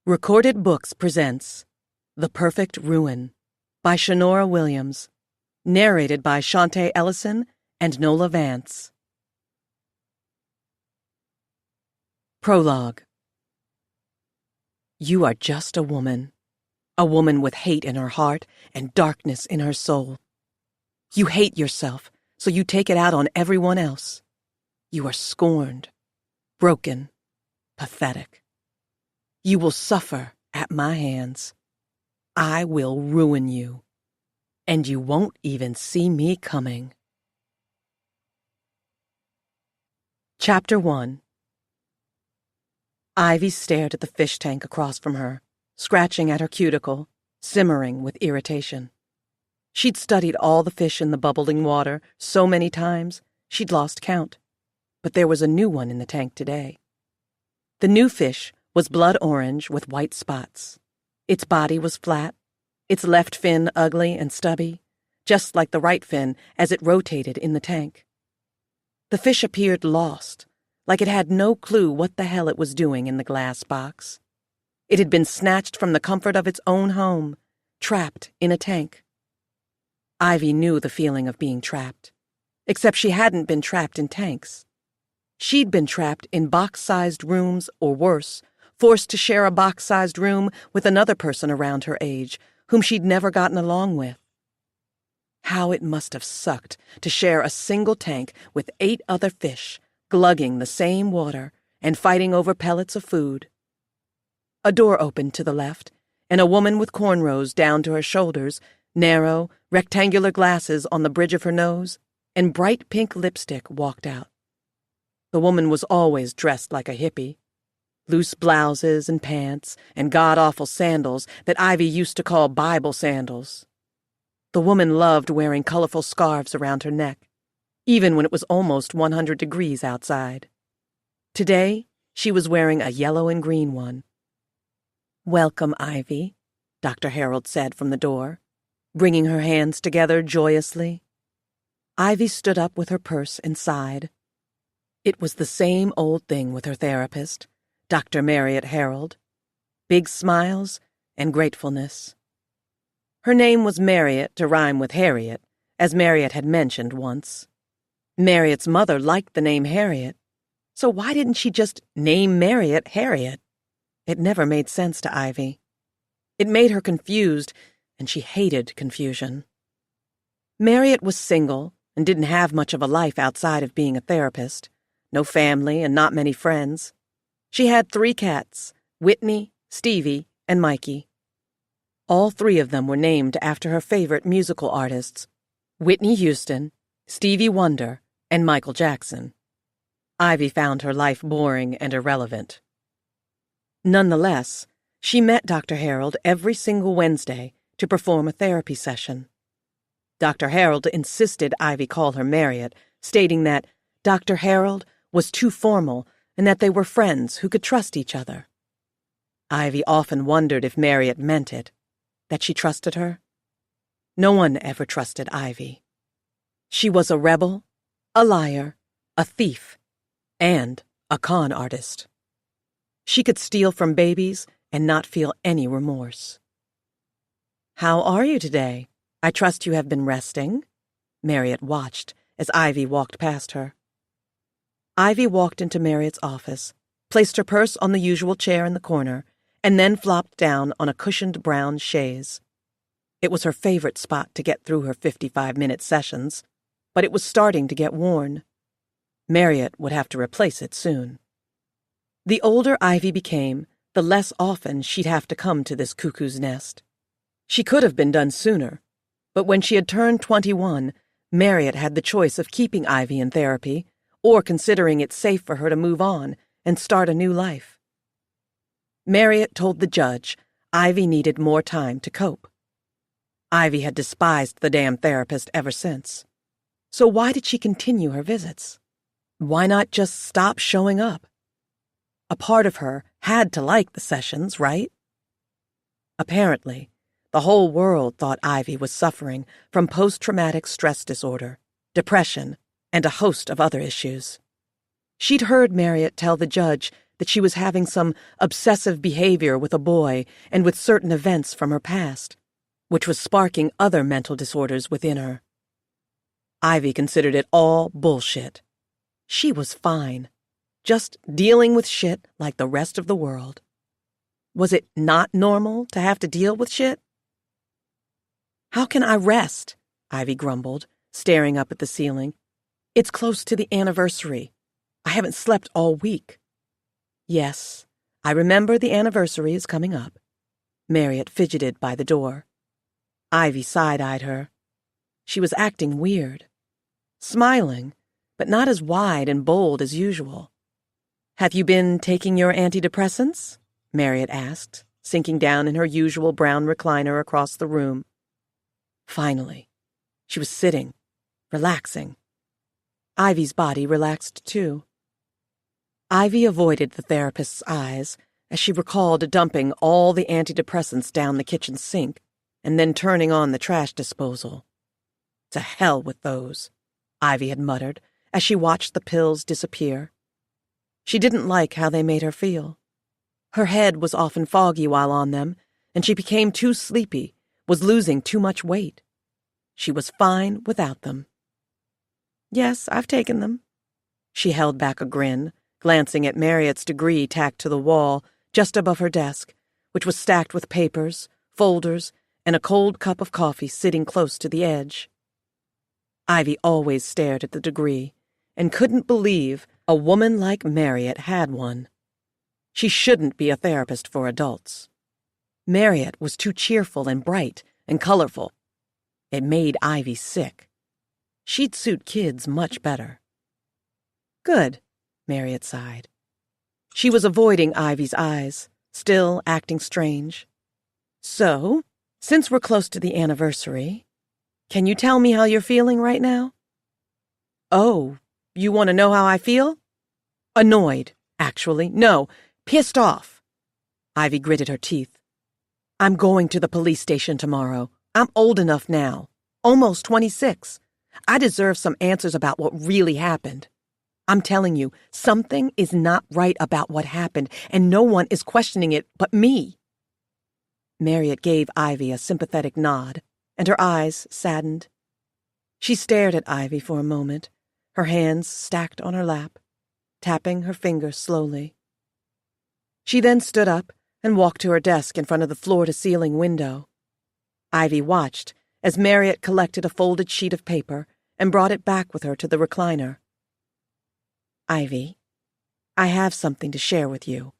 Recorded Books presents The Perfect Ruin by Shanora Williams, narrated by Shantae Ellison and Nola Vance. Prologue. You are just a woman with hate in her heart and darkness in her soul. You hate yourself, so you take it out on everyone else. You are scorned, broken, pathetic. You will suffer at my hands. I will ruin you, and you won't even see me coming. Chapter 1. Ivy stared at the fish tank across from her, scratching at her cuticle, simmering with irritation. She'd studied all the fish in the bubbling water so many times, she'd lost count. But there was a new one in the tank today. The new fish was blood orange with white spots. Its body was flat, its left fin ugly and stubby, just like the right fin as it rotated in the tank. The fish appeared lost, like it had no clue what the hell it was doing in the glass box. It had been snatched from the comfort of its own home, trapped in a tank. Ivy knew the feeling of being trapped, except she hadn't been trapped in tanks. She'd been trapped in box-sized rooms, or worse, forced to share a box-sized room with another person around her age, whom she'd never gotten along with. How it must have sucked to share a single tank with 8 other fish, glugging the same water and fighting over pellets of food. A door opened to the left, and a woman with cornrows down to her shoulders, narrow, rectangular glasses on the bridge of her nose, and bright pink lipstick walked out. The woman was always dressed like a hippie. Loose blouses and pants and god-awful sandals that Ivy used to call Bible sandals. The woman loved wearing colorful scarves around her neck, even when it was almost 100 degrees outside. Today, she was wearing a yellow and green one. "Welcome, Ivy," Dr. Harold said from the door, bringing her hands together joyously. Ivy stood up with her purse and sighed. It was the same old thing with her therapist, Dr. Marriott Harold. Big smiles and gratefulness. Her name was Marriott to rhyme with Harriet, as Marriott had mentioned once. Marriott's mother liked the name Harriet, so why didn't she just name Marriott Harriet? It never made sense to Ivy. It made her confused, and she hated confusion. Marriott was single and didn't have much of a life outside of being a therapist. No family and not many friends. She had 3 cats, Whitney, Stevie, and Mikey. All 3 of them were named after her favorite musical artists, Whitney Houston, Stevie Wonder, and Michael Jackson. Ivy found her life boring and irrelevant. Nonetheless, she met Dr. Harold every single Wednesday to perform a therapy session. Dr. Harold insisted Ivy call her Marriott, stating that Dr. Harold was too formal and that they were friends who could trust each other. Ivy often wondered if Marriott meant it, that she trusted her. No one ever trusted Ivy. She was a rebel, a liar, a thief, and a con artist. She could steal from babies and not feel any remorse. "How are you today? I trust you have been resting?" Marriott watched as Ivy walked past her. Ivy walked into Marriott's office, placed her purse on the usual chair in the corner, and then flopped down on a cushioned brown chaise. It was her favorite spot to get through her 55-minute sessions, but it was starting to get worn. Marriott would have to replace it soon. The older Ivy became, the less often she'd have to come to this cuckoo's nest. She could have been done sooner, but when she had turned 21, Marriott had the choice of keeping Ivy in therapy or considering it safe for her to move on and start a new life. Marriott told the judge Ivy needed more time to cope. Ivy had despised the damn therapist ever since. So why did she continue her visits? Why not just stop showing up? A part of her had to like the sessions, right? Apparently, the whole world thought Ivy was suffering from post-traumatic stress disorder, depression, and a host of other issues. She'd heard Marriott tell the judge that she was having some obsessive behavior with a boy and with certain events from her past, which was sparking other mental disorders within her. Ivy considered it all bullshit. She was fine, just dealing with shit like the rest of the world. Was it not normal to have to deal with shit? "How can I rest?" Ivy grumbled, staring up at the ceiling. "It's close to the anniversary. I haven't slept all week." "Yes, I remember the anniversary is coming up." Marriott fidgeted by the door. Ivy side-eyed her. She was acting weird. Smiling, but not as wide and bold as usual. "Have you been taking your antidepressants?" Marriott asked, sinking down in her usual brown recliner across the room. Finally, she was sitting, relaxing. Ivy's body relaxed too. Ivy avoided the therapist's eyes as she recalled dumping all the antidepressants down the kitchen sink and then turning on the trash disposal. "To hell with those," Ivy had muttered as she watched the pills disappear. She didn't like how they made her feel. Her head was often foggy while on them, and she became too sleepy, was losing too much weight. She was fine without them. "Yes, I've taken them." She held back a grin, glancing at Marriott's degree tacked to the wall just above her desk, which was stacked with papers, folders, and a cold cup of coffee sitting close to the edge. Ivy always stared at the degree and couldn't believe a woman like Marriott had one. She shouldn't be a therapist for adults. Marriott was too cheerful and bright and colorful. It made Ivy sick. She'd suit kids much better. "Good," Marriott sighed. She was avoiding Ivy's eyes, still acting strange. "So, since we're close to the anniversary, can you tell me how you're feeling right now?" "Oh, you want to know how I feel?" "Annoyed, actually. No, pissed off." Ivy gritted her teeth. "I'm going to the police station tomorrow. I'm old enough now. Almost 26. I deserve some answers about what really happened. I'm telling you, something is not right about what happened, and no one is questioning it but me." Marriott gave Ivy a sympathetic nod, and her eyes saddened. She stared at Ivy for a moment, her hands stacked on her lap, tapping her fingers slowly. She then stood up and walked to her desk in front of the floor-to-ceiling window. Ivy watched as Marriott collected a folded sheet of paper and brought it back with her to the recliner. "Ivy, I have something to share with you.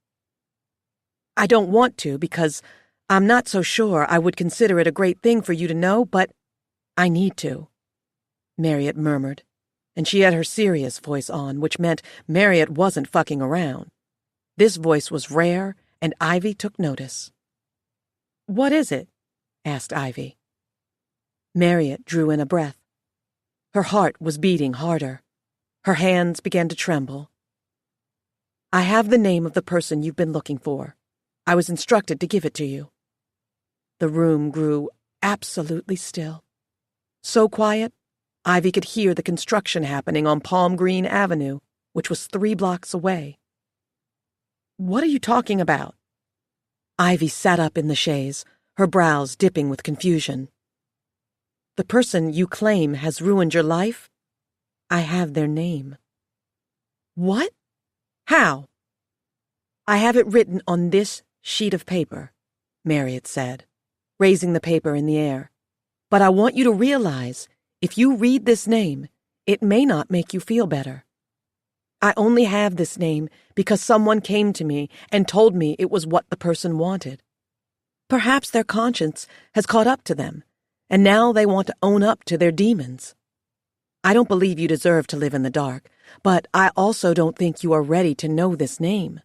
I don't want to because I'm not so sure I would consider it a great thing for you to know, but I need to," Marriott murmured, and she had her serious voice on, which meant Marriott wasn't fucking around. This voice was rare, and Ivy took notice. "What is it?" asked Ivy. Marriott drew in a breath. Her heart was beating harder. Her hands began to tremble. "I have the name of the person you've been looking for. I was instructed to give it to you." The room grew absolutely still. So quiet, Ivy could hear the construction happening on Palm Green Avenue, which was 3 blocks away. "What are you talking about?" Ivy sat up in the chaise, her brows dipping with confusion. "The person you claim has ruined your life? I have their name." "What? How?" "I have it written on this sheet of paper," Marriott said, raising the paper in the air. "But I want you to realize, if you read this name, it may not make you feel better. I only have this name because someone came to me and told me it was what the person wanted. Perhaps their conscience has caught up to them, and now they want to own up to their demons. I don't believe you deserve to live in the dark, but I also don't think you are ready to know this name.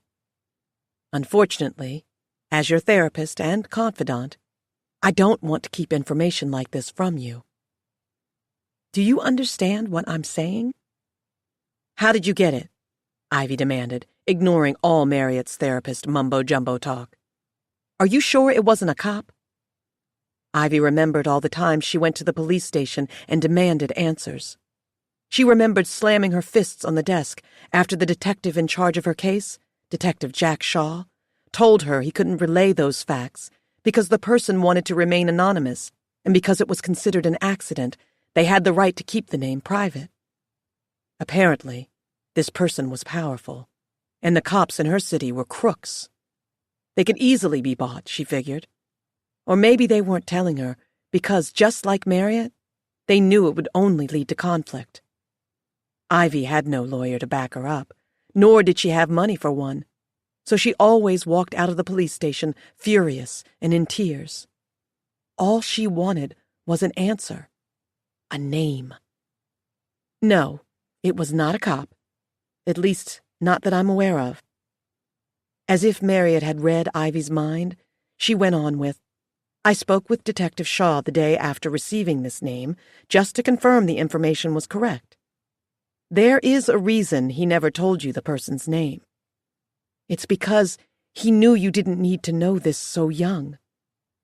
Unfortunately, as your therapist and confidant, I don't want to keep information like this from you. Do you understand what I'm saying?" "How did you get it?" Ivy demanded, ignoring all Marriott's therapist mumbo-jumbo talk. "Are you sure it wasn't a cop?" Ivy remembered all the times she went to the police station and demanded answers. She remembered slamming her fists on the desk after the detective in charge of her case Detective Jack Shaw, told her he couldn't relay those facts because the person wanted to remain anonymous, and because it was considered an accident, they had the right to keep the name private. Apparently, this person was powerful, and the cops in her city were crooks. They could easily be bought, she figured. Or maybe they weren't telling her because, just like Marriott, they knew it would only lead to conflict. Ivy had no lawyer to back her up, nor did she have money for one, so she always walked out of the police station furious and in tears. All she wanted was an answer, a name. No, it was not a cop, at least not that I'm aware of. As if Marriott had read Ivy's mind, she went on with, I spoke with Detective Shaw the day after receiving this name, just to confirm the information was correct. There is a reason he never told you the person's name. It's because he knew you didn't need to know this so young,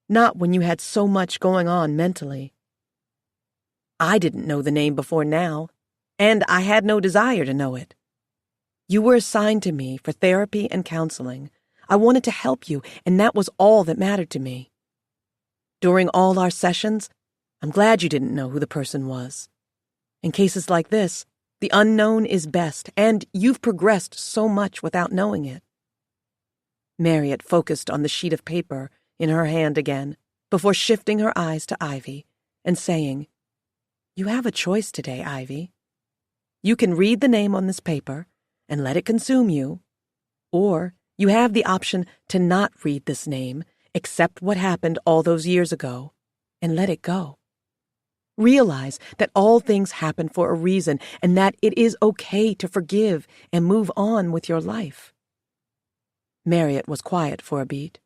not when you had so much going on mentally. I didn't know the name before now, and I had no desire to know it. You were assigned to me for therapy and counseling. I wanted to help you, and that was all that mattered to me. During all our sessions, I'm glad you didn't know who the person was. In cases like this, the unknown is best, and you've progressed so much without knowing it. Marriott focused on the sheet of paper in her hand again, before shifting her eyes to Ivy and saying, You have a choice today, Ivy. You can read the name on this paper and let it consume you, or you have the option to not read this name, accept what happened all those years ago, and let it go. Realize that all things happen for a reason and that it is okay to forgive and move on with your life. Marriott was quiet for a beat.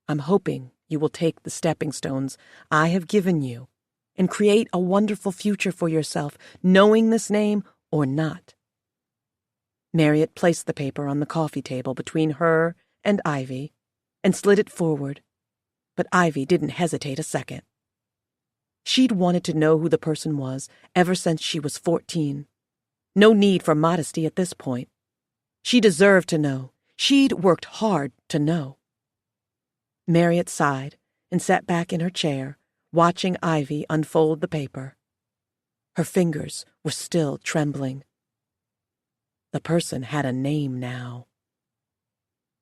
I'm hoping you will take the stepping stones I have given you and create a wonderful future for yourself, knowing this name or not. Marriott placed the paper on the coffee table between her and Ivy and slid it forward, but Ivy didn't hesitate a second. She'd wanted to know who the person was ever since she was 14. No need for modesty at this point. She deserved to know. She'd worked hard to know. Marriott sighed and sat back in her chair, watching Ivy unfold the paper. Her fingers were still trembling. The person had a name now.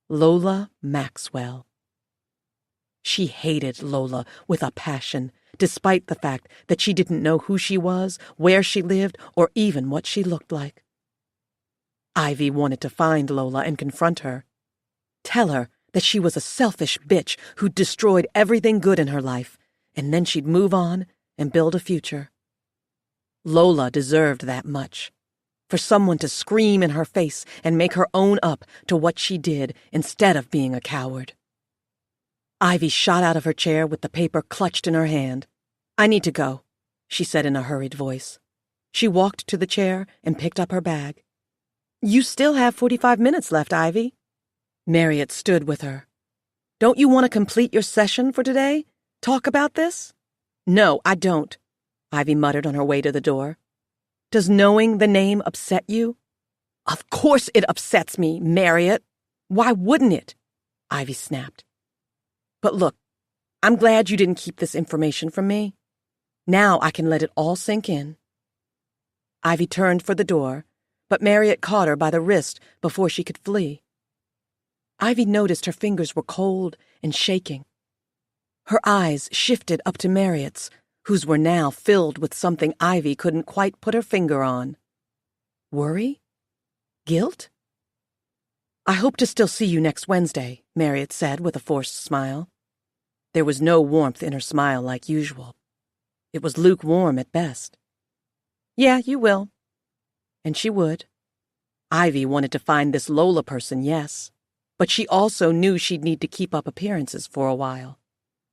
Lola Maxwell. She hated Lola with a passion, despite the fact that she didn't know who she was, where she lived, or even what she looked like. Ivy wanted to find Lola and confront her. Tell her that she was a selfish bitch who'd destroyed everything good in her life, and then she'd move on and build a future. Lola deserved that much. For someone to scream in her face and make her own up to what she did instead of being a coward. Ivy shot out of her chair with the paper clutched in her hand. I need to go, she said in a hurried voice. She walked to the chair and picked up her bag. You still have 45 minutes left, Ivy. Marriott stood with her. Don't you want to complete your session for today? Talk about this? No, I don't, Ivy muttered on her way to the door. Does knowing the name upset you? Of course it upsets me, Marriott. Why wouldn't it? Ivy snapped. But look, I'm glad you didn't keep this information from me. Now I can let it all sink in. Ivy turned for the door, but Marriott caught her by the wrist before she could flee. Ivy noticed her fingers were cold and shaking. Her eyes shifted up to Marriott's, whose were now filled with something Ivy couldn't quite put her finger on. Worry? Guilt? I hope to still see you next Wednesday, Marriott said with a forced smile. There was no warmth in her smile like usual. It was lukewarm at best. Yeah, you will. And she would. Ivy wanted to find this Lola person, yes, but she also knew she'd need to keep up appearances for a while.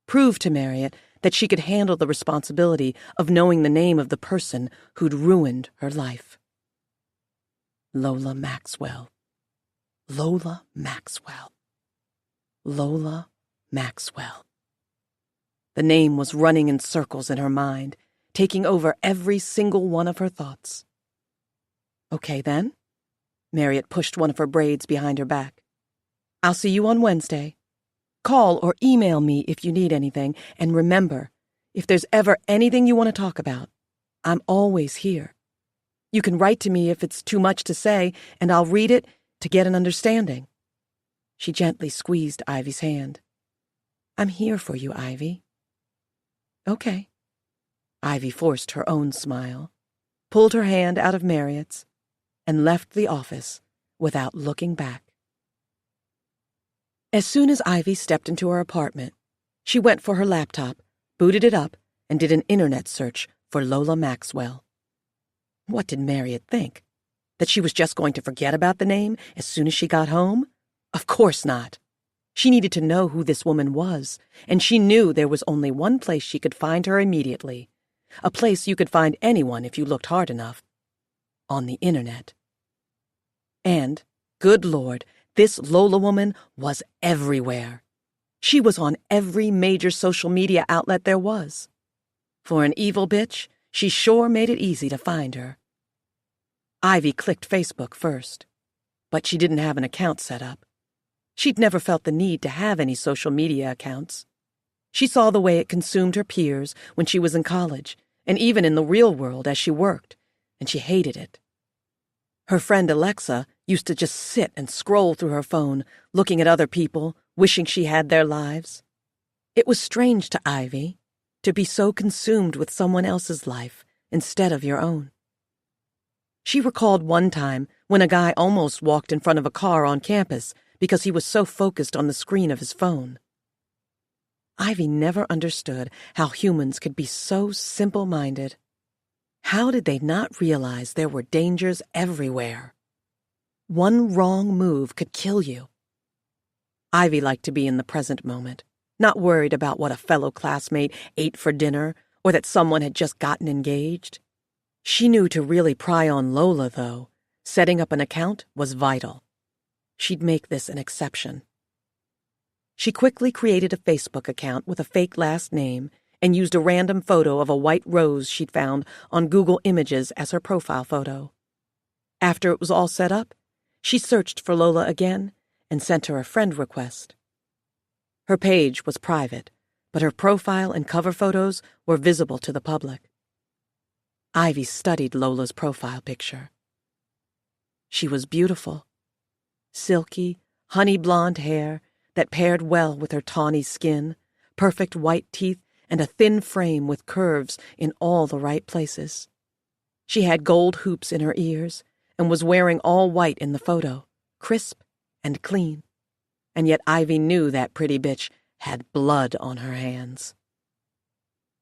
Prove to Marriott that she could handle the responsibility of knowing the name of the person who'd ruined her life. Lola Maxwell. Lola Maxwell. Lola Maxwell. The name was running in circles in her mind, taking over every single one of her thoughts. Okay, then. Marriott pushed one of her braids behind her back. "I'll see you on Wednesday. Call or email me if you need anything, and remember, if there's ever anything you want to talk about, I'm always here. You can write to me if it's too much to say, and I'll read it to get an understanding." She gently squeezed Ivy's hand. "I'm here for you, Ivy." "Okay." Ivy forced her own smile, pulled her hand out of Marriott's, and left the office without looking back. As soon as Ivy stepped into her apartment, she went for her laptop, booted it up, and did an internet search for Lola Maxwell. What did Marriott think? That she was just going to forget about the name as soon as she got home? Of course not. She needed to know who this woman was, and she knew there was only one place she could find her immediately. A place you could find anyone if you looked hard enough. On the internet. And, good Lord, this Lola woman was everywhere. She was on every major social media outlet there was. For an evil bitch, she sure made it easy to find her. Ivy clicked Facebook first, but she didn't have an account set up. She'd never felt the need to have any social media accounts. She saw the way it consumed her peers when she was in college, and even in the real world as she worked, and she hated it. Her friend Alexa used to just sit and scroll through her phone, looking at other people, wishing she had their lives. It was strange to Ivy to be so consumed with someone else's life instead of your own. She recalled one time when a guy almost walked in front of a car on campus because he was so focused on the screen of his phone. Ivy never understood how humans could be so simple-minded. How did they not realize there were dangers everywhere? One wrong move could kill you. Ivy liked to be in the present moment, not worried about what a fellow classmate ate for dinner or that someone had just gotten engaged. She knew to really pry on Lola, though, setting up an account was vital. She'd make this an exception. She quickly created a Facebook account with a fake last name and used a random photo of a white rose she'd found on Google Images as her profile photo. After it was all set up, she searched for Lola again and sent her a friend request. Her page was private, but her profile and cover photos were visible to the public. Ivy studied Lola's profile picture. She was beautiful. Silky, honey blonde hair that paired well with her tawny skin, perfect white teeth, and a thin frame with curves in all the right places. She had gold hoops in her ears and was wearing all white in the photo, crisp and clean. And yet Ivy knew that pretty bitch had blood on her hands.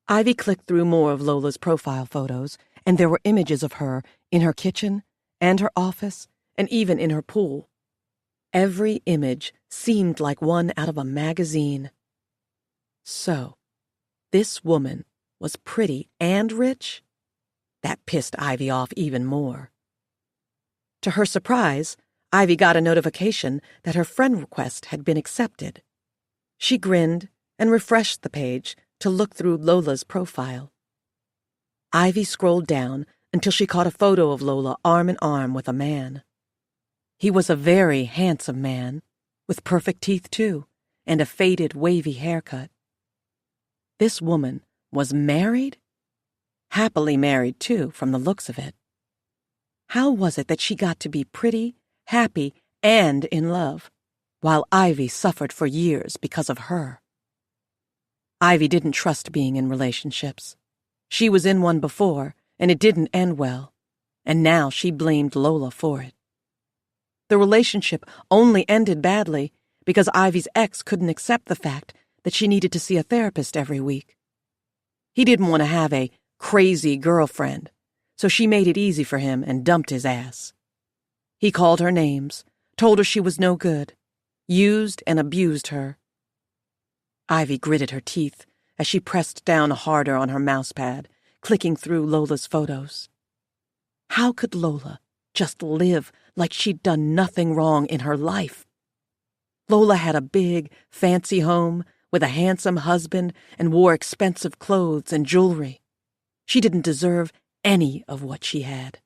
Ivy clicked through more of Lola's profile photos, and there were images of her in her kitchen and her office and even in her pool. Every image seemed like one out of a magazine. So, this woman was pretty and rich? That pissed Ivy off even more. To her surprise, Ivy got a notification that her friend request had been accepted. She grinned and refreshed the page to look through Lola's profile. Ivy scrolled down until she caught a photo of Lola arm in arm with a man. He was a very handsome man, with perfect teeth too, and a faded, wavy haircut. This woman was married? Happily married, too, from the looks of it. How was it that she got to be pretty, happy, and in love, while Ivy suffered for years because of her? Ivy didn't trust being in relationships. She was in one before, and it didn't end well, and now she blamed Lola for it. The relationship only ended badly because Ivy's ex couldn't accept the fact that she needed to see a therapist every week. He didn't want to have a crazy girlfriend, so she made it easy for him and dumped his ass. He called her names, told her she was no good, used and abused her. Ivy gritted her teeth as she pressed down harder on her mousepad, clicking through Lola's photos. How could Lola just live like she'd done nothing wrong in her life? Lola had a big, fancy home with a handsome husband and wore expensive clothes and jewelry. She didn't deserve any of what she had.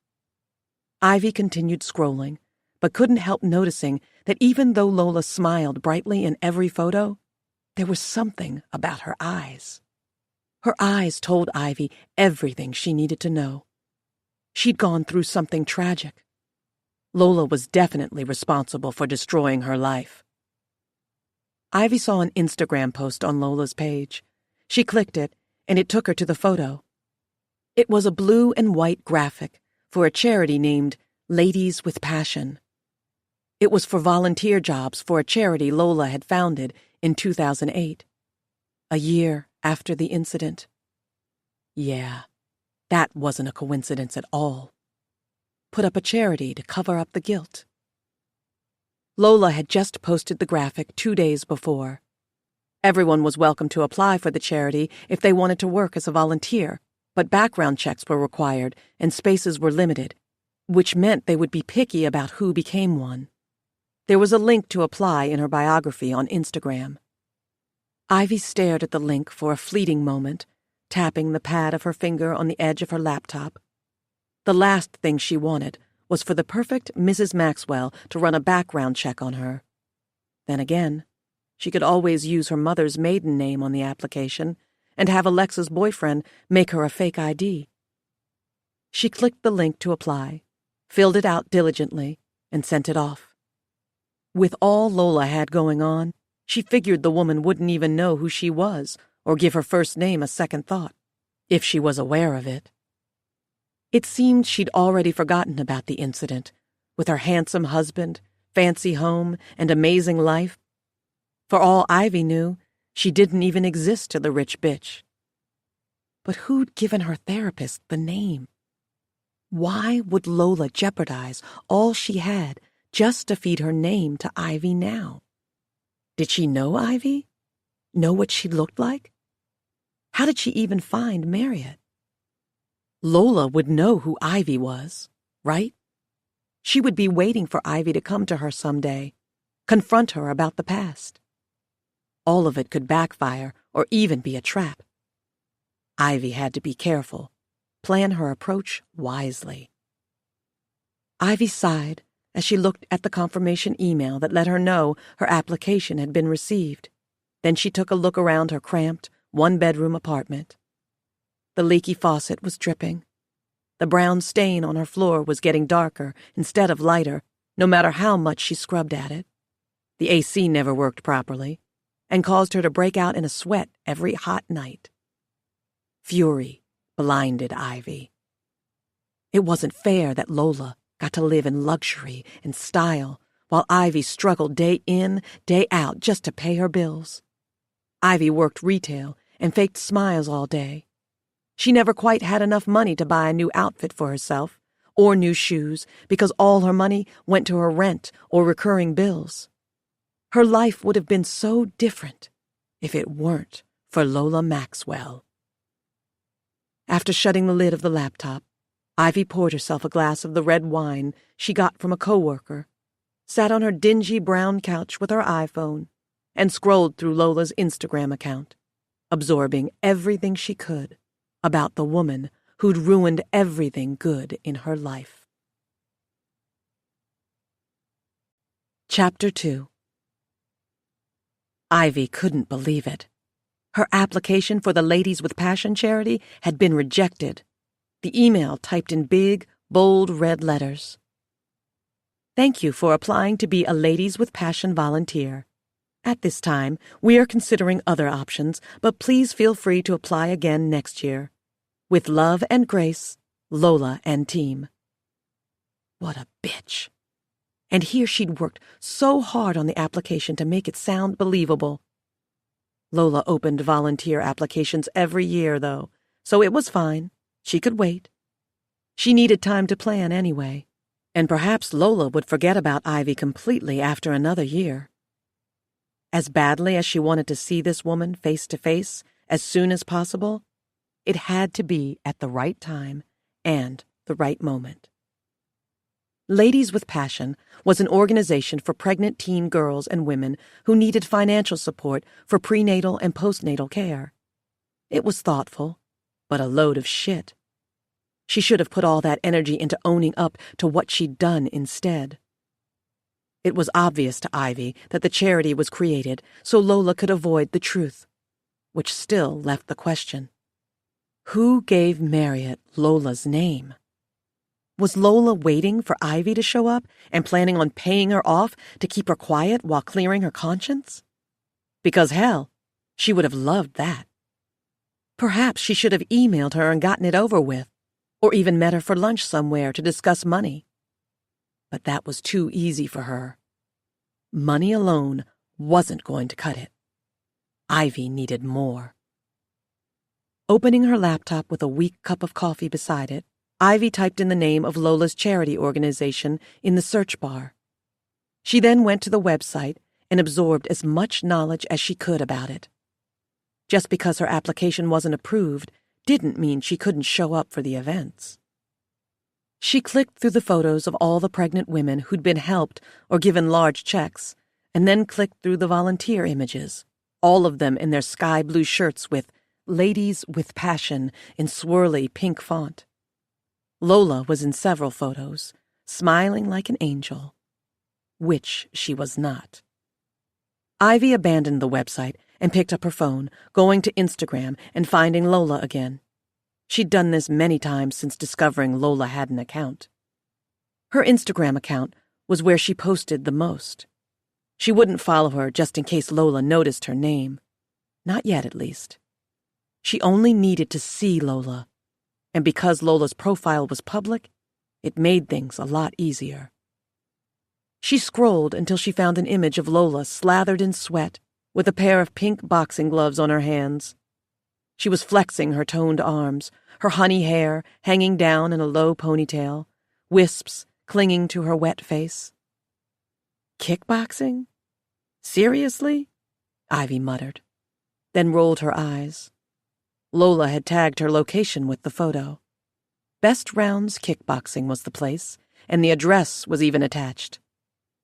Ivy continued scrolling, but couldn't help noticing that even though Lola smiled brightly in every photo, there was something about her eyes. Her eyes told Ivy everything she needed to know. She'd gone through something tragic. Lola was definitely responsible for destroying her life. Ivy saw an Instagram post on Lola's page. She clicked it, and it took her to the photo. It was a blue and white graphic for a charity named Ladies with Passion. It was for volunteer jobs for a charity Lola had founded in 2008, a year after the incident. Yeah, that wasn't a coincidence at all. Put up a charity to cover up the guilt. Lola had just posted the graphic 2 days before. Everyone was welcome to apply for the charity if they wanted to work as a volunteer, but background checks were required and spaces were limited, which meant they would be picky about who became one. There was a link to apply in her biography on Instagram. Ivy stared at the link for a fleeting moment, tapping the pad of her finger on the edge of her laptop. The last thing she wanted was for the perfect Mrs. Maxwell to run a background check on her. Then again, she could always use her mother's maiden name on the application and have Alexa's boyfriend make her a fake ID. She clicked the link to apply, filled it out diligently, and sent it off. With all Lola had going on, she figured the woman wouldn't even know who she was or give her first name a second thought, if she was aware of it. It seemed she'd already forgotten about the incident, with her handsome husband, fancy home, and amazing life. For all Ivy knew, she didn't even exist to the rich bitch. But who'd given her therapist the name? Why would Lola jeopardize all she had just to feed her name to Ivy now? Did she know Ivy? Know what she looked like? How did she even find Marriott? Lola would know who Ivy was, right? She would be waiting for Ivy to come to her someday, confront her about the past. All of it could backfire or even be a trap. Ivy had to be careful, plan her approach wisely. Ivy sighed as she looked at the confirmation email that let her know her application had been received. Then she took a look around her cramped, one-bedroom apartment. The leaky faucet was dripping. The brown stain on her floor was getting darker instead of lighter, no matter how much she scrubbed at it. The AC never worked properly, and caused her to break out in a sweat every hot night. Fury blinded Ivy. It wasn't fair that Lola got to live in luxury and style, while Ivy struggled day in, day out just to pay her bills. Ivy worked retail and faked smiles all day. She never quite had enough money to buy a new outfit for herself, or new shoes, because all her money went to her rent or recurring bills. Her life would have been so different if it weren't for Lola Maxwell. After shutting the lid of the laptop, Ivy poured herself a glass of the red wine she got from a coworker, sat on her dingy brown couch with her iPhone, and scrolled through Lola's Instagram account, absorbing everything she could about the woman who'd ruined everything good in her life. Chapter 2. Ivy couldn't believe it. Her application for the Ladies with Passion charity had been rejected. The email typed in big, bold red letters. Thank you for applying to be a Ladies with Passion volunteer. At this time, we are considering other options, but please feel free to apply again next year. With love and grace, Lola and team. What a bitch. And here she'd worked so hard on the application to make it sound believable. Lola opened volunteer applications every year, though, so it was fine. She could wait. She needed time to plan anyway, and perhaps Lola would forget about Ivy completely after another year. As badly as she wanted to see this woman face to face as soon as possible, it had to be at the right time and the right moment. Ladies with Passion was an organization for pregnant teen girls and women who needed financial support for prenatal and postnatal care. It was thoughtful, but a load of shit. She should have put all that energy into owning up to what she'd done instead. It was obvious to Ivy that the charity was created so Lola could avoid the truth, which still left the question. Who gave Marriott Lola's name? Was Lola waiting for Ivy to show up and planning on paying her off to keep her quiet while clearing her conscience? Because hell, she would have loved that. Perhaps she should have emailed her and gotten it over with, or even met her for lunch somewhere to discuss money. But that was too easy for her. Money alone wasn't going to cut it. Ivy needed more. Opening her laptop with a weak cup of coffee beside it, Ivy typed in the name of Lola's charity organization in the search bar. She then went to the website and absorbed as much knowledge as she could about it. Just because her application wasn't approved didn't mean she couldn't show up for the events. She clicked through the photos of all the pregnant women who'd been helped or given large checks, and then clicked through the volunteer images, all of them in their sky blue shirts with "Ladies with Passion" in swirly pink font. Lola was in several photos, smiling like an angel, which she was not. Ivy abandoned the website and picked up her phone, going to Instagram and finding Lola again. She'd done this many times since discovering Lola had an account. Her Instagram account was where she posted the most. She wouldn't follow her just in case Lola noticed her name. Not yet, at least. She only needed to see Lola, and because Lola's profile was public, it made things a lot easier. She scrolled until she found an image of Lola slathered in sweat, with a pair of pink boxing gloves on her hands. She was flexing her toned arms, her honey hair hanging down in a low ponytail, wisps clinging to her wet face. Kickboxing? Seriously? Ivy muttered, then rolled her eyes. Lola had tagged her location with the photo. Best Rounds Kickboxing was the place, and the address was even attached.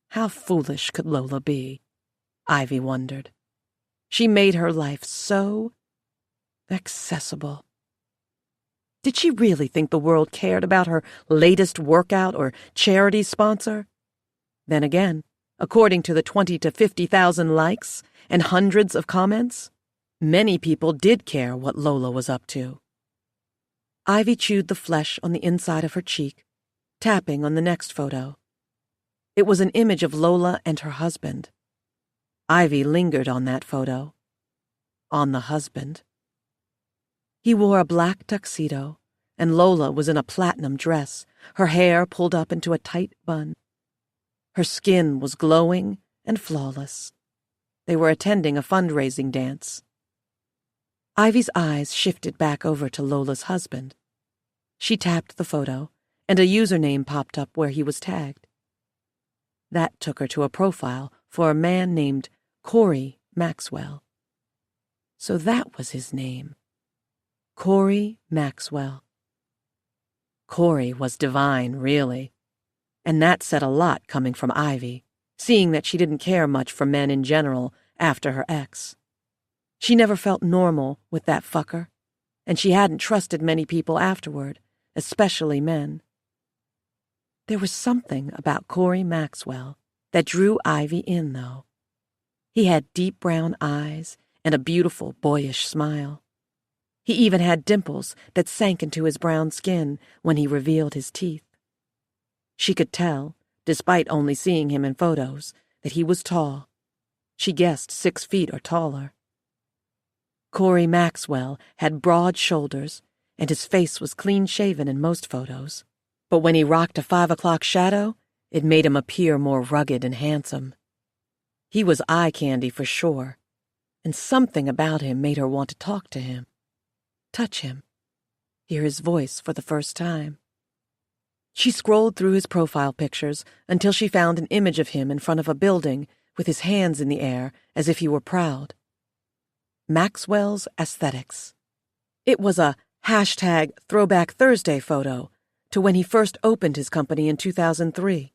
How foolish could Lola be? Ivy wondered. She made her life so accessible. Did she really think the world cared about her latest workout or charity sponsor? Then again, according to the 20 to 50,000 likes and hundreds of comments, many people did care what Lola was up to. Ivy chewed the flesh on the inside of her cheek, tapping on the next photo. It was an image of Lola and her husband. Ivy lingered on that photo. On the husband. He wore a black tuxedo, and Lola was in a platinum dress, her hair pulled up into a tight bun. Her skin was glowing and flawless. They were attending a fundraising dance. Ivy's eyes shifted back over to Lola's husband. She tapped the photo, and a username popped up where he was tagged. That took her to a profile for a man named Corey Maxwell. So that was his name. Corey Maxwell. Corey was divine, really. And that said a lot coming from Ivy, seeing that she didn't care much for men in general after her ex. She never felt normal with that fucker, and she hadn't trusted many people afterward, especially men. There was something about Corey Maxwell that drew Ivy in, though. He had deep brown eyes and a beautiful, boyish smile. He even had dimples that sank into his brown skin when he revealed his teeth. She could tell, despite only seeing him in photos, that he was tall. She guessed 6 feet or taller. Corey Maxwell had broad shoulders, and his face was clean-shaven in most photos. But when he rocked a 5 o'clock shadow, it made him appear more rugged and handsome. He was eye candy for sure, and something about him made her want to talk to him, touch him, hear his voice for the first time. She scrolled through his profile pictures until she found an image of him in front of a building with his hands in the air as if he were proud. Maxwell's Aesthetics. It was a hashtag Throwback Thursday photo to when he first opened his company in 2003.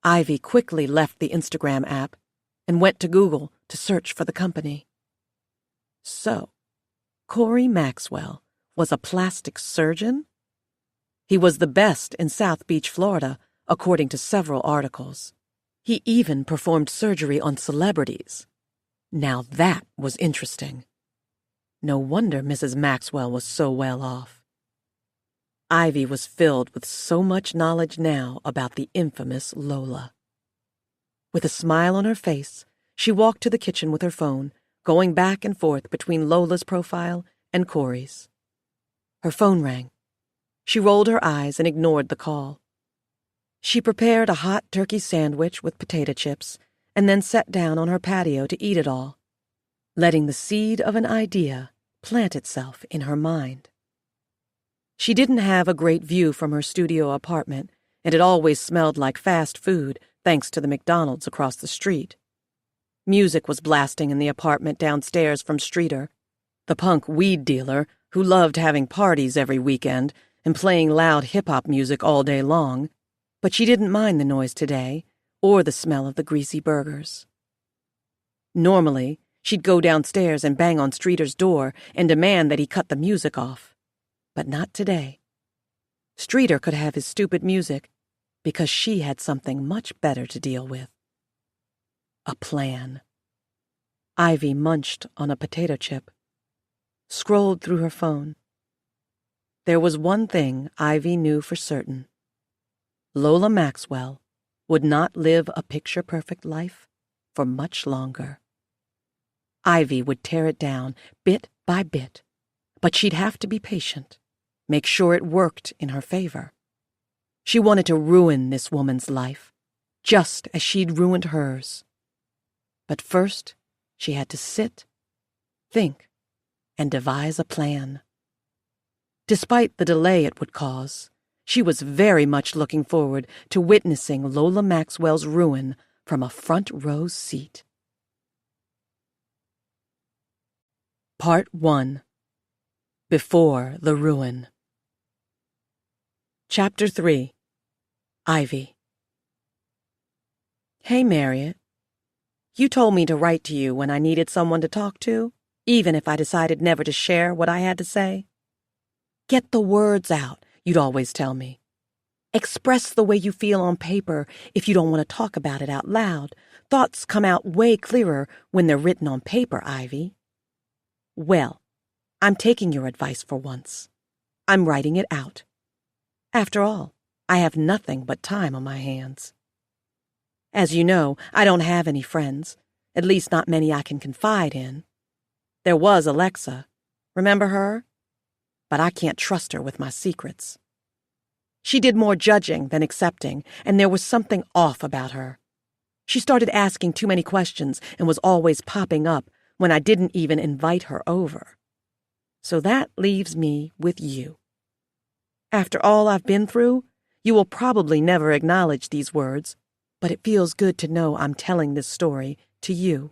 Ivy quickly left the Instagram app and went to Google to search for the company. So, Corey Maxwell was a plastic surgeon? He was the best in South Beach, Florida, according to several articles. He even performed surgery on celebrities. Now that was interesting. No wonder Mrs. Maxwell was so well off. Ivy was filled with so much knowledge now about the infamous Lola. With a smile on her face, she walked to the kitchen with her phone, going back and forth between Lola's profile and Corey's. Her phone rang. She rolled her eyes and ignored the call. She prepared a hot turkey sandwich with potato chips and then sat down on her patio to eat it all, letting the seed of an idea plant itself in her mind. She didn't have a great view from her studio apartment, and it always smelled like fast food thanks to the McDonald's across the street. Music was blasting in the apartment downstairs from Streeter, the punk weed dealer who loved having parties every weekend and playing loud hip-hop music all day long, but she didn't mind the noise today or the smell of the greasy burgers. Normally, she'd go downstairs and bang on Streeter's door and demand that he cut the music off. But not today. Streeter could have his stupid music because she had something much better to deal with. A plan. Ivy munched on a potato chip, scrolled through her phone. There was one thing Ivy knew for certain. Lola Maxwell would not live a picture-perfect life for much longer. Ivy would tear it down bit by bit, but she'd have to be patient, make sure it worked in her favor. She wanted to ruin this woman's life, just as she'd ruined hers. But first, she had to sit, think, and devise a plan. Despite the delay it would cause, she was very much looking forward to witnessing Lola Maxwell's ruin from a front-row seat. Part 1. Before the Ruin. Chapter 3. Ivy. Hey, Marriott. You told me to write to you when I needed someone to talk to, even if I decided never to share what I had to say. Get the words out, you'd always tell me. Express the way you feel on paper if you don't want to talk about it out loud. Thoughts come out way clearer when they're written on paper, Ivy. Well, I'm taking your advice for once. I'm writing it out. After all, I have nothing but time on my hands. As you know, I don't have any friends, at least not many I can confide in. There was Alexa. Remember her? But I can't trust her with my secrets. She did more judging than accepting, and there was something off about her. She started asking too many questions and was always popping up when I didn't even invite her over. So that leaves me with you. After all I've been through, you will probably never acknowledge these words, but it feels good to know I'm telling this story to you.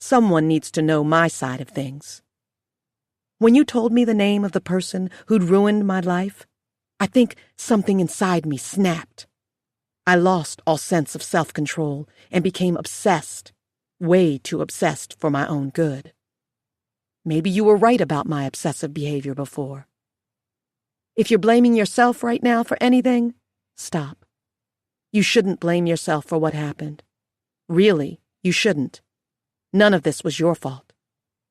Someone needs to know my side of things. When you told me the name of the person who'd ruined my life, I think something inside me snapped. I lost all sense of self-control and became obsessed, way too obsessed for my own good. Maybe you were right about my obsessive behavior before. If you're blaming yourself right now for anything, stop. You shouldn't blame yourself for what happened. Really, you shouldn't. None of this was your fault.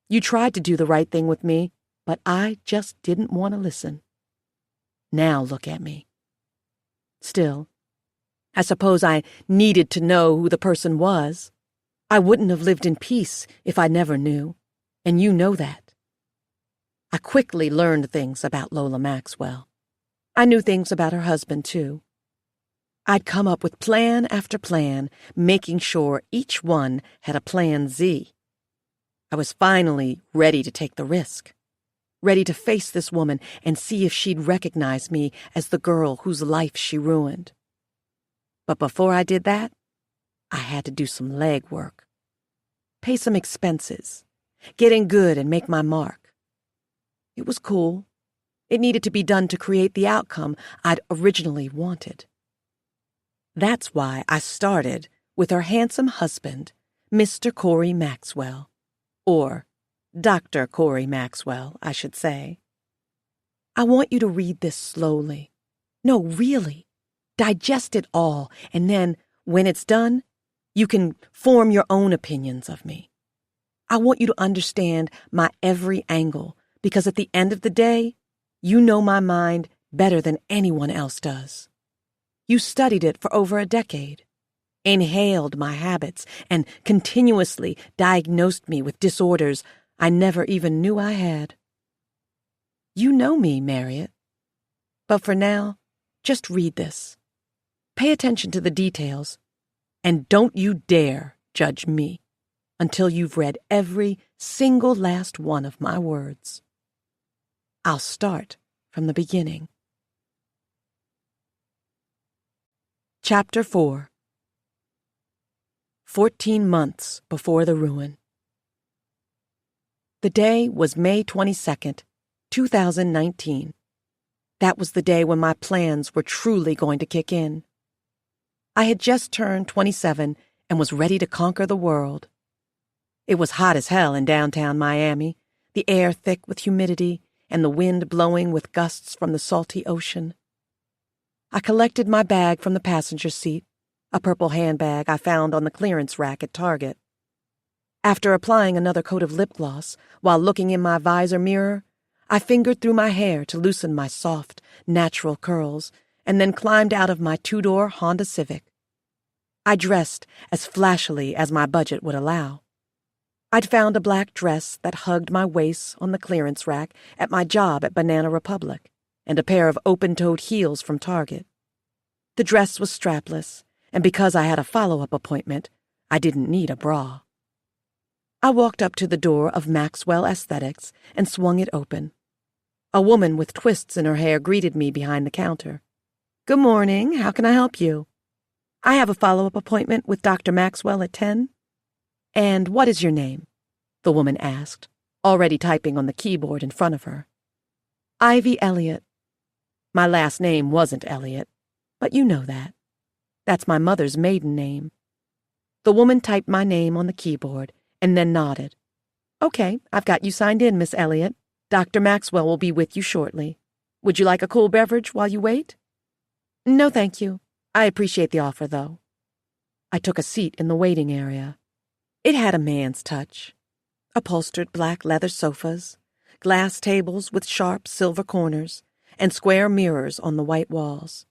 You tried to do the right thing with me, but I just didn't want to listen. Now look at me. Still, I suppose I needed to know who the person was. I wouldn't have lived in peace if I never knew, and you know that. I quickly learned things about Lola Maxwell. I knew things about her husband, too. I'd come up with plan after plan, making sure each one had a plan Z. I was finally ready to take the risk, ready to face this woman and see if she'd recognize me as the girl whose life she ruined. But before I did that, I had to do some legwork, pay some expenses, get in good and make my mark. It was cool. It needed to be done to create the outcome I'd originally wanted. That's why I started with her handsome husband, Mr. Corey Maxwell, or Dr. Corey Maxwell, I should say. I want you to read this slowly. No, really. Digest it all, and then, When it's done, you can form your own opinions of me. I want you to understand my every angle, because at the end of the day, you know my mind better than anyone else does. You studied it for over a decade, inhaled my habits, and continuously diagnosed me with disorders I never even knew I had. You know me, Marriott. But for now, just read this. Pay attention to the details, and don't you dare judge me until you've read every single last one of my words. I'll start from the beginning. Chapter 4. 14 months before the ruin. The day was May 22nd, 2019. That was the day when my plans were truly going to kick in. I had just turned 27 and was ready to conquer the world. It was hot as hell in downtown Miami, the air thick with humidity and the wind blowing with gusts from the salty ocean. I collected my bag from the passenger seat, a purple handbag I found on the clearance rack at Target. After applying another coat of lip gloss while looking in my visor mirror, I fingered through my hair to loosen my soft, natural curls, and then climbed out of my two-door Honda Civic. I dressed as flashily as my budget would allow. I'd found a black dress that hugged my waist on the clearance rack at my job at Banana Republic, and a pair of open-toed heels from Target. The dress was strapless, and because I had a follow-up appointment, I didn't need a bra. I walked up to the door of Maxwell Aesthetics and swung it open. A woman with twists in her hair greeted me behind the counter. "Good morning. How can I help you?" "I have a follow-up appointment with Dr. Maxwell at 10. "And what is your name?" the woman asked, already typing on the keyboard in front of her. "Ivy Elliott. My last name wasn't Elliott, but you know that. That's my mother's maiden name." The woman typed my name on the keyboard and then nodded. "Okay, I've got you signed in, Miss Elliott. Dr. Maxwell will be with you shortly. Would you like a cool beverage while you wait?" "No, thank you. I appreciate the offer, though." I took a seat in the waiting area. It had a man's touch. Upholstered black leather sofas, glass tables with sharp silver corners, and square mirrors on the white walls.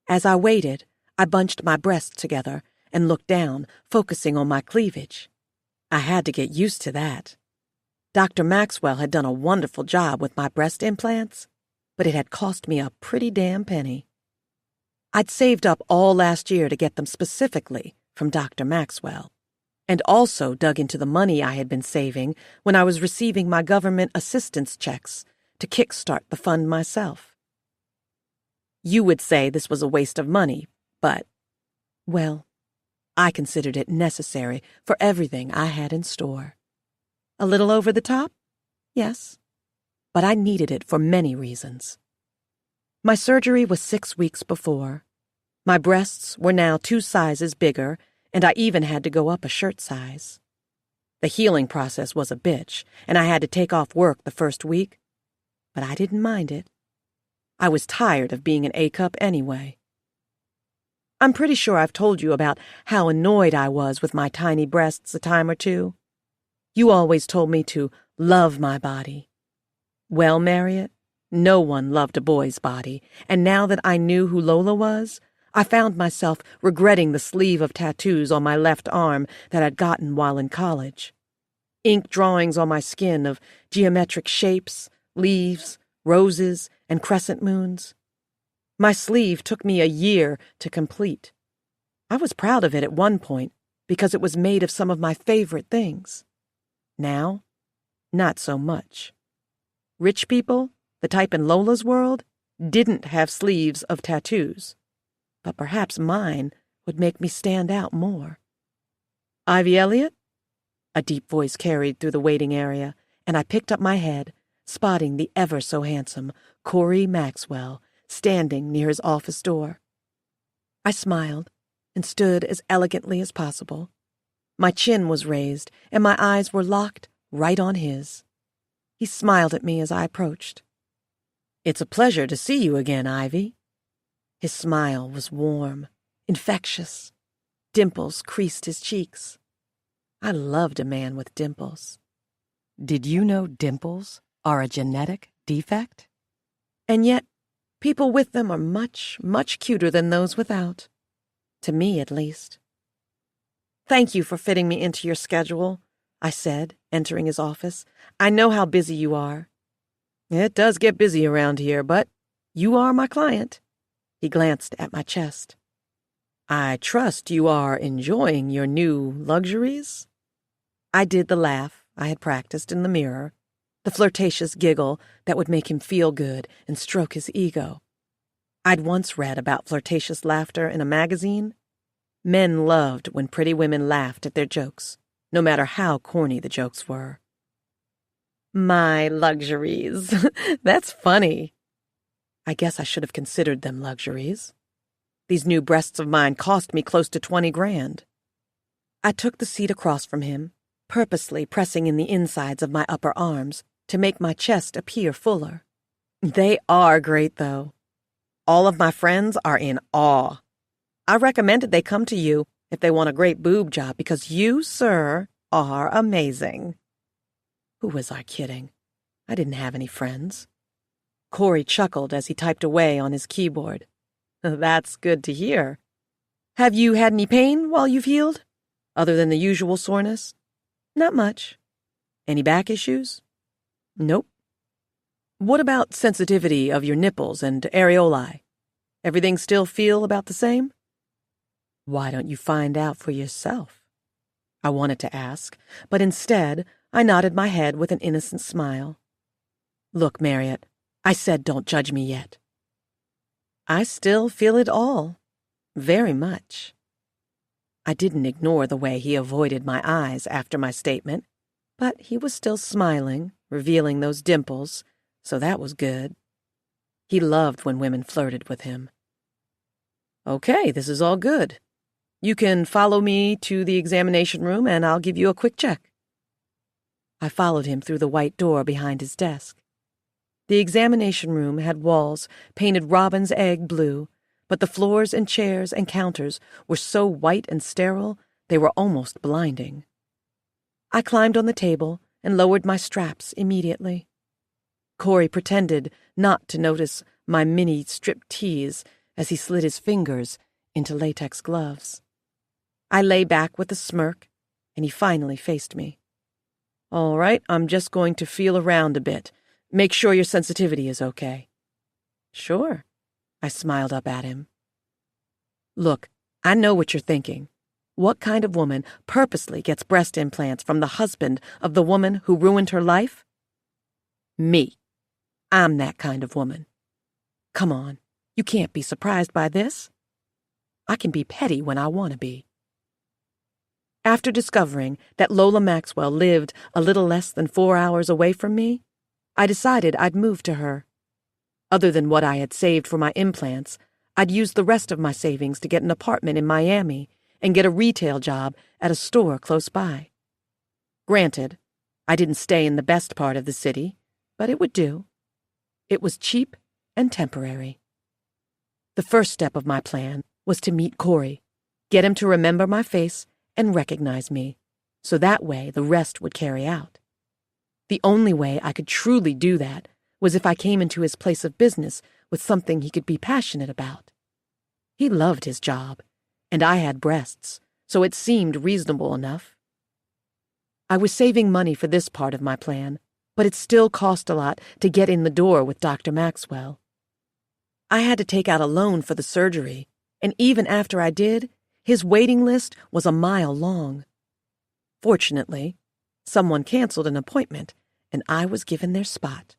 As I waited, I bunched my breasts together and looked down, focusing on my cleavage. I had to get used to that. Dr. Maxwell had done a wonderful job with my breast implants, but it had cost me a pretty damn penny. I'd saved up all last year to get them specifically from Dr. Maxwell, and also dug into the money I had been saving when I was receiving my government assistance checks to kickstart the fund myself. You would say this was a waste of money, but, well, I considered it necessary for everything I had in store. A little over the top? Yes. But I needed it for many reasons. My surgery was 6 weeks before. My breasts were now 2 sizes bigger, and I even had to go up a shirt size. The healing process was a bitch, and I had to take off work the first week, but I didn't mind it. I was tired of being an A-cup anyway. I'm pretty sure I've told you about how annoyed I was with my tiny breasts a time or two. You always told me to love my body. Well, Marriott, no one loved a boy's body, and now that I knew who Lola was, I found myself regretting the sleeve of tattoos on my left arm that I'd gotten while in college. Ink drawings on my skin of geometric shapes, leaves, roses, and crescent moons. My sleeve took me a year to complete. I was proud of it at one point because it was made of some of my favorite things. Now, not so much. Rich people, the type in Lola's world, didn't have sleeves of tattoos, but perhaps mine would make me stand out more. "Ivy Elliott?" A deep voice carried through the waiting area, and I picked up my head, spotting the ever-so-handsome Corey Maxwell standing near his office door. I smiled and stood as elegantly as possible. My chin was raised, and my eyes were locked right on his. He smiled at me as I approached. "It's a pleasure to see you again, Ivy." His smile was warm. infectious. Dimples creased his cheeks. I loved a man with dimples. Did you know dimples are a genetic defect? And yet, people with them are much, much cuter than those without. To me, at least. "Thank you for fitting me into your schedule," I said, entering his office. "I know how busy you are." "It does get busy around here, but you are my client." He glanced at my chest. "I trust you are enjoying your new luxuries?" I did the laugh I had practiced in the mirror, the flirtatious giggle that would make him feel good and stroke his ego. I'd once read about flirtatious laughter in a magazine. Men loved when pretty women laughed at their jokes, no matter how corny the jokes were. "My luxuries. That's funny." I guess I should have considered them luxuries. These new breasts of mine cost me close to 20 grand. I took the seat across from him, purposely pressing in the insides of my upper arms to make my chest appear fuller. They are great, though. All of my friends are in awe. I recommended they come to you if they want a great boob job because you, sir, are amazing. Who was I kidding? I didn't have any friends. Corey chuckled as he typed away on his keyboard. "That's good to hear. Have you had any pain while you've healed? Other than the usual soreness?" "Not much." "Any back issues?" "Nope." "What about sensitivity of your nipples and areolae? Everything still feel about the same?" "Why don't you find out for yourself?" I wanted to ask, but instead I nodded my head with an innocent smile. "Look, Marriott, I said don't judge me yet." "I still feel it all. Very much." I didn't ignore the way he avoided my eyes after my statement, but he was still smiling, revealing those dimples, so that was good. He loved when women flirted with him. "Okay, this is all good. You can follow me to the examination room and I'll give you a quick check." I followed him through the white door behind his desk. The examination room had walls painted robin's egg blue, but the floors and chairs and counters were so white and sterile they were almost blinding. I climbed on the table and lowered my straps immediately. Corey pretended not to notice my mini strip-tease as he slid his fingers into latex gloves. I lay back with a smirk, and he finally faced me. "All right, I'm just going to feel around a bit. Make sure your sensitivity is okay." "Sure." I smiled up at him. "Look, I know what you're thinking. What kind of woman purposely gets breast implants from the husband of the woman who ruined her life? Me. I'm that kind of woman. Come on, you can't be surprised by this. I can be petty when I want to be." After discovering that Lola Maxwell lived a little less than 4 hours away from me, I decided I'd move to her. Other than what I had saved for my implants, I'd use the rest of my savings to get an apartment in Miami and get a retail job at a store close by. Granted, I didn't stay in the best part of the city, but it would do. It was cheap and temporary. The first step of my plan was to meet Corey, get him to remember my face and recognize me, so that way the rest would carry out. The only way I could truly do that was if I came into his place of business with something he could be passionate about. He loved his job, and I had breasts, so it seemed reasonable enough. I was saving money for this part of my plan, but it still cost a lot to get in the door with Dr. Maxwell. I had to take out a loan for the surgery, and even after I did, his waiting list was a mile long. Fortunately, someone canceled an appointment, and I was given their spot.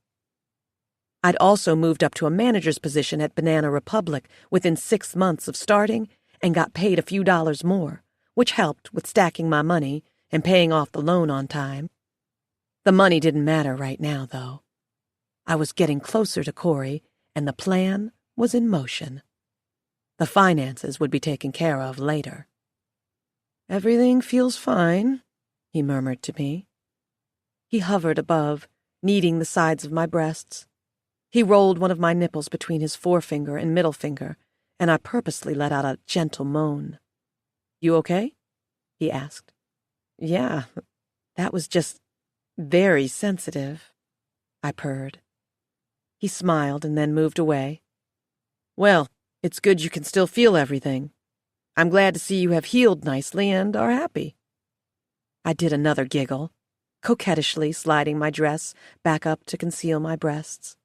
I'd also moved up to a manager's position at Banana Republic within 6 months of starting and got paid a few dollars more, which helped with stacking my money and paying off the loan on time. The money didn't matter right now, though. I was getting closer to Corey, and the plan was in motion. The finances would be taken care of later. "Everything feels fine," he murmured to me. He hovered above, kneading the sides of my breasts. He rolled one of my nipples between his forefinger and middle finger and I purposely let out a gentle moan. "You okay?" he asked. "Yeah, that was just very sensitive," I purred. He smiled and then moved away. "Well, it's good you can still feel everything. I'm glad to see you have healed nicely and are happy." I did another giggle, coquettishly sliding my dress back up to conceal my breasts.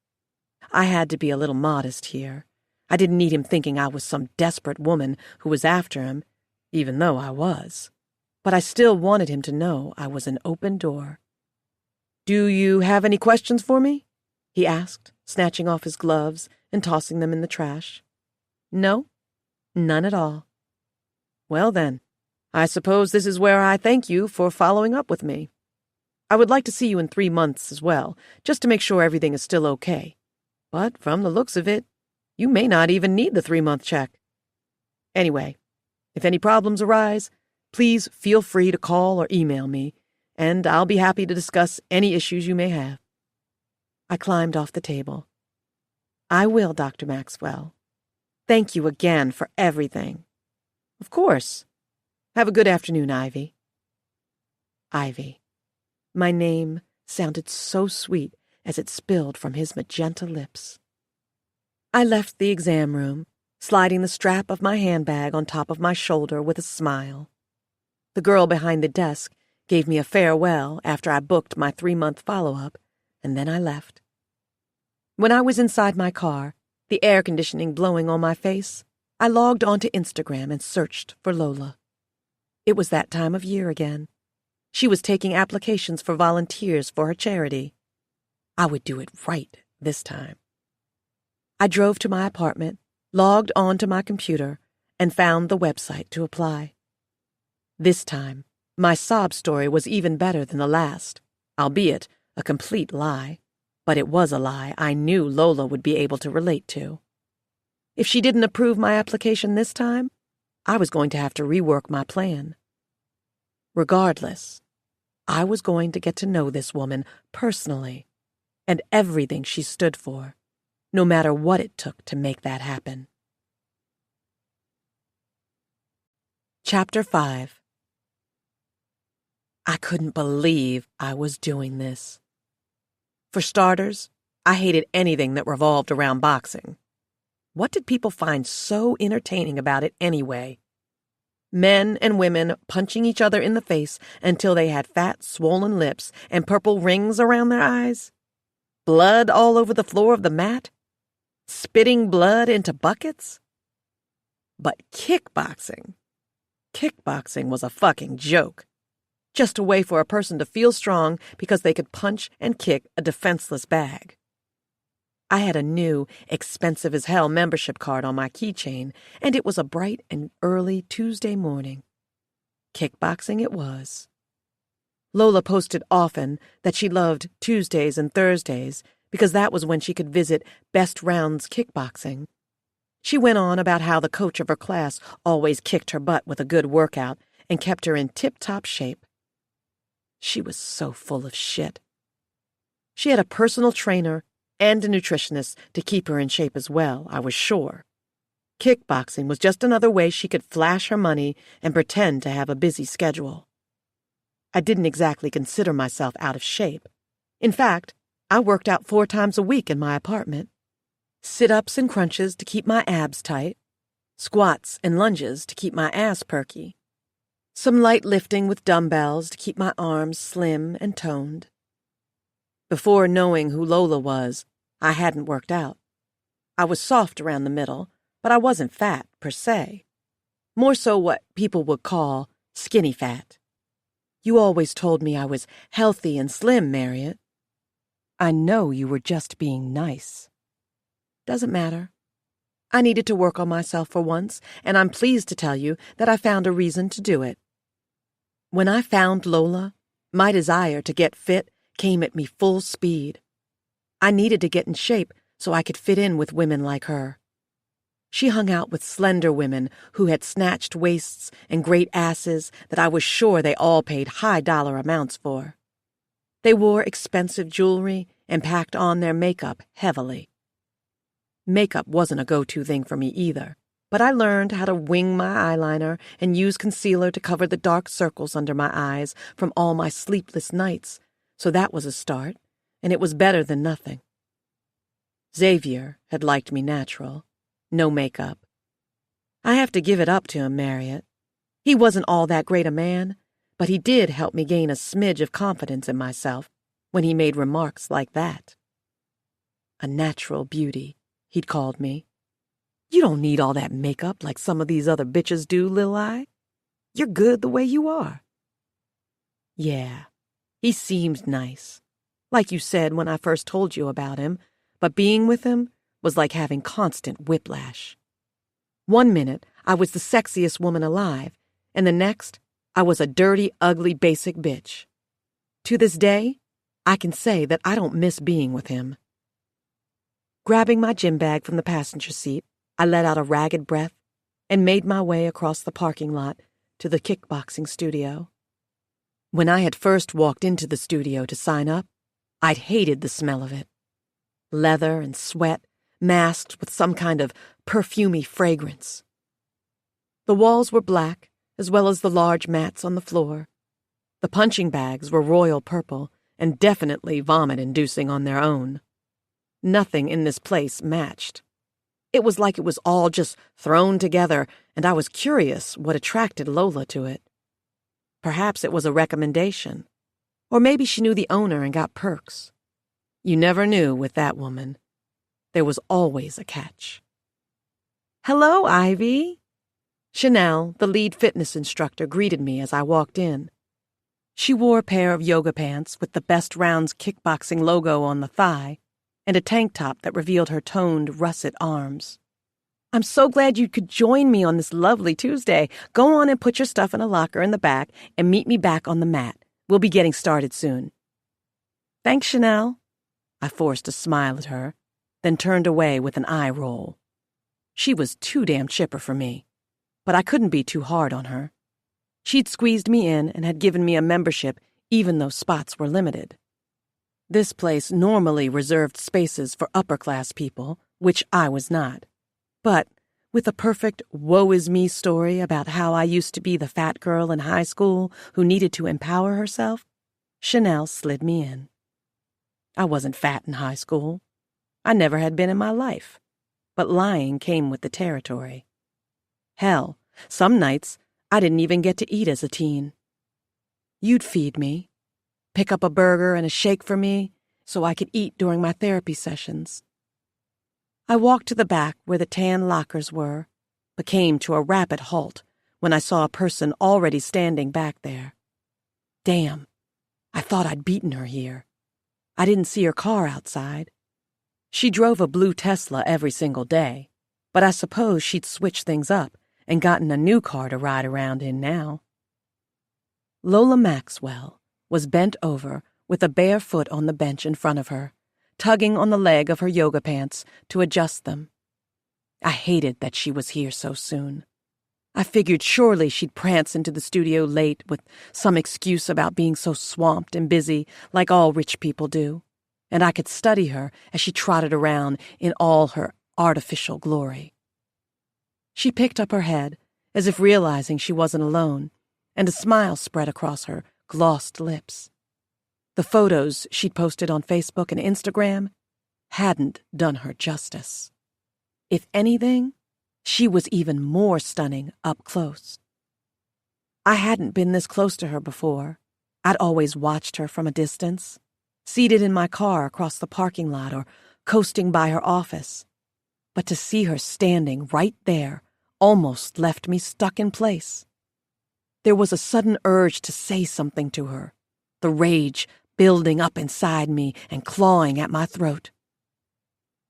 I had to be a little modest here. I didn't need him thinking I was some desperate woman who was after him, even though I was. But I still wanted him to know I was an open door. "Do you have any questions for me?" he asked, snatching off his gloves and tossing them in the trash. "No, none at all." "Well then, I suppose this is where I thank you for following up with me. I would like to see you in 3 months as well, just to make sure everything is still okay. But from the looks of it, you may not even need the 3-month check. Anyway, if any problems arise, please feel free to call or email me, and I'll be happy to discuss any issues you may have." I climbed off the table. "I will, Dr. Maxwell. Thank you again for everything." "Of course. Have a good afternoon, Ivy." Ivy. My name sounded so sweet as it spilled from his magenta lips. I left the exam room, sliding the strap of my handbag on top of my shoulder with a smile. The girl behind the desk gave me a farewell after I booked my 3-month follow-up, and then I left. When I was inside my car, the air conditioning blowing on my face, I logged onto Instagram and searched for Lola. It was that time of year again. She was taking applications for volunteers for her charity. I would do it right this time. I drove to my apartment, logged onto my computer, and found the website to apply. This time, my sob story was even better than the last, albeit a complete lie. But it was a lie I knew Lola would be able to relate to. If she didn't approve my application this time, I was going to have to rework my plan. Regardless, I was going to get to know this woman personally and everything she stood for, no matter what it took to make that happen. Chapter 5. I couldn't believe I was doing this. For starters, I hated anything that revolved around boxing. What did people find so entertaining about it anyway? Men and women punching each other in the face until they had fat, swollen lips and purple rings around their eyes? Blood all over the floor of the mat? Spitting blood into buckets? But kickboxing was a fucking joke. Just a way for a person to feel strong because they could punch and kick a defenseless bag. I had a new, expensive-as-hell membership card on my keychain, and it was a bright and early Tuesday morning. Kickboxing it was. Lola posted often that she loved Tuesdays and Thursdays because that was when she could visit Best Rounds Kickboxing. She went on about how the coach of her class always kicked her butt with a good workout and kept her in tip-top shape. She was so full of shit. She had a personal trainer and a nutritionist to keep her in shape as well, I was sure. Kickboxing was just another way she could flash her money and pretend to have a busy schedule. I didn't exactly consider myself out of shape. In fact, I worked out 4 times a week in my apartment. Sit-ups and crunches to keep my abs tight, squats and lunges to keep my ass perky, some light lifting with dumbbells to keep my arms slim and toned. Before knowing who Lola was, I hadn't worked out. I was soft around the middle, but I wasn't fat, per se. More so what people would call skinny fat. You always told me I was healthy and slim, Marriott. I know you were just being nice. Doesn't matter. I needed to work on myself for once, and I'm pleased to tell you that I found a reason to do it. When I found Lola, my desire to get fit came at me full speed. I needed to get in shape so I could fit in with women like her. She hung out with slender women who had snatched waists and great asses that I was sure they all paid high dollar amounts for. They wore expensive jewelry and packed on their makeup heavily. Makeup wasn't a go-to thing for me either, But I learned how to wing my eyeliner and use concealer to cover the dark circles under my eyes from all my sleepless nights, so that was a start, and it was better than nothing. Xavier had liked me natural, no makeup. I have to give it up to him, Marriott. He wasn't all that great a man, but he did help me gain a smidge of confidence in myself when he made remarks like that. A natural beauty, he'd called me. You don't need all that makeup like some of these other bitches do, Lil Eye. You're good the way you are. Yeah, he seemed nice, like you said when I first told you about him, but being with him was like having constant whiplash. One minute, I was the sexiest woman alive, and the next, I was a dirty, ugly, basic bitch. To this day, I can say that I don't miss being with him. Grabbing my gym bag from the passenger seat, I let out a ragged breath and made my way across the parking lot to the kickboxing studio. When I had first walked into the studio to sign up, I'd hated the smell of it. Leather and sweat, masked with some kind of perfumey fragrance. The walls were black, as well as the large mats on the floor. The punching bags were royal purple and definitely vomit-inducing on their own. Nothing in this place matched. It was like it was all just thrown together, and I was curious what attracted Lola to it. Perhaps it was a recommendation, or maybe she knew the owner and got perks. You never knew with that woman. There was always a catch. "Hello, Ivy." Chanel, the lead fitness instructor, greeted me as I walked in. She wore a pair of yoga pants with the Best Rounds kickboxing logo on the thigh and a tank top that revealed her toned, russet arms. "I'm so glad you could join me on this lovely Tuesday. Go on and put your stuff in a locker in the back and meet me back on the mat. We'll be getting started soon." "Thanks, Chanel." I forced a smile at her, then turned away with an eye roll. She was too damn chipper for me, but I couldn't be too hard on her. She'd squeezed me in and had given me a membership even though spots were limited. This place normally reserved spaces for upper-class people, which I was not. But with a perfect woe-is-me story about how I used to be the fat girl in high school who needed to empower herself, Chanel slid me in. I wasn't fat in high school. I never had been in my life. But lying came with the territory. Hell, some nights I didn't even get to eat as a teen. You'd feed me, pick up a burger and a shake for me so I could eat during my therapy sessions. I walked to the back where the tan lockers were, but came to a rapid halt when I saw a person already standing back there. Damn, I thought I'd beaten her here. I didn't see her car outside. She drove a blue Tesla every single day, but I suppose she'd switched things up and gotten a new car to ride around in now. Lola Maxwell was bent over with a bare foot on the bench in front of her, tugging on the leg of her yoga pants to adjust them. I hated that she was here so soon. I figured surely she'd prance into the studio late with some excuse about being so swamped and busy like all rich people do, and I could study her as she trotted around in all her artificial glory. She picked up her head, as if realizing she wasn't alone, and a smile spread across her glossed lips. The photos she'd posted on Facebook and Instagram hadn't done her justice. If anything, she was even more stunning up close. I hadn't been this close to her before. I'd always watched her from a distance, seated in my car across the parking lot or coasting by her office. But to see her standing right there almost left me stuck in place. There was a sudden urge to say something to her, the rage building up inside me and clawing at my throat.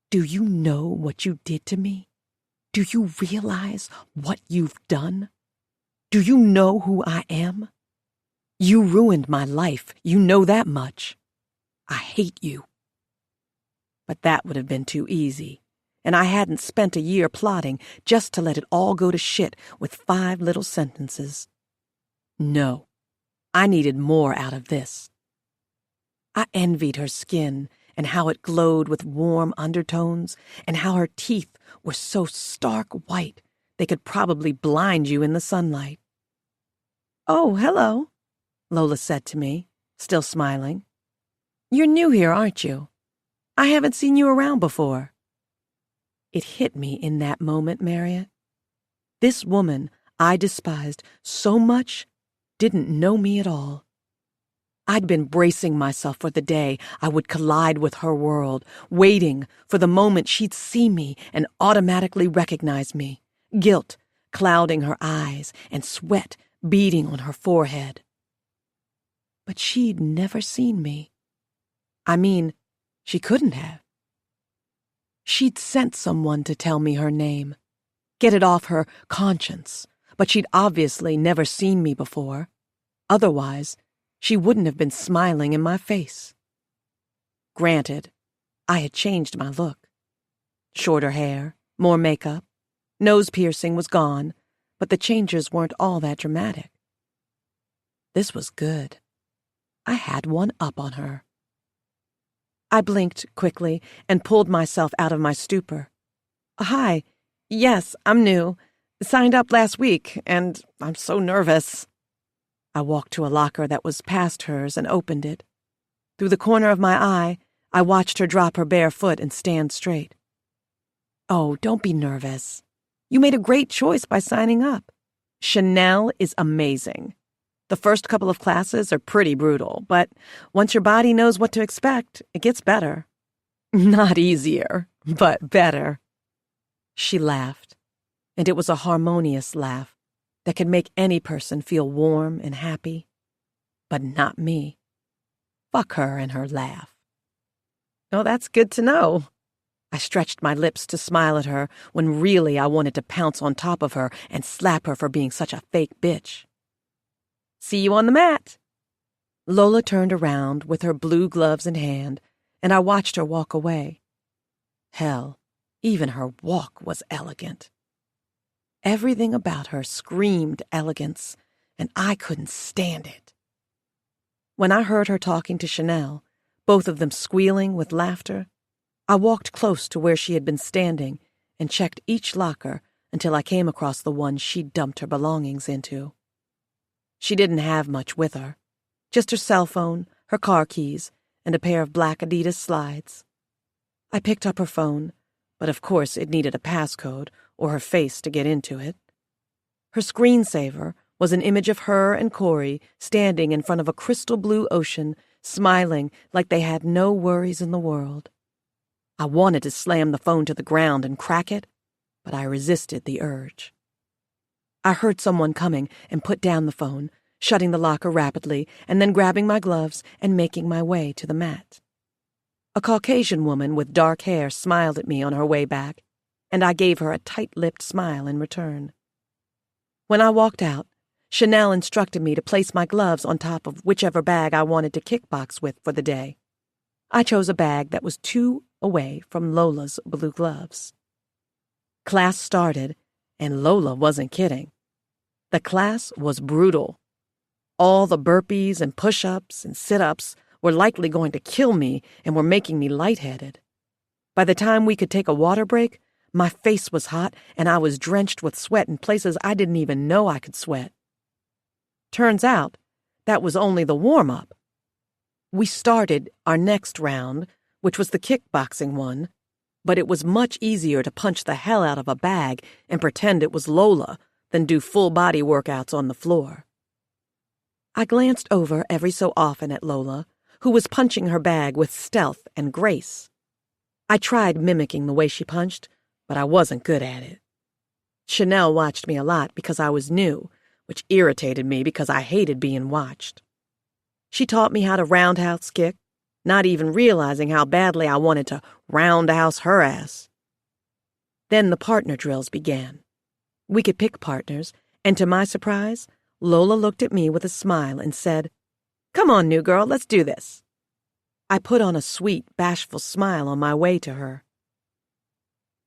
"Do you know what you did to me? Do you realize what you've done? Do you know who I am? You ruined my life, you know that much. I hate you." But that would have been too easy, and I hadn't spent a year plotting just to let it all go to shit with 5 little sentences. No, I needed more out of this. I envied her skin and how it glowed with warm undertones, and how her teeth were so stark white They could probably blind you in the sunlight. "Oh, hello," Lola said to me, still smiling. "You're new here, aren't you? I haven't seen you around before." It hit me in that moment, Marriott. This woman I despised so much didn't know me at all. I'd been bracing myself for the day I would collide with her world, waiting for the moment she'd see me and automatically recognize me, guilt clouding her eyes and sweat beading on her forehead. But she'd never seen me. I mean, she couldn't have. She'd sent someone to tell me her name, get it off her conscience, but she'd obviously never seen me before. Otherwise, she wouldn't have been smiling in my face. Granted, I had changed my look. Shorter hair, more makeup, nose piercing was gone, but the changes weren't all that dramatic. This was good. I had one up on her. I blinked quickly and pulled myself out of my stupor. "Hi. Yes, I'm new. Signed up last week, and I'm so nervous." I walked to a locker that was past hers and opened it. Through the corner of my eye, I watched her drop her bare foot and stand straight. "Oh, don't be nervous. You made a great choice by signing up. Chanel is amazing. The first couple of classes are pretty brutal, but once your body knows what to expect, it gets better. Not easier, but better." She laughed, and it was a harmonious laugh that could make any person feel warm and happy. But not me. Fuck her and her laugh. "Oh, that's good to know." I stretched my lips to smile at her when really I wanted to pounce on top of her and slap her for being such a fake bitch. "See you on the mat." Lola turned around with her blue gloves in hand, and I watched her walk away. Hell, even her walk was elegant. Everything about her screamed elegance, and I couldn't stand it. When I heard her talking to Chanel, both of them squealing with laughter, I walked close to where she had been standing and checked each locker until I came across the one she'd dumped her belongings into. She didn't have much with her, just her cell phone, her car keys, and a pair of black Adidas slides. I picked up her phone, but of course it needed a passcode or her face to get into it. Her screensaver was an image of her and Corey standing in front of a crystal blue ocean, smiling like they had no worries in the world. I wanted to slam the phone to the ground and crack it, but I resisted the urge. I heard someone coming and put down the phone, shutting the locker rapidly, and then grabbing my gloves and making my way to the mat. A Caucasian woman with dark hair smiled at me on her way back, and I gave her a tight-lipped smile in return. When I walked out, Chanel instructed me to place my gloves on top of whichever bag I wanted to kickbox with for the day. I chose a bag that was 2 away from Lola's blue gloves. Class started, and Lola wasn't kidding. The class was brutal. All the burpees and push-ups and sit-ups were likely going to kill me and were making me lightheaded. By the time we could take a water break, my face was hot and I was drenched with sweat in places I didn't even know I could sweat. Turns out, that was only the warm-up. We started our next round, which was the kickboxing one, but it was much easier to punch the hell out of a bag and pretend it was Lola than do full-body workouts on the floor. I glanced over every so often at Lola, who was punching her bag with stealth and grace. I tried mimicking the way she punched, but I wasn't good at it. Chanel watched me a lot because I was new, which irritated me because I hated being watched. She taught me how to roundhouse kick, not even realizing how badly I wanted to roundhouse her ass. Then the partner drills began. We could pick partners, and to my surprise, Lola looked at me with a smile and said, "Come on, new girl, let's do this." I put on a sweet, bashful smile on my way to her.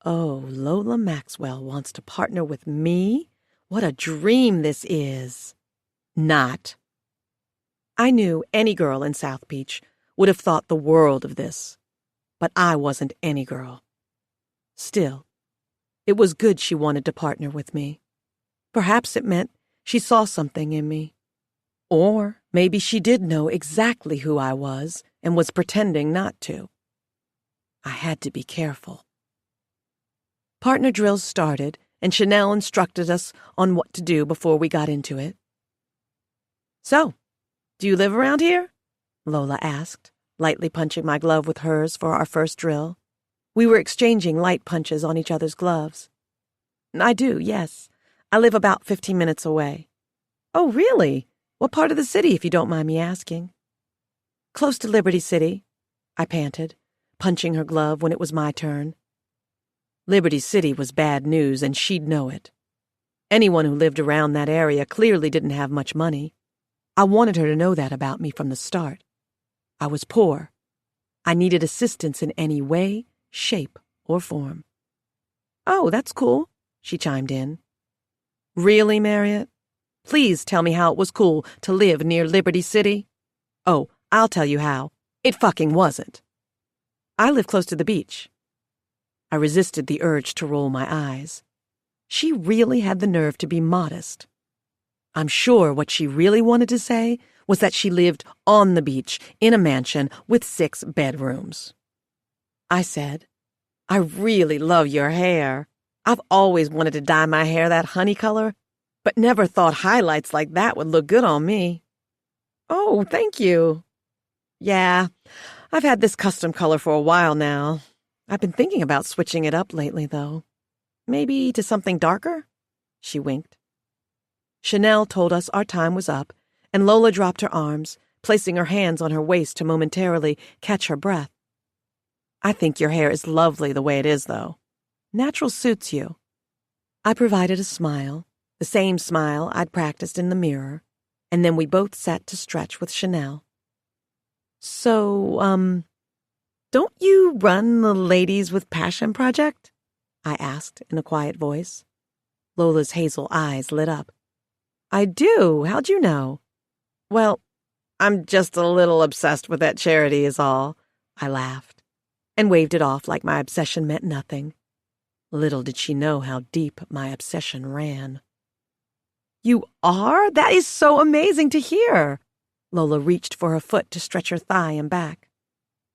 Oh, Lola Maxwell wants to partner with me? What a dream this is. Not. I knew any girl in South Beach would have thought the world of this, but I wasn't any girl. Still, It was good she wanted to partner with me. Perhaps it meant she saw something in me. Or maybe she did know exactly who I was and was pretending not to. I had to be careful. Partner drills started, and Chanel instructed us on what to do before we got into it. "So, do you live around here?" Lola asked, lightly punching my glove with hers for our first drill. We were exchanging light punches on each other's gloves. "I do, yes. I live about 15 minutes away." "Oh, really? What part of the city, if you don't mind me asking?" "Close to Liberty City," I panted, punching her glove when it was my turn. Liberty City was bad news, and she'd know it. Anyone who lived around that area clearly didn't have much money. I wanted her to know that about me from the start. I was poor. I needed assistance in any way, shape, or form. "Oh, that's cool," she chimed in. "Really, Marriott? Please tell me how it was cool to live near Liberty City." "Oh, I'll tell you how. It fucking wasn't. I live close to the beach." I resisted the urge to roll my eyes. She really had the nerve to be modest. I'm sure what she really wanted to say was that she lived on the beach in a mansion with 6 bedrooms. I said, "I really love your hair. I've always wanted to dye my hair that honey color, but never thought highlights like that would look good on me." "Oh, thank you." "Yeah, I've had this custom color for a while now. I've been thinking about switching it up lately, though. Maybe to something darker?" She winked. Chanel told us our time was up, and Lola dropped her arms, placing her hands on her waist to momentarily catch her breath. "I think your hair is lovely the way it is, though. Natural suits you." I provided a smile, the same smile I'd practiced in the mirror, and then we both sat to stretch with Chanel. "So, don't you run the Ladies with Passion project?" I asked in a quiet voice. Lola's hazel eyes lit up. "I do. How'd you know?" "Well, I'm just a little obsessed with that charity is all," I laughed, and waved it off like my obsession meant nothing. Little did she know how deep my obsession ran. "You are? That is so amazing to hear." Lola reached for her foot to stretch her thigh and back.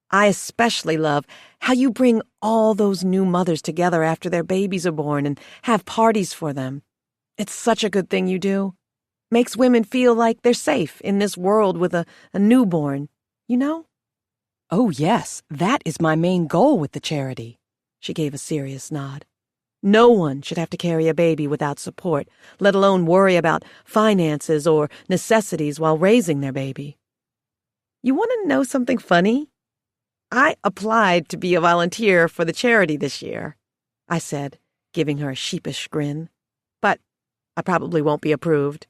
"I especially love how you bring all those new mothers together after their babies are born and have parties for them. It's such a good thing you do. Makes women feel like they're safe in this world with a newborn, you know?" "Oh, yes, that is my main goal with the charity." She gave a serious nod. "No one should have to carry a baby without support, let alone worry about finances or necessities while raising their baby. You want to know something funny? I applied to be a volunteer for the charity this year," I said, giving her a sheepish grin. "But I probably won't be approved."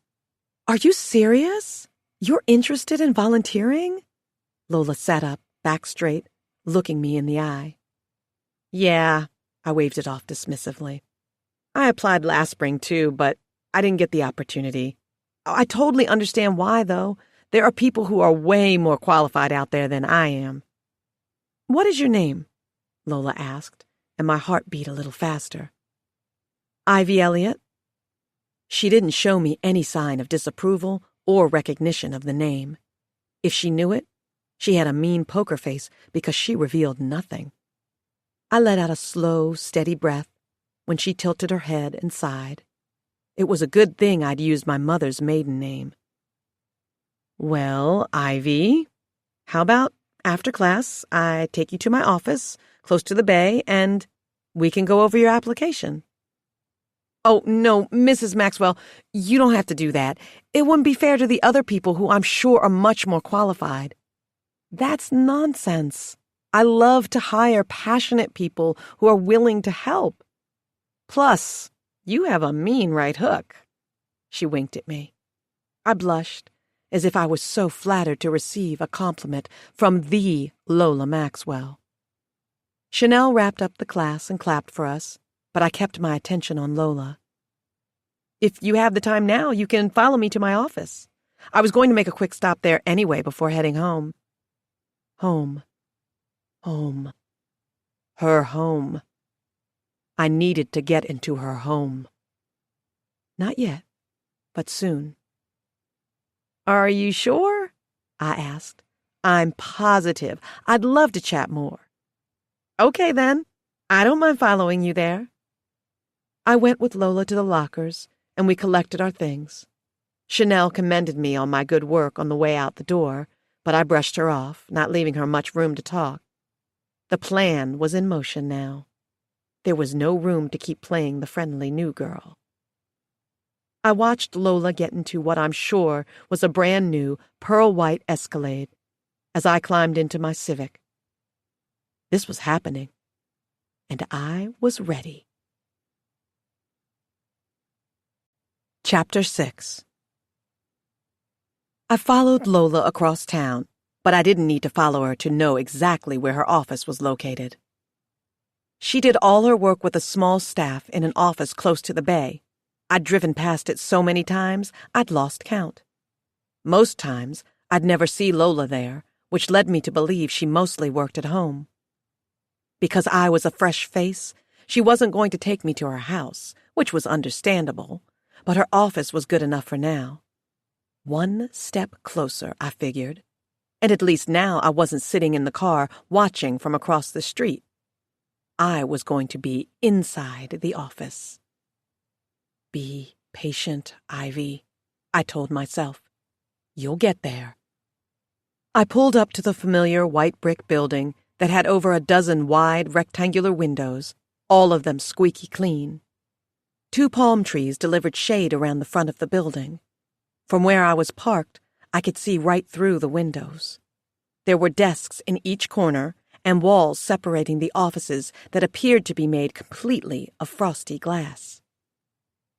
"Are you serious? You're interested in volunteering?" Lola sat up, back straight, looking me in the eye. "Yeah," I waved it off dismissively. "I applied last spring too, but I didn't get the opportunity. I totally understand why, though. There are people who are way more qualified out there than I am." "What is your name?" Lola asked, and my heart beat a little faster. "Ivy Elliott." She didn't show me any sign of disapproval or recognition of the name. If she knew it, she had a mean poker face because she revealed nothing. I let out a slow, steady breath when she tilted her head and sighed. It was a good thing I'd used my mother's maiden name. "Well, Ivy, how about after class I take you to my office, close to the bay, and we can go over your application?" "Oh, no, Mrs. Maxwell, you don't have to do that. It wouldn't be fair to the other people who I'm sure are much more qualified." "That's nonsense. I love to hire passionate people who are willing to help. Plus, you have a mean right hook." She winked at me. I blushed, as if I was so flattered to receive a compliment from the Lola Maxwell. Chanel wrapped up the class and clapped for us, but I kept my attention on Lola. "If you have the time now, you can follow me to my office. I was going to make a quick stop there anyway before heading home." Home. Home. Her home. I needed to get into her home. Not yet, but soon. Are you sure? I asked. I'm positive. I'd love to chat more. Okay, then. I don't mind following you there. I went with Lola to the lockers, and we collected our things. Chanel commended me on my good work on the way out the door, but I brushed her off, not leaving her much room to talk. The plan was in motion now. There was no room to keep playing the friendly new girl. I watched Lola get into what I'm sure was a brand-new pearl-white Escalade as I climbed into my Civic. This was happening, and I was ready. Chapter 6. I followed Lola across town, but I didn't need to follow her to know exactly where her office was located. She did all her work with a small staff in an office close to the bay. I'd driven past it so many times, I'd lost count. Most times, I'd never see Lola there, which led me to believe she mostly worked at home. Because I was a fresh face, she wasn't going to take me to her house, which was understandable, but her office was good enough for now. One step closer, I figured, and at least now I wasn't sitting in the car watching from across the street. I was going to be inside the office. Be patient, Ivy, I told myself. You'll get there. I pulled up to the familiar white brick building that had over a dozen wide rectangular windows, all of them squeaky clean. 2 palm trees delivered shade around the front of the building. From where I was parked, I could see right through the windows. There were desks in each corner and walls separating the offices that appeared to be made completely of frosty glass.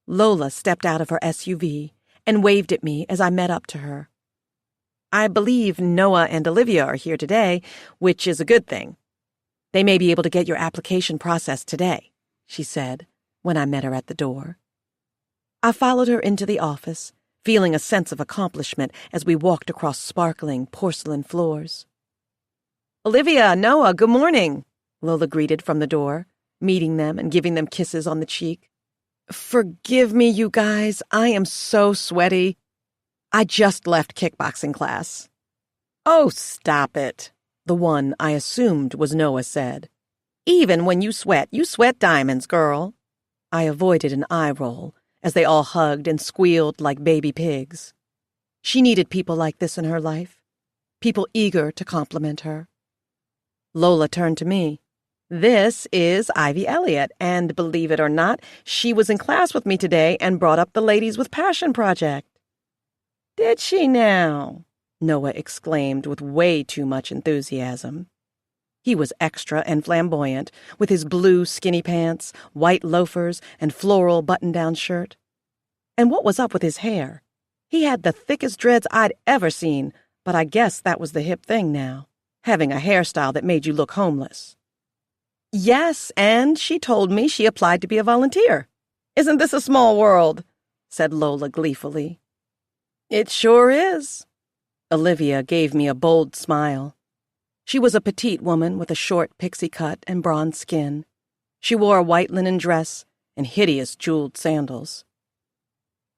Lola stepped out of her SUV and waved at me as I met up to her. I believe Noah and Olivia are here today, which is a good thing. They may be able to get your application processed today, she said when I met her at the door. I followed her into the office, feeling a sense of accomplishment as we walked across sparkling porcelain floors. Olivia, Noah, good morning, Lola greeted from the door, meeting them and giving them kisses on the cheek. Forgive me, you guys. I am so sweaty. I just left kickboxing class. Oh, stop it, the one I assumed was Noah said. Even when you sweat diamonds, girl. I avoided an eye roll as they all hugged and squealed like baby pigs. She needed people like this in her life, people eager to compliment her. Lola turned to me. This is Ivy Elliott, and believe it or not, she was in class with me today and brought up the Ladies with Passion project. Did she now? Noah exclaimed with way too much enthusiasm. He was extra and flamboyant, with his blue skinny pants, white loafers, and floral button-down shirt. And what was up with his hair? He had the thickest dreads I'd ever seen, but I guess that was the hip thing now, having a hairstyle that made you look homeless. Yes, and she told me she applied to be a volunteer. Isn't this a small world? Said Lola gleefully. It sure is. Olivia gave me a bold smile. She was a petite woman with a short pixie cut and bronze skin. She wore a white linen dress and hideous jeweled sandals.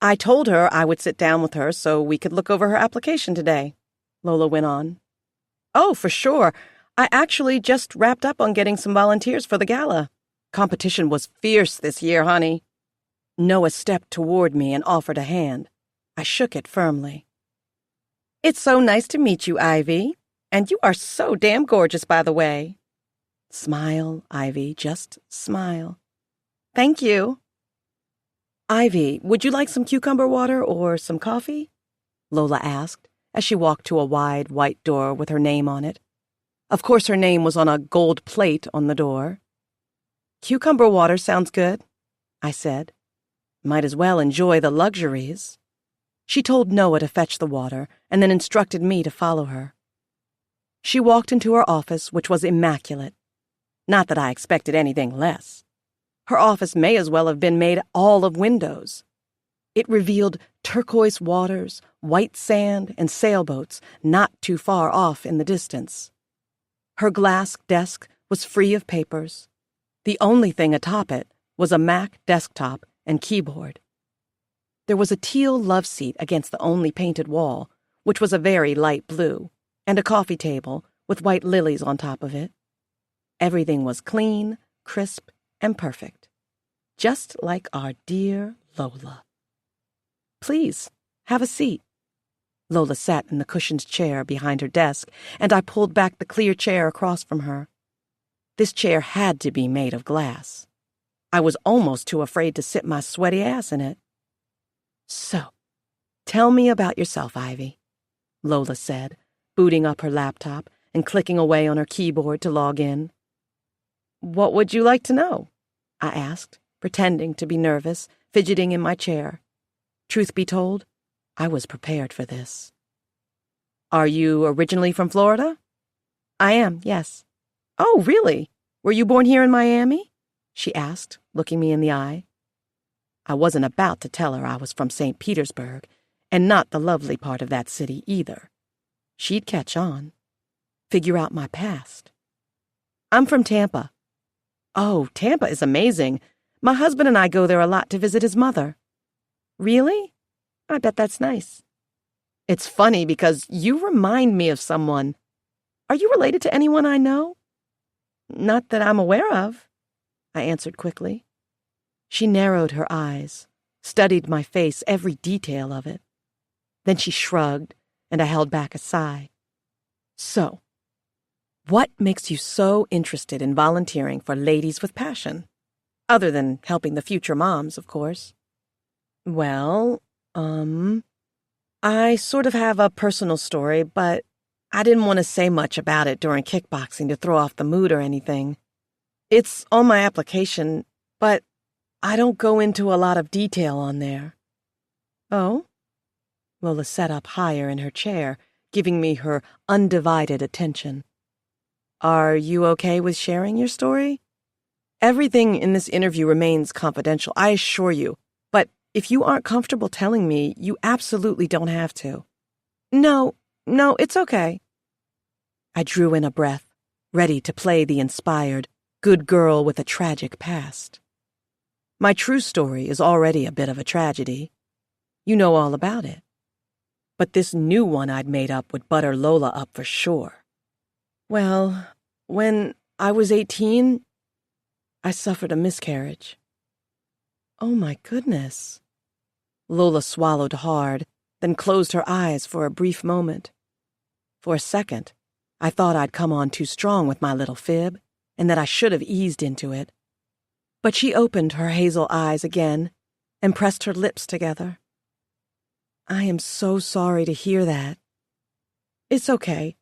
I told her I would sit down with her so we could look over her application today, Lola went on. Oh, for sure. I actually just wrapped up on getting some volunteers for the gala. Competition was fierce this year, honey. Noah stepped toward me and offered a hand. I shook it firmly. It's so nice to meet you, Ivy. And you are so damn gorgeous, by the way. Smile, Ivy, just smile. Thank you. Ivy, would you like some cucumber water or some coffee? Lola asked as she walked to a wide white door with her name on it. Of course, her name was on a gold plate on the door. Cucumber water sounds good, I said. Might as well enjoy the luxuries. She told Noah to fetch the water and then instructed me to follow her. She walked into her office, which was immaculate. Not that I expected anything less. Her office may as well have been made all of windows. It revealed turquoise waters, white sand, and sailboats not too far off in the distance. Her glass desk was free of papers. The only thing atop it was a Mac desktop and keyboard. There was a teal love seat against the only painted wall, which was a very light blue, and a coffee table with white lilies on top of it. Everything was clean, crisp, and perfect, just like our dear Lola. "Please, have a seat." Lola sat in the cushioned chair behind her desk, and I pulled back the clear chair across from her. This chair had to be made of glass. I was almost too afraid to sit my sweaty ass in it. "So, tell me about yourself, Ivy," Lola said, booting up her laptop and clicking away on her keyboard to log in. "What would you like to know?" I asked, pretending to be nervous, fidgeting in my chair. Truth be told, I was prepared for this. "Are you originally from Florida?" "I am, yes." "Oh, really? Were you born here in Miami?" she asked, looking me in the eye. I wasn't about to tell her I was from St. Petersburg, and not the lovely part of that city either. She'd catch on. Figure out my past. "I'm from Tampa." "Oh, Tampa is amazing. My husband and I go there a lot to visit his mother." "Really? I bet that's nice." "It's funny because you remind me of someone. Are you related to anyone I know?" "Not that I'm aware of," I answered quickly. She narrowed her eyes, studied my face, every detail of it. Then she shrugged, and I held back a sigh. "So, what makes you so interested in volunteering for Ladies with Passion? Other than helping the future moms, of course." "Well, I sort of have a personal story, but I didn't want to say much about it during kickboxing to throw off the mood or anything. It's on my application, but I don't go into a lot of detail on there." "Oh?" Lola sat up higher in her chair, giving me her undivided attention. "Are you okay with sharing your story? Everything in this interview remains confidential, I assure you, but if you aren't comfortable telling me, you absolutely don't have to." No, it's okay." I drew in a breath, ready to play the inspired, good girl with a tragic past. My true story is already a bit of a tragedy. You know all about it. But this new one I'd made up would butter Lola up for sure. "Well, when I was 18, I suffered a miscarriage." "Oh my goodness." Lola swallowed hard, then closed her eyes for a brief moment. For a second, I thought I'd come on too strong with my little fib, and that I should have eased into it. But she opened her hazel eyes again and pressed her lips together. "I am so sorry to hear that." "It's okay.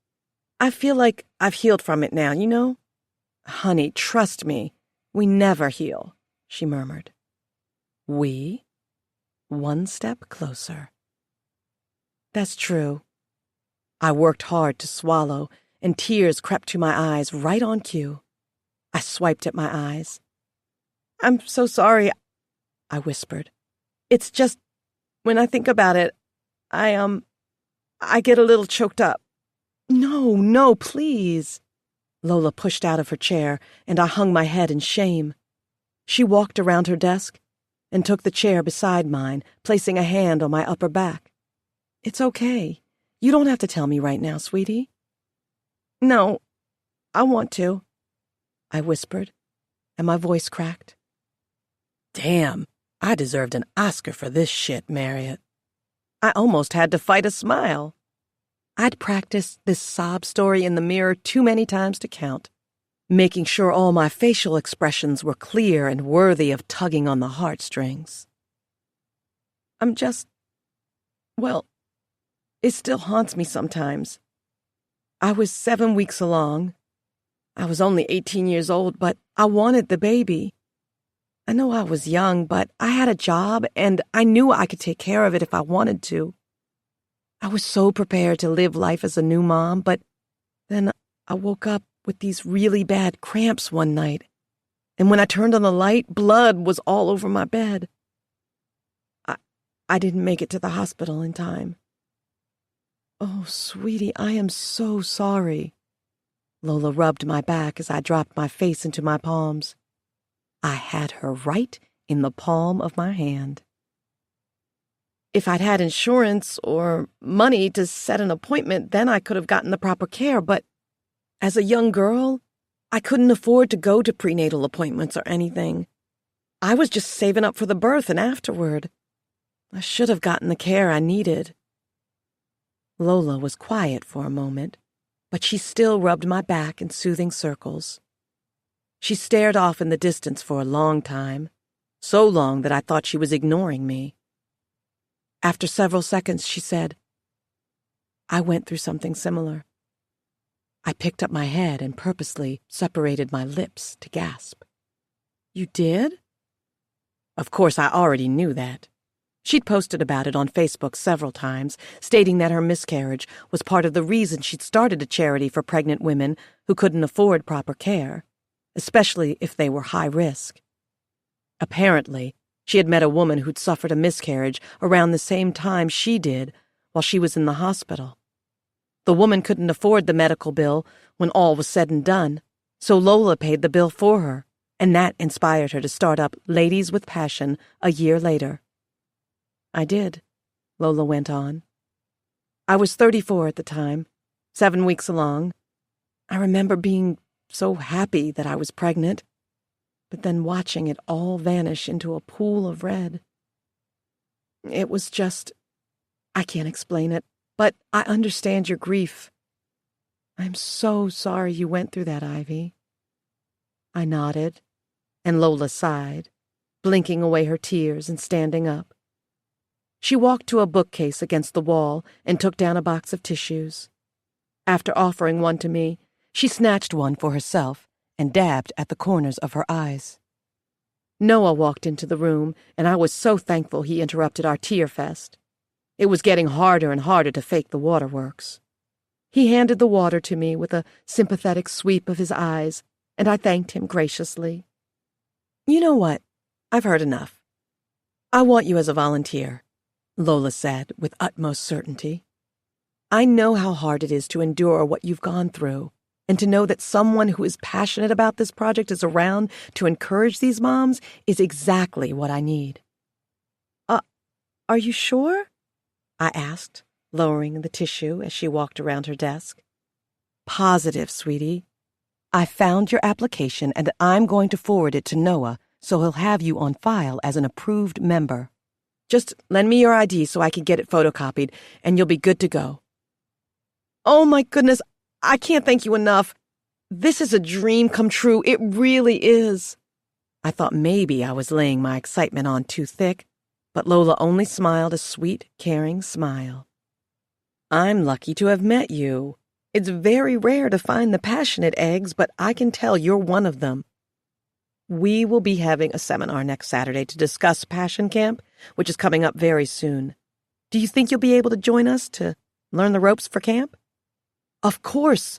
I feel like I've healed from it now, you know?" "Honey, trust me, we never heal," she murmured. "We?" One step closer. That's true. I worked hard to swallow, and tears crept to my eyes right on cue. I swiped at my eyes. "I'm so sorry," I whispered. "It's just, when I think about it, I get a little choked up." No, please." Lola pushed out of her chair, and I hung my head in shame. She walked around her desk and took the chair beside mine, placing a hand on my upper back. "It's okay. You don't have to tell me right now, sweetie." "No, I want to," I whispered, and my voice cracked. Damn, I deserved an Oscar for this shit, Marriott. I almost had to fight a smile. I'd practiced this sob story in the mirror too many times to count, making sure all my facial expressions were clear and worthy of tugging on the heartstrings. I'm just, well, it still haunts me sometimes. I was 7 weeks along. I was only 18 years old, but I wanted the baby. I know I was young, but I had a job, and I knew I could take care of it if I wanted to. I was so prepared to live life as a new mom, but then I woke up with these really bad cramps one night, and when I turned on the light, blood was all over my bed. I didn't make it to the hospital in time. Oh, sweetie, I am so sorry. Lola rubbed my back as I dropped my face into my palms. I had her right in the palm of my hand. If I'd had insurance or money to set an appointment, then I could have gotten the proper care, but as a young girl, I couldn't afford to go to prenatal appointments or anything. I was just saving up for the birth and afterward. I should have gotten the care I needed. Lola was quiet for a moment, but she still rubbed my back in soothing circles. She stared off in the distance for a long time, so long that I thought she was ignoring me. After several seconds, she said, "I went through something similar." I picked up my head and purposely separated my lips to gasp. "You did?" Of course, I already knew that. She'd posted about it on Facebook several times, stating that her miscarriage was part of the reason she'd started a charity for pregnant women who couldn't afford proper care, especially if they were high risk. Apparently, she had met a woman who'd suffered a miscarriage around the same time she did while she was in the hospital. The woman couldn't afford the medical bill when all was said and done, so Lola paid the bill for her, and that inspired her to start up Ladies with Passion a year later. "I did," Lola went on. "I was 34 at the time, 7 weeks along. I remember being so happy that I was pregnant, but then watching it all vanish into a pool of red. It was just, I can't explain it, but I understand your grief. I'm so sorry you went through that, Ivy." I nodded, and Lola sighed, blinking away her tears and standing up. She walked to a bookcase against the wall and took down a box of tissues. After offering one to me, she snatched one for herself and dabbed at the corners of her eyes. Noah walked into the room, and I was so thankful he interrupted our tear fest. It was getting harder and harder to fake the waterworks. He handed the water to me with a sympathetic sweep of his eyes, and I thanked him graciously. "You know what? I've heard enough. I want you as a volunteer," Lola said with utmost certainty. "I know how hard it is to endure what you've gone through, and to know that someone who is passionate about this project is around to encourage these moms is exactly what I need." Are you sure?" I asked, lowering the tissue as she walked around her desk. "Positive, sweetie. I found your application, and I'm going to forward it to Noah so he'll have you on file as an approved member. Just lend me your ID so I can get it photocopied, and you'll be good to go." "Oh my goodness, I can't thank you enough. This is a dream come true. It really is." I thought maybe I was laying my excitement on too thick, but Lola only smiled a sweet, caring smile. "I'm lucky to have met you. It's very rare to find the passionate eggs, but I can tell you're one of them. We will be having a seminar next Saturday to discuss Passion Camp, which is coming up very soon. Do you think you'll be able to join us to learn the ropes for camp?" "Of course.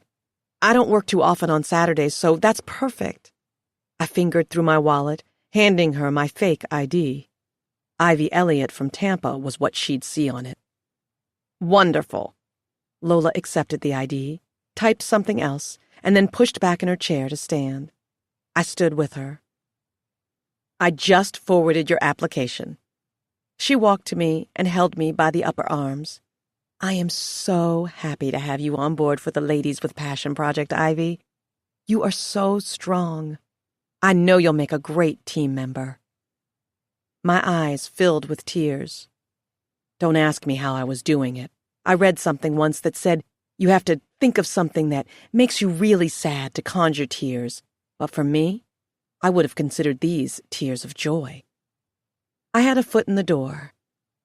I don't work too often on Saturdays, so that's perfect." I fingered through my wallet, handing her my fake ID. Ivy Elliott from Tampa was what she'd see on it. "Wonderful." Lola accepted the ID, typed something else, and then pushed back in her chair to stand. I stood with her. "I just forwarded your application." She walked to me and held me by the upper arms. "I am so happy to have you on board for the Ladies with Passion Project, Ivy. You are so strong. I know you'll make a great team member." My eyes filled with tears. Don't ask me how I was doing it. I read something once that said you have to think of something that makes you really sad to conjure tears. But for me, I would have considered these tears of joy. I had a foot in the door.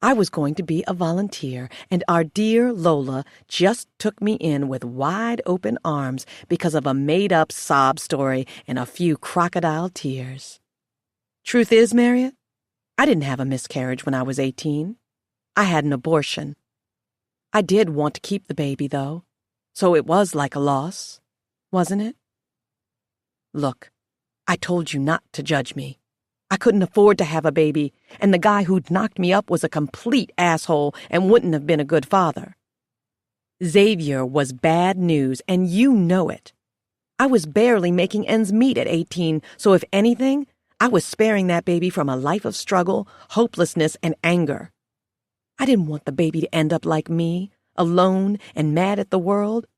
I was going to be a volunteer, and our dear Lola just took me in with wide-open arms because of a made-up sob story and a few crocodile tears. Truth is, Marriott, I didn't have a miscarriage when I was 18. I had an abortion. I did want to keep the baby, though, so it was like a loss, wasn't it? Look, I told you not to judge me. I couldn't afford to have a baby, and the guy who'd knocked me up was a complete asshole and wouldn't have been a good father. Xavier was bad news, and you know it. I was barely making ends meet at 18, so if anything, I was sparing that baby from a life of struggle, hopelessness, and anger. I didn't want the baby to end up like me, alone and mad at the world.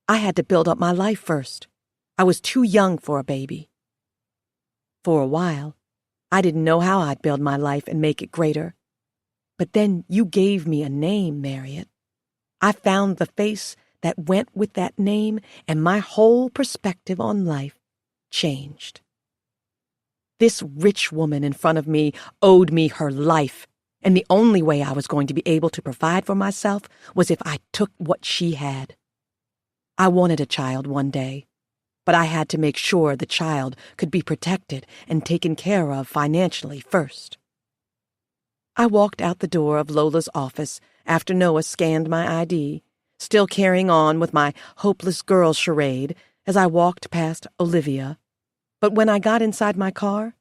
I had to build up my life first. I was too young for a baby. For a while, I didn't know how I'd build my life and make it greater. But then you gave me a name, Marriott. I found the face that went with that name, and my whole perspective on life changed. This rich woman in front of me owed me her life, and the only way I was going to be able to provide for myself was if I took what she had. I wanted a child one day, but I had to make sure the child could be protected and taken care of financially first. I walked out the door of Lola's office after Noah scanned my ID, still carrying on with my hopeless girl charade as I walked past Olivia. But when I got inside my car,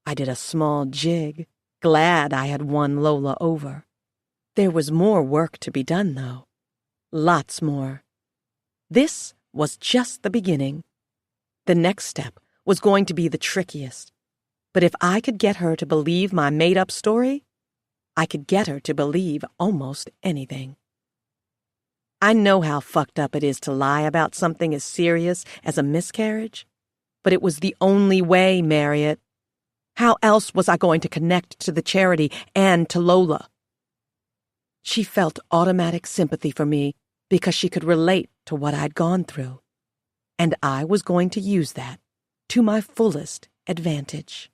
I did a small jig, glad I had won Lola over. There was more work to be done, though. Lots more. This was just the beginning. The next step was going to be the trickiest. But if I could get her to believe my made-up story, I could get her to believe almost anything. I know how fucked up it is to lie about something as serious as a miscarriage, but it was the only way, Marriott. How else was I going to connect to the charity and to Lola? She felt automatic sympathy for me because she could relate to what I'd gone through, and I was going to use that to my fullest advantage.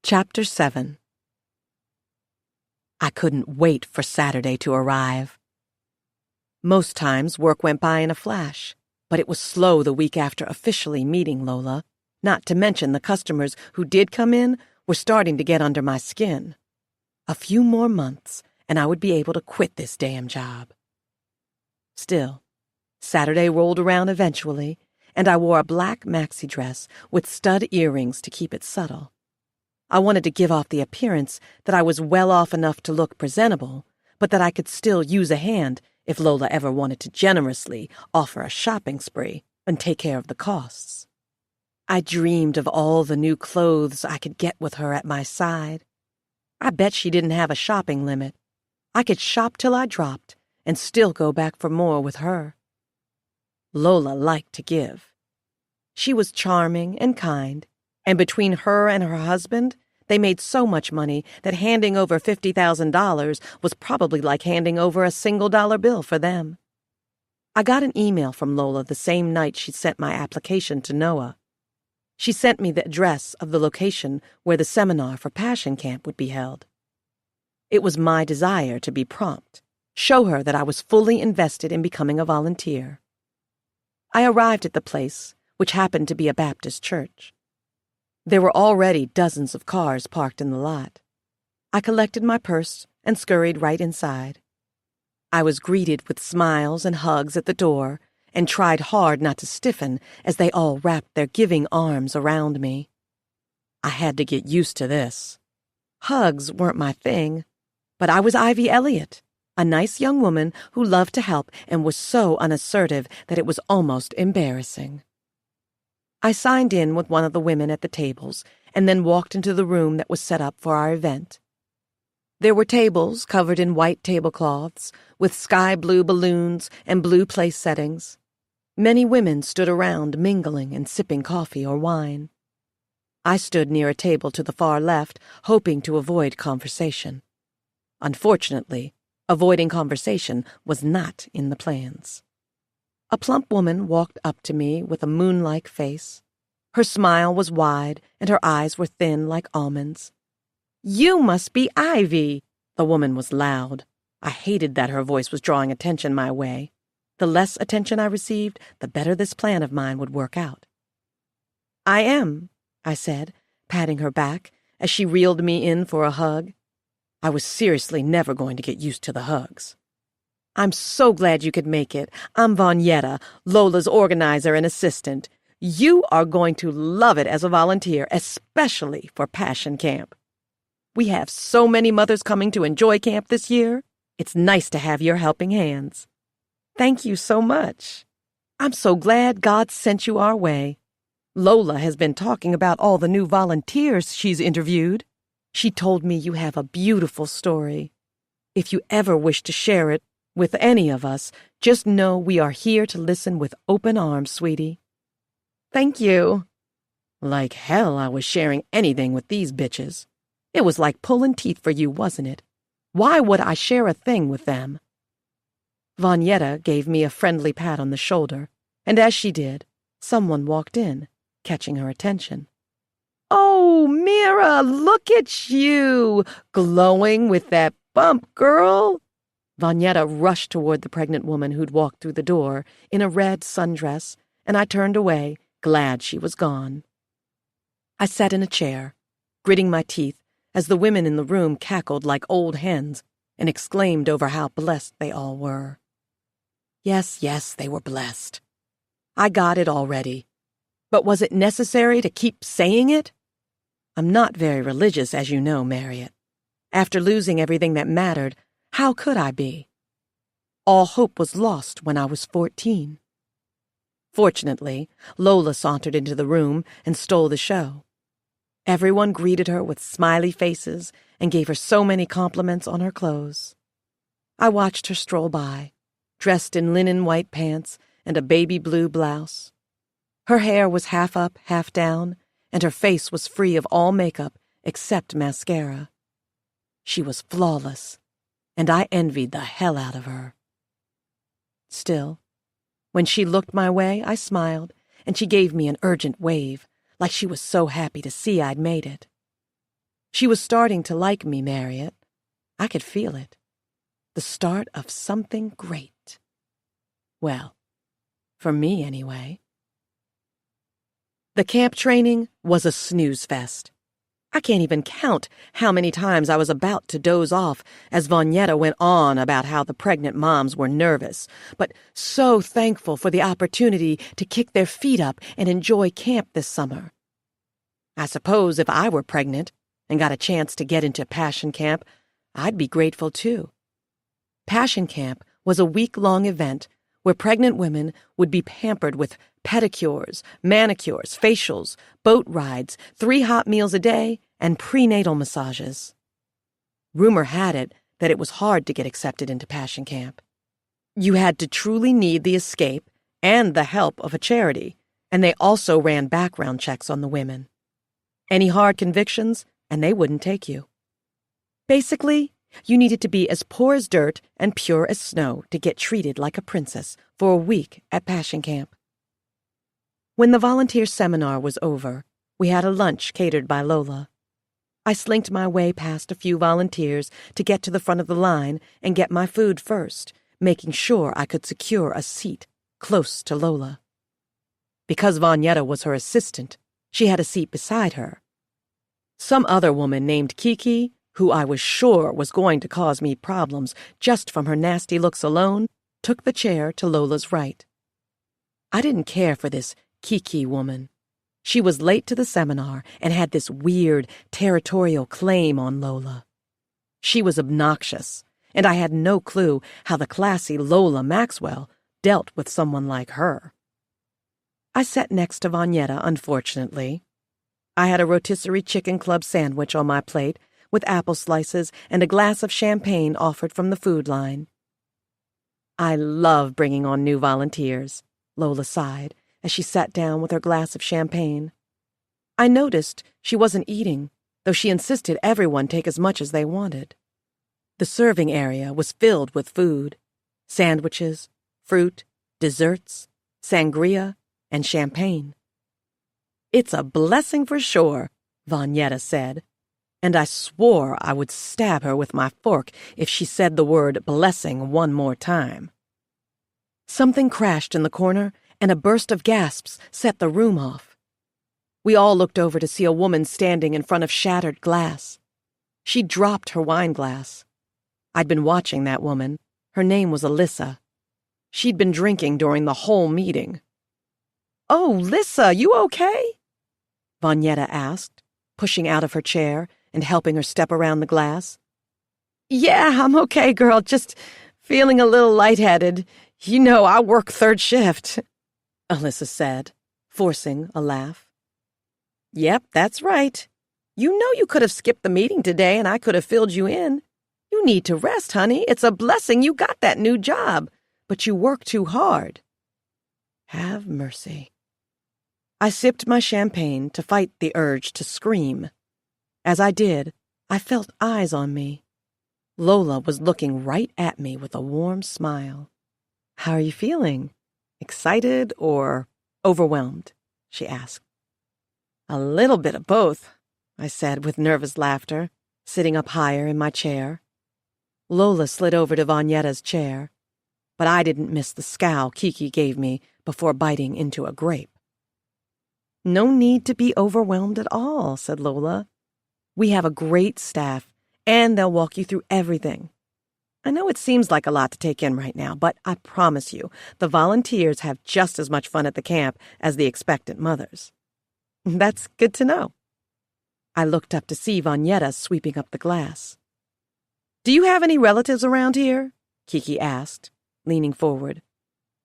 Chapter 7. I couldn't wait for Saturday to arrive. Most times work went by in a flash, but it was slow the week after officially meeting Lola, not to mention the customers who did come in were starting to get under my skin. A few more months, and I would be able to quit this damn job. Still, Saturday rolled around eventually, and I wore a black maxi dress with stud earrings to keep it subtle. I wanted to give off the appearance that I was well off enough to look presentable, but that I could still use a hand if Lola ever wanted to generously offer a shopping spree and take care of the costs. I dreamed of all the new clothes I could get with her at my side. I bet she didn't have a shopping limit. I could shop till I dropped and still go back for more with her. Lola liked to give. She was charming and kind, and between her and her husband, they made so much money that handing over $50,000 was probably like handing over a single-dollar bill for them. I got an email from Lola the same night she sent my application to Noah. She sent me the address of the location where the seminar for Passion Camp would be held. It was my desire to be prompt, show her that I was fully invested in becoming a volunteer. I arrived at the place, which happened to be a Baptist church. There were already dozens of cars parked in the lot. I collected my purse and scurried right inside. I was greeted with smiles and hugs at the door and tried hard not to stiffen as they all wrapped their giving arms around me. I had to get used to this. Hugs weren't my thing, but I was Ivy Elliott, a nice young woman who loved to help and was so unassertive that it was almost embarrassing. I signed in with one of the women at the tables and then walked into the room that was set up for our event. There were tables covered in white tablecloths with sky blue balloons and blue place settings. Many women stood around mingling and sipping coffee or wine. I stood near a table to the far left, hoping to avoid conversation. Unfortunately, avoiding conversation was not in the plans. A plump woman walked up to me with a moon-like face. Her smile was wide, and her eyes were thin like almonds. "You must be Ivy!" The woman was loud. I hated that her voice was drawing attention my way. The less attention I received, the better this plan of mine would work out. "I am," I said, patting her back as she reeled me in for a hug. I was seriously never going to get used to the hugs. "I'm so glad you could make it. I'm Vonyetta, Lola's organizer and assistant. You are going to love it as a volunteer, especially for Passion Camp. We have so many mothers coming to enjoy camp this year. It's nice to have your helping hands. Thank you so much. I'm so glad God sent you our way." Lola has been talking about all the new volunteers she's interviewed. She told me you have a beautiful story. If you ever wish to share it with any of us, just know we are here to listen with open arms, sweetie." "Thank you." Like hell I was sharing anything with these bitches. It was like pulling teeth for you, wasn't it? Why would I share a thing with them? Vanyetta gave me a friendly pat on the shoulder, and as she did, someone walked in, catching her attention. "Oh, Mira, look at you, glowing with that bump, girl." Vanyetta rushed toward the pregnant woman who'd walked through the door in a red sundress, and I turned away, glad she was gone. I sat in a chair, gritting my teeth as the women in the room cackled like old hens and exclaimed over how blessed they all were. Yes, they were blessed. I got it already. But was it necessary to keep saying it? I'm not very religious, as you know, Marriott. After losing everything that mattered, how could I be? All hope was lost when I was 14. Fortunately, Lola sauntered into the room and stole the show. Everyone greeted her with smiley faces and gave her so many compliments on her clothes. I watched her stroll by, dressed in linen white pants and a baby blue blouse. Her hair was half up, half down, and her face was free of all makeup except mascara. She was flawless, and I envied the hell out of her. Still, when she looked my way, I smiled, and she gave me an urgent wave, like she was so happy to see I'd made it. She was starting to like me, Marriott. I could feel it. The start of something great. Well, for me anyway. The camp training was a snooze fest. I can't even count how many times I was about to doze off as Vanyetta went on about how the pregnant moms were nervous, but so thankful for the opportunity to kick their feet up and enjoy camp this summer. I suppose if I were pregnant and got a chance to get into Passion Camp, I'd be grateful too. Passion Camp was a week-long event where pregnant women would be pampered with pedicures, manicures, facials, boat rides, 3 hot meals a day, and prenatal massages. Rumor had it that it was hard to get accepted into Passion Camp. You had to truly need the escape and the help of a charity, and they also ran background checks on the women. Any hard convictions, and they wouldn't take you. Basically, you needed to be as poor as dirt and pure as snow to get treated like a princess for a week at Passion Camp. When the volunteer seminar was over, we had a lunch catered by Lola. I slinked my way past a few volunteers to get to the front of the line and get my food first, making sure I could secure a seat close to Lola. Because Vanyetta was her assistant, she had a seat beside her. Some other woman named Kiki, who I was sure was going to cause me problems just from her nasty looks alone, took the chair to Lola's right. I didn't care for this Kiki woman. She was late to the seminar and had this weird, territorial claim on Lola. She was obnoxious, and I had no clue how the classy Lola Maxwell dealt with someone like her. I sat next to Vanyetta, unfortunately. I had a rotisserie chicken club sandwich on my plate with apple slices and a glass of champagne offered from the food line. I love bringing on new volunteers, Lola sighed as she sat down with her glass of champagne. I noticed she wasn't eating, though she insisted everyone take as much as they wanted. The serving area was filled with food, sandwiches, fruit, desserts, sangria, and champagne. "It's a blessing for sure," Vanyetta said, and I swore I would stab her with my fork if she said the word blessing one more time. Something crashed in the corner, and a burst of gasps set the room off. We all looked over to see a woman standing in front of shattered glass. She dropped her wine glass. I'd been watching that woman. Her name was Alyssa. She'd been drinking during the whole meeting. "Oh, Lissa, you okay?" Vanyetta asked, pushing out of her chair and helping her step around the glass. "Yeah, I'm okay, girl, just feeling a little lightheaded. You know, I work 3rd shift," Alyssa said, forcing a laugh. Yep, that's right. You know you could have skipped the meeting today and I could have filled you in. You need to rest, honey. It's a blessing you got that new job, but you work too hard. Have mercy. I sipped my champagne to fight the urge to scream. As I did, I felt eyes on me. Lola was looking right at me with a warm smile. How are you feeling? Excited or overwhelmed? She asked. A little bit of both, I said with nervous laughter, sitting up higher in my chair. Lola slid over to Vagnetta's chair, but I didn't miss the scowl Kiki gave me before biting into a grape. No need to be overwhelmed at all, said Lola. We have a great staff, and they'll walk you through everything. I know it seems like a lot to take in right now, but I promise you, the volunteers have just as much fun at the camp as the expectant mothers. That's good to know. I looked up to see Vagnetta sweeping up the glass. Do you have any relatives around here? Kiki asked, leaning forward.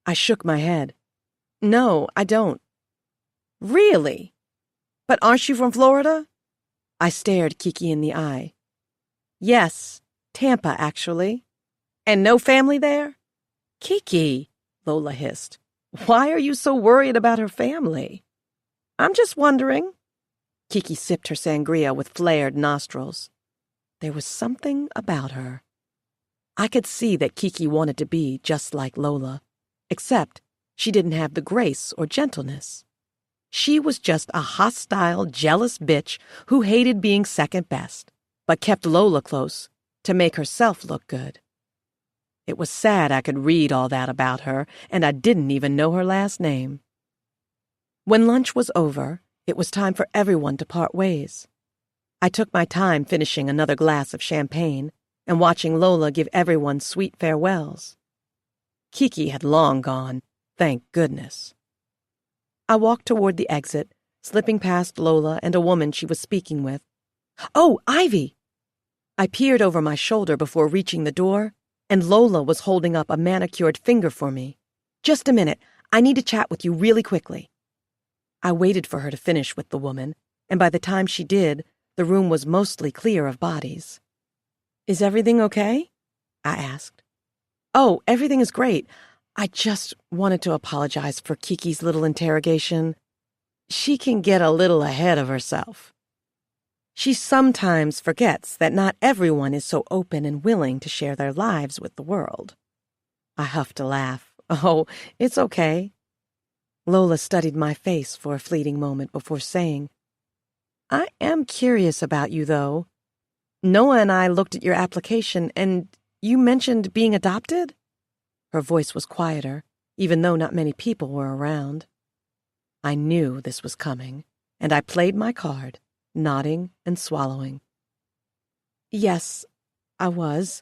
I shook my head. No, I don't. Really? But aren't you from Florida? I stared Kiki in the eye. Yes, Tampa, actually. And no family there? Kiki, Lola hissed. Why are you so worried about her family? I'm just wondering. Kiki sipped her sangria with flared nostrils. There was something about her. I could see that Kiki wanted to be just like Lola, except she didn't have the grace or gentleness. She was just a hostile, jealous bitch who hated being second best, but kept Lola close to make herself look good. It was sad I could read all that about her, and I didn't even know her last name. When lunch was over, it was time for everyone to part ways. I took my time finishing another glass of champagne and watching Lola give everyone sweet farewells. Kiki had long gone, thank goodness. I walked toward the exit, slipping past Lola and a woman she was speaking with. Oh, Ivy! I peered over my shoulder before reaching the door, and Lola was holding up a manicured finger for me. Just a minute, I need to chat with you really quickly. I waited for her to finish with the woman, and by the time she did, the room was mostly clear of bodies. Is everything okay? I asked. Oh, everything is great. I just wanted to apologize for Kiki's little interrogation. She can get a little ahead of herself. She sometimes forgets that not everyone is so open and willing to share their lives with the world. I huffed a laugh. Oh, it's okay. Lola studied my face for a fleeting moment before saying, I am curious about you, though. Noah and I looked at your application, and you mentioned being adopted? Her voice was quieter, even though not many people were around. I knew this was coming, and I played my card, nodding and swallowing. Yes, I was.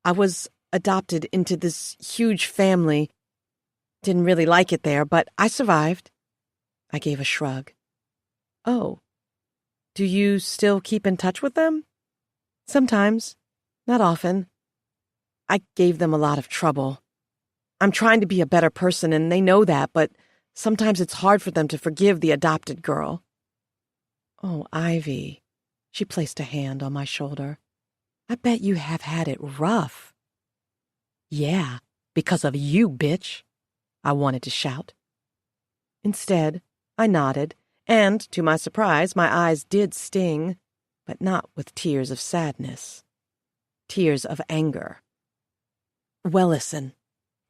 I was adopted into this huge family. Didn't really like it there, but I survived. I gave a shrug. Oh, do you still keep in touch with them? Sometimes, not often. I gave them a lot of trouble. I'm trying to be a better person, and they know that, but sometimes it's hard for them to forgive the adopted girl. Oh, Ivy. She placed a hand on my shoulder. I bet you have had it rough. Yeah, because of you, bitch. I wanted to shout. Instead, I nodded, and, to my surprise, my eyes did sting, but not with tears of sadness. Tears of anger. Well, listen,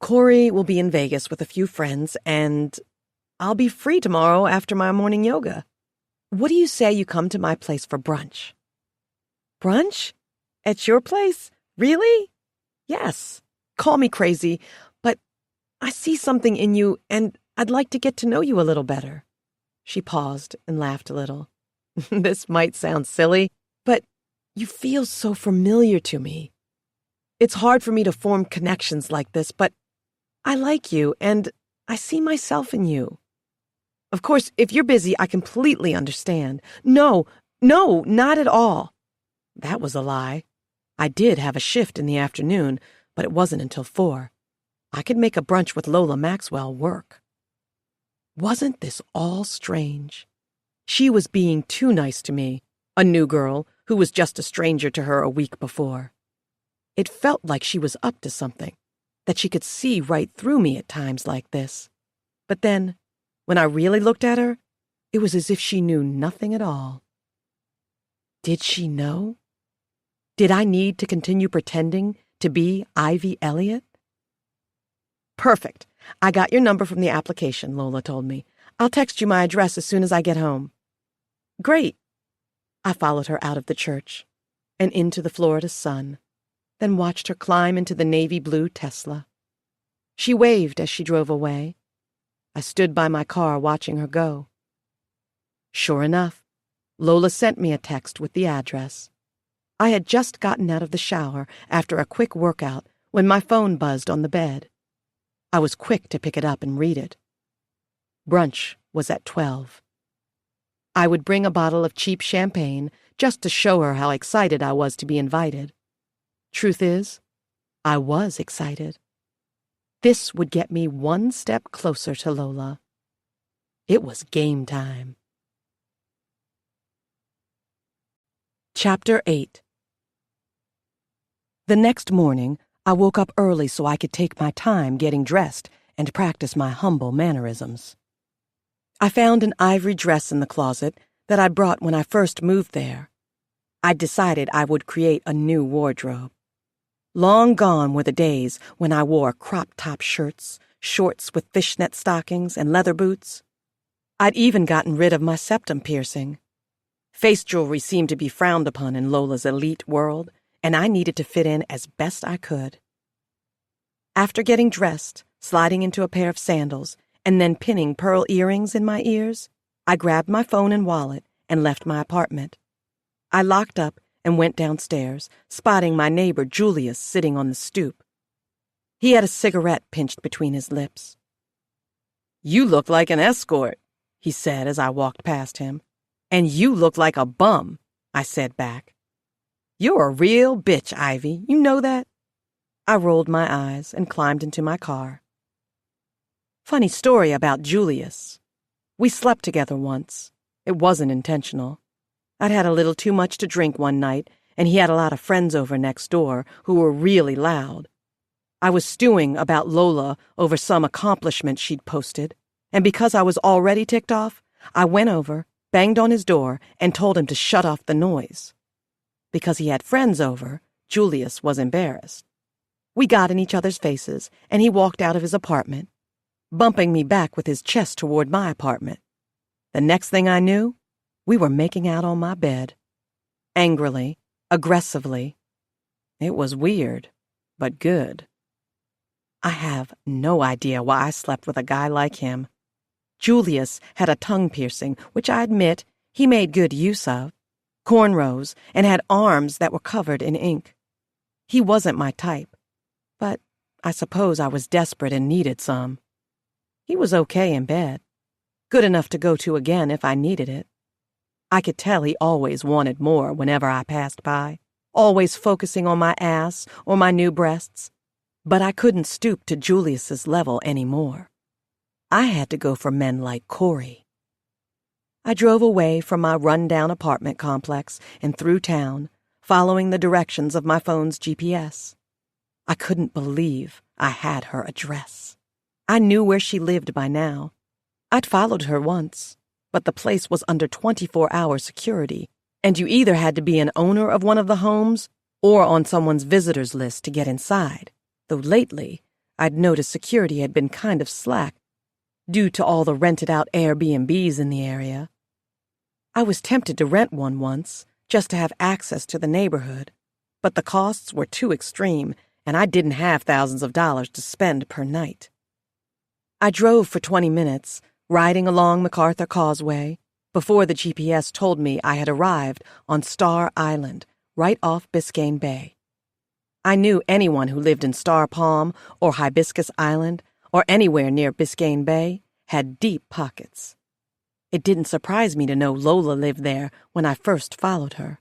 Corey will be in Vegas with a few friends, and I'll be free tomorrow after my morning yoga. What do you say you come to my place for brunch? Brunch? At your place? Really? Yes. Call me crazy, but I see something in you, and I'd like to get to know you a little better. She paused and laughed a little. This might sound silly, but you feel so familiar to me. It's hard for me to form connections like this, but I like you, and I see myself in you. Of course, if you're busy, I completely understand. No, not at all. That was a lie. I did have a shift in the afternoon, but it wasn't until 4. I could make a brunch with Lola Maxwell work. Wasn't this all strange? She was being too nice to me, a new girl who was just a stranger to her a week before. It felt like she was up to something, that she could see right through me at times like this. But then, when I really looked at her, it was as if she knew nothing at all. Did she know? Did I need to continue pretending to be Ivy Elliott? Perfect. I got your number from the application, Lola told me. I'll text you my address as soon as I get home. Great. I followed her out of the church and into the Florida sun, then watched her climb into the navy blue Tesla. She waved as she drove away. I stood by my car watching her go. Sure enough, Lola sent me a text with the address. I had just gotten out of the shower after a quick workout when my phone buzzed on the bed. I was quick to pick it up and read it. Brunch was at 12. I would bring a bottle of cheap champagne just to show her how excited I was to be invited. Truth is, I was excited. This would get me one step closer to Lola. It was game time. Chapter 8. The next morning, I woke up early so I could take my time getting dressed and practice my humble mannerisms. I found an ivory dress in the closet that I brought when I first moved there. I decided I would create a new wardrobe. Long gone were the days when I wore crop-top shirts, shorts with fishnet stockings, and leather boots. I'd even gotten rid of my septum piercing. Face jewelry seemed to be frowned upon in Lola's elite world, and I needed to fit in as best I could. After getting dressed, sliding into a pair of sandals, and then pinning pearl earrings in my ears, I grabbed my phone and wallet and left my apartment. I locked up and went downstairs, spotting my neighbor Julius sitting on the stoop. He had a cigarette pinched between his lips. "You look like an escort," he said as I walked past him. "And you look like a bum," I said back. "You're a real bitch, Ivy. You know that?" I rolled my eyes and climbed into my car. Funny story about Julius. We slept together once. It wasn't intentional. I'd had a little too much to drink one night, and he had a lot of friends over next door who were really loud. I was stewing about Lola over some accomplishment she'd posted, and because I was already ticked off, I went over, banged on his door, and told him to shut off the noise. Because he had friends over, Julius was embarrassed. We got in each other's faces, and he walked out of his apartment, bumping me back with his chest toward my apartment. The next thing I knew, we were making out on my bed. Angrily, aggressively. It was weird, but good. I have no idea why I slept with a guy like him. Julius had a tongue piercing, which I admit he made good use of, cornrows, and had arms that were covered in ink. He wasn't my type, but I suppose I was desperate and needed some. He was okay in bed, good enough to go to again if I needed it. I could tell he always wanted more whenever I passed by, always focusing on my ass or my new breasts, but I couldn't stoop to Julius's level anymore. I had to go for men like Corey. I drove away from my run-down apartment complex and through town, following the directions of my phone's GPS. I couldn't believe I had her address. I knew where she lived by now. I'd followed her once, but the place was under 24-hour security, and you either had to be an owner of one of the homes or on someone's visitors list to get inside, though lately I'd noticed security had been kind of slack due to all the rented-out Airbnbs in the area. I was tempted to rent one once, just to have access to the neighborhood, but the costs were too extreme, and I didn't have thousands of dollars to spend per night. I drove for 20 minutes, riding along MacArthur Causeway, before the GPS told me I had arrived on Star Island, right off Biscayne Bay. I knew anyone who lived in Star Palm or Hibiscus Island or anywhere near Biscayne Bay had deep pockets. It didn't surprise me to know Lola lived there when I first followed her.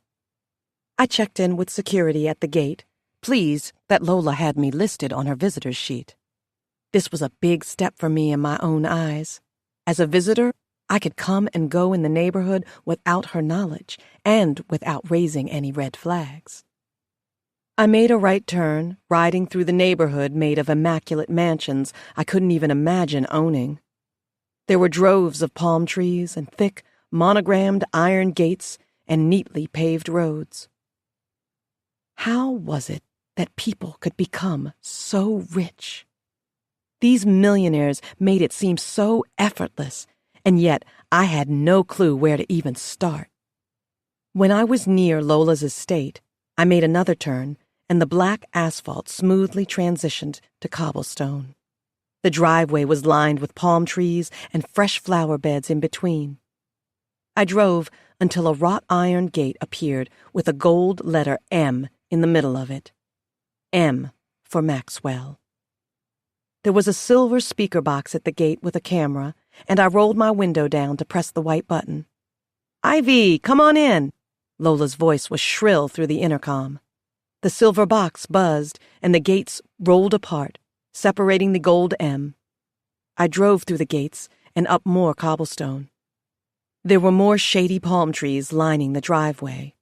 I checked in with security at the gate, pleased that Lola had me listed on her visitor's sheet. This was a big step for me in my own eyes. As a visitor, I could come and go in the neighborhood without her knowledge and without raising any red flags. I made a right turn, riding through the neighborhood made of immaculate mansions I couldn't even imagine owning. There were droves of palm trees and thick, monogrammed iron gates and neatly paved roads. How was it that people could become so rich? These millionaires made it seem so effortless, and yet I had no clue where to even start. When I was near Lola's estate, I made another turn, and the black asphalt smoothly transitioned to cobblestone. The driveway was lined with palm trees and fresh flower beds in between. I drove until a wrought iron gate appeared with a gold letter M in the middle of it. M for Maxwell. There was a silver speaker box at the gate with a camera, and I rolled my window down to press the white button. "Ivy, come on in!" Lola's voice was shrill through the intercom. The silver box buzzed, and the gates rolled apart, separating the gold M. I drove through the gates and up more cobblestone. There were more shady palm trees lining the driveway.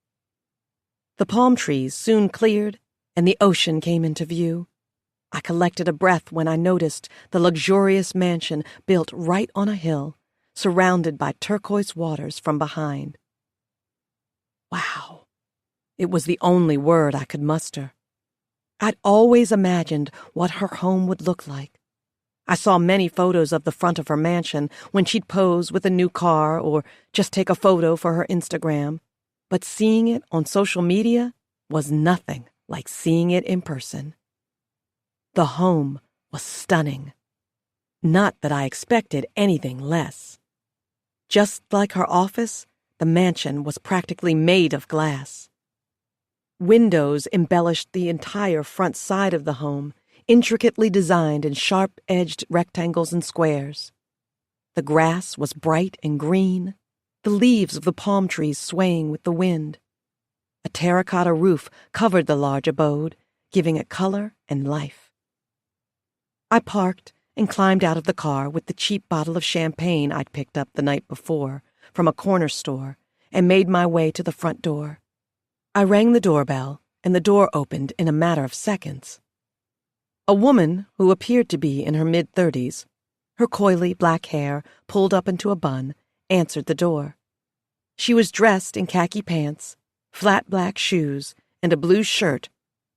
The palm trees soon cleared, and the ocean came into view. I collected a breath when I noticed the luxurious mansion built right on a hill, surrounded by turquoise waters from behind. Wow. It was the only word I could muster. I'd always imagined what her home would look like. I saw many photos of the front of her mansion when she'd pose with a new car or just take a photo for her Instagram, but seeing it on social media was nothing like seeing it in person. The home was stunning. Not that I expected anything less. Just like her office, the mansion was practically made of glass. Windows embellished the entire front side of the home, intricately designed in sharp-edged rectangles and squares. The grass was bright and green, the leaves of the palm trees swaying with the wind. A terracotta roof covered the large abode, giving it color and life. I parked and climbed out of the car with the cheap bottle of champagne I'd picked up the night before from a corner store and made my way to the front door. I rang the doorbell, and the door opened in a matter of seconds. A woman who appeared to be in her mid-30s, her coily black hair pulled up into a bun, answered the door. She was dressed in khaki pants, flat black shoes, and a blue shirt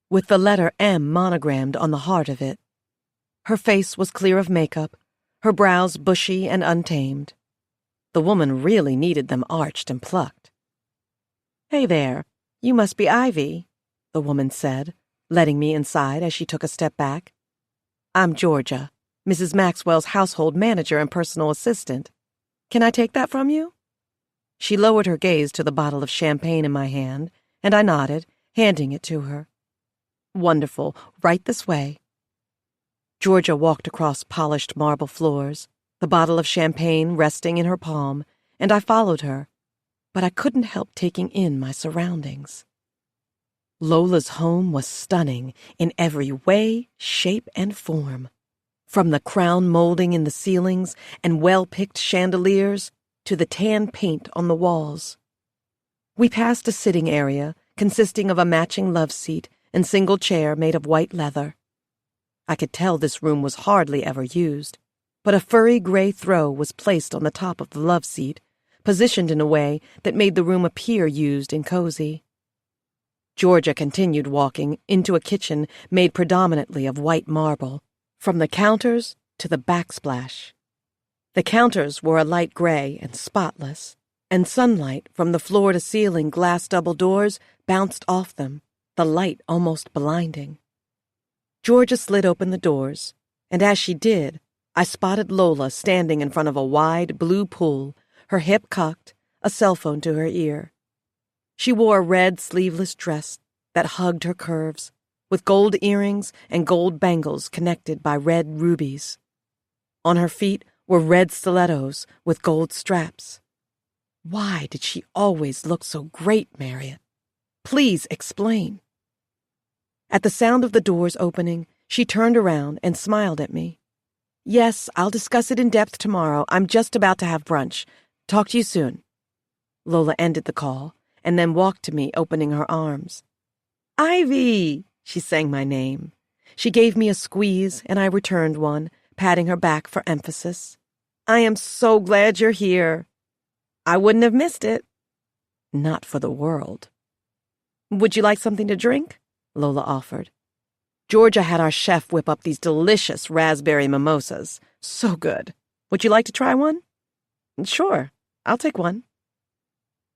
with the letter M monogrammed on the heart of it. Her face was clear of makeup, her brows bushy and untamed. The woman really needed them arched and plucked. "Hey there. You must be Ivy," the woman said, letting me inside as she took a step back. "I'm Georgia, Mrs. Maxwell's household manager and personal assistant. Can I take that from you?" She lowered her gaze to the bottle of champagne in my hand, and I nodded, handing it to her. "Wonderful. Right this way." Georgia walked across polished marble floors, the bottle of champagne resting in her palm, and I followed her. But I couldn't help taking in my surroundings. Lola's home was stunning in every way, shape, and form. From the crown molding in the ceilings and well-picked chandeliers to the tan paint on the walls. We passed a sitting area consisting of a matching love seat and single chair made of white leather. I could tell this room was hardly ever used, but a furry gray throw was placed on the top of the love seat, positioned in a way that made the room appear used and cozy. Georgia continued walking into a kitchen made predominantly of white marble, from the counters to the backsplash. The counters were a light gray and spotless, and sunlight from the floor-to-ceiling glass double doors bounced off them, the light almost blinding. Georgia slid open the doors, and as she did, I spotted Lola standing in front of a wide blue pool, her hip cocked, a cell phone to her ear. She wore a red sleeveless dress that hugged her curves, with gold earrings and gold bangles connected by red rubies. On her feet were red stilettos with gold straps. Why did she always look so great, Marriott? Please explain. At the sound of the doors opening, she turned around and smiled at me. Yes, I'll discuss it in depth tomorrow. I'm just about to have brunch. Talk to you soon. Lola ended the call and then walked to me, opening her arms. Ivy! She sang my name. She gave me a squeeze, and I returned one, patting her back for emphasis. I am so glad you're here. I wouldn't have missed it. Not for the world. Would you like something to drink? Lola offered. Georgia had our chef whip up these delicious raspberry mimosas. So good. Would you like to try one? Sure, I'll take one.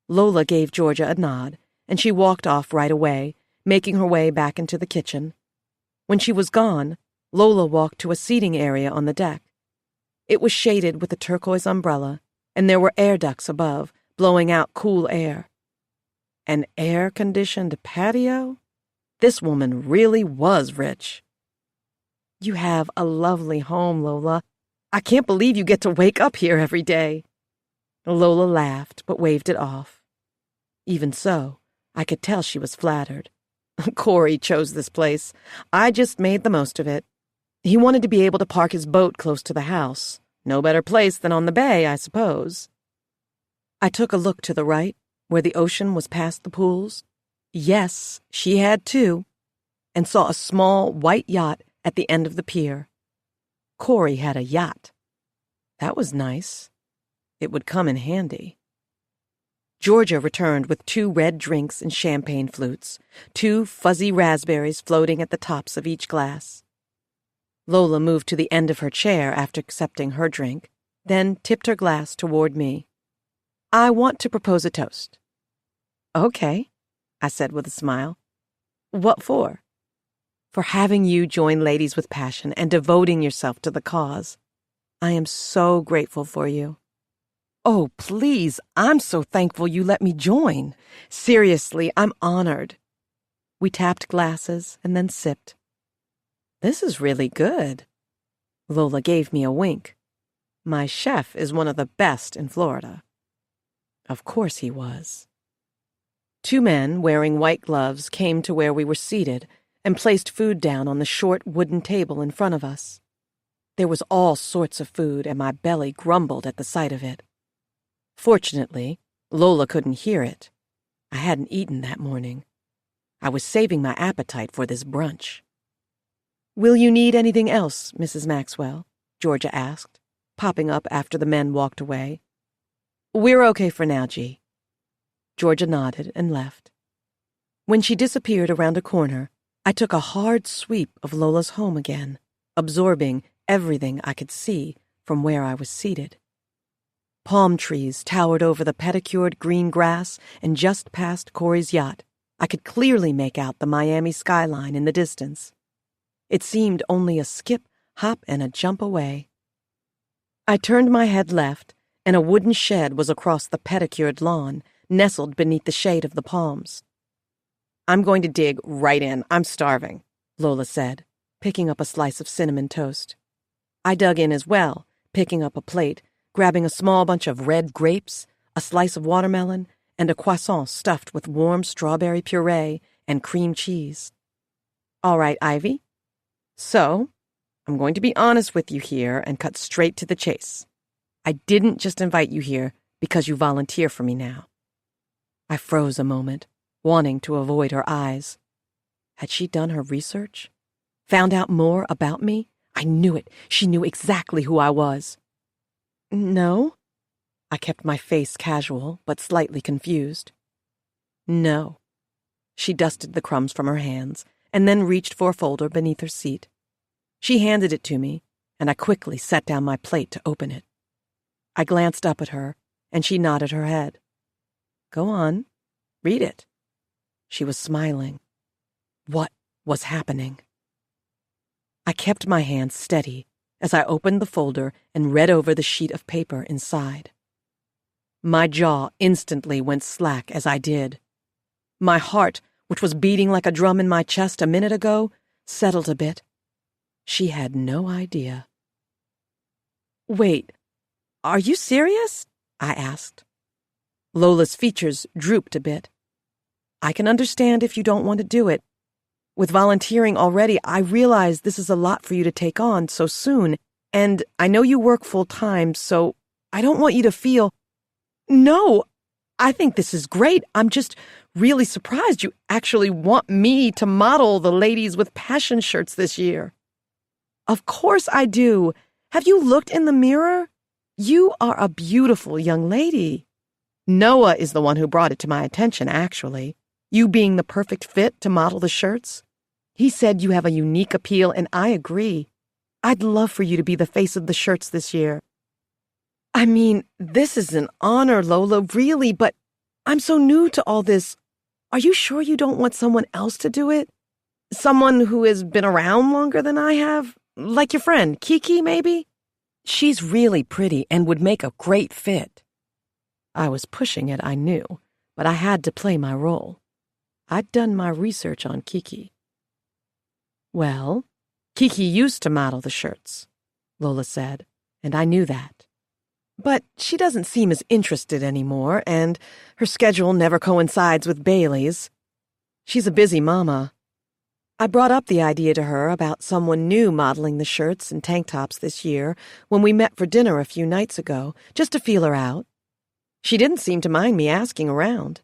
Lola gave Georgia a nod, and she walked off right away, making her way back into the kitchen. When she was gone, Lola walked to a seating area on the deck. It was shaded with a turquoise umbrella, and there were air ducts above, blowing out cool air. An air-conditioned patio? This woman really was rich. You have a lovely home, Lola. I can't believe you get to wake up here every day. Lola laughed, but waved it off. Even so, I could tell she was flattered. Corey chose this place. I just made the most of it. He wanted to be able to park his boat close to the house. No better place than on the bay, I suppose. I took a look to the right, where the ocean was past the pools. Yes, she had too, and saw a small white yacht at the end of the pier. Corey had a yacht. That was nice. It would come in handy. Georgia returned with 2 red drinks and champagne flutes, 2 fuzzy raspberries floating at the tops of each glass. Lola moved to the end of her chair after accepting her drink, then tipped her glass toward me. I want to propose a toast. Okay, I said with a smile. What for? For having you join Ladies with Passion and devoting yourself to the cause. I am so grateful for you. Oh, please, I'm so thankful you let me join. Seriously, I'm honored. We tapped glasses and then sipped. This is really good. Lola gave me a wink. My chef is one of the best in Florida. Of course he was. 2 men wearing white gloves came to where we were seated and placed food down on the short wooden table in front of us. There was all sorts of food, and my belly grumbled at the sight of it. Fortunately, Lola couldn't hear it. I hadn't eaten that morning. I was saving my appetite for this brunch. Will you need anything else, Mrs. Maxwell? Georgia asked, popping up after the men walked away. We're okay for now, G. Georgia nodded and left. When she disappeared around a corner, I took a hard sweep of Lola's home again, absorbing everything I could see from where I was seated. Palm trees towered over the pedicured green grass, and just past Corey's yacht, I could clearly make out the Miami skyline in the distance. It seemed only a skip, hop, and a jump away. I turned my head left, and a wooden shed was across the pedicured lawn, nestled beneath the shade of the palms. I'm going to dig right in. I'm starving, Lola said, picking up a slice of cinnamon toast. I dug in as well, picking up a plate, grabbing a small bunch of red grapes, a slice of watermelon, and a croissant stuffed with warm strawberry puree and cream cheese. All right, Ivy. So, I'm going to be honest with you here and cut straight to the chase. I didn't just invite you here because you volunteer for me now. I froze a moment, wanting to avoid her eyes. Had she done her research? Found out more about me? I knew it. She knew exactly who I was. No. I kept my face casual, but slightly confused. No. She dusted the crumbs from her hands and then reached for a folder beneath her seat. She handed it to me, and I quickly set down my plate to open it. I glanced up at her, and she nodded her head. Go on. Read it. She was smiling. What was happening? I kept my hand steady as I opened the folder and read over the sheet of paper inside. My jaw instantly went slack as I did. My heart, which was beating like a drum in my chest a minute ago, settled a bit. She had no idea. Wait, are you serious? I asked. Lola's features drooped a bit. I can understand if you don't want to do it. With volunteering already, I realize this is a lot for you to take on so soon, And I know you work full-time, so I don't want you to feel... No, I think this is great. I'm just really surprised you actually want me to model the Ladies with Passion shirts this year. Of course I do. Have you looked in the mirror? You are a beautiful young lady. Noah is the one who brought it to my attention, actually. You being the perfect fit to model the shirts. He said you have a unique appeal, and I agree. I'd love for you to be the face of the shirts this year. I mean, this is an honor, Lola, really, but I'm so new to all this. Are you sure you don't want someone else to do it? Someone who has been around longer than I have? Like your friend, Kiki, maybe? She's really pretty and would make a great fit. I was pushing it, I knew, but I had to play my role. I'd done my research on Kiki. Well, Kiki used to model the shirts, Lola said, and I knew that. But she doesn't seem as interested anymore, and her schedule never coincides with Bailey's. She's a busy mama. I brought up the idea to her about someone new modeling the shirts and tank tops this year when we met for dinner a few nights ago, just to feel her out. She didn't seem to mind me asking around.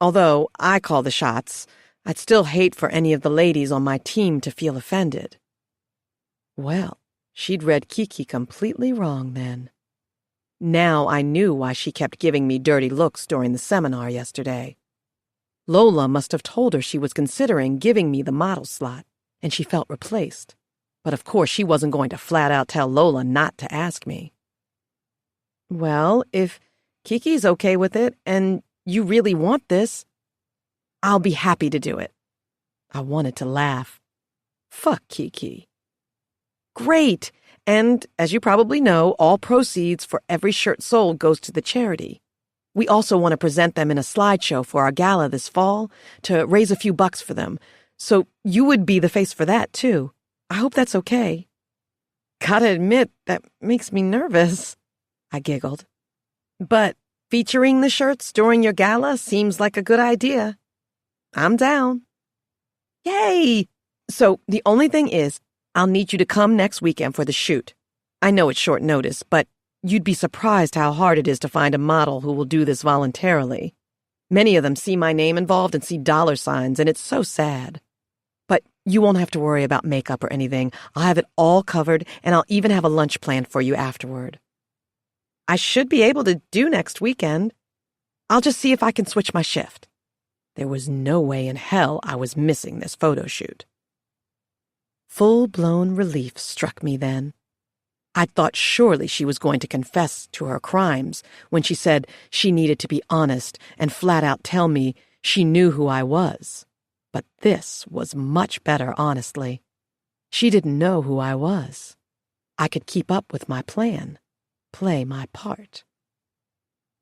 Although I call the shots, I'd still hate for any of the ladies on my team to feel offended. Well, she'd read Kiki completely wrong then. Now I knew why she kept giving me dirty looks during the seminar yesterday. Lola must have told her she was considering giving me the model slot, and she felt replaced. But of course she wasn't going to flat out tell Lola not to ask me. Well, if Kiki's okay with it, and you really want this, I'll be happy to do it. I wanted to laugh. Fuck Kiki. Great! And, as you probably know, all proceeds for every shirt sold goes to the charity. We also want to present them in a slideshow for our gala this fall to raise a few bucks for them. So you would be the face for that, too. I hope that's okay. Gotta admit, that makes me nervous, I giggled. But featuring the shirts during your gala seems like a good idea. I'm down. Yay! So the only thing is, I'll need you to come next weekend for the shoot. I know it's short notice, but you'd be surprised how hard it is to find a model who will do this voluntarily. Many of them see my name involved and see dollar signs, and it's so sad. But you won't have to worry about makeup or anything. I'll have it all covered, and I'll even have a lunch planned for you afterward. I should be able to do next weekend. I'll just see if I can switch my shift. There was no way in hell I was missing this photo shoot. Full-blown relief struck me then. I thought surely she was going to confess to her crimes when she said she needed to be honest and flat out tell me she knew who I was. But this was much better, honestly. She didn't know who I was. I could keep up with my plan, play my part.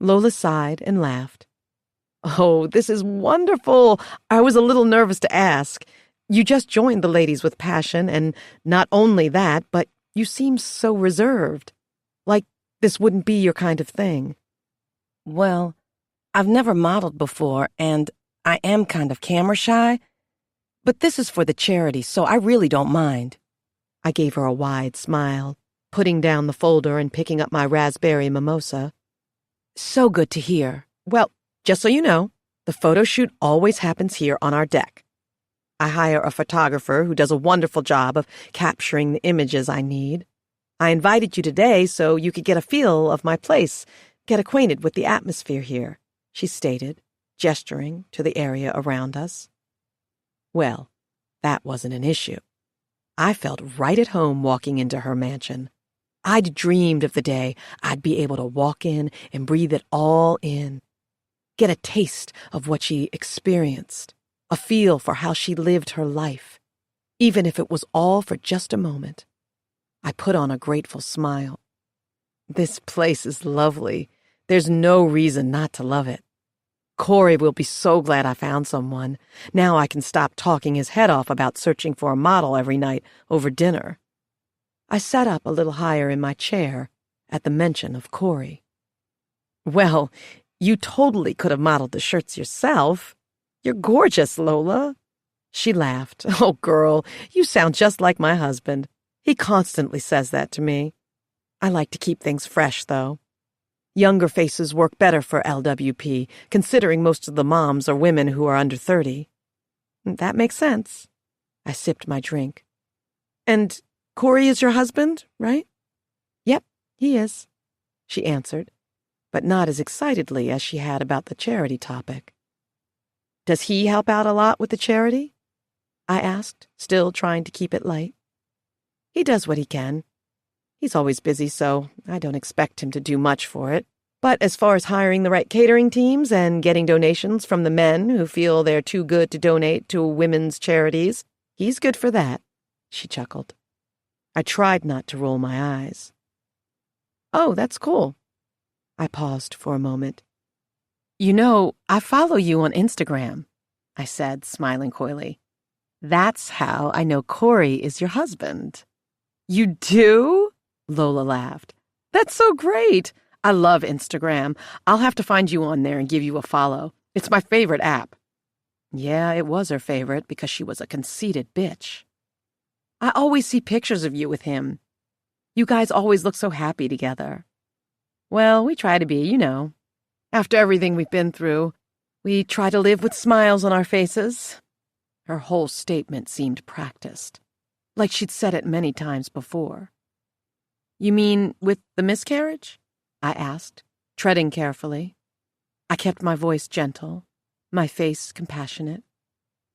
Lola sighed and laughed. Oh, this is wonderful. I was a little nervous to ask. You just joined the Ladies with Passion, and not only that, but you seem so reserved. Like this wouldn't be your kind of thing. Well, I've never modeled before, and I am kind of camera shy. But this is for the charity, so I really don't mind. I gave her a wide smile, putting down the folder and picking up my raspberry mimosa. So good to hear. Well, just so you know, the photo shoot always happens here on our deck. I hire a photographer who does a wonderful job of capturing the images I need. I invited you today so you could get a feel of my place, get acquainted with the atmosphere here, she stated, gesturing to the area around us. Well, that wasn't an issue. I felt right at home walking into her mansion. I'd dreamed of the day I'd be able to walk in and breathe it all in, get a taste of what she experienced, a feel for how she lived her life, even if it was all for just a moment. I put on a grateful smile. This place is lovely. There's no reason not to love it. Corey will be so glad I found someone. Now I can stop talking his head off about searching for a model every night over dinner. I sat up a little higher in my chair at the mention of Corey. Well, you totally could have modeled the shirts yourself. You're gorgeous, Lola. She laughed. Oh, girl, you sound just like my husband. He constantly says that to me. I like to keep things fresh, though. Younger faces work better for LWP, considering most of the moms are women who are under 30. That makes sense. I sipped my drink. And Corey is your husband, right? Yep, he is, she answered, but not as excitedly as she had about the charity topic. Does he help out a lot with the charity? I asked, still trying to keep it light. He does what he can. He's always busy, so I don't expect him to do much for it. But as far as hiring the right catering teams and getting donations from the men who feel they're too good to donate to women's charities, he's good for that, she chuckled. I tried not to roll my eyes. Oh, that's cool. I paused for a moment. You know, I follow you on Instagram, I said, smiling coyly. That's how I know Corey is your husband. You do? Lola laughed. That's so great. I love Instagram. I'll have to find you on there and give you a follow. It's my favorite app. Yeah, it was her favorite because she was a conceited bitch. I always see pictures of you with him. You guys always look so happy together. Well, we try to be, you know. After everything we've been through, we try to live with smiles on our faces. Her whole statement seemed practiced, like she'd said it many times before. You mean with the miscarriage? I asked, treading carefully. I kept my voice gentle, my face compassionate.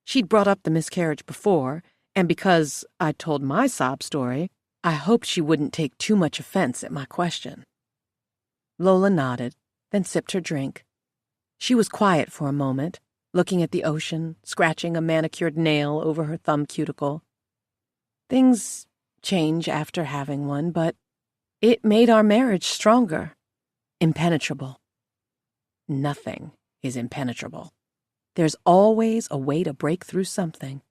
She'd brought up the miscarriage before, and because I'd told my sob story, I hoped she wouldn't take too much offense at my question. Lola nodded, then sipped her drink. She was quiet for a moment, looking at the ocean, scratching a manicured nail over her thumb cuticle. Things change after having one, but it made our marriage stronger, impenetrable. Nothing is impenetrable. There's always a way to break through something,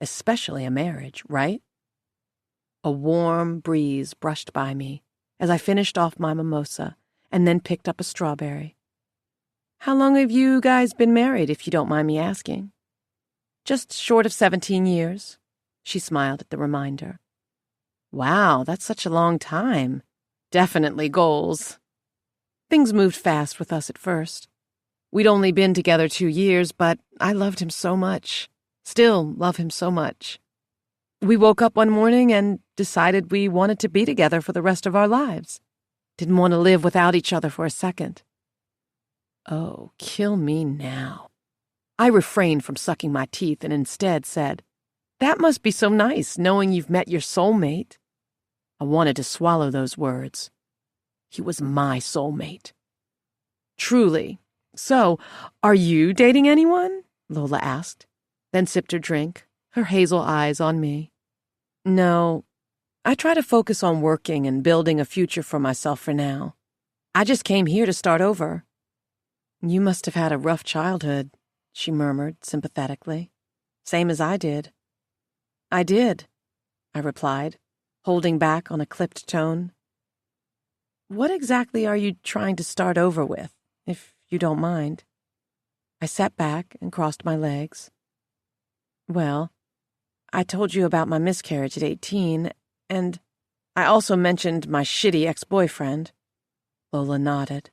especially a marriage, right? A warm breeze brushed by me as I finished off my mimosa and then picked up a strawberry. How long have you guys been married, if you don't mind me asking? Just short of 17 years, she smiled at the reminder. Wow, that's such a long time. Definitely goals. Things moved fast with us at first. We'd only been together 2 years, but I loved him so much. Still love him so much. We woke up one morning and decided we wanted to be together for the rest of our lives. Didn't want to live without each other for a second. Oh, kill me now. I refrained from sucking my teeth and instead said, That must be so nice, knowing you've met your soulmate. I wanted to swallow those words. He was my soulmate. Truly. So, are you dating anyone? Lola asked, then sipped her drink, her hazel eyes on me. No, I try to focus on working and building a future for myself for now. I just came here to start over. You must have had a rough childhood, she murmured sympathetically. Same as I did. I did, I replied, holding back on a clipped tone. What exactly are you trying to start over with, if you don't mind? I sat back and crossed my legs. Well, I told you about my miscarriage at 18, and I also mentioned my shitty ex-boyfriend. Lola nodded.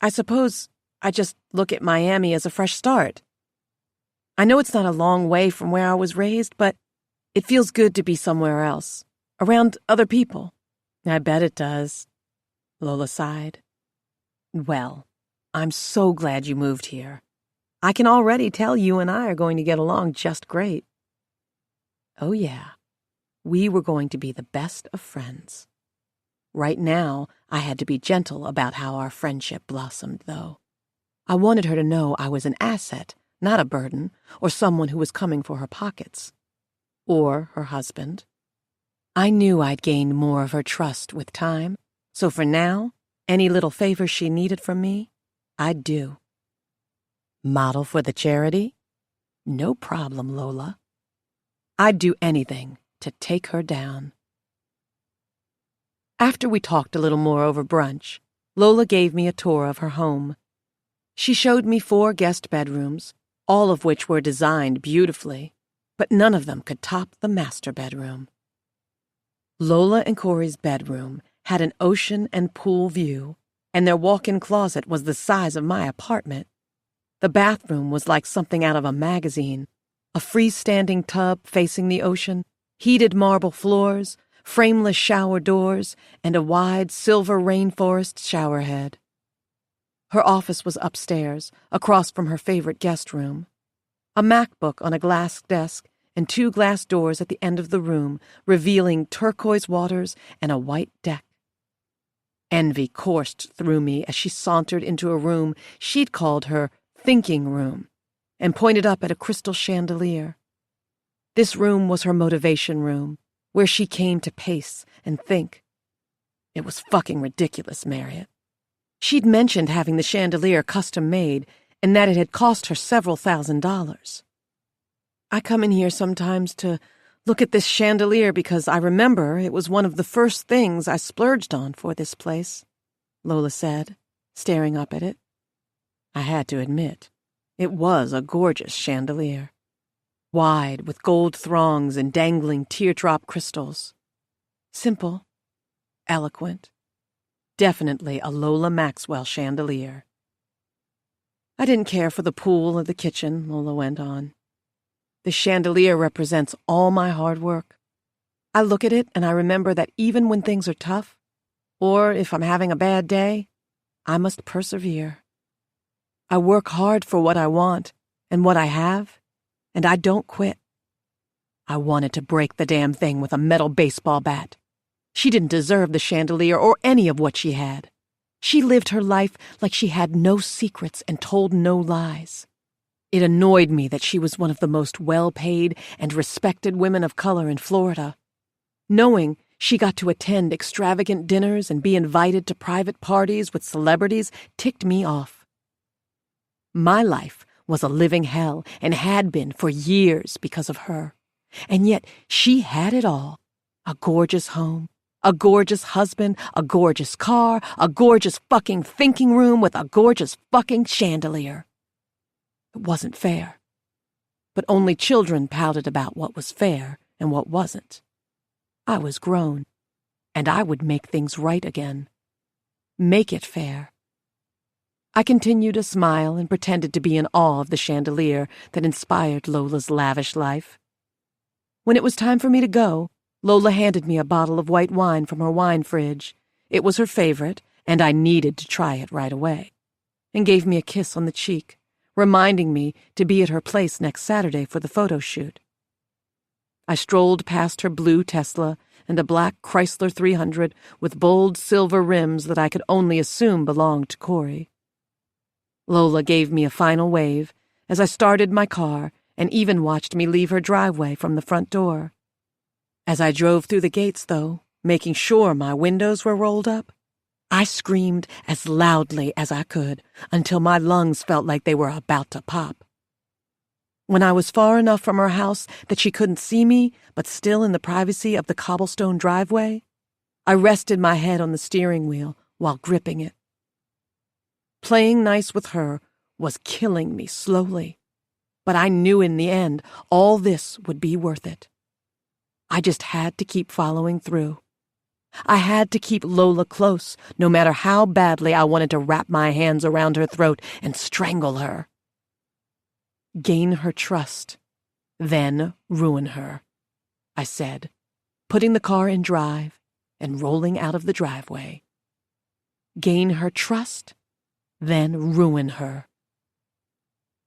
I suppose I just look at Miami as a fresh start. I know it's not a long way from where I was raised, but it feels good to be somewhere else, around other people. I bet it does, Lola sighed. Well, I'm so glad you moved here. I can already tell you and I are going to get along just great. Oh yeah, we were going to be the best of friends. Right now, I had to be gentle about how our friendship blossomed, though. I wanted her to know I was an asset, not a burden, or someone who was coming for her pockets. Or her husband. I knew I'd gained more of her trust with time, so for now, any little favor she needed from me, I'd do. Model for the charity? No problem, Lola. I'd do anything to take her down. After we talked a little more over brunch, Lola gave me a tour of her home. She showed me 4 guest bedrooms, all of which were designed beautifully, but none of them could top the master bedroom. Lola and Corey's bedroom had an ocean and pool view, and their walk-in closet was the size of my apartment. The bathroom was like something out of a magazine, a freestanding tub facing the ocean, heated marble floors, frameless shower doors, and a wide silver rainforest showerhead. Her office was upstairs, across from her favorite guest room. A MacBook on a glass desk and 2 glass doors at the end of the room, revealing turquoise waters and a white deck. Envy coursed through me as she sauntered into a room she'd called her thinking room and pointed up at a crystal chandelier. This room was her motivation room, where she came to pace and think. It was fucking ridiculous, Marriott. She'd mentioned having the chandelier custom-made and that it had cost her several $1,000s. I come in here sometimes to look at this chandelier because I remember it was one of the first things I splurged on for this place, Lola said, staring up at it. I had to admit, it was a gorgeous chandelier. Wide, with gold throngs and dangling teardrop crystals. Simple, eloquent. Definitely a Lola Maxwell chandelier. I didn't care for the pool or the kitchen, Lola went on. The chandelier represents all my hard work. I look at it and I remember that even when things are tough, or if I'm having a bad day, I must persevere. I work hard for what I want and what I have, and I don't quit. I wanted to break the damn thing with a metal baseball bat. She didn't deserve the chandelier or any of what she had. She lived her life like she had no secrets and told no lies. It annoyed me that she was one of the most well-paid and respected women of color in Florida. Knowing she got to attend extravagant dinners and be invited to private parties with celebrities ticked me off. My life was a living hell and had been for years because of her. And yet she had it all. A gorgeous home, a gorgeous husband, a gorgeous car, a gorgeous fucking thinking room with a gorgeous fucking chandelier. It wasn't fair. But only children pouted about what was fair and what wasn't. I was grown, and I would make things right again. Make it fair. I continued to smile and pretended to be in awe of the chandelier that inspired Lola's lavish life. When it was time for me to go, Lola handed me a bottle of white wine from her wine fridge. It was her favorite, and I needed to try it right away, and gave me a kiss on the cheek, reminding me to be at her place next Saturday for the photo shoot. I strolled past her blue Tesla and a black Chrysler 300 with bold silver rims that I could only assume belonged to Corey. Lola gave me a final wave as I started my car and even watched me leave her driveway from the front door. As I drove through the gates, though, making sure my windows were rolled up, I screamed as loudly as I could until my lungs felt like they were about to pop. When I was far enough from her house that she couldn't see me, but still in the privacy of the cobblestone driveway, I rested my head on the steering wheel while gripping it. Playing nice with her was killing me slowly, but I knew in the end all this would be worth it. I just had to keep following through. I had to keep Lola close, no matter how badly I wanted to wrap my hands around her throat and strangle her. Gain her trust, then ruin her, I said, putting the car in drive and rolling out of the driveway. Gain her trust, then ruin her.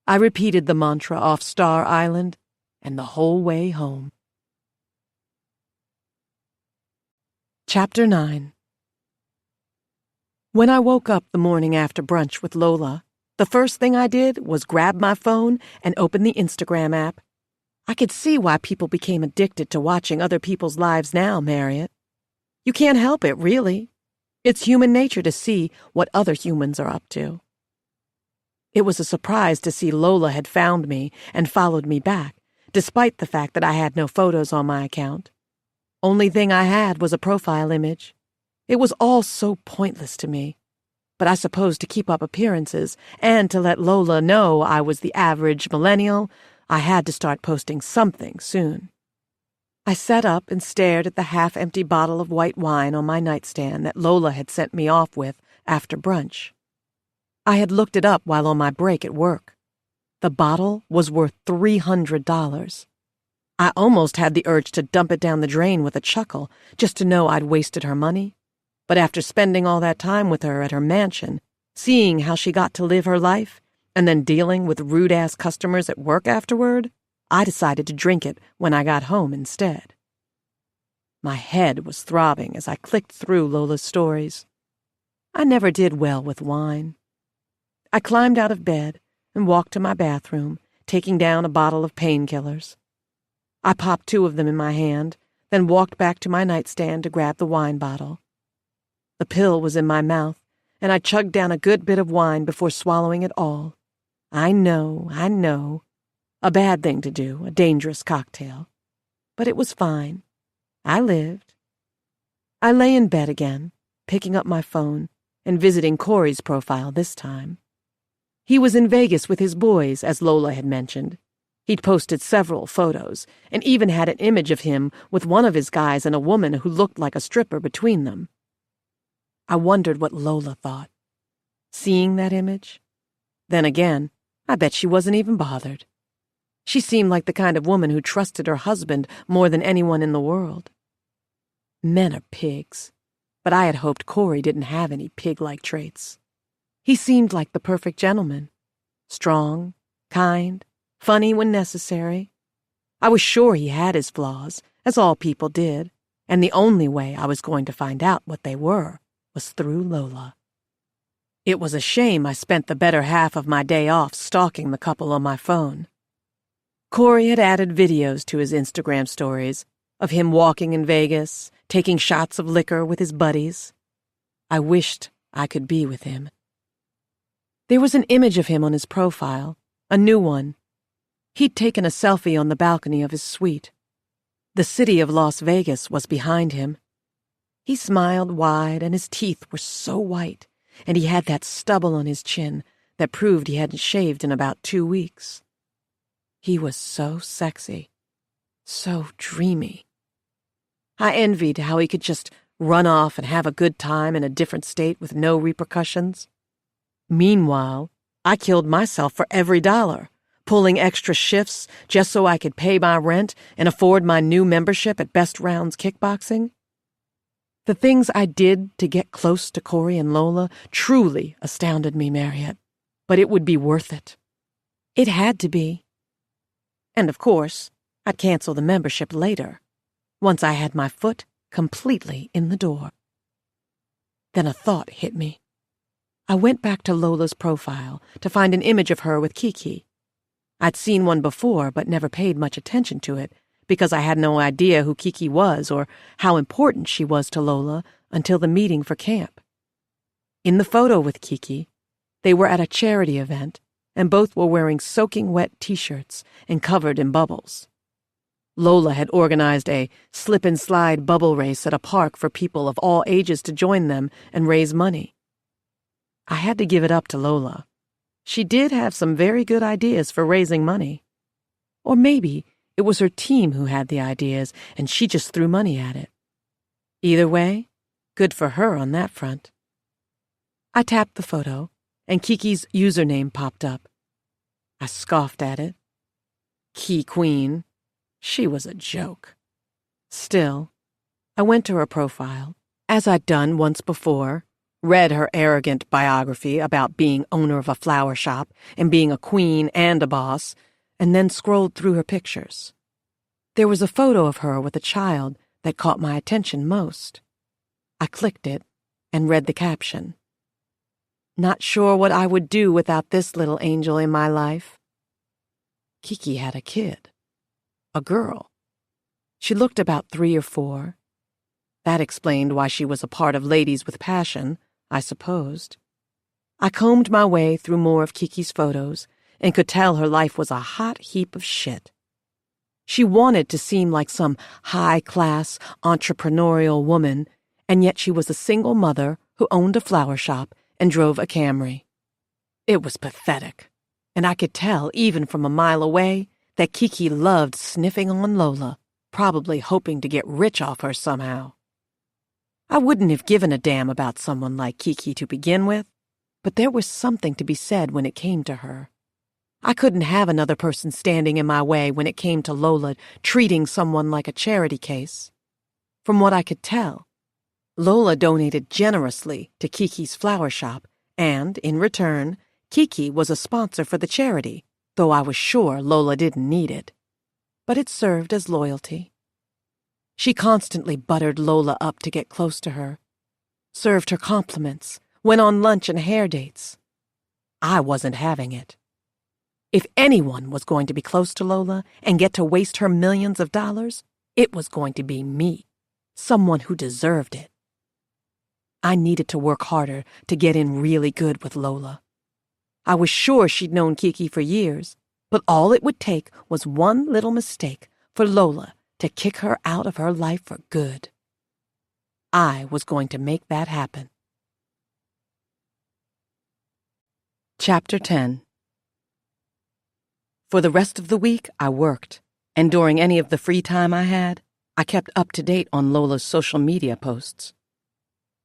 I repeated the mantra off Star Island and the whole way home. Chapter 9. When I woke up the morning after brunch with Lola, the first thing I did was grab my phone and open the Instagram app. I could see why people became addicted to watching other people's lives now, Marriott. You can't help it, really. It's human nature to see what other humans are up to. It was a surprise to see Lola had found me and followed me back, despite the fact that I had no photos on my account. Only thing I had was a profile image. It was all so pointless to me. But I suppose to keep up appearances and to let Lola know I was the average millennial, I had to start posting something soon. I sat up and stared at the half-empty bottle of white wine on my nightstand that Lola had sent me off with after brunch. I had looked it up while on my break at work. The bottle was worth $300. I almost had the urge to dump it down the drain with a chuckle, just to know I'd wasted her money. But after spending all that time with her at her mansion, seeing how she got to live her life, and then dealing with rude-ass customers at work afterward, I decided to drink it when I got home instead. My head was throbbing as I clicked through Lola's stories. I never did well with wine. I climbed out of bed and walked to my bathroom, taking down a bottle of painkillers. I popped 2 of them in my hand, then walked back to my nightstand to grab the wine bottle. The pill was in my mouth, and I chugged down a good bit of wine before swallowing it all. I know. A bad thing to do, a dangerous cocktail. But it was fine. I lived. I lay in bed again, picking up my phone and visiting Corey's profile this time. He was in Vegas with his boys, as Lola had mentioned. He'd posted several photos, and even had an image of him with one of his guys and a woman who looked like a stripper between them. I wondered what Lola thought. Seeing that image? Then again, I bet she wasn't even bothered. She seemed like the kind of woman who trusted her husband more than anyone in the world. Men are pigs, but I had hoped Corey didn't have any pig-like traits. He seemed like the perfect gentleman. Strong, kind, funny when necessary. I was sure he had his flaws, as all people did, and the only way I was going to find out what they were was through Lola. It was a shame I spent the better half of my day off stalking the couple on my phone. Corey had added videos to his Instagram stories of him walking in Vegas, taking shots of liquor with his buddies. I wished I could be with him. There was an image of him on his profile, a new one. He'd taken a selfie on the balcony of his suite. The city of Las Vegas was behind him. He smiled wide, and his teeth were so white, and he had that stubble on his chin that proved he hadn't shaved in about 2 weeks. He was so sexy, so dreamy. I envied how he could just run off and have a good time in a different state with no repercussions. Meanwhile, I killed myself for every dollar, pulling extra shifts just so I could pay my rent and afford my new membership at Best Rounds Kickboxing. The things I did to get close to Corey and Lola truly astounded me, Marriott, but it would be worth it. It had to be. And of course, I'd cancel the membership later, once I had my foot completely in the door. Then a thought hit me. I went back to Lola's profile to find an image of her with Kiki. I'd seen one before but never paid much attention to it because I had no idea who Kiki was or how important she was to Lola until the meeting for camp. In the photo with Kiki, they were at a charity event and both were wearing soaking wet t-shirts and covered in bubbles. Lola had organized a slip-and-slide bubble race at a park for people of all ages to join them and raise money. I had to give it up to Lola. She did have some very good ideas for raising money. Or maybe it was her team who had the ideas and she just threw money at it. Either way, good for her on that front. I tapped the photo, and Kiki's username popped up. I scoffed at it. Key Queen. She was a joke. Still, I went to her profile, as I'd done once before, read her arrogant biography about being owner of a flower shop and being a queen and a boss, and then scrolled through her pictures. There was a photo of her with a child that caught my attention most. I clicked it and read the caption. Not sure what I would do without this little angel in my life. Kiki had a kid. A girl. She looked about 3 or 4. That explained why she was a part of Ladies with Passion, I supposed. I combed my way through more of Kiki's photos and could tell her life was a hot heap of shit. She wanted to seem like some high-class, entrepreneurial woman, and yet she was a single mother who owned a flower shop and drove a Camry. It was pathetic, and I could tell, even from a mile away, that Kiki loved sniffing on Lola, probably hoping to get rich off her somehow. I wouldn't have given a damn about someone like Kiki to begin with, but there was something to be said when it came to her. I couldn't have another person standing in my way when it came to Lola treating someone like a charity case. From what I could tell, Lola donated generously to Kiki's flower shop, and, in return, Kiki was a sponsor for the charity, though I was sure Lola didn't need it. But it served as loyalty. She constantly buttered Lola up to get close to her, served her compliments, went on lunch and hair dates. I wasn't having it. If anyone was going to be close to Lola and get to waste her millions of dollars, it was going to be me, someone who deserved it. I needed to work harder to get in really good with Lola. I was sure she'd known Kiki for years, but all it would take was one little mistake for Lola to kick her out of her life for good. I was going to make that happen. Chapter 10. For the rest of the week, I worked, and during any of the free time I had, I kept up to date on Lola's social media posts.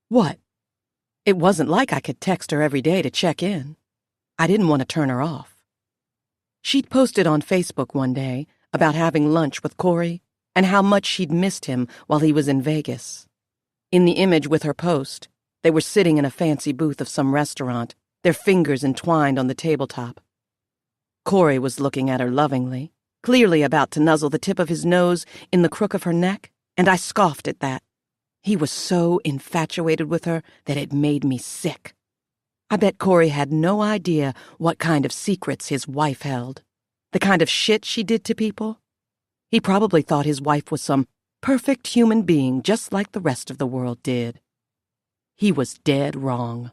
What? It wasn't like I could text her every day to check in. I didn't want to turn her off. She'd posted on Facebook one day about having lunch with Corey and how much she'd missed him while he was in Vegas. In the image with her post, they were sitting in a fancy booth of some restaurant, their fingers entwined on the tabletop. Corey was looking at her lovingly, clearly about to nuzzle the tip of his nose in the crook of her neck, and I scoffed at that. He was so infatuated with her that it made me sick. I bet Corey had no idea what kind of secrets his wife held, the kind of shit she did to people. He probably thought his wife was some perfect human being just like the rest of the world did. He was dead wrong.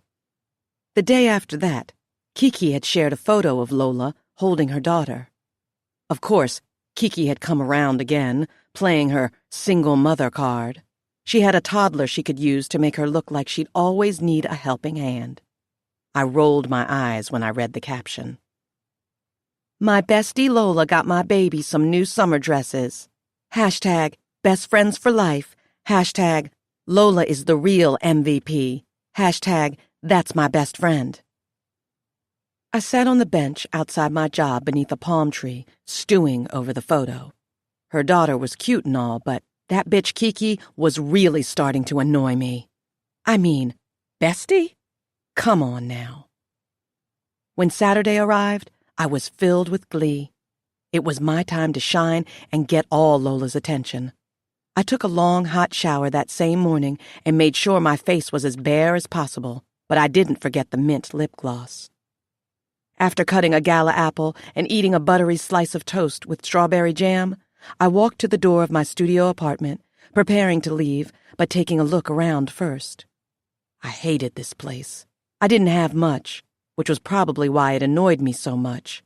The day after that, Kiki had shared a photo of Lola holding her daughter. Of course, Kiki had come around again, playing her single mother card. She had a toddler she could use to make her look like she'd always need a helping hand. I rolled my eyes when I read the caption. My bestie Lola got my baby some new summer dresses. Hashtag best friends for life. Hashtag Lola is the real MVP. Hashtag that's my best friend. I sat on the bench outside my job beneath a palm tree, stewing over the photo. Her daughter was cute and all, but that bitch Kiki was really starting to annoy me. I mean, bestie? Come on now. When Saturday arrived, I was filled with glee. It was my time to shine and get all Lola's attention. I took a long, hot shower that same morning and made sure my face was as bare as possible, but I didn't forget the mint lip gloss. After cutting a gala apple and eating a buttery slice of toast with strawberry jam, I walked to the door of my studio apartment, preparing to leave, but taking a look around first. I hated this place. I didn't have much, which was probably why it annoyed me so much.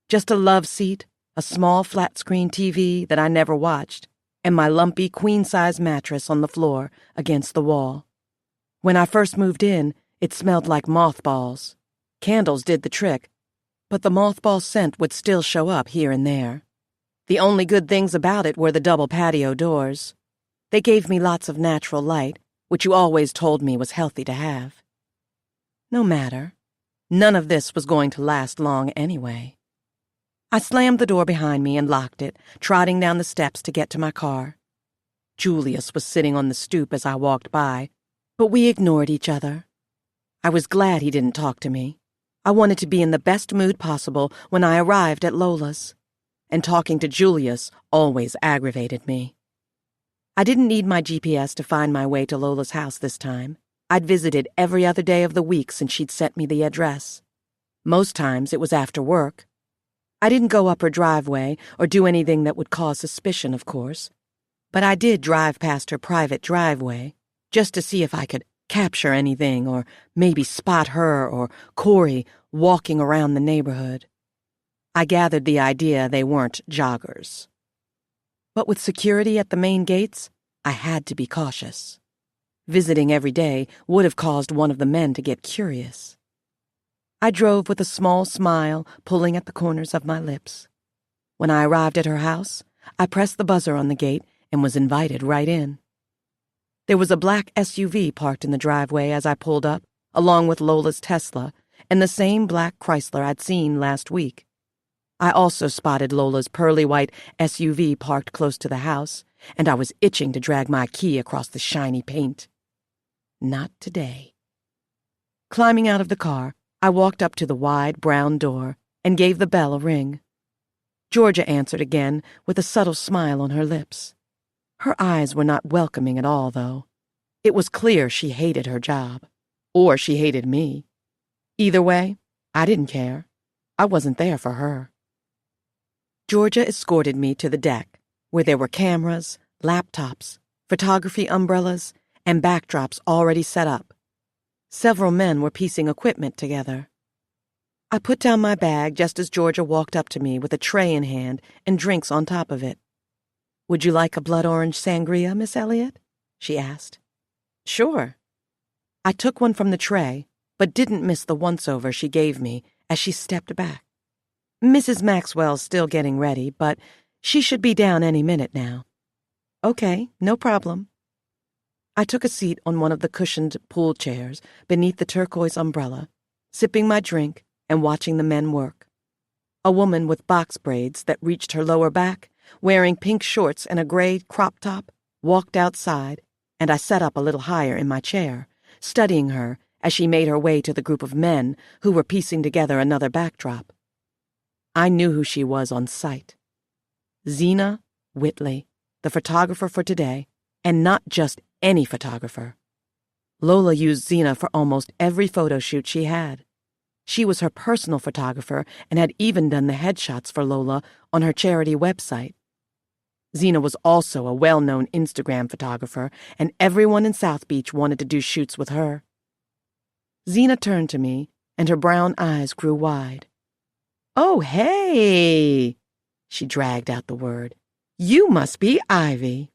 Just a love seat, a small flat-screen TV that I never watched, and my lumpy queen-size mattress on the floor against the wall. When I first moved in, it smelled like mothballs. Candles did the trick, but the mothball scent would still show up here and there. The only good things about it were the double patio doors. They gave me lots of natural light, which you always told me was healthy to have. No matter. None of this was going to last long anyway. I slammed the door behind me and locked it, trotting down the steps to get to my car. Julius was sitting on the stoop as I walked by, but we ignored each other. I was glad he didn't talk to me. I wanted to be in the best mood possible when I arrived at Lola's, and talking to Julius always aggravated me. I didn't need my GPS to find my way to Lola's house this time. I'd visited every other day of the week since she'd sent me the address. Most times it was after work. I didn't go up her driveway or do anything that would cause suspicion, of course, but I did drive past her private driveway, just to see if I could capture anything or maybe spot her or Corey walking around the neighborhood. I gathered the idea they weren't joggers. But with security at the main gates, I had to be cautious. Visiting every day would have caused one of the men to get curious. I drove with a small smile pulling at the corners of my lips. When I arrived at her house, I pressed the buzzer on the gate and was invited right in. There was a black SUV parked in the driveway as I pulled up, along with Lola's Tesla and the same black Chrysler I'd seen last week. I also spotted Lola's pearly white SUV parked close to the house, and I was itching to drag my key across the shiny paint. Not today. Climbing out of the car, I walked up to the wide brown door and gave the bell a ring. Georgia answered again with a subtle smile on her lips. Her eyes were not welcoming at all, though. It was clear she hated her job. Or she hated me. Either way, I didn't care. I wasn't there for her. Georgia escorted me to the deck, where there were cameras, laptops, photography umbrellas, and backdrops already set up. Several men were piecing equipment together. I put down my bag just as Georgia walked up to me with a tray in hand and drinks on top of it. "Would you like a blood orange sangria, Miss Elliott?" she asked. "Sure." I took one from the tray, but didn't miss the once-over she gave me as she stepped back. "Mrs. Maxwell's still getting ready, but she should be down any minute now." "Okay, no problem." I took a seat on one of the cushioned pool chairs beneath the turquoise umbrella, sipping my drink and watching the men work. A woman with box braids that reached her lower back, wearing pink shorts and a gray crop top, walked outside, and I sat up a little higher in my chair, studying her as she made her way to the group of men who were piecing together another backdrop. I knew who she was on sight. Zena Whitley, the photographer for today, and not just any photographer. Lola used Zena for almost every photo shoot she had. She was her personal photographer and had even done the headshots for Lola on her charity website. Zena was also a well-known Instagram photographer, and everyone in South Beach wanted to do shoots with her. Zena turned to me, and her brown eyes grew wide. "Oh, hey!" She dragged out the word. "You must be Ivy."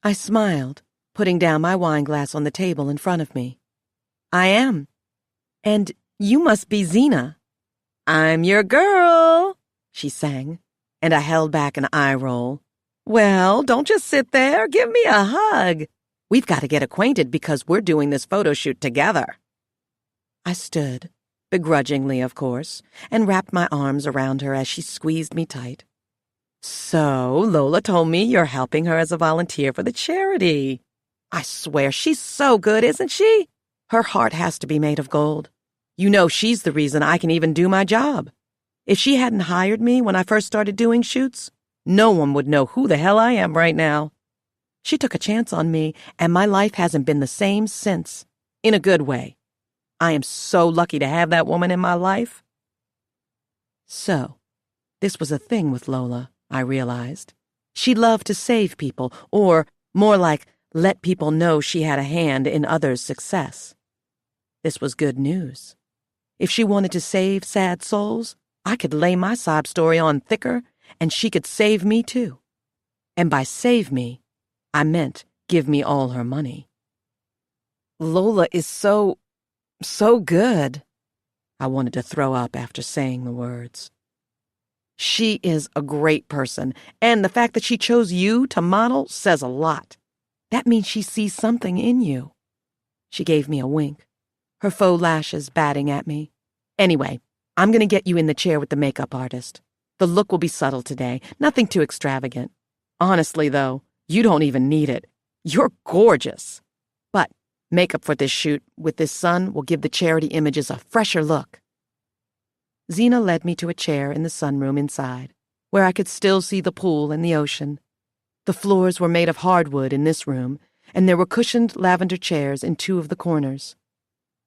I smiled, putting down my wine glass on the table in front of me. "I am. And you must be Zena." "I'm your girl," she sang, and I held back an eye roll. "Well, don't just sit there. Give me a hug. We've got to get acquainted because we're doing this photo shoot together." I stood, begrudgingly, of course, and wrapped my arms around her as she squeezed me tight. "So, Lola told me you're helping her as a volunteer for the charity. I swear she's so good, isn't she? Her heart has to be made of gold. You know she's the reason I can even do my job. If she hadn't hired me when I first started doing shoots, no one would know who the hell I am right now. She took a chance on me, and my life hasn't been the same since. In a good way. I am so lucky to have that woman in my life." So, this was a thing with Lola, I realized. She loved to save people, or, more like, let people know she had a hand in others' success. This was good news. If she wanted to save sad souls, I could lay my sob story on thicker, and she could save me too. And by save me, I meant give me all her money. Lola is so good. I wanted to throw up after saying the words. She is a great person, and the fact that she chose you to model says a lot. That means she sees something in you. She gave me a wink, her faux lashes batting at me. "Anyway, I'm going to get you in the chair with the makeup artist. The look will be subtle today, nothing too extravagant. Honestly, though, you don't even need it. You're gorgeous. But makeup for this shoot with this sun will give the charity images a fresher look." Zena led me to a chair in the sunroom inside, where I could still see the pool and the ocean. The floors were made of hardwood in this room, and there were cushioned lavender chairs in two of the corners.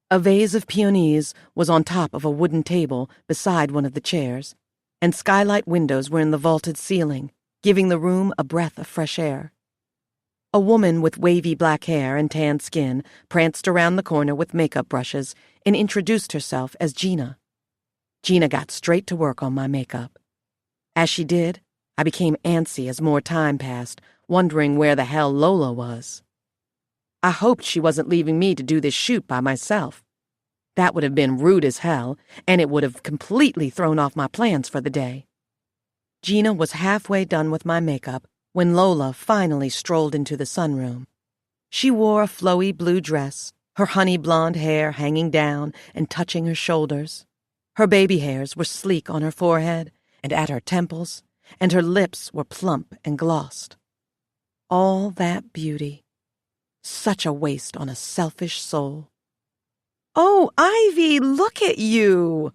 A vase of peonies was on top of a wooden table beside one of the chairs, and skylight windows were in the vaulted ceiling, giving the room a breath of fresh air. A woman with wavy black hair and tanned skin pranced around the corner with makeup brushes and introduced herself as Gina. Gina got straight to work on my makeup. As she did, I became antsy as more time passed, wondering where the hell Lola was. I hoped she wasn't leaving me to do this shoot by myself. That would have been rude as hell, and it would have completely thrown off my plans for the day. Gina was halfway done with my makeup when Lola finally strolled into the sunroom. She wore a flowy blue dress, her honey blonde hair hanging down and touching her shoulders. Her baby hairs were sleek on her forehead and at her temples, and her lips were plump and glossed. All that beauty. Such a waste on a selfish soul. "Oh, Ivy, look at you!"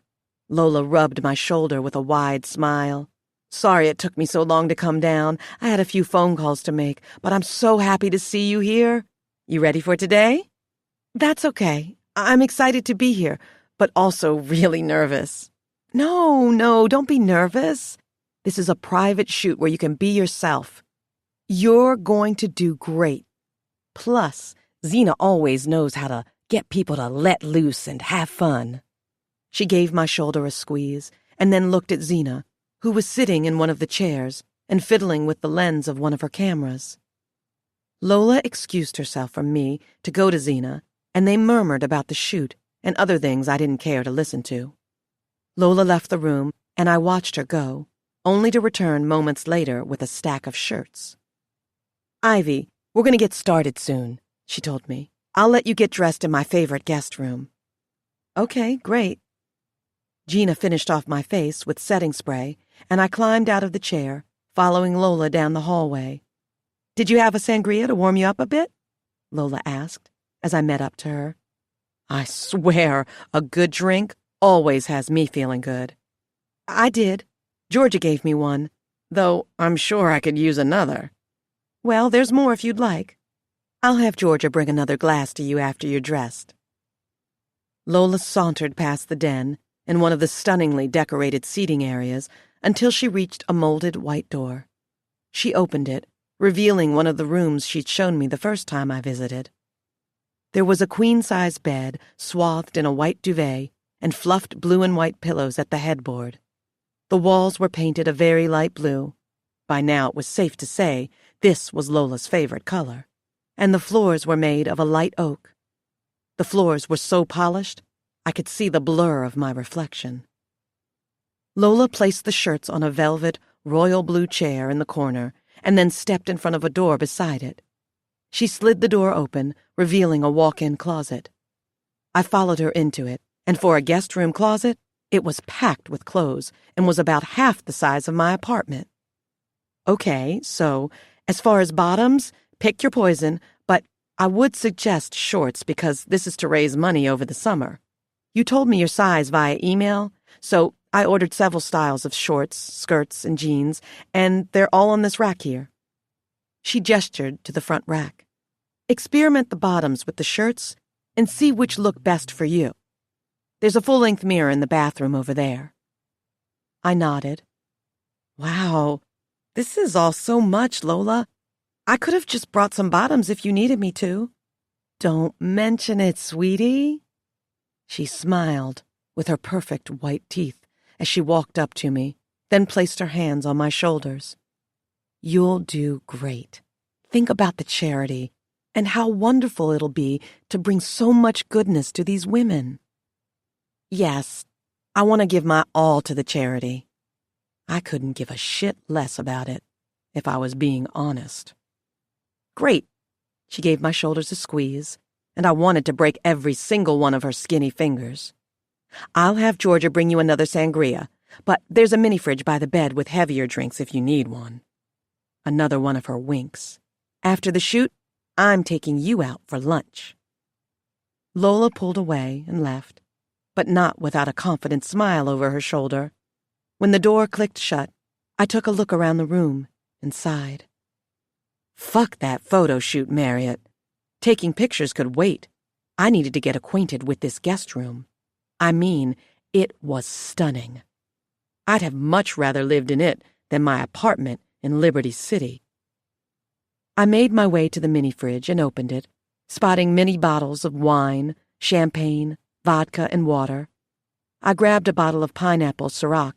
Lola rubbed my shoulder with a wide smile. "Sorry it took me so long to come down. I had a few phone calls to make, but I'm so happy to see you here. You ready for today?" "That's okay. I'm excited to be here, but also really nervous." No, don't be nervous. This is a private shoot where you can be yourself. You're going to do great. Plus, Xena always knows how to get people to let loose and have fun." She gave my shoulder a squeeze and then looked at Xena, who was sitting in one of the chairs and fiddling with the lens of one of her cameras. Lola excused herself from me to go to Xena, and they murmured about the shoot and other things I didn't care to listen to. Lola left the room, and I watched her go, only to return moments later with a stack of shirts. "Ivy, we're going to get started soon," she told me. "I'll let you get dressed in my favorite guest room." "Okay, great." Gina finished off my face with setting spray, and I climbed out of the chair, following Lola down the hallway. "Did you have a sangria to warm you up a bit?" Lola asked, as I met up to her. I swear, a good drink always has me feeling good. "I did. Georgia gave me one, though I'm sure I could use another." "Well, there's more if you'd like. I'll have Georgia bring another glass to you after you're dressed." Lola sauntered past the den and one of the stunningly decorated seating areas until she reached a molded white door. She opened it, revealing one of the rooms she'd shown me the first time I visited. There was a queen-size bed swathed in a white duvet and fluffed blue and white pillows at the headboard. The walls were painted a very light blue. By now it was safe to say this was Lola's favorite color. And the floors were made of a light oak. The floors were so polished, I could see the blur of my reflection. Lola placed the shirts on a velvet, royal blue chair in the corner and then stepped in front of a door beside it. She slid the door open, revealing a walk-in closet. I followed her into it, and for a guest room closet, it was packed with clothes and was about half the size of my apartment. "Okay, so, as far as bottoms, pick your poison, but I would suggest shorts because this is to raise money over the summer. You told me your size via email, so I ordered several styles of shorts, skirts, and jeans, and they're all on this rack here." She gestured to the front rack. "Experiment the bottoms with the shirts and see which look best for you. There's a full-length mirror in the bathroom over there." I nodded. "Wow, this is all so much, Lola. I could have just brought some bottoms if you needed me to." "Don't mention it, sweetie." She smiled with her perfect white teeth as she walked up to me, then placed her hands on my shoulders. "You'll do great. Think about the charity and how wonderful it'll be to bring so much goodness to these women." "Yes, I want to give my all to the charity." I couldn't give a shit less about it, if I was being honest. "Great." She gave my shoulders a squeeze, and I wanted to break every single one of her skinny fingers. "I'll have Georgia bring you another sangria, but there's a mini-fridge by the bed with heavier drinks if you need one." Another one of her winks. "After the shoot, I'm taking you out for lunch." Lola pulled away and left, but not without a confident smile over her shoulder. When the door clicked shut, I took a look around the room and sighed. Fuck that photo shoot, Marriott. Taking pictures could wait. I needed to get acquainted with this guest room. I mean, it was stunning. I'd have much rather lived in it than my apartment in Liberty City. I made my way to the mini-fridge and opened it, spotting many bottles of wine, champagne, vodka, and water. I grabbed a bottle of pineapple Ciroc,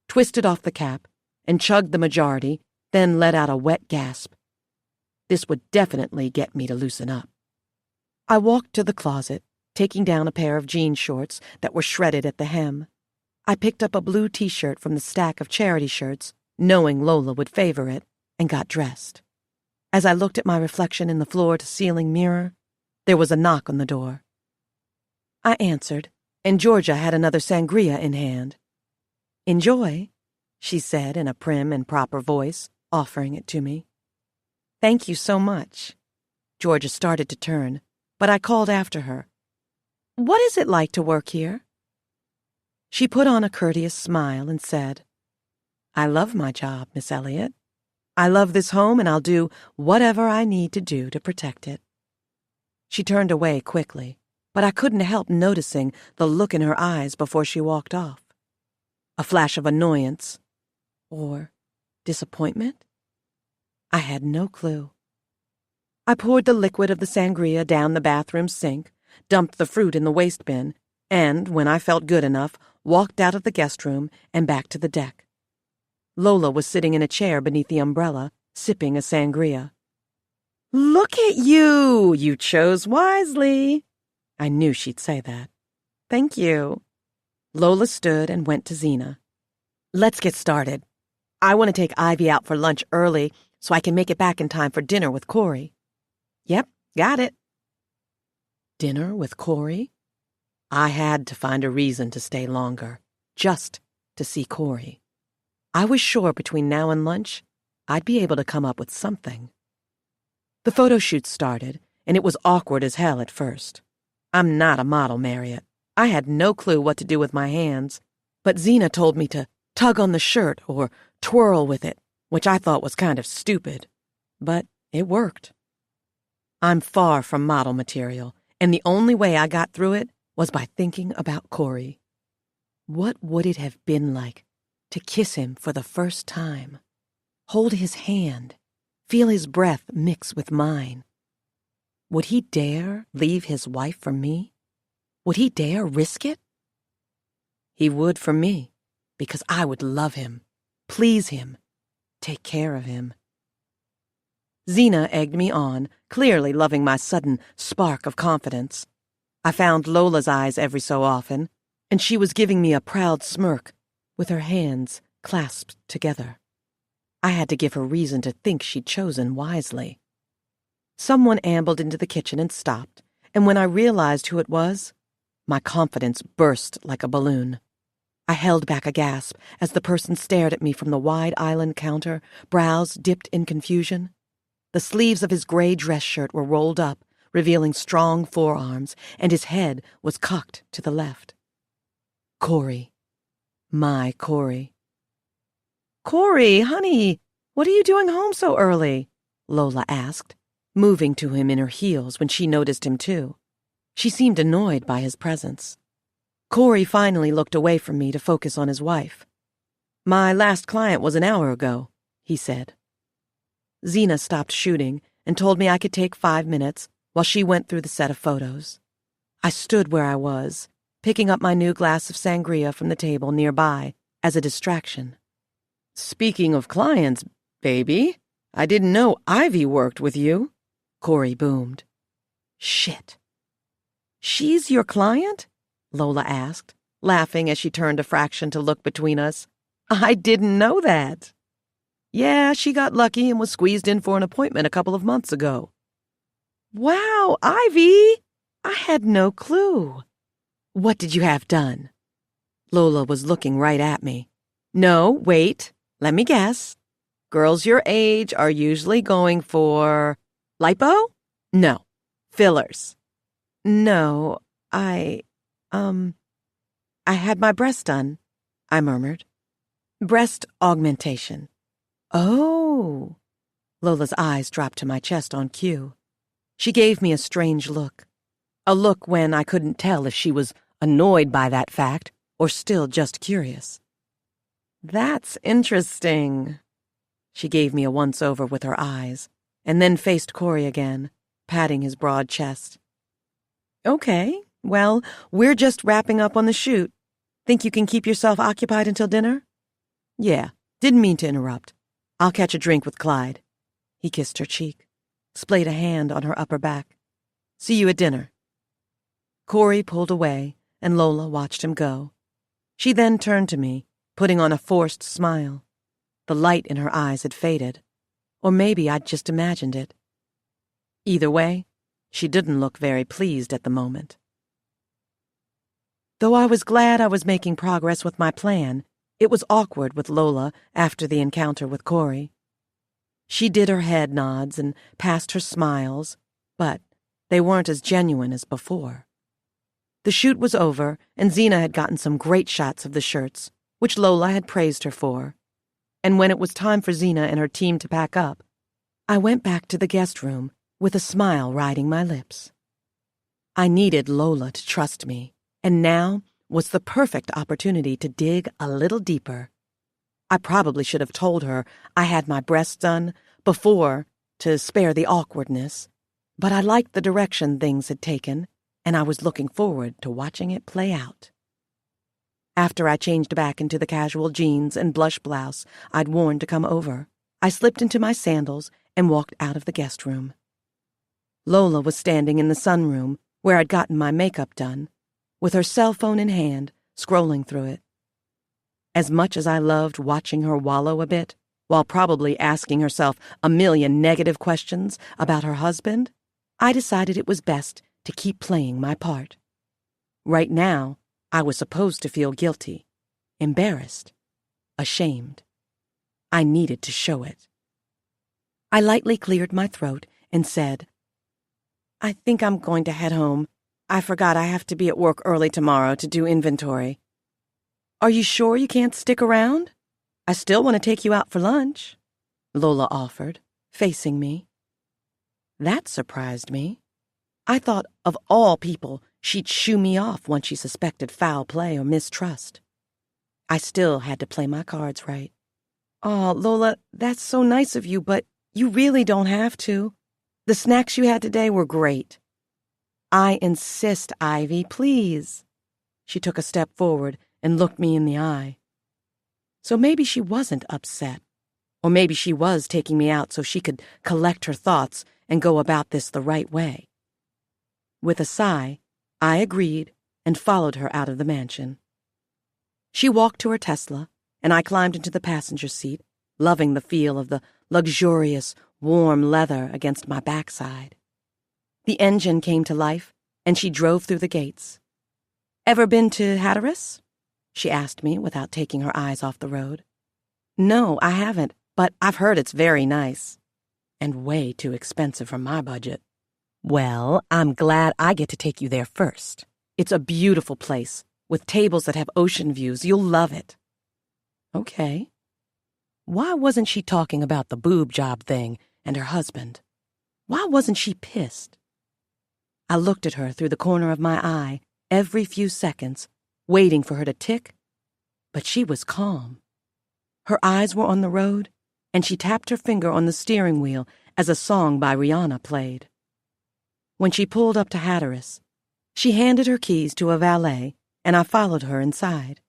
twisted off the cap, and chugged the majority, then let out a wet gasp. This would definitely get me to loosen up. I walked to the closet, taking down a pair of jean shorts that were shredded at the hem. I picked up a blue t-shirt from the stack of charity shirts, knowing Lola would favor it, and got dressed. As I looked at my reflection in the floor-to-ceiling mirror, there was a knock on the door. I answered, and Georgia had another sangria in hand. "Enjoy," she said in a prim and proper voice, offering it to me. "Thank you so much." Georgia started to turn, but I called after her. "What is it like to work here?" She put on a courteous smile and said, "I love my job, Miss Elliott. I love this home, and I'll do whatever I need to do to protect it." She turned away quickly, but I couldn't help noticing the look in her eyes before she walked off. A flash of annoyance or disappointment? I had no clue. I poured the liquid of the sangria down the bathroom sink, dumped the fruit in the waste bin, and, when I felt good enough, walked out of the guest room and back to the deck. Lola was sitting in a chair beneath the umbrella, sipping a sangria. "Look at you! You chose wisely." I knew she'd say that. "Thank you." Lola stood and went to Zena. "Let's get started. I want to take Ivy out for lunch early so I can make it back in time for dinner with Corey." "Yep, got it." Dinner with Corey? I had to find a reason to stay longer, just to see Corey. I was sure between now and lunch, I'd be able to come up with something. The photo shoot started, and it was awkward as hell at first. I'm not a model, Marriott. I had no clue what to do with my hands, but Zena told me to tug on the shirt or twirl with it, which I thought was kind of stupid. But it worked. I'm far from model material, and the only way I got through it was by thinking about Corey. What would it have been like to kiss him for the first time, hold his hand, feel his breath mix with mine? Would he dare leave his wife for me? Would he dare risk it? He would for me, because I would love him, please him, take care of him. Zena egged me on, clearly loving my sudden spark of confidence. I found Lola's eyes every so often, and she was giving me a proud smirk, with her hands clasped together. I had to give her reason to think she'd chosen wisely. Someone ambled into the kitchen and stopped, and when I realized who it was, my confidence burst like a balloon. I held back a gasp as the person stared at me from the wide island counter, brows dipped in confusion. The sleeves of his gray dress shirt were rolled up, revealing strong forearms, and his head was cocked to the left. Corey. My Corey. "Corey, honey, what are you doing home so early?" Lola asked, moving to him in her heels when she noticed him too. She seemed annoyed by his presence. Corey finally looked away from me to focus on his wife. "My last client was an hour ago," he said. Zena stopped shooting and told me I could take 5 minutes while she went through the set of photos. I stood where I was, picking up my new glass of sangria from the table nearby as a distraction. "Speaking of clients, baby, I didn't know Ivy worked with you," Corey boomed. "Shit. She's your client?" Lola asked, laughing as she turned a fraction to look between us. "I didn't know that." "Yeah, she got lucky and was squeezed in for an appointment a couple of months ago." "Wow, Ivy! I had no clue. What did you have done?" Lola was looking right at me. "No, wait, let me guess. Girls your age are usually going for lipo? No. Fillers? No, I had my breast done," I murmured. "Breast augmentation." "Oh." Lola's eyes dropped to my chest on cue. She gave me a strange look. A look when I couldn't tell if she was annoyed by that fact or still just curious. "That's interesting." She gave me a once-over with her eyes, and then faced Corey again, patting his broad chest. "Okay, well, we're just wrapping up on the shoot. Think you can keep yourself occupied until dinner?" "Yeah, didn't mean to interrupt. I'll catch a drink with Clyde." He kissed her cheek, splayed a hand on her upper back. "See you at dinner." Corey pulled away, and Lola watched him go. She then turned to me, putting on a forced smile. The light in her eyes had faded. or maybe I'd just imagined it. Either way, she didn't look very pleased at the moment. Though I was glad I was making progress with my plan, it was awkward with Lola after the encounter with Corey. She did her head nods and passed her smiles, but they weren't as genuine as before. The shoot was over, and Zena had gotten some great shots of the shirts, which Lola had praised her for. And when it was time for Zena and her team to pack up, I went back to the guest room with a smile riding my lips. I needed Lola to trust me, and now was the perfect opportunity to dig a little deeper. I probably should have told her I had my breasts done before to spare the awkwardness, but I liked the direction things had taken, and I was looking forward to watching it play out. After I changed back into the casual jeans and blush blouse I'd worn to come over, I slipped into my sandals and walked out of the guest room. Lola was standing in the sunroom where I'd gotten my makeup done, with her cell phone in hand, scrolling through it. As much as I loved watching her wallow a bit, while probably asking herself a million negative questions about her husband, I decided it was best to keep playing my part. Right now, I was supposed to feel guilty, embarrassed, ashamed. I needed to show it. I lightly cleared my throat and said, "I think I'm going to head home. I forgot I have to be at work early tomorrow to do inventory." "Are you sure you can't stick around? I still want to take you out for lunch," Lola offered, facing me. That surprised me. I thought of all people she'd shoo me off once she suspected foul play or mistrust. I still had to play my cards right. "Oh, Lola, that's so nice of you, but you really don't have to. The snacks you had today were great." "I insist, Ivy, please." She took a step forward and looked me in the eye. So maybe she wasn't upset, or maybe she was taking me out so she could collect her thoughts and go about this the right way. With a sigh, I agreed and followed her out of the mansion. She walked to her Tesla, and I climbed into the passenger seat, loving the feel of the luxurious, warm leather against my backside. The engine came to life, and she drove through the gates. "Ever been to Hatteras?" she asked me without taking her eyes off the road. "No, I haven't, but I've heard it's very nice. And way too expensive for my budget." "Well, I'm glad I get to take you there first. It's a beautiful place, with tables that have ocean views. You'll love it." Okay. Why wasn't she talking about the boob job thing and her husband? Why wasn't she pissed? I looked at her through the corner of my eye every few seconds, waiting for her to tick, but she was calm. Her eyes were on the road, and she tapped her finger on the steering wheel as a song by Rihanna played. When she pulled up to Hatteras, she handed her keys to a valet, and I followed her inside.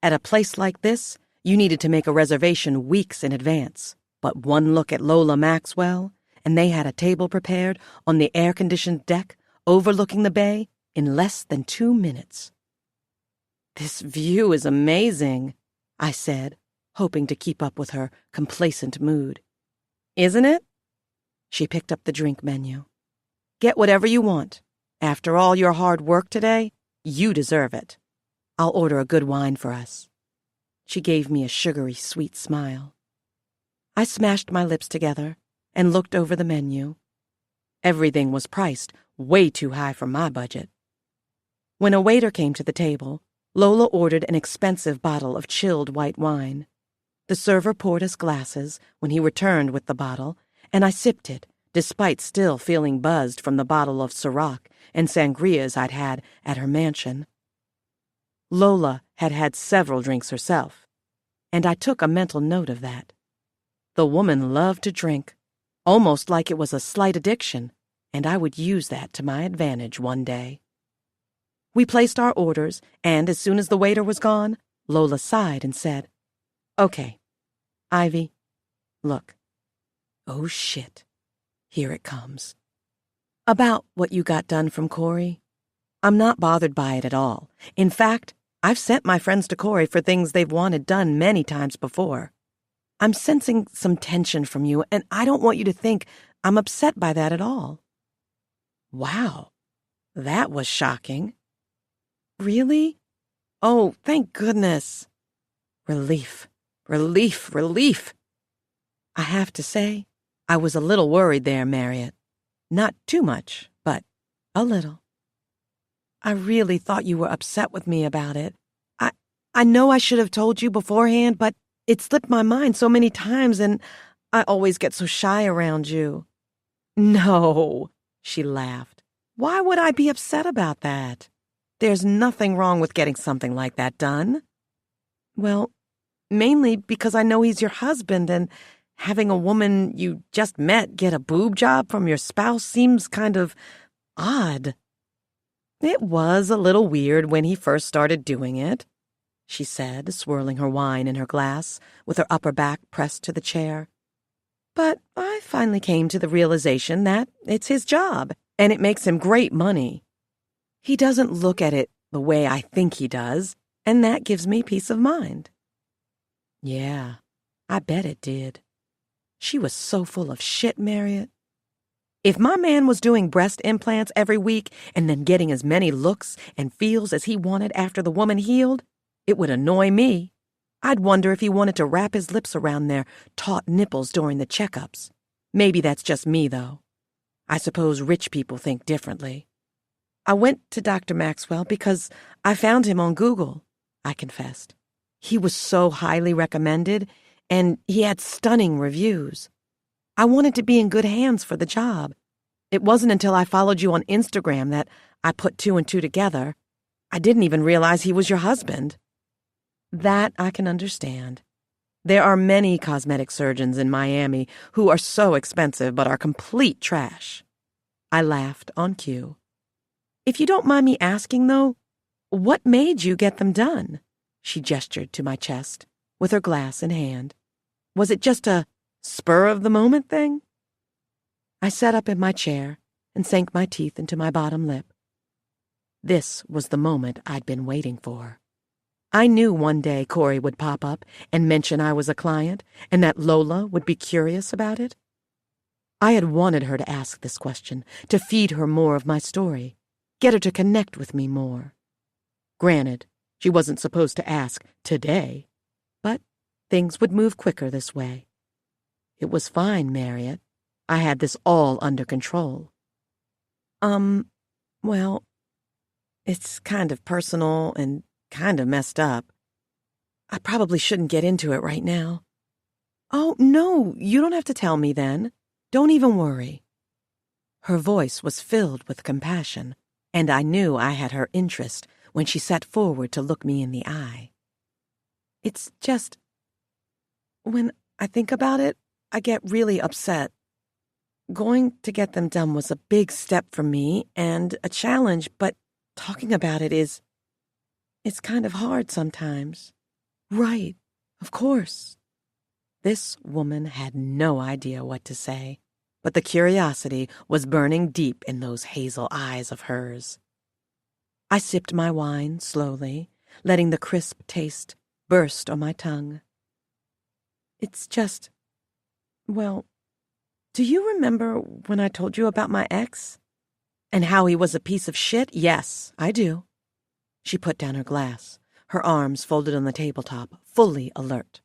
At a place like this, you needed to make a reservation weeks in advance, but one look at Lola Maxwell, and they had a table prepared on the air-conditioned deck overlooking the bay in less than 2 minutes. "This view is amazing," I said, hoping to keep up with her complacent mood. "Isn't it?" She picked up the drink menu. "Get whatever you want. After all your hard work today, you deserve it. I'll order a good wine for us." She gave me a sugary, sweet smile. I smashed my lips together and looked over the menu. Everything was priced way too high for my budget. When a waiter came to the table, Lola ordered an expensive bottle of chilled white wine. The server poured us glasses when he returned with the bottle, and I sipped it, despite still feeling buzzed from the bottle of Ciroc and sangrias I'd had at her mansion. Lola had had several drinks herself, and I took a mental note of that. The woman loved to drink, almost like it was a slight addiction, and I would use that to my advantage one day. We placed our orders, and as soon as the waiter was gone, Lola sighed and said, "Okay, Ivy, look. Oh, shit. Here it comes. About what you got done from Corey, I'm not bothered by it at all. In fact, I've sent my friends to Corey for things they've wanted done many times before. I'm sensing some tension from you, and I don't want you to think I'm upset by that at all." Wow, that was shocking. Really? Oh, thank goodness. Relief, relief, relief. I have to say, I was a little worried there, Marriott. Not too much, but a little. I really thought you were upset with me about it. I know I should have told you beforehand, but it slipped my mind so many times, and I always get so shy around you. No, she laughed. Why would I be upset about that? There's nothing wrong with getting something like that done. Well, mainly because I know he's your husband, and having a woman you just met get a boob job from your spouse seems kind of odd. It was a little weird when he first started doing it, she said, swirling her wine in her glass, with her upper back pressed to the chair. But I finally came to the realization that it's his job, and it makes him great money. He doesn't look at it the way I think he does, and that gives me peace of mind. Yeah, I bet it did. She was so full of shit, Marriott. If my man was doing breast implants every week and then getting as many looks and feels as he wanted after the woman healed, it would annoy me. I'd wonder if he wanted to wrap his lips around their taut nipples during the checkups. Maybe that's just me, though. I suppose rich people think differently. I went to Dr. Maxwell because I found him on Google, I confessed. He was so highly recommended, and he had stunning reviews. I wanted to be in good hands for the job. It wasn't until I followed you on Instagram that I put two and two together. I didn't even realize he was your husband. That I can understand. There are many cosmetic surgeons in Miami who are so expensive but are complete trash. I laughed on cue. If you don't mind me asking, though, what made you get them done? She gestured to my chest, with her glass in hand. Was it just a spur-of-the-moment thing? I sat up in my chair and sank my teeth into my bottom lip. This was the moment I'd been waiting for. I knew one day Corey would pop up and mention I was a client, and that Lola would be curious about it. I had wanted her to ask this question, to feed her more of my story, get her to connect with me more. Granted, she wasn't supposed to ask today, but things would move quicker this way. It was fine, Marriott. I had this all under control. Well, it's kind of personal and kind of messed up. I probably shouldn't get into it right now. Oh, no, you don't have to tell me then. Don't even worry. Her voice was filled with compassion, and I knew I had her interest when she sat forward to look me in the eye. It's just, when I think about it, I get really upset. Going to get them done was a big step for me and a challenge, but talking about it it's kind of hard sometimes. Right, of course. This woman had no idea what to say, but the curiosity was burning deep in those hazel eyes of hers. I sipped my wine slowly, letting the crisp taste burst on my tongue. It's just, well, do you remember when I told you about my ex? And how he was a piece of shit? Yes, I do. She put down her glass, her arms folded on the tabletop, fully alert.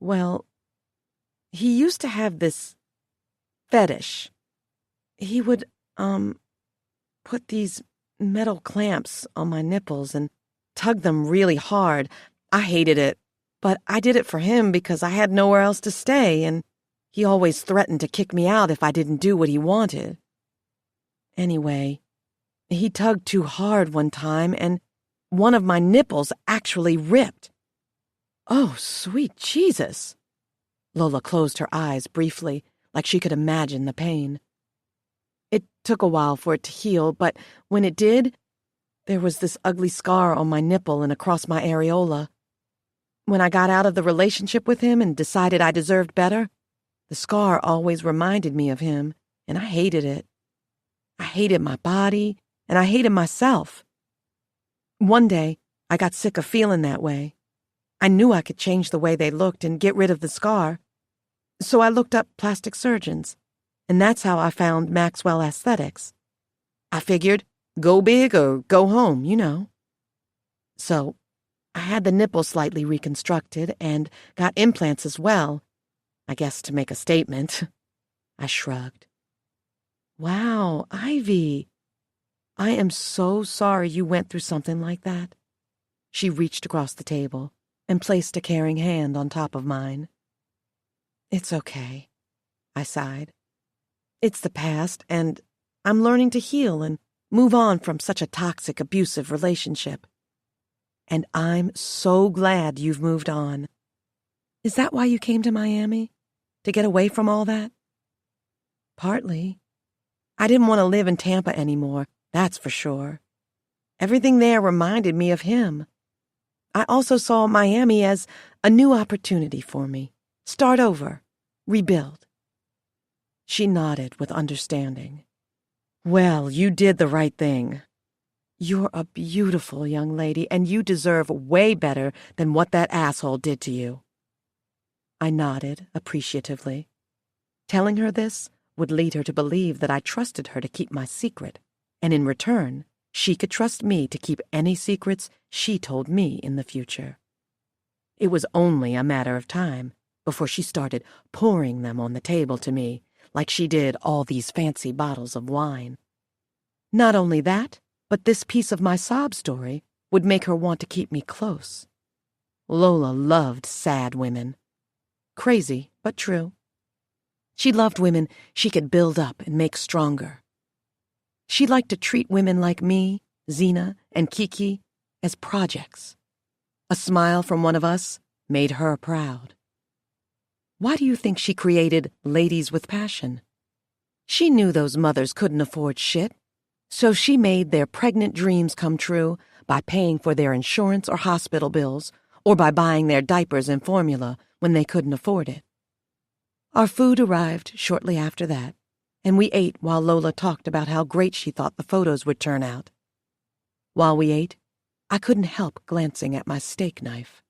Well, he used to have this fetish. He would, put these metal clamps on my nipples and tug them really hard. I hated it, but I did it for him because I had nowhere else to stay, and he always threatened to kick me out if I didn't do what he wanted. Anyway, he tugged too hard one time, and one of my nipples actually ripped. Oh, sweet Jesus! Lola closed her eyes briefly, like she could imagine the pain. It took a while for it to heal, but when it did, there was this ugly scar on my nipple and across my areola. When I got out of the relationship with him and decided I deserved better, the scar always reminded me of him, and I hated it. I hated my body, and I hated myself. One day, I got sick of feeling that way. I knew I could change the way they looked and get rid of the scar. So I looked up plastic surgeons, and that's how I found Maxwell Aesthetics. I figured, go big or go home, you know. So I had the nipple slightly reconstructed and got implants as well, I guess to make a statement. I shrugged. Wow, Ivy. I am so sorry you went through something like that. She reached across the table and placed a caring hand on top of mine. It's okay, I sighed. It's the past, and I'm learning to heal and move on from such a toxic, abusive relationship. And I'm so glad you've moved on. Is that why you came to Miami? To get away from all that? Partly. I didn't want to live in Tampa anymore, that's for sure. Everything there reminded me of him. I also saw Miami as a new opportunity for me. Start over. Rebuild. She nodded with understanding. Well, you did the right thing. You're a beautiful young lady, and you deserve way better than what that asshole did to you. I nodded appreciatively. Telling her this would lead her to believe that I trusted her to keep my secret, and in return, she could trust me to keep any secrets she told me in the future. It was only a matter of time before she started pouring them on the table to me, like she did all these fancy bottles of wine. Not only that, but this piece of my sob story would make her want to keep me close. Lola loved sad women. Crazy, but true. She loved women she could build up and make stronger. She liked to treat women like me, Zena, and Kiki as projects. A smile from one of us made her proud. Why do you think she created Ladies with Passion? She knew those mothers couldn't afford shit, so she made their pregnant dreams come true by paying for their insurance or hospital bills, or by buying their diapers and formula when they couldn't afford it. Our food arrived shortly after that, and we ate while Lola talked about how great she thought the photos would turn out. While we ate, I couldn't help glancing at my steak knife.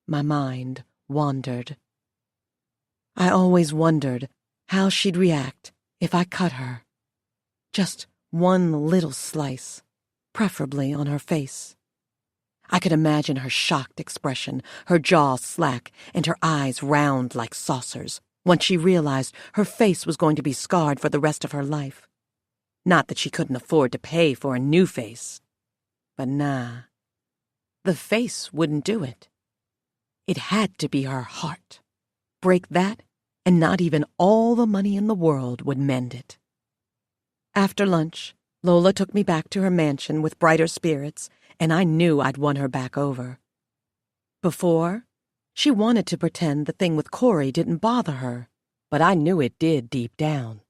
My mind wandered. I always wondered how she'd react if I cut her. Just one little slice, preferably on her face. I could imagine her shocked expression, her jaw slack, and her eyes round like saucers, once she realized her face was going to be scarred for the rest of her life. Not that she couldn't afford to pay for a new face. But nah, the face wouldn't do it. It had to be her heart. Break that, and not even all the money in the world would mend it. After lunch, Lola took me back to her mansion with brighter spirits, and I knew I'd won her back over. Before, she wanted to pretend the thing with Corey didn't bother her, but I knew it did deep down.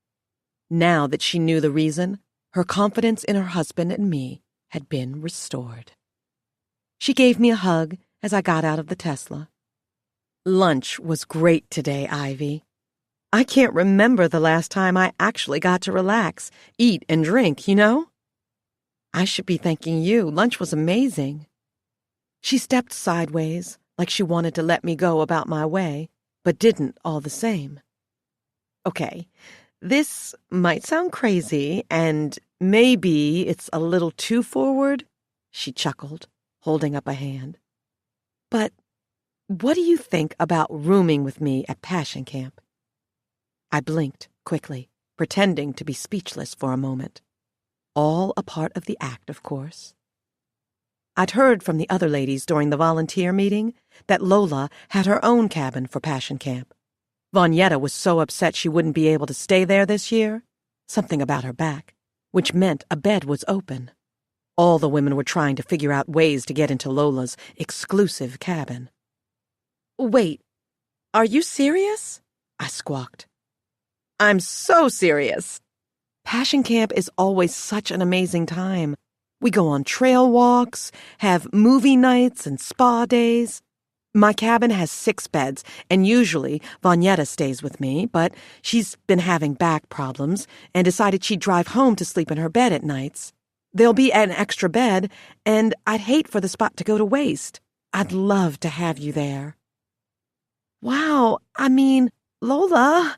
Now that she knew the reason, her confidence in her husband and me had been restored. She gave me a hug as I got out of the Tesla. Lunch was great today, Ivy. I can't remember the last time I actually got to relax, eat, and drink, you know? I should be thanking you. Lunch was amazing. She stepped sideways, like she wanted to let me go about my way, but didn't all the same. Okay, this might sound crazy, and maybe it's a little too forward, she chuckled, holding up a hand. But what do you think about rooming with me at Passion Camp? I blinked quickly, pretending to be speechless for a moment. All a part of the act, of course. I'd heard from the other ladies during the volunteer meeting that Lola had her own cabin for Passion Camp. Vonyetta was so upset she wouldn't be able to stay there this year, something about her back, which meant a bed was open. All the women were trying to figure out ways to get into Lola's exclusive cabin. Wait, are you serious? I squawked. I'm so serious. Passion Camp is always such an amazing time. We go on trail walks, have movie nights and spa days. My cabin has 6 beds, and usually Vonyetta stays with me, but she's been having back problems and decided she'd drive home to sleep in her bed at nights. There'll be an extra bed, and I'd hate for the spot to go to waste. I'd love to have you there. Wow, I mean, Lola,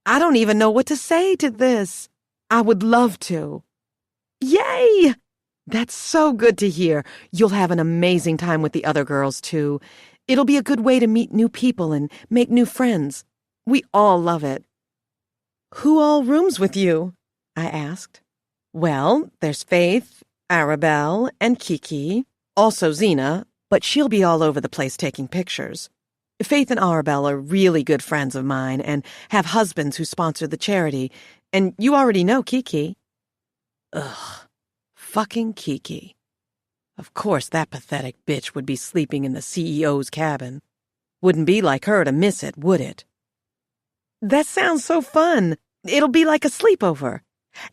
I don't even know what to say to this. I would love to. Yay! That's so good to hear. You'll have an amazing time with the other girls, too. It'll be a good way to meet new people and make new friends. We all love it. Who all rooms with you? I asked. Well, there's Faith, Arabelle, and Kiki, also Zena, but she'll be all over the place taking pictures. Faith and Arabelle are really good friends of mine and have husbands who sponsor the charity, and you already know Kiki. Ugh, fucking Kiki. Of course that pathetic bitch would be sleeping in the CEO's cabin. Wouldn't be like her to miss it, would it? That sounds so fun. It'll be like a sleepover.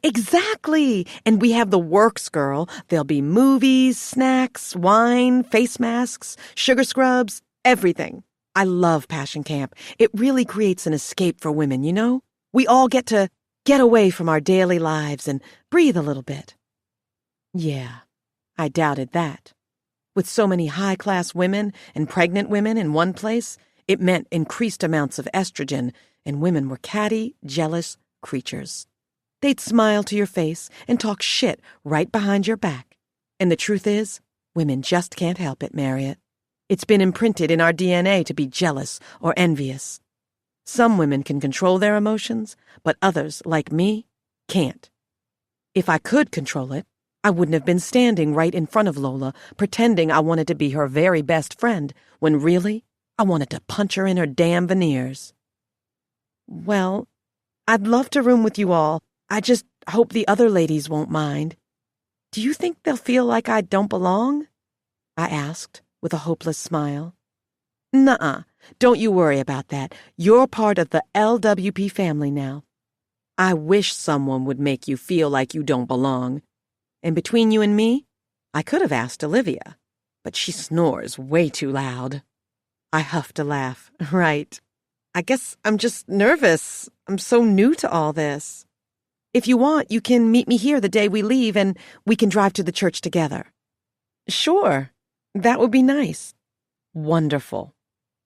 Exactly! And we have the works girl. There'll be movies, snacks, wine, face masks, sugar scrubs, everything. I love Passion Camp. It really creates an escape for women, you know? We all get to get away from our daily lives and breathe a little bit. Yeah, I doubted that. With so many high-class women and pregnant women in one place, it meant increased amounts of estrogen, and women were catty, jealous creatures. They'd smile to your face and talk shit right behind your back. And the truth is, women just can't help it, Marriott. It's been imprinted in our DNA to be jealous or envious. Some women can control their emotions, but others, like me, can't. If I could control it, I wouldn't have been standing right in front of Lola pretending I wanted to be her very best friend, when really, I wanted to punch her in her damn veneers. Well, I'd love to room with you all. I just hope the other ladies won't mind. Do you think they'll feel like I don't belong? I asked, with a hopeless smile. Nuh-uh. Don't you worry about that. You're part of the LWP family now. I wish someone would make you feel like you don't belong. And between you and me, I could have asked Olivia, but she snores way too loud. I huffed a laugh. Right. I guess I'm just nervous. I'm so new to all this. If you want, you can meet me here the day we leave and we can drive to the church together. Sure. That would be nice. Wonderful.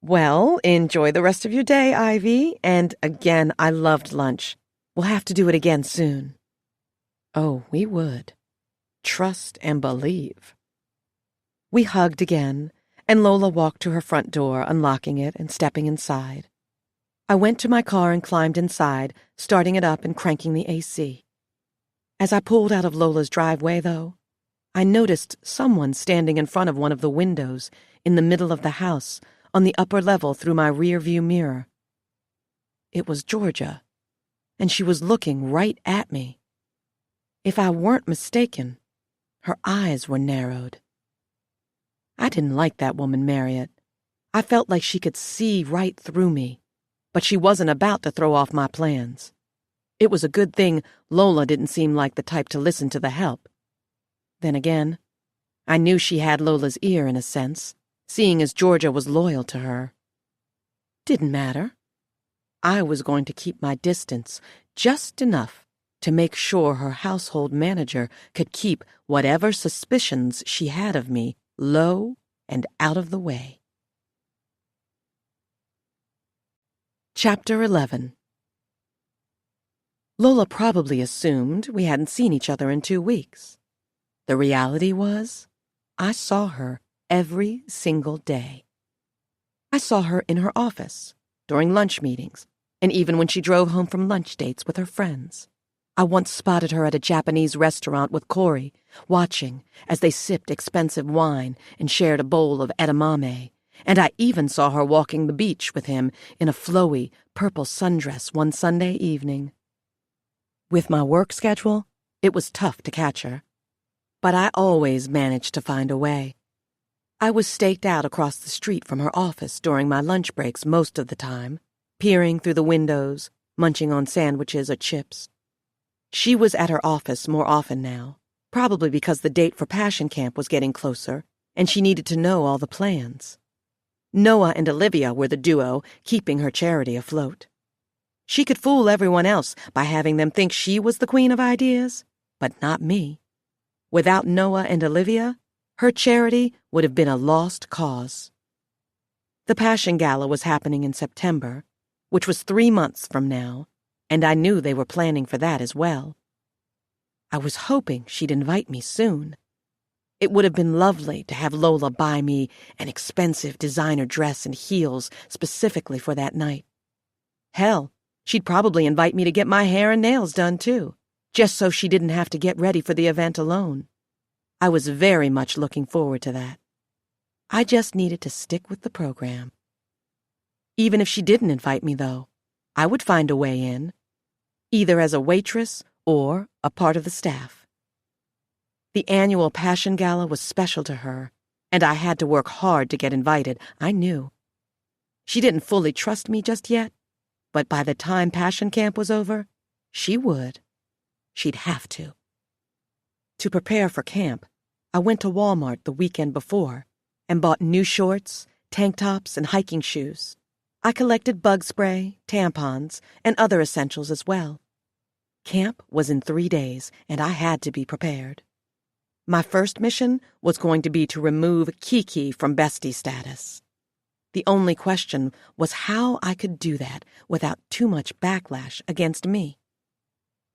Well, enjoy the rest of your day, Ivy. And again, I loved lunch. We'll have to do it again soon. Oh, we would. Trust and believe. We hugged again, and Lola walked to her front door, unlocking it and stepping inside. I went to my car and climbed inside, starting it up and cranking the AC. As I pulled out of Lola's driveway, though, I noticed someone standing in front of one of the windows in the middle of the house on the upper level through my rear-view mirror. It was Georgia, and she was looking right at me. If I weren't mistaken, her eyes were narrowed. I didn't like that woman, Marriott. I felt like she could see right through me, but she wasn't about to throw off my plans. It was a good thing Lola didn't seem like the type to listen to the help. Then again, I knew she had Lola's ear in a sense, seeing as Georgia was loyal to her. Didn't matter. I was going to keep my distance just enough to make sure her household manager could keep whatever suspicions she had of me low and out of the way. Chapter 11. Lola probably assumed we hadn't seen each other in 2 weeks. The reality was, I saw her every single day. I saw her in her office, during lunch meetings, and even when she drove home from lunch dates with her friends. I once spotted her at a Japanese restaurant with Corey, watching as they sipped expensive wine and shared a bowl of edamame, and I even saw her walking the beach with him in a flowy, purple sundress one Sunday evening. With my work schedule, it was tough to catch her, but I always managed to find a way. I was staked out across the street from her office during my lunch breaks most of the time, peering through the windows, munching on sandwiches or chips. She was at her office more often now, probably because the date for Passion Camp was getting closer, and she needed to know all the plans. Noah and Olivia were the duo keeping her charity afloat. She could fool everyone else by having them think she was the queen of ideas, but not me. Without Noah and Olivia, Her charity would have been a lost cause. The Passion Gala was happening in September, which was 3 months from now, and I knew they were planning for that as well. I was hoping she'd invite me soon. It would have been lovely to have Lola buy me an expensive designer dress and heels specifically for that night. Hell, she'd probably invite me to get my hair and nails done too, just so she didn't have to get ready for the event alone. I was very much looking forward to that. I just needed to stick with the program. Even if she didn't invite me, though, I would find a way in, either as a waitress or a part of the staff. The annual Passion Gala was special to her, and I had to work hard to get invited, I knew. She didn't fully trust me just yet, but by the time Passion Camp was over, she would. She'd have to. To prepare for camp, I went to Walmart the weekend before and bought new shorts, tank tops, and hiking shoes. I collected bug spray, tampons, and other essentials as well. Camp was in 3 days, and I had to be prepared. My first mission was going to be to remove Kiki from bestie status. The only question was how I could do that without too much backlash against me.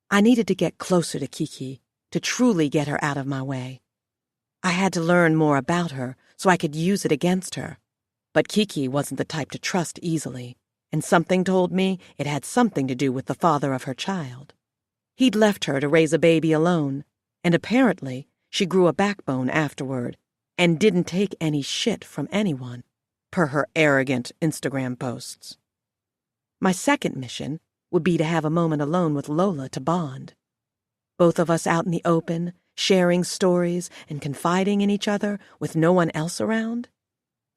I needed to get closer to Kiki to truly get her out of my way. I had to learn more about her so I could use it against her. But Kiki wasn't the type to trust easily, and something told me it had something to do with the father of her child. He'd left her to raise a baby alone, and apparently she grew a backbone afterward and didn't take any shit from anyone, per her arrogant Instagram posts. My second mission would be to have a moment alone with Lola to bond. Both of us out in the open, sharing stories and confiding in each other with no one else around.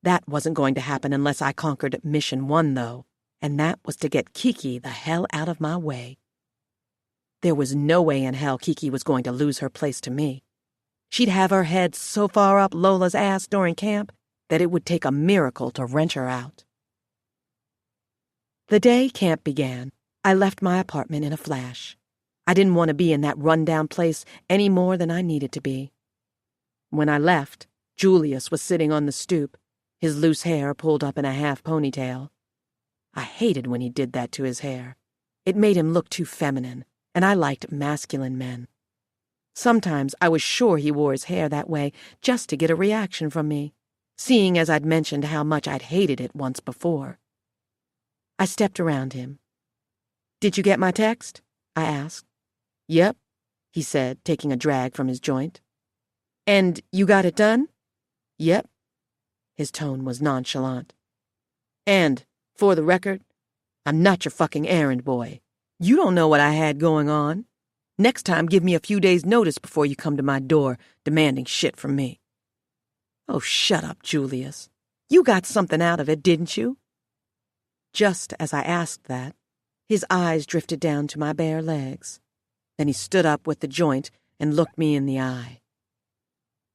That wasn't going to happen unless I conquered Mission 1, though, and that was to get Kiki the hell out of my way. There was no way in hell Kiki was going to lose her place to me. She'd have her head so far up Lola's ass during camp that it would take a miracle to wrench her out. The day camp began, I left my apartment in a flash. I didn't want to be in that run-down place any more than I needed to be. When I left, Julius was sitting on the stoop, his loose hair pulled up in a half ponytail. I hated when he did that to his hair. It made him look too feminine, and I liked masculine men. Sometimes I was sure he wore his hair that way just to get a reaction from me, seeing as I'd mentioned how much I'd hated it once before. I stepped around him. "Did you get my text?" I asked. "Yep," he said, taking a drag from his joint. "And you got it done?" "Yep." His tone was nonchalant. "And, for the record, I'm not your fucking errand boy. You don't know what I had going on. Next time, give me a few days' notice before you come to my door demanding shit from me." "Oh, shut up, Julius. You got something out of it, didn't you?" Just as I asked that, his eyes drifted down to my bare legs. Then he stood up with the joint and looked me in the eye.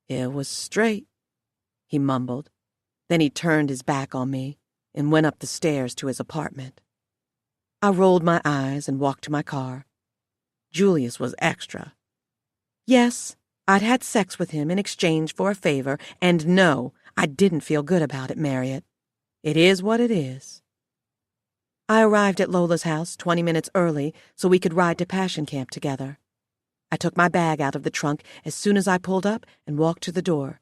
"It was straight," he mumbled. Then he turned his back on me and went up the stairs to his apartment. I rolled my eyes and walked to my car. Julius was extra. Yes, I'd had sex with him in exchange for a favor, and no, I didn't feel good about it, Marriott. It is what it is. I arrived at Lola's house 20 minutes early so we could ride to Passion Camp together. I took my bag out of the trunk as soon as I pulled up and walked to the door.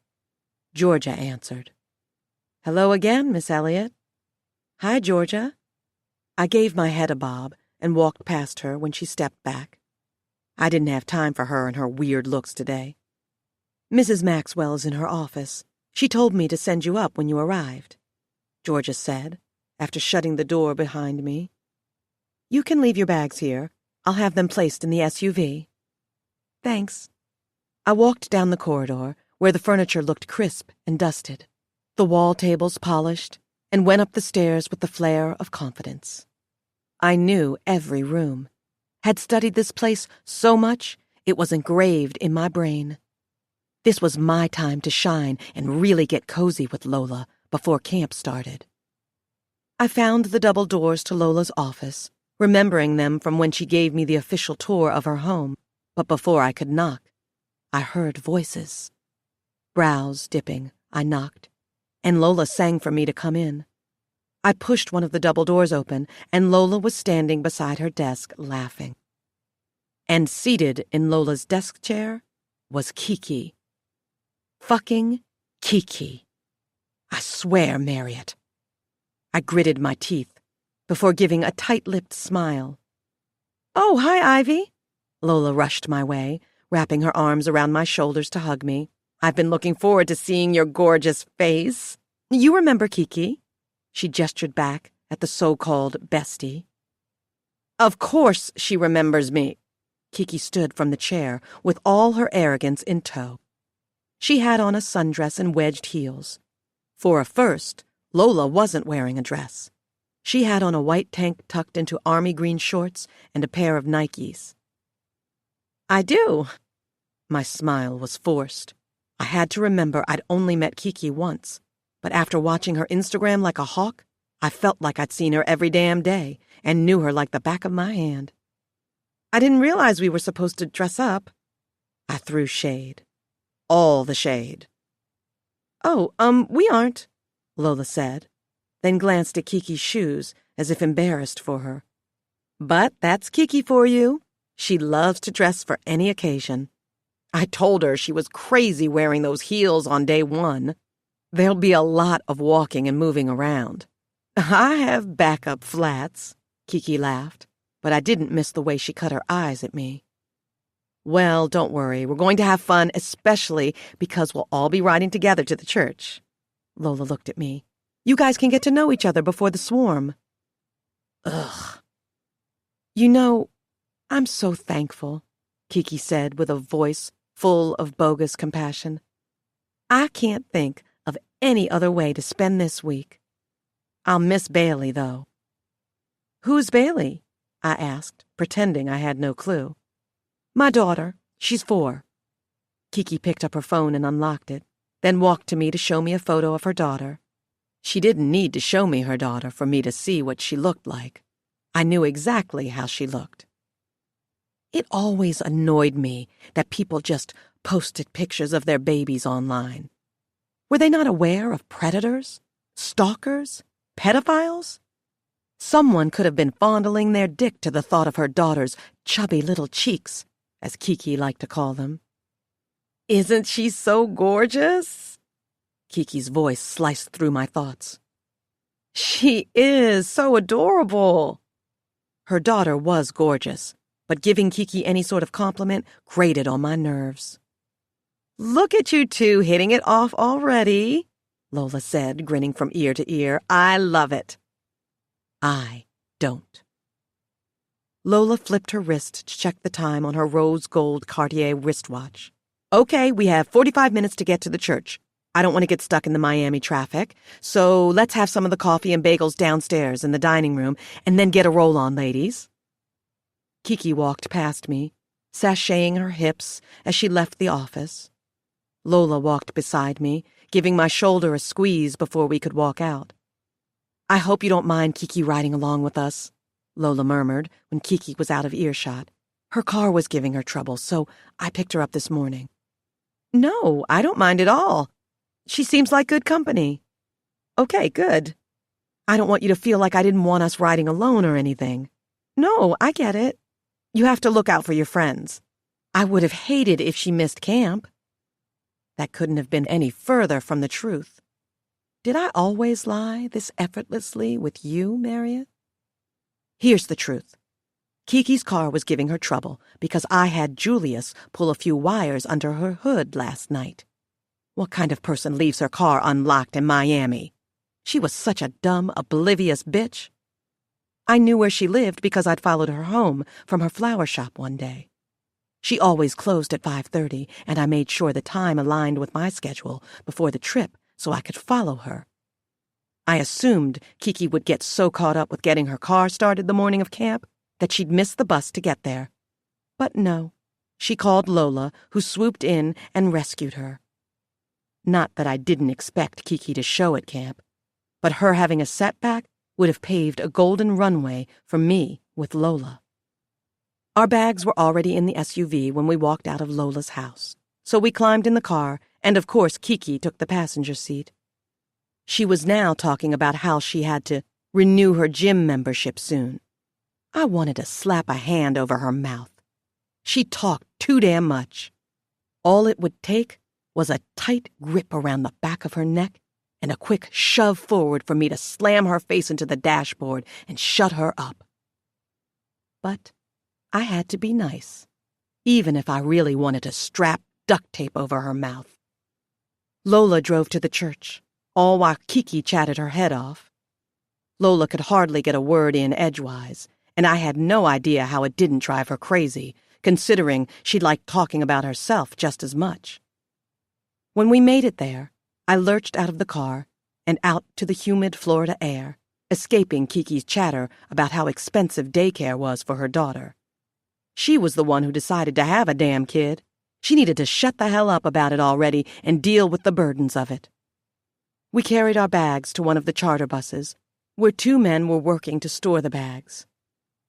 Georgia answered. "Hello again, Miss Elliott." "Hi, Georgia." I gave my head a bob and walked past her when she stepped back. I didn't have time for her and her weird looks today. "Mrs. Maxwell's in her office. She told me to send you up when you arrived," Georgia said, after shutting the door behind me. "You can leave your bags here. I'll have them placed in the SUV." "Thanks." I walked down the corridor, where the furniture looked crisp and dusted, the wall tables polished, and went up the stairs with the flair of confidence. I knew every room, had studied this place so much it was engraved in my brain. This was my time to shine and really get cozy with Lola before camp started. I found the double doors to Lola's office, remembering them from when she gave me the official tour of her home, but before I could knock, I heard voices. Brows dipping, I knocked, and Lola sang for me to come in. I pushed one of the double doors open, and Lola was standing beside her desk, laughing. And seated in Lola's desk chair was Kiki. Fucking Kiki. I swear, Marriott. I gritted my teeth before giving a tight-lipped smile. "Oh, hi, Ivy." Lola rushed my way, wrapping her arms around my shoulders to hug me. "I've been looking forward to seeing your gorgeous face. You remember Kiki?" She gestured back at the so-called bestie. "Of course she remembers me." Kiki stood from the chair with all her arrogance in tow. She had on a sundress and wedged heels. For a first, Lola wasn't wearing a dress. She had on a white tank tucked into army green shorts and a pair of Nikes. "I do." My smile was forced. I had to remember I'd only met Kiki once, but after watching her Instagram like a hawk, I felt like I'd seen her every damn day and knew her like the back of my hand. "I didn't realize we were supposed to dress up." I threw shade. All the shade. "Oh, we aren't," Lola said, then glanced at Kiki's shoes as if embarrassed for her. "But that's Kiki for you. She loves to dress for any occasion. I told her she was crazy wearing those heels on day one. There'll be a lot of walking and moving around." "I have backup flats," Kiki laughed, but I didn't miss the way she cut her eyes at me. "Well, don't worry. We're going to have fun, especially because we'll all be riding together to the church." Lola looked at me. "You guys can get to know each other before the swarm." Ugh. "You know, I'm so thankful," Kiki said with a voice full of bogus compassion. "I can't think of any other way to spend this week. I'll miss Bailey, though." "Who's Bailey?" I asked, pretending I had no clue. "My daughter. She's 4. Kiki picked up her phone and unlocked it, then walked to me to show me a photo of her daughter. She didn't need to show me her daughter for me to see what she looked like. I knew exactly how she looked. It always annoyed me that people just posted pictures of their babies online. Were they not aware of predators, stalkers, pedophiles? Someone could have been fondling their dick to the thought of her daughter's chubby little cheeks, as Kiki liked to call them. "Isn't she so gorgeous?" Kiki's voice sliced through my thoughts. "She is so adorable." Her daughter was gorgeous, but giving Kiki any sort of compliment grated on my nerves. "Look at you two hitting it off already," Lola said, grinning from ear to ear. "I love it." I don't. Lola flipped her wrist to check the time on her rose gold Cartier wristwatch. "Okay, we have 45 minutes to get to the church. I don't want to get stuck in the Miami traffic, so let's have some of the coffee and bagels downstairs in the dining room and then get a roll on, ladies." Kiki walked past me, sashaying her hips as she left the office. Lola walked beside me, giving my shoulder a squeeze before we could walk out. "I hope you don't mind Kiki riding along with us," Lola murmured when Kiki was out of earshot. "Her car was giving her trouble, so I picked her up this morning." "No, I don't mind at all. She seems like good company." "Okay, good. I don't want you to feel like I didn't want us riding alone or anything. No, I get it. You have to look out for your friends. I would have hated if she missed camp." That couldn't have been any further from the truth. Did I always lie this effortlessly with you, Marriott? Here's the truth. Kiki's car was giving her trouble because I had Julius pull a few wires under her hood last night. What kind of person leaves her car unlocked in Miami? She was such a dumb, oblivious bitch. I knew where she lived because I'd followed her home from her flower shop one day. She always closed at 5:30, and I made sure the time aligned with my schedule before the trip so I could follow her. I assumed Kiki would get so caught up with getting her car started the morning of camp that she'd miss the bus to get there. But no, she called Lola, who swooped in and rescued her. Not that I didn't expect Kiki to show at camp, but her having a setback would have paved a golden runway for me with Lola. Our bags were already in the SUV when we walked out of Lola's house, so we climbed in the car, and of course Kiki took the passenger seat. She was now talking about how she had to renew her gym membership soon. I wanted to slap a hand over her mouth. She talked too damn much. All it would take was a tight grip around the back of her neck and a quick shove forward for me to slam her face into the dashboard and shut her up. But I had to be nice, even if I really wanted to strap duct tape over her mouth. Lola drove to the church, all while Kiki chatted her head off. Lola could hardly get a word in edgewise, and I had no idea how it didn't drive her crazy, considering she liked talking about herself just as much. When we made it there, I lurched out of the car and out to the humid Florida air, escaping Kiki's chatter about how expensive daycare was for her daughter. She was the one who decided to have a damn kid. She needed to shut the hell up about it already and deal with the burdens of it. We carried our bags to one of the charter buses, where 2 men were working to store the bags.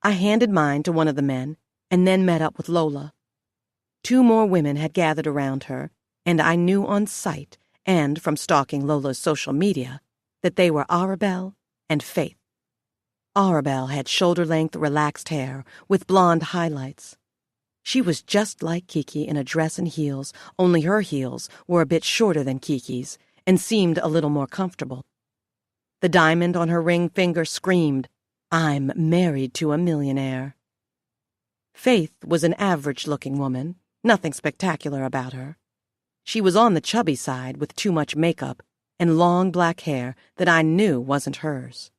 I handed mine to one of the men and then met up with Lola. 2 more women had gathered around her, and I knew on sight and from stalking Lola's social media that they were Arabelle and Faith. Arabelle had shoulder-length, relaxed hair with blonde highlights. She was just like Kiki in a dress and heels, only her heels were a bit shorter than Kiki's and seemed a little more comfortable. The diamond on her ring finger screamed, "I'm married to a millionaire." Faith was an average-looking woman, nothing spectacular about her. She was on the chubby side with too much makeup and long black hair that I knew wasn't hers.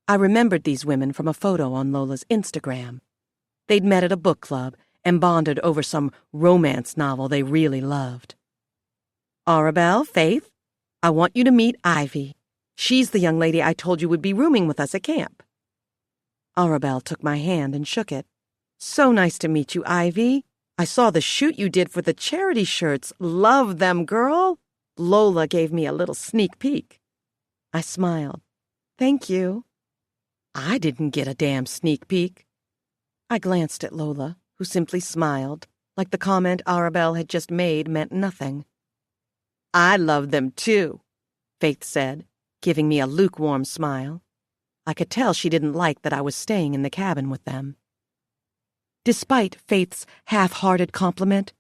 I remembered these women from a photo on Lola's Instagram. They'd met at a book club and bonded over some romance novel they really loved. "Arabelle, Faith, I want you to meet Ivy. She's the young lady I told you would be rooming with us at camp." Arabelle took my hand and shook it. "So nice to meet you, Ivy. I saw the shoot you did for the charity shirts. Love them, girl." Lola gave me a little sneak peek. I smiled. "Thank you." I didn't get a damn sneak peek. I glanced at Lola, who simply smiled, like the comment Arabelle had just made meant nothing. "I love them too," Faith said, giving me a lukewarm smile. I could tell she didn't like that I was staying in the cabin with them. Despite Faith's half-hearted compliment,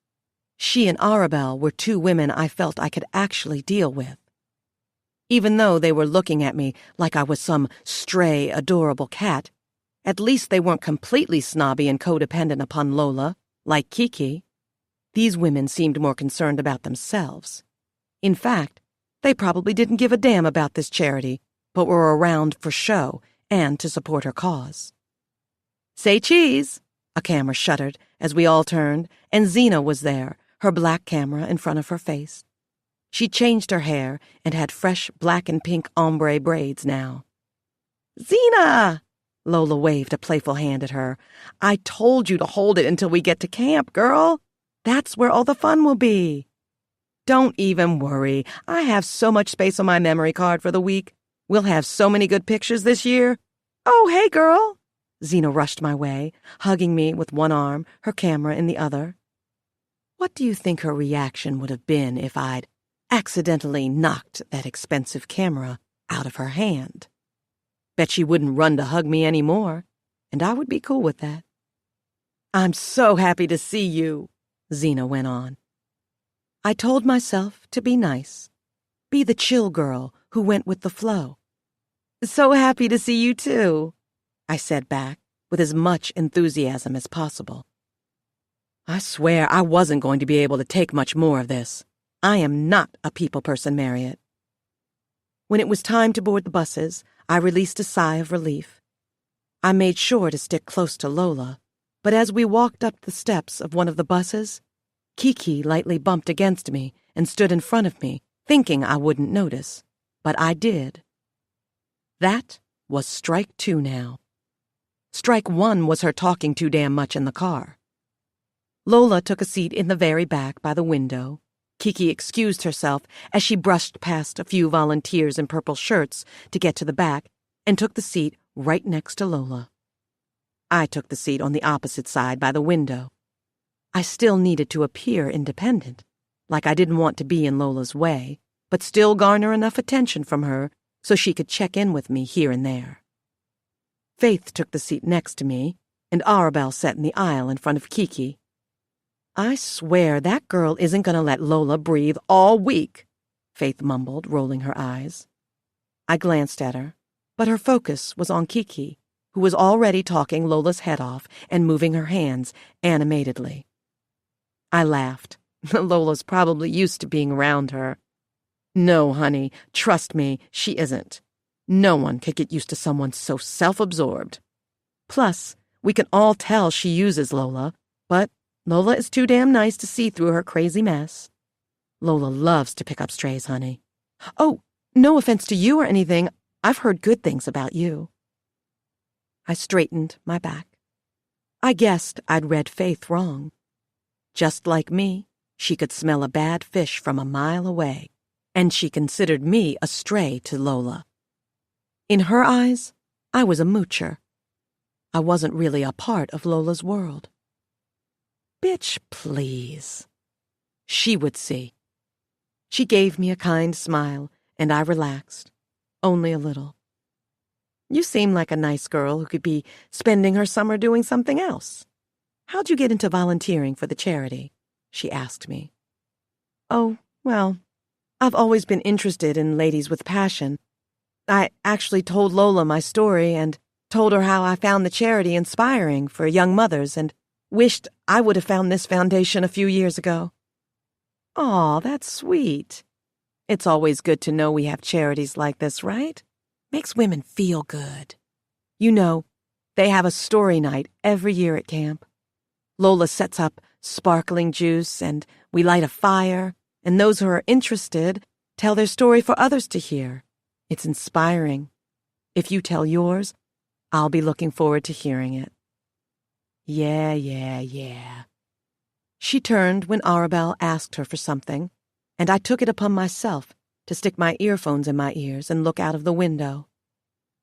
she and Arabelle were 2 women I felt I could actually deal with. Even though they were looking at me like I was some stray, adorable cat, at least they weren't completely snobby and codependent upon Lola, like Kiki. These women seemed more concerned about themselves. In fact, they probably didn't give a damn about this charity, but were around for show and to support her cause. "Say cheese!" A camera shuddered as we all turned, and Zena was there, her black camera in front of her face. She changed her hair and had fresh black and pink ombre braids now. "Zena!" Lola waved a playful hand at her. "I told you to hold it until we get to camp, girl. That's where all the fun will be." "Don't even worry. I have so much space on my memory card for the week. We'll have so many good pictures this year." "Oh, hey, girl!" Zena rushed my way, hugging me with one arm, her camera in the other. What do you think her reaction would have been if I'd accidentally knocked that expensive camera out of her hand? Bet she wouldn't run to hug me anymore, and I would be cool with that. "I'm so happy to see you," Zena went on. I told myself to be nice, be the chill girl who went with the flow. "So happy to see you too," I said back with as much enthusiasm as possible. I swear I wasn't going to be able to take much more of this. I am not a people person, Marriott. When it was time to board the buses, I released a sigh of relief. I made sure to stick close to Lola, but as we walked up the steps of one of the buses, Kiki lightly bumped against me and stood in front of me, thinking I wouldn't notice, but I did. That was strike 2 now. Strike 1 was her talking too damn much in the car. Lola took a seat in the very back by the window. Kiki excused herself as she brushed past a few volunteers in purple shirts to get to the back and took the seat right next to Lola. I took the seat on the opposite side by the window. I still needed to appear independent, like I didn't want to be in Lola's way, but still garner enough attention from her so she could check in with me here and there. Faith took the seat next to me, and Arabelle sat in the aisle in front of Kiki. "I swear that girl isn't going to let Lola breathe all week," Faith mumbled, rolling her eyes. I glanced at her, but her focus was on Kiki, who was already talking Lola's head off and moving her hands animatedly. I laughed. Lola's probably used to being around her. No, honey, trust me, she isn't. No one could get used to someone so self-absorbed. Plus, we can all tell she uses Lola, but Lola is too damn nice to see through her crazy mess. Lola loves to pick up strays, honey. Oh, no offense to you or anything. I've heard good things about you. I straightened my back. I guessed I'd read Faith wrong. Just like me, she could smell a bad fish from a mile away, and she considered me a stray to Lola. In her eyes, I was a moocher. I wasn't really a part of Lola's world. Bitch, please. She would see. She gave me a kind smile, and I relaxed, only a little. You seem like a nice girl who could be spending her summer doing something else. How'd you get into volunteering for the charity? She asked me. Oh, well, I've always been interested in ladies with passion. I actually told Lola my story and told her how I found the charity inspiring for young mothers and wished I would have found this foundation a few years ago. Aw, that's sweet. It's always good to know we have charities like this, right? Makes women feel good. You know, they have a story night every year at camp. Lola sets up sparkling juice and we light a fire, and those who are interested tell their story for others to hear. It's inspiring. If you tell yours, I'll be looking forward to hearing it. Yeah. She turned when Arabelle asked her for something, and I took it upon myself to stick my earphones in my ears and look out of the window.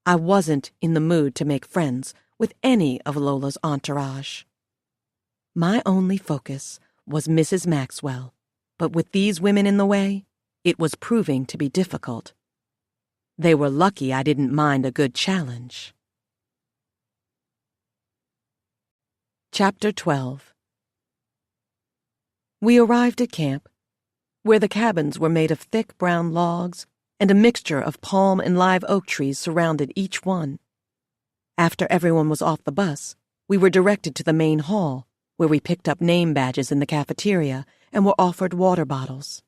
I wasn't in the mood to make friends with any of Lola's entourage. My only focus was Mrs. Maxwell, but with these women in the way, it was proving to be difficult. They were lucky I didn't mind a good challenge. Chapter 12. We arrived at camp, where the cabins were made of thick brown logs, and a mixture of palm and live oak trees surrounded each one. After everyone was off the bus, we were directed to the main hall, where we picked up name badges in the cafeteria and were offered water bottles.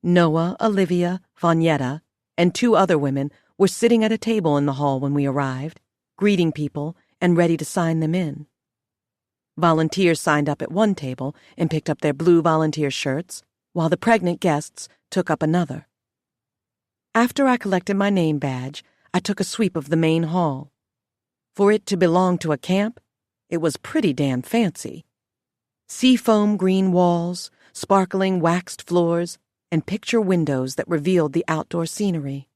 Noah, Olivia, Vanyetta, and 2 other women were sitting at a table in the hall when we arrived, greeting people and ready to sign them in. Volunteers signed up at one table and picked up their blue volunteer shirts, while the pregnant guests took up another. After I collected my name badge, I took a sweep of the main hall. For it to belong to a camp, it was pretty damn fancy. Seafoam green walls, sparkling waxed floors, and picture windows that revealed the outdoor scenery.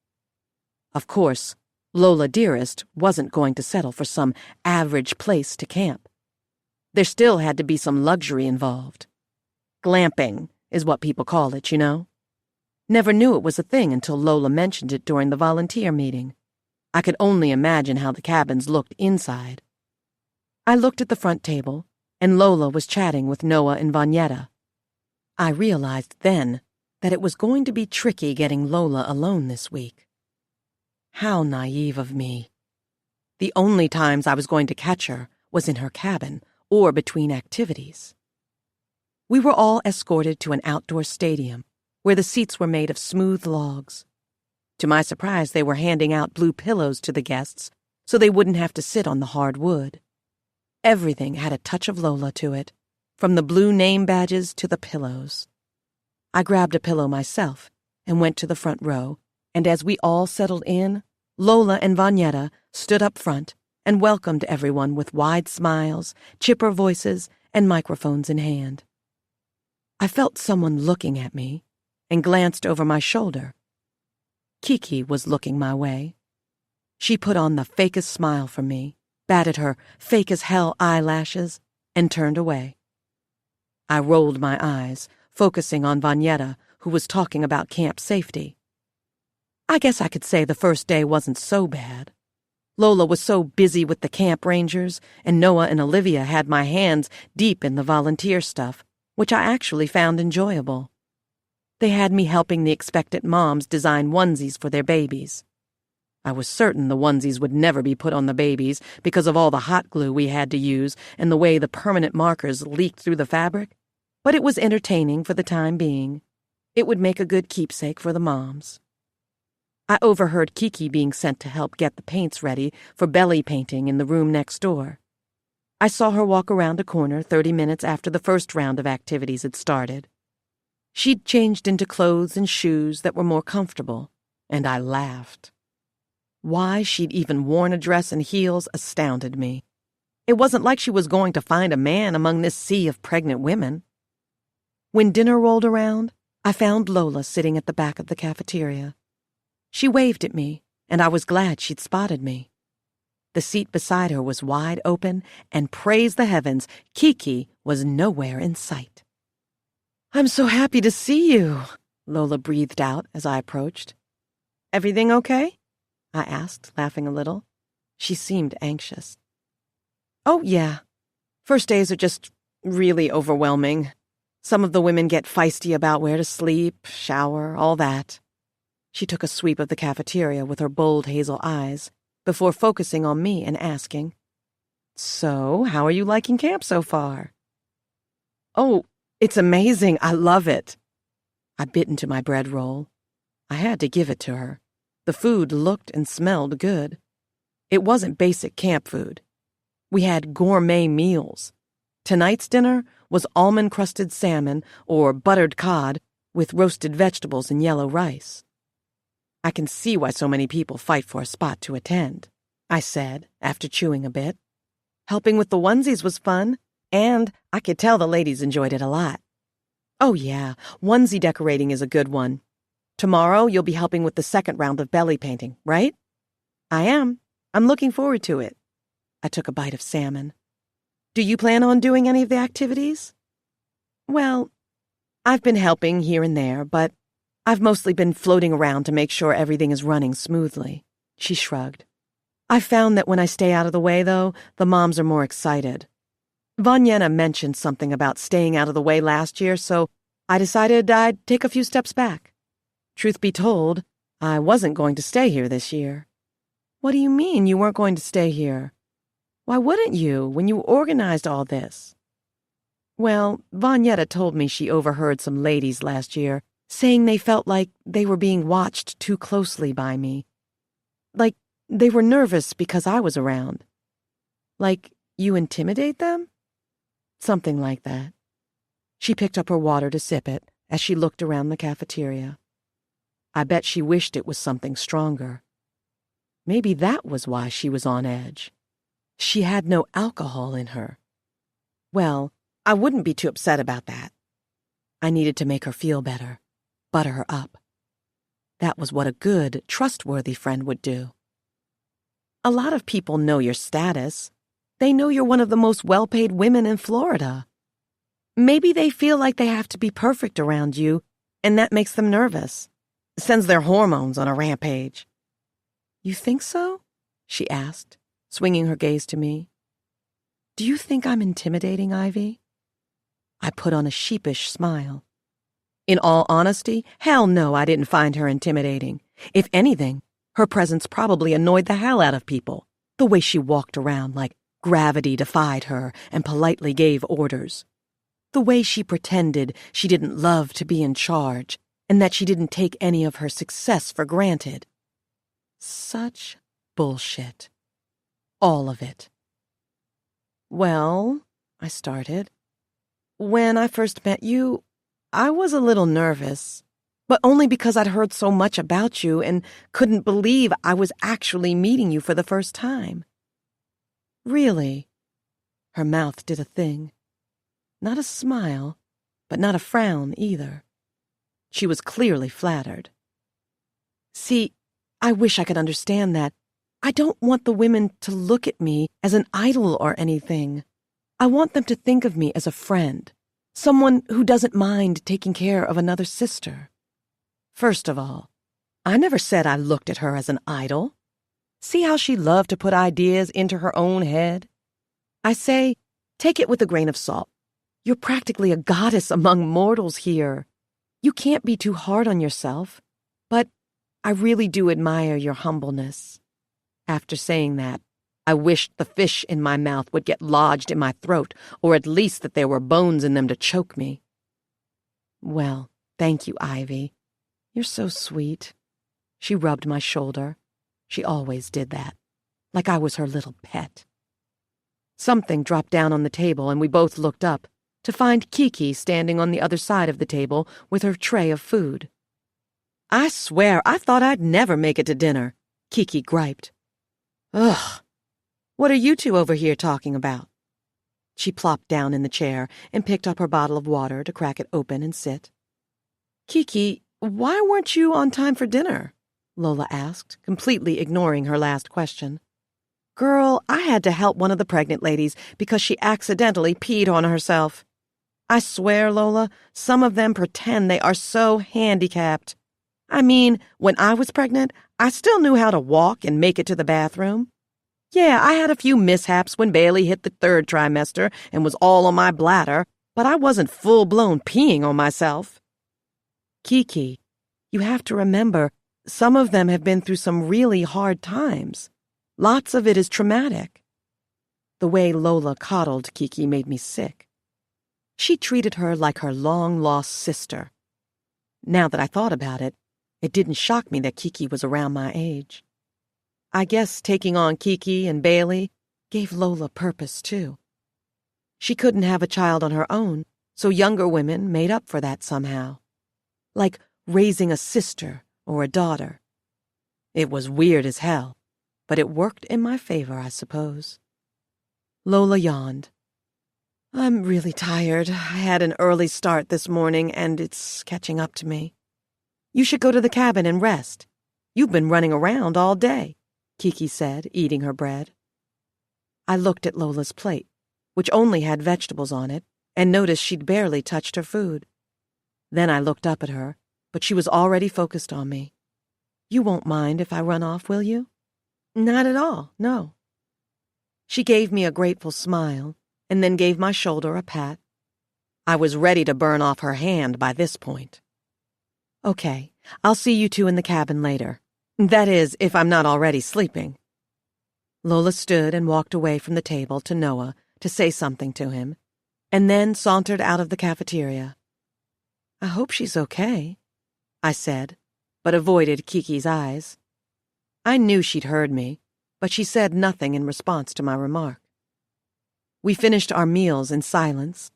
Of course, Lola Dearest wasn't going to settle for some average place to camp. There still had to be some luxury involved. Glamping is what people call it, you know. Never knew it was a thing until Lola mentioned it during the volunteer meeting. I could only imagine how the cabins looked inside. I looked at the front table, and Lola was chatting with Noah and Vanyetta. I realized then that it was going to be tricky getting Lola alone this week. How naive of me. The only times I was going to catch her was in her cabin or between activities. We were all escorted to an outdoor stadium where the seats were made of smooth logs. To my surprise, they were handing out blue pillows to the guests so they wouldn't have to sit on the hard wood. Everything had a touch of Lola to it, from the blue name badges to the pillows. I grabbed a pillow myself and went to the front row, and as we all settled in, Lola and Vanyetta stood up front and welcomed everyone with wide smiles, chipper voices, and microphones in hand. I felt someone looking at me and glanced over my shoulder. Kiki was looking my way. She put on the fakest smile for me, batted her fake-as-hell eyelashes, and turned away. I rolled my eyes, focusing on Vanyetta, who was talking about camp safety. I guess I could say the first day wasn't so bad. Lola was so busy with the camp rangers, and Noah and Olivia had my hands deep in the volunteer stuff, which I actually found enjoyable. They had me helping the expectant moms design onesies for their babies. I was certain the onesies would never be put on the babies because of all the hot glue we had to use and the way the permanent markers leaked through the fabric, but it was entertaining for the time being. It would make a good keepsake for the moms. I overheard Kiki being sent to help get the paints ready for belly painting in the room next door. I saw her walk around a corner 30 minutes after the first round of activities had started. She'd changed into clothes and shoes that were more comfortable, and I laughed. Why she'd even worn a dress and heels astounded me. It wasn't like she was going to find a man among this sea of pregnant women. When dinner rolled around, I found Lola sitting at the back of the cafeteria. She waved at me, and I was glad she'd spotted me. The seat beside her was wide open, and praise the heavens, Kiki was nowhere in sight. "I'm so happy to see you," Lola breathed out as I approached. "Everything okay?" I asked, laughing a little. She seemed anxious. "Oh, yeah. First days are just really overwhelming. Some of the women get feisty about where to sleep, shower, all that." She took a sweep of the cafeteria with her bold hazel eyes before focusing on me and asking, "So, how are you liking camp so far?" "Oh, it's amazing. I love it." I bit into my bread roll. I had to give it to her. The food looked and smelled good. It wasn't basic camp food. We had gourmet meals. Tonight's dinner was almond-crusted salmon or buttered cod with roasted vegetables and yellow rice. "I can see why so many people fight for a spot to attend," I said after chewing a bit. "Helping with the onesies was fun, and I could tell the ladies enjoyed it a lot." "Oh yeah, onesie decorating is a good one. Tomorrow you'll be helping with the second round of belly painting, right?" "I am. I'm looking forward to it." I took a bite of salmon. "Do you plan on doing any of the activities?" "Well, I've been helping here and there, but I've mostly been floating around to make sure everything is running smoothly." She shrugged. "I've found that when I stay out of the way, though, the moms are more excited. Vanyetta mentioned something about staying out of the way last year, so I decided I'd take a few steps back. Truth be told, I wasn't going to stay here this year." "What do you mean you weren't going to stay here? Why wouldn't you, when you organized all this?" "Well, Vanyetta told me she overheard some ladies last year saying they felt like they were being watched too closely by me. Like they were nervous because I was around. Like you intimidate them? Something like that." She picked up her water to sip it as she looked around the cafeteria. I bet she wished it was something stronger. Maybe that was why she was on edge. She had no alcohol in her. Well, I wouldn't be too upset about that. I needed to make her feel better, butter her up. That was what a good, trustworthy friend would do. A lot of people know your status. They know you're one of the most well-paid women in Florida. Maybe they feel like they have to be perfect around you, and that makes them nervous. Sends their hormones on a rampage. "You think so?" she asked, swinging her gaze to me. "Do you think I'm intimidating, Ivy?" I put on a sheepish smile. In all honesty, hell no, I didn't find her intimidating. If anything, her presence probably annoyed the hell out of people, the way she walked around like gravity defied her and politely gave orders. The way she pretended she didn't love to be in charge and that she didn't take any of her success for granted. Such bullshit. All of it. "Well," I started, "when I first met you, I was a little nervous, but only because I'd heard so much about you and couldn't believe I was actually meeting you for the first time." "Really?" Her mouth did a thing. Not a smile, but not a frown either. She was clearly flattered. "See, I wish I could understand that. I don't want the women to look at me as an idol or anything. I want them to think of me as a friend. Someone who doesn't mind taking care of another sister. First of all, I never said I looked at her as an idol. See how she loved to put ideas into her own head? I say, take it with a grain of salt. You're practically a goddess among mortals here. You can't be too hard on yourself. But I really do admire your humbleness. After saying that, I wished the fish in my mouth would get lodged in my throat, or at least that there were bones in them to choke me. Well, thank you, Ivy. You're so sweet. She rubbed my shoulder. She always did that, like I was her little pet. Something dropped down on the table, and we both looked up to find Kiki standing on the other side of the table with her tray of food. I swear, I thought I'd never make it to dinner, Kiki griped. Ugh, what are you two over here talking about? She plopped down in the chair and picked up her bottle of water to crack it open and sit. Kiki, why weren't you on time for dinner? Lola asked, completely ignoring her last question. Girl, I had to help one of the pregnant ladies because she accidentally peed on herself. I swear, Lola, some of them pretend they are so handicapped. I mean, when I was pregnant, I still knew how to walk and make it to the bathroom. Yeah, I had a few mishaps when Bailey hit the 3rd trimester and was all on my bladder, but I wasn't full-blown peeing on myself. Kiki, you have to remember, some of them have been through some really hard times. Lots of it is traumatic. The way Lola coddled Kiki made me sick. She treated her like her long-lost sister. Now that I thought about it, it didn't shock me that Kiki was around my age. I guess taking on Kiki and Bailey gave Lola purpose, too. She couldn't have a child on her own, so younger women made up for that somehow. Like raising a sister or a daughter. It was weird as hell, but it worked in my favor, I suppose. Lola yawned. I'm really tired. I had an early start this morning, and it's catching up to me. You should go to the cabin and rest. You've been running around all day, Kiki said, eating her bread. I looked at Lola's plate, which only had vegetables on it, and noticed she'd barely touched her food. Then I looked up at her, but she was already focused on me. You won't mind if I run off, will you? Not at all, no. She gave me a grateful smile, and then gave my shoulder a pat. I was ready to burn off her hand by this point. Okay, I'll see you two in the cabin later. That is, if I'm not already sleeping. Lola stood and walked away from the table to Noah to say something to him, and then sauntered out of the cafeteria. I hope she's okay, I said, but avoided Kiki's eyes. I knew she'd heard me, but she said nothing in response to my remark. We finished our meals in silence,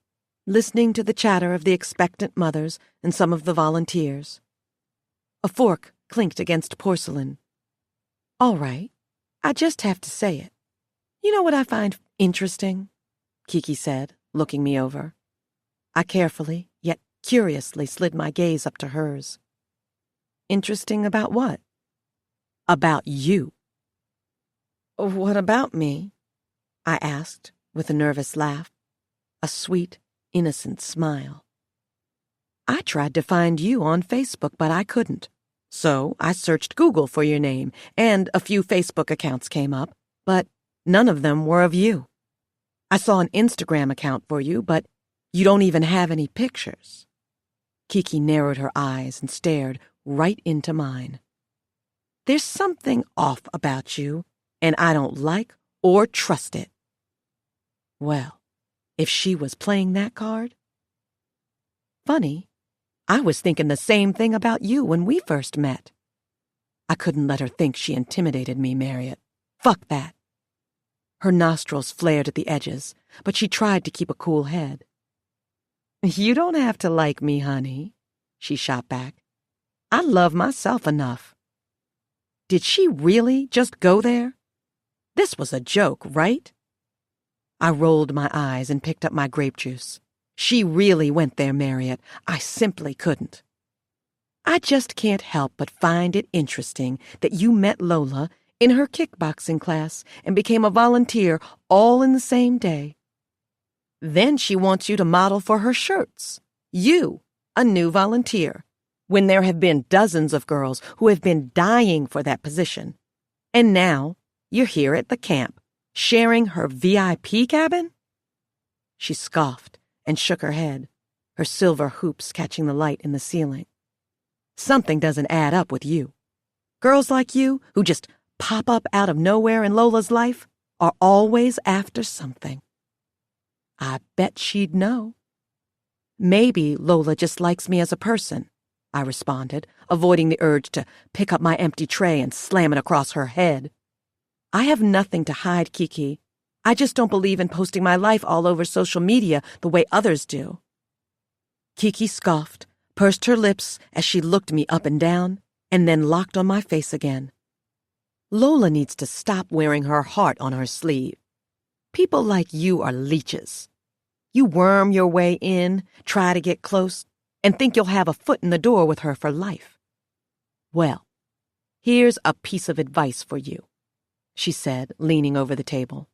listening to the chatter of the expectant mothers and some of the volunteers. A fork clinked against porcelain. All right, I just have to say it. You know what I find interesting? Kiki said, looking me over. I carefully, yet curiously slid my gaze up to hers. Interesting about what? About you. What about me? I asked, with a nervous laugh, a sweet, innocent smile. I tried to find you on Facebook, but I couldn't. So I searched Google for your name, and a few Facebook accounts came up, but none of them were of you. I saw an Instagram account for you, but you don't even have any pictures. Kiki narrowed her eyes and stared right into mine. There's something off about you, and I don't like or trust it. Well, if she was playing that card. Funny, I was thinking the same thing about you when we first met. I couldn't let her think she intimidated me, Marriott. Fuck that. Her nostrils flared at the edges, but she tried to keep a cool head. You don't have to like me, honey, she shot back. I love myself enough. Did she really just go there? This was a joke, right? I rolled my eyes and picked up my grape juice. She really went there, Marriott. I simply couldn't. I just can't help but find it interesting that you met Lola in her kickboxing class and became a volunteer all in the same day. Then she wants you to model for her shirts. You, a new volunteer, when there have been dozens of girls who have been dying for that position. And now you're here at the camp, sharing her VIP cabin? She scoffed and shook her head, her silver hoops catching the light in the ceiling. Something doesn't add up with you. Girls like you, who just pop up out of nowhere in Lola's life, are always after something. I bet she'd know. Maybe Lola just likes me as a person, I responded, avoiding the urge to pick up my empty tray and slam it across her head. I have nothing to hide, Kiki. I just don't believe in posting my life all over social media the way others do. Kiki scoffed, pursed her lips as she looked me up and down, and then locked on my face again. Lola needs to stop wearing her heart on her sleeve. People like you are leeches. You worm your way in, try to get close, and think you'll have a foot in the door with her for life. Well, here's a piece of advice for you, she said, leaning over the table.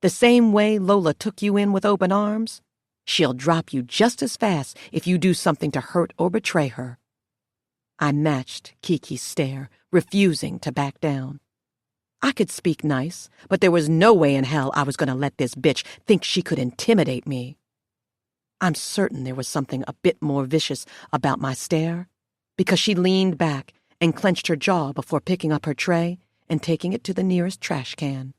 The same way Lola took you in with open arms, she'll drop you just as fast if you do something to hurt or betray her. I matched Kiki's stare, refusing to back down. I could speak nice, but there was no way in hell I was going to let this bitch think she could intimidate me. I'm certain there was something a bit more vicious about my stare, because she leaned back and clenched her jaw before picking up her tray and taking it to the nearest trash can.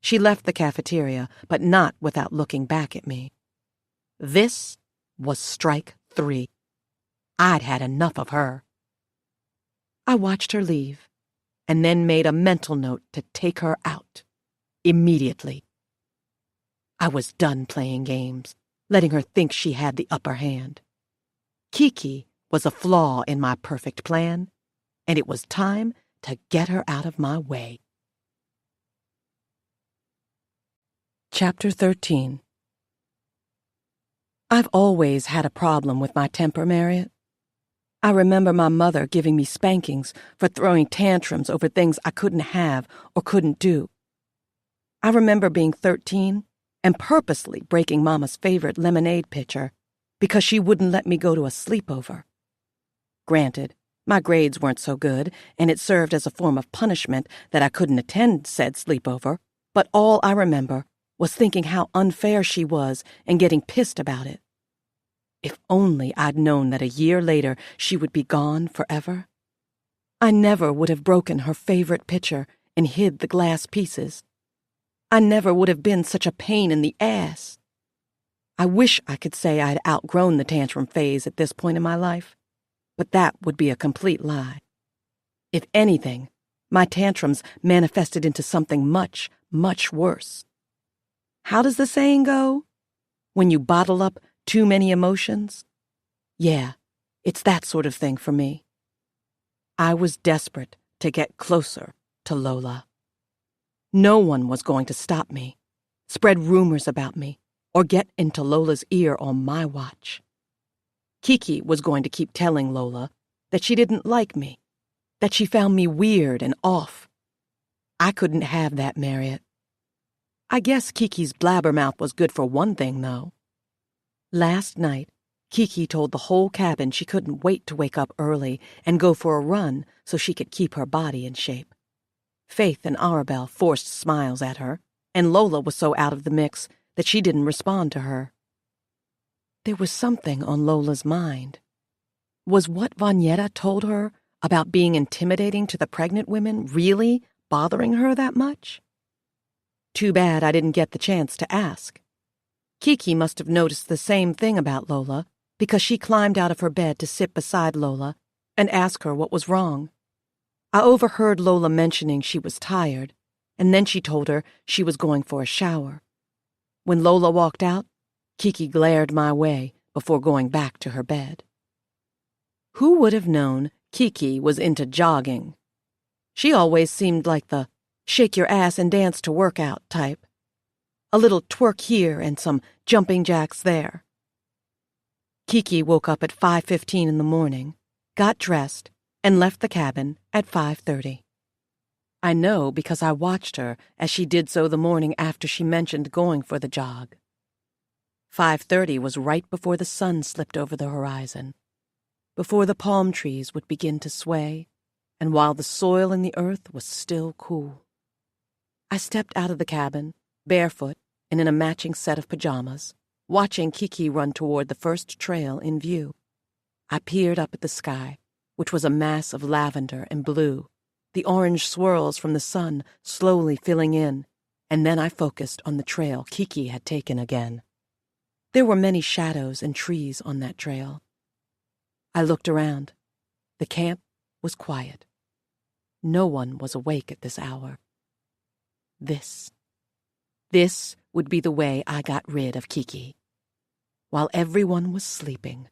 She left the cafeteria, but not without looking back at me. This was strike 3. I'd had enough of her. I watched her leave, and then made a mental note to take her out, immediately. I was done playing games, letting her think she had the upper hand. Kiki was a flaw in my perfect plan, and it was time to get her out of my way. Chapter 13. I've always had a problem with my temper, Marriott. I remember my mother giving me spankings for throwing tantrums over things I couldn't have or couldn't do. I remember being 13 and purposely breaking Mama's favorite lemonade pitcher because she wouldn't let me go to a sleepover. Granted, my grades weren't so good, and it served as a form of punishment that I couldn't attend said sleepover, but all I remember was thinking how unfair she was and getting pissed about it. If only I'd known that a year later she would be gone forever. I never would have broken her favorite pitcher and hid the glass pieces. I never would have been such a pain in the ass. I wish I could say I'd outgrown the tantrum phase at this point in my life, but that would be a complete lie. If anything, my tantrums manifested into something much, much worse. How does the saying go? When you bottle up too many emotions? Yeah, it's that sort of thing for me. I was desperate to get closer to Lola. No one was going to stop me, spread rumors about me, or get into Lola's ear on my watch. Kiki was going to keep telling Lola that she didn't like me, that she found me weird and off. I couldn't have that, Marriott. I guess Kiki's blabbermouth was good for one thing, though. Last night, Kiki told the whole cabin she couldn't wait to wake up early and go for a run so she could keep her body in shape. Faith and Arabelle forced smiles at her, and Lola was so out of the mix that she didn't respond to her. There was something on Lola's mind. Was what Vanyetta told her about being intimidating to the pregnant women really bothering her that much? Too bad I didn't get the chance to ask. Kiki must have noticed the same thing about Lola because she climbed out of her bed to sit beside Lola and ask her what was wrong. I overheard Lola mentioning she was tired, and then she told her she was going for a shower. When Lola walked out, Kiki glared my way before going back to her bed. Who would have known Kiki was into jogging? She always seemed like the shake your ass and dance to work out type. A little twerk here and some jumping jacks there. Kiki woke up at 5:15 in the morning, got dressed, and left the cabin at 5:30. I know because I watched her as she did so the morning after she mentioned going for the jog. 5:30 was right before the sun slipped over the horizon, before the palm trees would begin to sway, and while the soil in the earth was still cool. I stepped out of the cabin, barefoot and in a matching set of pajamas, watching Kiki run toward the first trail in view. I peered up at the sky, which was a mass of lavender and blue, the orange swirls from the sun slowly filling in, and then I focused on the trail Kiki had taken again. There were many shadows and trees on that trail. I looked around. The camp was quiet. No one was awake at this hour. This would be the way I got rid of Kiki. While everyone was sleeping,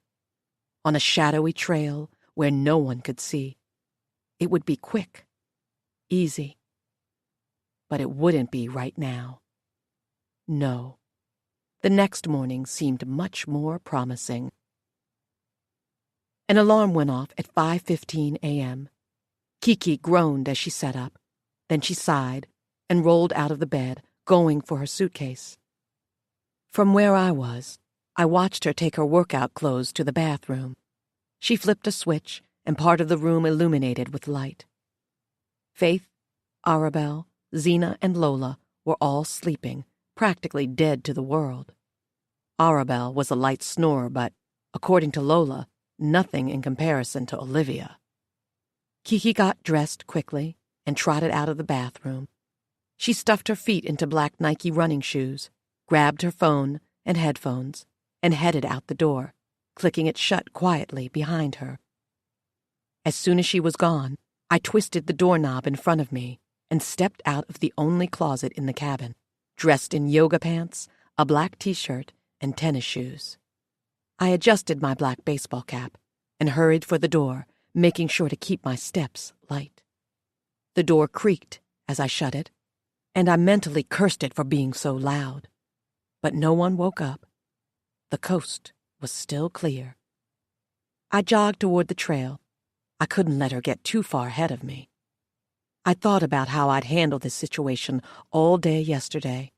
on a shadowy trail where no one could see. It would be quick, easy. But it wouldn't be right now. No. The next morning seemed much more promising. An alarm went off at 5:15 a.m. Kiki groaned as she sat up. Then she sighed and rolled out of the bed, going for her suitcase. From where I was, I watched her take her workout clothes to the bathroom. She flipped a switch, and part of the room illuminated with light. Faith, Arabelle, Zena, and Lola were all sleeping, practically dead to the world. Arabelle was a light snorer, but, according to Lola, nothing in comparison to Olivia. Kiki got dressed quickly and trotted out of the bathroom. She stuffed her feet into black Nike running shoes, grabbed her phone and headphones, and headed out the door, clicking it shut quietly behind her. As soon as she was gone, I twisted the doorknob in front of me and stepped out of the only closet in the cabin, dressed in yoga pants, a black t-shirt, and tennis shoes. I adjusted my black baseball cap and hurried for the door, making sure to keep my steps light. The door creaked as I shut it, and I mentally cursed it for being so loud. But no one woke up. The coast was still clear. I jogged toward the trail. I couldn't let her get too far ahead of me. I thought about how I'd handle this situation all day yesterday.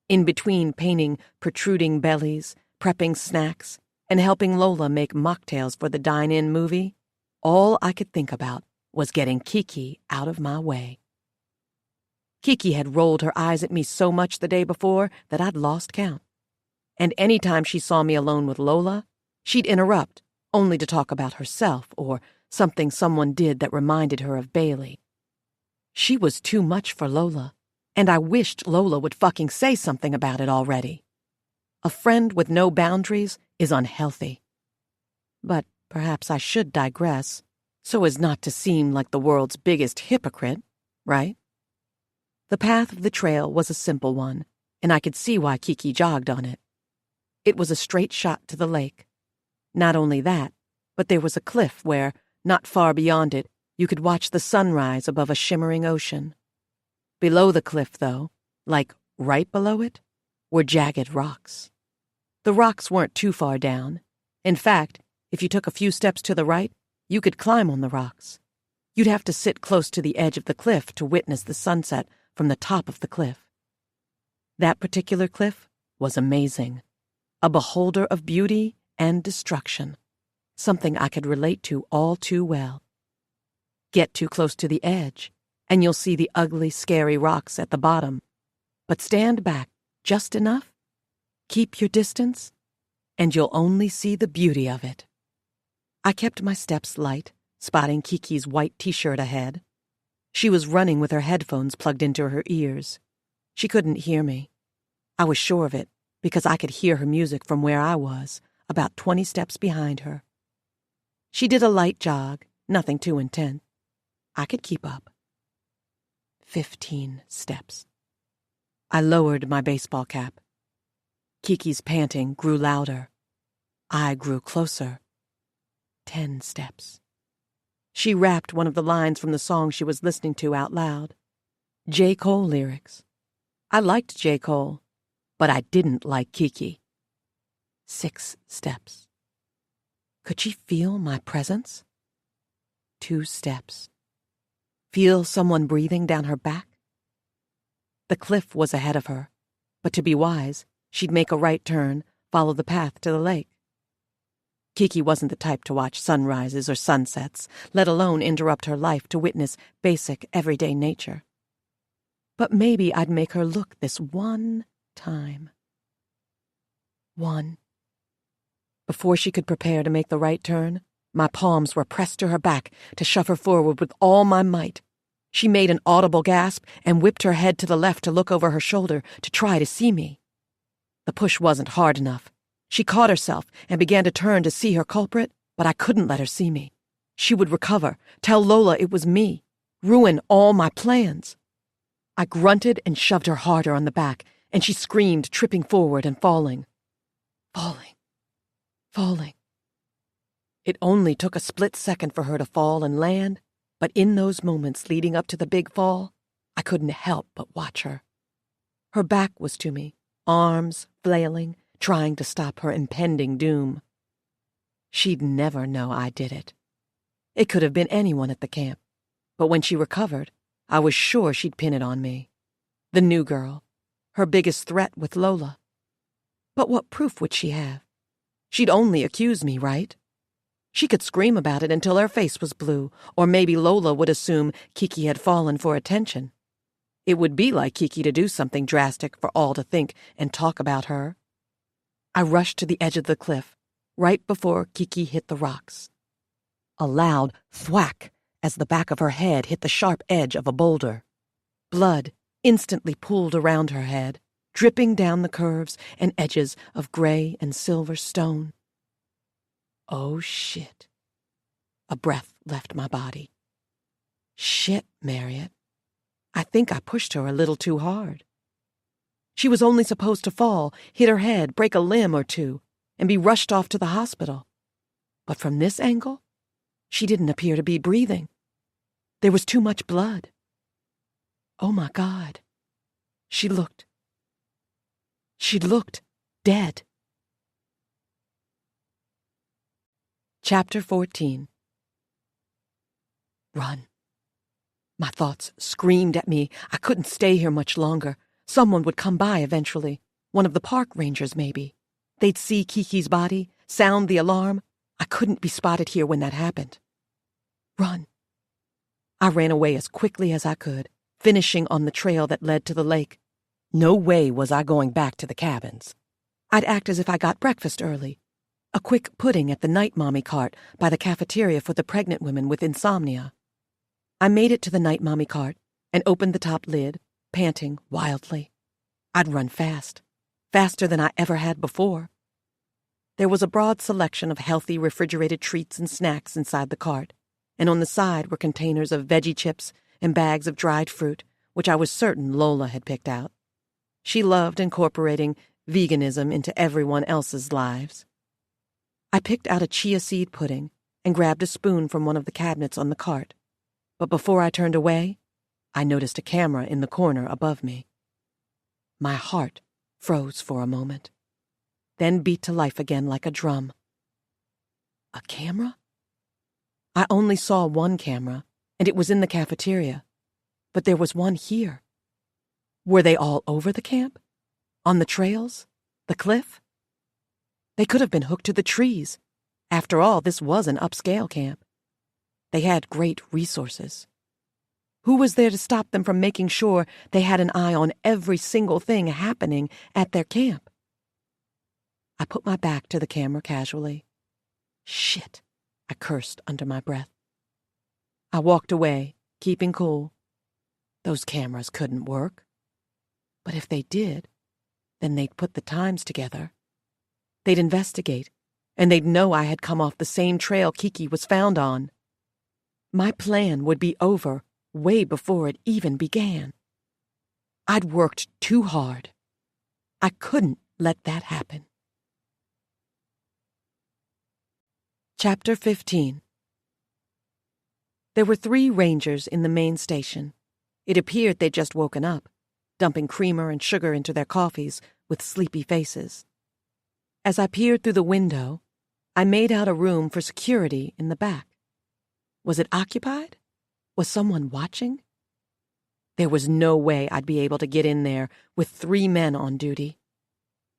In between painting protruding bellies, prepping snacks, and helping Lola make mocktails for the dine-in movie, all I could think about was getting Kiki out of my way. Kiki had rolled her eyes at me so much the day before that I'd lost count. And any time she saw me alone with Lola, she'd interrupt, only to talk about herself or something someone did that reminded her of Bailey. She was too much for Lola, and I wished Lola would fucking say something about it already. A friend with no boundaries is unhealthy. But perhaps I should digress, so as not to seem like the world's biggest hypocrite, right? The path of the trail was a simple one, and I could see why Kiki jogged on it. It was a straight shot to the lake. Not only that, but there was a cliff where, not far beyond it, you could watch the sunrise above a shimmering ocean. Below the cliff, though, like right below it, were jagged rocks. The rocks weren't too far down. In fact, if you took a few steps to the right, you could climb on the rocks. You'd have to sit close to the edge of the cliff to witness the sunset from the top of the cliff. That particular cliff was amazing, a beholder of beauty and destruction, something I could relate to all too well. Get too close to the edge, and you'll see the ugly, scary rocks at the bottom. But stand back just enough, keep your distance, and you'll only see the beauty of it. I kept my steps light, spotting Kiki's white t-shirt ahead. She was running with her headphones plugged into her ears. She couldn't hear me. I was sure of it, because I could hear her music from where I was, about 20 steps behind her. She did a light jog, nothing too intense. I could keep up. 15 steps. I lowered my baseball cap. Kiki's panting grew louder. I grew closer. 10 steps. She rapped one of the lines from the song she was listening to out loud. J. Cole lyrics. I liked J. Cole, but I didn't like Kiki. 6 steps. Could she feel my presence? 2 steps. feel someone breathing down her back. The cliff was ahead of her, but to be wise, she'd make a right turn, follow the path to the lake. Kiki wasn't the type to watch sunrises or sunsets, let alone interrupt her life to witness basic, everyday nature. But maybe I'd make her look this one time. One. Before she could prepare to make the right turn, my palms were pressed to her back to shove her forward with all my might. She made an audible gasp and whipped her head to the left to look over her shoulder to try to see me. The push wasn't hard enough. She caught herself and began to turn to see her culprit, but I couldn't let her see me. She would recover, tell Lola it was me, ruin all my plans. I grunted and shoved her harder on the back, and she screamed, tripping forward and falling. Falling. It only took a split second for her to fall and land, but in those moments leading up to the big fall, I couldn't help but watch her. Her back was to me, arms flailing, trying to stop her impending doom. She'd never know I did it. It could have been anyone at the camp, but when she recovered, I was sure she'd pin it on me. The new girl, her biggest threat with Lola. But what proof would she have? She'd only accuse me, right? She could scream about it until her face was blue, or maybe Lola would assume Kiki had fallen for attention. It would be like Kiki to do something drastic for all to think and talk about her. I rushed to the edge of the cliff, right before Kiki hit the rocks. A loud thwack as the back of her head hit the sharp edge of a boulder. Blood instantly pooled around her head, dripping down the curves and edges of gray and silver stone. Oh, shit. A breath left my body. Shit, Marriott. I think I pushed her a little too hard. She was only supposed to fall, hit her head, break a limb or two, and be rushed off to the hospital. But from this angle, she didn't appear to be breathing. There was too much blood. Oh, my God. She'd looked dead. Chapter 14. Run. My thoughts screamed at me. I couldn't stay here much longer. Someone would come by eventually. One of the park rangers, maybe. They'd see Kiki's body, sound the alarm. I couldn't be spotted here when that happened. Run. I ran away as quickly as I could, finishing on the trail that led to the lake. No way was I going back to the cabins. I'd act as if I got breakfast early. A quick pudding at the night mommy cart by the cafeteria for the pregnant women with insomnia. I made it to the night mommy cart and opened the top lid, panting wildly. I'd run fast, faster than I ever had before. There was a broad selection of healthy refrigerated treats and snacks inside the cart, and on the side were containers of veggie chips and bags of dried fruit, which I was certain Lola had picked out. She loved incorporating veganism into everyone else's lives. I picked out a chia seed pudding and grabbed a spoon from one of the cabinets on the cart. But before I turned away, I noticed a camera in the corner above me. My heart froze for a moment, then beat to life again like a drum. A camera? I only saw one camera, and it was in the cafeteria, but there was one here. Were they all over the camp? On the trails? The cliff? They could have been hooked to the trees. After all, this was an upscale camp. They had great resources. Who was there to stop them from making sure they had an eye on every single thing happening at their camp? I put my back to the camera casually. Shit, I cursed under my breath. I walked away, keeping cool. Those cameras couldn't work. But if they did, then they'd put the times together. They'd investigate, and they'd know I had come off the same trail Kiki was found on. My plan would be over way before it even began. I'd worked too hard. I couldn't let that happen. Chapter 15. There were 3 rangers in the main station. It appeared they'd just woken up, dumping creamer and sugar into their coffees with sleepy faces. As I peered through the window, I made out a room for security in the back. Was it occupied? Was someone watching? There was no way I'd be able to get in there with 3 men on duty.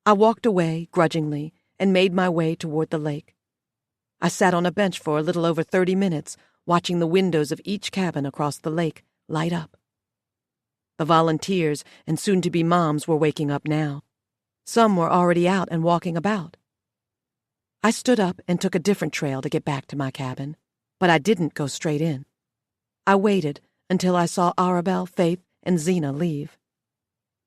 I walked away, grudgingly, and made my way toward the lake. I sat on a bench for a little over 30 minutes, watching the windows of each cabin across the lake light up. The volunteers and soon-to-be moms were waking up now. Some were already out and walking about. I stood up and took a different trail to get back to my cabin, but I didn't go straight in. I waited until I saw Arabelle, Faith, and Zena leave.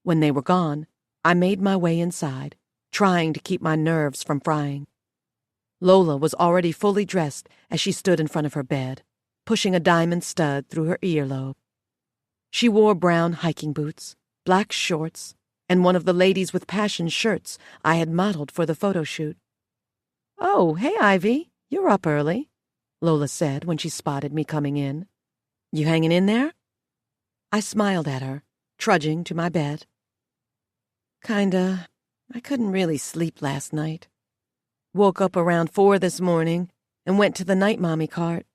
When they were gone, I made my way inside, trying to keep my nerves from frying. Lola was already fully dressed as she stood in front of her bed, pushing a diamond stud through her earlobe. She wore brown hiking boots, black shorts, and one of the Ladies with Passion shirts I had modeled for the photo shoot. "Oh, hey, Ivy, you're up early," Lola said when she spotted me coming in. "You hanging in there?" I smiled at her, trudging to my bed. "Kinda. I couldn't really sleep last night. Woke up around 4 this morning and went to the night mommy cart.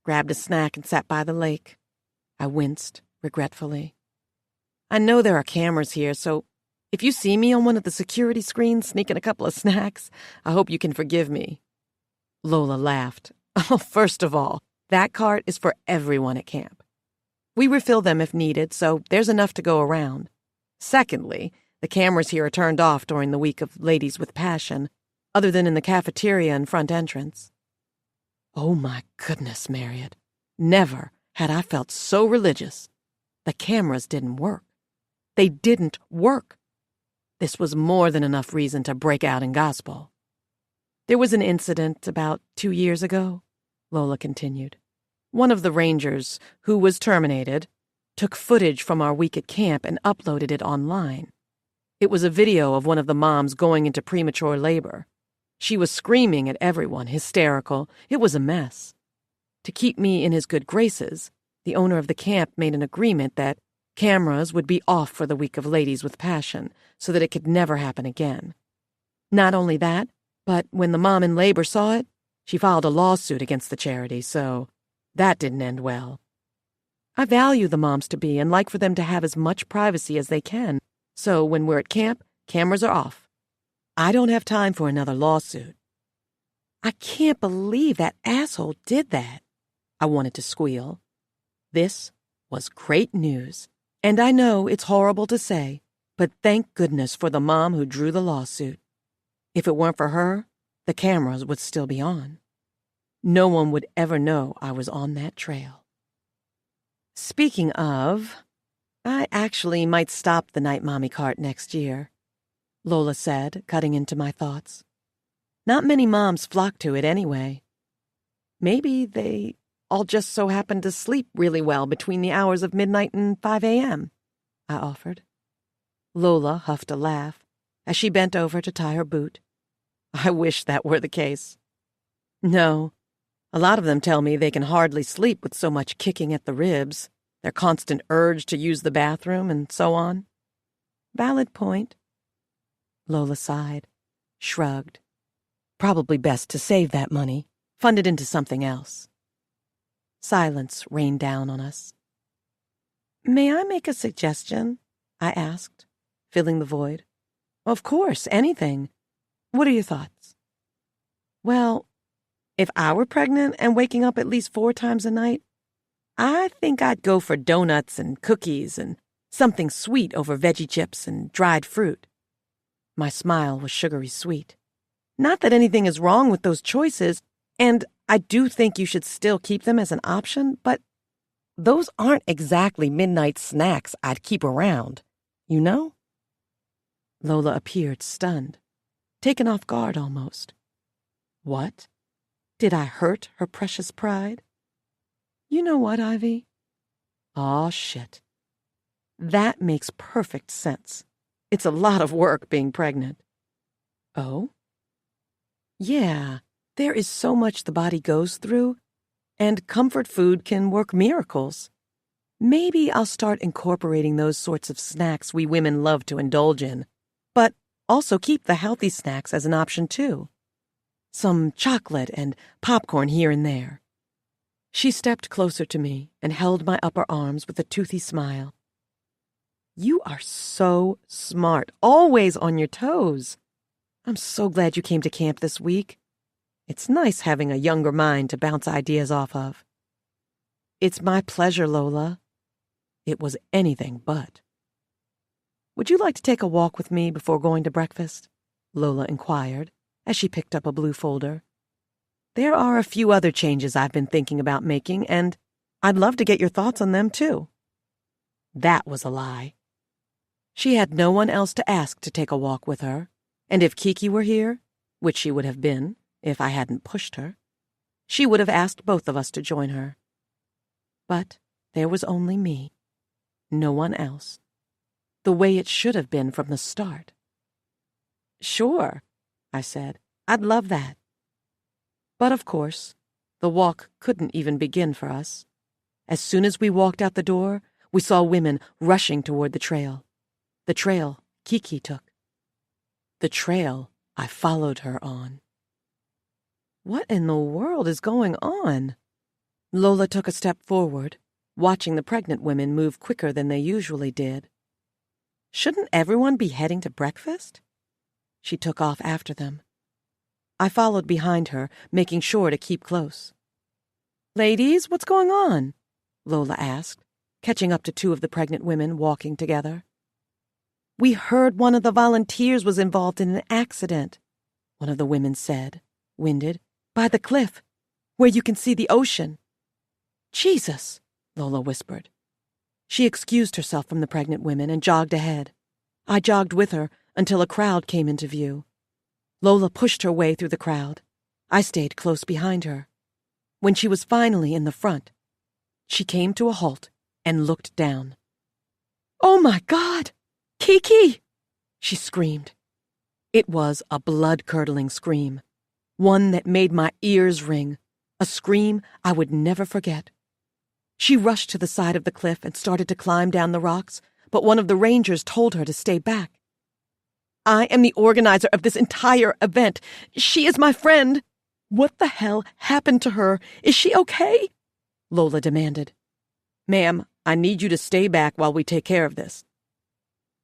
Grabbed a snack and sat by the lake." I winced, regretfully. "I know there are cameras here, so if you see me on one of the security screens sneaking a couple of snacks, I hope you can forgive me." Lola laughed. "Oh, first of all, that cart is for everyone at camp. We refill them if needed, so there's enough to go around. Secondly, the cameras here are turned off during the week of Ladies with Passion, other than in the cafeteria and front entrance." Oh my goodness, Marriott. Never had I felt so religious. The cameras didn't work. They didn't work. This was more than enough reason to break out in gospel. "There was an incident about 2 years ago," Lola continued. "One of the rangers, who was terminated, took footage from our week at camp and uploaded it online. It was a video of one of the moms going into premature labor. She was screaming at everyone, hysterical. It was a mess. To keep me in his good graces, the owner of the camp made an agreement that cameras would be off for the week of Ladies with Passion so that it could never happen again. Not only that, but when the mom in labor saw it, she filed a lawsuit against the charity, so that didn't end well. I value the moms-to-be and like for them to have as much privacy as they can, so when we're at camp, cameras are off. I don't have time for another lawsuit." "I can't believe that asshole did that," I wanted to squeal. This was great news, and I know it's horrible to say, but thank goodness for the mom who drew the lawsuit. If it weren't for her, the cameras would still be on. No one would ever know I was on that trail. Speaking of, I actually might stop the night mommy cart next year, Lola said, cutting into my thoughts. Not many moms flock to it anyway. Maybe they all just so happen to sleep really well between the hours of midnight and 5 a.m., I offered. Lola huffed a laugh as she bent over to tie her boot. I wish that were the case. No, a lot of them tell me they can hardly sleep with so much kicking at the ribs, their constant urge to use the bathroom, and so on. Valid point. Lola sighed, shrugged. Probably best to save that money, fund it into something else. Silence rained down on us. "May I make a suggestion?" I asked, filling the void. "Of course, anything. What are your thoughts?" "Well, if I were pregnant and waking up at least 4 times a night, I think I'd go for donuts and cookies and something sweet over veggie chips and dried fruit." My smile was sugary sweet. Not that anything is wrong with those choices, and I do think you should still keep them as an option, but those aren't exactly midnight snacks I'd keep around, you know? Lola appeared stunned, taken off guard almost. What? Did I hurt her precious pride? You know what, Ivy? Aw, shit. That makes perfect sense. It's a lot of work being pregnant. Oh? Yeah, there is so much the body goes through, and comfort food can work miracles. Maybe I'll start incorporating those sorts of snacks we women love to indulge in, but also keep the healthy snacks as an option too. Some chocolate and popcorn here and there. She stepped closer to me and held my upper arms with a toothy smile. You are so smart, always on your toes. I'm so glad you came to camp this week. It's nice having a younger mind to bounce ideas off of. It's my pleasure, Lola. It was anything but. Would you like to take a walk with me before going to breakfast? Lola inquired as she picked up a blue folder. There are a few other changes I've been thinking about making, and I'd love to get your thoughts on them, too. That was a lie. She had no one else to ask to take a walk with her, and if Kiki were here, which she would have been if I hadn't pushed her, she would have asked both of us to join her. But there was only me, no one else, the way it should have been from the start. Sure, I said, I'd love that. But of course, the walk couldn't even begin for us. As soon as we walked out the door, we saw women rushing toward the trail Kiki took. The trail I followed her on. What in the world is going on? Lola took a step forward, watching the pregnant women move quicker than they usually did. Shouldn't everyone be heading to breakfast? She took off after them. I followed behind her, making sure to keep close. Ladies, what's going on? Lola asked, catching up to two of the pregnant women walking together. We heard one of the volunteers was involved in an accident, one of the women said, winded, by the cliff, where you can see the ocean. Jesus, Lola whispered. She excused herself from the pregnant women and jogged ahead. I jogged with her until a crowd came into view. Lola pushed her way through the crowd. I stayed close behind her. When she was finally in the front, she came to a halt and looked down. Oh my God! Kiki! She screamed. It was a blood-curdling scream, one that made my ears ring, a scream I would never forget. She rushed to the side of the cliff and started to climb down the rocks, but one of the rangers told her to stay back. I am the organizer of this entire event. She is my friend. What the hell happened to her? Is she okay? Lola demanded. Ma'am, I need you to stay back while we take care of this.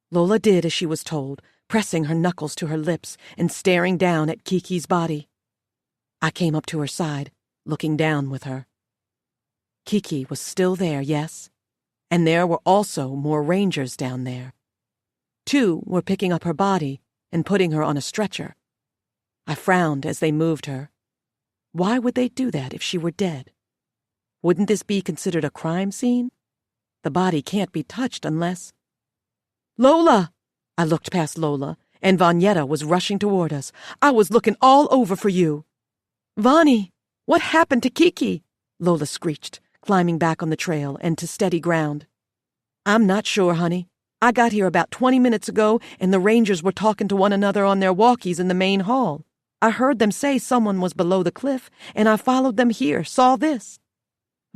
Lola did as she was told, pressing her knuckles to her lips and staring down at Kiki's body. I came up to her side, looking down with her. Kiki was still there, yes, and there were also more rangers down there. 2 were picking up her body and putting her on a stretcher. I frowned as they moved her. Why would they do that if she were dead? Wouldn't this be considered a crime scene? The body can't be touched unless... Lola! I looked past Lola, and Vanyetta was rushing toward us. I was looking all over for you. Vani, what happened to Kiki? Lola screeched, climbing back on the trail and to steady ground. I'm not sure, honey. I got here about 20 minutes ago, and the rangers were talking to one another on their walkies in the main hall. I heard them say someone was below the cliff, and I followed them here, saw this.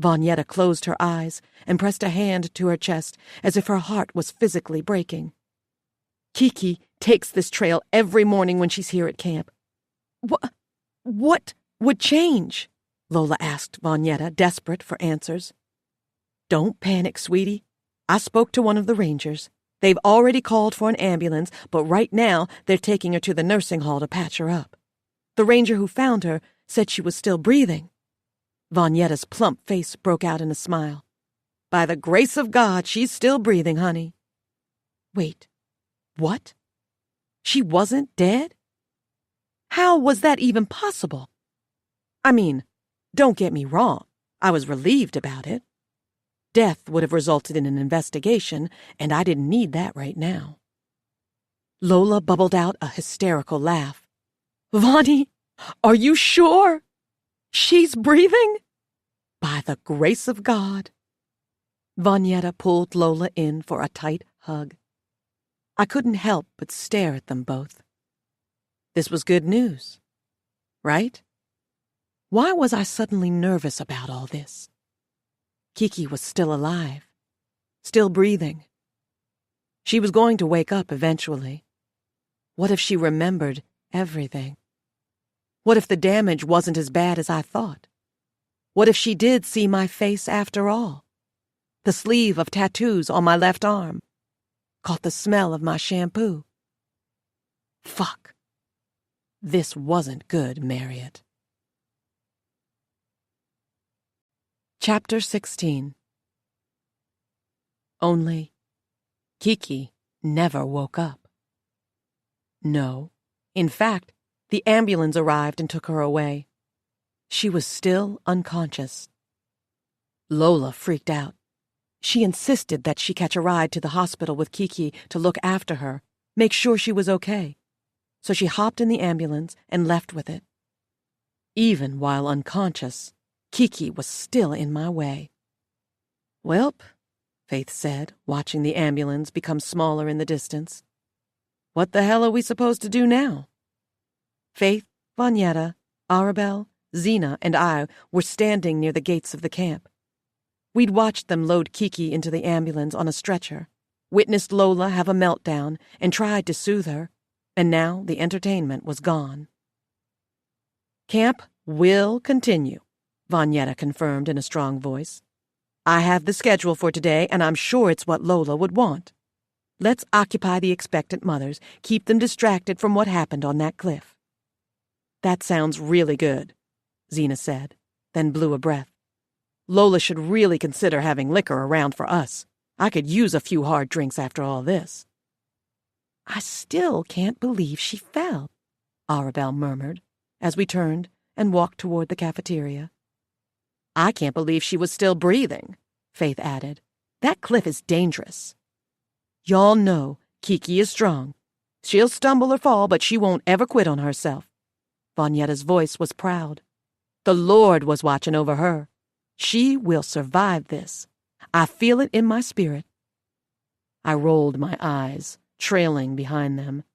Vanyetta closed her eyes and pressed a hand to her chest as if her heart was physically breaking. Kiki takes this trail every morning when she's here at camp. What would change? Lola asked Vanyetta, desperate for answers. Don't panic, sweetie. I spoke to one of the rangers. They've already called for an ambulance, but right now they're taking her to the nursing hall to patch her up. The ranger who found her said she was still breathing. Vanyetta's plump face broke out in a smile. By the grace of God, she's still breathing, honey. Wait, what? She wasn't dead? How was that even possible? I mean, don't get me wrong. I was relieved about it. Death would have resulted in an investigation, and I didn't need that right now. Lola bubbled out a hysterical laugh. Vani, are you sure? She's breathing? By the grace of God. Vanyetta pulled Lola in for a tight hug. I couldn't help but stare at them both. This was good news, right? Why was I suddenly nervous about all this? Kiki was still alive, still breathing. She was going to wake up eventually. What if she remembered everything? What if the damage wasn't as bad as I thought? What if she did see my face after all? The sleeve of tattoos on my left arm. Caught the smell of my shampoo. Fuck. This wasn't good, Marriott. Chapter 16. Only Kiki never woke up. No, in fact, the ambulance arrived and took her away. She was still unconscious. Lola freaked out. She insisted that she catch a ride to the hospital with Kiki to look after her, make sure she was okay. So she hopped in the ambulance and left with it. Even while unconscious, Kiki was still in my way. "Welp," Faith said, watching the ambulance become smaller in the distance. "What the hell are we supposed to do now?" Faith, Vanyetta, Arabelle, Zena, and I were standing near the gates of the camp. We'd watched them load Kiki into the ambulance on a stretcher, witnessed Lola have a meltdown, and tried to soothe her, and now the entertainment was gone. "Camp will continue," Vanyetta confirmed in a strong voice. "I have the schedule for today, and I'm sure it's what Lola would want. Let's occupy the expectant mothers, keep them distracted from what happened on that cliff." "That sounds really good," Zena said, then blew a breath. "Lola should really consider having liquor around for us. I could use a few hard drinks after all this." "I still can't believe she fell," Arabelle murmured, as we turned and walked toward the cafeteria. "I can't believe she was still breathing," Faith added. "That cliff is dangerous." "Y'all know Kiki is strong. She'll stumble or fall, but she won't ever quit on herself." Vanyetta's voice was proud. "The Lord was watching over her. She will survive this. I feel it in my spirit." I rolled my eyes, trailing behind them.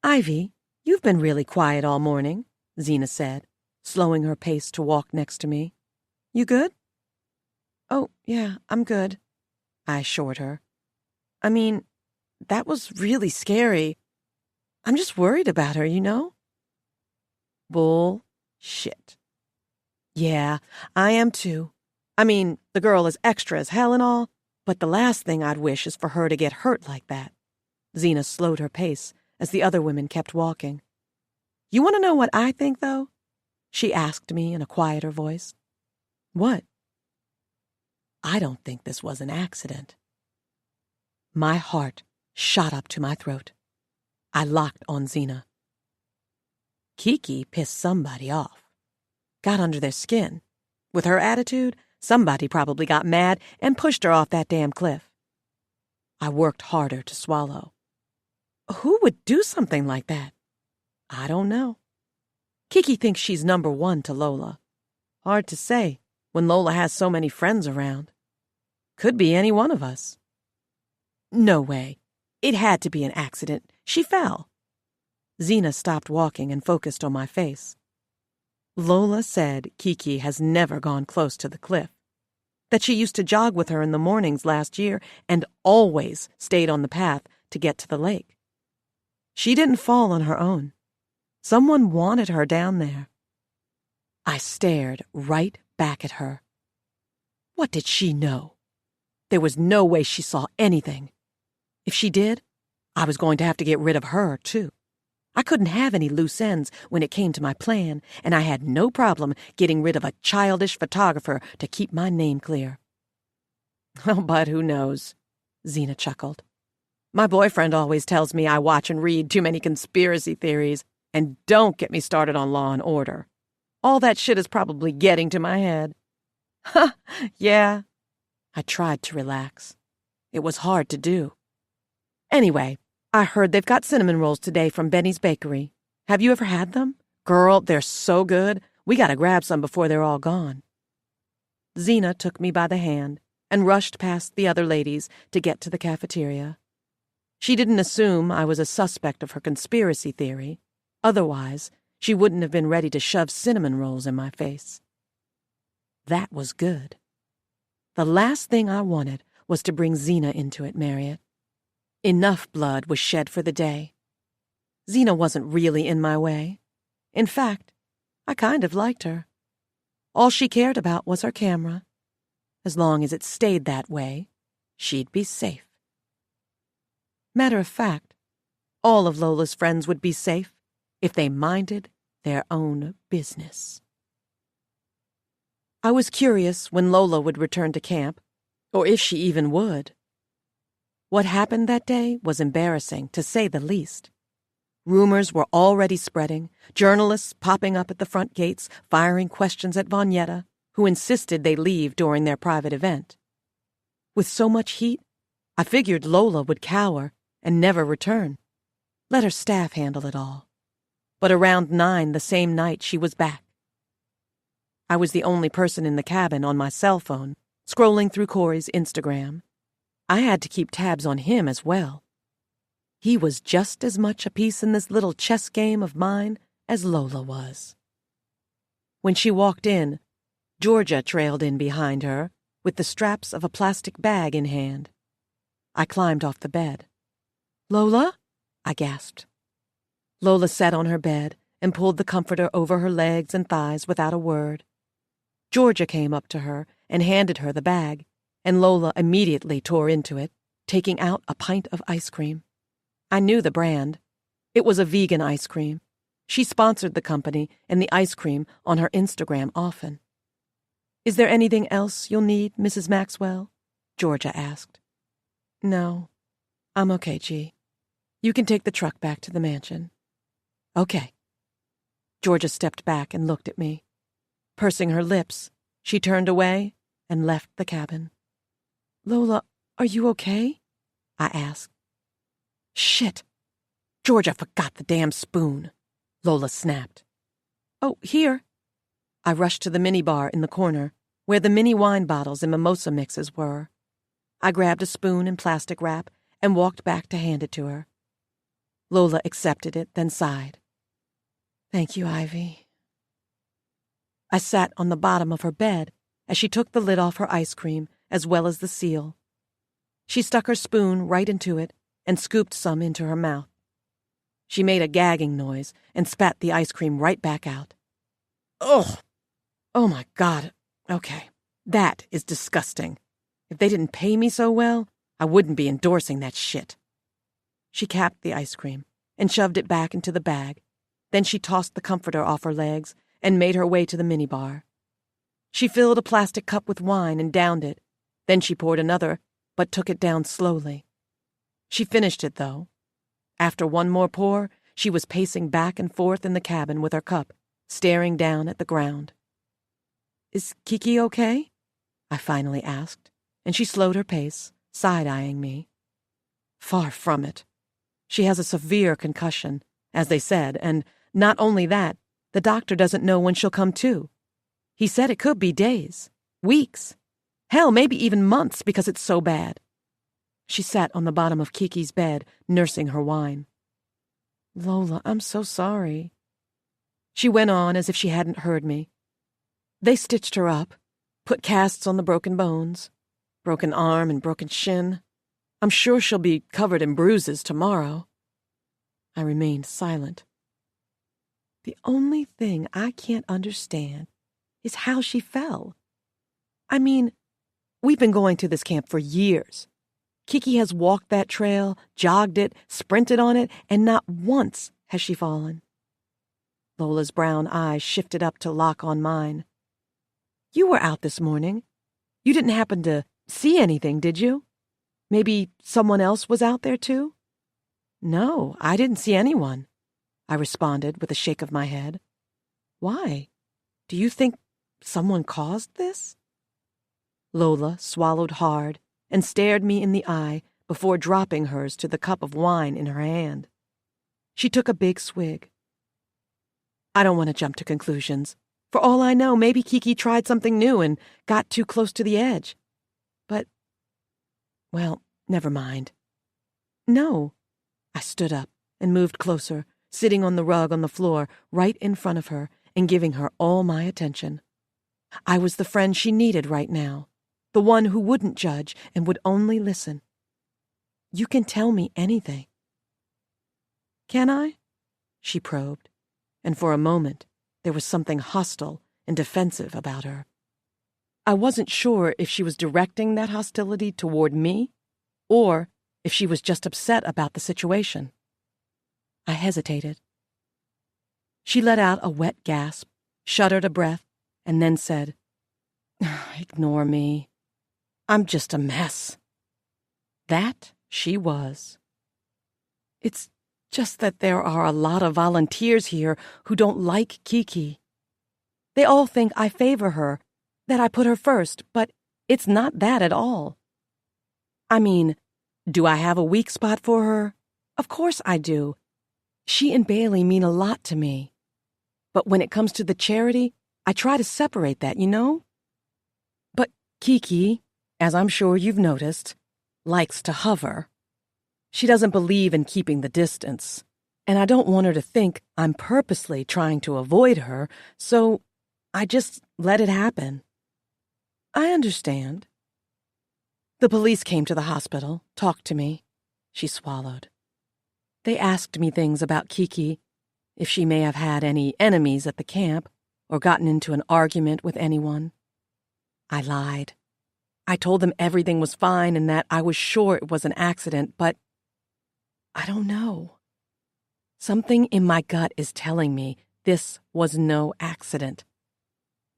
"Ivy, you've been really quiet all morning," Zena said, slowing her pace to walk next to me. "You good?" "Oh, yeah, I'm good," I assured her. "I mean, that was really scary. I'm just worried about her, you know?" Bullshit. "Yeah, I am too. I mean, the girl is extra as hell and all, but the last thing I'd wish is for her to get hurt like that." Zena slowed her pace as the other women kept walking. "You want to know what I think, though?" she asked me in a quieter voice. "What?" "I don't think this was an accident." My heart shot up to my throat. I locked on Zena. Kiki pissed somebody off. Got under their skin. With her attitude, somebody probably got mad and pushed her off that damn cliff. I worked harder to swallow. Who would do something like that? I don't know. Kiki thinks she's number one to Lola. Hard to say when Lola has so many friends around. Could be any one of us. No way. It had to be an accident. She fell. Zena stopped walking and focused on my face. Lola said Kiki has never gone close to the cliff, that she used to jog with her in the mornings last year and always stayed on the path to get to the lake. She didn't fall on her own. Someone wanted her down there. I stared right back at her. What did she know? There was no way she saw anything. If she did, I was going to have to get rid of her, too. I couldn't have any loose ends when it came to my plan, and I had no problem getting rid of a childish photographer to keep my name clear. "Oh, but who knows?" Zena chuckled. "My boyfriend always tells me I watch and read too many conspiracy theories, and don't get me started on Law and Order. All that shit is probably getting to my head." "Ha, yeah." I tried to relax. It was hard to do. "Anyway, I heard they've got cinnamon rolls today from Benny's Bakery. Have you ever had them? Girl, they're so good. We gotta grab some before they're all gone." Zena took me by the hand and rushed past the other ladies to get to the cafeteria. She didn't assume I was a suspect of her conspiracy theory. Otherwise, she wouldn't have been ready to shove cinnamon rolls in my face. That was good. The last thing I wanted was to bring Zena into it, Marriott. Enough blood was shed for the day. Zena wasn't really in my way. In fact, I kind of liked her. All she cared about was her camera. As long as it stayed that way, she'd be safe. Matter of fact, all of Lola's friends would be safe if they minded their own business. I was curious when Lola would return to camp, or if she even would. What happened that day was embarrassing, to say the least. Rumors were already spreading, journalists popping up at the front gates, firing questions at Vonetta, who insisted they leave during their private event. With so much heat, I figured Lola would cower and never return. Let her staff handle it all. But around 9 the same night, she was back. I was the only person in the cabin on my cell phone, scrolling through Corey's Instagram. I had to keep tabs on him as well. He was just as much a piece in this little chess game of mine as Lola was. When she walked in, Georgia trailed in behind her, with the straps of a plastic bag in hand. I climbed off the bed. "Lola?" I gasped. Lola sat on her bed and pulled the comforter over her legs and thighs without a word. Georgia came up to her and handed her the bag, and Lola immediately tore into it, taking out a pint of ice cream. I knew the brand. It was a vegan ice cream. She sponsored the company and the ice cream on her Instagram often. "Is there anything else you'll need, Mrs. Maxwell?" Georgia asked. "No, I'm okay, G. You can take the truck back to the mansion." "Okay." Georgia stepped back and looked at me. Pursing her lips, she turned away and left the cabin. "Lola, are you okay?" I asked. "Shit! Georgia forgot the damn spoon," Lola snapped. "Oh, here." I rushed to the minibar in the corner, where the mini wine bottles and mimosa mixes were. I grabbed a spoon and plastic wrap and walked back to hand it to her. Lola accepted it, then sighed. "Thank you, Ivy." I sat on the bottom of her bed as she took the lid off her ice cream, as well as the seal. She stuck her spoon right into it and scooped some into her mouth. She made a gagging noise and spat the ice cream right back out. "Ugh! Oh my God! Okay, that is disgusting. If they didn't pay me so well, I wouldn't be endorsing that shit." She capped the ice cream and shoved it back into the bag. Then she tossed the comforter off her legs and made her way to the minibar. She filled a plastic cup with wine and downed it. Then she poured another, but took it down slowly. She finished it, though. After one more pour, she was pacing back and forth in the cabin with her cup, staring down at the ground. "Is Kiki okay?" I finally asked, and she slowed her pace, side-eyeing me. "Far from it. She has a severe concussion, as they said, and not only that, the doctor doesn't know when she'll come to. He said it could be days, weeks, hell, maybe even months because it's so bad." She sat on the bottom of Kiki's bed, nursing her wine. "Lola, I'm so sorry." She went on as if she hadn't heard me. "They stitched her up, put casts on the broken bones, broken arm and broken shin. I'm sure she'll be covered in bruises tomorrow." I remained silent. The only thing I can't understand is how she fell. I mean, we've been going to this camp for years. Kiki has walked that trail, jogged it, sprinted on it, and not once has she fallen. Lola's brown eyes shifted up to lock on mine. "You were out this morning. You didn't happen to see anything, did you? Maybe someone else was out there too?" "No, I didn't see anyone," I responded with a shake of my head. "Why? Do you think someone caused this?" Lola swallowed hard and stared me in the eye before dropping hers to the cup of wine in her hand. She took a big swig. "I don't want to jump to conclusions. For all I know, maybe Kiki tried something new and got too close to the edge. But, well, never mind." "No." I stood up and moved closer, sitting on the rug on the floor right in front of her and giving her all my attention. I was the friend she needed right now, the one who wouldn't judge and would only listen. "You can tell me anything." "Can I?" she probed, and for a moment there was something hostile and defensive about her. I wasn't sure if she was directing that hostility toward me or if she was just upset about the situation. I hesitated. She let out a wet gasp, shuddered a breath, and then said, "Ignore me. I'm just a mess." That she was. "It's just that there are a lot of volunteers here who don't like Kiki. They all think I favor her, that I put her first, but it's not that at all. I mean, do I have a weak spot for her? Of course I do. She and Bailey mean a lot to me. But when it comes to the charity, I try to separate that, you know? But Kiki, as I'm sure you've noticed, likes to hover. She doesn't believe in keeping the distance, and I don't want her to think I'm purposely trying to avoid her, so I just let it happen." "I understand." "The police came to the hospital, talked to me." She swallowed. "They asked me things about Kiki, if she may have had any enemies at the camp or gotten into an argument with anyone. I lied. I told them everything was fine and that I was sure it was an accident, but I don't know. Something in my gut is telling me this was no accident,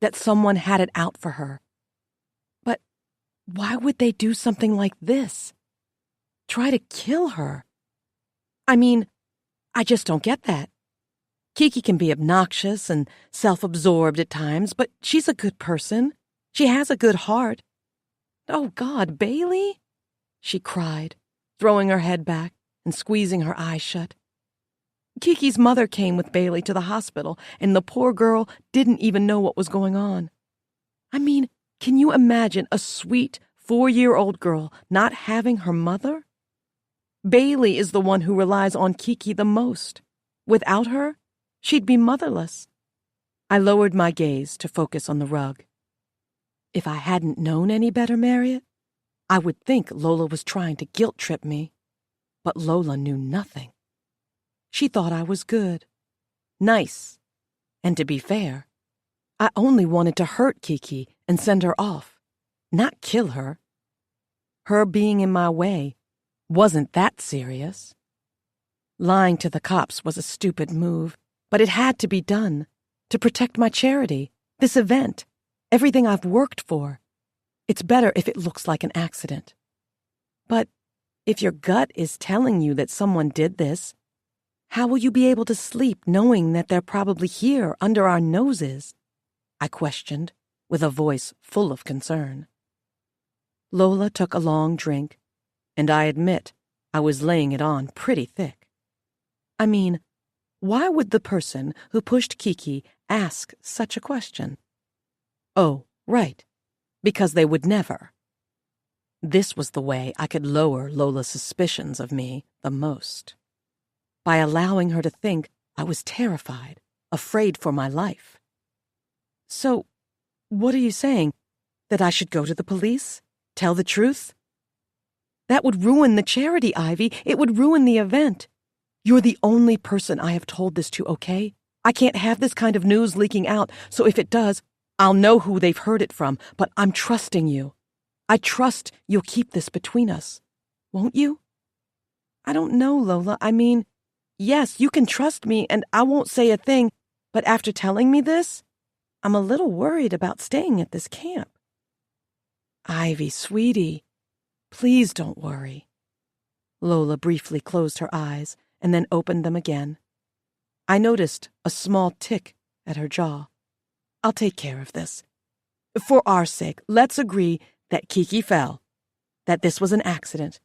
that someone had it out for her. But why would they do something like this? Try to kill her? I mean, I just don't get that. Kiki can be obnoxious and self-absorbed at times, but she's a good person. She has a good heart. Oh, God, Bailey?" she cried, throwing her head back and squeezing her eyes shut. "Kiki's mother came with Bailey to the hospital, and the poor girl didn't even know what was going on. I mean, can you imagine a sweet 4-year-old girl not having her mother? Bailey is the one who relies on Kiki the most. Without her, she'd be motherless." I lowered my gaze to focus on the rug. If I hadn't known any better, Marriott, I would think Lola was trying to guilt-trip me. But Lola knew nothing. She thought I was good, nice, and to be fair, I only wanted to hurt Kiki and send her off, not kill her. Her being in my way wasn't that serious. Lying to the cops was a stupid move, but it had to be done to protect my charity, this event, everything I've worked for. It's better if it looks like an accident. But if your gut is telling you that someone did this, how will you be able to sleep knowing that they're probably here under our noses? I questioned, with a voice full of concern. Lola took a long drink, and I admit I was laying it on pretty thick. I mean, why would the person who pushed Kiki ask such a question? Oh, right, because they would never. This was the way I could lower Lola's suspicions of me the most, by allowing her to think I was terrified, afraid for my life. "So, what are you saying? That I should go to the police? Tell the truth?" "That would ruin the charity, Ivy. It would ruin the event. You're the only person I have told this to, okay? I can't have this kind of news leaking out, so if it does, I'll know who they've heard it from, but I'm trusting you. I trust you'll keep this between us. Won't you?" "I don't know, Lola. I mean, yes, you can trust me, and I won't say a thing, but after telling me this, I'm a little worried about staying at this camp." "Ivy, sweetie, please don't worry." Lola briefly closed her eyes and then opened them again. I noticed a small tick at her jaw. "I'll take care of this. For our sake, let's agree that Kiki fell, that this was an accident.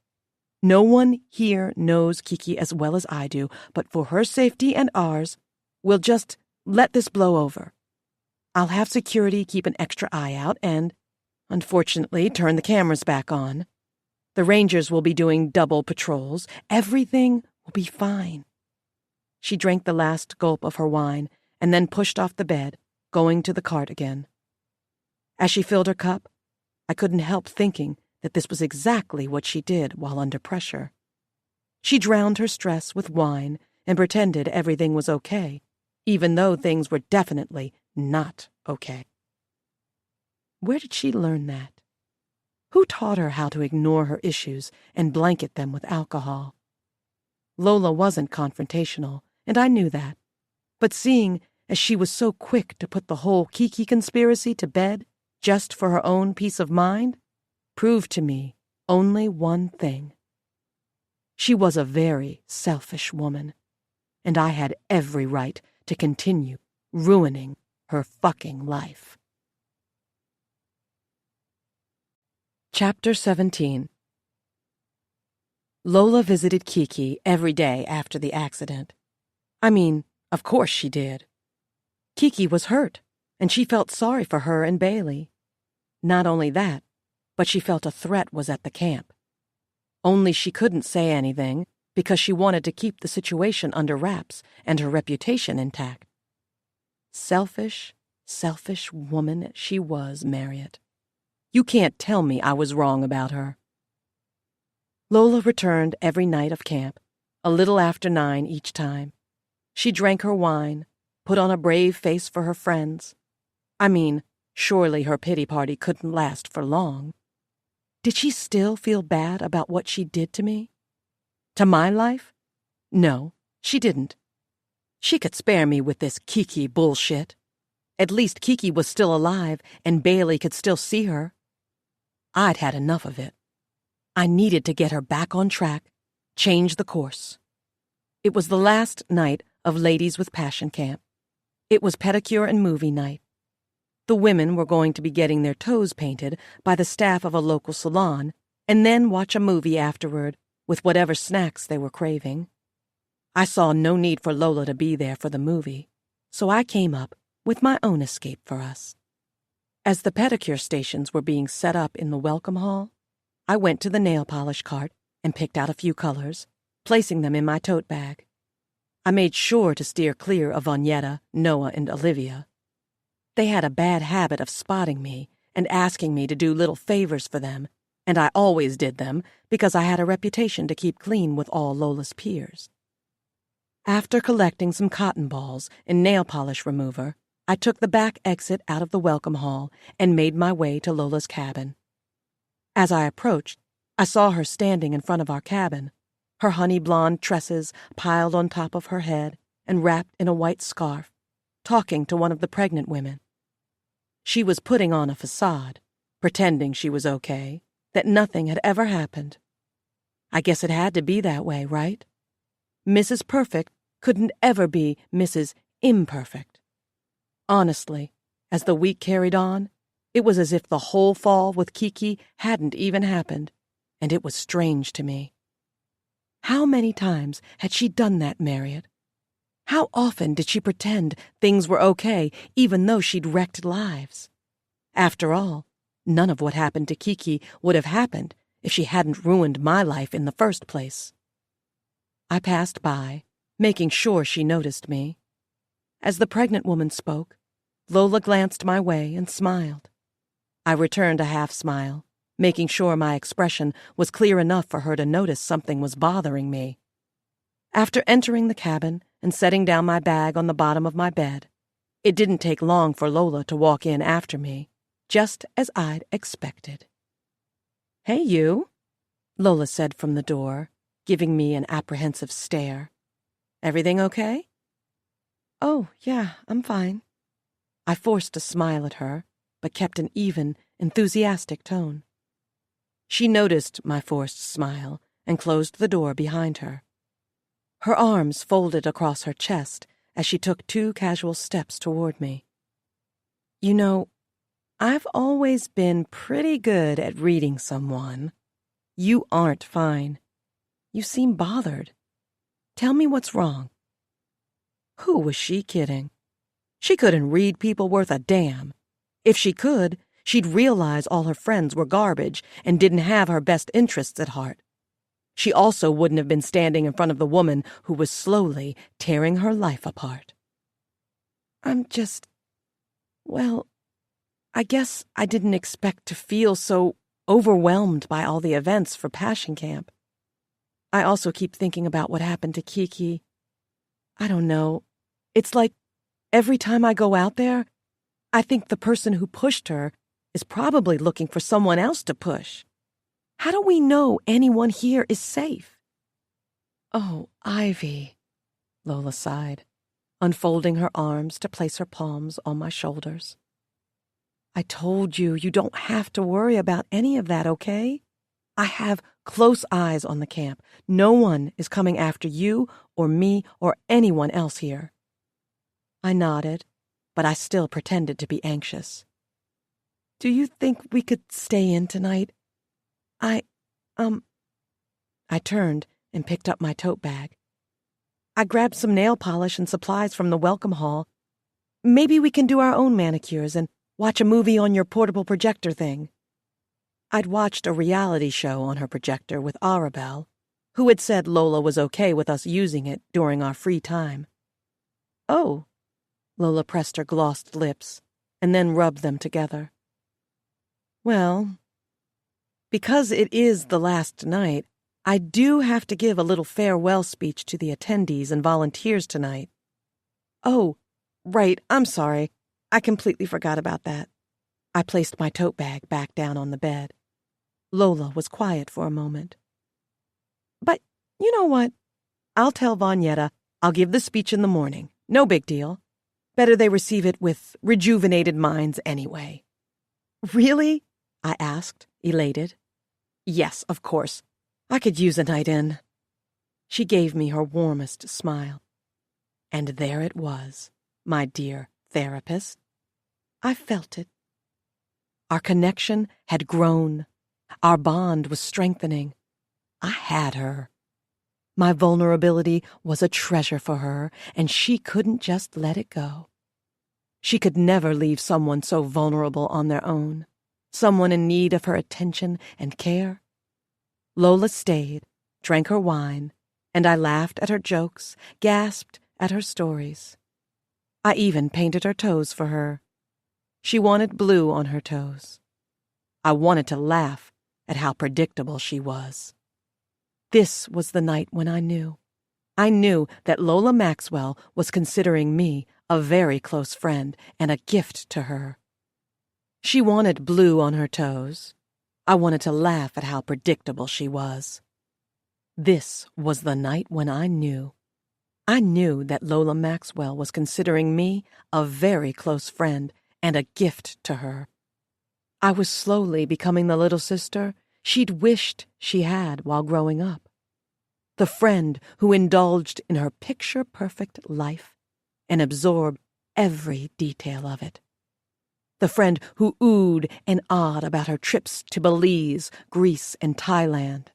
No one here knows Kiki as well as I do, but for her safety and ours, we'll just let this blow over. I'll have security keep an extra eye out and, unfortunately, turn the cameras back on. The Rangers will be doing double patrols. Everything will be fine." She drank the last gulp of her wine and then pushed off the bed, going to the cart again. As she filled her cup, I couldn't help thinking that this was exactly what she did while under pressure. She drowned her stress with wine and pretended everything was okay, even though things were definitely not okay. Where did she learn that? Who taught her how to ignore her issues and blanket them with alcohol? Lola wasn't confrontational, and I knew that. But seeing as she was so quick to put the whole Kiki conspiracy to bed just for her own peace of mind, proved to me only one thing. She was a very selfish woman, and I had every right to continue ruining her fucking life. Chapter 17. Lola visited Kiki every day after the accident. I mean, of course she did. Kiki was hurt, and she felt sorry for her and Bailey. Not only that, but she felt a threat was at the camp. Only she couldn't say anything because she wanted to keep the situation under wraps and her reputation intact. Selfish, selfish woman she was, Marriott. You can't tell me I was wrong about her. Lola returned every night of camp, a little after 9 each time. She drank her wine, put on a brave face for her friends. I mean, surely her pity party couldn't last for long. Did she still feel bad about what she did to me? To my life? No, she didn't. She could spare me with this Kiki bullshit. At least Kiki was still alive and Bailey could still see her. I'd had enough of it. I needed to get her back on track, change the course. It was the last night of Ladies with Passion Camp. It was pedicure and movie night. The women were going to be getting their toes painted by the staff of a local salon and then watch a movie afterward with whatever snacks they were craving. I saw no need for Lola to be there for the movie, so I came up with my own escape for us. As the pedicure stations were being set up in the welcome hall, I went to the nail polish cart and picked out a few colors, placing them in my tote bag. I made sure to steer clear of Vonyetta, Noah, and Olivia. They had a bad habit of spotting me and asking me to do little favors for them, and I always did them because I had a reputation to keep clean with all Lola's peers. After collecting some cotton balls and nail polish remover, I took the back exit out of the welcome hall and made my way to Lola's cabin. As I approached, I saw her standing in front of our cabin, her honey blonde tresses piled on top of her head and wrapped in a white scarf, talking to one of the pregnant women. She was putting on a facade, pretending she was okay, that nothing had ever happened. I guess it had to be that way, right? Mrs. Perfect couldn't ever be Mrs. Imperfect. Honestly, as the week carried on, it was as if the whole fall with Kiki hadn't even happened, and it was strange to me. How many times had she done that, Marriott? How often did she pretend things were okay, even though she'd wrecked lives? After all, none of what happened to Kiki would have happened if she hadn't ruined my life in the first place. I passed by, making sure she noticed me. As the pregnant woman spoke, Lola glanced my way and smiled. I returned a half smile, making sure my expression was clear enough for her to notice something was bothering me. After entering the cabin and setting down my bag on the bottom of my bed, it didn't take long for Lola to walk in after me, just as I'd expected. "Hey, you," Lola said from the door, giving me an apprehensive stare. "Everything okay?" "Oh, yeah, I'm fine." I forced a smile at her, but kept an even, enthusiastic tone. She noticed my forced smile and closed the door behind her. Her arms folded across her chest as she took 2 casual steps toward me. "You know, I've always been pretty good at reading someone. You aren't fine. You seem bothered. Tell me what's wrong." Who was she kidding? She couldn't read people worth a damn. If she could, she'd realize all her friends were garbage and didn't have her best interests at heart. She also wouldn't have been standing in front of the woman who was slowly tearing her life apart. Well, I guess I didn't expect to feel so overwhelmed by all the events for Passion Camp. I also keep thinking about what happened to Kiki. I don't know. It's like every time I go out there, I think the person who pushed her is probably looking for someone else to push. How do we know anyone here is safe?" "Oh, Ivy," Lola sighed, unfolding her arms to place her palms on my shoulders. "I told you you don't have to worry about any of that, okay? I have close eyes on the camp. No one is coming after you or me or anyone else here." I nodded, but I still pretended to be anxious. "Do you think we could stay in tonight? I turned and picked up my tote bag. "I grabbed some nail polish and supplies from the welcome hall. Maybe we can do our own manicures and watch a movie on your portable projector thing." I'd watched a reality show on her projector with Arabelle, who had said Lola was okay with us using it during our free time. "Oh," Lola pressed her glossed lips and then rubbed them together. "Well, because it is the last night, I do have to give a little farewell speech to the attendees and volunteers tonight." "Oh, right, I'm sorry. I completely forgot about that." I placed my tote bag back down on the bed. Lola was quiet for a moment. "But you know what? I'll tell Vonyetta I'll give the speech in the morning. No big deal. Better they receive it with rejuvenated minds anyway." "Really?" I asked, elated. "Yes, of course. I could use a night in." She gave me her warmest smile. And there it was, my dear therapist. I felt it. Our connection had grown. Our bond was strengthening. I had her. My vulnerability was a treasure for her, and she couldn't just let it go. She could never leave someone so vulnerable on their own, someone in need of her attention and care. Lola stayed, drank her wine, and I laughed at her jokes, gasped at her stories. I even painted her toes for her. She wanted blue on her toes. I wanted to laugh at how predictable she was. This was the night when I knew. I knew that Lola Maxwell was considering me a very close friend and a gift to her. She wanted blue on her toes. I wanted to laugh at how predictable she was. This was the night when I knew. I knew that Lola Maxwell was considering me a very close friend and a gift to her. I was slowly becoming the little sister she'd wished she had while growing up. The friend who indulged in her picture-perfect life and absorbed every detail of it. The friend who oohed and awed about her trips to Belize, Greece, and Thailand.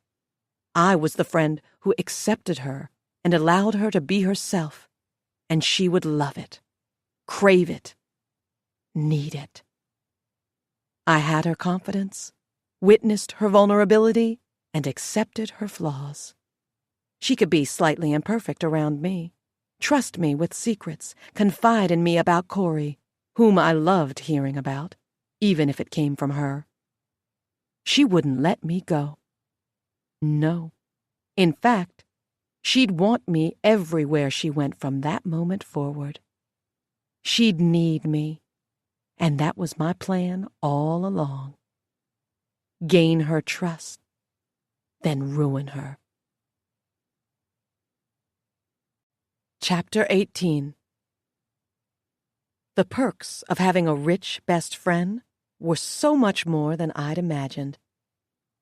I was the friend who accepted her and allowed her to be herself, and she would love it, crave it, need it. I had her confidence, witnessed her vulnerability, and accepted her flaws. She could be slightly imperfect around me, trust me with secrets, confide in me about Corey, whom I loved hearing about, even if it came from her. She wouldn't let me go. No. In fact, she'd want me everywhere she went from that moment forward. She'd need me, and that was my plan all along. Gain her trust, then ruin her. Chapter 18. The perks of having a rich best friend were so much more than I'd imagined.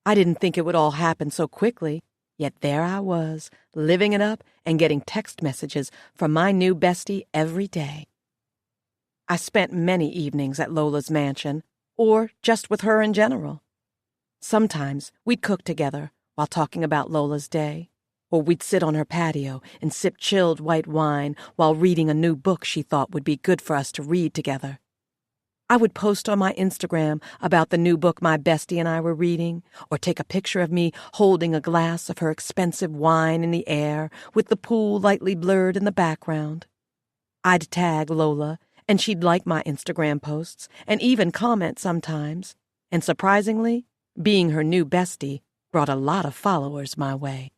I didn't think it would all happen so quickly, yet there I was, living it up and getting text messages from my new bestie every day. I spent many evenings at Lola's mansion, or just with her in general. Sometimes we'd cook together while talking about Lola's day, or we'd sit on her patio and sip chilled white wine while reading a new book she thought would be good for us to read together. I would post on my Instagram about the new book my bestie and I were reading, or take a picture of me holding a glass of her expensive wine in the air with the pool lightly blurred in the background. I'd tag Lola, and she'd like my Instagram posts and even comment sometimes, and surprisingly, being her new bestie brought a lot of followers my way.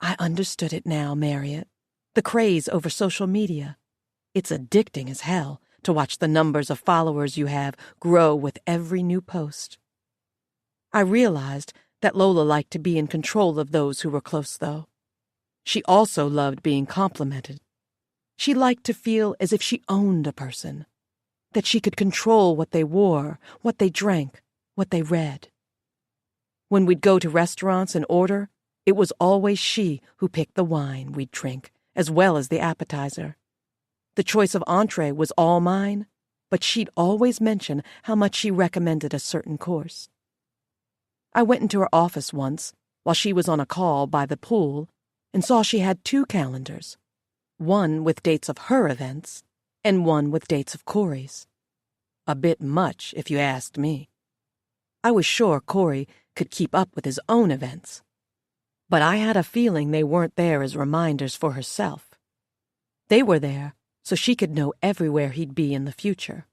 I understood it now, Marriott. The craze over social media. It's addicting as hell, to watch the numbers of followers you have grow with every new post. I realized that Lola liked to be in control of those who were close, though. She also loved being complimented. She liked to feel as if she owned a person, that she could control what they wore, what they drank, what they read. When we'd go to restaurants and order, it was always she who picked the wine we'd drink, as well as the appetizer. The choice of entree was all mine, but she'd always mention how much she recommended a certain course. I went into her office once, while she was on a call by the pool, and saw she had 2 calendars, one with dates of her events, and one with dates of Corey's. A bit much, if you asked me. I was sure Corey could keep up with his own events, but I had a feeling they weren't there as reminders for herself. They were there so she could know everywhere he'd be in the future,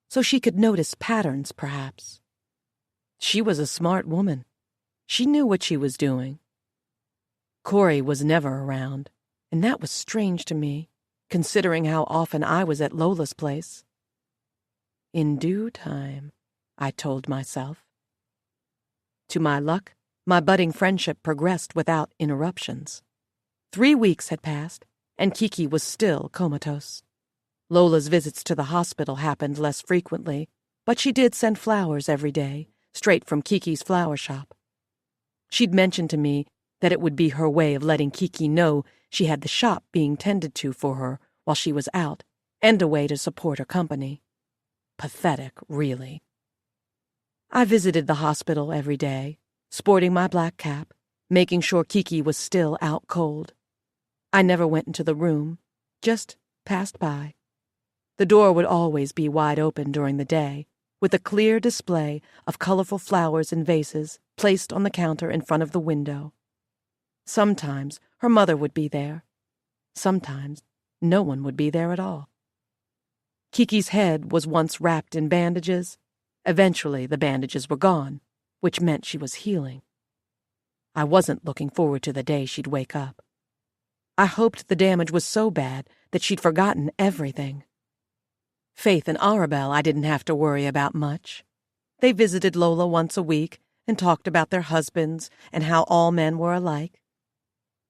so she could notice patterns, perhaps. She was a smart woman. She knew what she was doing. Corey was never around, and that was strange to me, considering how often I was at Lola's place. In due time, I told myself. To my luck, my budding friendship progressed without interruptions. 3 weeks had passed, and Kiki was still comatose. Lola's visits to the hospital happened less frequently, but she did send flowers every day, straight from Kiki's flower shop. She'd mentioned to me that it would be her way of letting Kiki know she had the shop being tended to for her while she was out, and a way to support her company. Pathetic, really. I visited the hospital every day, sporting my black cap, making sure Kiki was still out cold. I never went into the room, just passed by. The door would always be wide open during the day, with a clear display of colorful flowers in vases placed on the counter in front of the window. Sometimes her mother would be there. Sometimes no one would be there at all. Kiki's head was once wrapped in bandages. Eventually the bandages were gone, which meant she was healing. I wasn't looking forward to the day she'd wake up. I hoped the damage was so bad that she'd forgotten everything. Faith and Arabelle I didn't have to worry about much. They visited Lola once a week and talked about their husbands and how all men were alike.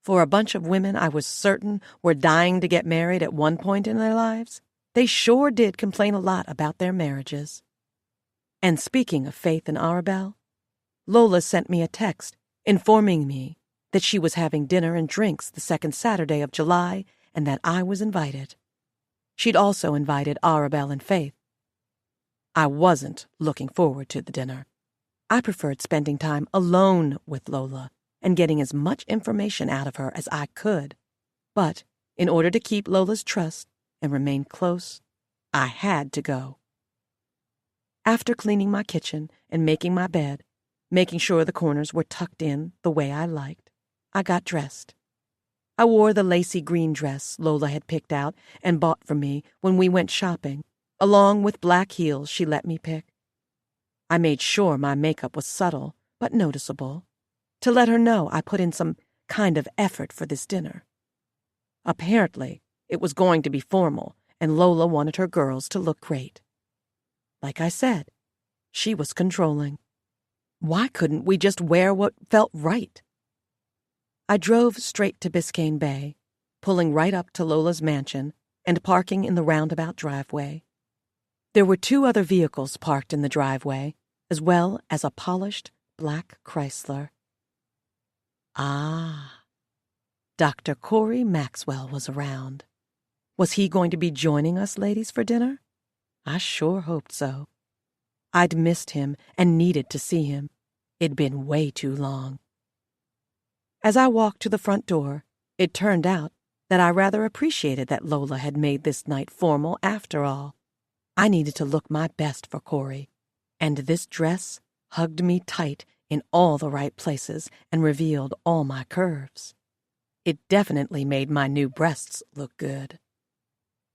For a bunch of women I was certain were dying to get married at one point in their lives, they sure did complain a lot about their marriages. And speaking of Faith and Arabelle, Lola sent me a text informing me that she was having dinner and drinks the second Saturday of July and that I was invited. She'd also invited Arabelle and Faith. I wasn't looking forward to the dinner. I preferred spending time alone with Lola and getting as much information out of her as I could. But in order to keep Lola's trust and remain close, I had to go. After cleaning my kitchen and making my bed, making sure the corners were tucked in the way I liked, I got dressed. I wore the lacy green dress Lola had picked out and bought for me when we went shopping, along with black heels she let me pick. I made sure my makeup was subtle but noticeable, to let her know I put in some kind of effort for this dinner. Apparently, it was going to be formal, and Lola wanted her girls to look great. Like I said, she was controlling. Why couldn't we just wear what felt right? I drove straight to Biscayne Bay, pulling right up to Lola's mansion and parking in the roundabout driveway. There were 2 other vehicles parked in the driveway, as well as a polished black Chrysler. Ah, Dr. Corey Maxwell was around. Was he going to be joining us ladies for dinner? I sure hoped so. I'd missed him and needed to see him. It'd been way too long. As I walked to the front door, it turned out that I rather appreciated that Lola had made this night formal after all. I needed to look my best for Corey, and this dress hugged me tight in all the right places and revealed all my curves. It definitely made my new breasts look good.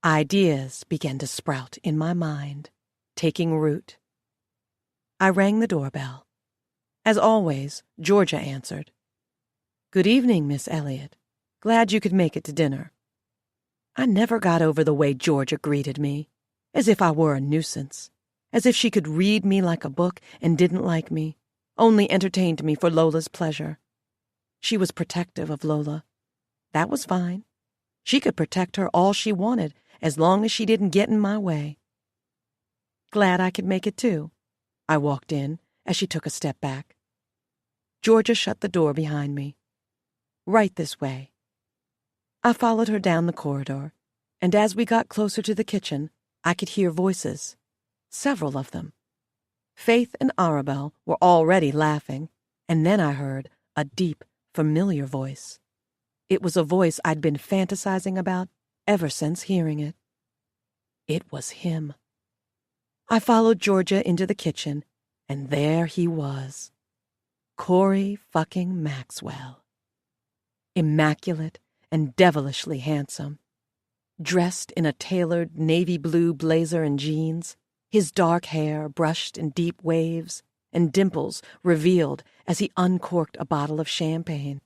Ideas began to sprout in my mind, taking root. I rang the doorbell. As always, Georgia answered. "Good evening, Miss Elliot. Glad you could make it to dinner." I never got over the way Georgia greeted me. as if I were a nuisance, as if she could read me like a book and didn't like me, only entertained me for Lola's pleasure. She was protective of Lola. That was fine. She could protect her all she wanted, as long as she didn't get in my way. Glad I could make it too. I walked in as she took a step back. Georgia shut the door behind me. Right this way. I followed her down the corridor, and as we got closer to the kitchen, I could hear voices, several of them. Faith and Arabelle were already laughing, and then I heard a deep, familiar voice. It was a voice I'd been fantasizing about ever since hearing it. It was him. I followed Georgia into the kitchen, and there he was. Corey fucking Maxwell. Immaculate and devilishly handsome. Dressed in a tailored navy blue blazer and jeans, his dark hair brushed in deep waves and dimples revealed as he uncorked a bottle of champagne.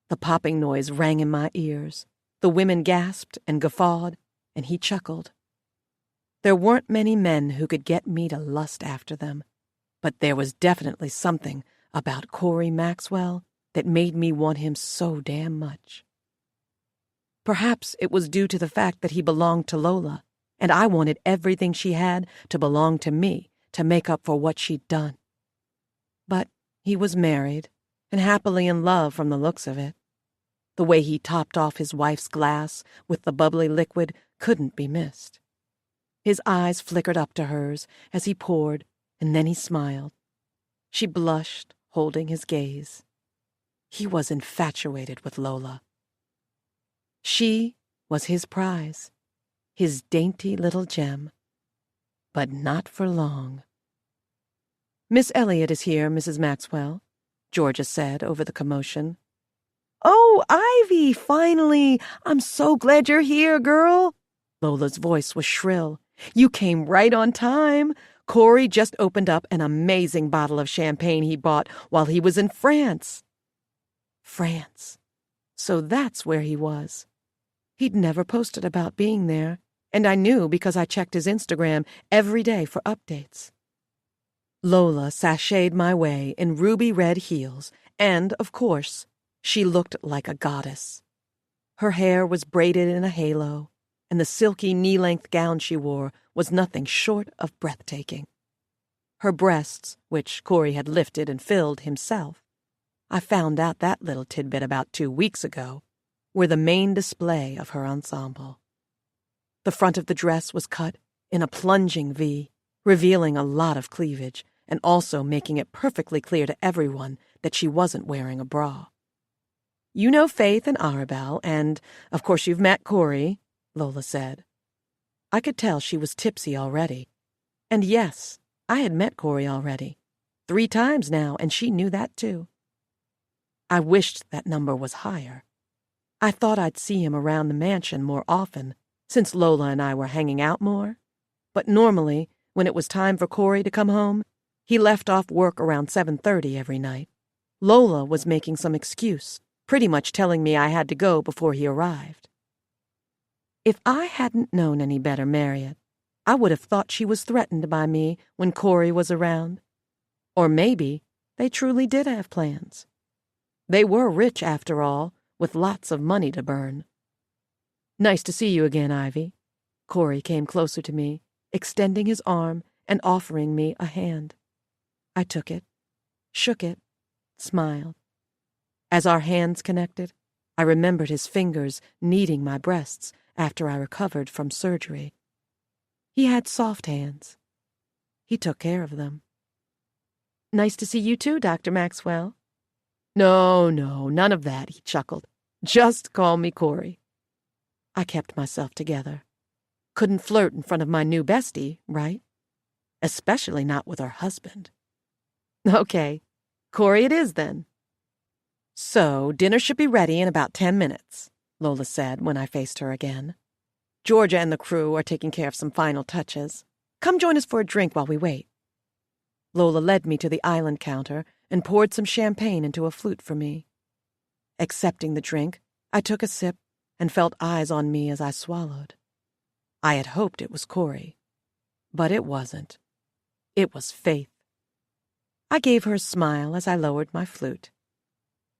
The popping noise rang in my ears. The women gasped and guffawed, and he chuckled. There weren't many men who could get me to lust after them, but there was definitely something about Corey Maxwell that made me want him so damn much. Perhaps it was due to the fact that he belonged to Lola, and I wanted everything she had to belong to me to make up for what she'd done. But he was married, and happily in love from the looks of it. The way he topped off his wife's glass with the bubbly liquid couldn't be missed. His eyes flickered up to hers as he poured, and then he smiled. She blushed, holding his gaze. He was infatuated with Lola. She was his prize, his dainty little gem. But not for long. "Miss Elliot is here, Mrs. Maxwell," Georgia said over the commotion. "Oh, Ivy, finally! I'm so glad you're here, girl!" Lola's voice was shrill. "You came right on time. Corey just opened up an amazing bottle of champagne he bought while he was in France." France. So that's where he was. He'd never posted about being there, and I knew because I checked his Instagram every day for updates. Lola sashayed my way in ruby red heels, and, of course, she looked like a goddess. Her hair was braided in a halo, and the silky knee-length gown she wore was nothing short of breathtaking. Her breasts, which Corey had lifted and filled himself, I found out that little tidbit about 2 weeks ago, were the main display of her ensemble. The front of the dress was cut in a plunging V, revealing a lot of cleavage and also making it perfectly clear to everyone that she wasn't wearing a bra. "You know Faith and Arabelle, and, of course, you've met Corey," Lola said. I could tell she was tipsy already. And yes, I had met Corey already. 3 times now, and she knew that too. I wished that number was higher. I thought I'd see him around the mansion more often, since Lola and I were hanging out more. But normally, when it was time for Corey to come home, he left off work around 7:30 every night. Lola was making some excuse, pretty much telling me I had to go before he arrived. If I hadn't known any better Marriott, I would have thought she was threatened by me when Corey was around. Or maybe they truly did have plans. They were rich, after all, with lots of money to burn. "Nice to see you again, Ivy." Corey came closer to me, extending his arm and offering me a hand. I took it, shook it, smiled. As our hands connected, I remembered his fingers kneading my breasts after I recovered from surgery. He had soft hands. He took care of them. "Nice to see you too, Dr. Maxwell." No, none of that," he chuckled. "Just call me Corey." I kept myself together. Couldn't flirt in front of my new bestie, right? Especially not with her husband. "Okay, Corey it is then." "So, dinner should be ready in about 10 minutes, Lola said when I faced her again. "Georgia and the crew are taking care of some final touches. Come join us for a drink while we wait." Lola led me to the island counter and poured some champagne into a flute for me. Accepting the drink, I took a sip and felt eyes on me as I swallowed. I had hoped it was Corey, but it wasn't. It was Faith. I gave her a smile as I lowered my flute.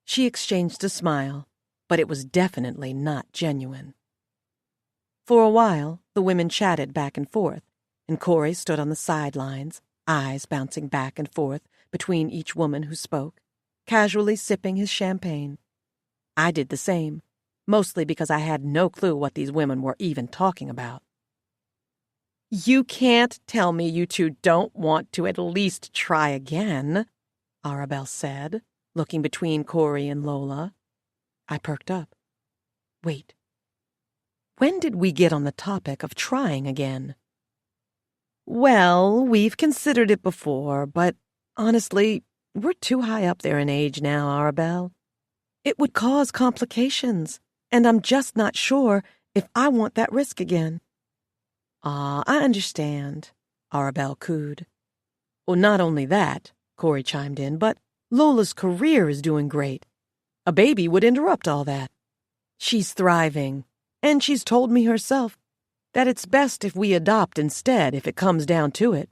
She exchanged a smile, but it was definitely not genuine. For a while, the women chatted back and forth, and Corey stood on the sidelines, eyes bouncing back and forth between each woman who spoke, casually sipping his champagne. I did the same, mostly because I had no clue what these women were even talking about. "You can't tell me you two don't want to at least try again," Arabelle said, looking between Corey and Lola. I perked up. Wait. When did we get on the topic of trying again? "Well, we've considered it before, but honestly, we're too high up there in age now, Arabelle. It would cause complications, and I'm just not sure if I want that risk again." "Ah, I understand," Arabelle cooed. "Well, not only that," Corey chimed in, "but Lola's career is doing great. A baby would interrupt all that. She's thriving, and she's told me herself that it's best if we adopt instead if it comes down to it.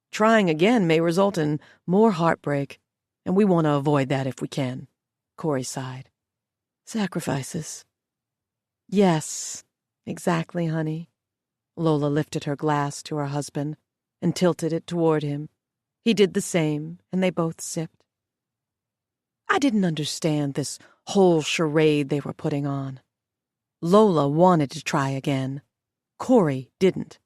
Trying again may result in more heartbreak, and we want to avoid that if we can." Corey sighed. "Sacrifices." "Yes, exactly, honey." Lola lifted her glass to her husband and tilted it toward him. He did the same, and they both sipped. I didn't understand this whole charade they were putting on. Lola wanted to try again. Corey didn't.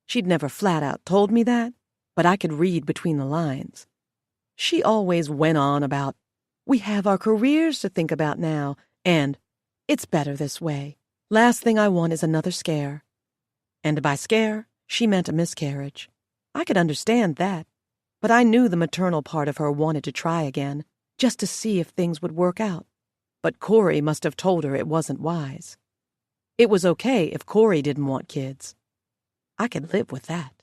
She'd never flat out told me that, but I could read between the lines. She always went on about, "We have our careers to think about now," and "It's better this way. Last thing I want is another scare." And by scare, she meant a miscarriage. I could understand that, but I knew the maternal part of her wanted to try again, just to see if things would work out. But Corey must have told her it wasn't wise. It was okay if Corey didn't want kids. I could live with that.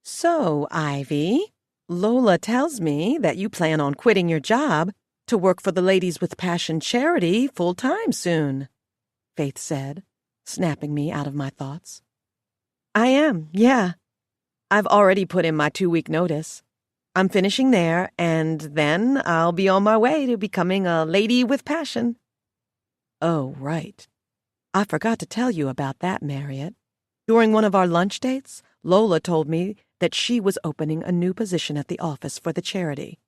"So, Ivy, Lola tells me that you plan on quitting your job to work for the Ladies with Passion charity full-time soon," Faith said, snapping me out of my thoughts. "I am, yeah. I've already put in my 2-week notice. I'm finishing there, and then I'll be on my way to becoming a Lady with Passion." "Oh, right. I forgot to tell you about that, Marriott. During one of our lunch dates, Lola told me that she was opening a new position at the office for the charity.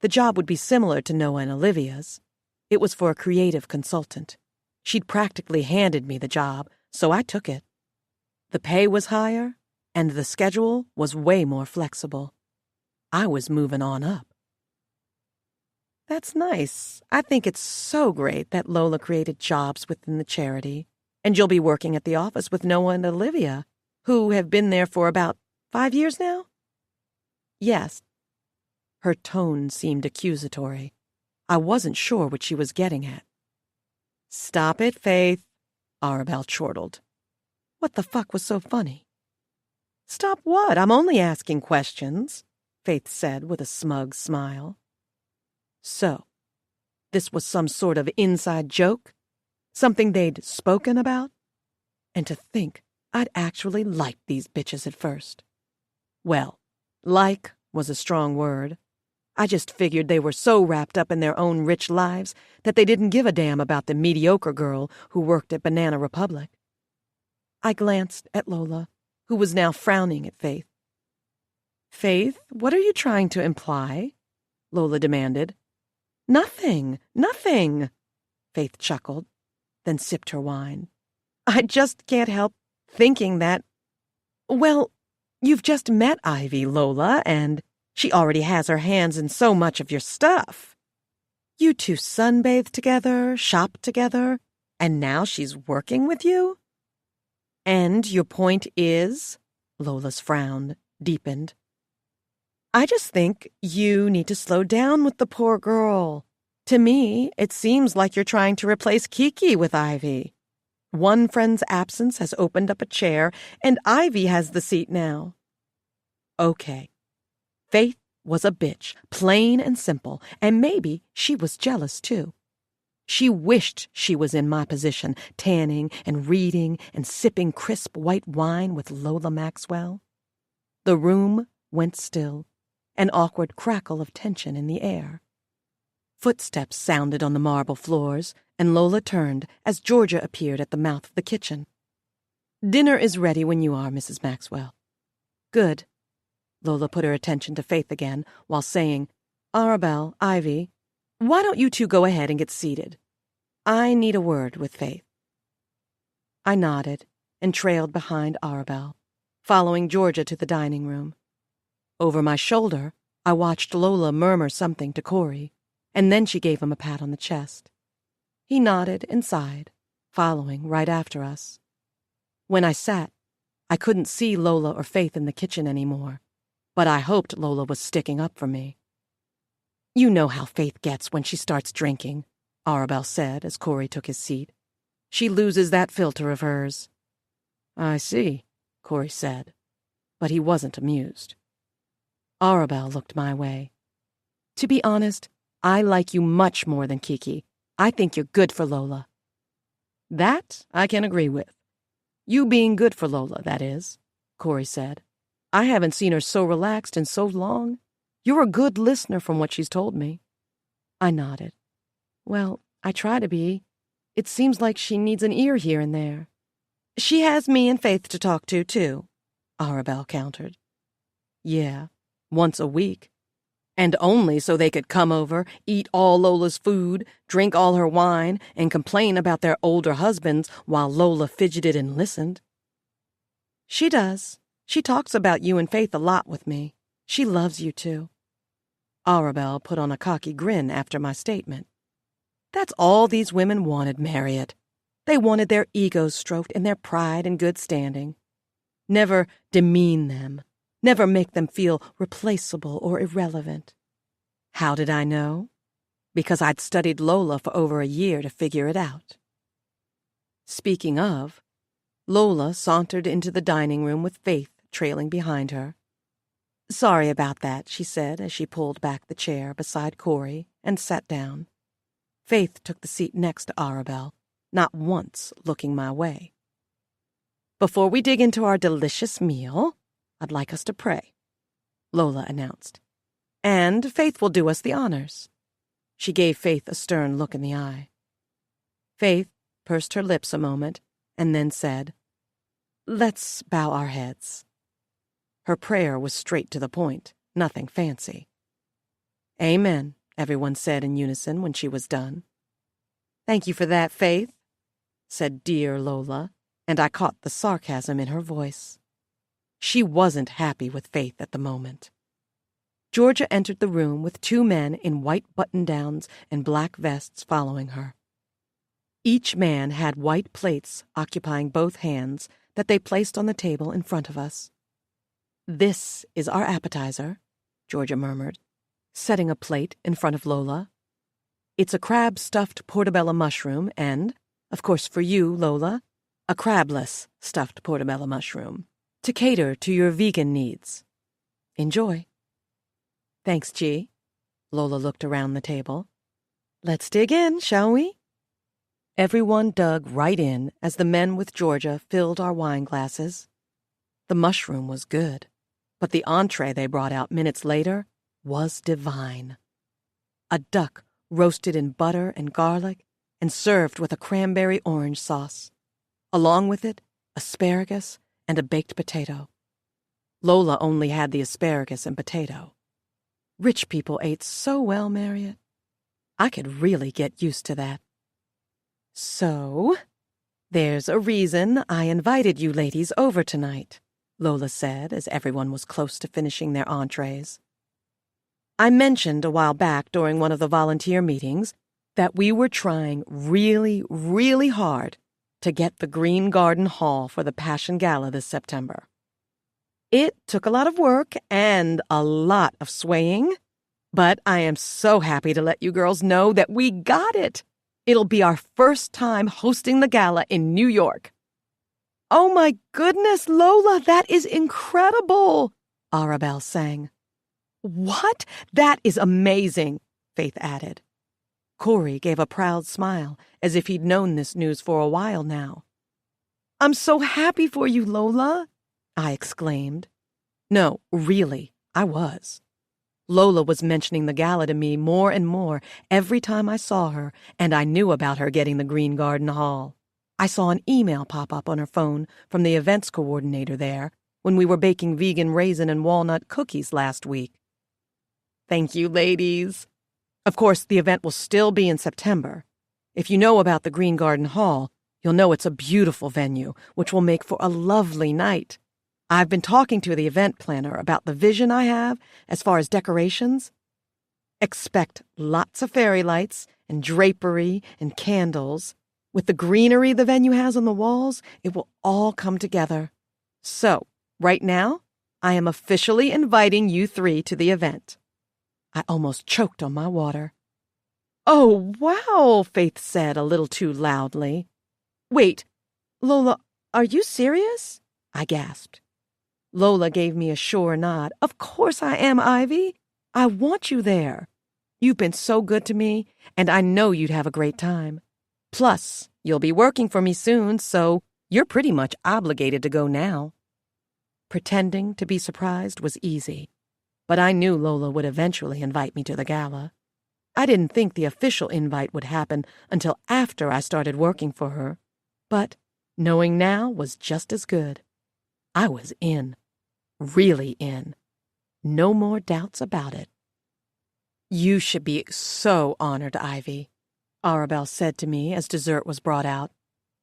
The job would be similar to Noah and Olivia's. It was for a creative consultant. She'd practically handed me the job, so I took it. The pay was higher, and the schedule was way more flexible. I was moving on up." "That's nice. I think it's so great that Lola created jobs within the charity, and you'll be working at the office with Noah and Olivia, who have been there for about 5 years now?" "Yes." Her tone seemed accusatory. I wasn't sure what she was getting at. "Stop it, Faith," Arabelle chortled. What the fuck was so funny? "Stop what? I'm only asking questions," Faith said with a smug smile. So, this was some sort of inside joke? Something they'd spoken about? And to think I'd actually liked these bitches at first. Well, like was a strong word. I just figured they were so wrapped up in their own rich lives that they didn't give a damn about the mediocre girl who worked at Banana Republic. I glanced at Lola, who was now frowning at Faith. "Faith, what are you trying to imply?" Lola demanded. Nothing. Faith chuckled, then sipped her wine. "I just can't help thinking that, well, you've just met Ivy, Lola, and she already has her hands in so much of your stuff. You two sunbathe together, shop together, and now she's working with you? And your point is?" Lola's frown deepened. "I just think you need to slow down with the poor girl. To me, it seems like you're trying to replace Kiki with Ivy. One friend's absence has opened up a chair, and Ivy has the seat now." Okay. Faith was a bitch, plain and simple, and maybe she was jealous too. She wished she was in my position, tanning and reading and sipping crisp white wine with Lola Maxwell. The room went still, an awkward crackle of tension in the air. Footsteps sounded on the marble floors, and Lola turned as Georgia appeared at the mouth of the kitchen. "Dinner is ready when you are, Mrs. Maxwell." "Good." Lola put her attention to Faith again while saying, "Arabelle, Ivy, why don't you two go ahead and get seated? I need a word with Faith." I nodded and trailed behind Arabelle, following Georgia to the dining room. Over my shoulder, I watched Lola murmur something to Corey, and then she gave him a pat on the chest. He nodded and sighed, following right after us. When I sat, I couldn't see Lola or Faith in the kitchen anymore, but I hoped Lola was sticking up for me. "You know how Faith gets when she starts drinking," Arabelle said as Corey took his seat. "She loses that filter of hers." "I see," Corey said, but he wasn't amused. Arabelle looked my way. "To be honest, I like you much more than Kiki. I think you're good for Lola." "That I can agree with. You being good for Lola, that is," Corey said. "I haven't seen her so relaxed in so long. You're a good listener from what she's told me." I nodded. "Well, I try to be. It seems like she needs an ear here and there." "She has me and Faith to talk to, too," Arabelle countered. "Yeah, once a week. And only so they could come over, eat all Lola's food, drink all her wine, and complain about their older husbands while Lola fidgeted and listened." "She does. She talks about you and Faith a lot with me. She loves you too." Arabelle put on a cocky grin after my statement. "That's all these women wanted, Marriott. They wanted their egos stroked and their pride in good standing. Never demean them. Never make them feel replaceable or irrelevant." How did I know? Because I'd studied Lola for over a year to figure it out. Speaking of, Lola sauntered into the dining room with Faith trailing behind her. "Sorry about that," she said as she pulled back the chair beside Corey and sat down. Faith took the seat next to Arabelle, not once looking my way. "Before we dig into our delicious meal, I'd like us to pray," Lola announced. "And Faith will do us the honors." She gave Faith a stern look in the eye. Faith pursed her lips a moment and then said, "Let's bow our heads." Her prayer was straight to the point, nothing fancy. "Amen," everyone said in unison when she was done. "Thank you for that, Faith," said dear Lola, and I caught the sarcasm in her voice. She wasn't happy with Faith at the moment. Georgia entered the room with two men in white button-downs and black vests following her. Each man had white plates occupying both hands that they placed on the table in front of us. "This is our appetizer," Georgia murmured, setting a plate in front of Lola. "It's a crab-stuffed portobello mushroom and, of course for you, Lola, a crabless stuffed portobello mushroom, to cater to your vegan needs. Enjoy." "Thanks, G." Lola looked around the table. "Let's dig in, shall we?" Everyone dug right in as the men with Georgia filled our wine glasses. The mushroom was good, but the entree they brought out minutes later was divine. A duck roasted in butter and garlic and served with a cranberry orange sauce. Along with it, asparagus and a baked potato. Lola only had the asparagus and potato. Rich people ate so well, Marriott. I could really get used to that. "So, there's a reason I invited you ladies over tonight," Lola said as everyone was close to finishing their entrees. "I mentioned a while back during one of the volunteer meetings that we were trying really, really hard to get the Green Garden Hall for the Passion Gala this September. It took a lot of work and a lot of swaying, but I am so happy to let you girls know that we got it. It'll be our first time hosting the gala in New York." "Oh my goodness, Lola, that is incredible," Arabelle sang. "What? That is amazing," Faith added. Corey gave a proud smile, as if he'd known this news for a while now. "I'm so happy for you, Lola," I exclaimed. No, really, I was. Lola was mentioning the gala to me more and more every time I saw her, and I knew about her getting the Green Garden Hall. I saw an email pop up on her phone from the events coordinator there when we were baking vegan raisin and walnut cookies last week. Thank you, ladies. Of course, the event will still be in September. If you know about the Green Garden Hall, you'll know it's a beautiful venue, which will make for a lovely night. I've been talking to the event planner about the vision I have as far as decorations. Expect lots of fairy lights and drapery and candles. With the greenery the venue has on the walls, it will all come together. So, right now, I am officially inviting you three to the event. I almost choked on my water. "Oh, wow," Faith said a little too loudly. "Wait, Lola, are you serious?" I gasped. Lola gave me a sure nod. "Of course I am, Ivy. I want you there. You've been so good to me, and I know you'd have a great time. Plus, you'll be working for me soon, so you're pretty much obligated to go now." Pretending to be surprised was easy, but I knew Lola would eventually invite me to the gala. I didn't think the official invite would happen until after I started working for her, but knowing now was just as good. I was in. Really in. No more doubts about it. "You should be so honored, Ivy," Arabelle said to me as dessert was brought out.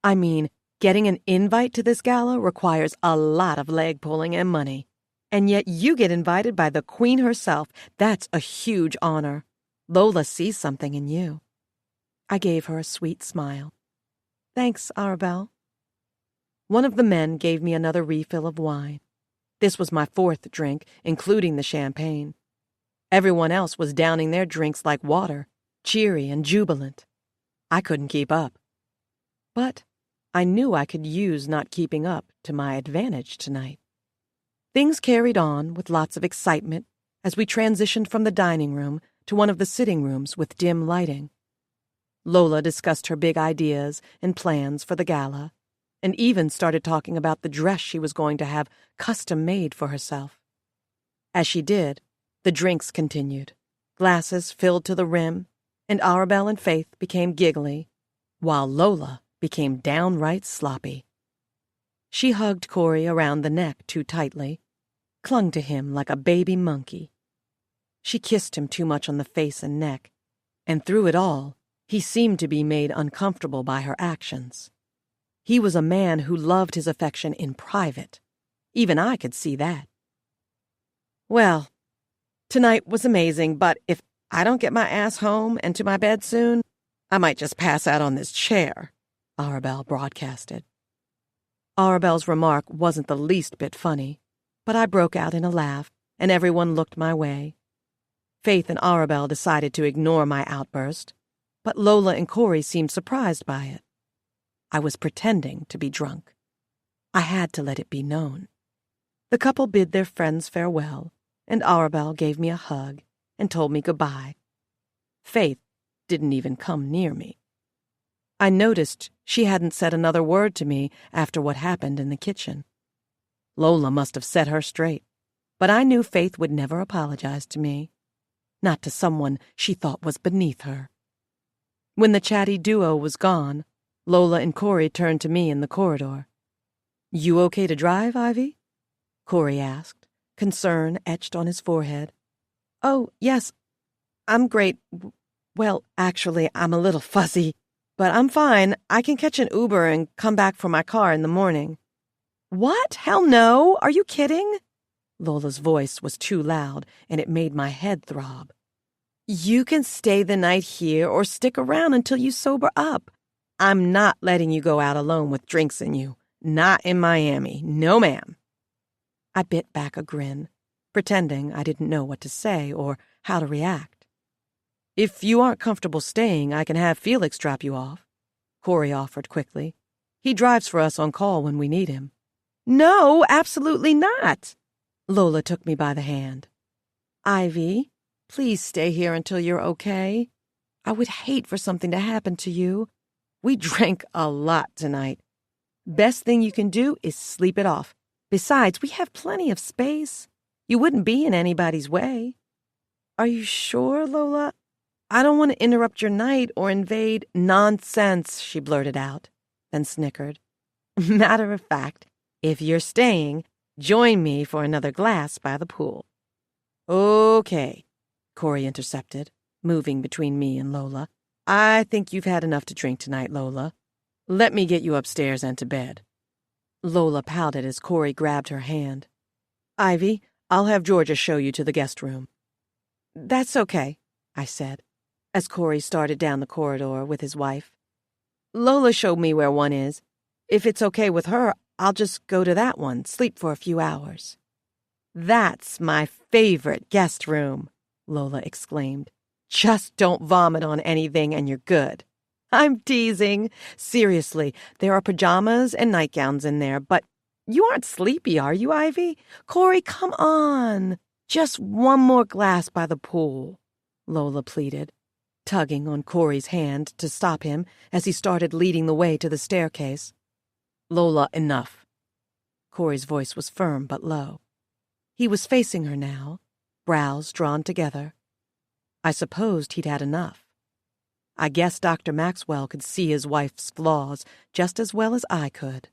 "I mean, getting an invite to this gala requires a lot of leg pulling and money. And yet you get invited by the Queen herself. That's a huge honor. Lola sees something in you." I gave her a sweet smile. "Thanks, Arabelle." One of the men gave me another refill of wine. This was my fourth drink, including the champagne. Everyone else was downing their drinks like water, cheery and jubilant. I couldn't keep up. But I knew I could use not keeping up to my advantage tonight. Things carried on with lots of excitement as we transitioned from the dining room to one of the sitting rooms with dim lighting. Lola discussed her big ideas and plans for the gala, and even started talking about the dress she was going to have custom-made for herself. As she did, the drinks continued, glasses filled to the rim, and Arabelle and Faith became giggly, while Lola became downright sloppy. She hugged Corey around the neck too tightly, clung to him like a baby monkey. She kissed him too much on the face and neck, and through it all, he seemed to be made uncomfortable by her actions. He was a man who loved his affection in private. Even I could see that. "Well, tonight was amazing, but if I don't get my ass home and to my bed soon, I might just pass out on this chair," Arabelle broadcasted. Arabelle's remark wasn't the least bit funny, but I broke out in a laugh, and everyone looked my way. Faith and Arabelle decided to ignore my outburst, but Lola and Corey seemed surprised by it. I was pretending to be drunk. I had to let it be known. The couple bid their friends farewell, and Arabelle gave me a hug and told me goodbye. Faith didn't even come near me. I noticed she hadn't said another word to me after what happened in the kitchen. Lola must have set her straight, but I knew Faith would never apologize to me, not to someone she thought was beneath her. When the chatty duo was gone, Lola and Corey turned to me in the corridor. "You okay to drive, Ivy?" Corey asked, concern etched on his forehead. "Oh, yes, I'm great. Well, actually, I'm a little fuzzy, but I'm fine. I can catch an Uber and come back for my car in the morning." "What? Hell no! Are you kidding?" Lola's voice was too loud, and it made my head throb. "You can stay the night here or stick around until you sober up. I'm not letting you go out alone with drinks in you. Not in Miami. No, ma'am." I bit back a grin, pretending I didn't know what to say or how to react. "If you aren't comfortable staying, I can have Felix drop you off," Corey offered quickly. "He drives for us on call when we need him." "No, absolutely not." Lola took me by the hand. "Ivy, please stay here until you're okay." I would hate for something to happen to you. We drank a lot tonight. Best thing you can do is sleep it off. Besides, we have plenty of space. You wouldn't be in anybody's way." "Are you sure, Lola? I don't want to interrupt your night or invade." "Nonsense," she blurted out, then snickered. "Matter of fact, if you're staying, join me for another glass by the pool." "Okay," Corey intercepted, moving between me and Lola. "I think you've had enough to drink tonight, Lola. Let me get you upstairs and to bed." Lola pouted as Corey grabbed her hand. "Ivy, I'll have Georgia show you to the guest room." "That's okay," I said, as Corey started down the corridor with his wife. "Lola showed me where one is. If it's okay with her, I'll just go to that one, sleep for a few hours." "That's my favorite guest room," Lola exclaimed. "Just don't vomit on anything and you're good." "I'm teasing. Seriously, there are pajamas and nightgowns in there, but you aren't sleepy, are you, Ivy? Corey, come on. Just one more glass by the pool," Lola pleaded, tugging on Corey's hand to stop him as he started leading the way to the staircase. "Lola, enough." Corey's voice was firm but low. He was facing her now, brows drawn together. I supposed he'd had enough. I guess Dr. Maxwell could see his wife's flaws just as well as I could.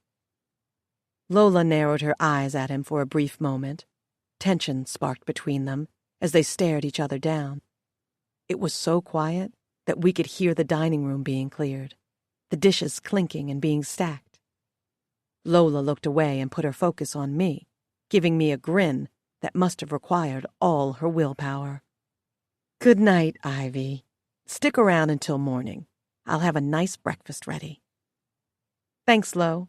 Lola narrowed her eyes at him for a brief moment. Tension sparked between them as they stared each other down. It was so quiet that we could hear the dining room being cleared, the dishes clinking and being stacked. Lola looked away and put her focus on me, giving me a grin that must have required all her willpower. "Good night, Ivy. Stick around until morning. I'll have a nice breakfast ready." "Thanks, Lo."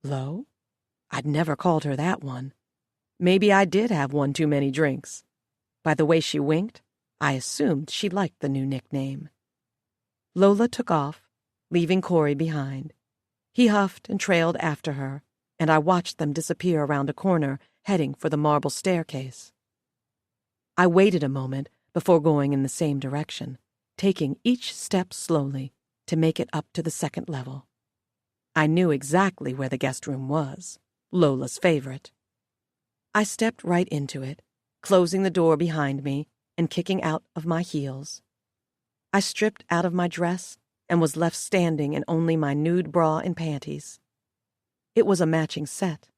Lo? I'd never called her that one. Maybe I did have one too many drinks. By the way she winked, I assumed she liked the new nickname. Lola took off, leaving Corey behind. He huffed and trailed after her, and I watched them disappear around a corner, heading for the marble staircase. I waited a moment before going in the same direction, taking each step slowly to make it up to the second level. I knew exactly where the guest room was, Lola's favorite. I stepped right into it, closing the door behind me and kicking out of my heels. I stripped out of my dress and was left standing in only my nude bra and panties. It was a matching set.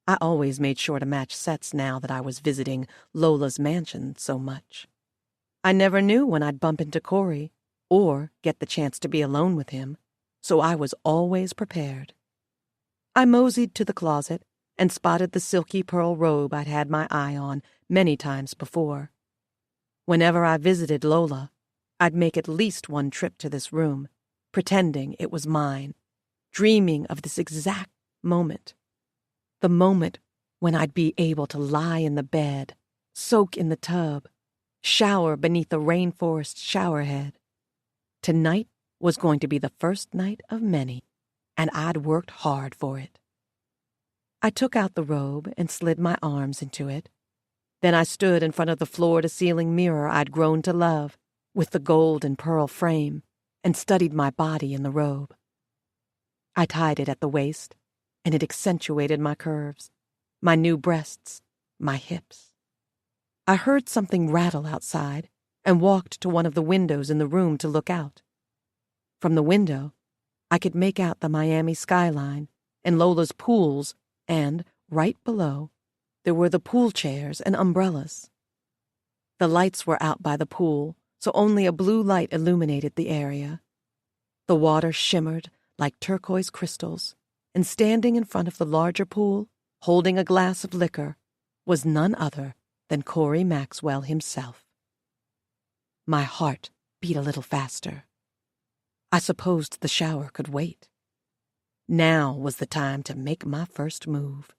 I always made sure to match sets now that I was visiting Lola's mansion so much. I never knew when I'd bump into Corey or get the chance to be alone with him, so I was always prepared. I moseyed to the closet and spotted the silky pearl robe I'd had my eye on many times before. Whenever I visited Lola, I'd make at least one trip to this room, pretending it was mine, dreaming of this exact moment. The moment when I'd be able to lie in the bed, soak in the tub, shower beneath the rainforest showerhead. Tonight was going to be the first night of many, and I'd worked hard for it. I took out the robe and slid my arms into it. Then I stood in front of the floor-to-ceiling mirror I'd grown to love, with the gold and pearl frame, and studied my body in the robe. I tied it at the waist, and it accentuated my curves, my new breasts, my hips. I heard something rattle outside and walked to one of the windows in the room to look out. From the window, I could make out the Miami skyline and Lola's pools, and, right below, there were the pool chairs and umbrellas. The lights were out by the pool, so only a blue light illuminated the area. The water shimmered like turquoise crystals, and standing in front of the larger pool, holding a glass of liquor, was none other than Corey Maxwell himself. My heart beat a little faster. I supposed the shower could wait. Now was the time to make my first move.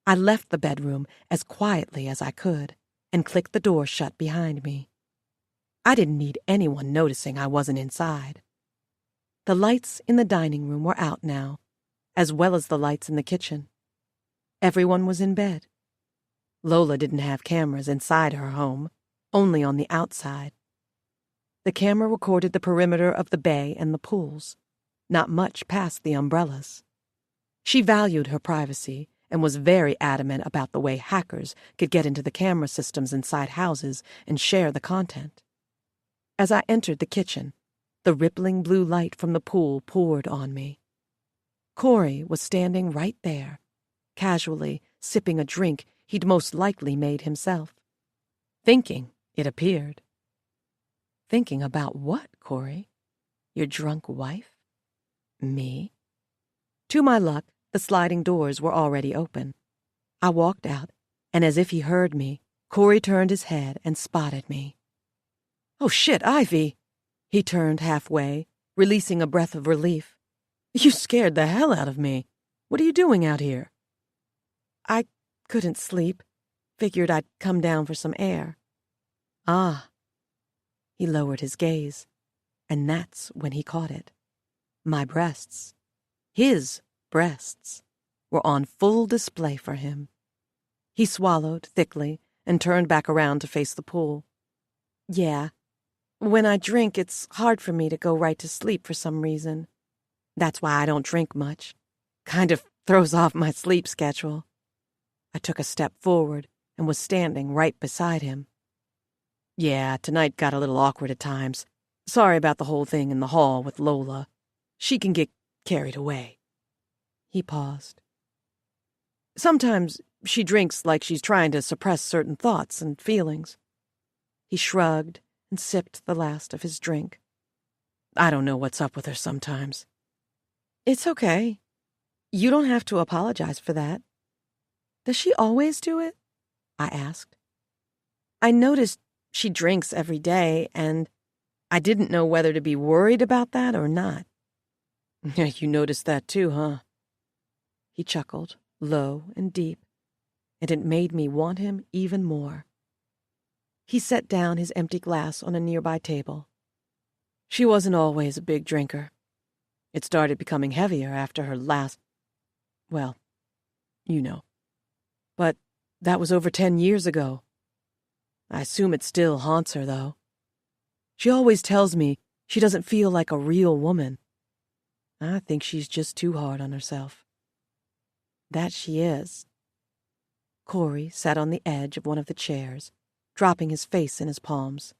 I left the bedroom as quietly as I could and clicked the door shut behind me. I didn't need anyone noticing I wasn't inside. The lights in the dining room were out now, as well as the lights in the kitchen. Everyone was in bed. Lola didn't have cameras inside her home, only on the outside. The camera recorded the perimeter of the bay and the pools, not much past the umbrellas. She valued her privacy and was very adamant about the way hackers could get into the camera systems inside houses and share the content. As I entered the kitchen, the rippling blue light from the pool poured on me. Corey was standing right there, casually sipping a drink he'd most likely made himself. Thinking, it appeared. Thinking about what, Corey? Your drunk wife? Me? To my luck, the sliding doors were already open. I walked out, and as if he heard me, Corey turned his head and spotted me. "Oh shit, Ivy!" He turned halfway, releasing a breath of relief. "You scared the hell out of me. What are you doing out here?" "I couldn't sleep. Figured I'd come down for some air." "Ah." He lowered his gaze, and that's when he caught it. My breasts, his breasts, were on full display for him. He swallowed thickly and turned back around to face the pool. "Yeah. When I drink, it's hard for me to go right to sleep for some reason. That's why I don't drink much. Kind of throws off my sleep schedule." I took a step forward and was standing right beside him. "Yeah, tonight got a little awkward at times. Sorry about the whole thing in the hall with Lola. She can get carried away." He paused. "Sometimes she drinks like she's trying to suppress certain thoughts and feelings." He shrugged and sipped the last of his drink. "I don't know what's up with her sometimes." "It's okay. You don't have to apologize for that." "Does she always do it?" I asked. "I noticed she drinks every day, and I didn't know whether to be worried about that or not." "You noticed that too, huh?" He chuckled, low and deep, and it made me want him even more. He set down his empty glass on a nearby table. "She wasn't always a big drinker. It started becoming heavier after her last, well, you know. But that was over 10 years ago. I assume it still haunts her, though. She always tells me she doesn't feel like a real woman. I think she's just too hard on herself." "That she is." Corey sat on the edge of one of the chairs, dropping his face in his palms.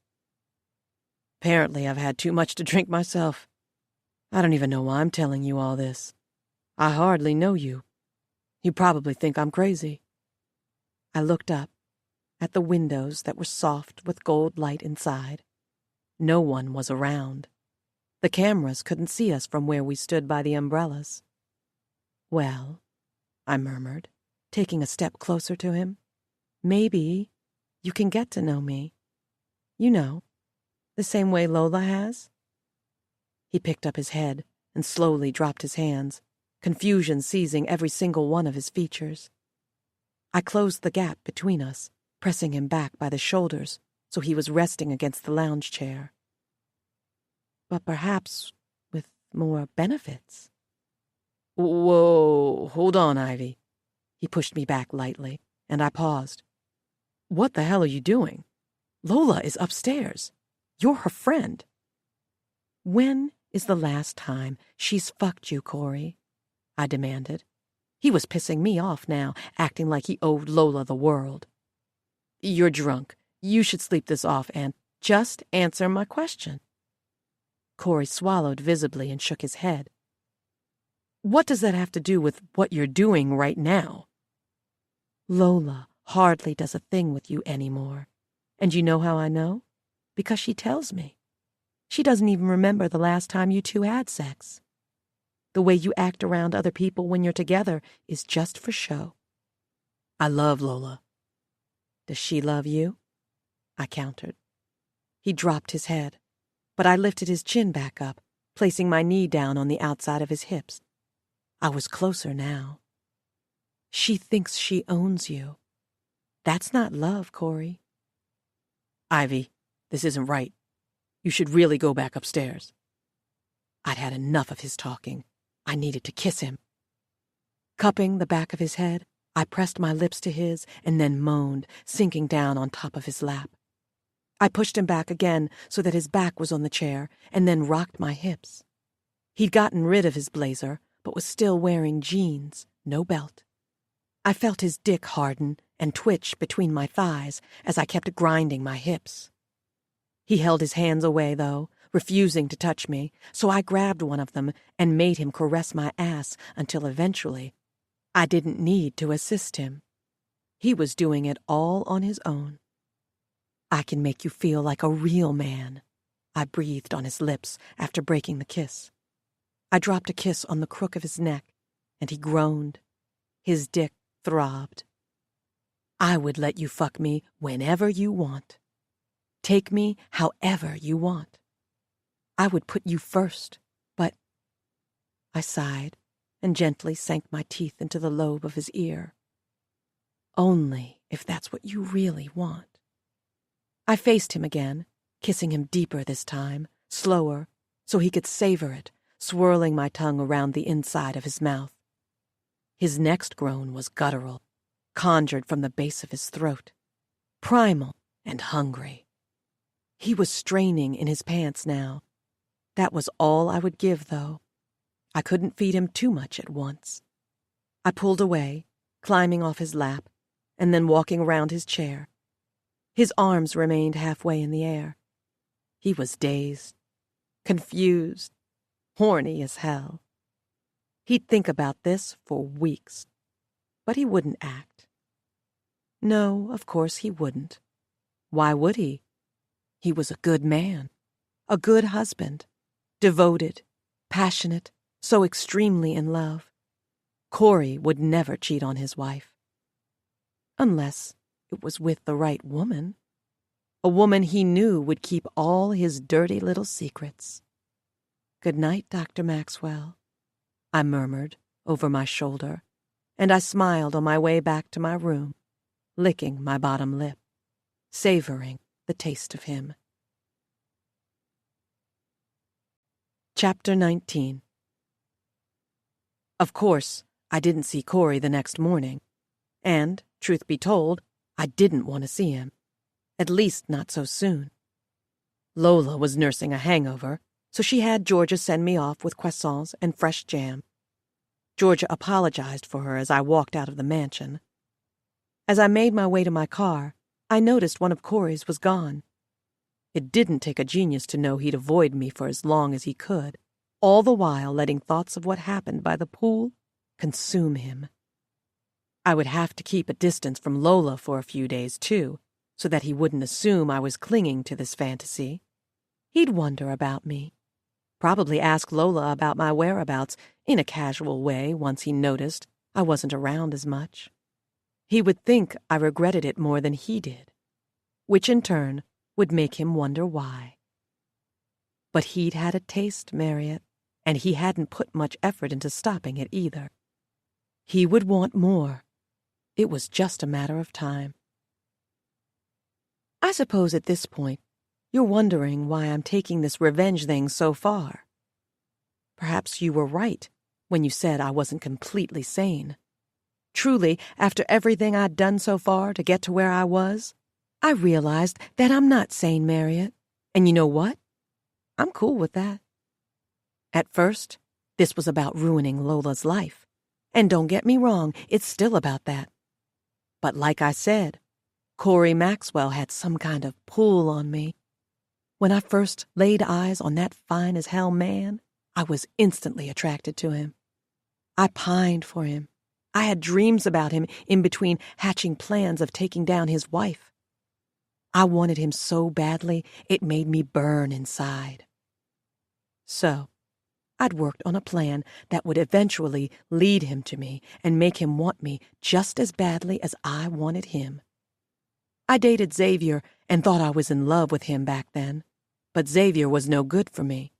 "Apparently I've had too much to drink myself. I don't even know why I'm telling you all this. I hardly know you. You probably think I'm crazy." I looked up at the windows that were soft with gold light inside. No one was around. The cameras couldn't see us from where we stood by the umbrellas. "Well," I murmured, taking a step closer to him, "maybe you can get to know me. You know, the same way Lola has." He picked up his head and slowly dropped his hands, confusion seizing every single one of his features. I closed the gap between us, pressing him back by the shoulders so he was resting against the lounge chair. "But perhaps with more benefits." "Whoa, hold on, Ivy." He pushed me back lightly, and I paused. "What the hell are you doing? Lola is upstairs. You're her friend." "When is the last time she's fucked you, Corey?" I demanded. He was pissing me off now, acting like he owed Lola the world. "You're drunk. You should sleep this off and just answer my question." Corey swallowed visibly and shook his head. "What does that have to do with what you're doing right now?" "Lola hardly does a thing with you anymore. And you know how I know? Because she tells me. She doesn't even remember the last time you two had sex. The way you act around other people when you're together is just for show." "I love Lola." "Does she love you?" I countered. He dropped his head, but I lifted his chin back up, placing my knee down on the outside of his hips. I was closer now. "She thinks she owns you. That's not love, Corey." "Ivy, this isn't right. You should really go back upstairs." I'd had enough of his talking. I needed to kiss him. Cupping the back of his head, I pressed my lips to his and then moaned, sinking down on top of his lap. I pushed him back again so that his back was on the chair, and then rocked my hips. He'd gotten rid of his blazer, but was still wearing jeans, no belt. I felt his dick harden and twitch between my thighs as I kept grinding my hips. He held his hands away, though, refusing to touch me, so I grabbed one of them and made him caress my ass until eventually I didn't need to assist him. He was doing it all on his own. "I can make you feel like a real man," I breathed on his lips after breaking the kiss. I dropped a kiss on the crook of his neck, and he groaned. His dick throbbed. "I would let you fuck me whenever you want. Take me however you want. I would put you first, but—" I sighed and gently sank my teeth into the lobe of his ear. "Only if that's what you really want." I faced him again, kissing him deeper this time, slower, so he could savor it, swirling my tongue around the inside of his mouth. His next groan was guttural, conjured from the base of his throat, primal and hungry. He was straining in his pants now. That was all I would give, though. I couldn't feed him too much at once. I pulled away, climbing off his lap, and then walking around his chair. His arms remained halfway in the air. He was dazed, confused, horny as hell. He'd think about this for weeks, but he wouldn't act. No, of course he wouldn't. Why would he? He was a good man, a good husband, devoted, passionate, so extremely in love. Corey would never cheat on his wife. Unless it was with the right woman. A woman he knew would keep all his dirty little secrets. "Good night, Dr. Maxwell," I murmured over my shoulder, and I smiled on my way back to my room, licking my bottom lip, savoring the taste of him. Chapter 19. Of course, I didn't see Corey the next morning, and, truth be told, I didn't want to see him, at least not so soon. Lola was nursing a hangover, so she had Georgia send me off with croissants and fresh jam. Georgia apologized for her as I walked out of the mansion. As I made my way to my car, I noticed one of Corey's was gone. It didn't take a genius to know he'd avoid me for as long as he could, all the while letting thoughts of what happened by the pool consume him. I would have to keep a distance from Lola for a few days, too, so that he wouldn't assume I was clinging to this fantasy. He'd wonder about me. Probably ask Lola about my whereabouts in a casual way once he noticed I wasn't around as much. He would think I regretted it more than he did, which in turn would make him wonder why. But he'd had a taste, Marriott, and he hadn't put much effort into stopping it either. He would want more. It was just a matter of time. I suppose at this point, you're wondering why I'm taking this revenge thing so far. Perhaps you were right when you said I wasn't completely sane. Truly, after everything I'd done so far to get to where I was, I realized that I'm not sane, Marriott. And you know what? I'm cool with that. At first, this was about ruining Lola's life. And don't get me wrong, it's still about that. But like I said, Corey Maxwell had some kind of pull on me. When I first laid eyes on that fine-as-hell man, I was instantly attracted to him. I pined for him. I had dreams about him in between hatching plans of taking down his wife. I wanted him so badly, it made me burn inside. So, I'd worked on a plan that would eventually lead him to me and make him want me just as badly as I wanted him. I dated Xavier and thought I was in love with him back then, but Xavier was no good for me.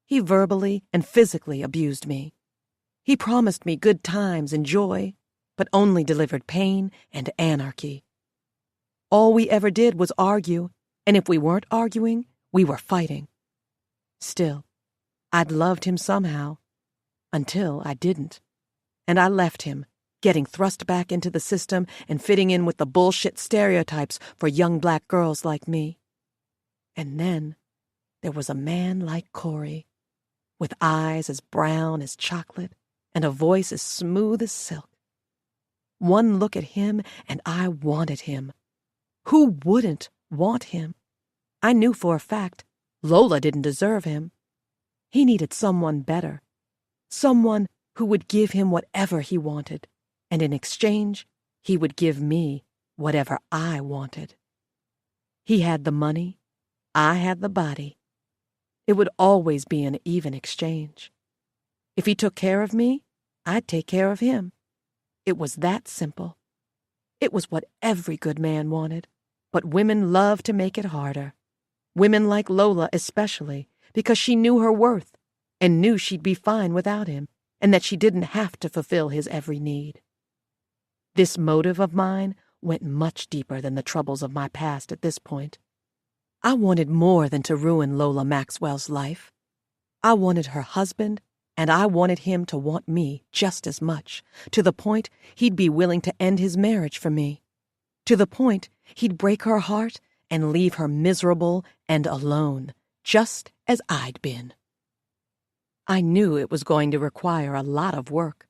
He verbally and physically abused me. He promised me good times and joy, but only delivered pain and anarchy. All we ever did was argue, and if we weren't arguing, we were fighting. Still, I'd loved him somehow, until I didn't, and I left him, getting thrust back into the system and fitting in with the bullshit stereotypes for young black girls like me. And then there was a man like Corey, with eyes as brown as chocolate and a voice as smooth as silk. One look at him and I wanted him. Who wouldn't want him? I knew for a fact Lola didn't deserve him. He needed someone better, someone who would give him whatever he wanted, and in exchange, he would give me whatever I wanted. He had the money, I had the body. It would always be an even exchange. If he took care of me, I'd take care of him. It was that simple. It was what every good man wanted, but women love to make it harder. Women like Lola especially, because she knew her worth and knew she'd be fine without him, and that she didn't have to fulfill his every need. This motive of mine went much deeper than the troubles of my past at this point. I wanted more than to ruin Lola Maxwell's life. I wanted her husband, and I wanted him to want me just as much, to the point he'd be willing to end his marriage for me, to the point he'd break her heart and leave her miserable and alone, just as I'd been. I knew it was going to require a lot of work.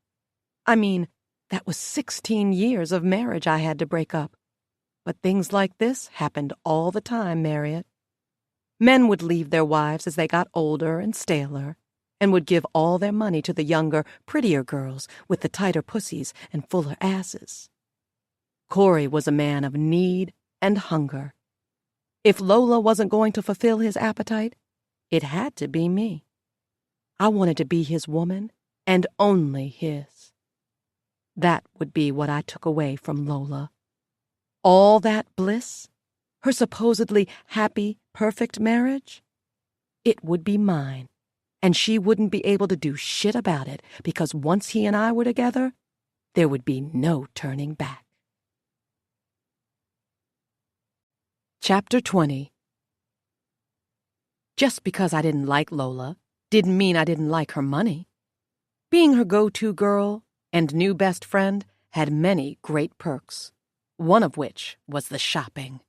I mean, that was 16 years of marriage I had to break up. But things like this happened all the time, Marriott. Men would leave their wives as they got older and staler, and would give all their money to the younger, prettier girls with the tighter pussies and fuller asses. Corey was a man of need and hunger. If Lola wasn't going to fulfill his appetite, it had to be me. I wanted to be his woman, and only his. That would be what I took away from Lola. All that bliss, her supposedly happy, perfect marriage, it would be mine, and she wouldn't be able to do shit about it because once he and I were together, there would be no turning back. Chapter 20. Just because I didn't like Lola didn't mean I didn't like her money. Being her go-to girl and new best friend had many great perks, one of which was the shopping.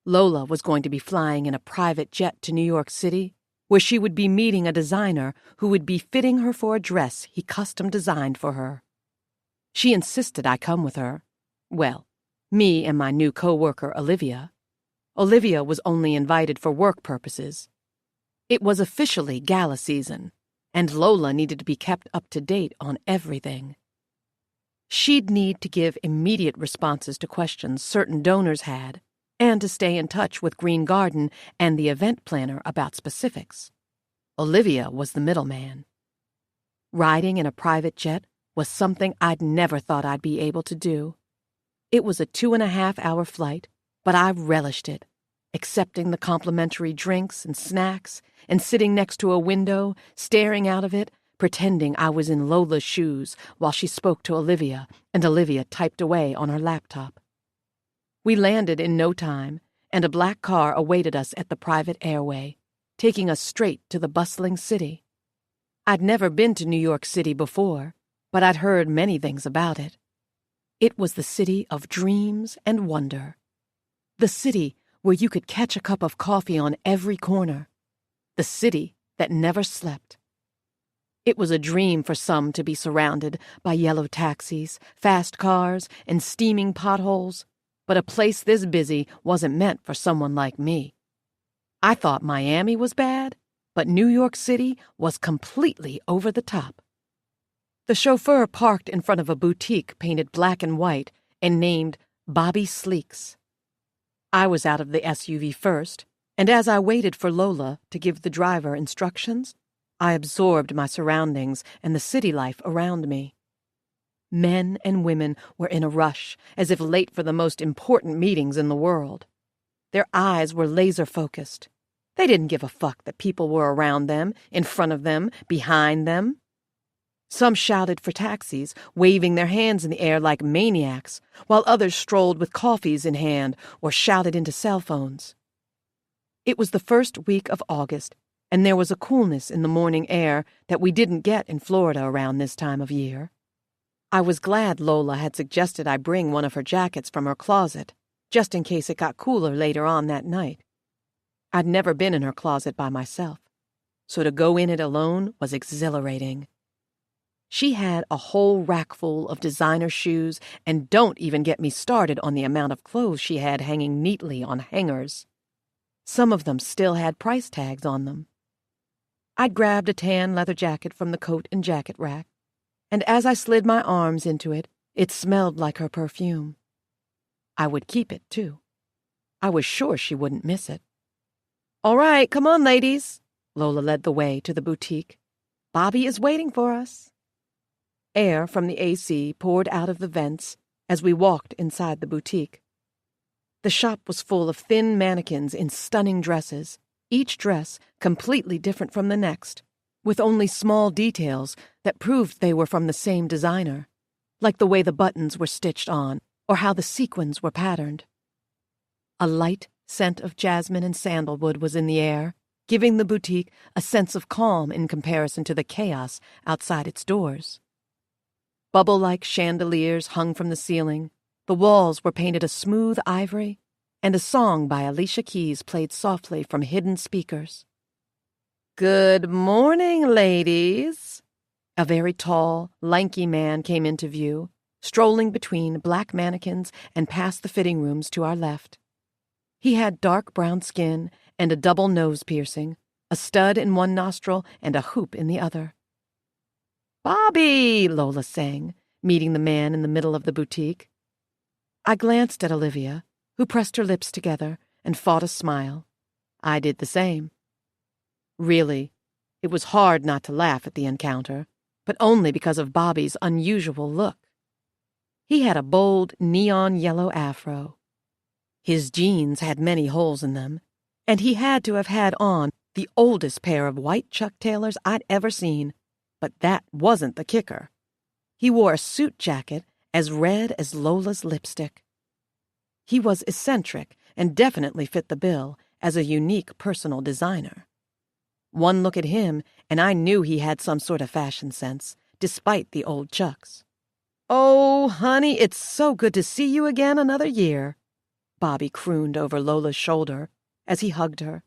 Lola was going to be flying in a private jet to New York City, where she would be meeting a designer who would be fitting her for a dress he custom designed for her. She insisted I come with her. Well, me and my new co-worker, Olivia. Olivia was only invited for work purposes. It was officially gala season, and Lola needed to be kept up to date on everything. She'd need to give immediate responses to questions certain donors had, and to stay in touch with Green Garden and the event planner about specifics. Olivia was the middleman. Riding in a private jet was something I'd never thought I'd be able to do. It was a 2.5-hour flight, but I relished it, accepting the complimentary drinks and snacks, and sitting next to a window, staring out of it, pretending I was in Lola's shoes while she spoke to Olivia, and Olivia typed away on her laptop. We landed in no time, and a black car awaited us at the private airway, taking us straight to the bustling city. I'd never been to New York City before, but I'd heard many things about it. It was the city of dreams and wonder. The city where you could catch a cup of coffee on every corner. The city that never slept. It was a dream for some to be surrounded by yellow taxis, fast cars, and steaming potholes, but a place this busy wasn't meant for someone like me. I thought Miami was bad, but New York City was completely over the top. The chauffeur parked in front of a boutique painted black and white and named Bobby Sleek's. I was out of the SUV first, and as I waited for Lola to give the driver instructions, I absorbed my surroundings and the city life around me. Men and women were in a rush, as if late for the most important meetings in the world. Their eyes were laser-focused. They didn't give a fuck that people were around them, in front of them, behind them. Some shouted for taxis, waving their hands in the air like maniacs, while others strolled with coffees in hand or shouted into cell phones. It was the first week of August, and there was a coolness in the morning air that we didn't get in Florida around this time of year. I was glad Lola had suggested I bring one of her jackets from her closet, just in case it got cooler later on that night. I'd never been in her closet by myself, so to go in it alone was exhilarating. She had a whole rack full of designer shoes, and don't even get me started on the amount of clothes she had hanging neatly on hangers. Some of them still had price tags on them. I'd grabbed a tan leather jacket from the coat and jacket rack, and as I slid my arms into it, it smelled like her perfume. I would keep it, too. I was sure she wouldn't miss it. "All right, come on, ladies." Lola led the way to the boutique. "Bobby is waiting for us." Air from the AC poured out of the vents as we walked inside the boutique. The shop was full of thin mannequins in stunning dresses, each dress completely different from the next, with only small details that proved they were from the same designer, like the way the buttons were stitched on or how the sequins were patterned. A light scent of jasmine and sandalwood was in the air, giving the boutique a sense of calm in comparison to the chaos outside its doors. Bubble-like chandeliers hung from the ceiling, the walls were painted a smooth ivory, and a song by Alicia Keys played softly from hidden speakers. "Good morning, ladies." A very tall, lanky man came into view, strolling between black mannequins and past the fitting rooms to our left. He had dark brown skin and a double nose piercing, a stud in one nostril and a hoop in the other. "Bobby!" Lola sang, meeting the man in the middle of the boutique. I glanced at Olivia, who pressed her lips together and fought a smile. I did the same. Really, it was hard not to laugh at the encounter, but only because of Bobby's unusual look. He had a bold, neon yellow afro. His jeans had many holes in them, and he had to have had on the oldest pair of white Chuck Taylors I'd ever seen, but that wasn't the kicker. He wore a suit jacket as red as Lola's lipstick. He was eccentric and definitely fit the bill as a unique personal designer. One look at him, and I knew he had some sort of fashion sense, despite the old Chucks. "Oh, honey, it's so good to see you again another year," Bobby crooned over Lola's shoulder as he hugged her.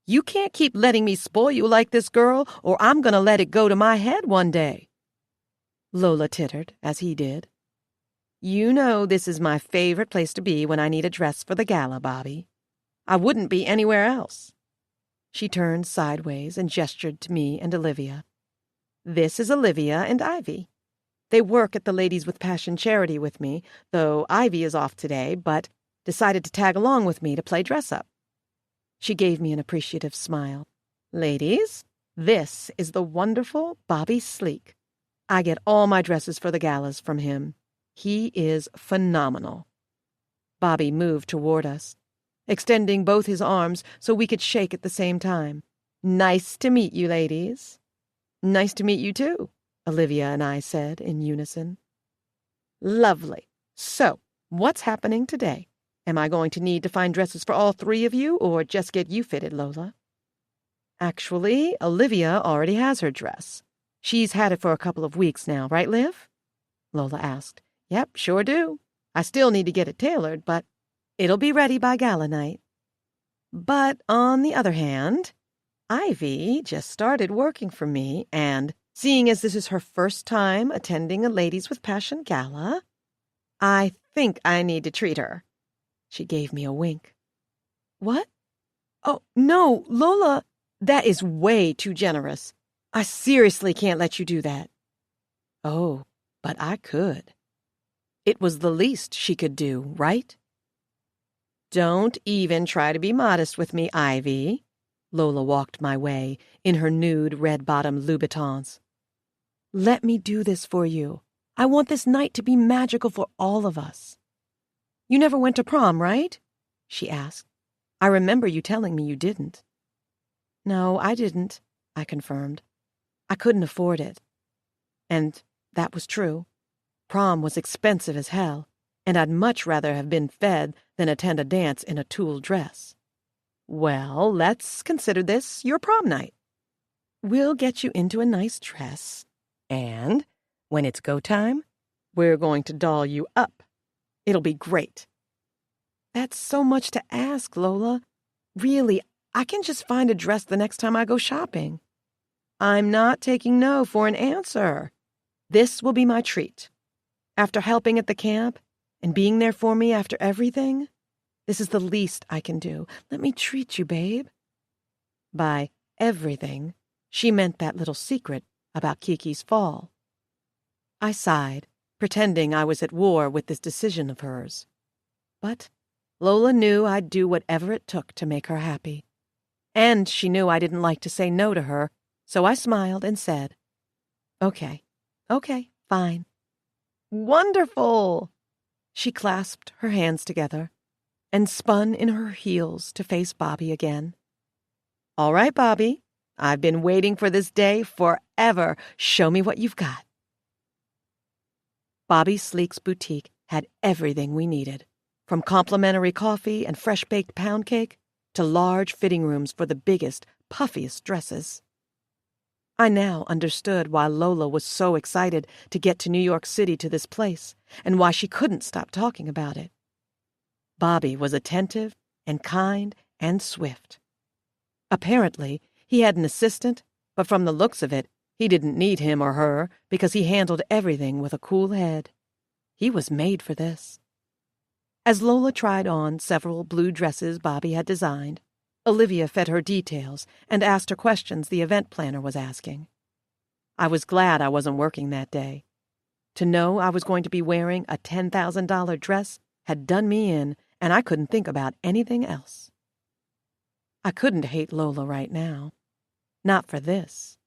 "You can't keep letting me spoil you like this, girl, or I'm going to let it go to my head one day." Lola tittered, as he did. "You know this is my favorite place to be when I need a dress for the gala, Bobby. I wouldn't be anywhere else." She turned sideways and gestured to me and Olivia. "This is Olivia and Ivy. They work at the Ladies with Passion charity with me, though Ivy is off today, but decided to tag along with me to play dress-up." She gave me an appreciative smile. "Ladies, this is the wonderful Bobby Sleek. I get all my dresses for the galas from him. He is phenomenal." Bobby moved toward us, extending both his arms so we could shake at the same time. "Nice to meet you, ladies." "Nice to meet you, too," Olivia and I said in unison. "Lovely. So, what's happening today? Am I going to need to find dresses for all three of you, or just get you fitted, Lola?" "Actually, Olivia already has her dress. She's had it for a couple of weeks now, right, Liv?" Lola asked. "Yep, sure do. I still need to get it tailored, but it'll be ready by gala night." "But on the other hand, Ivy just started working for me, and seeing as this is her first time attending a Ladies with Passion gala, I think I need to treat her." She gave me a wink. "What? Oh, no, Lola, that is way too generous. I seriously can't let you do that." "Oh, but I could." It was the least she could do, right? "Don't even try to be modest with me, Ivy." Lola walked my way in her nude red-bottomed Louboutins. "Let me do this for you. I want this night to be magical for all of us." "You never went to prom, right?" she asked. "I remember you telling me you didn't." "No, I didn't," I confirmed. "I couldn't afford it." And that was true. Prom was expensive as hell, and I'd much rather have been fed than attend a dance in a tulle dress. "Well, let's consider this your prom night. We'll get you into a nice dress, and when it's go time, we're going to doll you up. It'll be great." "That's so much to ask, Lola. Really, I can just find a dress the next time I go shopping. I'm not taking no for an answer. This will be my treat. After helping at the camp and being there for me after everything, this is the least I can do. Let me treat you, babe. By everything, she meant that little secret about Kiki's fall. I sighed, pretending I was at war with this decision of hers. But Lola knew I'd do whatever it took to make her happy. And she knew I didn't like to say no to her, so I smiled and said, Okay, fine. Wonderful! She clasped her hands together and spun in her heels to face Bobby again. All right, Bobby, I've been waiting for this day forever. Show me what you've got. Bobby Sleek's boutique had everything we needed, from complimentary coffee and fresh-baked pound cake to large fitting rooms for the biggest, puffiest dresses. I now understood why Lola was so excited to get to New York City to this place, and why she couldn't stop talking about it. Bobby was attentive and kind and swift. Apparently, he had an assistant, but from the looks of it, he didn't need him or her because he handled everything with a cool head. He was made for this. As Lola tried on several blue dresses Bobby had designed, Olivia fed her details and asked her questions the event planner was asking. I was glad I wasn't working that day. To know I was going to be wearing a $10,000 dress had done me in, and I couldn't think about anything else. I couldn't hate Lola right now. Not for this.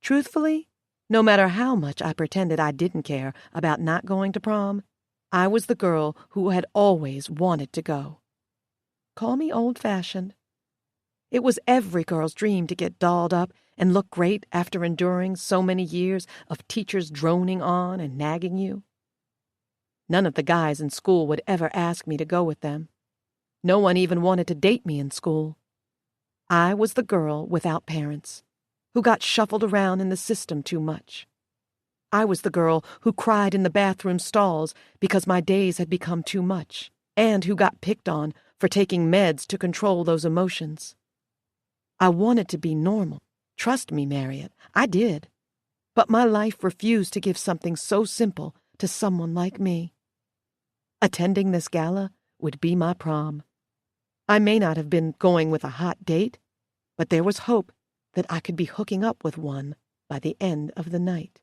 Truthfully, no matter how much I pretended I didn't care about not going to prom, I was the girl who had always wanted to go. Call me old-fashioned. It was every girl's dream to get dolled up and look great after enduring so many years of teachers droning on and nagging you. None of the guys in school would ever ask me to go with them. No one even wanted to date me in school. I was the girl without parents, who got shuffled around in the system too much. I was the girl who cried in the bathroom stalls because my days had become too much, and who got picked on for taking meds to control those emotions. I wanted to be normal. Trust me, Marriott, I did. But my life refused to give something so simple to someone like me. Attending this gala would be my prom. I may not have been going with a hot date, but there was hope that I could be hooking up with one by the end of the night.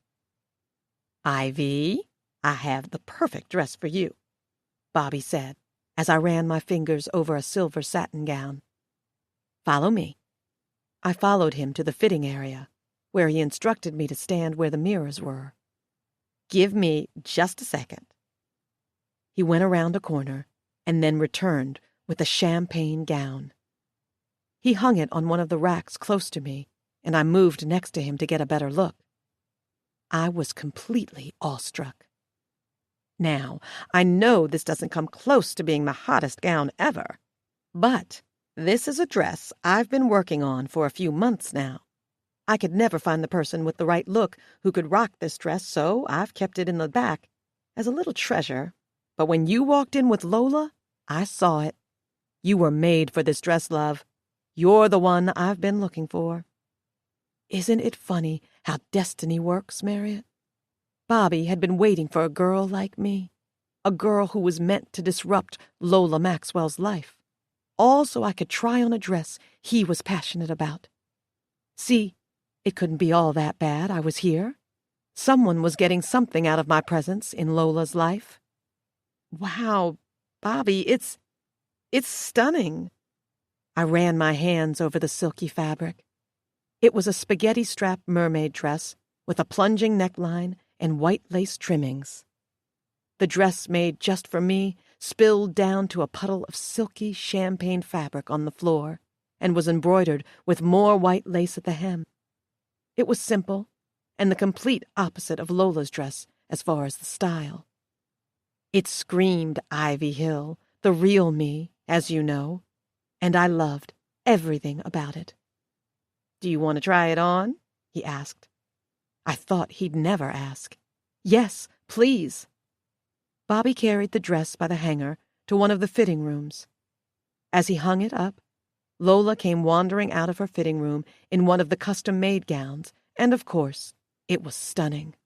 Ivy, I have the perfect dress for you, Bobby said, as I ran my fingers over a silver satin gown. Follow me. I followed him to the fitting area, where he instructed me to stand where the mirrors were. Give me just a second. He went around a corner and then returned with a champagne gown. He hung it on one of the racks close to me, and I moved next to him to get a better look. I was completely awestruck. Now, I know this doesn't come close to being the hottest gown ever, but this is a dress I've been working on for a few months now. I could never find the person with the right look who could rock this dress, so I've kept it in the back as a little treasure. But when you walked in with Lola, I saw it. You were made for this dress, love. You're the one I've been looking for. Isn't it funny how destiny works, Marriott? Bobby had been waiting for a girl like me, a girl who was meant to disrupt Lola Maxwell's life, all so I could try on a dress he was passionate about. See, it couldn't be all that bad I was here. Someone was getting something out of my presence in Lola's life. Wow, Bobby, it's stunning. I ran my hands over the silky fabric. It was a spaghetti-strap mermaid dress with a plunging neckline and white lace trimmings. The dress made just for me spilled down to a puddle of silky champagne fabric on the floor and was embroidered with more white lace at the hem. It was simple and the complete opposite of Lola's dress as far as the style. It screamed Ivy Hill, the real me, as you know, and I loved everything about it. Do you want to try it on? He asked. I thought he'd never ask. Yes, please. Bobby carried the dress by the hanger to one of the fitting rooms. As he hung it up, Lola came wandering out of her fitting room in one of the custom-made gowns, and of course, it was stunning.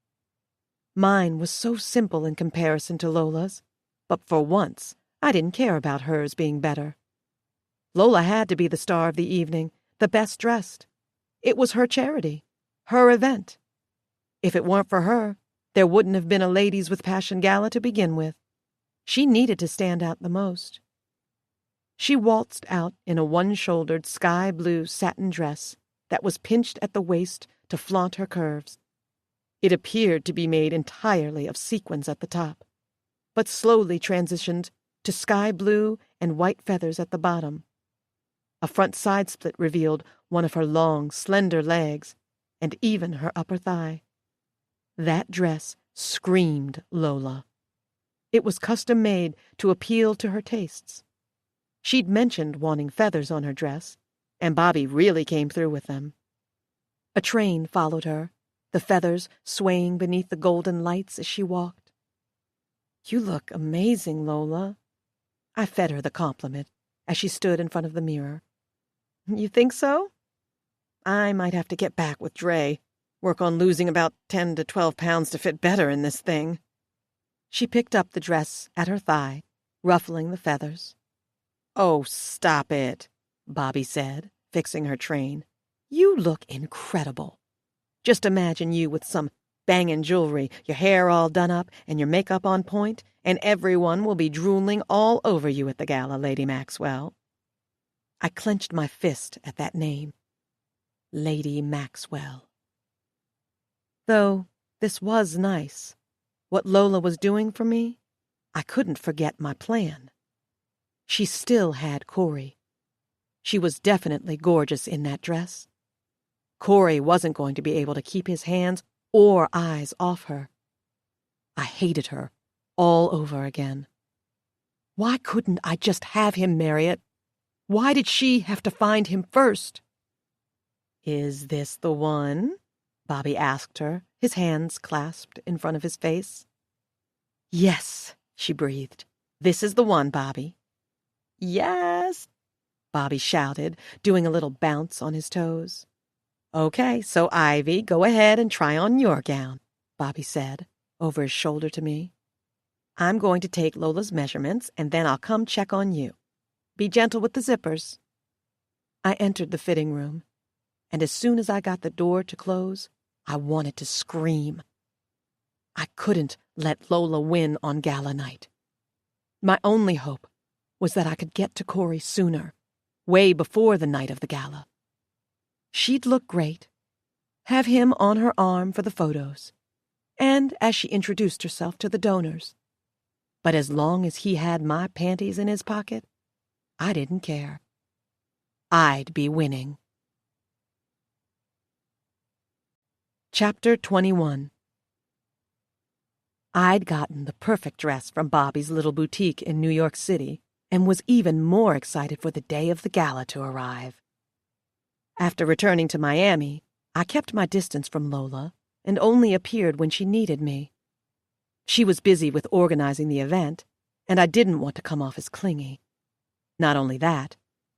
Mine was so simple in comparison to Lola's, but for once, I didn't care about hers being better. Lola had to be the star of the evening, the best dressed. It was her charity, her event. If it weren't for her, there wouldn't have been a Ladies with Passion gala to begin with. She needed to stand out the most. She waltzed out in a one-shouldered sky-blue satin dress that was pinched at the waist to flaunt her curves. It appeared to be made entirely of sequins at the top, but slowly transitioned to sky blue and white feathers at the bottom. A front side split revealed one of her long, slender legs, and even her upper thigh. That dress screamed Lola. It was custom-made to appeal to her tastes. She'd mentioned wanting feathers on her dress, and Bobby really came through with them. A train followed her, the feathers swaying beneath the golden lights as she walked. "You look amazing, Lola." I fed her the compliment as she stood in front of the mirror. "You think so? I might have to get back with Dre, work on losing about 10 to 12 pounds to fit better in this thing." She picked up the dress at her thigh, ruffling the feathers. "Oh, stop it," Bobby said, fixing her train. "You look incredible. Just imagine you with some bangin' jewelry, your hair all done up, and your makeup on point, and everyone will be drooling all over you at the gala, Lady Maxwell." I clenched my fist at that name. Lady Maxwell. Though this was nice, what Lola was doing for me, I couldn't forget my plan. She still had Corey. She was definitely gorgeous in that dress. Corey wasn't going to be able to keep his hands or eyes off her. I hated her all over again. Why couldn't I just have him marry it? Why did she have to find him first? "Is this the one?" Bobby asked her, his hands clasped in front of his face. "Yes," she breathed. "This is the one, Bobby." "Yes," Bobby shouted, doing a little bounce on his toes. "Okay, so Ivy, go ahead and try on your gown," Bobby said, over his shoulder to me. "I'm going to take Lola's measurements, and then I'll come check on you. Be gentle with the zippers." I entered the fitting room, and as soon as I got the door to close, I wanted to scream. I couldn't let Lola win on gala night. My only hope was that I could get to Corey sooner, way before the night of the gala. She'd look great, have him on her arm for the photos, and as she introduced herself to the donors. But as long as he had my panties in his pocket, I didn't care. I'd be winning. Chapter 21. I'd gotten the perfect dress from Bobby's little boutique in New York City and was even more excited for the day of the gala to arrive. After returning to Miami, I kept my distance from Lola and only appeared when she needed me. She was busy with organizing the event, and I didn't want to come off as clingy. Not only that,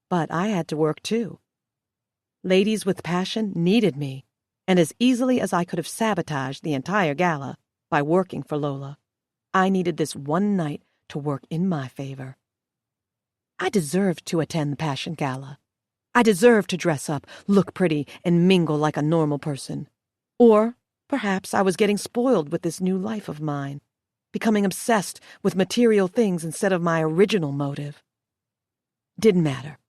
but I had to work too. Ladies with Passion needed me, and as easily as I could have sabotaged the entire gala by working for Lola, I needed this one night to work in my favor. I deserved to attend the Passion Gala. I deserved to dress up, look pretty, and mingle like a normal person. Or perhaps I was getting spoiled with this new life of mine, becoming obsessed with material things instead of my original motive. Didn't matter.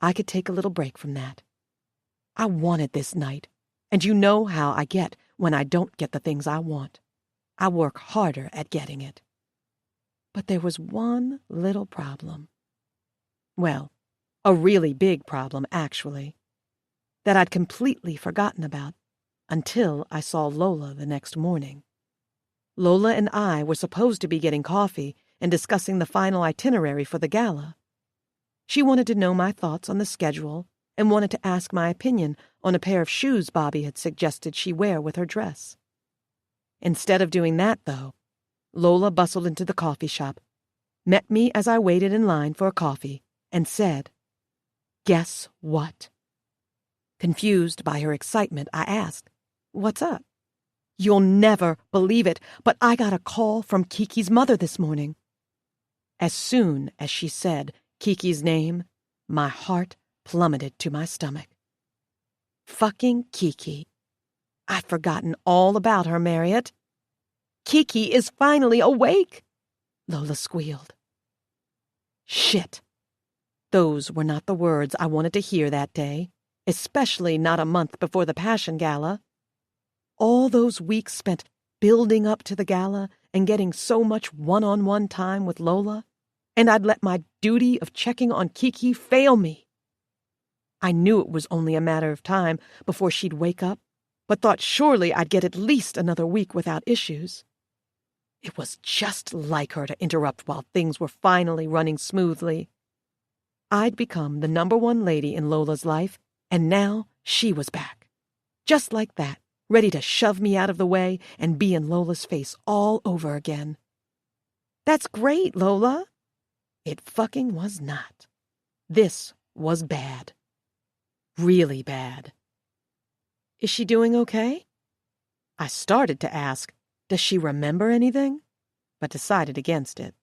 I could take a little break from that. I wanted this night, and you know how I get when I don't get the things I want. I work harder at getting it. But there was one little problem. Well, a really big problem, actually, that I'd completely forgotten about until I saw Lola the next morning. Lola and I were supposed to be getting coffee and discussing the final itinerary for the gala. She wanted to know my thoughts on the schedule and wanted to ask my opinion on a pair of shoes Bobby had suggested she wear with her dress. Instead of doing that, though, Lola bustled into the coffee shop, met me as I waited in line for a coffee, and said, Guess what? Confused by her excitement, I asked, "What's up?" "You'll never believe it, but I got a call from Kiki's mother this morning." As soon as she said Kiki's name, my heart plummeted to my stomach. Fucking Kiki. I'd forgotten all about her, Marriott. "Kiki is finally awake," Lola squealed. Shit. Those were not the words I wanted to hear that day, especially not a month before the Passion Gala. All those weeks spent building up to the gala and getting so much one-on-one time with Lola, and I'd let my duty of checking on Kiki fail me. I knew it was only a matter of time before she'd wake up, but thought surely I'd get at least another week without issues. It was just like her to interrupt while things were finally running smoothly. I'd become the #1 lady in Lola's life, and now she was back. Just like that, ready to shove me out of the way and be in Lola's face all over again. That's great, Lola. It fucking was not. This was bad. Really bad. Is she doing okay? I started to ask, does she remember anything? But decided against it.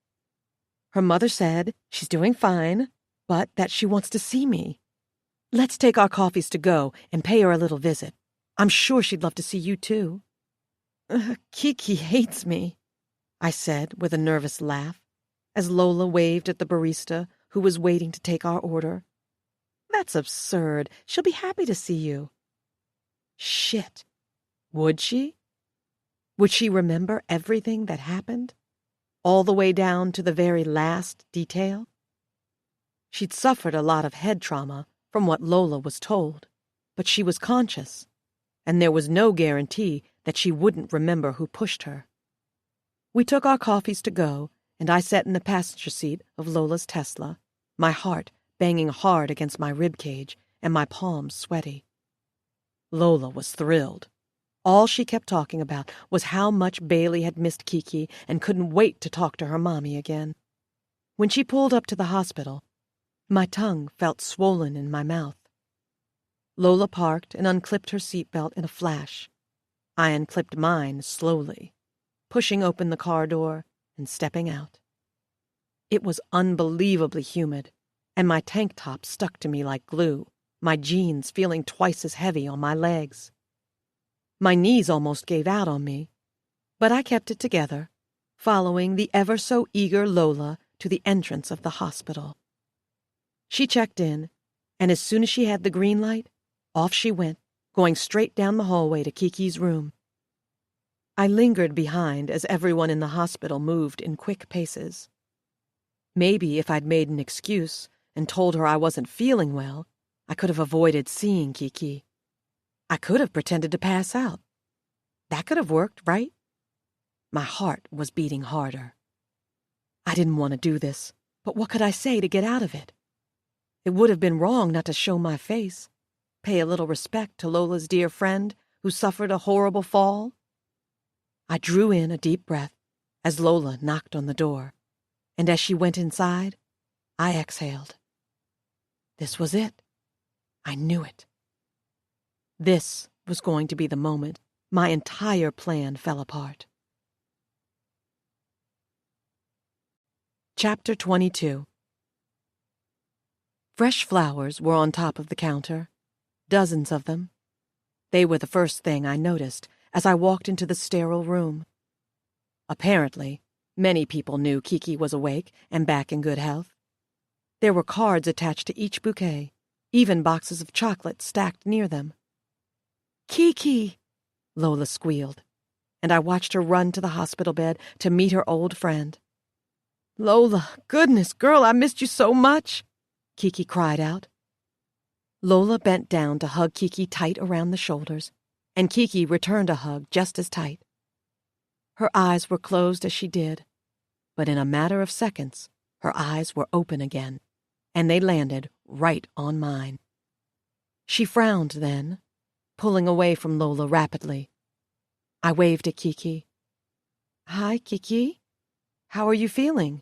Her mother said she's doing fine, but that she wants to see me. Let's take our coffees to go and pay her a little visit. I'm sure she'd love to see you too. Kiki hates me, I said with a nervous laugh, as Lola waved at the barista who was waiting to take our order. That's absurd. She'll be happy to see you. Shit. Would she? Would she remember everything that happened? All the way down to the very last detail? She'd suffered a lot of head trauma from what Lola was told, but she was conscious, and there was no guarantee that she wouldn't remember who pushed her. We took our coffees to go, and I sat in the passenger seat of Lola's Tesla, my heart banging hard against my ribcage and my palms sweaty. Lola was thrilled. All she kept talking about was how much Bailey had missed Kiki and couldn't wait to talk to her mommy again. When she pulled up to the hospital, my tongue felt swollen in my mouth. Lola parked and unclipped her seatbelt in a flash. I unclipped mine slowly, pushing open the car door and stepping out. It was unbelievably humid, and my tank top stuck to me like glue, my jeans feeling twice as heavy on my legs. My knees almost gave out on me, but I kept it together, following the ever-so-eager Lola to the entrance of the hospital. She checked in, and as soon as she had the green light, off she went, going straight down the hallway to Kiki's room. I lingered behind as everyone in the hospital moved in quick paces. Maybe if I'd made an excuse and told her I wasn't feeling well, I could have avoided seeing Kiki. I could have pretended to pass out. That could have worked, right? My heart was beating harder. I didn't want to do this, but what could I say to get out of it? It would have been wrong not to show my face, pay a little respect to Lola's dear friend who suffered a horrible fall. I drew in a deep breath as Lola knocked on the door, and as she went inside, I exhaled. This was it. I knew it. This was going to be the moment my entire plan fell apart. Chapter 22. Fresh flowers were on top of the counter, dozens of them. They were the first thing I noticed as I walked into the sterile room. Apparently, many people knew Kiki was awake and back in good health. There were cards attached to each bouquet, even boxes of chocolate stacked near them. "Kiki!" Lola squealed, and I watched her run to the hospital bed to meet her old friend. "Lola, goodness, girl, I missed you so much!" Kiki cried out. Lola bent down to hug Kiki tight around the shoulders, and Kiki returned a hug just as tight. Her eyes were closed as she did, but in a matter of seconds, her eyes were open again, and they landed right on mine. She frowned then, pulling away from Lola rapidly. I waved at Kiki. "Hi, Kiki. How are you feeling?"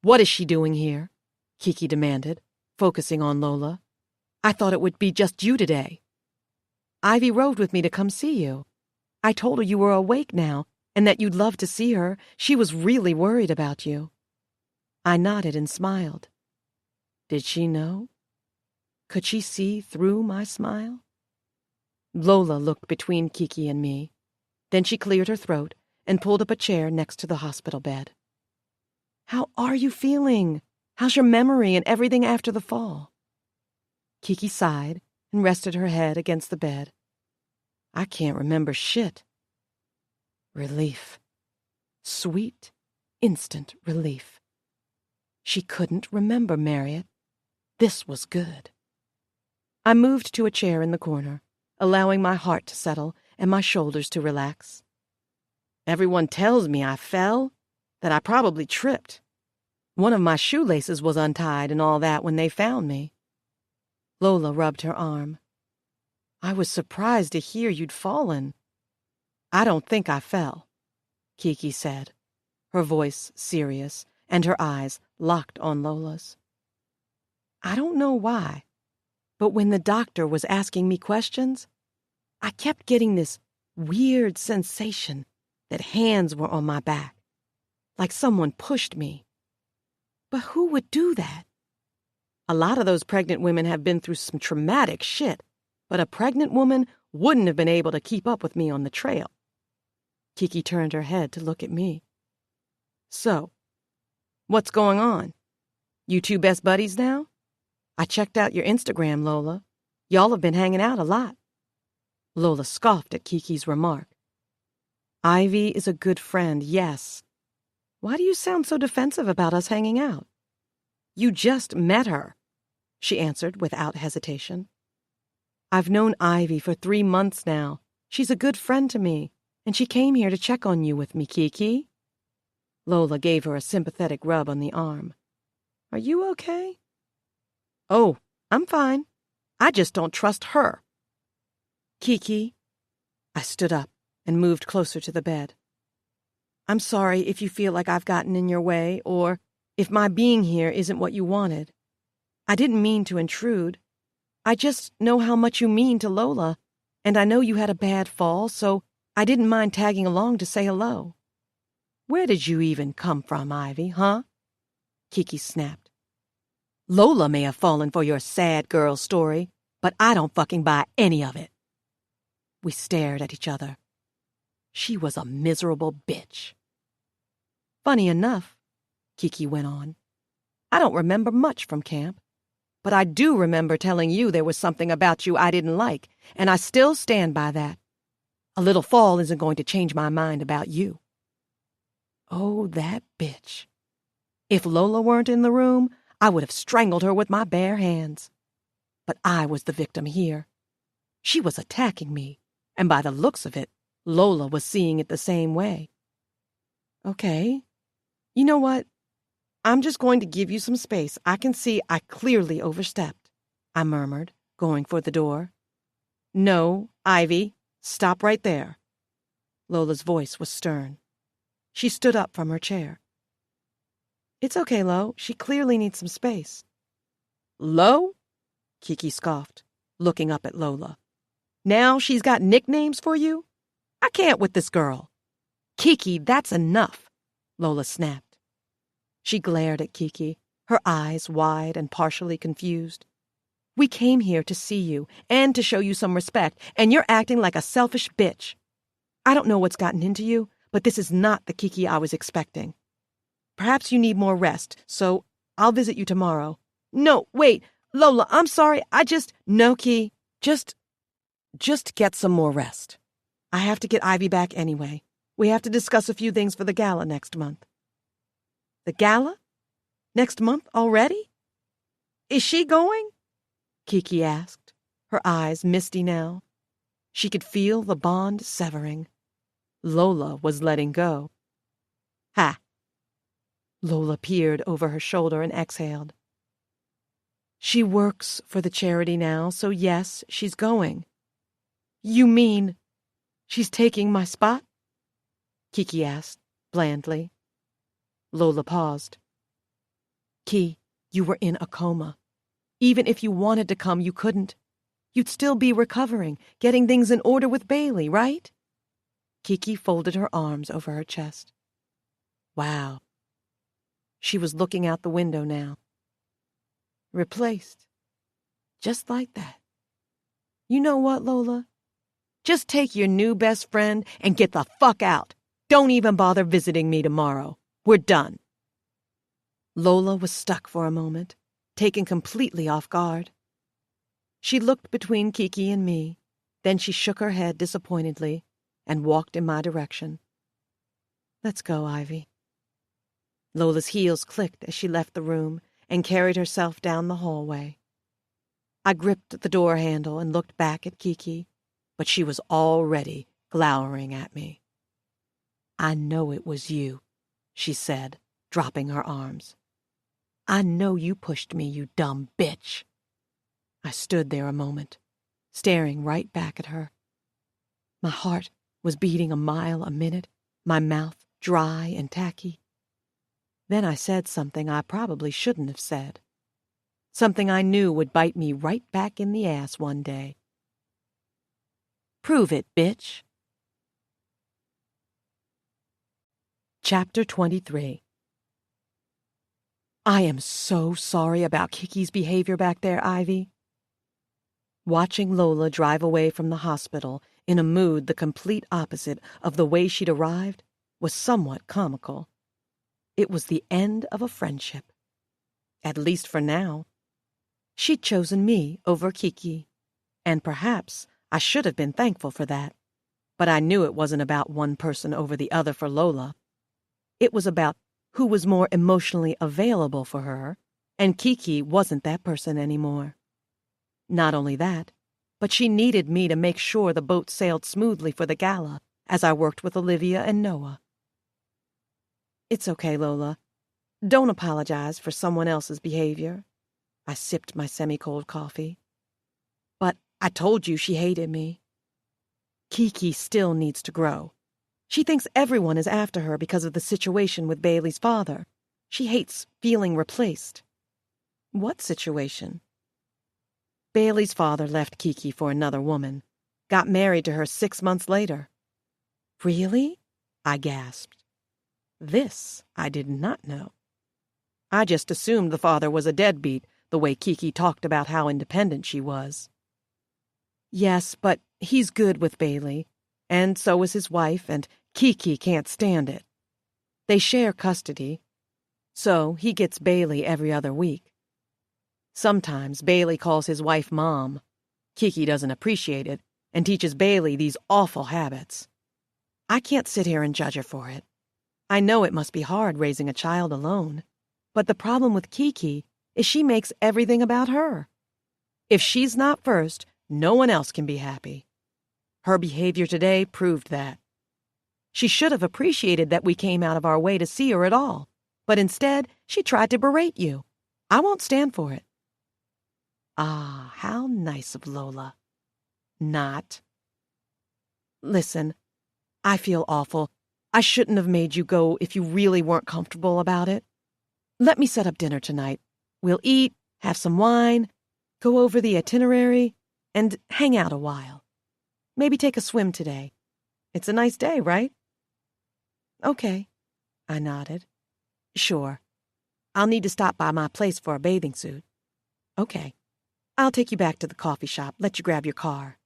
"What is she doing here?" Kiki demanded, focusing on Lola. "I thought it would be just you today. Ivy rode with me to come see you. I told her you were awake now and that you'd love to see her. She was really worried about you." I nodded and smiled. Did she know? Could she see through my smile? Lola looked between Kiki and me. Then she cleared her throat and pulled up a chair next to the hospital bed. "How are you feeling? How's your memory and everything after the fall?" Kiki sighed and rested her head against the bed. "I can't remember shit." Relief. Sweet, instant relief. She couldn't remember Marriott. This was good. I moved to a chair in the corner, allowing my heart to settle and my shoulders to relax. "Everyone tells me I fell, that I probably tripped. One of my shoelaces was untied and all that when they found me." Lola rubbed her arm. "I was surprised to hear you'd fallen." "I don't think I fell," Kiki said, her voice serious and her eyes locked on Lola's. I don't know why, but when the doctor was asking me questions, I kept getting this weird sensation that hands were on my back, like someone pushed me. But who would do that? A lot of those pregnant women have been through some traumatic shit, but a pregnant woman wouldn't have been able to keep up with me on the trail. Kiki turned her head to look at me. "So, what's going on? You two best buddies now? I checked out your Instagram, Lola. Y'all have been hanging out a lot." Lola scoffed at Kiki's remark. "Ivy is a good friend, yes. Why do you sound so defensive about us hanging out?" "You just met her," she answered without hesitation. "I've known Ivy for 3 months now. She's a good friend to me, and she came here to check on you with me, Kiki." Lola gave her a sympathetic rub on the arm. "Are you okay?" "Oh, I'm fine. I just don't trust her." "Kiki." I stood up and moved closer to the bed. "I'm sorry if you feel like I've gotten in your way, or if my being here isn't what you wanted. I didn't mean to intrude. I just know how much you mean to Lola, and I know you had a bad fall, so I didn't mind tagging along to say hello." "Where did you even come from, Ivy, huh?" Kiki snapped. "Lola may have fallen for your sad girl story, but I don't fucking buy any of it." We stared at each other. She was a miserable bitch. "Funny enough," Kiki went on, "I don't remember much from camp, but I do remember telling you there was something about you I didn't like, and I still stand by that. A little fall isn't going to change my mind about you." Oh, that bitch. If Lola weren't in the room, I would have strangled her with my bare hands. But I was the victim here. She was attacking me, and by the looks of it, Lola was seeing it the same way. "Okay. You know what? I'm just going to give you some space. I can see I clearly overstepped," I murmured, going for the door. "No, Ivy, stop right there." Lola's voice was stern. She stood up from her chair. "It's okay, Lo. She clearly needs some space." "Lo?" Kiki scoffed, looking up at Lola. "Now she's got nicknames for you? I can't with this girl." "Kiki, that's enough," Lola snapped. She glared at Kiki, her eyes wide and partially confused. "We came here to see you and to show you some respect, and you're acting like a selfish bitch. I don't know what's gotten into you, but this is not the Kiki I was expecting. Perhaps you need more rest, so I'll visit you tomorrow." "No, wait, Lola, I'm sorry, No, Key, just get some more rest. I have to get Ivy back anyway. We have to discuss a few things for the gala next month." "The gala? Next month already? Is she going?" Kiki asked, her eyes misty now. She could feel the bond severing. Lola was letting go. "Ha!" Lola peered over her shoulder and exhaled. "She works for the charity now, so yes, she's going." "You mean she's taking my spot?" Kiki asked, blandly. Lola paused. "Ki, you were in a coma. Even if you wanted to come, you couldn't. You'd still be recovering, getting things in order with Bailey, right? Kiki folded her arms over her chest. Wow. She was looking out the window now. Replaced. Just like that. You know what, Lola? Just take your new best friend and get the fuck out. Don't even bother visiting me tomorrow. We're done. Lola was stuck for a moment, taken completely off guard. She looked between Kiki and me, then she shook her head disappointedly and walked in my direction. Let's go, Ivy. Lola's heels clicked as she left the room and carried herself down the hallway. I gripped the door handle and looked back at Kiki, but she was already glowering at me. I know it was you, she said, dropping her arms. I know you pushed me, you dumb bitch. I stood there a moment, staring right back at her. My heart was beating a mile a minute, my mouth dry and tacky. Then I said something I probably shouldn't have said. Something I knew would bite me right back in the ass one day. Prove it, bitch. Chapter 23. I am so sorry about Kiki's behavior back there, Ivy. Watching Lola drive away from the hospital in a mood the complete opposite of the way she'd arrived was somewhat comical. It was the end of a friendship. At least for now. She'd chosen me over Kiki, and perhaps I should have been thankful for that. But I knew it wasn't about one person over the other for Lola. It was about who was more emotionally available for her, and Kiki wasn't that person anymore. Not only that, but she needed me to make sure the boat sailed smoothly for the gala as I worked with Olivia and Noah. It's okay, Lola. Don't apologize for someone else's behavior. I sipped my semi-cold coffee. But I told you she hated me. Kiki still needs to grow. She thinks everyone is after her because of the situation with Bailey's father. She hates feeling replaced. What situation? Bailey's father left Kiki for another woman, got married to her 6 months later. Really? I gasped. This I did not know. I just assumed the father was a deadbeat, the way Kiki talked about how independent she was. Yes, but he's good with Bailey, and so is his wife, and Kiki can't stand it. They share custody, so he gets Bailey every other week. Sometimes Bailey calls his wife Mom. Kiki doesn't appreciate it and teaches Bailey these awful habits. I can't sit here and judge her for it. I know it must be hard raising a child alone, but the problem with Kiki is she makes everything about her. If she's not first, no one else can be happy. Her behavior today proved that. She should have appreciated that we came out of our way to see her at all, but instead she tried to berate you. I won't stand for it. Ah, how nice of Lola. Not. Listen, I feel awful. I shouldn't have made you go if you really weren't comfortable about it. Let me set up dinner tonight. We'll eat, have some wine, go over the itinerary, and hang out a while. Maybe take a swim today. It's a nice day, right? Okay, I nodded. Sure. I'll need to stop by my place for a bathing suit. Okay. I'll take you back to the coffee shop, let you grab your car.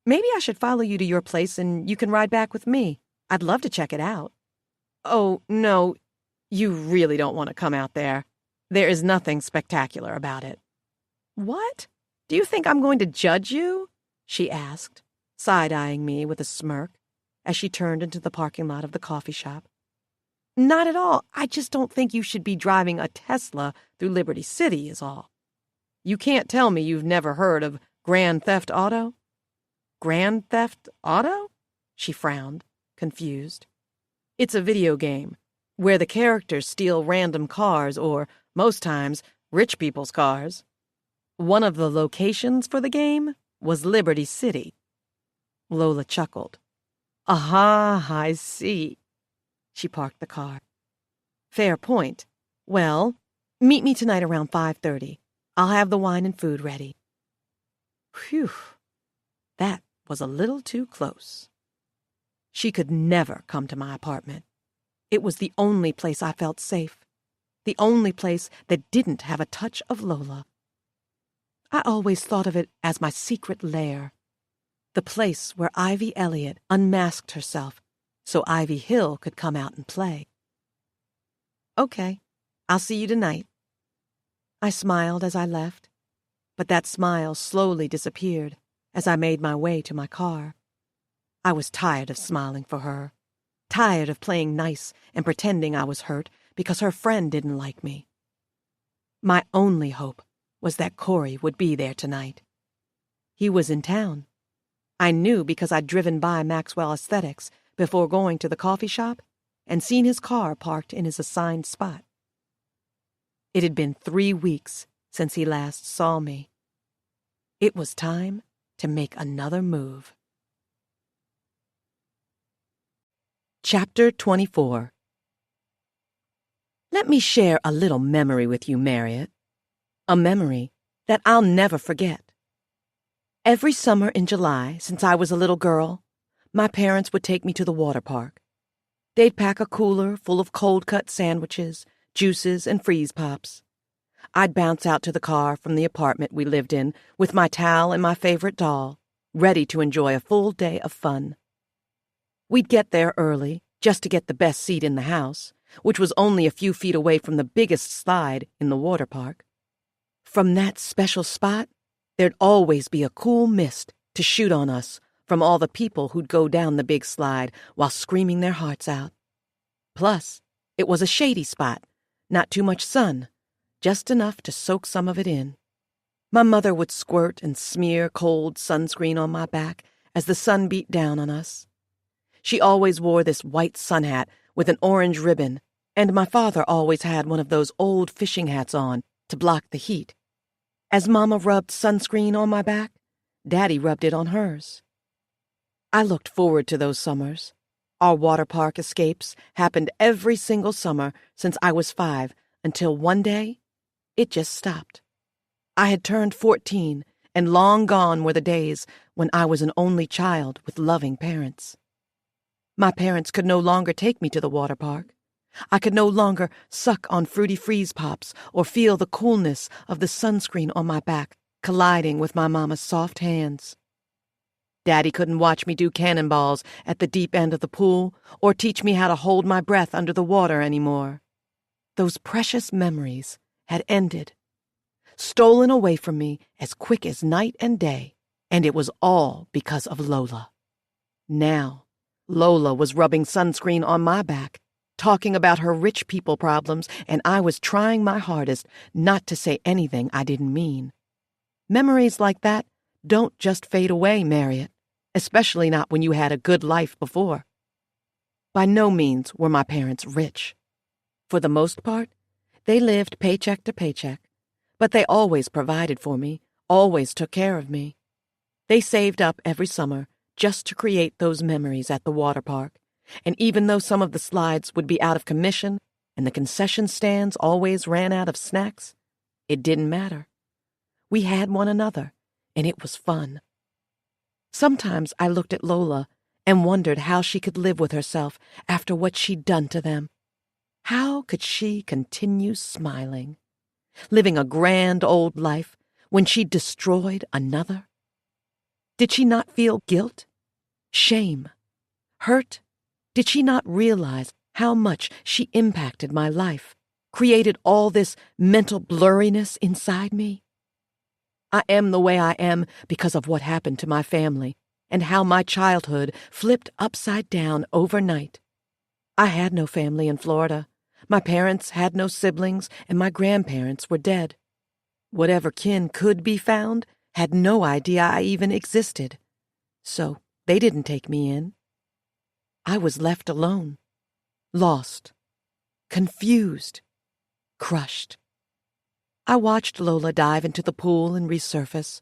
Maybe I should follow you to your place and you can ride back with me. I'd love to check it out. Oh, no, you really don't want to come out there. There is nothing spectacular about it. What? Do you think I'm going to judge you? She asked, side-eyeing me with a smirk as she turned into the parking lot of the coffee shop. Not at all. I just don't think you should be driving a Tesla through Liberty City is all. You can't tell me you've never heard of Grand Theft Auto? Grand Theft Auto? She frowned, confused. It's a video game where the characters steal random cars or, most times, rich people's cars. One of the locations for the game was Liberty City. Lola chuckled. Aha, I see. She parked the car. Fair point. Well, meet me tonight around 5:30. I'll have the wine and food ready." Phew, that was a little too close. She could never come to my apartment. It was the only place I felt safe, the only place that didn't have a touch of Lola. I always thought of it as my secret lair, the place where Ivy Elliott unmasked herself so Ivy Hill could come out and play. "Okay, I'll see you tonight." I smiled as I left, but that smile slowly disappeared as I made my way to my car. I was tired of smiling for her, tired of playing nice and pretending I was hurt because her friend didn't like me. My only hope was that Corey would be there tonight. He was in town. I knew because I'd driven by Maxwell Aesthetics before going to the coffee shop and seen his car parked in his assigned spot. It had been 3 weeks since he last saw me. It was time to make another move. Chapter 24. Let me share a little memory with you, Marriott. A memory that I'll never forget. Every summer in July, since I was a little girl, my parents would take me to the water park. They'd pack a cooler full of cold-cut sandwiches, juices, and freeze pops. I'd bounce out to the car from the apartment we lived in with my towel and my favorite doll, ready to enjoy a full day of fun. We'd get there early, just to get the best seat in the house, which was only a few feet away from the biggest slide in the water park. From that special spot, there'd always be a cool mist to shoot on us from all the people who'd go down the big slide while screaming their hearts out. Plus, it was a shady spot, not too much sun, just enough to soak some of it in. My mother would squirt and smear cold sunscreen on my back as the sun beat down on us. She always wore this white sun hat with an orange ribbon, and my father always had one of those old fishing hats on to block the heat. As Mama rubbed sunscreen on my back, Daddy rubbed it on hers. I looked forward to those summers. Our water park escapes happened every single summer since I was 5, until one day, it just stopped. I had turned 14, and long gone were the days when I was an only child with loving parents. My parents could no longer take me to the water park. I could no longer suck on fruity freeze pops or feel the coolness of the sunscreen on my back colliding with my mama's soft hands. Daddy couldn't watch me do cannonballs at the deep end of the pool or teach me how to hold my breath under the water anymore. Those precious memories had ended, stolen away from me as quick as night and day, and it was all because of Lola. Now, Lola was rubbing sunscreen on my back, talking about her rich people problems, and I was trying my hardest not to say anything I didn't mean. Memories like that don't just fade away, Marriott, especially not when you had a good life before. By no means were my parents rich. For the most part, they lived paycheck to paycheck, but they always provided for me, always took care of me. They saved up every summer just to create those memories at the water park, and even though some of the slides would be out of commission and the concession stands always ran out of snacks, it didn't matter. We had one another, and it was fun. Sometimes I looked at Lola and wondered how she could live with herself after what she'd done to them. How could she continue smiling, living a grand old life when she'd destroyed another? Did she not feel guilt, shame, hurt? Did she not realize how much she impacted my life, created all this mental blurriness inside me? I am the way I am because of what happened to my family and how my childhood flipped upside down overnight. I had no family in Florida. My parents had no siblings, and my grandparents were dead. Whatever kin could be found had no idea I even existed. So they didn't take me in. I was left alone, lost, confused, crushed. I watched Lola dive into the pool and resurface.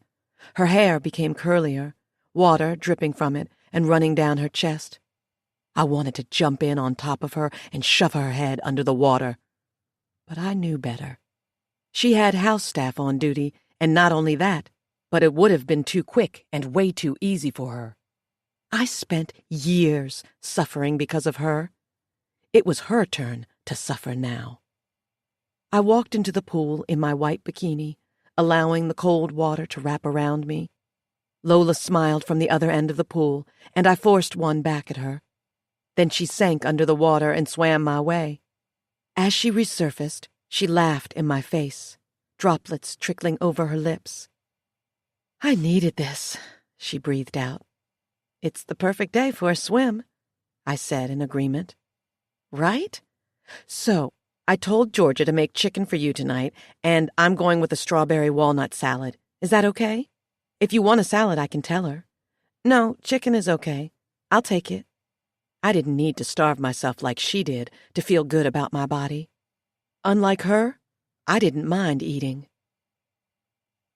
Her hair became curlier, water dripping from it and running down her chest. I wanted to jump in on top of her and shove her head under the water. But I knew better. She had house staff on duty, and not only that, but it would have been too quick and way too easy for her. I spent years suffering because of her. It was her turn to suffer now. I walked into the pool in my white bikini, allowing the cold water to wrap around me. Lola smiled from the other end of the pool, and I forced one back at her. Then she sank under the water and swam my way. As she resurfaced, she laughed in my face, droplets trickling over her lips. "I needed this," she breathed out. "It's the perfect day for a swim," I said in agreement. "Right? So, I told Georgia to make chicken for you tonight, and I'm going with a strawberry walnut salad. Is that okay? If you want a salad, I can tell her." "No, chicken is okay. I'll take it." I didn't need to starve myself like she did to feel good about my body. Unlike her, I didn't mind eating.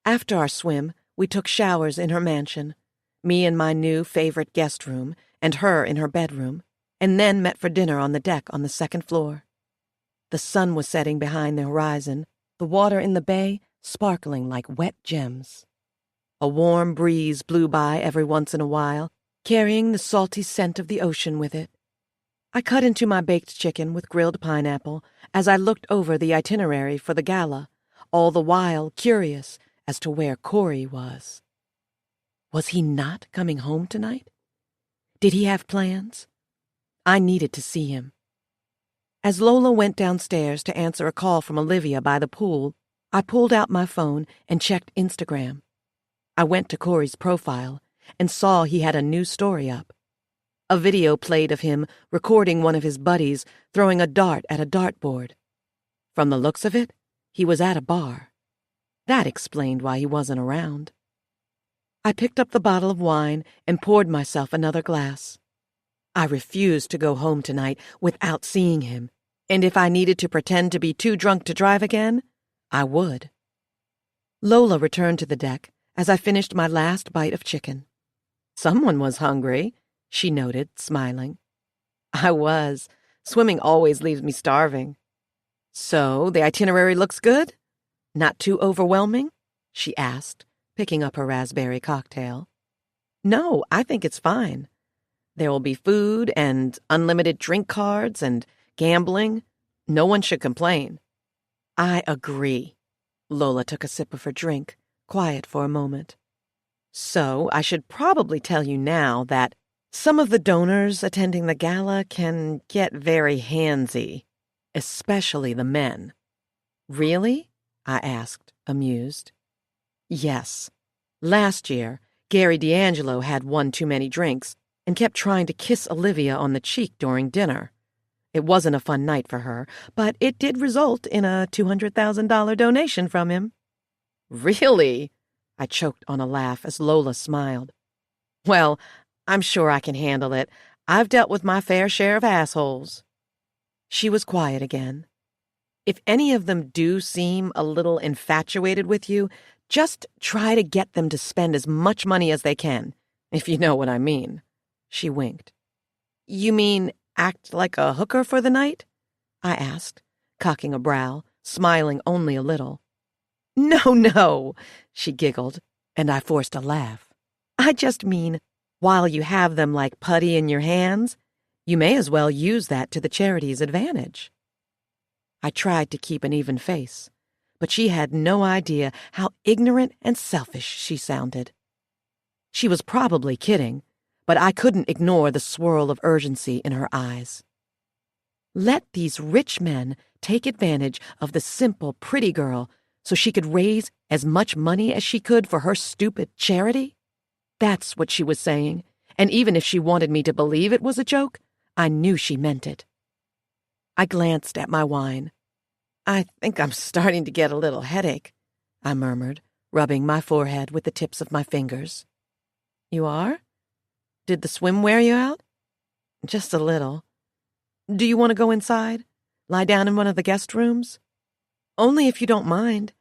After our swim, we took showers in her mansion, me in my new favorite guest room and her in her bedroom, and then met for dinner on the deck on the second floor. The sun was setting behind the horizon, the water in the bay sparkling like wet gems. A warm breeze blew by every once in a while, carrying the salty scent of the ocean with it. I cut into my baked chicken with grilled pineapple as I looked over the itinerary for the gala, all the while curious as to where Corey was. Was he not coming home tonight? Did he have plans? I needed to see him. As Lola went downstairs to answer a call from Olivia by the pool, I pulled out my phone and checked Instagram. I went to Corey's profile and saw he had a new story up. A video played of him recording one of his buddies throwing a dart at a dartboard. From the looks of it, he was at a bar. That explained why he wasn't around. I picked up the bottle of wine and poured myself another glass. I refused to go home tonight without seeing him, and if I needed to pretend to be too drunk to drive again, I would. Lola returned to the deck as I finished my last bite of chicken. "Someone was hungry," she noted, smiling. "I was. Swimming always leaves me starving." "So, the itinerary looks good? Not too overwhelming?" she asked, picking up her raspberry cocktail. "No, I think it's fine. There will be food and unlimited drink cards and gambling. No one should complain." "I agree." Lola took a sip of her drink, quiet for a moment. "So, I should probably tell you now that some of the donors attending the gala can get very handsy, especially the men." "Really?" I asked, amused. "Yes. Last year, Gary D'Angelo had one too many drinks and kept trying to kiss Olivia on the cheek during dinner. It wasn't a fun night for her, but it did result in a $200,000 donation from him." "Really?" I choked on a laugh as Lola smiled. "Well, I'm sure I can handle it. I've dealt with my fair share of assholes." She was quiet again. "If any of them do seem a little infatuated with you, just try to get them to spend as much money as they can, if you know what I mean." She winked. "You mean act like a hooker for the night?" I asked, cocking a brow, smiling only a little. "No, no," she giggled, and I forced a laugh. "I just mean, while you have them like putty in your hands, you may as well use that to the charity's advantage." I tried to keep an even face, but she had no idea how ignorant and selfish she sounded. She was probably kidding, but I couldn't ignore the swirl of urgency in her eyes. Let these rich men take advantage of the simple, pretty girl so she could raise as much money as she could for her stupid charity? That's what she was saying, and even if she wanted me to believe it was a joke, I knew she meant it. I glanced at my wine. "I think I'm starting to get a little headache," I murmured, rubbing my forehead with the tips of my fingers. "You are? Did the swim wear you out?" "Just a little. Do you want to go inside? Lie down in one of the guest rooms?" "Only if you don't mind.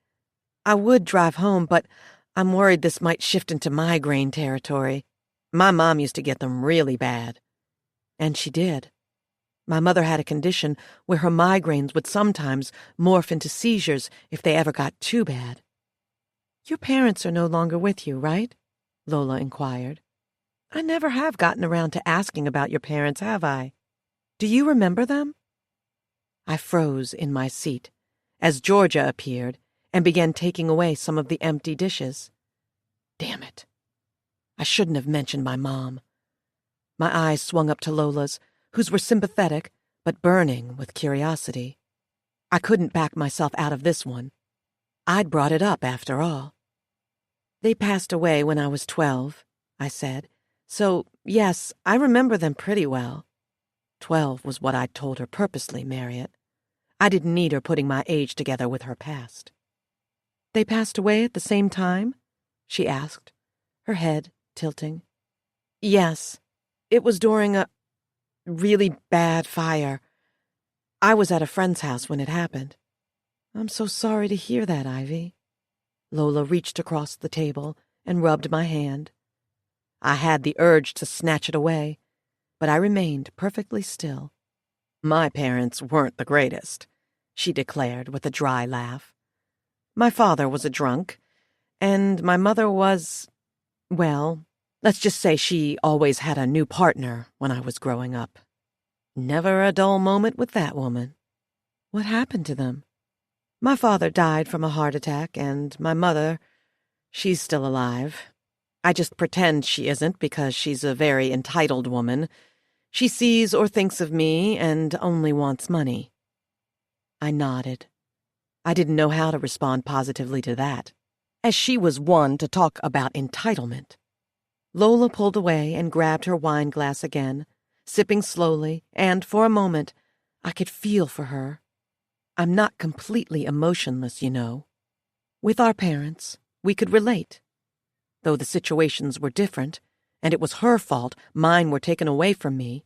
I would drive home, but I'm worried this might shift into migraine territory. My mom used to get them really bad." And she did. My mother had a condition where her migraines would sometimes morph into seizures if they ever got too bad. Your parents are no longer with you, right? Lola inquired. I never have gotten around to asking about your parents, have I? Do you remember them? I froze in my seat as Georgia appeared and began taking away some of the empty dishes. Damn it. I shouldn't have mentioned my mom. My eyes swung up to Lola's, whose were sympathetic but burning with curiosity. I couldn't back myself out of this one. I'd brought it up, after all. They passed away when I was 12, I said, so, yes, I remember them pretty well. 12 was what I'd told her purposely, Marriott. I didn't need her putting my age together with her past. They passed away at the same time? She asked, her head tilting. Yes, it was during a really bad fire. I was at a friend's house when it happened. I'm so sorry to hear that, Ivy. Lola reached across the table and rubbed my hand. I had the urge to snatch it away, but I remained perfectly still. My parents weren't the greatest, she declared with a dry laugh. My father was a drunk, and my mother was, well, let's just say she always had a new partner when I was growing up. Never a dull moment with that woman. What happened to them? My father died from a heart attack, and my mother, she's still alive. I just pretend she isn't because she's a very entitled woman. She sees or thinks of me and only wants money. I nodded. I didn't know how to respond positively to that, as she was one to talk about entitlement. Lola pulled away and grabbed her wine glass again, sipping slowly, and for a moment, I could feel for her. I'm not completely emotionless, you know. With our parents, we could relate. Though the situations were different, and it was her fault mine were taken away from me,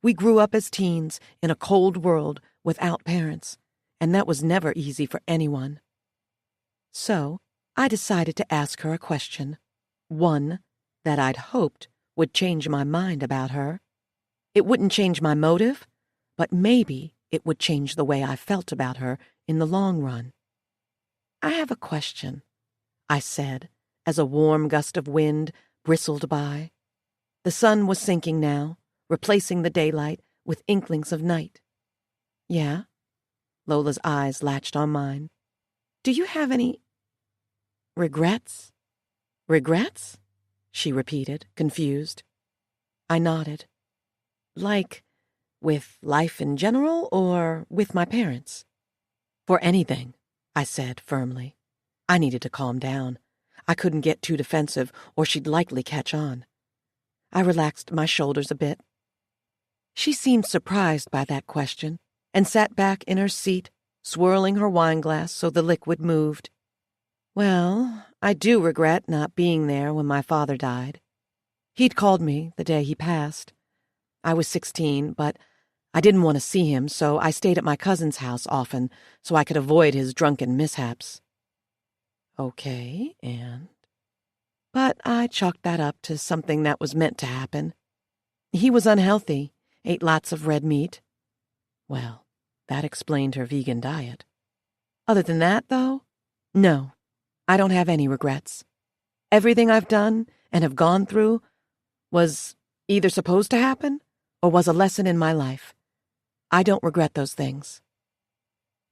we grew up as teens in a cold world without parents, and that was never easy for anyone. So, I decided to ask her a question, one that I'd hoped would change my mind about her. It wouldn't change my motive, but maybe it would change the way I felt about her in the long run. I have a question, I said, as a warm gust of wind bristled by. The sun was sinking now, replacing the daylight with inklings of night. Yeah? Lola's eyes latched on mine. Do you have any regrets? Regrets? She repeated, confused. I nodded. Like, with life in general, or with my parents? For anything, I said firmly. I needed to calm down. I couldn't get too defensive, or she'd likely catch on. I relaxed my shoulders a bit. She seemed surprised by that question, and sat back in her seat, swirling her wine glass so the liquid moved. Well, I do regret not being there when my father died. He'd called me the day he passed. I was 16, but I didn't want to see him, so I stayed at my cousin's house often so I could avoid his drunken mishaps. Okay, and... But I chalked that up to something that was meant to happen. He was unhealthy, ate lots of red meat. Well, that explained her vegan diet. Other than that, though, no, I don't have any regrets. Everything I've done and have gone through was either supposed to happen or was a lesson in my life. I don't regret those things.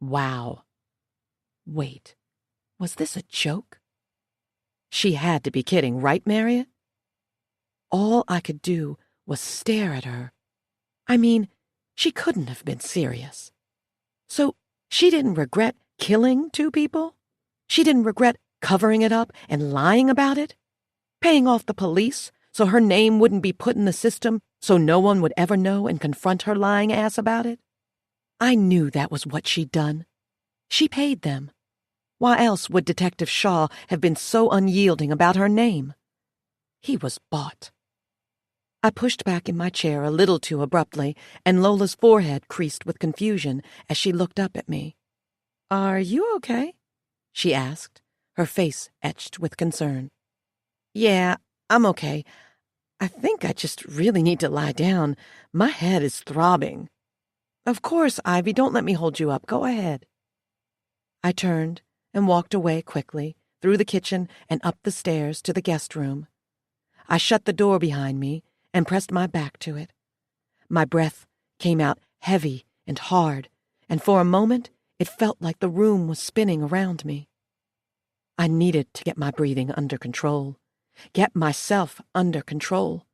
Wow. Wait, was this a joke? She had to be kidding, right, Marriott? All I could do was stare at her. I mean, she couldn't have been serious. So she didn't regret killing 2 people? She didn't regret covering it up and lying about it? Paying off the police so her name wouldn't be put in the system so no one would ever know and confront her lying ass about it? I knew that was what she'd done. She paid them. Why else would Detective Shaw have been so unyielding about her name? He was bought. I pushed back in my chair a little too abruptly, and Lola's forehead creased with confusion as she looked up at me. Are you okay? She asked, her face etched with concern. Yeah, I'm okay. I think I just really need to lie down. My head is throbbing. Of course, Ivy, don't let me hold you up. Go ahead. I turned and walked away quickly, through the kitchen and up the stairs to the guest room. I shut the door behind me and pressed my back to it. My breath came out heavy and hard, and for a moment it felt like the room was spinning around me. I needed to get my breathing under control, get myself under control.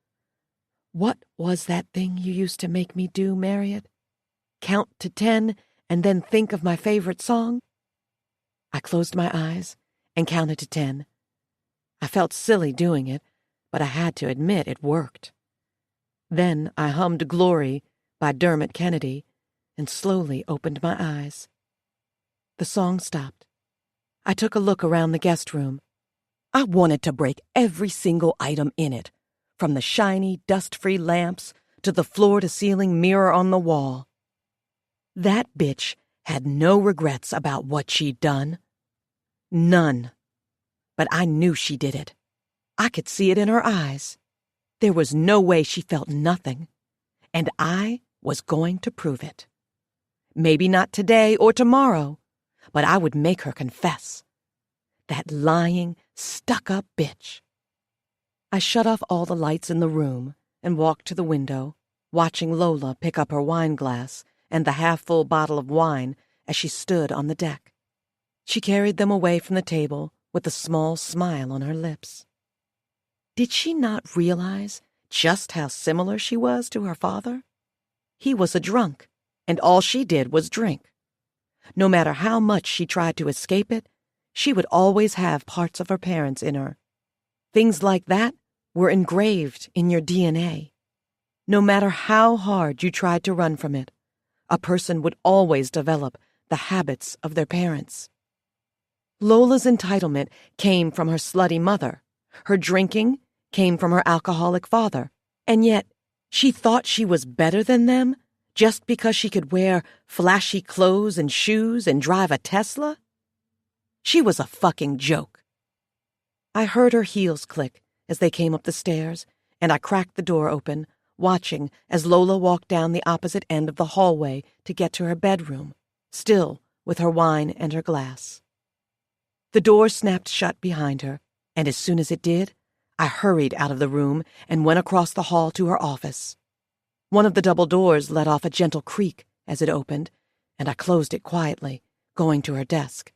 What was that thing you used to make me do, Marriott? Count to 10 and then think of my favorite song? I closed my eyes and counted to 10. I felt silly doing it, but I had to admit it worked. Then I hummed Glory by Dermot Kennedy and slowly opened my eyes. The song stopped. I took a look around the guest room. I wanted to break every single item in it, from the shiny, dust-free lamps to the floor-to-ceiling mirror on the wall. That bitch had no regrets about what she'd done. None. But I knew she did it. I could see it in her eyes. There was no way she felt nothing, and I was going to prove it. Maybe not today or tomorrow, but I would make her confess. That lying, stuck-up bitch. I shut off all the lights in the room and walked to the window, watching Lola pick up her wine glass and the half-full bottle of wine as she stood on the deck. She carried them away from the table with a small smile on her lips. Did she not realize just how similar she was to her father? He was a drunk, and all she did was drink. No matter how much she tried to escape it, she would always have parts of her parents in her. Things like that were engraved in your DNA. No matter how hard you tried to run from it, a person would always develop the habits of their parents. Lola's entitlement came from her slutty mother. Her drinking came from her alcoholic father. And yet, she thought she was better than them just because she could wear flashy clothes and shoes and drive a Tesla? She was a fucking joke. I heard her heels click as they came up the stairs, and I cracked the door open, watching as Lola walked down the opposite end of the hallway to get to her bedroom, still with her wine and her glass. The door snapped shut behind her, and as soon as it did, I hurried out of the room and went across the hall to her office. One of the double doors let off a gentle creak as it opened, and I closed it quietly, going to her desk.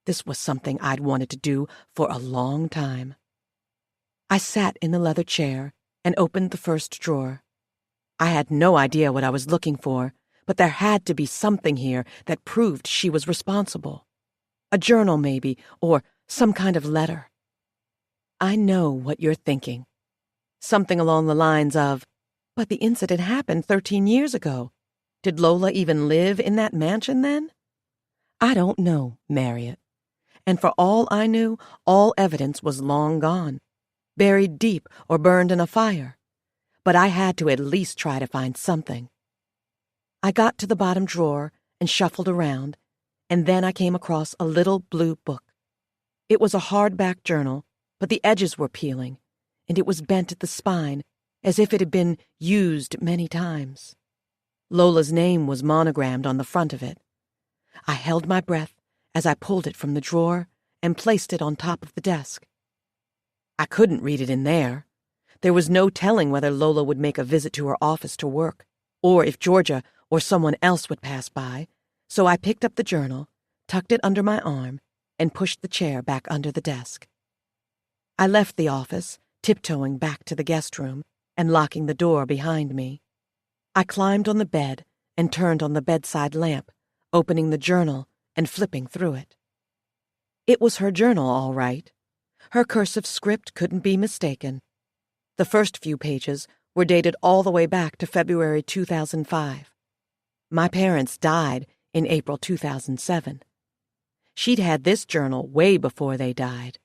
This was something I'd wanted to do for a long time. I sat in the leather chair and opened the first drawer. I had no idea what I was looking for, but there had to be something here that proved she was responsible. A journal, maybe, or some kind of letter. I know what you're thinking. Something along the lines of, but the incident happened 13 years ago. Did Lola even live in that mansion then? I don't know, Marriott. And for all I knew, all evidence was long gone, buried deep or burned in a fire. But I had to at least try to find something. I got to the bottom drawer and shuffled around, and then I came across a little blue book. It was a hardback journal, but the edges were peeling, and it was bent at the spine, as if it had been used many times. Lola's name was monogrammed on the front of it. I held my breath as I pulled it from the drawer and placed it on top of the desk. I couldn't read it in there. There was no telling whether Lola would make a visit to her office to work, or if Georgia or someone else would pass by, so I picked up the journal, tucked it under my arm, and pushed the chair back under the desk. I left the office, tiptoeing back to the guest room and locking the door behind me. I climbed on the bed and turned on the bedside lamp, opening the journal and flipping through it. It was her journal, all right. Her cursive script couldn't be mistaken. The first few pages were dated all the way back to February 2005. My parents died in April 2007. She'd had this journal way before they died.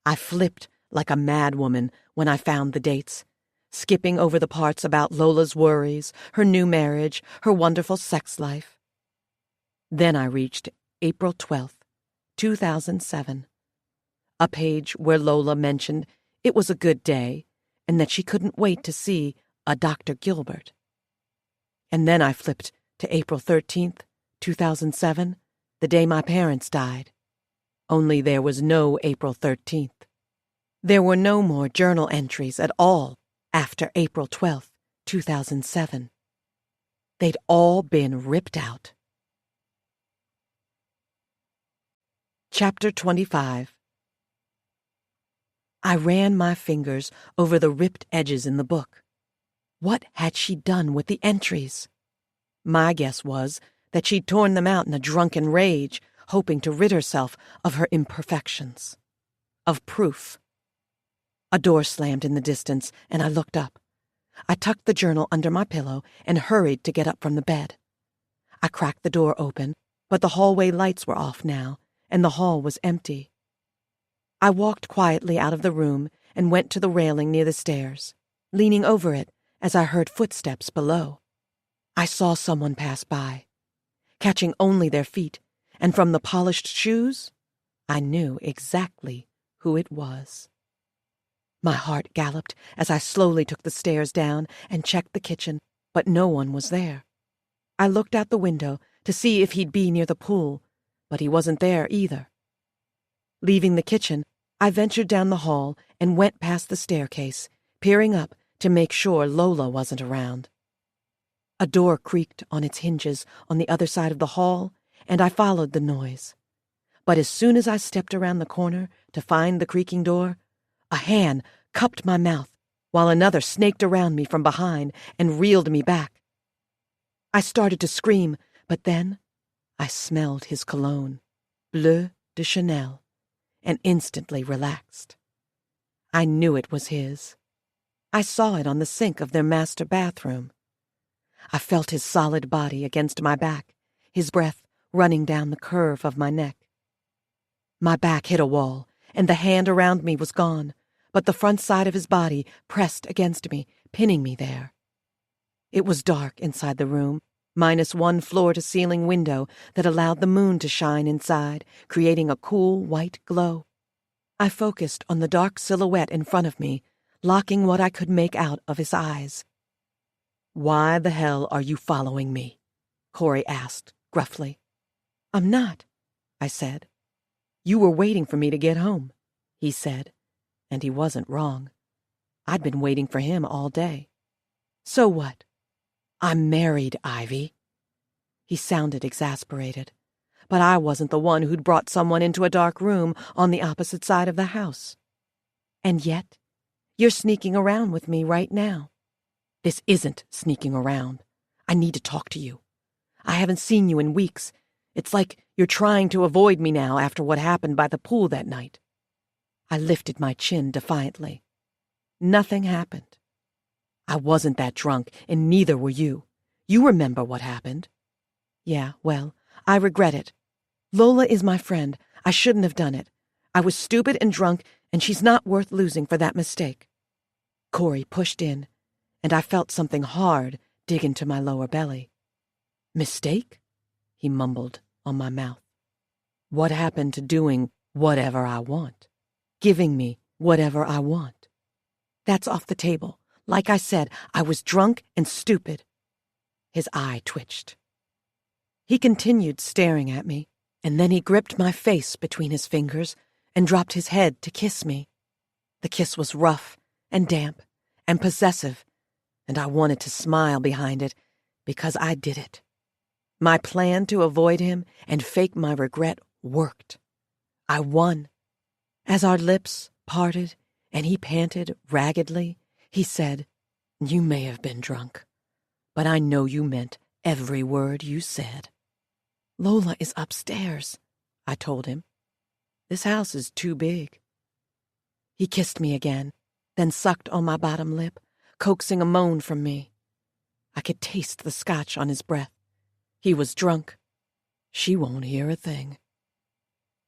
I flipped like a madwoman when I found the dates, skipping over the parts about Lola's worries, her new marriage, her wonderful sex life. Then I reached April 12th, 2007, a page where Lola mentioned it was a good day and that she couldn't wait to see a Dr. Gilbert. And then I flipped to April 13th, 2007, the day my parents died. Only there was no April 13th. There were no more journal entries at all after April 12th, 2007. They'd all been ripped out. Chapter 25. I ran my fingers over the ripped edges in the book. What had she done with the entries? My guess was that she'd torn them out in a drunken rage, hoping to rid herself of her imperfections, of proof. A door slammed in the distance, and I looked up. I tucked the journal under my pillow and hurried to get up from the bed. I cracked the door open, but the hallway lights were off now, and the hall was empty. I walked quietly out of the room and went to the railing near the stairs, leaning over it as I heard footsteps below. I saw someone pass by, catching only their feet, and from the polished shoes, I knew exactly who it was. My heart galloped as I slowly took the stairs down and checked the kitchen, but no one was there. I looked out the window to see if he'd be near the pool, but he wasn't there either. Leaving the kitchen, I ventured down the hall and went past the staircase, peering up to make sure Lola wasn't around. A door creaked on its hinges on the other side of the hall, and I followed the noise. But as soon as I stepped around the corner to find the creaking door, a hand cupped my mouth while another snaked around me from behind and reeled me back. I started to scream, but then I smelled his cologne, Bleu de Chanel, and instantly relaxed. I knew it was his. I saw it on the sink of their master bathroom. I felt his solid body against my back, his breath running down the curve of my neck. My back hit a wall, and the hand around me was gone, but the front side of his body pressed against me, pinning me there. It was dark inside the room, minus one floor-to-ceiling window that allowed the moon to shine inside, creating a cool white glow. I focused on the dark silhouette in front of me, locking what I could make out of his eyes. "Why the hell are you following me?" Corey asked, gruffly. "I'm not," I said. "You were waiting for me to get home," he said, and he wasn't wrong. I'd been waiting for him all day. "So what?" "I'm married, Ivy." He sounded exasperated, but I wasn't the one who'd brought someone into a dark room on the opposite side of the house. "And yet, you're sneaking around with me right now." "This isn't sneaking around. I need to talk to you. I haven't seen you in weeks. It's like you're trying to avoid me now after what happened by the pool that night." I lifted my chin defiantly. "Nothing happened. I wasn't that drunk, and neither were you. You remember what happened." "Yeah, well, I regret it. Lola is my friend. I shouldn't have done it. I was stupid and drunk, and she's not worth losing for that mistake." Corey pushed in, and I felt something hard dig into my lower belly. "Mistake?" he mumbled on my mouth. "What happened to doing whatever I want? Giving me whatever I want?" "That's off the table. Like I said, I was drunk and stupid." His eye twitched. He continued staring at me, and then he gripped my face between his fingers and dropped his head to kiss me. The kiss was rough and damp and possessive, and I wanted to smile behind it because I did it. My plan to avoid him and fake my regret worked. I won. As our lips parted and he panted raggedly, he said, "You may have been drunk, but I know you meant every word you said." "Lola is upstairs," I told him. "This house is too big." He kissed me again, then sucked on my bottom lip, coaxing a moan from me. I could taste the scotch on his breath. He was drunk. "She won't hear a thing."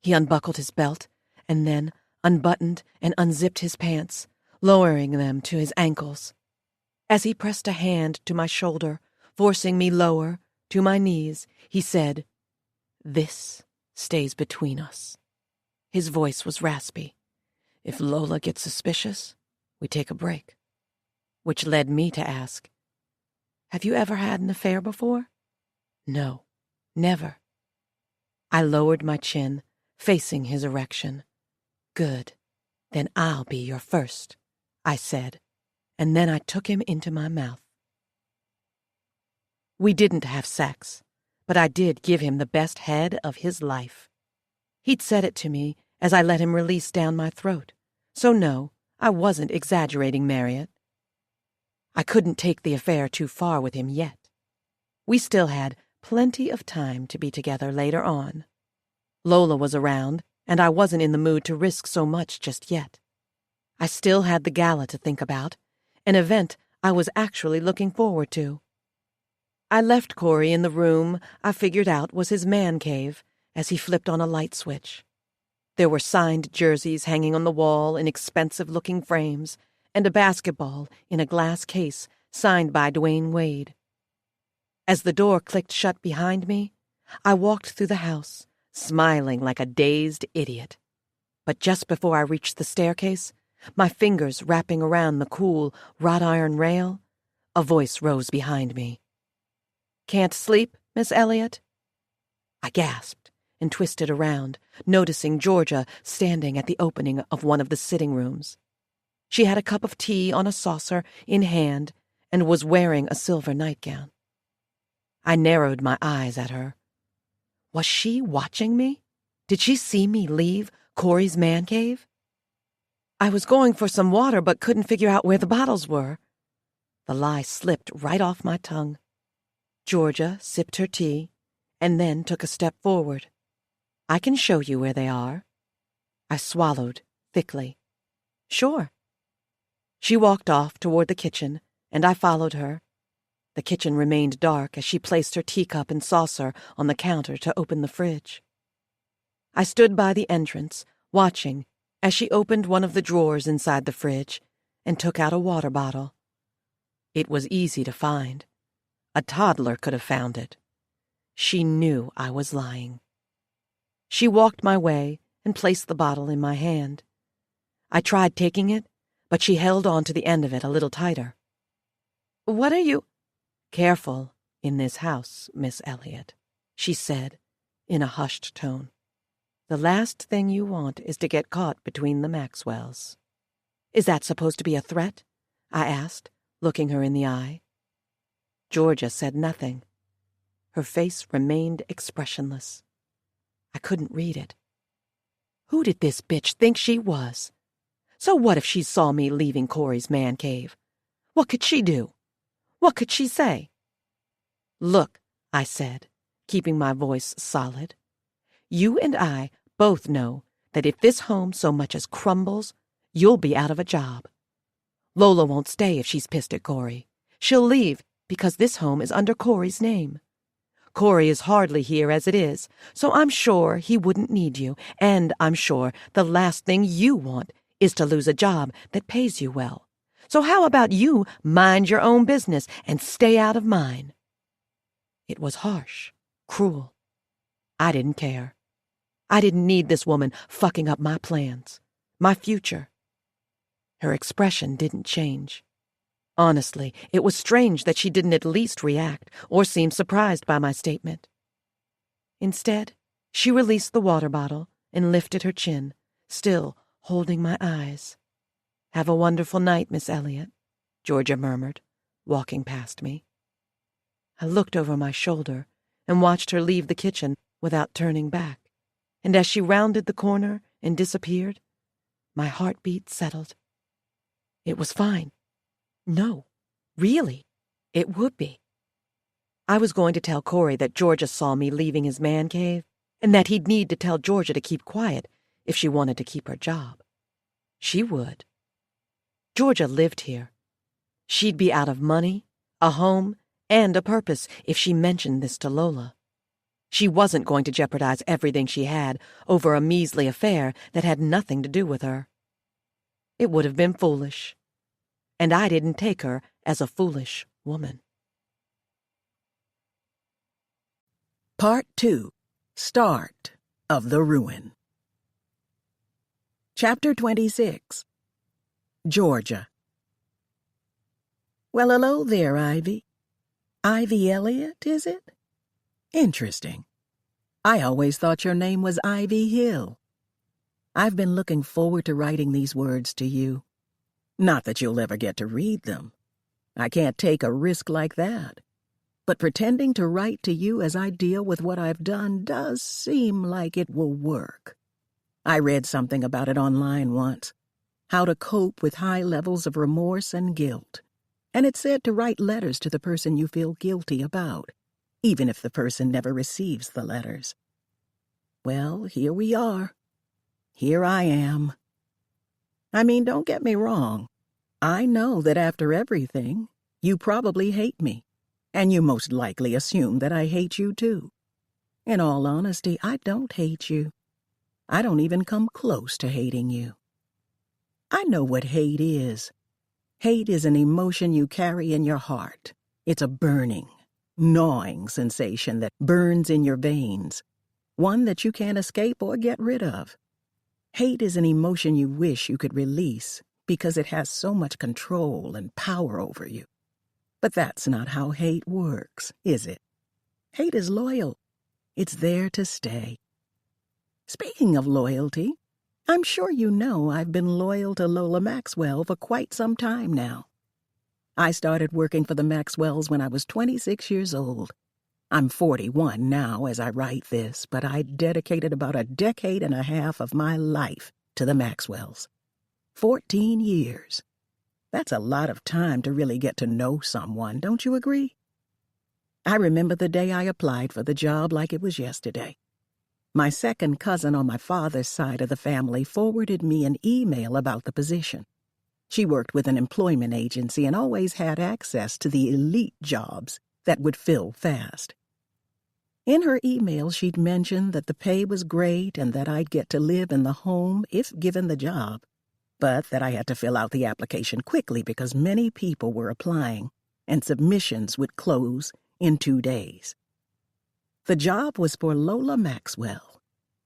He unbuckled his belt and then unbuttoned and unzipped his pants, lowering them to his ankles. As he pressed a hand to my shoulder, forcing me lower, to my knees, he said, "This stays between us." His voice was raspy. "If Lola gets suspicious, we take a break." Which led me to ask, Have you ever had an affair before? No, never. I lowered my chin, facing his erection. Good. Then I'll be your first, I said, and then I took him into my mouth. We didn't have sex, but I did give him the best head of his life. He'd said it to me as I let him release down my throat, so no, I wasn't exaggerating, Marriott. I couldn't take the affair too far with him yet. We still had plenty of time to be together later on. Lola was around, and I wasn't in the mood to risk so much just yet. I still had the gala to think about, an event I was actually looking forward to. I left Corey in the room I figured out was his man cave as he flipped on a light switch. There were signed jerseys hanging on the wall in expensive-looking frames, and a basketball in a glass case signed by Dwayne Wade. As the door clicked shut behind me, I walked through the house, smiling like a dazed idiot. But just before I reached the staircase, my fingers wrapping around the cool wrought iron rail, a voice rose behind me. "Can't sleep, Miss Elliott?" I gasped and twisted around, noticing Georgia standing at the opening of one of the sitting rooms. She had a cup of tea on a saucer in hand and was wearing a silver nightgown. I narrowed my eyes at her. Was she watching me? Did she see me leave Corey's man cave? I was going for some water but couldn't figure out where the bottles were. The lie slipped right off my tongue. Georgia sipped her tea and then took a step forward. "I can show you where they are." I swallowed thickly. "Sure." She walked off toward the kitchen, and I followed her. The kitchen remained dark as she placed her teacup and saucer on the counter to open the fridge. I stood by the entrance, watching as she opened one of the drawers inside the fridge and took out a water bottle. It was easy to find. A toddler could have found it. She knew I was lying. She walked my way and placed the bottle in my hand. I tried taking it, but she held on to the end of it a little tighter. "What are you—" "Careful in this house, Miss Elliott," she said in a hushed tone. "The last thing you want is to get caught between the Maxwells." "Is that supposed to be a threat?" I asked, looking her in the eye. Georgia said nothing. Her face remained expressionless. I couldn't read it. Who did this bitch think she was? So what if she saw me leaving Corey's man cave? What could she do? What could she say? "Look," I said, keeping my voice solid. "You and I both know that if this home so much as crumbles, you'll be out of a job. Lola won't stay if she's pissed at Corey. She'll leave because this home is under Corey's name. Corey is hardly here as it is, so I'm sure he wouldn't need you, and I'm sure the last thing you want is to lose a job that pays you well. So how about you mind your own business and stay out of mine?" It was harsh, cruel. I didn't care. I didn't need this woman fucking up my plans, my future. Her expression didn't change. Honestly, it was strange that she didn't at least react or seem surprised by my statement. Instead, she released the water bottle and lifted her chin, still holding my eyes. "Have a wonderful night, Miss Elliott," Georgia murmured, walking past me. I looked over my shoulder and watched her leave the kitchen without turning back, and as she rounded the corner and disappeared, my heartbeat settled. It was fine. No, really, it would be. I was going to tell Corey that Georgia saw me leaving his man cave, and that he'd need to tell Georgia to keep quiet if she wanted to keep her job. She would. Georgia lived here. She'd be out of money, a home, and a purpose if she mentioned this to Lola. She wasn't going to jeopardize everything she had over a measly affair that had nothing to do with her. It would have been foolish. And I didn't take her as a foolish woman. Part 2. Start of the Ruin. Chapter 26. Georgia. "Well, hello there, Ivy." Ivy Elliott, is it? Interesting. I always thought your name was Ivy Hill. I've been looking forward to writing these words to you. Not that you'll ever get to read them. I can't take a risk like that. But pretending to write to you as I deal with what I've done does seem like it will work. I read something about it online once, how to cope with high levels of remorse and guilt. And it said to write letters to the person you feel guilty about, even if the person never receives the letters. Well, here we are. Here I am. I mean, don't get me wrong. I know that after everything, you probably hate me, and you most likely assume that I hate you too. In all honesty, I don't hate you. I don't even come close to hating you. I know what hate is. Hate is an emotion you carry in your heart. It's a burning, gnawing sensation that burns in your veins, one that you can't escape or get rid of. Hate is an emotion you wish you could release because it has so much control and power over you. But that's not how hate works, is it? Hate is loyal. It's there to stay. Speaking of loyalty, I'm sure you know I've been loyal to Lola Maxwell for quite some time now. I started working for the Maxwells when I was 26 years old. I'm 41 now as I write this, but I dedicated about a decade and a half of my life to the Maxwells. 14 years. That's a lot of time to really get to know someone, don't you agree? I remember the day I applied for the job like it was yesterday. My second cousin on my father's side of the family forwarded me an email about the position. She worked with an employment agency and always had access to the elite jobs that would fill fast. In her email, she'd mentioned that the pay was great and that I'd get to live in the home if given the job, but that I had to fill out the application quickly because many people were applying and submissions would close in 2 days. The job was for Lola Maxwell,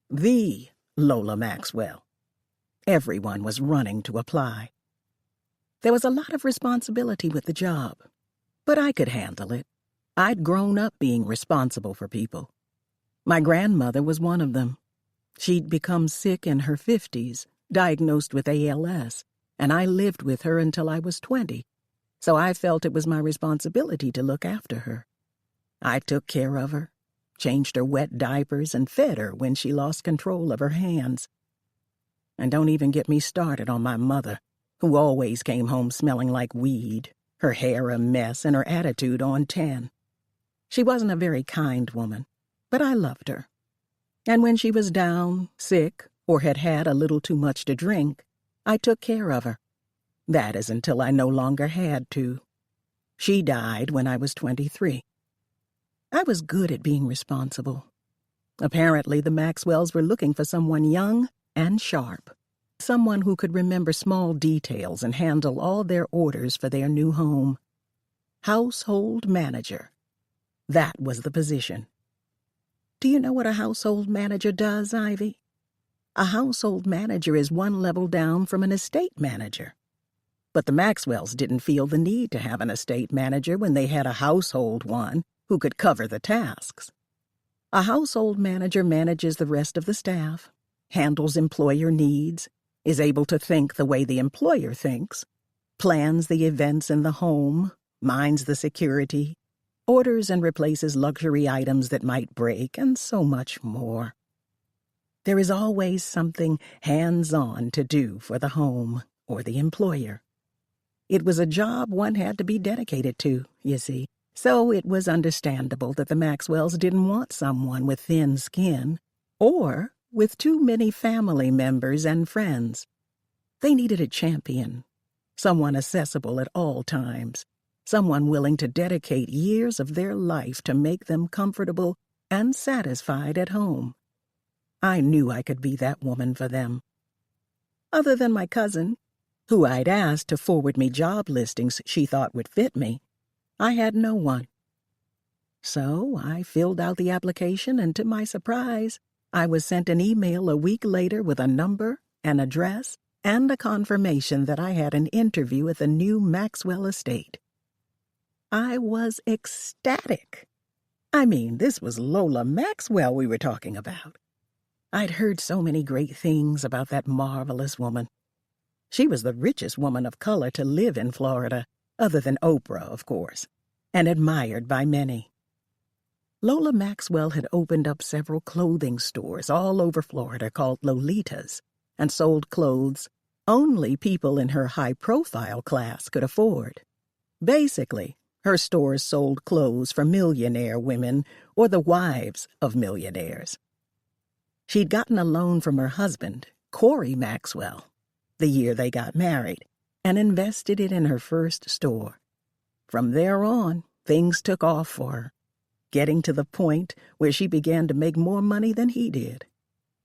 the Lola Maxwell. Everyone was running to apply. There was a lot of responsibility with the job, but I could handle it. I'd grown up being responsible for people. My grandmother was one of them. She'd become sick in her 50s, diagnosed with ALS, and I lived with her until I was 20, so I felt it was my responsibility to look after her. I took care of her, changed her wet diapers, and fed her when she lost control of her hands. And don't even get me started on my mother, who always came home smelling like weed, her hair a mess and her attitude on 10. She wasn't a very kind woman, but I loved her. And when she was down, sick, or had had a little too much to drink, I took care of her. That is until I no longer had to. She died when I was 23. I was good at being responsible. Apparently, the Maxwells were looking for someone young and sharp, someone who could remember small details and handle all their orders for their new home. Household manager. That was the position. Do you know what a household manager does, Ivy? A household manager is one level down from an estate manager. But the Maxwells didn't feel the need to have an estate manager when they had a household one who could cover the tasks. A household manager manages the rest of the staff, handles employer needs, is able to think the way the employer thinks, plans the events in the home, minds the security, orders and replaces luxury items that might break, and so much more. There is always something hands-on to do for the home or the employer. It was a job one had to be dedicated to, you see. So it was understandable that the Maxwells didn't want someone with thin skin or with too many family members and friends. They needed a champion, someone accessible at all times, someone willing to dedicate years of their life to make them comfortable and satisfied at home. I knew I could be that woman for them. Other than my cousin, who I'd asked to forward me job listings she thought would fit me, I had no one. So I filled out the application, and to my surprise, I was sent an email a week later with a number, an address, and a confirmation that I had an interview at the new Maxwell estate. I was ecstatic. I mean, this was Lola Maxwell we were talking about. I'd heard so many great things about that marvelous woman. She was the richest woman of color to live in Florida, other than Oprah, of course, and admired by many. Lola Maxwell had opened up several clothing stores all over Florida called Lolitas and sold clothes only people in her high-profile class could afford. Basically, her stores sold clothes for millionaire women or the wives of millionaires. She'd gotten a loan from her husband, Corey Maxwell, the year they got married, and invested it in her first store. From there on, things took off for her, getting to the point where she began to make more money than he did,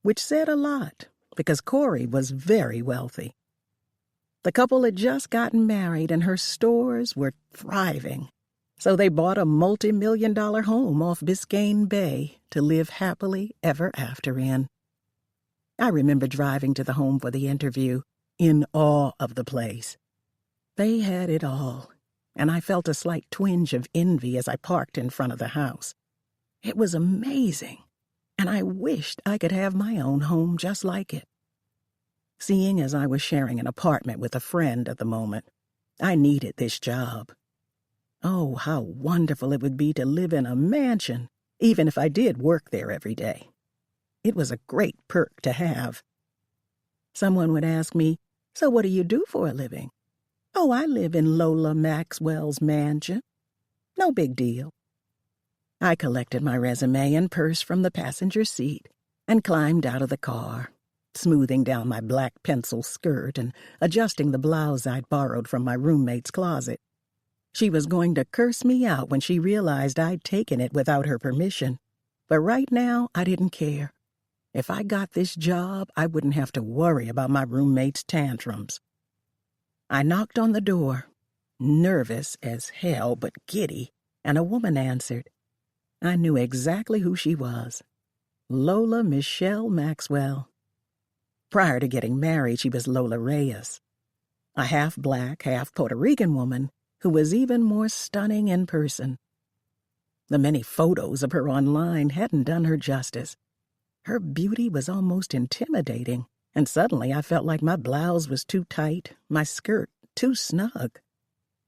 which said a lot because Corey was very wealthy. The couple had just gotten married and her stores were thriving, so they bought a multi-million-dollar home off Biscayne Bay to live happily ever after in. I remember driving to the home for the interview, in awe of the place. They had it all, and I felt a slight twinge of envy as I parked in front of the house. It was amazing, and I wished I could have my own home just like it. Seeing as I was sharing an apartment with a friend at the moment, I needed this job. Oh, how wonderful it would be to live in a mansion, even if I did work there every day. It was a great perk to have. Someone would ask me, "So what do you do for a living?" "Oh, I live in Lola Maxwell's mansion." No big deal. I collected my resume and purse from the passenger seat and climbed out of the car, smoothing down my black pencil skirt and adjusting the blouse I'd borrowed from my roommate's closet. She was going to curse me out when she realized I'd taken it without her permission, but right now I didn't care. If I got this job, I wouldn't have to worry about my roommate's tantrums. I knocked on the door, nervous as hell but giddy, and a woman answered. I knew exactly who she was. Lola Michelle Maxwell. Prior to getting married, she was Lola Reyes, a half-black, half-Puerto Rican woman who was even more stunning in person. The many photos of her online hadn't done her justice. Her beauty was almost intimidating, and suddenly I felt like my blouse was too tight, my skirt too snug.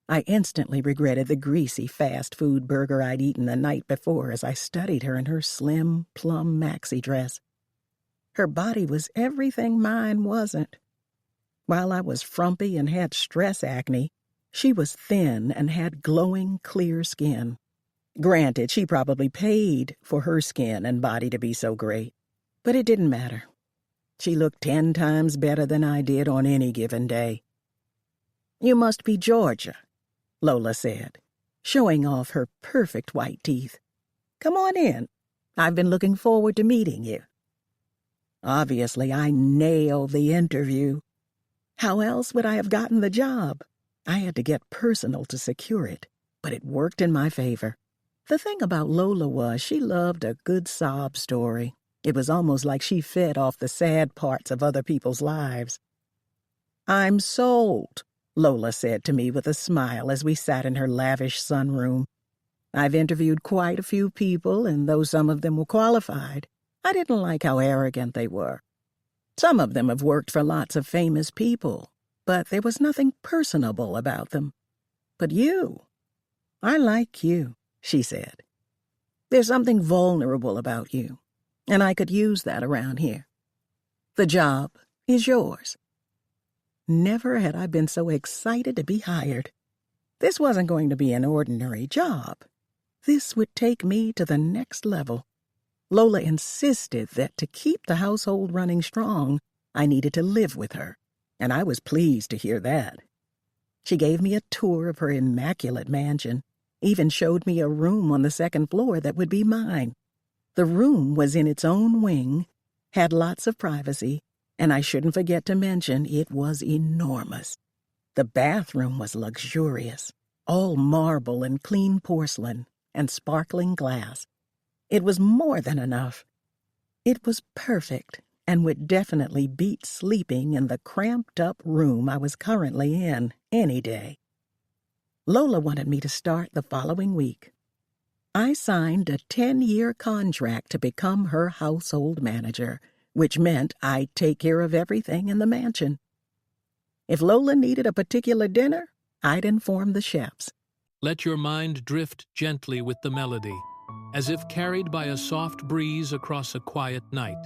I instantly regretted the greasy fast food burger I'd eaten the night before as I studied her in her slim, plum maxi dress. Her body was everything mine wasn't. While I was frumpy and had stress acne, she was thin and had glowing, clear skin. Granted, she probably paid for her skin and body to be so great, but it didn't matter. She looked 10 times better than I did on any given day. "You must be Georgia," Lola said, showing off her perfect white teeth. "Come on in. I've been looking forward to meeting you." Obviously, I nailed the interview. How else would I have gotten the job? I had to get personal to secure it, but it worked in my favor. The thing about Lola was she loved a good sob story. It was almost like she fed off the sad parts of other people's lives. "I'm sold," Lola said to me with a smile as we sat in her lavish sunroom. "I've interviewed quite a few people, and though some of them were qualified, I didn't like how arrogant they were. Some of them have worked for lots of famous people, but there was nothing personable about them. But you, I like you," she said. "There's something vulnerable about you, and I could use that around here. The job is yours." Never had I been so excited to be hired. This wasn't going to be an ordinary job. This would take me to the next level. Lola insisted that to keep the household running strong, I needed to live with her, and I was pleased to hear that. She gave me a tour of her immaculate mansion, even showed me a room on the second floor that would be mine. The room was in its own wing, had lots of privacy, and I shouldn't forget to mention it was enormous. The bathroom was luxurious, all marble and clean porcelain and sparkling glass. It was more than enough. It was perfect and would definitely beat sleeping in the cramped-up room I was currently in any day. Lola wanted me to start the following week. I signed a 10-year contract to become her household manager, which meant I'd take care of everything in the mansion. If Lola needed a particular dinner, I'd inform the chefs. Let your mind drift gently with the melody, as if carried by a soft breeze across a quiet night.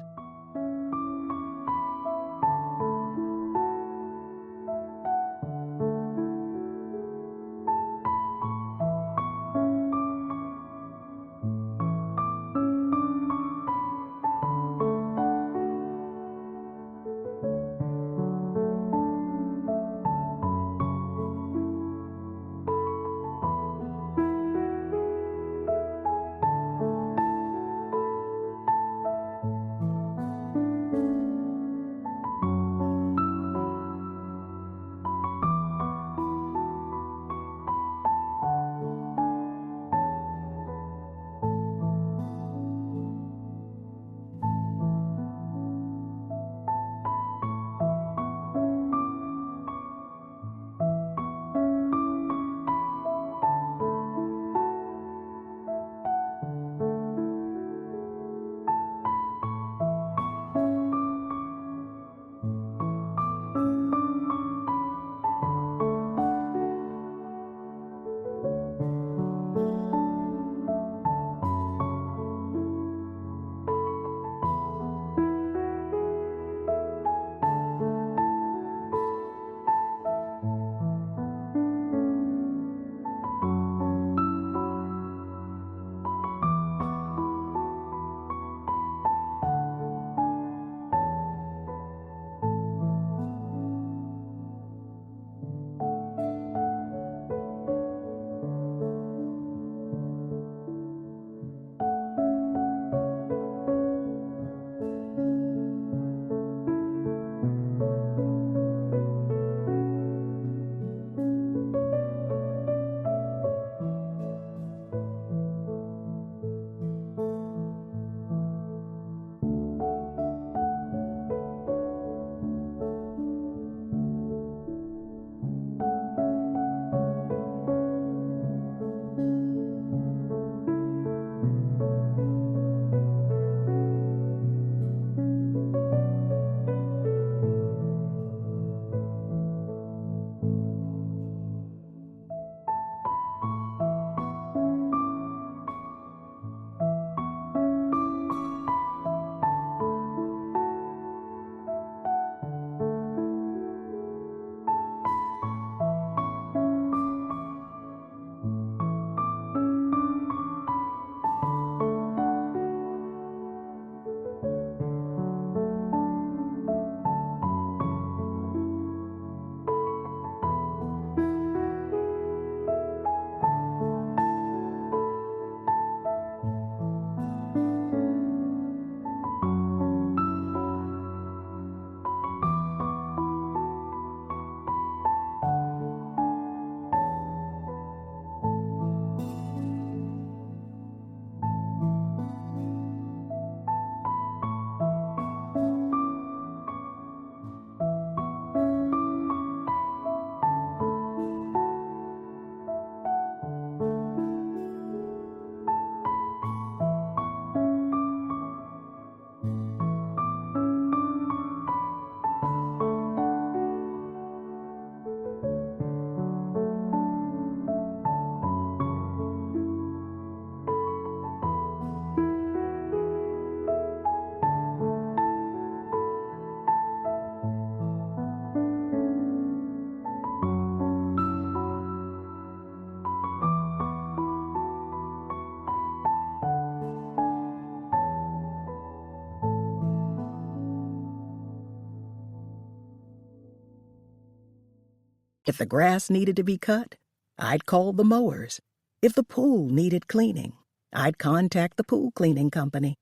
If the grass needed to be cut, I'd call the mowers. If the pool needed cleaning, I'd contact the pool cleaning company.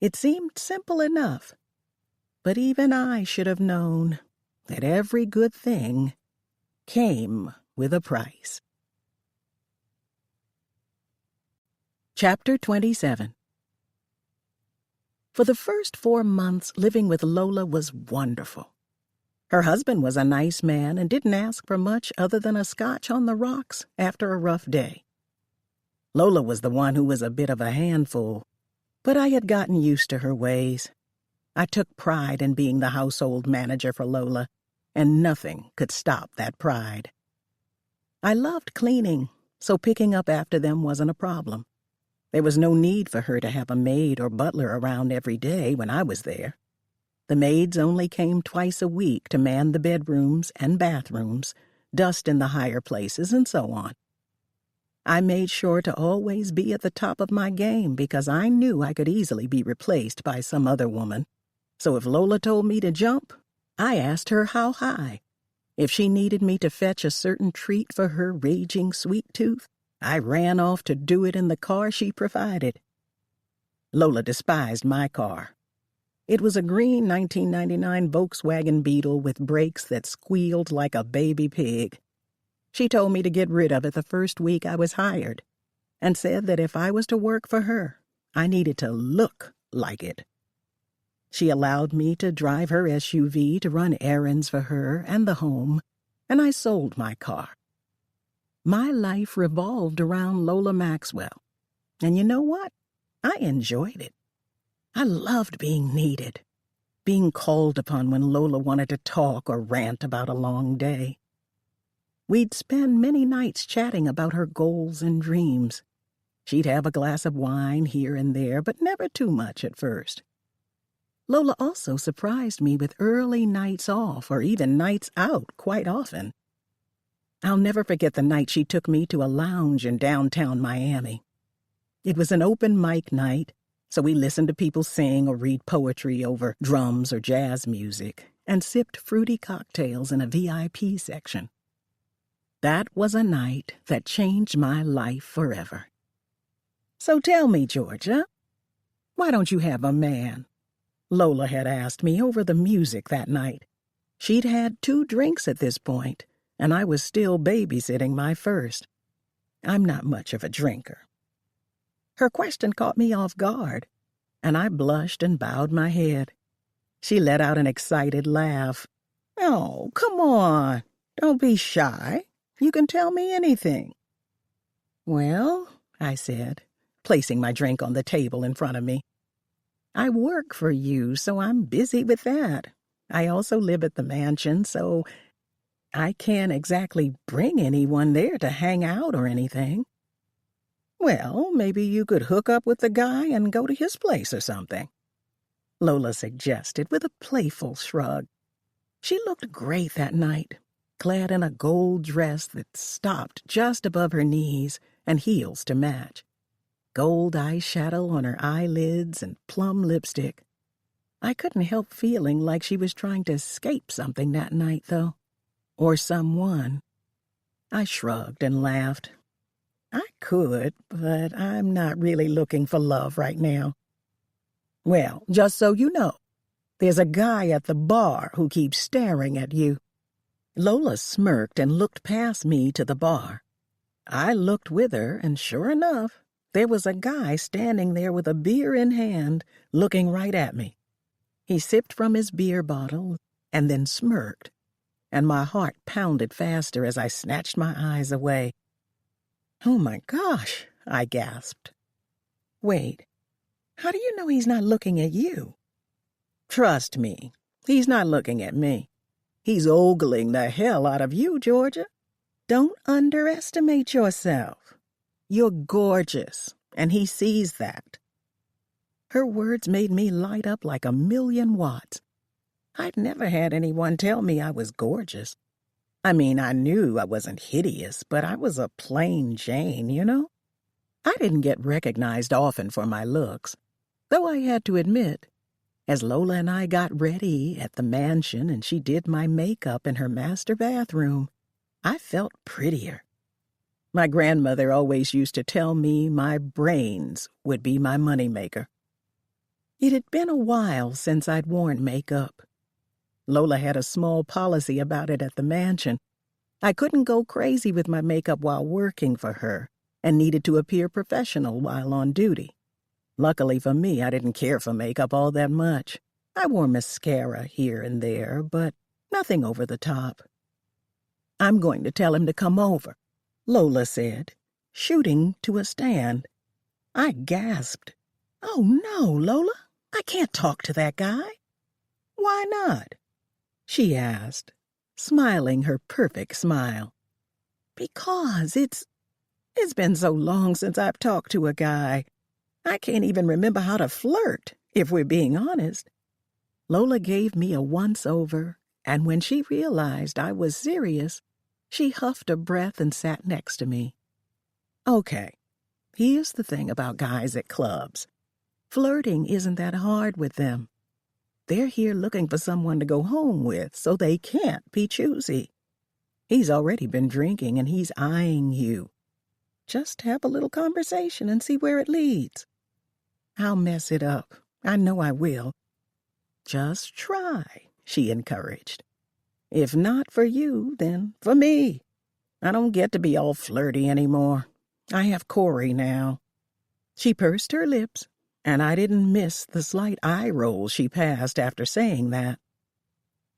It seemed simple enough, but even I should have known that every good thing came with a price. Chapter 27. For the first 4 months, living with Lola was wonderful. Her husband was a nice man and didn't ask for much other than a scotch on the rocks after a rough day. Lola was the one who was a bit of a handful, but I had gotten used to her ways. I took pride in being the household manager for Lola, and nothing could stop that pride. I loved cleaning, so picking up after them wasn't a problem. There was no need for her to have a maid or butler around every day when I was there. The maids only came twice a week to man the bedrooms and bathrooms, dust in the higher places, and so on. I made sure to always be at the top of my game because I knew I could easily be replaced by some other woman. So if Lola told me to jump, I asked her how high. If she needed me to fetch a certain treat for her raging sweet tooth, I ran off to do it in the car she provided. Lola despised my car. It was a green 1999 Volkswagen Beetle with brakes that squealed like a baby pig. She told me to get rid of it the first week I was hired, and said that if I was to work for her, I needed to look like it. She allowed me to drive her SUV to run errands for her and the home, and I sold my car. My life revolved around Lola Maxwell, and you know what? I enjoyed it. I loved being needed, being called upon when Lola wanted to talk or rant about a long day. We'd spend many nights chatting about her goals and dreams. She'd have a glass of wine here and there, but never too much at first. Lola also surprised me with early nights off or even nights out quite often. I'll never forget the night she took me to a lounge in downtown Miami. It was an open mic night, so we listened to people sing or read poetry over drums or jazz music and sipped fruity cocktails in a VIP section. That was a night that changed my life forever. So tell me, Georgia, why don't you have a man? Lola had asked me over the music that night. She'd had 2 drinks at this point, and I was still babysitting my first. I'm not much of a drinker. Her question caught me off guard, and I blushed and bowed my head. She let out an excited laugh. Oh, come on. Don't be shy. You can tell me anything. Well, I said, placing my drink on the table in front of me. I work for you, so I'm busy with that. I also live at the mansion, so I can't exactly bring anyone there to hang out or anything. Well, maybe you could hook up with the guy and go to his place or something, Lola suggested with a playful shrug. She looked great that night, clad in a gold dress that stopped just above her knees and heels to match. Gold eyeshadow on her eyelids and plum lipstick. I couldn't help feeling like she was trying to escape something that night, though. Or someone. I shrugged and laughed. I could, but I'm not really looking for love right now. Well, just so you know, there's a guy at the bar who keeps staring at you. Lola smirked and looked past me to the bar. I looked with her, and sure enough, there was a guy standing there with a beer in hand, looking right at me. He sipped from his beer bottle and then smirked, and my heart pounded faster as I snatched my eyes away. Oh my gosh, I gasped. Wait, how do you know he's not looking at you? Trust me, he's not looking at me. He's ogling the hell out of you, Georgia. Don't underestimate yourself. You're gorgeous, and he sees that. Her words made me light up like 1,000,000 watts. I'd never had anyone tell me I was gorgeous. I mean, I knew I wasn't hideous, but I was a plain Jane, you know? I didn't get recognized often for my looks, though I had to admit, as Lola and I got ready at the mansion and she did my makeup in her master bathroom, I felt prettier. My grandmother always used to tell me my brains would be my moneymaker. It had been a while since I'd worn makeup. Lola had a small policy about it at the mansion. I couldn't go crazy with my makeup while working for her and needed to appear professional while on duty. Luckily for me, I didn't care for makeup all that much. I wore mascara here and there, but Nothing over the top. I'm going to tell him to come over, Lola said, shooting to a stand. I gasped. Oh, no, Lola. I can't talk to that guy. Why not? She asked, smiling her perfect smile. Because it's been so long since I've talked to a guy. I can't even remember how to flirt, if we're being honest. Lola gave me a once-over, and when she realized I was serious, she huffed a breath and sat next to me. Okay, here's the thing about guys at clubs. Flirting isn't that hard with them. They're here looking for someone to go home with, so they can't be choosy. He's already been drinking and he's eyeing you. Just have a little conversation and see where it leads. I'll mess it up. I know I will. Just try, she encouraged. If not for you, then for me. I don't get to be all flirty anymore. I have Corey now. She pursed her lips, and I didn't miss the slight eye roll she passed after saying that.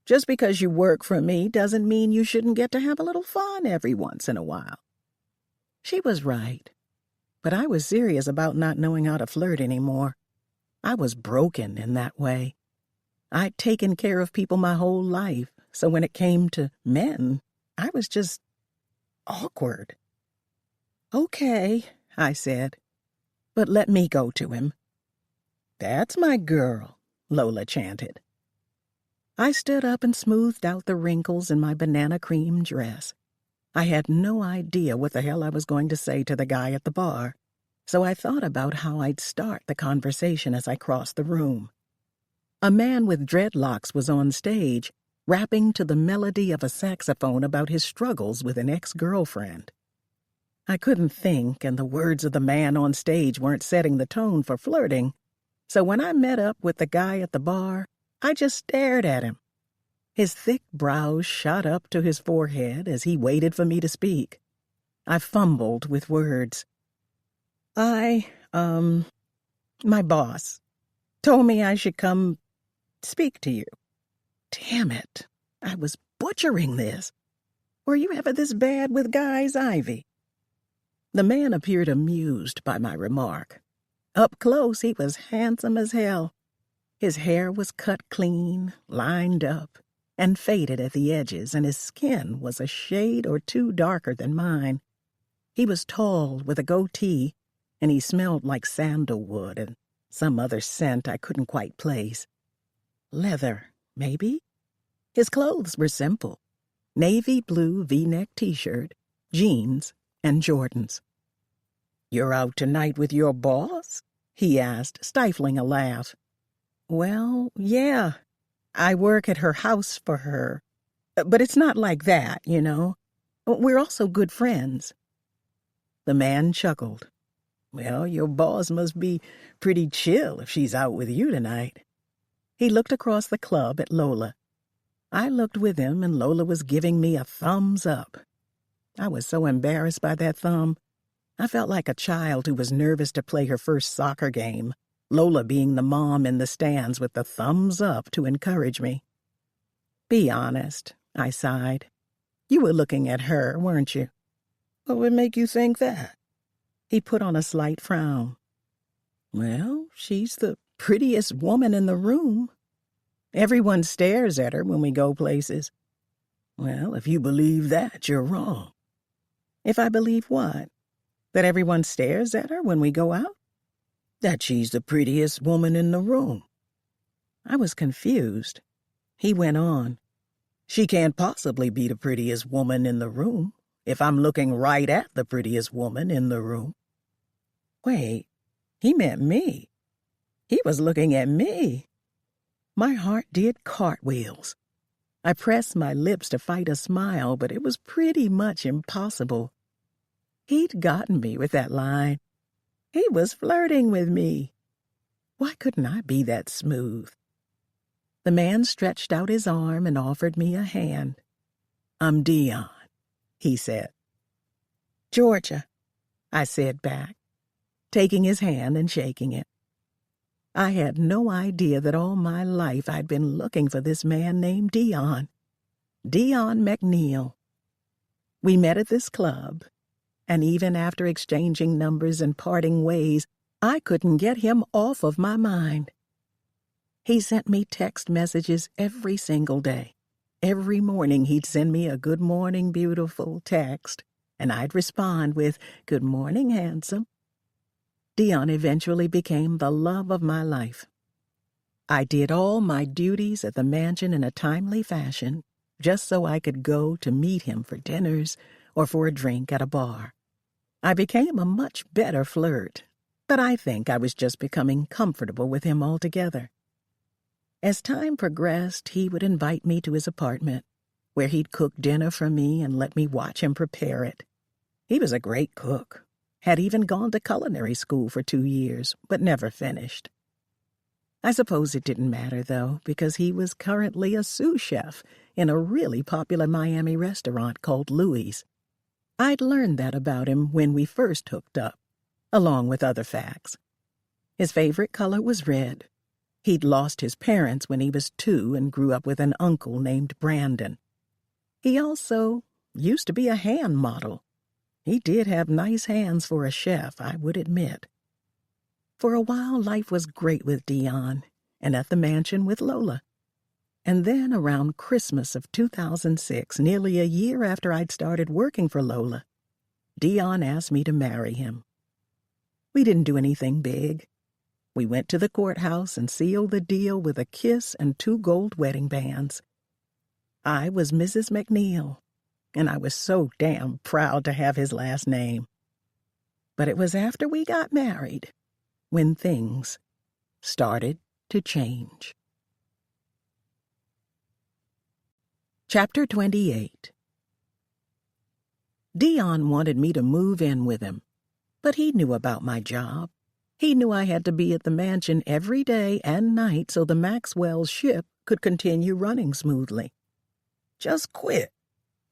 Just because you work for me doesn't mean you shouldn't get to have a little fun every once in a while. She was right, but I was serious about not knowing how to flirt anymore. I was broken in that way. I'd taken care of people my whole life, so when it came to men, I was just awkward. Okay, I said, but let me go to him. That's my girl, Lola chanted. I stood up and smoothed out the wrinkles in my banana cream dress. I had no idea what the hell I was going to say to the guy at the bar, so I thought about how I'd start the conversation as I crossed the room. A man with dreadlocks was on stage, rapping to the melody of a saxophone about his struggles with an ex-girlfriend. I couldn't think, and the words of the man on stage weren't setting the tone for flirting, so when I met up with the guy at the bar, I just stared at him. His thick brows shot up to his forehead as he waited for me to speak. I fumbled with words. My boss told me I should come speak to you. Damn it, I was butchering this. Were you ever this bad with guys, Ivy? The man appeared amused by my remark. Up close, he was handsome as hell. His hair was cut clean, lined up, and faded at the edges, and his skin was a shade or two darker than mine. He was tall, with a goatee, and he smelled like sandalwood and some other scent I couldn't quite place. Leather, maybe? His clothes were simple. Navy blue V-neck t-shirt, jeans, and Jordans. "You're out tonight with your boss?" he asked, stifling a laugh. "Well, yeah. I work at her house for her. But it's not like that, you know. We're also good friends." The man chuckled. "Well, your boss must be pretty chill if she's out with you tonight." He looked across the club at Lola. I looked with him, and Lola was giving me a thumbs up. I was so embarrassed by that thumb. I felt like a child who was nervous to play her first soccer game, Lola being the mom in the stands with the thumbs up to encourage me. "Be honest," I sighed. "You were looking at her, weren't you?" "What would make you think that?" He put on a slight frown. "Well, she's the prettiest woman in the room. Everyone stares at her when we go places." "Well, if you believe that, you're wrong." "If I believe what? That everyone stares at her when we go out?" "That she's the prettiest woman in the room." I was confused. He went on. "She can't possibly be the prettiest woman in the room if I'm looking right at the prettiest woman in the room." Wait, he meant me. He was looking at me. My heart did cartwheels. I pressed my lips to fight a smile, but it was pretty much impossible. He'd gotten me with that line. He was flirting with me. Why couldn't I be that smooth? The man stretched out his arm and offered me a hand. "I'm Dion," he said. "Georgia," I said back, taking his hand and shaking it. I had no idea that all my life I'd been looking for this man named Dion. Dion McNeil. We met at this club, and even after exchanging numbers and parting ways, I couldn't get him off of my mind. He sent me text messages every single day. Every morning he'd send me a "Good morning, beautiful" text, and I'd respond with "Good morning, handsome." Dion eventually became the love of my life. I did all my duties at the mansion in a timely fashion, just so I could go to meet him for dinners or for a drink at a bar. I became a much better flirt, but I think I was just becoming comfortable with him altogether. As time progressed, he would invite me to his apartment, where he'd cook dinner for me and let me watch him prepare it. He was a great cook, had even gone to culinary school for 2 years, but never finished. I suppose it didn't matter, though, because he was currently a sous chef in a really popular Miami restaurant called Louie's. I'd learned that about him when we first hooked up, along with other facts. His favorite color was red. He'd lost his parents when he was 2 and grew up with an uncle named Brandon. He also used to be a hand model. He did have nice hands for a chef, I would admit. For a while, life was great with Dion, and at the mansion with Lola. And then around Christmas of 2006, nearly a year after I'd started working for Lola, Dion asked me to marry him. We didn't do anything big. We went to the courthouse and sealed the deal with a kiss and 2 gold wedding bands. I was Mrs. McNeil, and I was so damn proud to have his last name. But it was after we got married when things started to change. Chapter 28. Dion wanted me to move in with him, but he knew about my job. He knew I had to be at the mansion every day and night so the Maxwell's ship could continue running smoothly. "Just quit.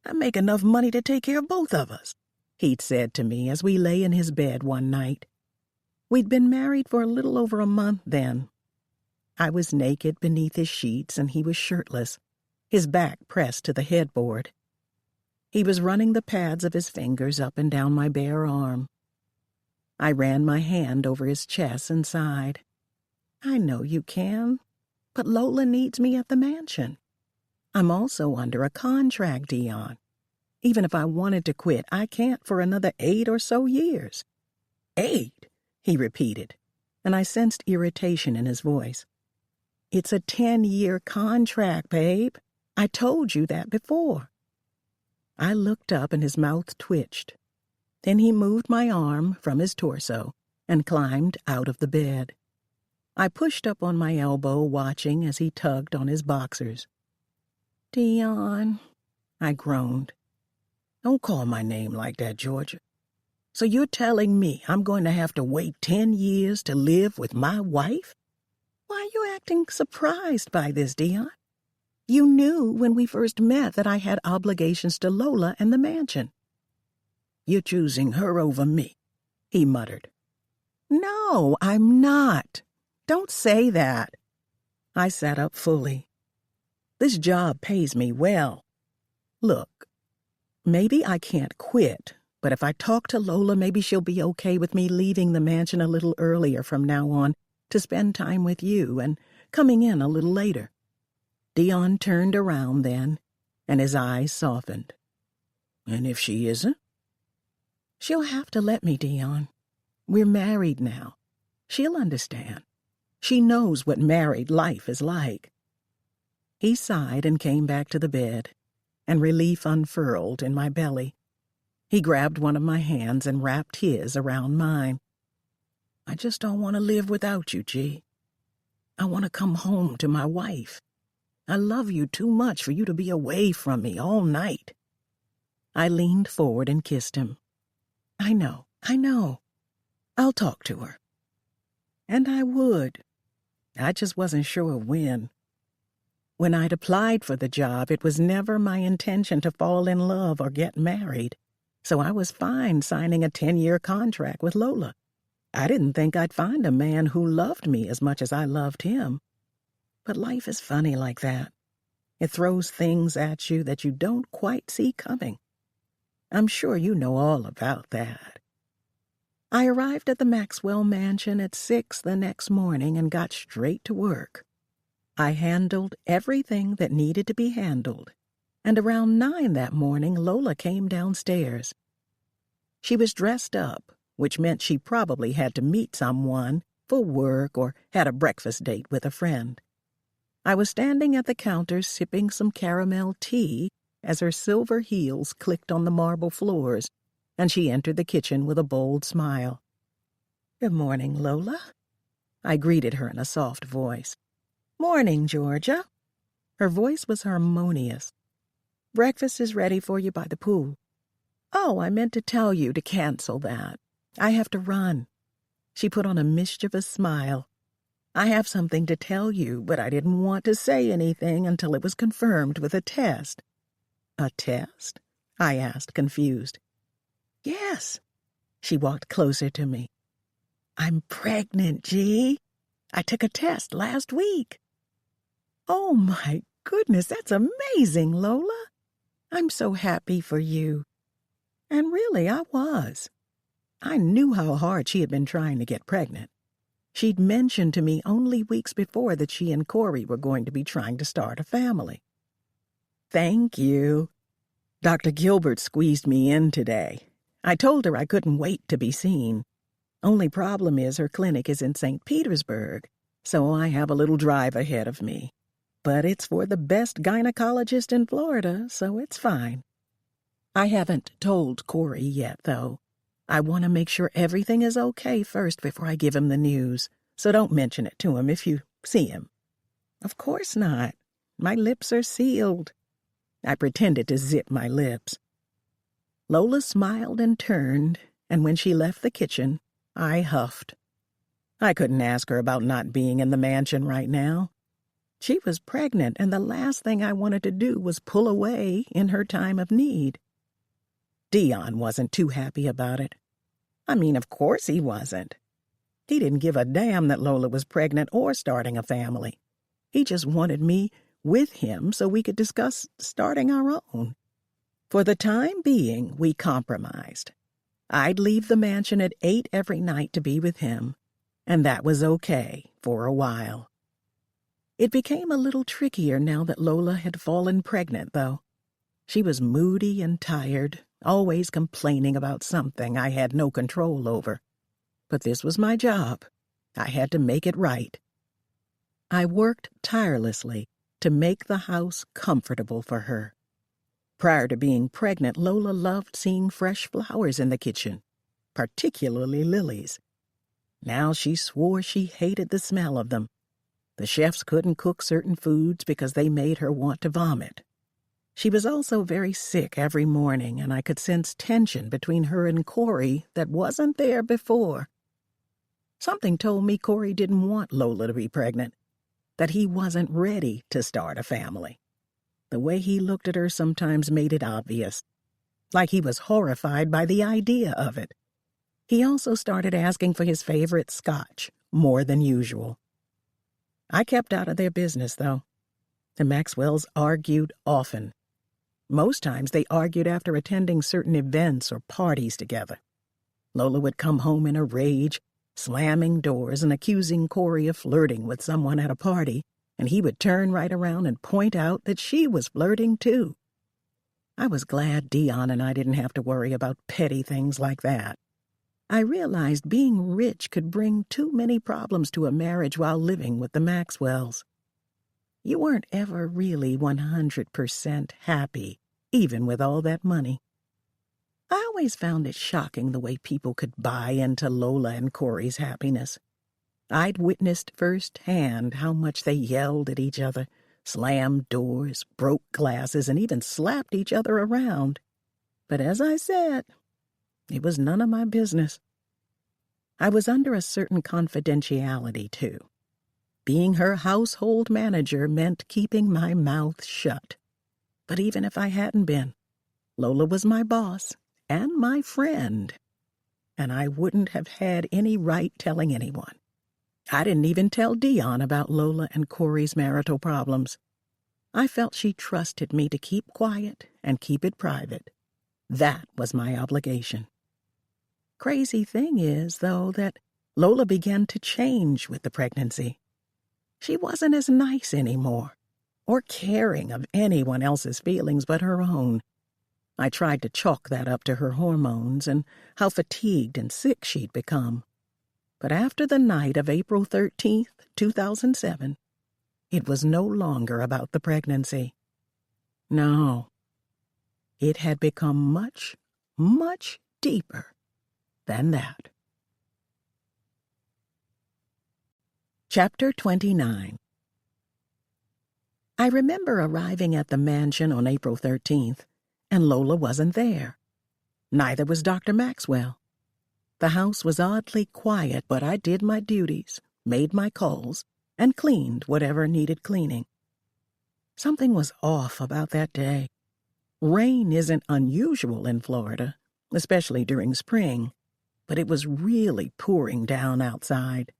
I make enough money to take care of both of us," he'd said to me as we lay in his bed one night. We'd been married for a little over a month then. I was naked beneath his sheets and he was shirtless, his back pressed to the headboard. He was running the pads of his fingers up and down my bare arm. I ran my hand over his chest and sighed. "I know you can, but Lola needs me at the mansion. I'm also under a contract, Dion. Even if I wanted to quit, I can't for another 8 or so years." "8?" he repeated, and I sensed irritation in his voice. "It's a 10-year contract, babe. I told you that before." I looked up and his mouth twitched. Then he moved my arm from his torso and climbed out of the bed. I pushed up on my elbow, watching as he tugged on his boxers. "Dion," I groaned. "Don't call my name like that, Georgia. So you're telling me I'm going to have to wait 10 years to live with my wife? Why are you acting surprised by this, Dion? You knew when we first met that I had obligations to Lola and the mansion." "You're choosing her over me," he muttered. "No, I'm not. Don't say that." I sat up fully. "This job pays me well. Look, maybe I can't quit, but if I talk to Lola, maybe she'll be okay with me leaving the mansion a little earlier from now on to spend time with you and coming in a little later." Dion turned around then, and his eyes softened. "And if she isn't?" "She'll have to let me, Dion. We're married now. She'll understand. She knows what married life is like." He sighed and came back to the bed, and relief unfurled in my belly. He grabbed one of my hands and wrapped his around mine. "I just don't want to live without you, G. I want to come home to my wife. I love you too much for you to be away from me all night." I leaned forward and kissed him. I know. I'll talk to her." And I would. I just wasn't sure when. When I'd applied for the job, it was never my intention to fall in love or get married, so I was fine signing a 10-year contract with Lola. I didn't think I'd find a man who loved me as much as I loved him. But life is funny like that. It throws things at you that you don't quite see coming. I'm sure you know all about that. I arrived at the Maxwell mansion at 6 the next morning and got straight to work. I handled everything that needed to be handled, and around 9 that morning Lola came downstairs. She was dressed up, which meant she probably had to meet someone for work or had a breakfast date with a friend. I was standing at the counter sipping some caramel tea as her silver heels clicked on the marble floors, and she entered the kitchen with a bold smile. "Good morning, Lola," I greeted her in a soft voice. "Morning, Georgia." Her voice was harmonious. "Breakfast is ready for you by the pool." "Oh, I meant to tell you to cancel that. I have to run." She put on a mischievous smile. "I have something to tell you, but I didn't want to say anything until it was confirmed with a test." "A test?" I asked, confused. "Yes." She walked closer to me. "I'm pregnant, G. I took a test last week." "Oh, my goodness, that's amazing, Lola. I'm so happy for you." And really, I was. I knew how hard she had been trying to get pregnant. She'd mentioned to me only weeks before that she and Corey were going to be trying to start a family. "Thank you. Dr. Gilbert squeezed me in today. I told her I couldn't wait to be seen. Only problem is her clinic is in St. Petersburg, so I have a little drive ahead of me. But it's for the best gynecologist in Florida, so it's fine. I haven't told Corey yet, though. I want to make sure everything is okay first before I give him the news, so don't mention it to him if you see him." "Of course not. My lips are sealed." I pretended to zip my lips. Lola smiled and turned, and when she left the kitchen, I huffed. I couldn't ask her about not being in the mansion right now. She was pregnant, and the last thing I wanted to do was pull away in her time of need. Dion wasn't too happy about it. I mean, of course he wasn't. He didn't give a damn that Lola was pregnant or starting a family. He just wanted me with him so we could discuss starting our own. For the time being, we compromised. I'd leave the mansion at 8 every night to be with him, and that was okay for a while. It became a little trickier now that Lola had fallen pregnant, though. She was moody and tired, always complaining about something I had no control over. But this was my job. I had to make it right. I worked tirelessly to make the house comfortable for her. Prior to being pregnant, Lola loved seeing fresh flowers in the kitchen, particularly lilies. Now she swore she hated the smell of them. The chefs couldn't cook certain foods because they made her want to vomit. She was also very sick every morning, and I could sense tension between her and Corey that wasn't there before. Something told me Corey didn't want Lola to be pregnant, that he wasn't ready to start a family. The way he looked at her sometimes made it obvious, like he was horrified by the idea of it. He also started asking for his favorite scotch, more than usual. I kept out of their business, though. The Maxwells argued often. Most times they argued after attending certain events or parties together. Lola would come home in a rage, slamming doors and accusing Corey of flirting with someone at a party, and he would turn right around and point out that she was flirting too. I was glad Dion and I didn't have to worry about petty things like that. I realized being rich could bring too many problems to a marriage while living with the Maxwells. You weren't ever really 100% happy, even with all that money. I always found it shocking the way people could buy into Lola and Corey's happiness. I'd witnessed firsthand how much they yelled at each other, slammed doors, broke glasses, and even slapped each other around. But as I said, it was none of my business. I was under a certain confidentiality, too. Being her household manager meant keeping my mouth shut. But even if I hadn't been, Lola was my boss and my friend, and I wouldn't have had any right telling anyone. I didn't even tell Dion about Lola and Corey's marital problems. I felt she trusted me to keep quiet and keep it private. That was my obligation. Crazy thing is, though, that Lola began to change with the pregnancy. She wasn't as nice anymore, or caring of anyone else's feelings but her own. I tried to chalk that up to her hormones and how fatigued and sick she'd become. But after the night of April 13th, 2007, it was no longer about the pregnancy. No, it had become much, much deeper than that. Chapter 29. I remember arriving at the mansion on April 13th, and Lola wasn't there. Neither was Dr. Maxwell. The house was oddly quiet, but I did my duties, made my calls, and cleaned whatever needed cleaning. Something was off about that day. Rain isn't unusual in Florida, especially during spring, but it was really pouring down outside,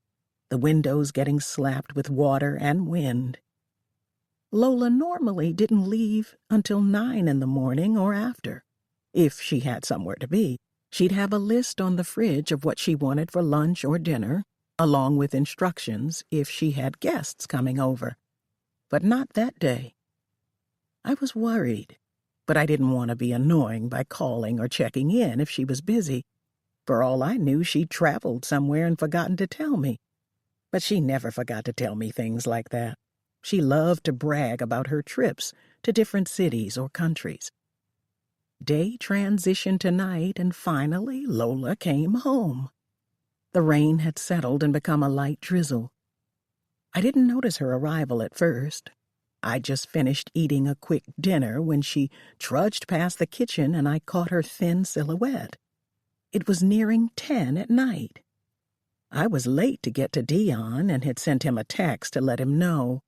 the windows getting slapped with water and wind. Lola normally didn't leave until 9 in the morning or after. If she had somewhere to be, she'd have a list on the fridge of what she wanted for lunch or dinner, along with instructions if she had guests coming over. But not that day. I was worried, but I didn't want to be annoying by calling or checking in if she was busy. For all I knew, she'd traveled somewhere and forgotten to tell me. But she never forgot to tell me things like that. She loved to brag about her trips to different cities or countries. Day transitioned to night, and finally Lola came home. The rain had settled and become a light drizzle. I didn't notice her arrival at first. I just finished eating a quick dinner when she trudged past the kitchen and I caught her thin silhouette. It was nearing 10 at night. I was late to get to Dion and had sent him a text to let him know,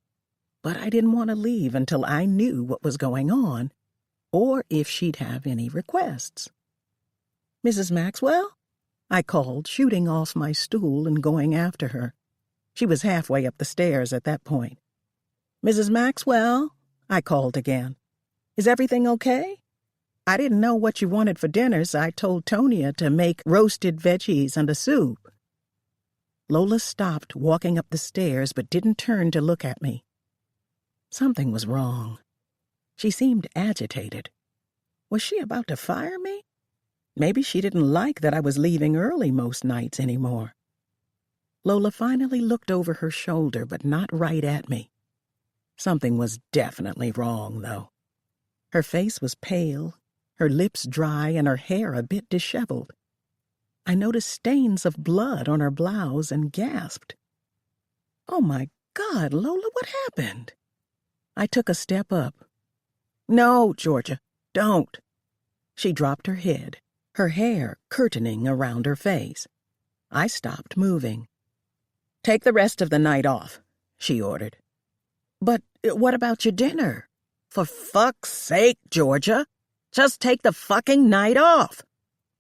but I didn't want to leave until I knew what was going on, or if she'd have any requests. "Mrs. Maxwell?" I called, shooting off my stool and going after her. She was halfway up the stairs at that point. "Mrs. Maxwell?" I called again. "Is everything okay? I didn't know what you wanted for dinner, so I told Tonya to make roasted veggies and a soup." Lola stopped walking up the stairs but didn't turn to look at me. Something was wrong. She seemed agitated. Was she about to fire me? Maybe she didn't like that I was leaving early most nights anymore. Lola finally looked over her shoulder, but not right at me. Something was definitely wrong, though. Her face was pale, her lips dry, and her hair a bit disheveled. I noticed stains of blood on her blouse and gasped. "Oh, my God, Lola, what happened?" I took a step up. "No, Georgia, don't." She dropped her head, her hair curtaining around her face. I stopped moving. "Take the rest of the night off," she ordered. "But what about your dinner?" "For fuck's sake, Georgia, just take the fucking night off.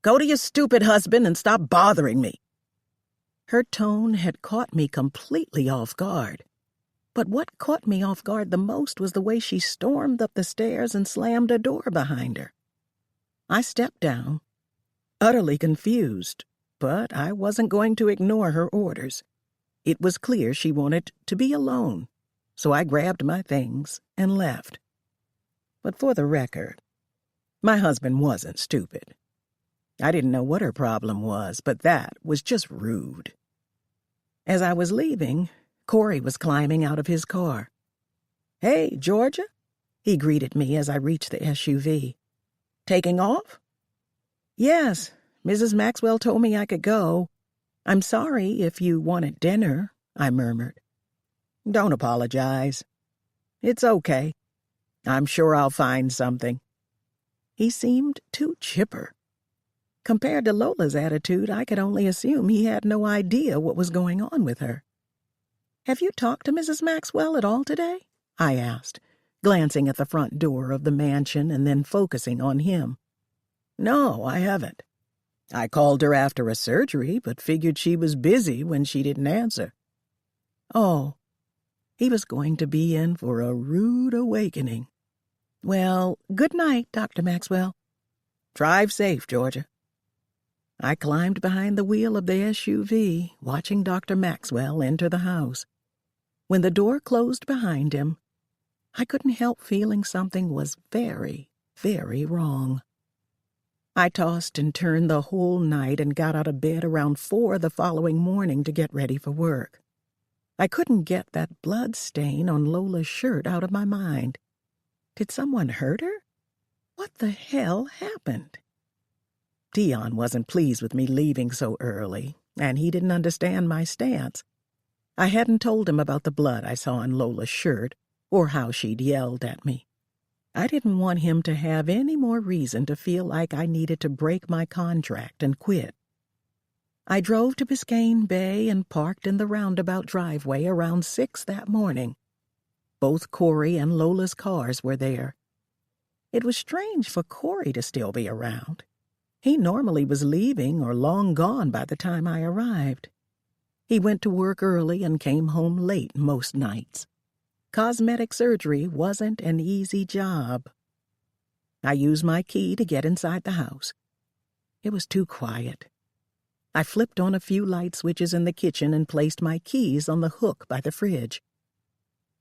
Go to your stupid husband and stop bothering me." Her tone had caught me completely off guard. But what caught me off guard the most was the way she stormed up the stairs and slammed a door behind her. I stepped down, utterly confused, but I wasn't going to ignore her orders. It was clear she wanted to be alone, so I grabbed my things and left. But for the record, my husband wasn't stupid. I didn't know what her problem was, but that was just rude. As I was leaving, Corey was climbing out of his car. "Hey, Georgia," he greeted me as I reached the SUV. "Taking off?" "Yes, Mrs. Maxwell told me I could go. I'm sorry if you wanted dinner," I murmured. "Don't apologize. It's okay. I'm sure I'll find something." He seemed too chipper. Compared to Lola's attitude, I could only assume he had no idea what was going on with her. "Have you talked to Mrs. Maxwell at all today?" I asked, glancing at the front door of the mansion and then focusing on him. "No, I haven't. I called her after a surgery, but figured she was busy when she didn't answer." "Oh." He was going to be in for a rude awakening. Well, good night, Dr. Maxwell. Drive safe, Georgia. I climbed behind the wheel of the SUV, watching Dr. Maxwell enter the house. When the door closed behind him, I couldn't help feeling something was very, very wrong. I tossed and turned the whole night and got out of bed around 4 the following morning to get ready for work. I couldn't get that blood stain on Lola's shirt out of my mind. Did someone hurt her? What the hell happened? Dion wasn't pleased with me leaving so early, and he didn't understand my stance. I hadn't told him about the blood I saw on Lola's shirt or how she'd yelled at me. I didn't want him to have any more reason to feel like I needed to break my contract and quit. I drove to Biscayne Bay and parked in the roundabout driveway around 6 that morning. Both Corey and Lola's cars were there. It was strange for Corey to still be around. He normally was leaving or long gone by the time I arrived. He went to work early and came home late most nights. Cosmetic surgery wasn't an easy job. I used my key to get inside the house. It was too quiet. I flipped on a few light switches in the kitchen and placed my keys on the hook by the fridge.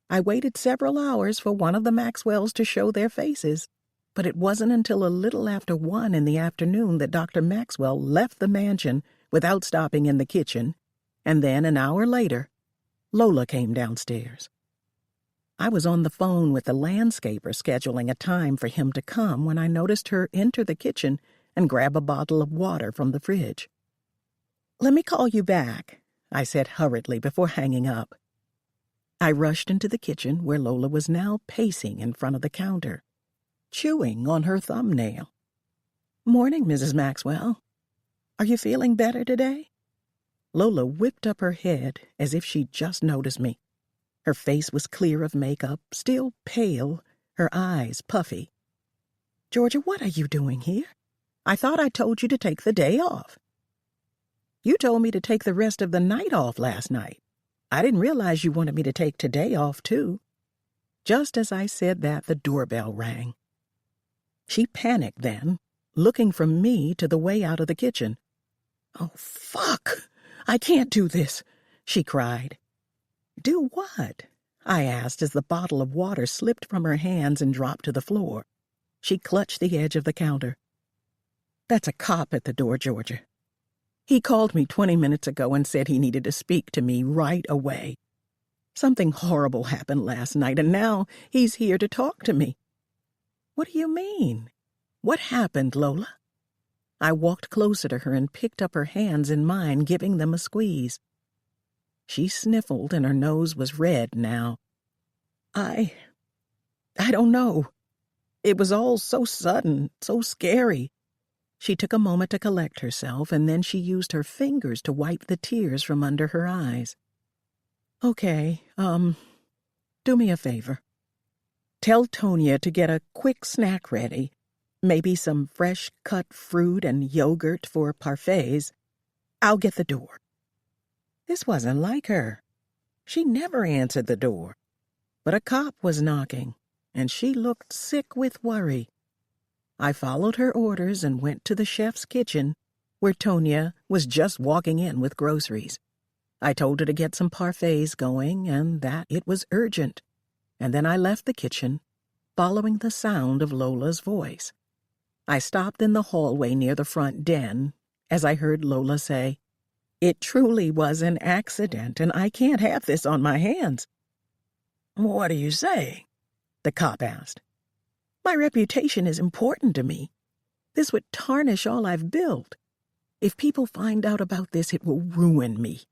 I waited several hours for one of the Maxwells to show their faces, but it wasn't until a little after 1 in the afternoon that Dr. Maxwell left the mansion without stopping in the kitchen, and then an hour later, Lola came downstairs. I was on the phone with the landscaper scheduling a time for him to come when I noticed her enter the kitchen and grab a bottle of water from the fridge. "Let me call you back," I said hurriedly before hanging up. I rushed into the kitchen where Lola was now pacing in front of the counter, chewing on her thumbnail. "Morning, Mrs. Maxwell. Are you feeling better today?" Lola whipped up her head as if she'd just noticed me. Her face was clear of makeup, still pale, her eyes puffy. "Georgia, what are you doing here? I thought I told you to take the day off." "You told me to take the rest of the night off last night. I didn't realize you wanted me to take today off, too." Just as I said that, the doorbell rang. She panicked then, looking from me to the way out of the kitchen. "Oh, fuck! I can't do this!" she cried. "Do what?" I asked as the bottle of water slipped from her hands and dropped to the floor. She clutched the edge of the counter. "That's a cop at the door, Georgia. He called me 20 minutes ago and said he needed to speak to me right away. Something horrible happened last night, and now he's here to talk to me." "What do you mean? What happened, Lola?" I walked closer to her and picked up her hands in mine, giving them a squeeze. She sniffled, and her nose was red now. I don't know. It was all so sudden, so scary." She took a moment to collect herself, and then she used her fingers to wipe the tears from under her eyes. "Okay, do me a favor. Tell Tonya to get a quick snack ready, maybe some fresh cut fruit and yogurt for parfaits. I'll get the door." This wasn't like her. She never answered the door. But a cop was knocking, and she looked sick with worry. I followed her orders and went to the chef's kitchen, where Tonya was just walking in with groceries. I told her to get some parfaits going and that it was urgent, and then I left the kitchen, following the sound of Lola's voice. I stopped in the hallway near the front den as I heard Lola say, "It truly was an accident, and I can't have this on my hands." "What are you saying?" the cop asked. "My reputation is important to me. This would tarnish all I've built. If people find out about this, it will ruin me.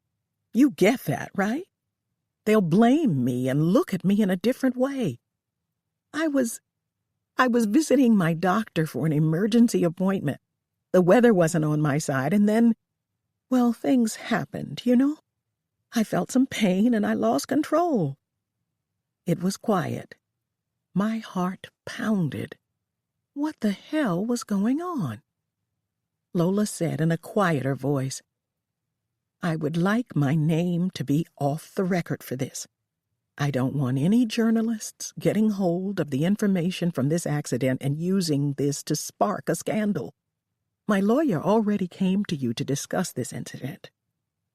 You get that, right? They'll blame me and look at me in a different way. I was visiting my doctor for an emergency appointment. The weather wasn't on my side, and then, well, things happened, you know? I felt some pain and I lost control." It was quiet. My heart pounded. What the hell was going on? Lola said in a quieter voice, "I would like my name to be off the record for this. I don't want any journalists getting hold of the information from this accident and using this to spark a scandal. My lawyer already came to you to discuss this incident.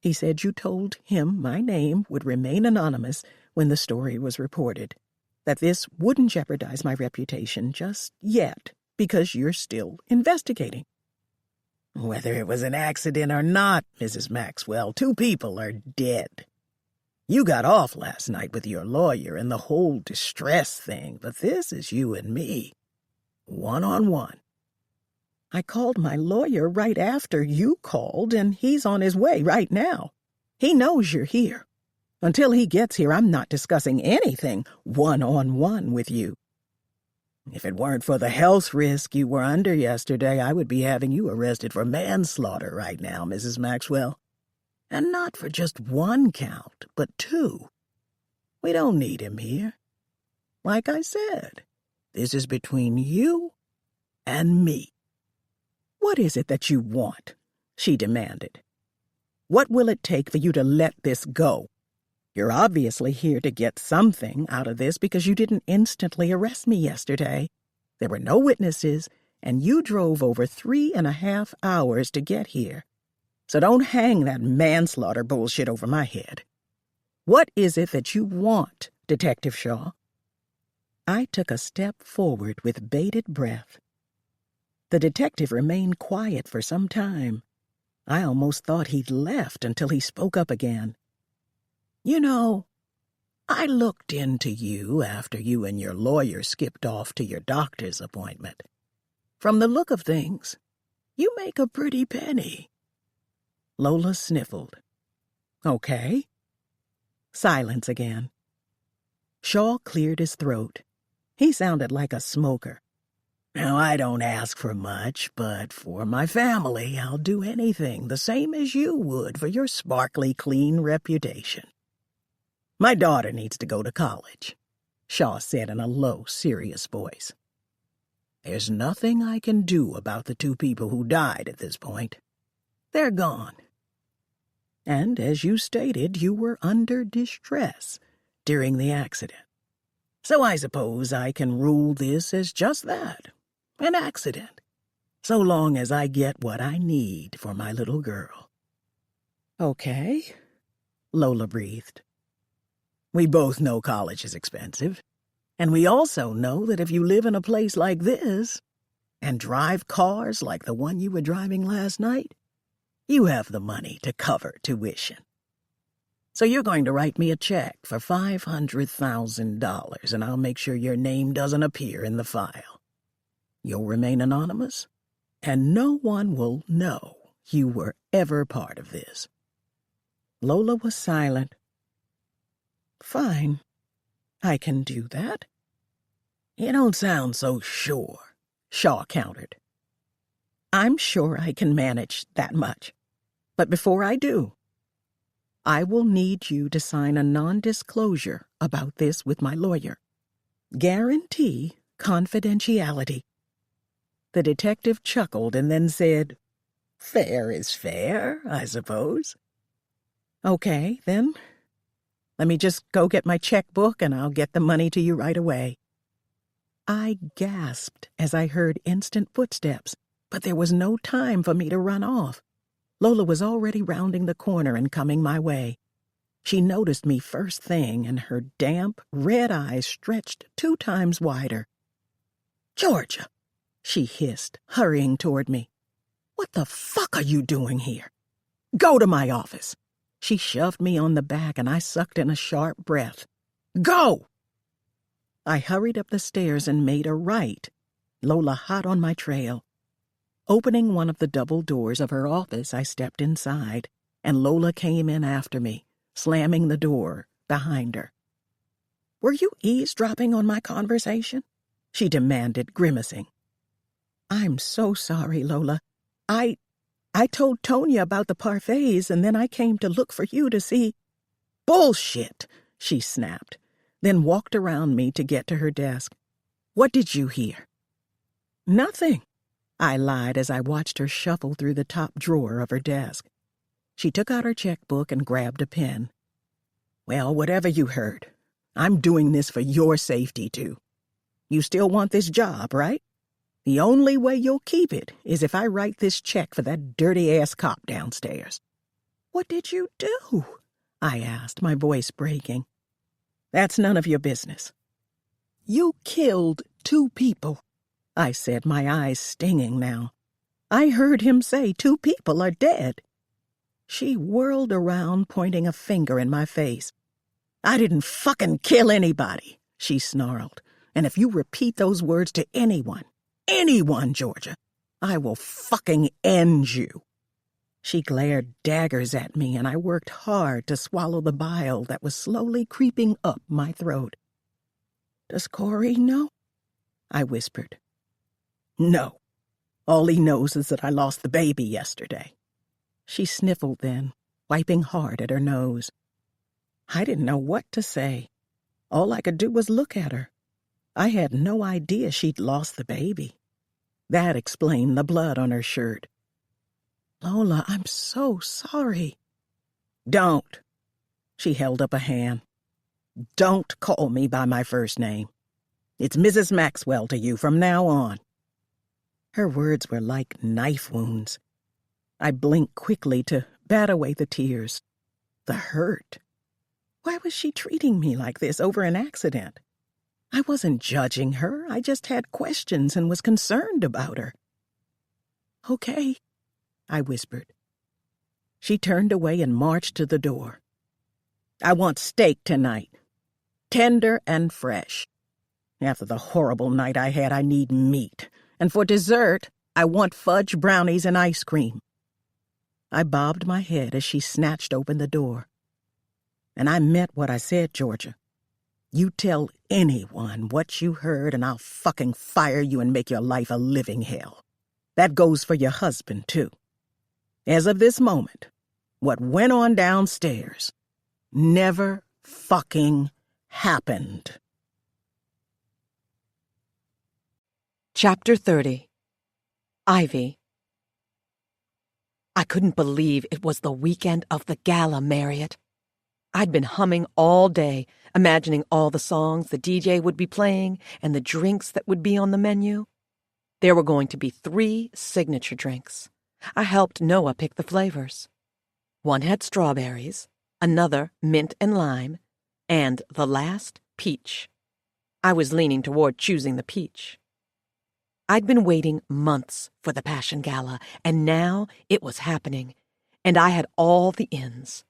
He said you told him my name would remain anonymous when the story was reported, that this wouldn't jeopardize my reputation just yet because you're still investigating. Whether it was an accident or not, Mrs. Maxwell, 2 people are dead. You got off last night with your lawyer and the whole distress thing, but this is you and me, one-on-one. I called my lawyer right after you called, and he's on his way right now. He knows you're here. Until he gets here, I'm not discussing anything one-on-one with you. If it weren't for the health risk you were under yesterday, I would be having you arrested for manslaughter right now, Mrs. Maxwell. And not for just 1 count, but 2. We don't need him here. Like I said, this is between you and me. What is it that you want? She demanded. What will it take for you to let this go? You're obviously here to get something out of this because you didn't instantly arrest me yesterday. There were no witnesses, and you drove over 3.5 hours to get here. So don't hang that manslaughter bullshit over my head. What is it that you want, Detective Shaw? I took a step forward with bated breath. The detective remained quiet for some time. I almost thought he'd left until he spoke up again. You know, I looked into you after you and your lawyer skipped off to your doctor's appointment. From the look of things, you make a pretty penny. Lola sniffled. Okay. Silence again. Shaw cleared his throat. He sounded like a smoker. Now, I don't ask for much, but for my family, I'll do anything, the same as you would for your sparkly, clean reputation. My daughter needs to go to college, Shaw said in a low, serious voice. There's nothing I can do about the 2 people who died at this point. They're gone. And as you stated, you were under distress during the accident. So I suppose I can rule this as just that, an accident, so long as I get what I need for my little girl. Okay, Lola breathed. We both know college is expensive, and we also know that if you live in a place like this and drive cars like the one you were driving last night, you have the money to cover tuition. So you're going to write me a check for $500,000, and I'll make sure your name doesn't appear in the file. You'll remain anonymous, and no one will know you were ever part of this. Lola was silent. Fine. I can do that. You don't sound so sure, Shaw countered. I'm sure I can manage that much. But before I do, I will need you to sign a non-disclosure about this with my lawyer. Guarantee confidentiality. The detective chuckled and then said, Fair is fair, I suppose. Okay, then. Let me just go get my checkbook and I'll get the money to you right away. I gasped as I heard instant footsteps, but there was no time for me to run off. Lola was already rounding the corner and coming my way. She noticed me first thing, and her damp, red eyes stretched 2 times wider. Georgia, she hissed, hurrying toward me. What the fuck are you doing here? Go to my office. She shoved me on the back, and I sucked in a sharp breath. Go! I hurried up the stairs and made a right, Lola hot on my trail. Opening one of the double doors of her office, I stepped inside, and Lola came in after me, slamming the door behind her. Were you eavesdropping on my conversation? She demanded, grimacing. I'm so sorry, Lola. I told Tonya about the parfaits, and then I came to look for you to see. Bullshit, she snapped, then walked around me to get to her desk. What did you hear? Nothing, I lied as I watched her shuffle through the top drawer of her desk. She took out her checkbook and grabbed a pen. Well, whatever you heard, I'm doing this for your safety, too. You still want this job, right? The only way you'll keep it is if I write this check for that dirty-ass cop downstairs." "What did you do?" I asked, my voice breaking. "That's none of your business." "You killed 2 people," I said, my eyes stinging now. "I heard him say 2 people are dead." She whirled around, pointing a finger in my face. "I didn't fucking kill anybody," she snarled. "And if you repeat those words to anyone, Georgia, I will fucking end you." She glared daggers at me, and I worked hard to swallow the bile that was slowly creeping up my throat. "Does Corey know?" I whispered. "No. All he knows is that I lost the baby yesterday." She sniffled then, wiping hard at her nose. I didn't know what to say. All I could do was look at her. I had no idea she'd lost the baby. That explained the blood on her shirt. "Lola, I'm so sorry." "Don't." She held up a hand. "Don't call me by my first name. It's Mrs. Maxwell to you from now on." Her words were like knife wounds. I blinked quickly to bat away the tears. The hurt. Why was she treating me like this over an accident? I wasn't judging her. I just had questions and was concerned about her. "Okay," I whispered. She turned away and marched to the door. "I want steak tonight. Tender and fresh. After the horrible night I had, I need meat. And for dessert, I want fudge brownies and ice cream." I bobbed my head as she snatched open the door. "And I meant what I said, Georgia. You tell anyone what you heard and I'll fucking fire you and make your life a living hell. That goes for your husband, too. As of this moment, what went on downstairs never fucking happened." Chapter 30. Ivy. I couldn't believe it was the weekend of the gala, Marriott. I'd been humming all day, imagining all the songs the DJ would be playing and the drinks that would be on the menu. There were going to be 3 signature drinks. I helped Noah pick the flavors. One had strawberries, another mint and lime, and the last, peach. I was leaning toward choosing the peach. I'd been waiting months for the Passion Gala, and now it was happening, and I had all the ins.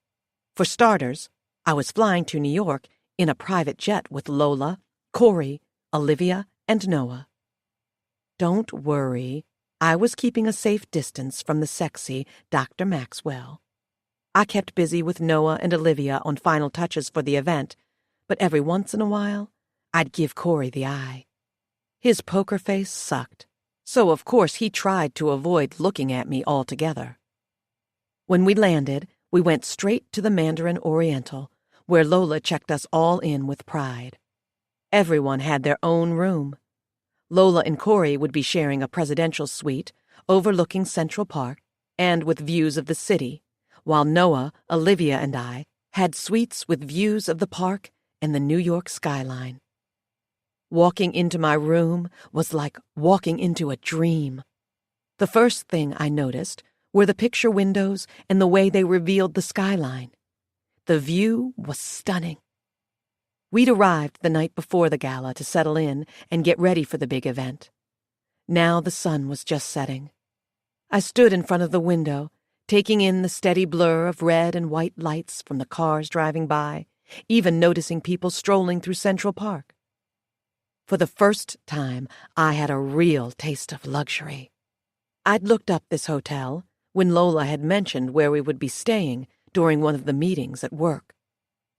For starters, I was flying to New York in a private jet with Lola, Corey, Olivia, and Noah. Don't worry, I was keeping a safe distance from the sexy Dr. Maxwell. I kept busy with Noah and Olivia on final touches for the event, but every once in a while, I'd give Corey the eye. His poker face sucked, so of course he tried to avoid looking at me altogether. When we landed, we went straight to the Mandarin Oriental, where Lola checked us all in with pride. Everyone had their own room. Lola and Corey would be sharing a presidential suite overlooking Central Park and with views of the city, while Noah, Olivia, and I had suites with views of the park and the New York skyline. Walking into my room was like walking into a dream. The first thing I noticed were the picture windows and the way they revealed the skyline. The view was stunning. We'd arrived the night before the gala to settle in and get ready for the big event. Now the sun was just setting. I stood in front of the window, taking in the steady blur of red and white lights from the cars driving by, even noticing people strolling through Central Park. For the first time, I had a real taste of luxury. I'd looked up this hotel when Lola had mentioned where we would be staying during one of the meetings at work.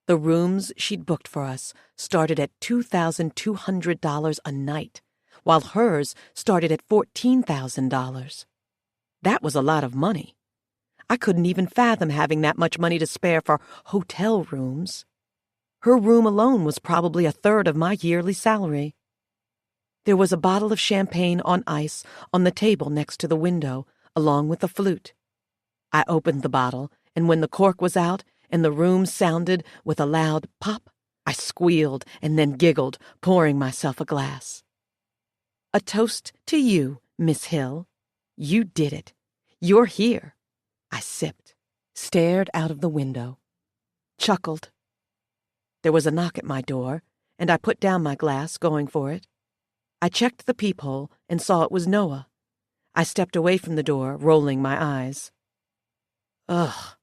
The rooms she'd booked for us started at $2,200 a night, while hers started at $14,000. That was a lot of money. I couldn't even fathom having that much money to spare for hotel rooms. Her room alone was probably a third of my yearly salary. There was a bottle of champagne on ice on the table next to the window, along with a flute. I opened the bottle, and when the cork was out and the room sounded with a loud pop, I squealed and then giggled, pouring myself a glass. A toast to you, Miss Hill. You did it. You're here. I sipped, stared out of the window, chuckled. There was a knock at my door, and I put down my glass, going for it. I checked the peephole and saw it was Noah. I stepped away from the door, rolling my eyes. Ugh,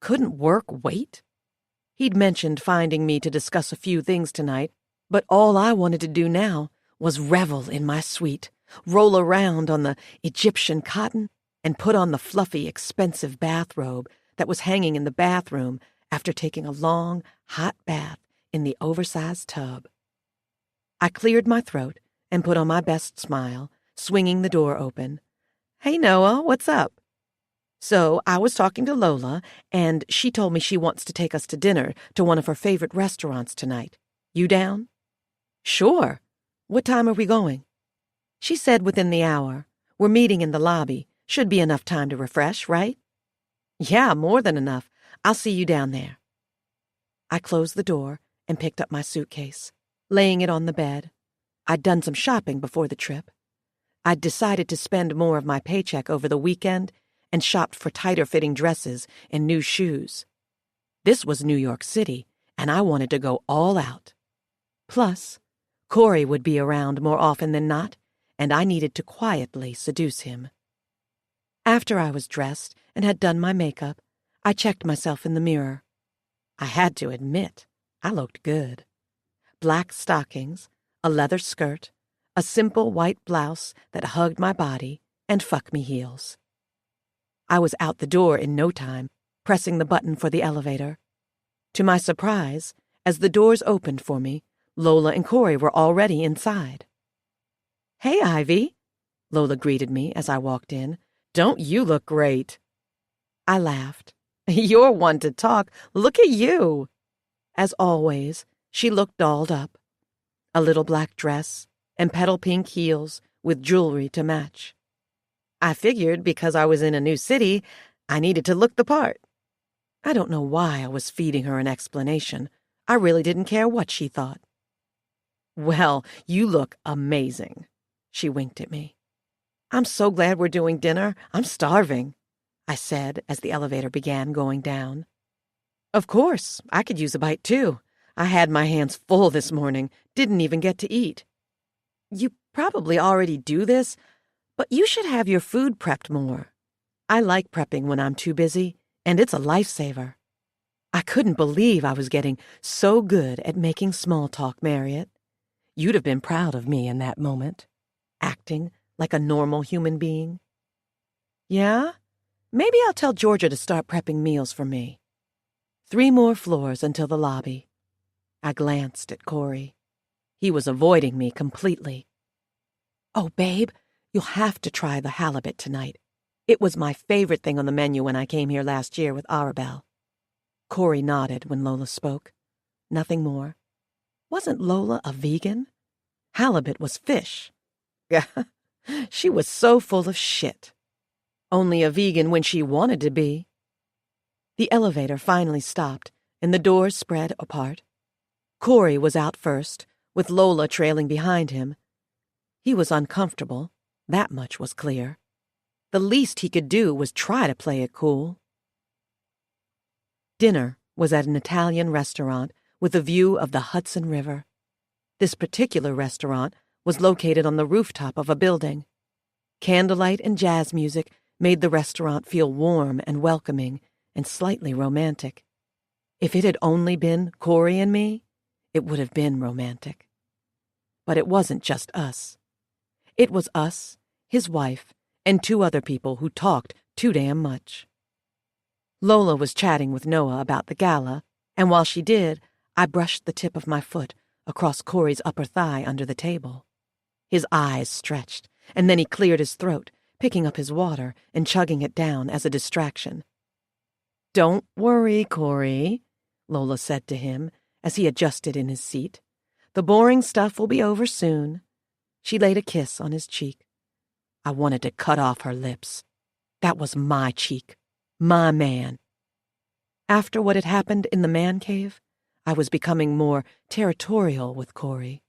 couldn't work wait? He'd mentioned finding me to discuss a few things tonight, but all I wanted to do now was revel in my suite, roll around on the Egyptian cotton, and put on the fluffy, expensive bathrobe that was hanging in the bathroom after taking a long, hot bath in the oversized tub. I cleared my throat and put on my best smile, swinging the door open. Hey, Noah, what's up? So I was talking to Lola, and she told me she wants to take us to dinner to one of her favorite restaurants tonight. You down? Sure. What time are we going? She said within the hour. We're meeting in the lobby. Should be enough time to refresh, right? Yeah, more than enough. I'll see you down there. I closed the door and picked up my suitcase, laying it on the bed. I'd done some shopping before the trip. I'd decided to spend more of my paycheck over the weekend and shopped for tighter-fitting dresses and new shoes. This was New York City, and I wanted to go all out. Plus, Corey would be around more often than not, and I needed to quietly seduce him. After I was dressed and had done my makeup, I checked myself in the mirror. I had to admit, I looked good. Black stockings, a leather skirt, a simple white blouse that hugged my body, and fuck-me heels. I was out the door in no time, pressing the button for the elevator. To my surprise, as the doors opened for me, Lola and Corey were already inside. Hey, Ivy, Lola greeted me as I walked in. Don't you look great? I laughed. You're one to talk. Look at you. As always, she looked dolled up. A little black dress and petal pink heels with jewelry to match. I figured because I was in a new city, I needed to look the part. I don't know why I was feeding her an explanation. I really didn't care what she thought. Well, you look amazing. She winked at me. I'm so glad we're doing dinner. I'm starving, I said as the elevator began going down. Of course, I could use a bite too. I had my hands full this morning, didn't even get to eat. You probably already do this, but you should have your food prepped more. I like prepping when I'm too busy, and it's a lifesaver. I couldn't believe I was getting so good at making small talk, Marriott. You'd have been proud of me in that moment, acting like a normal human being. Yeah? Maybe I'll tell Georgia to start prepping meals for me. 3 more floors until the lobby. I glanced at Corey. He was avoiding me completely. Oh, babe, you'll have to try the halibut tonight. It was my favorite thing on the menu when I came here last year with Arabelle. Corey nodded when Lola spoke. Nothing more. Wasn't Lola a vegan? Halibut was fish. She was so full of shit. Only a vegan when she wanted to be. The elevator finally stopped, and the doors spread apart. Corey was out first, with Lola trailing behind him. He was uncomfortable, that much was clear. The least he could do was try to play it cool. Dinner was at an Italian restaurant with a view of the Hudson River. This particular restaurant was located on the rooftop of a building. Candlelight and jazz music made the restaurant feel warm and welcoming and slightly romantic. If it had only been Corey and me, it would have been romantic. But it wasn't just us. It was us, his wife, and 2 other people who talked too damn much. Lola was chatting with Noah about the gala, and while she did, I brushed the tip of my foot across Corey's upper thigh under the table. His eyes stretched, and then he cleared his throat, picking up his water and chugging it down as a distraction. Don't worry, Corey, Lola said to him as he adjusted in his seat. The boring stuff will be over soon. She laid a kiss on his cheek. I wanted to cut off her lips. That was my cheek, my man. After what had happened in the man cave, I was becoming more territorial with Corey.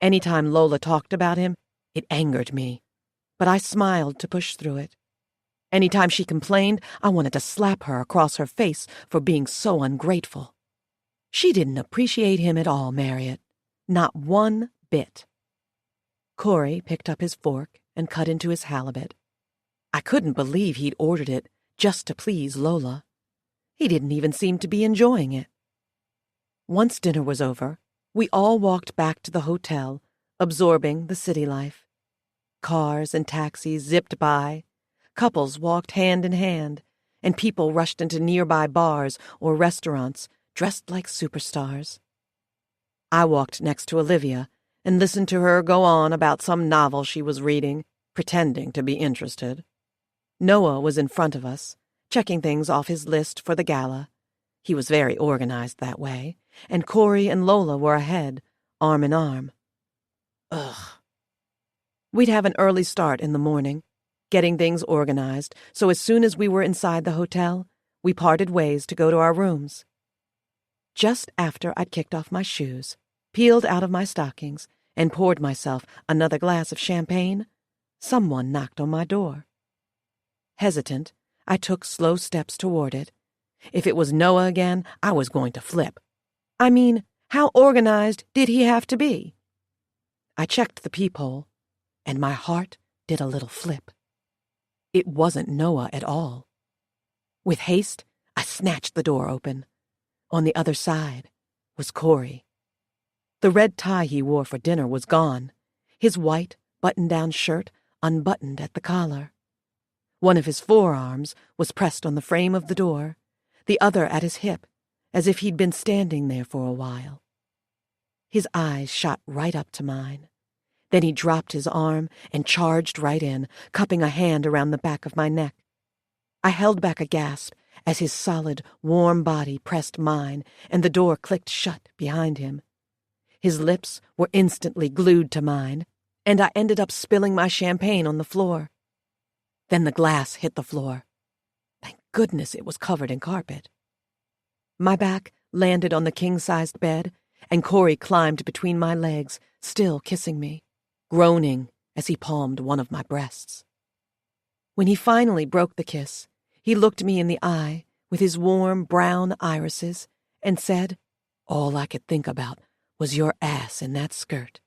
Anytime Lola talked about him, it angered me, but I smiled to push through it. Anytime she complained, I wanted to slap her across her face for being so ungrateful. She didn't appreciate him at all, Marriott. Not one bit. Corey picked up his fork and cut into his halibut. I couldn't believe he'd ordered it just to please Lola. He didn't even seem to be enjoying it. Once dinner was over, we all walked back to the hotel, absorbing the city life. Cars and taxis zipped by. Couples walked hand in hand, and people rushed into nearby bars or restaurants dressed like superstars. I walked next to Olivia and listened to her go on about some novel she was reading, pretending to be interested. Noah was in front of us, checking things off his list for the gala. He was very organized that way, and Corey and Lola were ahead, arm in arm. Ugh. We'd have an early start in the morning, getting things organized, so as soon as we were inside the hotel, we parted ways to go to our rooms. Just after I'd kicked off my shoes, peeled out of my stockings, and poured myself another glass of champagne, someone knocked on my door. Hesitant, I took slow steps toward it. If it was Noah again, I was going to flip. I mean, how organized did he have to be? I checked the peephole, and my heart did a little flip. It wasn't Noah at all. With haste, I snatched the door open. On the other side was Corey. The red tie he wore for dinner was gone, his white, button-down shirt unbuttoned at the collar. One of his forearms was pressed on the frame of the door, the other at his hip, as if he'd been standing there for a while. His eyes shot right up to mine. Then he dropped his arm and charged right in, cupping a hand around the back of my neck. I held back a gasp as his solid, warm body pressed mine and the door clicked shut behind him. His lips were instantly glued to mine, and I ended up spilling my champagne on the floor. Then the glass hit the floor. Thank goodness it was covered in carpet. My back landed on the king-sized bed, and Corey climbed between my legs, still kissing me, groaning as he palmed one of my breasts. When he finally broke the kiss, he looked me in the eye with his warm brown irises and said, "All I could think about was your ass in that skirt."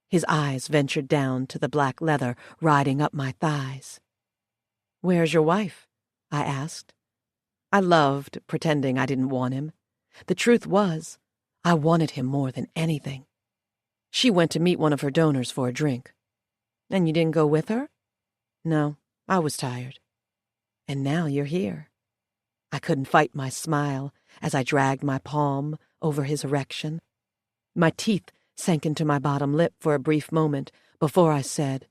His eyes ventured down to the black leather riding up my thighs. "Where's your wife?" I asked. I loved pretending I didn't want him. The truth was, I wanted him more than anything. She went to meet one of her donors for a drink. "And you didn't go with her?" "No, I was tired." "And now you're here." I couldn't fight my smile as I dragged my palm over his erection. My teeth sank into my bottom lip for a brief moment before I said,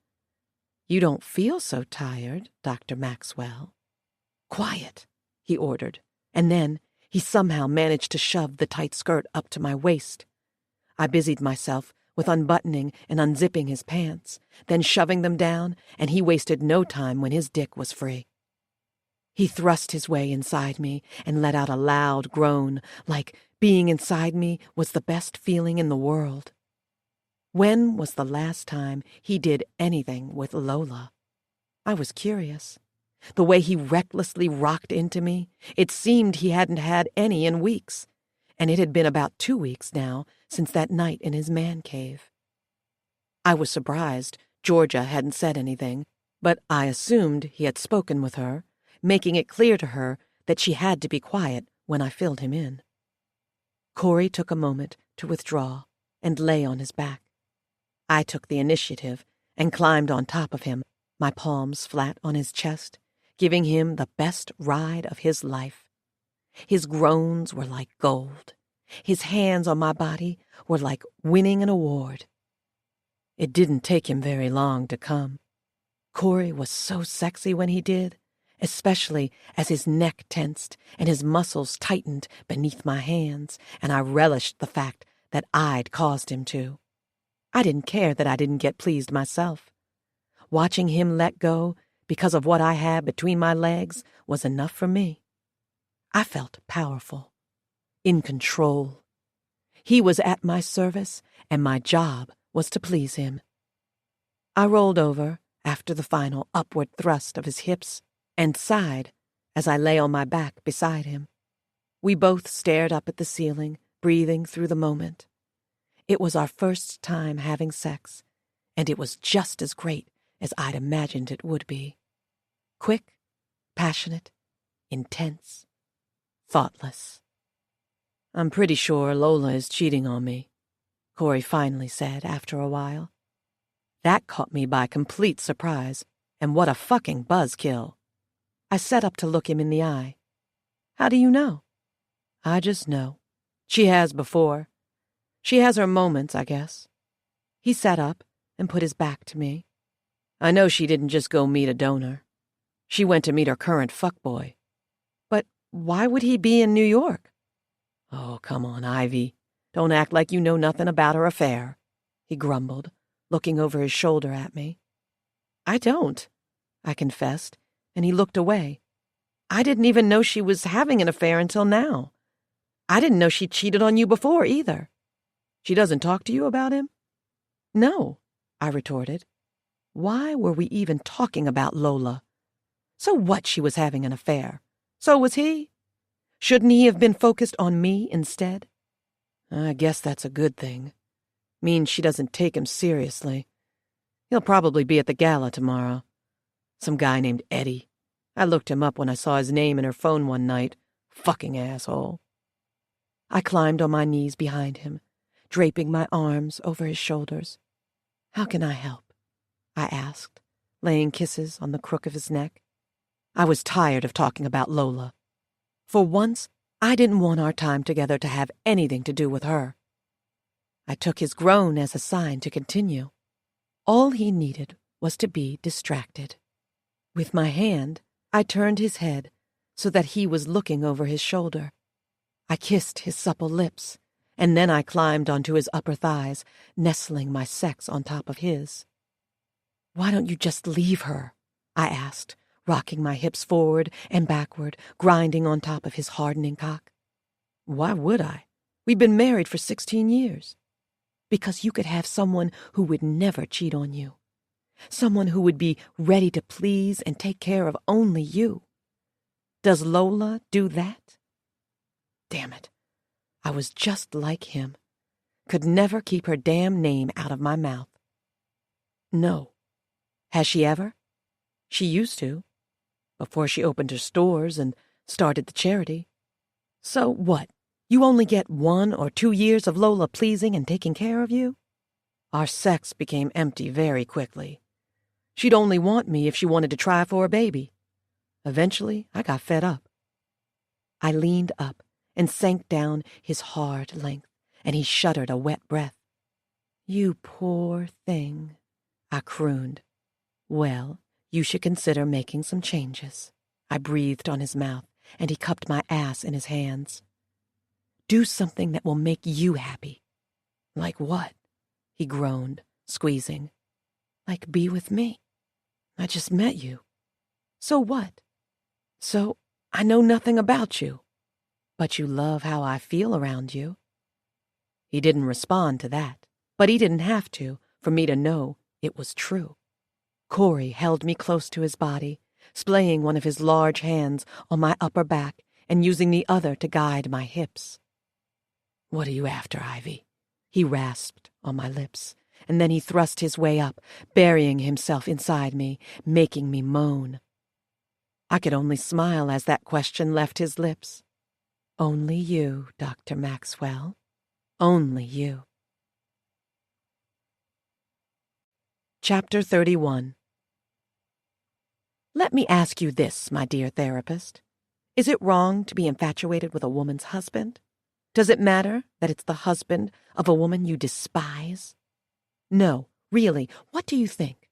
"You don't feel so tired, Dr. Maxwell." "Quiet," he ordered, and then he somehow managed to shove the tight skirt up to my waist. I busied myself with unbuttoning and unzipping his pants, then shoving them down, and he wasted no time when his dick was free. He thrust his way inside me and let out a loud groan, like being inside me was the best feeling in the world. When was the last time he did anything with Lola? I was curious. The way he recklessly rocked into me, it seemed he hadn't had any in weeks, and it had been about 2 weeks now since that night in his man cave. I was surprised Georgia hadn't said anything, but I assumed he had spoken with her, making it clear to her that she had to be quiet when I filled him in. Corey took a moment to withdraw and lay on his back. I took the initiative and climbed on top of him, my palms flat on his chest, giving him the best ride of his life. His groans were like gold. His hands on my body were like winning an award. It didn't take him very long to come. Corey was so sexy when he did, especially as his neck tensed and his muscles tightened beneath my hands, and I relished the fact that I'd caused him to. I didn't care that I didn't get pleased myself. Watching him let go because of what I had between my legs was enough for me. I felt powerful, in control, He was at my service, and my job was to please him. I rolled over after the final upward thrust of his hips and sighed as I lay on my back beside him. We both stared up at the ceiling, breathing through the moment. It was our first time having sex, and it was just as great as I'd imagined it would be. Quick, passionate, intense, thoughtless. "I'm pretty sure Lola is cheating on me," Corey finally said after a while. That caught me by complete surprise, and what a fucking buzzkill. I sat up to look him in the eye. "How do you know?" "I just know. She has before. She has her moments, I guess." He sat up and put his back to me. "I know she didn't just go meet a donor. She went to meet her current fuckboy." "But why would he be in New York?" "Oh, come on, Ivy. Don't act like you know nothing about her affair," he grumbled, looking over his shoulder at me. "I don't," I confessed, and he looked away. "I didn't even know she was having an affair until now. I didn't know she cheated on you before, either." "She doesn't talk to you about him?" "No," I retorted. Why were we even talking about Lola? So what she was having an affair? So was he? Shouldn't he have been focused on me instead? I guess that's a good thing. Means she doesn't take him seriously. He'll probably be at the gala tomorrow. Some guy named Eddie. I looked him up when I saw his name in her phone one night. Fucking asshole. I climbed on my knees behind him, draping my arms over his shoulders. "How can I help?" I asked, laying kisses on the crook of his neck. I was tired of talking about Lola. For once, I didn't want our time together to have anything to do with her. I took his groan as a sign to continue. All he needed was to be distracted. With my hand, I turned his head so that he was looking over his shoulder. I kissed his supple lips, and then I climbed onto his upper thighs, nestling my sex on top of his. "Why don't you just leave her?" I asked, rocking my hips forward and backward, grinding on top of his hardening cock. "Why would I? We've been married for 16 years. Because you could have someone who would never cheat on you. Someone who would be ready to please and take care of only you. Does Lola do that? Damn it. I was just like him. Could never keep her damn name out of my mouth. No. Has she ever? She used to. Before she opened her stores and started the charity. So what? You only get 1 or 2 years of Lola pleasing and taking care of you? Our sex became empty very quickly. She'd only want me if she wanted to try for a baby. Eventually, I got fed up. I leaned up and sank down his hard length, and he shuddered a wet breath. "You poor thing," I crooned. "Well, you should consider making some changes." I breathed on his mouth, and he cupped my ass in his hands. "Do something that will make you happy." "Like what?" he groaned, squeezing. "Like be with me. I just met you." "So what?" "So I know nothing about you. But you love how I feel around you." He didn't respond to that, but he didn't have to for me to know it was true. Corey held me close to his body, splaying one of his large hands on my upper back and using the other to guide my hips. "What are you after, Ivy?" he rasped on my lips, and then he thrust his way up, burying himself inside me, making me moan. I could only smile as that question left his lips. "Only you, Dr. Maxwell. Only you." Chapter 31. Let me ask you this, my dear therapist. Is it wrong to be infatuated with a woman's husband? Does it matter that it's the husband of a woman you despise? No, really, what do you think?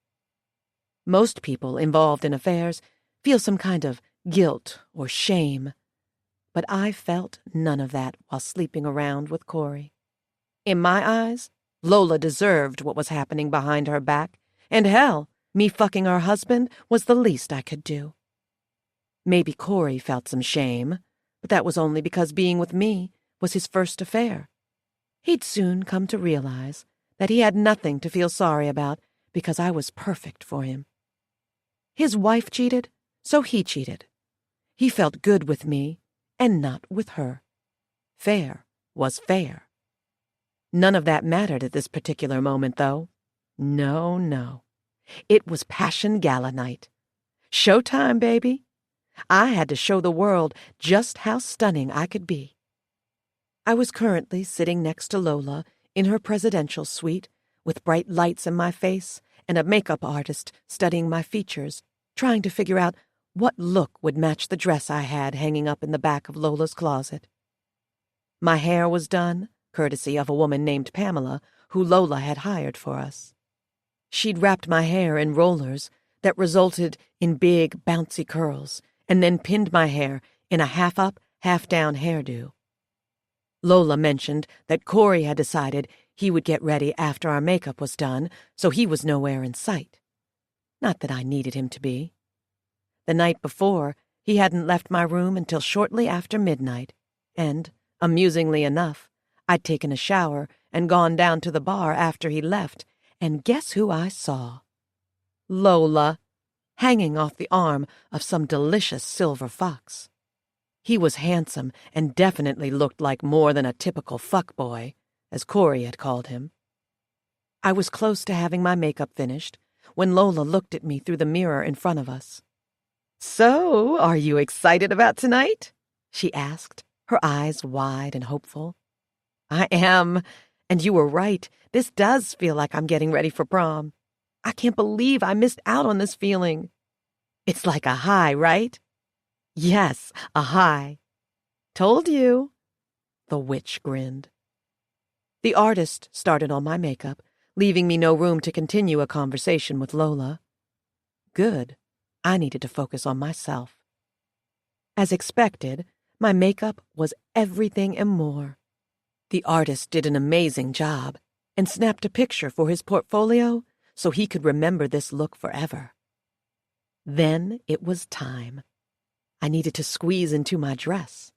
Most people involved in affairs feel some kind of guilt or shame. But I felt none of that while sleeping around with Corey. In my eyes, Lola deserved what was happening behind her back, and hell, me fucking her husband was the least I could do. Maybe Corey felt some shame, but that was only because being with me was his first affair. He'd soon come to realize that he had nothing to feel sorry about because I was perfect for him. His wife cheated, so he cheated. He felt good with me and not with her. Fair was fair. None of that mattered at this particular moment, though. No, no. It was Passion Gala night. Showtime, baby. I had to show the world just how stunning I could be. I was currently sitting next to Lola in her presidential suite, with bright lights in my face and a makeup artist studying my features, trying to figure out what look would match the dress I had hanging up in the back of Lola's closet. My hair was done, courtesy of a woman named Pamela, who Lola had hired for us. She'd wrapped my hair in rollers that resulted in big, bouncy curls, and then pinned my hair in a half-up, half-down hairdo. Lola mentioned that Corey had decided he would get ready after our makeup was done, so he was nowhere in sight. Not that I needed him to be. The night before, he hadn't left my room until shortly after midnight, and, amusingly enough, I'd taken a shower and gone down to the bar after he left, and guess who I saw? Lola, hanging off the arm of some delicious silver fox. He was handsome and definitely looked like more than a typical fuckboy, as Corey had called him. I was close to having my makeup finished when Lola looked at me through the mirror in front of us. "So, are you excited about tonight?" she asked, her eyes wide and hopeful. "I am, and you were right. This does feel like I'm getting ready for prom. I can't believe I missed out on this feeling. It's like a high, right?" "Yes, a high." "Told you." The witch grinned. The artist started on my makeup, leaving me no room to continue a conversation with Lola. Good. I needed to focus on myself. As expected, my makeup was everything and more. The artist did an amazing job and snapped a picture for his portfolio so he could remember this look forever. Then it was time. I needed to squeeze into my dress.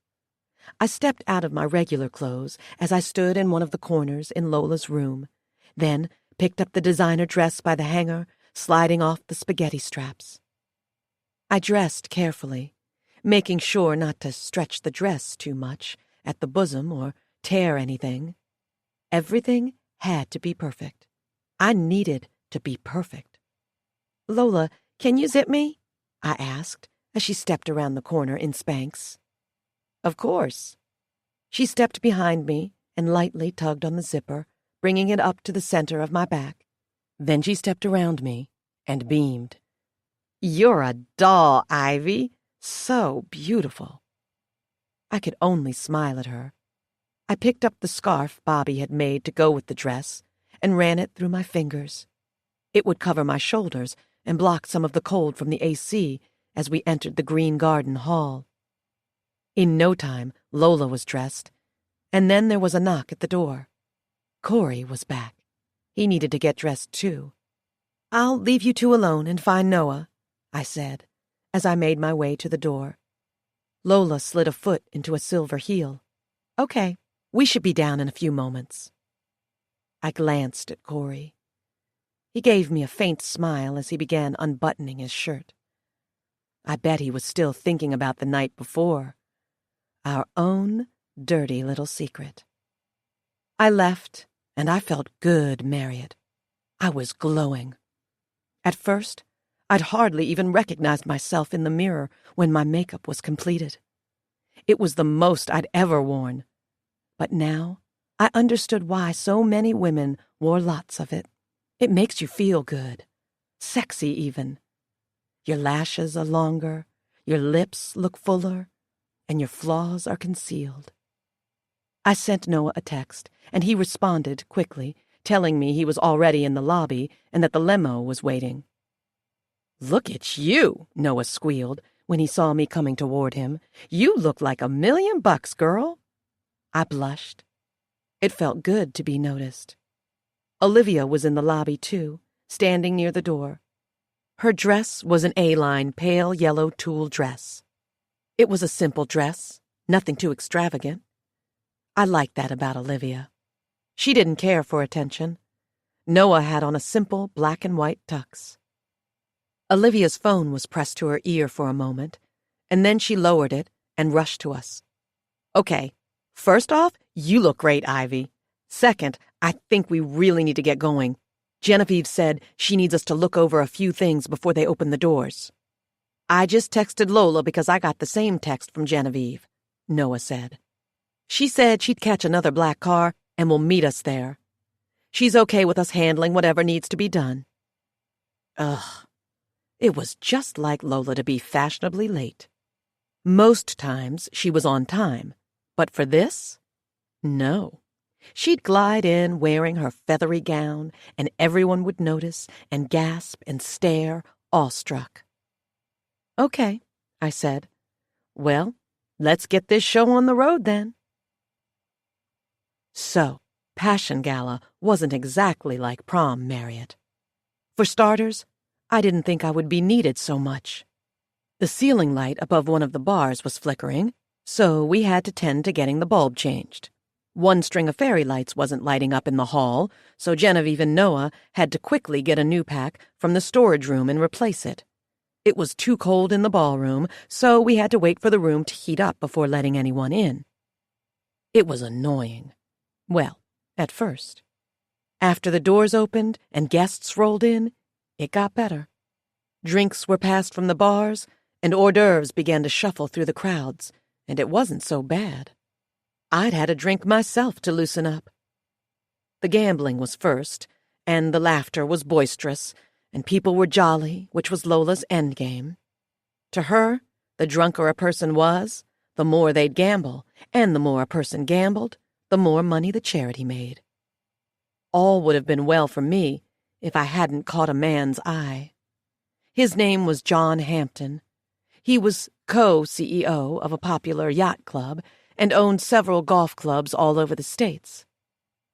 I stepped out of my regular clothes as I stood in one of the corners in Lola's room, then picked up the designer dress by the hanger, sliding off the spaghetti straps. I dressed carefully, making sure not to stretch the dress too much at the bosom or tear anything. Everything had to be perfect. I needed to be perfect. "Lola, can you zip me?" I asked as she stepped around the corner in Spanx. "Of course." She stepped behind me and lightly tugged on the zipper, bringing it up to the center of my back. Then she stepped around me and beamed. "You're a doll, Ivy. So beautiful." I could only smile at her. I picked up the scarf Bobby had made to go with the dress and ran it through my fingers. It would cover my shoulders and block some of the cold from the AC as we entered the Green Garden Hall. In no time, Lola was dressed, and then there was a knock at the door. Corey was back. He needed to get dressed, too. "I'll leave you two alone and find Noah," I said, as I made my way to the door. Lola slid a foot into a silver heel. "Okay, we should be down in a few moments." I glanced at Corey. He gave me a faint smile as he began unbuttoning his shirt. I bet he was still thinking about the night before. Our own dirty little secret. I left, and I felt good, Marriott. I was glowing. At first, I'd hardly even recognized myself in the mirror when my makeup was completed. It was the most I'd ever worn. But now, I understood why so many women wore lots of it. It makes you feel good. Sexy, even. Your lashes are longer, your lips look fuller, and your flaws are concealed. I sent Noah a text, and he responded quickly, telling me he was already in the lobby and that the limo was waiting. "Look at you," Noah squealed when he saw me coming toward him. "You look like $1,000,000, girl." I blushed. It felt good to be noticed. Olivia was in the lobby, too, standing near the door. Her dress was an A-line pale yellow tulle dress. It was a simple dress, nothing too extravagant. I liked that about Olivia. She didn't care for attention. Noah had on a simple black and white tux. Olivia's phone was pressed to her ear for a moment, and then she lowered it and rushed to us. Okay, first off, you look great, Ivy. Second, I think we really need to get going. Genevieve said she needs us to look over a few things before they open the doors. I just texted Lola because I got the same text from Genevieve, Noah said. She said she'd catch another black car and will meet us there. She's okay with us handling whatever needs to be done. Ugh. It was just like Lola to be fashionably late. Most times she was on time, but for this, no. She'd glide in wearing her feathery gown, and everyone would notice and gasp and stare, awestruck. Okay, I said. Well, let's get this show on the road then. So, Passion Gala wasn't exactly like prom, Marriott. For starters, I didn't think I would be needed so much. The ceiling light above one of the bars was flickering, so we had to tend to getting the bulb changed. One string of fairy lights wasn't lighting up in the hall, so Genevieve and Noah had to quickly get a new pack from the storage room and replace it. It was too cold in the ballroom, so we had to wait for the room to heat up before letting anyone in. It was annoying. Well, at first. After the doors opened and guests rolled in, it got better. Drinks were passed from the bars, and hors d'oeuvres began to shuffle through the crowds, and it wasn't so bad. I'd had a drink myself to loosen up. The gambling was first, and the laughter was boisterous, and people were jolly, which was Lola's endgame. To her, the drunker a person was, the more they'd gamble, and the more a person gambled, the more money the charity made. All would have been well for me if I hadn't caught a man's eye. His name was John Hampton. He was co-CEO of a popular yacht club and owned several golf clubs all over the States.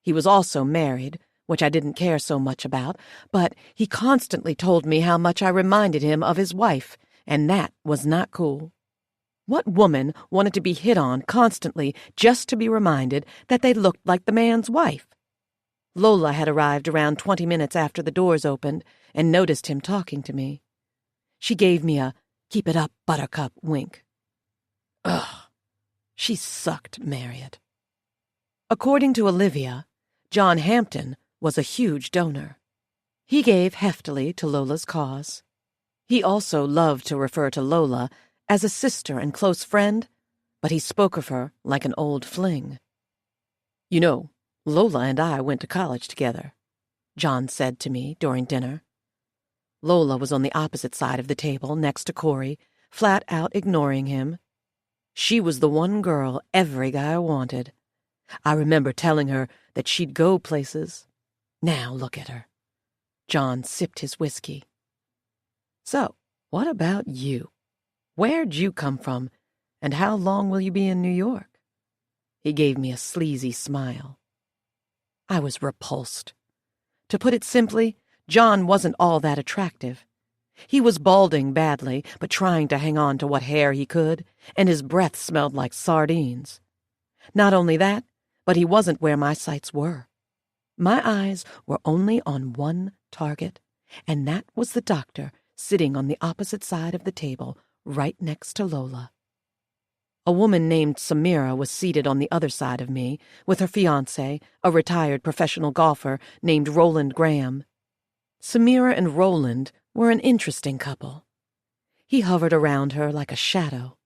He was also married, which I didn't care so much about, but he constantly told me how much I reminded him of his wife, and that was not cool. What woman wanted to be hit on constantly just to be reminded that they looked like the man's wife? Lola had arrived around 20 minutes after the doors opened and noticed him talking to me. She gave me a "keep it up, buttercup" wink. Ugh. She sucked, Marriott. According to Olivia, John Hampton was a huge donor. He gave heftily to Lola's cause. He also loved to refer to Lola as a sister and close friend, but he spoke of her like an old fling. You know, Lola and I went to college together, John said to me during dinner. Lola was on the opposite side of the table next to Corey, flat out ignoring him. She was the one girl every guy wanted. I remember telling her that she'd go places. Now look at her. John sipped his whiskey. So, what about you? Where'd you come from, and how long will you be in New York? He gave me a sleazy smile. I was repulsed. To put it simply, John wasn't all that attractive. He was balding badly, but trying to hang on to what hair he could, and his breath smelled like sardines. Not only that, but he wasn't where my sights were. My eyes were only on one target, and that was the doctor sitting on the opposite side of the table, right next to Lola. A woman named Samira was seated on the other side of me, with her fiancé, a retired professional golfer named Roland Graham. Samira and Roland were an interesting couple. He hovered around her like a shadow.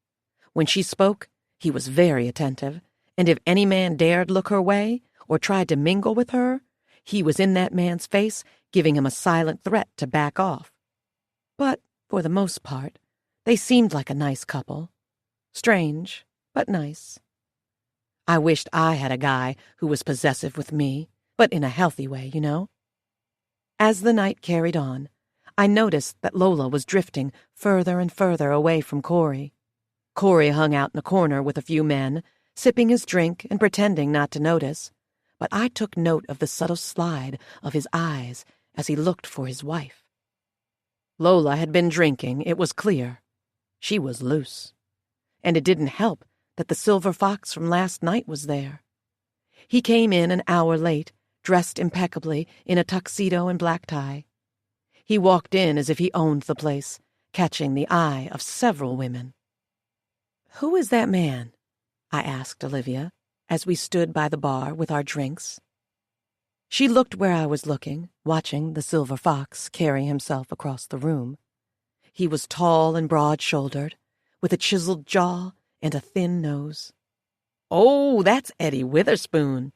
When she spoke, he was very attentive, and if any man dared look her way or tried to mingle with her, he was in that man's face, giving him a silent threat to back off. But, for the most part, they seemed like a nice couple. Strange, but nice. I wished I had a guy who was possessive with me, but in a healthy way, you know. As the night carried on, I noticed that Lola was drifting further and further away from Corey. Corey hung out in a corner with a few men, sipping his drink and pretending not to notice, but I took note of the subtle slide of his eyes as he looked for his wife. Lola had been drinking, it was clear. She was loose. And it didn't help that the silver fox from last night was there. He came in an hour late, dressed impeccably in a tuxedo and black tie. He walked in as if he owned the place, catching the eye of several women. "Who is that man?" I asked Olivia, as we stood by the bar with our drinks. She looked where I was looking, watching the silver fox carry himself across the room. He was tall and broad-shouldered, with a chiseled jaw and a thin nose. "Oh, that's Eddie Witherspoon.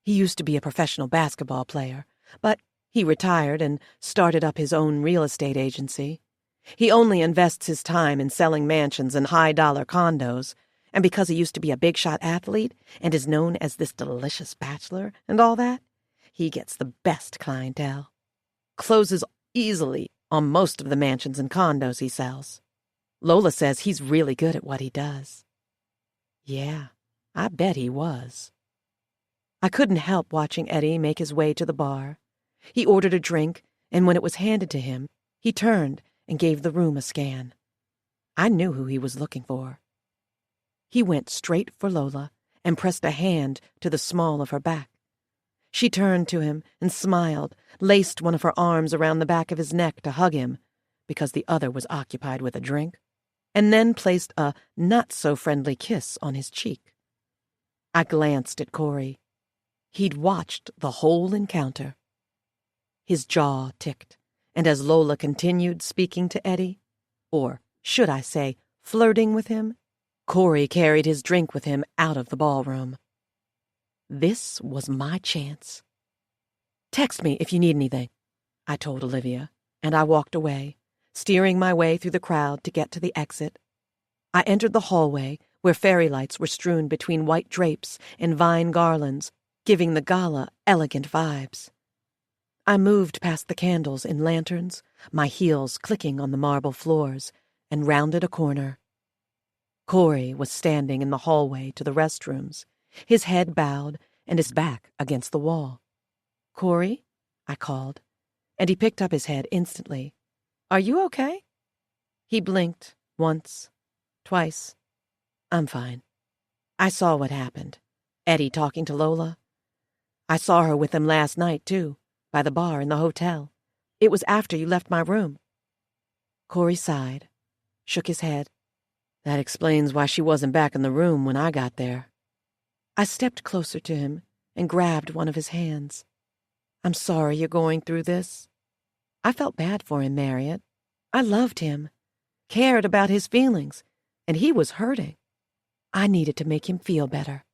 He used to be a professional basketball player, but he retired and started up his own real estate agency. He only invests his time in selling mansions and high-dollar condos, and because he used to be a big-shot athlete and is known as this delicious bachelor and all that, he gets the best clientele. Closes easily on most of the mansions and condos he sells. Lola says he's really good at what he does." Yeah, I bet he was. I couldn't help watching Eddie make his way to the bar. He ordered a drink, and when it was handed to him, he turned and gave the room a scan. I knew who he was looking for. He went straight for Lola and pressed a hand to the small of her back. She turned to him and smiled, laced one of her arms around the back of his neck to hug him, because the other was occupied with a drink, and then placed a not-so-friendly kiss on his cheek. I glanced at Corey. He'd watched the whole encounter. His jaw ticked, and as Lola continued speaking to Eddie, or should I say flirting with him, Corey carried his drink with him out of the ballroom. This was my chance. "Text me if you need anything," I told Olivia, and I walked away, steering my way through the crowd to get to the exit. I entered the hallway, where fairy lights were strewn between white drapes and vine garlands, giving the gala elegant vibes. I moved past the candles and lanterns, my heels clicking on the marble floors, and rounded a corner. Corey was standing in the hallway to the restrooms, his head bowed and his back against the wall. "Corey?" I called, and he picked up his head instantly. "Are you okay?" He blinked once, twice. "I'm fine. I saw what happened. Eddie talking to Lola. I saw her with him last night, too, by the bar in the hotel. It was after you left my room." Corey sighed, shook his head. "That explains why she wasn't back in the room when I got there." I stepped closer to him and grabbed one of his hands. "I'm sorry you're going through this." I felt bad for him, Marriott. I loved him, cared about his feelings, and he was hurting. I needed to make him feel better.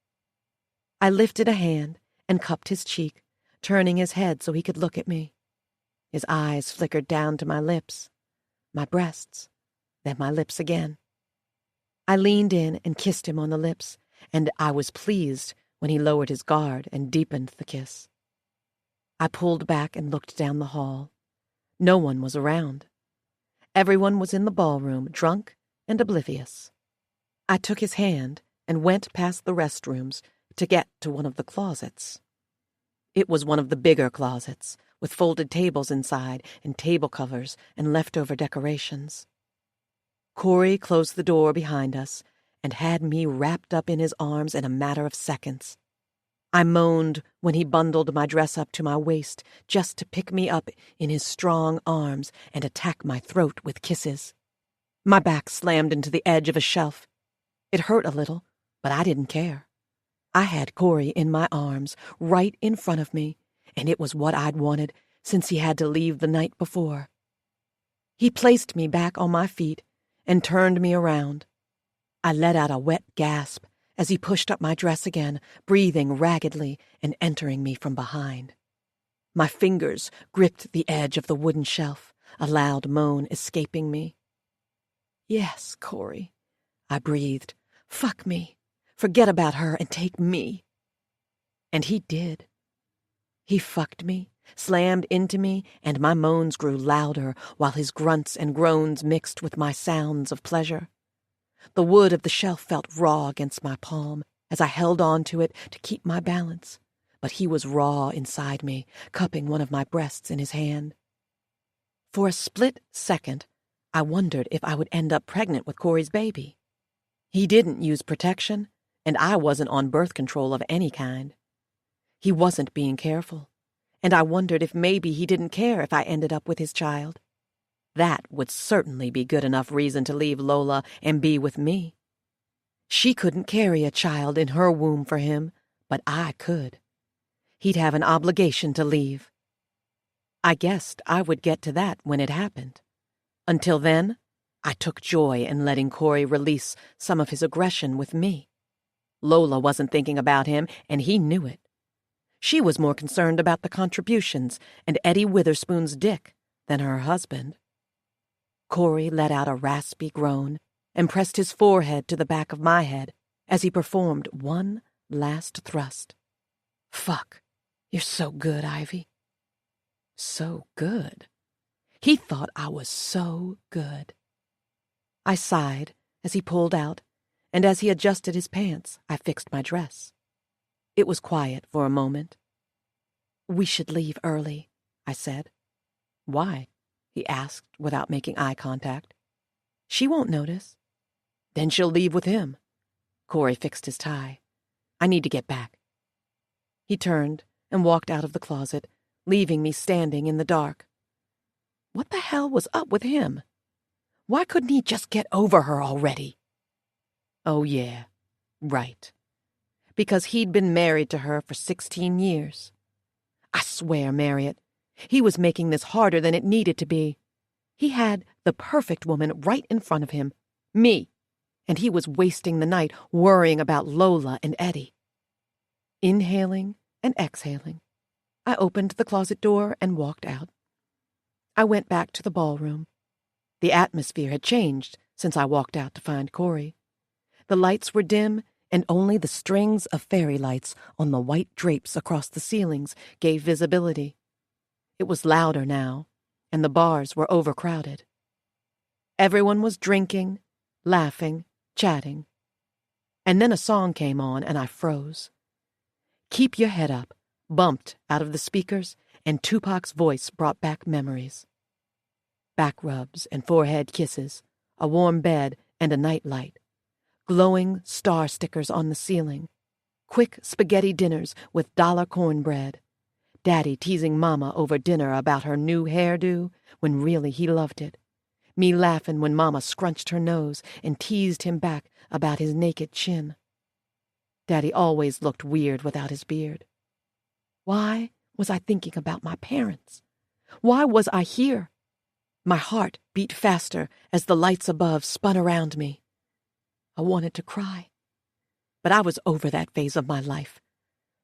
I lifted a hand and cupped his cheek, turning his head so he could look at me. His eyes flickered down to my lips, my breasts, then my lips again. I leaned in and kissed him on the lips, and I was pleased when he lowered his guard and deepened the kiss. I pulled back and looked down the hall. No one was around. Everyone was in the ballroom, drunk and oblivious. I took his hand and went past the restrooms to get to one of the closets. It was one of the bigger closets, with folded tables inside and table covers and leftover decorations. Corey closed the door behind us and had me wrapped up in his arms in a matter of seconds. I moaned when he bundled my dress up to my waist just to pick me up in his strong arms and attack my throat with kisses. My back slammed into the edge of a shelf. It hurt a little, but I didn't care. I had Corey in my arms, right in front of me, and it was what I'd wanted since he had to leave the night before. He placed me back on my feet and turned me around. I let out a wet gasp as he pushed up my dress again, breathing raggedly and entering me from behind. My fingers gripped the edge of the wooden shelf, a loud moan escaping me. "Yes, Corey," I breathed. "Fuck me. Forget about her and take me." And he did. He fucked me, slammed into me, and my moans grew louder while his grunts and groans mixed with my sounds of pleasure. The wood of the shelf felt raw against my palm as I held on to it to keep my balance, but he was raw inside me, cupping one of my breasts in his hand. For a split second, I wondered if I would end up pregnant with Corey's baby. He didn't use protection, and I wasn't on birth control of any kind. He wasn't being careful, and I wondered if maybe he didn't care if I ended up with his child. That would certainly be good enough reason to leave Lola and be with me. She couldn't carry a child in her womb for him, but I could. He'd have an obligation to leave. I guessed I would get to that when it happened. Until then, I took joy in letting Corey release some of his aggression with me. Lola wasn't thinking about him, and he knew it. She was more concerned about the contributions and Eddie Witherspoon's dick than her husband. Corey let out a raspy groan and pressed his forehead to the back of my head as he performed one last thrust. Fuck, you're so good, Ivy. So good. He thought I was so good. I sighed as he pulled out, and as he adjusted his pants, I fixed my dress. It was quiet for a moment. We should leave early, I said. Why? He asked without making eye contact. She won't notice. Then she'll leave with him. Corey fixed his tie. I need to get back. He turned and walked out of the closet, leaving me standing in the dark. What the hell was up with him? Why couldn't he just get over her already? Oh, yeah, right. Because he'd been married to her for 16 years. I swear, Marriott, he was making this harder than it needed to be. He had the perfect woman right in front of him, me, and he was wasting the night worrying about Lola and Eddie. Inhaling and exhaling, I opened the closet door and walked out. I went back to the ballroom. The atmosphere had changed since I walked out to find Corey. The lights were dim, and only the strings of fairy lights on the white drapes across the ceilings gave visibility. It was louder now, and the bars were overcrowded. Everyone was drinking, laughing, chatting. And then a song came on, and I froze. Keep Your Head Up bumped out of the speakers, and Tupac's voice brought back memories. Back rubs and forehead kisses, a warm bed and a nightlight, glowing star stickers on the ceiling, quick spaghetti dinners with dollar cornbread, Daddy teasing Mama over dinner about her new hairdo when really he loved it, me laughing when Mama scrunched her nose and teased him back about his naked chin. Daddy always looked weird without his beard. Why was I thinking about my parents? Why was I here? My heart beat faster as the lights above spun around me. I wanted to cry. But I was over that phase of my life.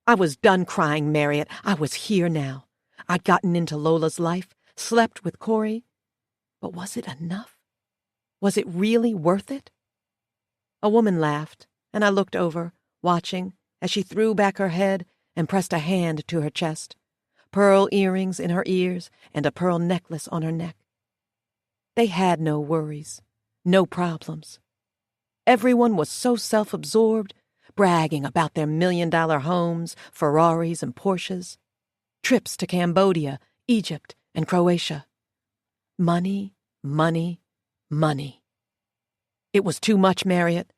I was done crying, Marriott. I was here now. I'd gotten into Lola's life, slept with Corey. But was it enough? Was it really worth it? A woman laughed, and I looked over, watching as she threw back her head and pressed a hand to her chest, pearl earrings in her ears and a pearl necklace on her neck. They had no worries, no problems. Everyone was so self-absorbed, bragging about their million-dollar homes, Ferraris and Porsches, trips to Cambodia, Egypt, and Croatia. Money, money, money. It was too much, Marriott.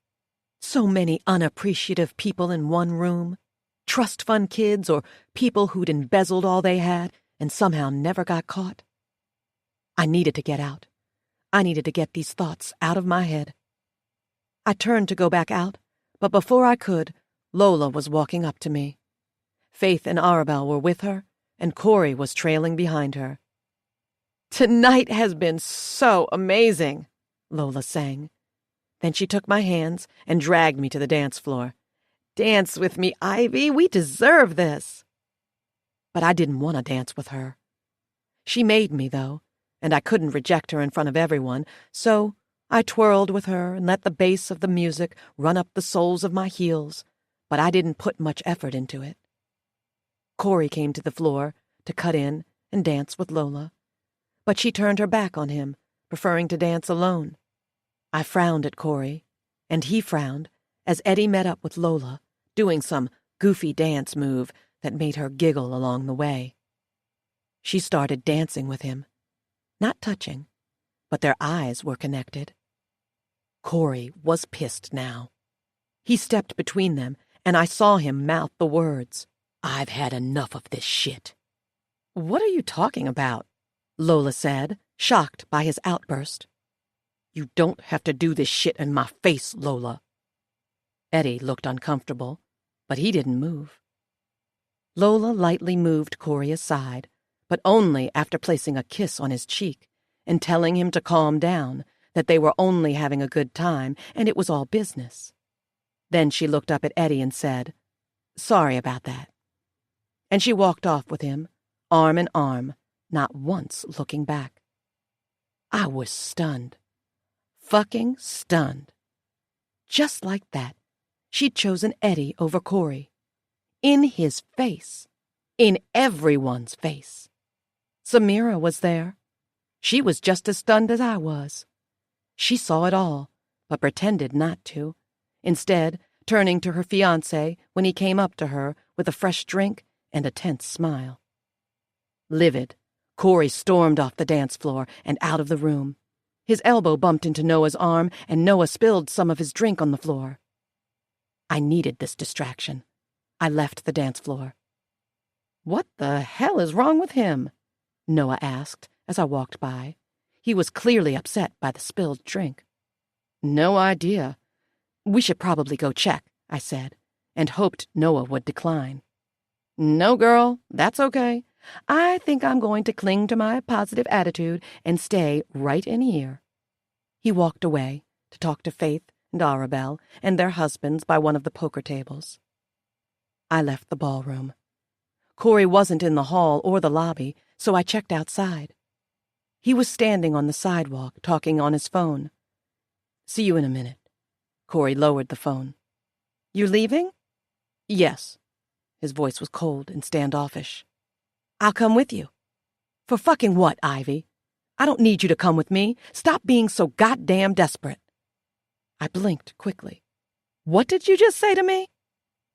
So many unappreciative people in one room, trust fund kids or people who'd embezzled all they had and somehow never got caught. I needed to get out. I needed to get these thoughts out of my head. I turned to go back out, but before I could, Lola was walking up to me. Faith and Arabelle were with her, and Corey was trailing behind her. "Tonight has been so amazing," Lola sang. Then she took my hands and dragged me to the dance floor. "Dance with me, Ivy. We deserve this." But I didn't want to dance with her. She made me, though, and I couldn't reject her in front of everyone, so I twirled with her and let the bass of the music run up the soles of my heels, but I didn't put much effort into it. Corey came to the floor to cut in and dance with Lola, but she turned her back on him, preferring to dance alone. I frowned at Corey, and he frowned as Eddie met up with Lola, doing some goofy dance move that made her giggle along the way. She started dancing with him, not touching, but their eyes were connected. Corey was pissed now. He stepped between them, and I saw him mouth the words, I've had enough of this shit. What are you talking about? Lola said, shocked by his outburst. You don't have to do this shit in my face, Lola. Eddie looked uncomfortable, but he didn't move. Lola lightly moved Corey aside, but only after placing a kiss on his cheek and telling him to calm down, that they were only having a good time and it was all business. Then she looked up at Eddie and said, Sorry about that. And she walked off with him, arm in arm, not once looking back. I was stunned. Fucking stunned. Just like that, she'd chosen Eddie over Corey. In his face. In everyone's face. Samira was there. She was just as stunned as I was. She saw it all, but pretended not to, instead turning to her fiancé when he came up to her with a fresh drink and a tense smile. Livid, Corey stormed off the dance floor and out of the room. His elbow bumped into Noah's arm, and Noah spilled some of his drink on the floor. I needed this distraction. I left the dance floor. What the hell is wrong with him? Noah asked as I walked by. He was clearly upset by the spilled drink. No idea. We should probably go check, I said, and hoped Noah would decline. No, girl, that's okay. I think I'm going to cling to my positive attitude and stay right in here. He walked away to talk to Faith and Arabelle and their husbands by one of the poker tables. I left the ballroom. Corey wasn't in the hall or the lobby, so I checked outside. He was standing on the sidewalk, talking on his phone. See you in a minute. Corey lowered the phone. You leaving? Yes. His voice was cold and standoffish. I'll come with you. For fucking what, Ivy? I don't need you to come with me. Stop being so goddamn desperate. I blinked quickly. What did you just say to me?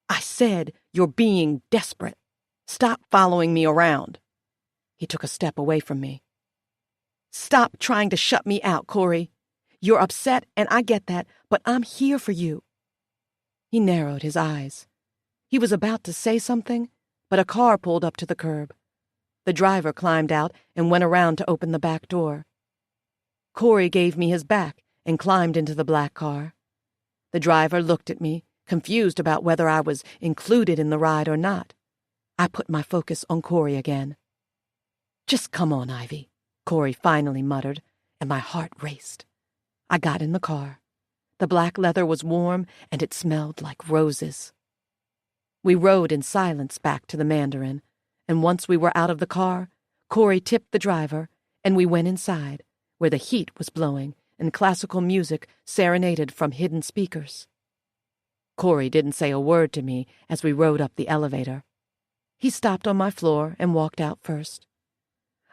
I said you're being desperate. Stop following me around. He took a step away from me. Stop trying to shut me out, Corey. You're upset, and I get that, but I'm here for you. He narrowed his eyes. He was about to say something, but a car pulled up to the curb. The driver climbed out and went around to open the back door. Corey gave me his back and climbed into the black car. The driver looked at me, confused about whether I was included in the ride or not. I put my focus on Corey again. Just come on, Ivy, Corey finally muttered, and my heart raced. I got in the car. The black leather was warm, and it smelled like roses. We rode in silence back to the Mandarin, and once we were out of the car, Corey tipped the driver, and we went inside, where the heat was blowing and classical music serenaded from hidden speakers. Corey didn't say a word to me as we rode up the elevator. He stopped on my floor and walked out first.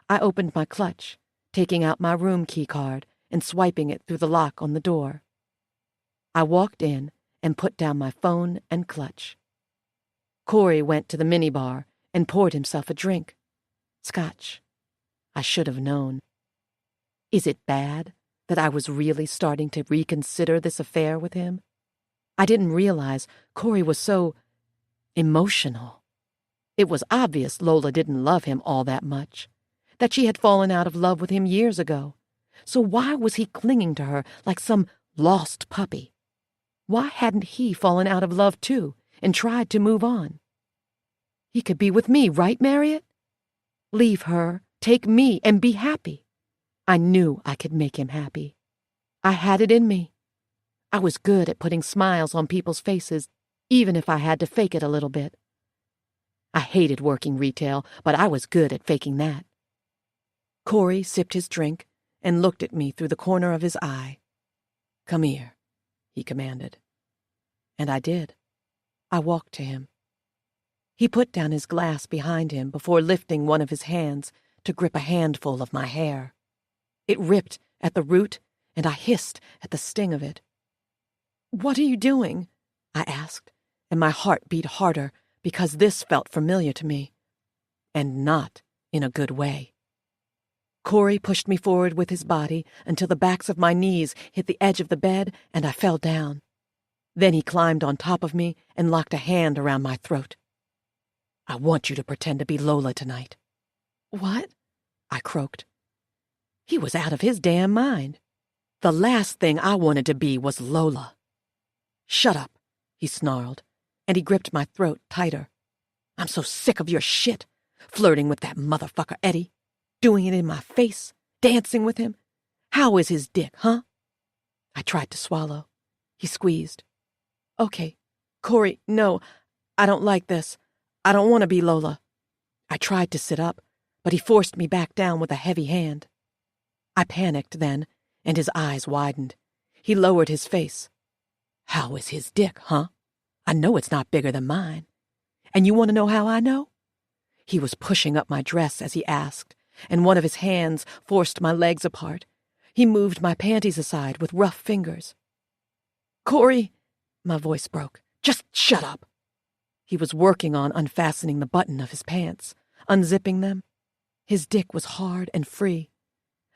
I opened my clutch, taking out my room key card and swiping it through the lock on the door. I walked in and put down my phone and clutch. Corey went to the minibar and poured himself a drink. Scotch. I should have known. Is it bad that I was really starting to reconsider this affair with him? I didn't realize Corey was so emotional. It was obvious Lola didn't love him all that much, that she had fallen out of love with him years ago. So why was he clinging to her like some lost puppy? Why hadn't he fallen out of love too and tried to move on? He could be with me, right, Marriott? Leave her, take me, and be happy. I knew I could make him happy. I had it in me. I was good at putting smiles on people's faces, even if I had to fake it a little bit. I hated working retail, but I was good at faking that. Corey sipped his drink and looked at me through the corner of his eye. Come here, he commanded. And I did. I walked to him. He put down his glass behind him before lifting one of his hands to grip a handful of my hair. It ripped at the root, and I hissed at the sting of it. What are you doing? I asked, and my heart beat harder because this felt familiar to me, and not in a good way. Corey pushed me forward with his body until the backs of my knees hit the edge of the bed and I fell down. Then he climbed on top of me and locked a hand around my throat. I want you to pretend to be Lola tonight." "What?" I croaked. He was out of his damn mind. The last thing I wanted to be was Lola. "Shut up," he snarled, and he gripped my throat tighter. "I'm so sick of your shit, flirting with that motherfucker Eddie, doing it in my face, dancing with him. How is his dick, huh?" I tried to swallow. He squeezed. "Okay, Corey, no, I don't like this. I don't want to be Lola." I tried to sit up, but he forced me back down with a heavy hand. I panicked then, and his eyes widened. He lowered his face. "How is his dick, huh? I know it's not bigger than mine. And you want to know how I know?" He was pushing up my dress as he asked, and one of his hands forced my legs apart. He moved my panties aside with rough fingers. "Corey," my voice broke, "just shut up." He was working on unfastening the button of his pants, unzipping them. His dick was hard and free.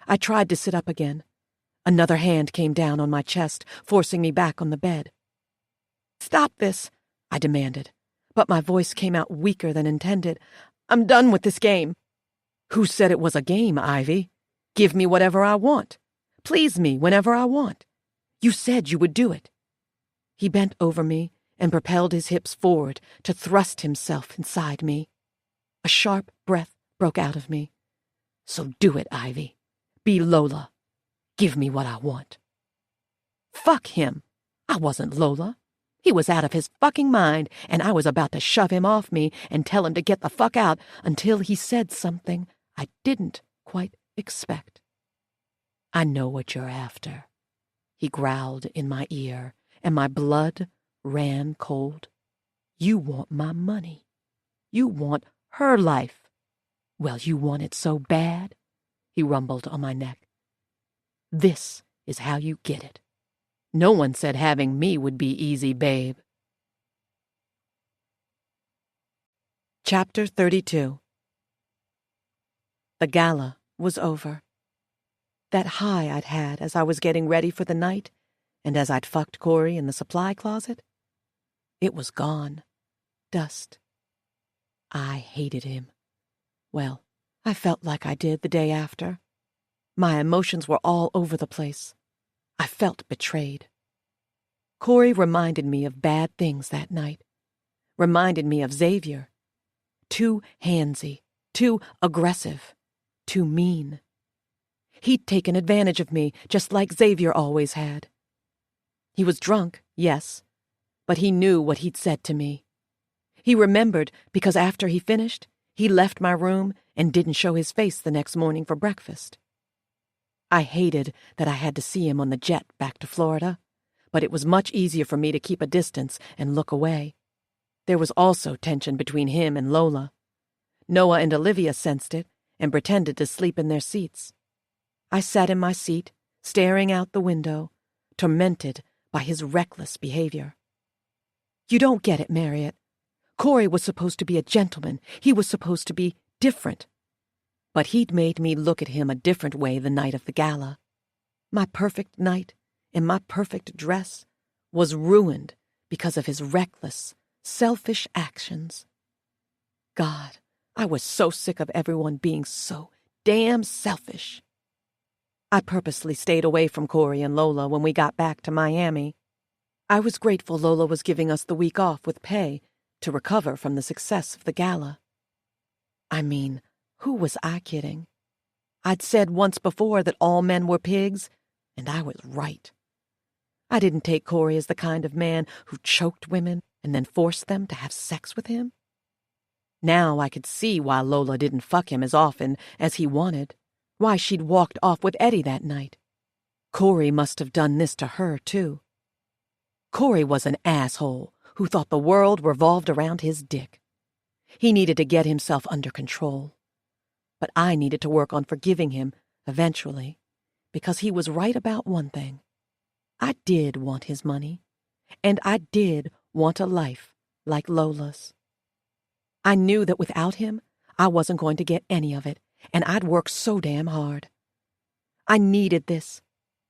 I tried to sit up again. Another hand came down on my chest, forcing me back on the bed. "Stop this," I demanded, but my voice came out weaker than intended. "I'm done with this game." "Who said it was a game, Ivy? Give me whatever I want. Please me whenever I want. You said you would do it." He bent over me and propelled his hips forward to thrust himself inside me. A sharp breath broke out of me. "So do it, Ivy. Be Lola. Give me what I want." Fuck him. I wasn't Lola. He was out of his fucking mind, and I was about to shove him off me and tell him to get the fuck out until he said something I didn't quite expect. "I know what you're after," he growled in my ear, and my blood ran cold. "You want my money. You want her life. Well, you want it so bad," he rumbled on my neck. "This is how you get it. No one said having me would be easy, babe." Chapter 32. The gala was over. That high I'd had as I was getting ready for the night, and as I'd fucked Corey in the supply closet, it was gone. Dust. I hated him. Well, I felt like I did the day after. My emotions were all over the place. I felt betrayed. Corey reminded me of bad things that night. Reminded me of Xavier. Too handsy, too aggressive, too mean. He'd taken advantage of me, just like Xavier always had. He was drunk, yes, but he knew what he'd said to me. He remembered because after he finished, he left my room and didn't show his face the next morning for breakfast. I hated that I had to see him on the jet back to Florida, but it was much easier for me to keep a distance and look away. There was also tension between him and Lola. Noah and Olivia sensed it and pretended to sleep in their seats. I sat in my seat, staring out the window, tormented by his reckless behavior. You don't get it, Marriott. Corey was supposed to be a gentleman. He was supposed to be different. But he'd made me look at him a different way the night of the gala. My perfect night, in my perfect dress, was ruined because of his reckless, selfish actions. God, I was so sick of everyone being so damn selfish. I purposely stayed away from Corey and Lola when we got back to Miami. I was grateful Lola was giving us the week off with pay to recover from the success of the gala. I mean, who was I kidding? I'd said once before that all men were pigs, and I was right. I didn't take Corey as the kind of man who choked women and then forced them to have sex with him. Now I could see why Lola didn't fuck him as often as he wanted, why she'd walked off with Eddie that night. Corey must have done this to her, too. Corey was an asshole who thought the world revolved around his dick. He needed to get himself under control. But I needed to work on forgiving him eventually, because he was right about one thing. I did want his money, and I did want a life like Lola's. I knew that without him, I wasn't going to get any of it, and I'd worked so damn hard. I needed this.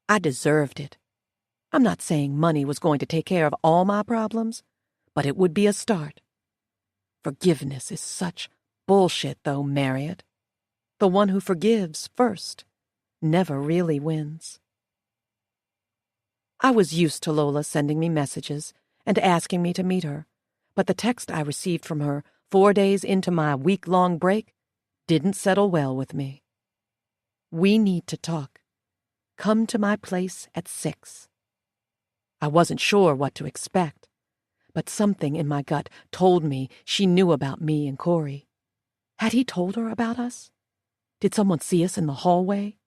I deserved it. I'm not saying money was going to take care of all my problems, but it would be a start. Forgiveness is such bullshit, though, Marriott. The one who forgives first never really wins. I was used to Lola sending me messages and asking me to meet her, but the text I received from her 4 days into my week-long break didn't settle well with me. We need to talk. Come to my place at 6. I wasn't sure what to expect, but something in my gut told me she knew about me and Corey. Had he told her about us? Did someone see us in the hallway?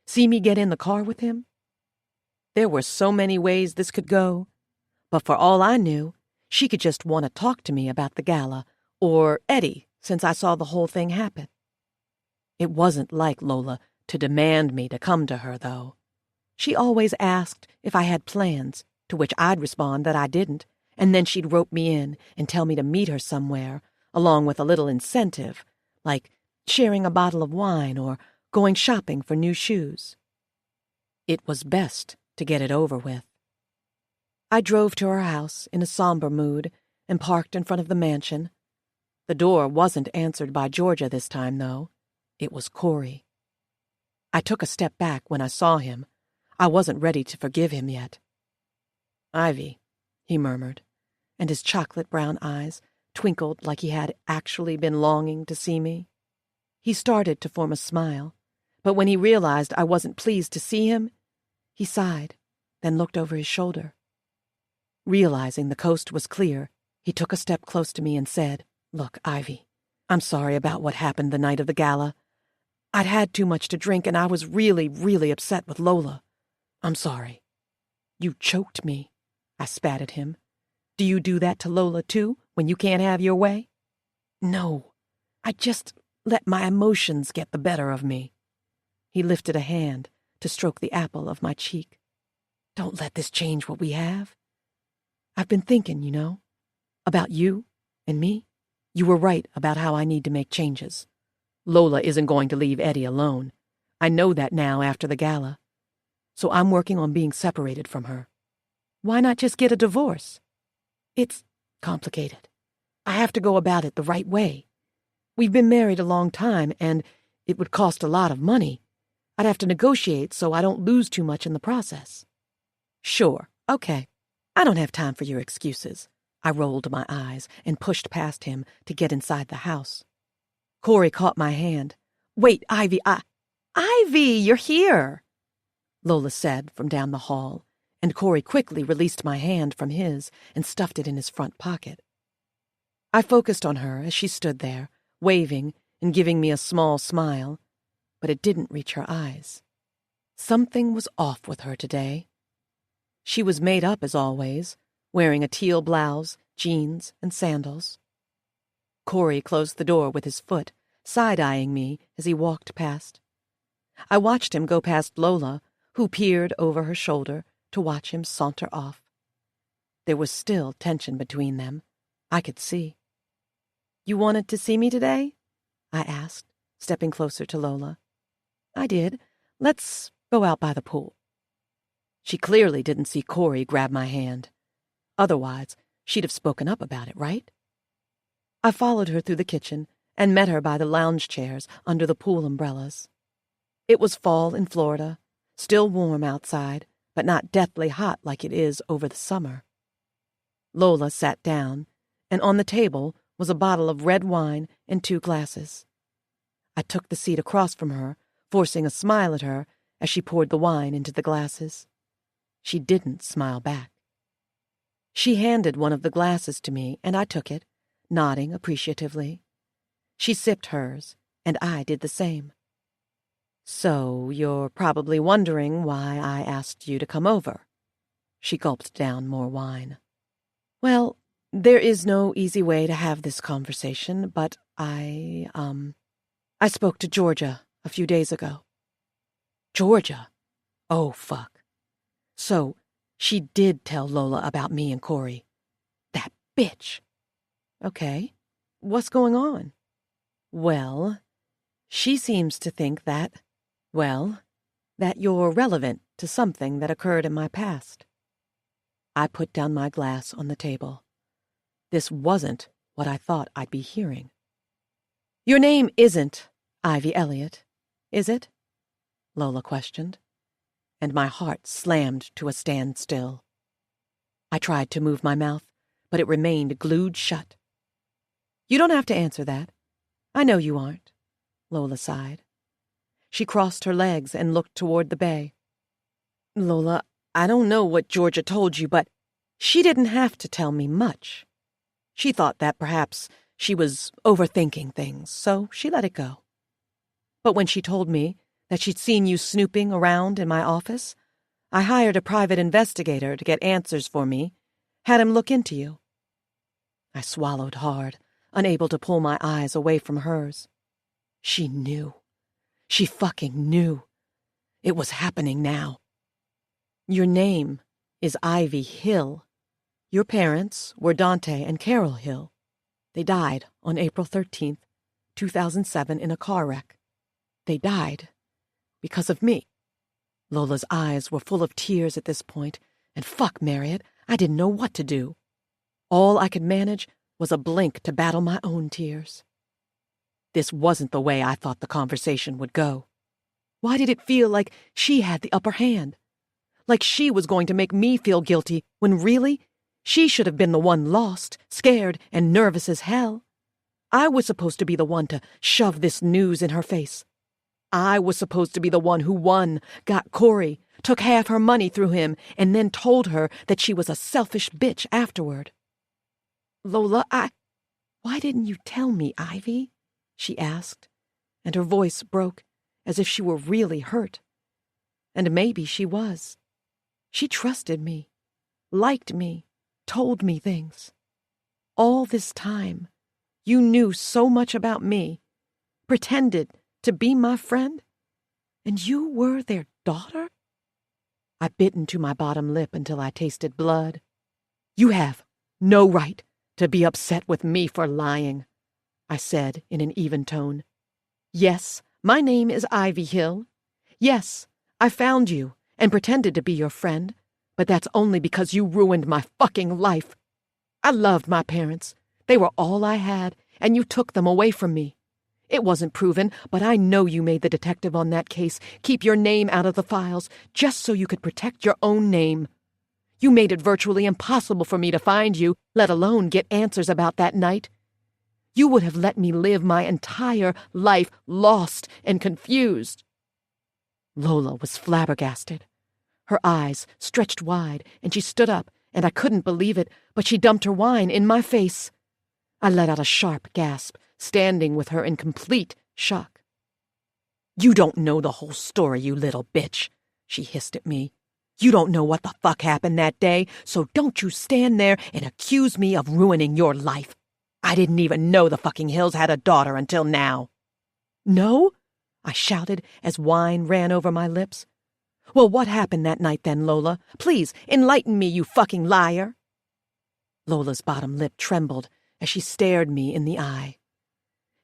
See me get in the car with him? There were so many ways this could go, but for all I knew, she could just want to talk to me about the gala, or Eddie, since I saw the whole thing happen. It wasn't like Lola to demand me to come to her, though. She always asked if I had plans, to which I'd respond that I didn't, and then she'd rope me in and tell me to meet her somewhere, along with a little incentive, like sharing a bottle of wine or going shopping for new shoes. It was best to get it over with. I drove to her house in a somber mood and parked in front of the mansion. The door wasn't answered by Georgia this time, though. It was Corey. I took a step back when I saw him. I wasn't ready to forgive him yet. "Ivy," he murmured, and his chocolate-brown eyes twinkled like he had actually been longing to see me. He started to form a smile, but when he realized I wasn't pleased to see him, he sighed, then looked over his shoulder. Realizing the coast was clear, he took a step close to me and said, "Look, Ivy, I'm sorry about what happened the night of the gala. I'd had too much to drink and I was really, really upset with Lola. I'm sorry." "You choked me," I spat at him. "Do you do that to Lola, too, when you can't have your way?" "No, I just let my emotions get the better of me." He lifted a hand to stroke the apple of my cheek. "Don't let this change what we have. I've been thinking, about you and me. You were right about how I need to make changes. Lola isn't going to leave Eddie alone. I know that now after the gala. So I'm working on being separated from her. Why not just get a divorce? It's complicated. I have to go about it the right way. We've been married a long time, and it would cost a lot of money. I'd have to negotiate so I don't lose too much in the process." "Sure, okay. I don't have time for your excuses." I rolled my eyes and pushed past him to get inside the house. Corey caught my hand. "Wait, Ivy, Ivy, you're here," Lola said from down the hall, and Corey quickly released my hand from his and stuffed it in his front pocket. I focused on her as she stood there, waving and giving me a small smile, but it didn't reach her eyes. Something was off with her today. She was made up as always, wearing a teal blouse, jeans, and sandals. Corey closed the door with his foot, side-eyeing me as he walked past. I watched him go past Lola, who peered over her shoulder to watch him saunter off. There was still tension between them. I could see. "You wanted to see me today?" I asked, stepping closer to Lola. "I did. Let's go out by the pool." She clearly didn't see Corey grab my hand. Otherwise, she'd have spoken up about it, right? I followed her through the kitchen and met her by the lounge chairs under the pool umbrellas. It was fall in Florida, still warm outside, but not deathly hot like it is over the summer. Lola sat down, and on the table was a bottle of red wine and 2 glasses. I took the seat across from her, forcing a smile at her as she poured the wine into the glasses. She didn't smile back. She handed one of the glasses to me, and I took it, nodding appreciatively. She sipped hers, and I did the same. "So you're probably wondering why I asked you to come over." She gulped down more wine. "Well, there is no easy way to have this conversation, but I spoke to Georgia a few days ago." "Georgia? Oh, fuck. So, she did tell Lola about me and Corey. That bitch." "Okay. What's going on?" "Well, she seems to think that you're relevant to something that occurred in my past." I put down my glass on the table. This wasn't what I thought I'd be hearing. "Your name isn't Ivy Elliott, is it?" Lola questioned, and my heart slammed to a standstill. I tried to move my mouth, but it remained glued shut. "You don't have to answer that. I know you aren't," Lola sighed. She crossed her legs and looked toward the bay. "Lola, I don't know what Georgia told you, but she didn't have to tell me much. She thought that perhaps she was overthinking things, so she let it go. But when she told me that she'd seen you snooping around in my office, I hired a private investigator to get answers for me, had him look into you." I swallowed hard, unable to pull my eyes away from hers. She knew. She fucking knew. It was happening now. "Your name is Ivy Hill. Your parents were Dante and Carol Hill. They died on April 13th, 2007 in a car wreck. They died because of me." Lola's eyes were full of tears at this point, and fuck, Marriott, I didn't know what to do. All I could manage was a blink to battle my own tears. This wasn't the way I thought the conversation would go. Why did it feel like she had the upper hand? Like she was going to make me feel guilty, when really, she should have been the one lost, scared, and nervous as hell. I was supposed to be the one to shove this news in her face. I was supposed to be the one who won, got Corey, took half her money through him, and then told her that she was a selfish bitch afterward. "Lola, why didn't you tell me, Ivy?" she asked, and her voice broke as if she were really hurt. And maybe she was. She trusted me, liked me, told me things. All this time, you knew so much about me, pretended to be my friend, and you were their daughter? I bit into my bottom lip until I tasted blood. "You have no right to be upset with me for lying," I said in an even tone. "Yes, my name is Ivy Hill. Yes, I found you and pretended to be your friend, but that's only because you ruined my fucking life. I loved my parents. They were all I had, and you took them away from me. It wasn't proven, but I know you made the detective on that case keep your name out of the files just so you could protect your own name. You made it virtually impossible for me to find you, let alone get answers about that night. You would have let me live my entire life lost and confused." Lola was flabbergasted. Her eyes stretched wide, and she stood up, and I couldn't believe it, but she dumped her wine in my face. I let out a sharp gasp, standing with her in complete shock. "You don't know the whole story, you little bitch," she hissed at me. "You don't know what the fuck happened that day, so don't you stand there and accuse me of ruining your life. I didn't even know the fucking Hills had a daughter until now." "No?" I shouted as wine ran over my lips. "Well, what happened that night then, Lola? Please, enlighten me, you fucking liar." Lola's bottom lip trembled as she stared me in the eye.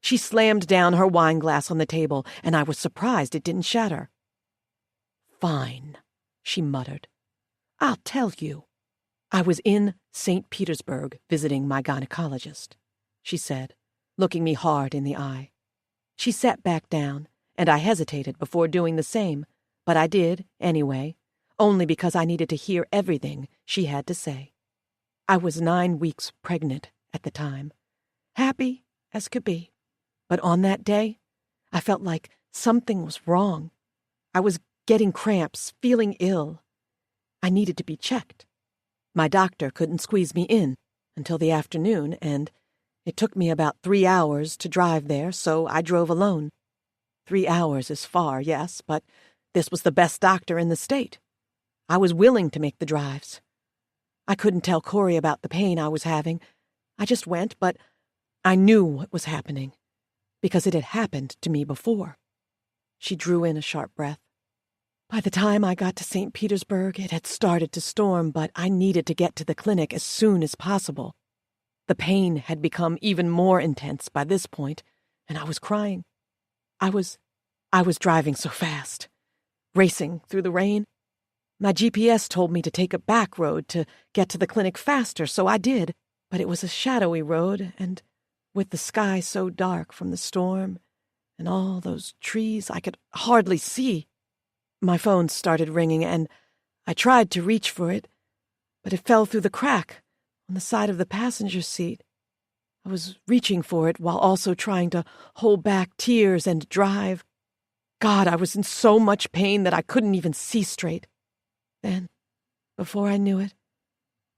She slammed down her wine glass on the table, and I was surprised it didn't shatter. "Fine," she muttered. "I'll tell you. I was in St. Petersburg visiting my gynecologist," she said, looking me hard in the eye. She sat back down, and I hesitated before doing the same, but I did, anyway, only because I needed to hear everything she had to say. I was 9 weeks pregnant at the time, happy as could be. But on that day, I felt like something was wrong. I was getting cramps, feeling ill. I needed to be checked. My doctor couldn't squeeze me in until the afternoon, and it took me about 3 hours to drive there, so I drove alone. 3 hours is far, yes, but this was the best doctor in the state. I was willing to make the drives. I couldn't tell Corey about the pain I was having. I just went, but I knew what was happening, because it had happened to me before. She drew in a sharp breath. By the time I got to St. Petersburg, it had started to storm, but I needed to get to the clinic as soon as possible. The pain had become even more intense by this point, and I was crying. I was driving so fast, racing through the rain. My GPS told me to take a back road to get to the clinic faster, so I did, but it was a shadowy road, and with the sky so dark from the storm and all those trees, I could hardly see. My phone started ringing, and I tried to reach for it, but it fell through the crack on the side of the passenger seat. I was reaching for it while also trying to hold back tears and drive. God, I was in so much pain that I couldn't even see straight. Then, before I knew it,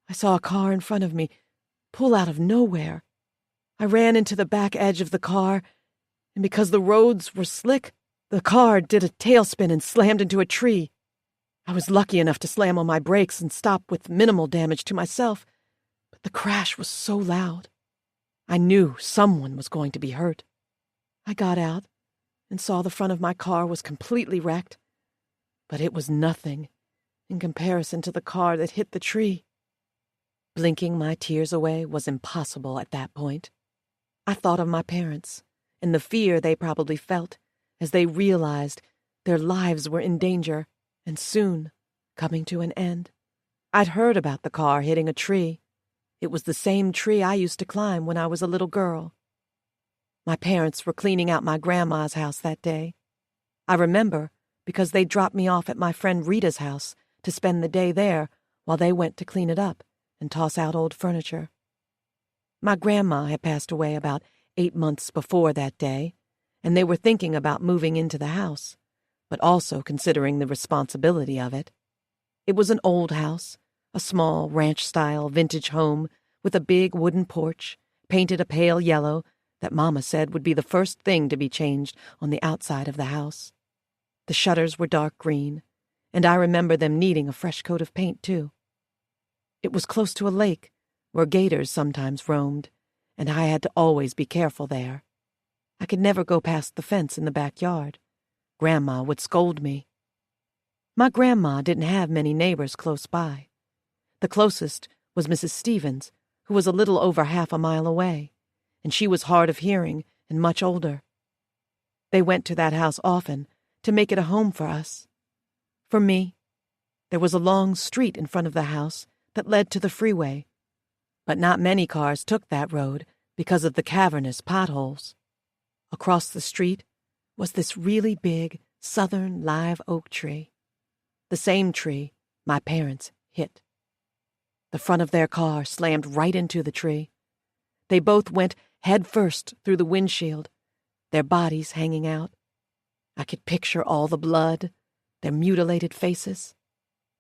I saw a car in front of me pull out of nowhere. I ran into the back edge of the car, and because the roads were slick, the car did a tailspin and slammed into a tree. I was lucky enough to slam on my brakes and stop with minimal damage to myself, but the crash was so loud. I knew someone was going to be hurt. I got out and saw the front of my car was completely wrecked, but it was nothing in comparison to the car that hit the tree. Blinking my tears away was impossible at that point. I thought of my parents and the fear they probably felt as they realized their lives were in danger and soon coming to an end. I'd heard about the car hitting a tree. It was the same tree I used to climb when I was a little girl. My parents were cleaning out my grandma's house that day. I remember because they dropped me off at my friend Rita's house to spend the day there while they went to clean it up and toss out old furniture. My grandma had passed away about 8 months before that day, and they were thinking about moving into the house, but also considering the responsibility of it. It was an old house, a small ranch-style vintage home with a big wooden porch, painted a pale yellow that Mama said would be the first thing to be changed on the outside of the house. The shutters were dark green, and I remember them needing a fresh coat of paint, too. It was close to a lake, where gators sometimes roamed, and I had to always be careful there. I could never go past the fence in the backyard. Grandma would scold me. My grandma didn't have many neighbors close by. The closest was Mrs. Stevens, who was a little over half a mile away, and she was hard of hearing and much older. They went to that house often to make it a home for us. For me, there was a long street in front of the house that led to the freeway, but not many cars took that road because of the cavernous potholes. Across the street was this really big southern live oak tree, the same tree my parents hit. The front of their car slammed right into the tree. They both went head first through the windshield, their bodies hanging out. I could picture all the blood, their mutilated faces.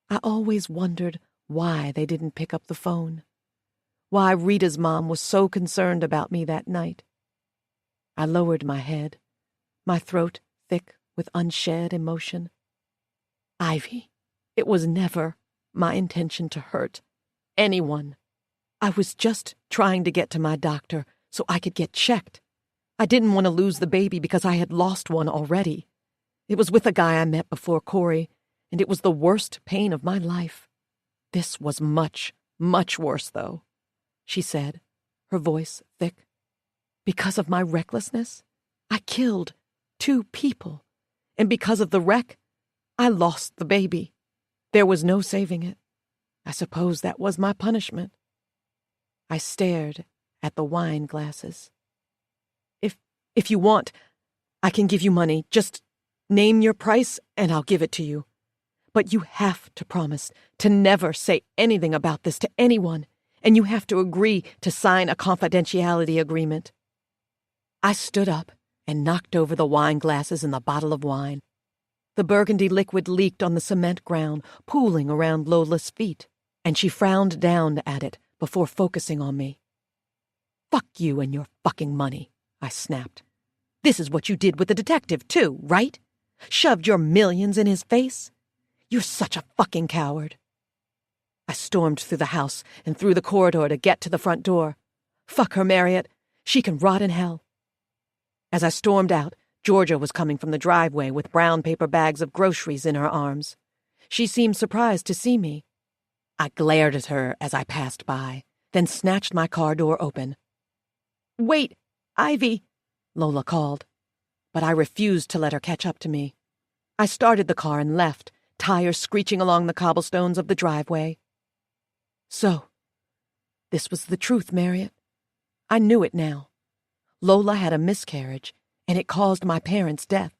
I always wondered why they didn't pick up the phone, why Rita's mom was so concerned about me that night. I lowered my head, my throat thick with unshed emotion. Ivy, it was never my intention to hurt anyone. I was just trying to get to my doctor so I could get checked. I didn't want to lose the baby because I had lost one already. It was with a guy I met before Corey, and it was the worst pain of my life. This was much, much worse, though, she said, her voice thick. Because of my recklessness, I killed 2 people, and because of the wreck, I lost the baby. There was no saving it. I suppose that was my punishment. I stared at the wine glasses. If you want, I can give you money. Just name your price and I'll give it to you. But you have to promise to never say anything about this to anyone, and you have to agree to sign a confidentiality agreement. I stood up and knocked over the wine glasses and the bottle of wine. The burgundy liquid leaked on the cement ground, pooling around Lola's feet, and she frowned down at it before focusing on me. Fuck you and your fucking money, I snapped. This is what you did with the detective, too, right? Shoved your millions in his face? You're such a fucking coward. I stormed through the house and through the corridor to get to the front door. Fuck her, Marriott. She can rot in hell. As I stormed out, Georgia was coming from the driveway with brown paper bags of groceries in her arms. She seemed surprised to see me. I glared at her as I passed by, then snatched my car door open. Wait, Ivy, Lola called, but I refused to let her catch up to me. I started the car and left, tires screeching along the cobblestones of the driveway. So, This was the truth, Marriott. I knew it now. Lola had a miscarriage, and it caused my parents' death.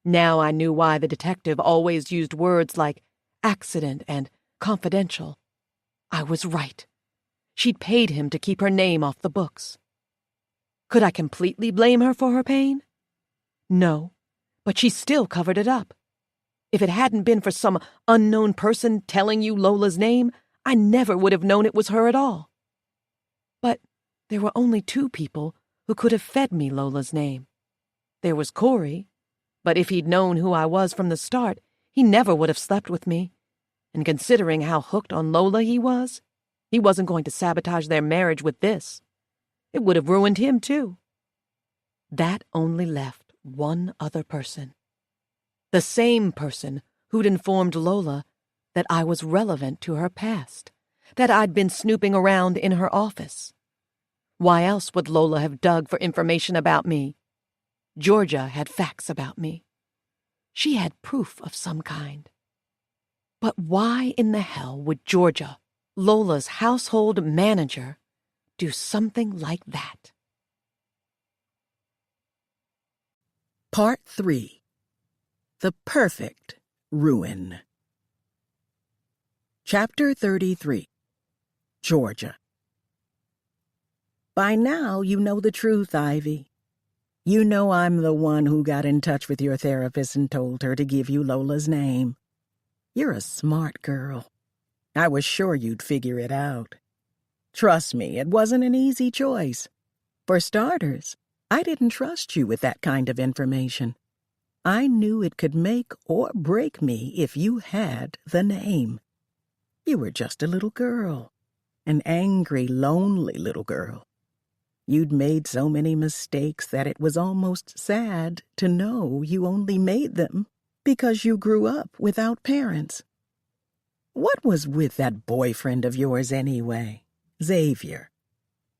Now I knew why the detective always used words like accident and confidential. I was right. She'd paid him to keep her name off the books. Could I completely blame her for her pain? No, but she still covered it up. If it hadn't been for some unknown person telling you Lola's name, I never would have known it was her at all. But there were only two people who could have fed me Lola's name. There was Corey, but if he'd known who I was from the start, he never would have slept with me. And considering how hooked on Lola he wasn't going to sabotage their marriage with this. It would have ruined him, too. That only left one other person. The same person who'd informed Lola that I was relevant to her past, that I'd been snooping around in her office. Why else would Lola have dug for information about me? Georgia had facts about me. She had proof of some kind. But why in the hell would Georgia, Lola's household manager, do something like that? Part 3. The Perfect Ruin. Chapter 33. Georgia. By now you know the truth, Ivy. You know I'm the one who got in touch with your therapist and told her to give you Lola's name. You're a smart girl. I was sure you'd figure it out. Trust me, it wasn't an easy choice. For starters, I didn't trust you with that kind of information. I knew it could make or break me if you had the name. You were just a little girl, an angry, lonely little girl. You'd made so many mistakes that it was almost sad to know you only made them because you grew up without parents. What was with that boyfriend of yours anyway, Xavier?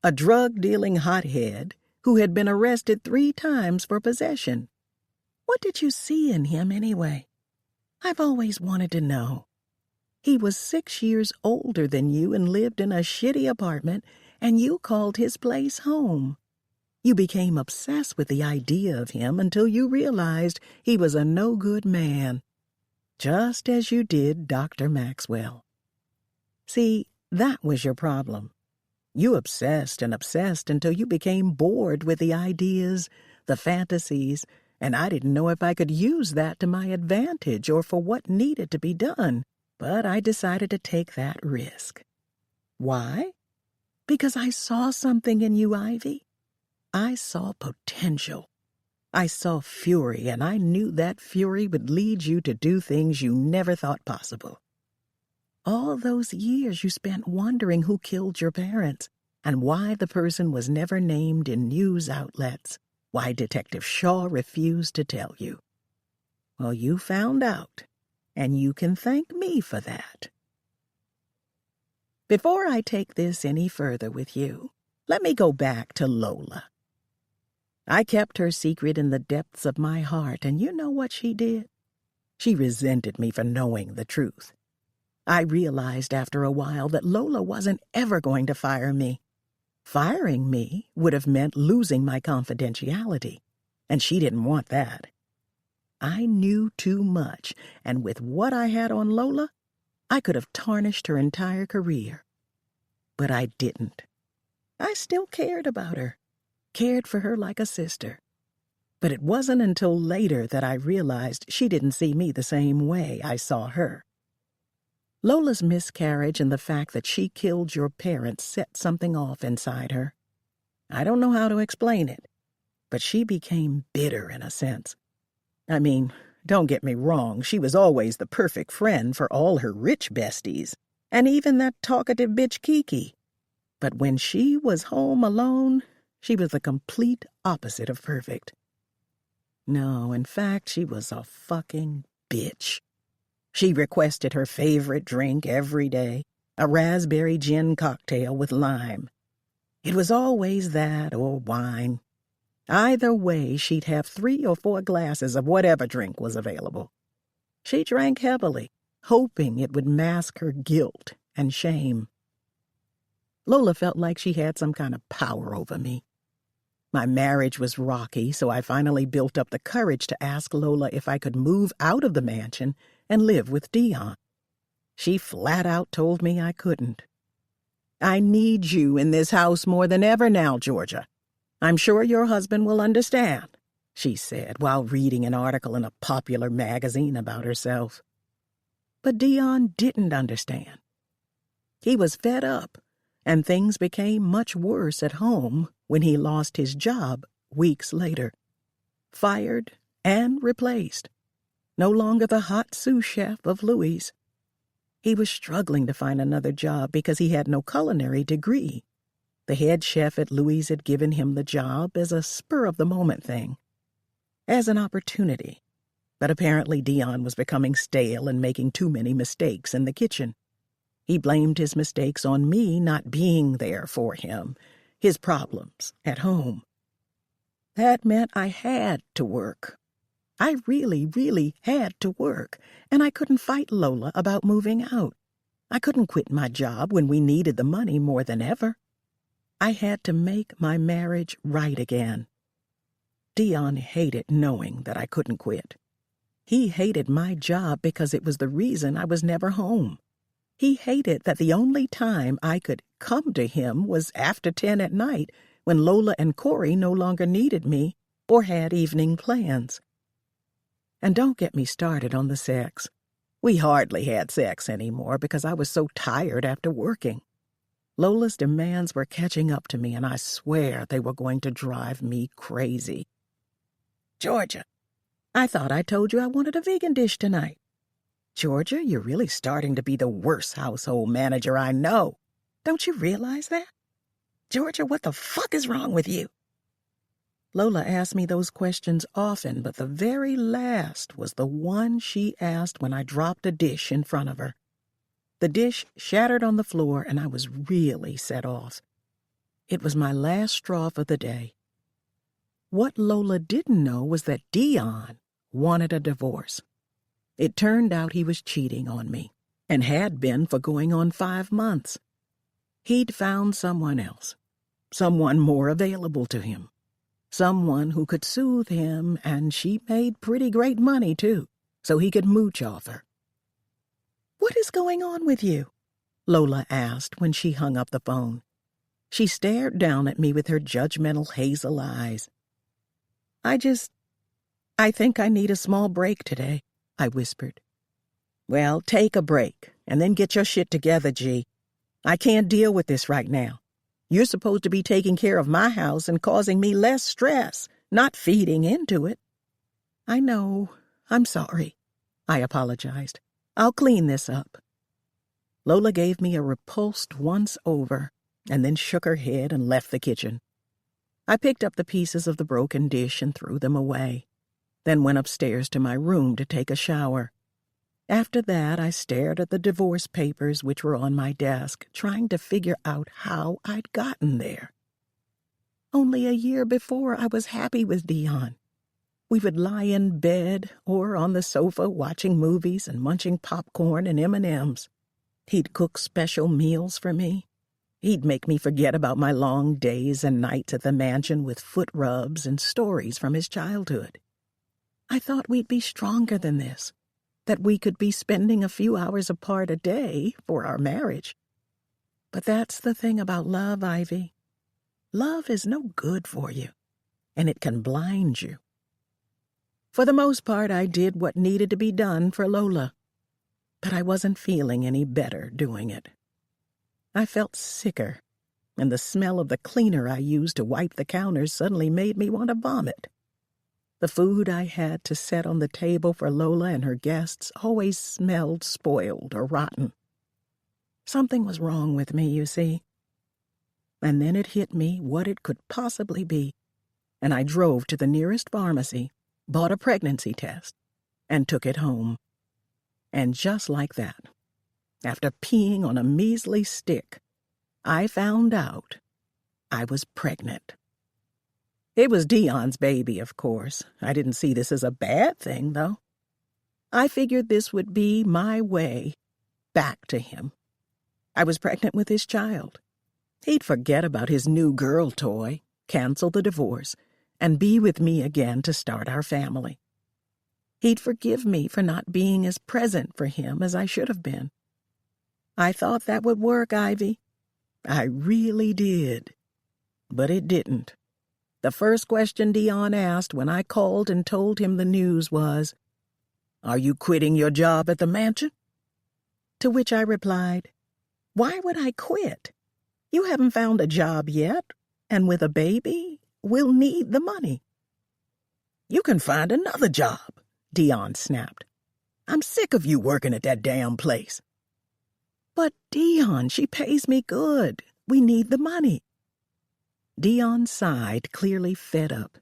A drug-dealing hothead who had been arrested 3 times for possession. What did you see in him anyway? I've always wanted to know. He was 6 years older than you and lived in a shitty apartment, and you called his place home. You became obsessed with the idea of him until you realized he was a no-good man, just as you did Dr. Maxwell. See, that was your problem. You obsessed and obsessed until you became bored with the ideas, the fantasies, and I didn't know if I could use that to my advantage or for what needed to be done, but I decided to take that risk. Why? Because I saw something in you, Ivy. I saw potential. I saw fury, and I knew that fury would lead you to do things you never thought possible. All those years you spent wondering who killed your parents and why the person was never named in news outlets, why Detective Shaw refused to tell you. Well, you found out, and you can thank me for that. Before I take this any further with you, let me go back to Lola. I kept her secret in the depths of my heart, and you know what she did? She resented me for knowing the truth. I realized after a while that Lola wasn't ever going to fire me. Firing me would have meant losing my confidentiality, and she didn't want that. I knew too much, and with what I had on Lola, I could have tarnished her entire career. But I didn't. I still cared about her, cared for her like a sister. But it wasn't until later that I realized she didn't see me the same way I saw her. Lola's miscarriage and the fact that she killed your parents set something off inside her. I don't know how to explain it, but she became bitter in a sense. I mean, don't get me wrong, she was always the perfect friend for all her rich besties, and even that talkative bitch Kiki. But when she was home alone, she was the complete opposite of perfect. No, in fact, she was a fucking bitch. She requested her favorite drink every day, a raspberry gin cocktail with lime. It was always that or wine. Either way, she'd have 3 or 4 glasses of whatever drink was available. She drank heavily, hoping it would mask her guilt and shame. Lola felt like she had some kind of power over me. My marriage was rocky, so I finally built up the courage to ask Lola if I could move out of the mansion and live with Dion. She flat out told me I couldn't. "I need you in this house more than ever now, Georgia. I'm sure your husband will understand," she said while reading an article in a popular magazine about herself. But Dion didn't understand. He was fed up, and things became much worse at home when he lost his job weeks later. Fired and replaced. No longer the hot sous chef of Louis'. He was struggling to find another job because he had no culinary degree. The head chef at Louis' had given him the job as a spur-of-the-moment thing, as an opportunity. But apparently Dion was becoming stale and making too many mistakes in the kitchen. He blamed his mistakes on me not being there for him, his problems at home. That meant I had to work. I really had to work, and I couldn't fight Lola about moving out. I couldn't quit my job when we needed the money more than ever. I had to make my marriage right again. Dion hated knowing that I couldn't quit. He hated my job because it was the reason I was never home. He hated that the only time I could come to him was after 10 at night when Lola and Corey no longer needed me or had evening plans. And don't get me started on the sex. We hardly had sex anymore because I was so tired after working. Lola's demands were catching up to me, and I swear they were going to drive me crazy. "Georgia, I thought I told you I wanted a vegan dish tonight." "Georgia, you're really starting to be the worst household manager I know. Don't you realize that? Georgia, what the fuck is wrong with you?" Lola asked me those questions often, but the very last was the one she asked when I dropped a dish in front of her. The dish shattered on the floor, and I was really set off. It was my last straw for the day. What Lola didn't know was that Dion wanted a divorce. It turned out he was cheating on me, and had been for going on 5 months. He'd found someone else, someone more available to him, someone who could soothe him, and she made pretty great money, too, so he could mooch off her. "What is going on with you?" Lola asked when she hung up the phone. She stared down at me with her judgmental hazel eyes. I think I need a small break today," I whispered. "Well, take a break, and then get your shit together, G. I can't deal with this right now. You're supposed to be taking care of my house and causing me less stress, not feeding into it." "I know. I'm sorry," I apologized. "I'll clean this up." Lola gave me a repulsed once-over, and then shook her head and left the kitchen. I picked up the pieces of the broken dish and threw them away, then went upstairs to my room to take a shower. After that, I stared at the divorce papers which were on my desk, trying to figure out how I'd gotten there. Only a year before, I was happy with Dion. We would lie in bed or on the sofa watching movies and munching popcorn and M&Ms. He'd cook special meals for me. He'd make me forget about my long days and nights at the mansion with foot rubs and stories from his childhood. I thought we'd be stronger than this, that we could be spending a few hours apart a day for our marriage. But that's the thing about love, Ivy. Love is no good for you, and it can blind you. For the most part, I did what needed to be done for Lola, but I wasn't feeling any better doing it. I felt sicker, and the smell of the cleaner I used to wipe the counters suddenly made me want to vomit. The food I had to set on the table for Lola and her guests always smelled spoiled or rotten. Something was wrong with me, you see. And then it hit me what it could possibly be, and I drove to the nearest pharmacy, bought a pregnancy test, and took it home. And just like that, after peeing on a measly stick, I found out I was pregnant. It was Dion's baby, of course. I didn't see this as a bad thing, though. I figured this would be my way back to him. I was pregnant with his child, He'd forget about his new girl toy, cancel the divorce, and be with me again to start our family. He'd forgive me for not being as present for him as I should have been. I thought that would work, Ivy. I really did. But it didn't. The first question Dion asked when I called and told him the news was, "Are you quitting your job at the mansion?" To which I replied, "Why would I quit? You haven't found a job yet, and with a baby, we'll need the money." "You can find another job," Dion snapped. "I'm sick of you working at that damn place." "But Dion, she pays me good. We need the money." Dion sighed, clearly fed up.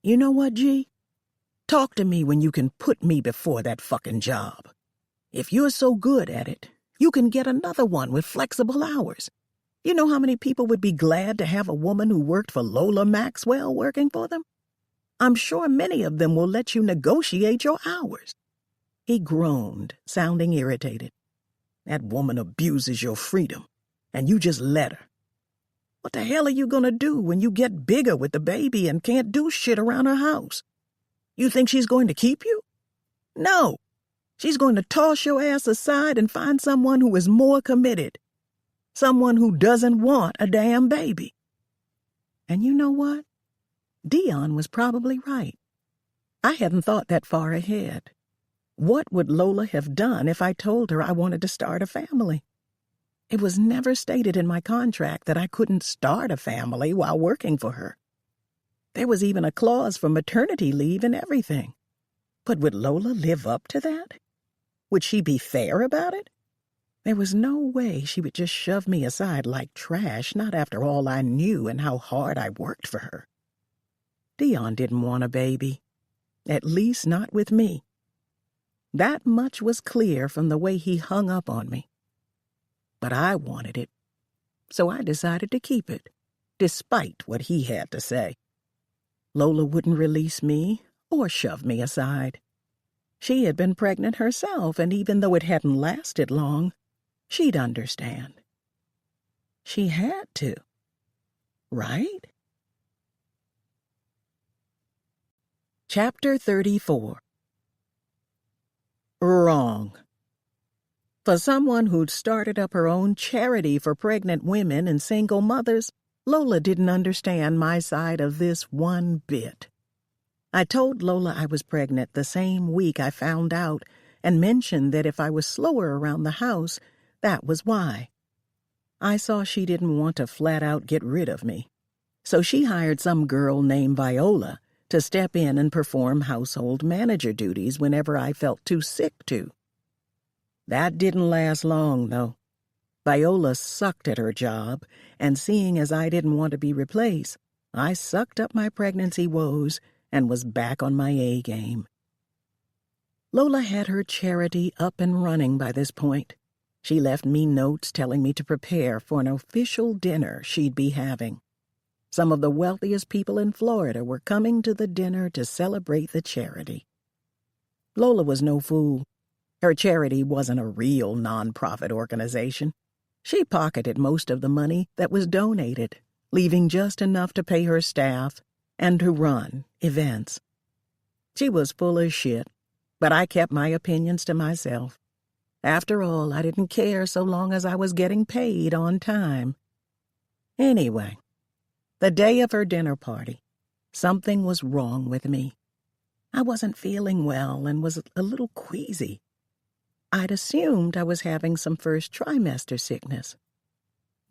"You know what, G? Talk to me when you can put me before that fucking job. If you're so good at it, you can get another one with flexible hours. You know how many people would be glad to have a woman who worked for Lola Maxwell working for them? I'm sure many of them will let you negotiate your hours." He groaned, sounding irritated. "That woman abuses your freedom, and you just let her. What the hell are you gonna do when you get bigger with the baby and can't do shit around her house? You think she's going to keep you? No. She's going to toss your ass aside and find someone who is more committed. Someone who doesn't want a damn baby." And you know what? Dion was probably right. I hadn't thought that far ahead. What would Lola have done if I told her I wanted to start a family? It was never stated in my contract that I couldn't start a family while working for her. There was even a clause for maternity leave and everything. But would Lola live up to that? Would she be fair about it? There was no way she would just shove me aside like trash, not after all I knew and how hard I worked for her. Dion didn't want a baby. At least not with me. That much was clear from the way he hung up on me. But I wanted it, so I decided to keep it, despite what he had to say. Lola wouldn't release me or shove me aside. She had been pregnant herself, and even though it hadn't lasted long, she'd understand. She had to, right? Chapter 34. Wrong. For someone who'd started up her own charity for pregnant women and single mothers, Lola didn't understand my side of this one bit. I told Lola I was pregnant the same week I found out and mentioned that if I was slower around the house, that was why. I saw she didn't want to flat out get rid of me, so she hired some girl named Viola to step in and perform household manager duties whenever I felt too sick to. That didn't last long, though. Viola sucked at her job, and seeing as I didn't want to be replaced, I sucked up my pregnancy woes and was back on my A game. Lola had her charity up and running by this point. She left me notes telling me to prepare for an official dinner she'd be having. Some of the wealthiest people in Florida were coming to the dinner to celebrate the charity. Lola was no fool. Her charity wasn't a real nonprofit organization. She pocketed most of the money that was donated, leaving just enough to pay her staff and to run events. She was full of shit, but I kept my opinions to myself. After all, I didn't care so long as I was getting paid on time. Anyway, the day of her dinner party, something was wrong with me. I wasn't feeling well and was a little queasy. I'd assumed I was having some first trimester sickness.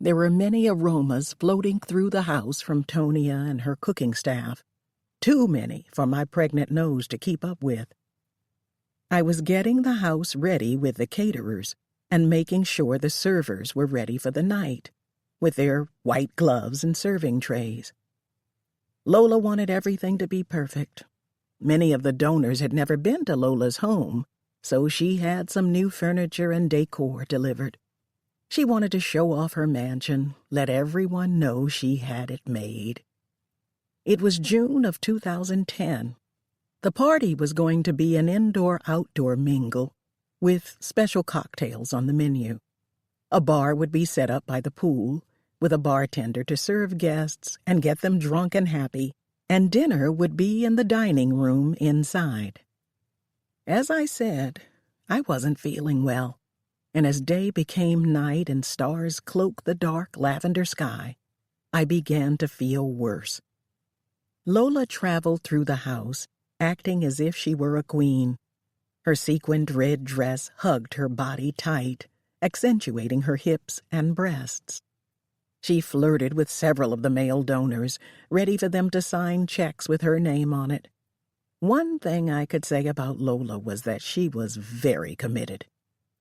There were many aromas floating through the house from Tonia and her cooking staff, too many for my pregnant nose to keep up with. I was getting the house ready with the caterers and making sure the servers were ready for the night, with their white gloves and serving trays. Lola wanted everything to be perfect. Many of the donors had never been to Lola's home, so she had some new furniture and decor delivered. She wanted to show off her mansion, let everyone know she had it made. It was June of 2010. The party was going to be an indoor-outdoor mingle with special cocktails on the menu. A bar would be set up by the pool, with a bartender to serve guests and get them drunk and happy, and dinner would be in the dining room inside. As I said, I wasn't feeling well, and as day became night and stars cloaked the dark lavender sky, I began to feel worse. Lola traveled through the house, acting as if she were a queen. Her sequined red dress hugged her body tight, accentuating her hips and breasts. She flirted with several of the male donors, ready for them to sign checks with her name on it. One thing I could say about Lola was that she was very committed.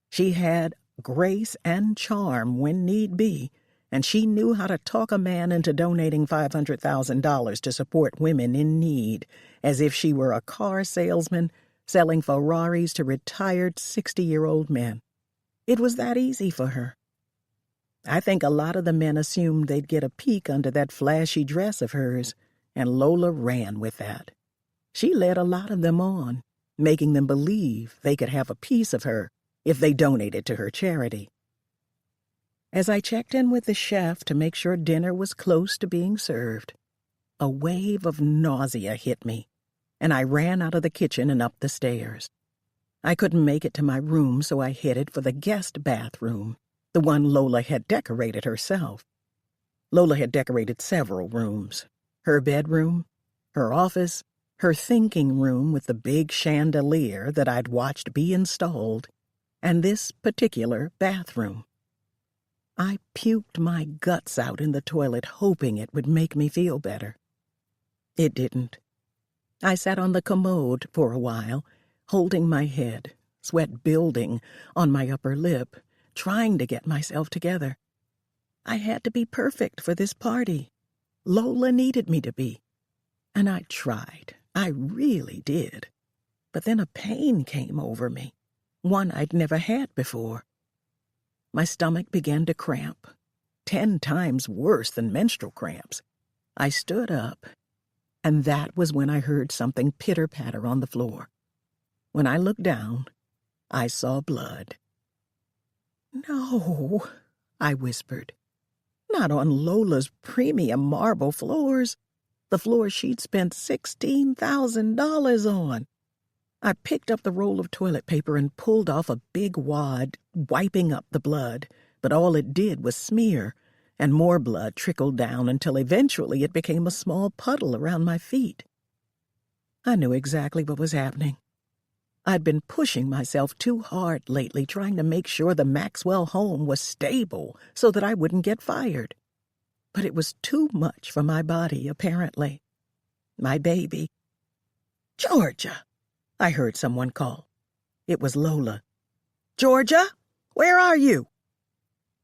She had grace and charm when need be, and she knew how to talk a man into donating $500,000 to support women in need, as if she were a car salesman selling Ferraris to retired 60-year-old men. It was that easy for her. I think a lot of the men assumed they'd get a peek under that flashy dress of hers, and Lola ran with that. She led a lot of them on, making them believe they could have a piece of her if they donated to her charity. As I checked in with the chef to make sure dinner was close to being served, a wave of nausea hit me, and I ran out of the kitchen and up the stairs. I couldn't make it to my room, so I headed for the guest bathroom, the one Lola had decorated herself. Lola had decorated several rooms: her bedroom, her office, her thinking room with the big chandelier that I'd watched be installed, and this particular bathroom. I puked my guts out in the toilet, hoping it would make me feel better. It didn't. I sat on the commode for a while, holding my head, sweat building on my upper lip, trying to get myself together. I had to be perfect for this party. Lola needed me to be. And I tried. I really did. But then a pain came over me, one I'd never had before. My stomach began to cramp, 10 times worse than menstrual cramps. I stood up, and that was when I heard something pitter-patter on the floor. When I looked down, I saw blood. "No," I whispered. "Not on Lola's premium marble floors, the floors she'd spent $16,000 on." I picked up the roll of toilet paper and pulled off a big wad, wiping up the blood, but all it did was smear, and more blood trickled down until eventually it became a small puddle around my feet. I knew exactly what was happening. I'd been pushing myself too hard lately, trying to make sure the Maxwell home was stable so that I wouldn't get fired. But it was too much for my body, apparently. My baby. "Georgia!" I heard someone call. It was Lola. "Georgia, where are you?"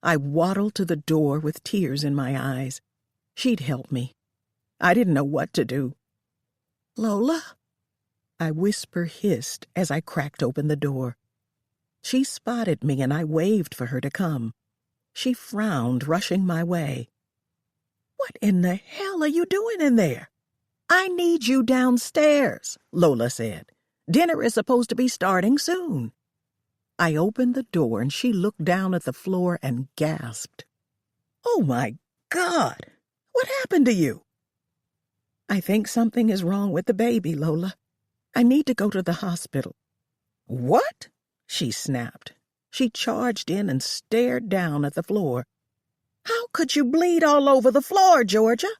I waddled to the door with tears in my eyes. She'd help me. I didn't know what to do. "Lola?" I hissed as I cracked open the door. She spotted me and I waved for her to come. She frowned, rushing my way. "What in the hell are you doing in there?" "I need you downstairs," Lola said. "Dinner is supposed to be starting soon." I opened the door and she looked down at the floor and gasped. "Oh my God! What happened to you?" "I think something is wrong with the baby, Lola. I need to go to the hospital." "What?" she snapped. She charged in and stared down at the floor. "How could you bleed all over the floor, Georgia?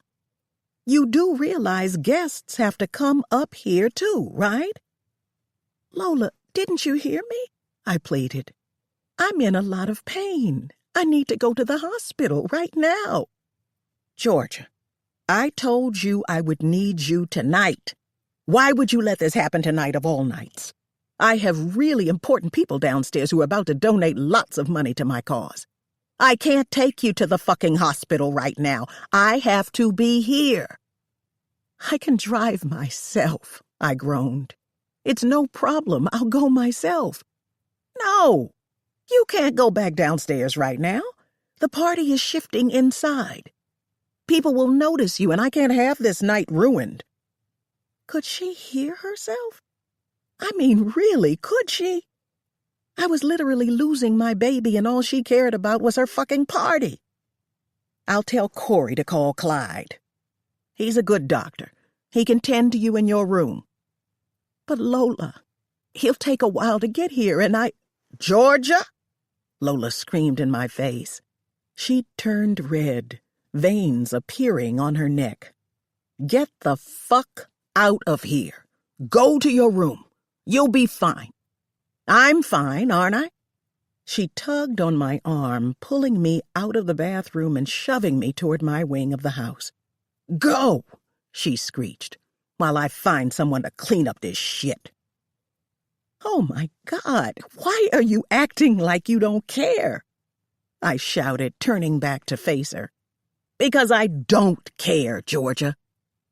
You do realize guests have to come up here too, right?" "Lola, didn't you hear me?" I pleaded. "I'm in a lot of pain. I need to go to the hospital right now." "Georgia, I told you I would need you tonight. Why would you let this happen tonight of all nights? I have really important people downstairs who are about to donate lots of money to my cause. I can't take you to the fucking hospital right now. I have to be here." "I can drive myself," I groaned. "It's no problem. I'll go myself." "No, you can't go back downstairs right now. The party is shifting inside. People will notice you, and I can't have this night ruined." Could she hear herself? I mean, really, could she? I was literally losing my baby, and all she cared about was her fucking party. I'll tell Corey to call Clyde. He's a good doctor. He can tend to you in your room. But Lola, he'll take a while to get here, and Georgia! Lola screamed in my face. She turned red, veins appearing on her neck. Get the fuck out of here. Go to your room. You'll be fine. I'm fine, aren't I? She tugged on my arm, pulling me out of the bathroom and shoving me toward my wing of the house. Go, she screeched, while I find someone to clean up this shit. Oh, my God, why are you acting like you don't care? I shouted, turning back to face her. Because I don't care, Georgia.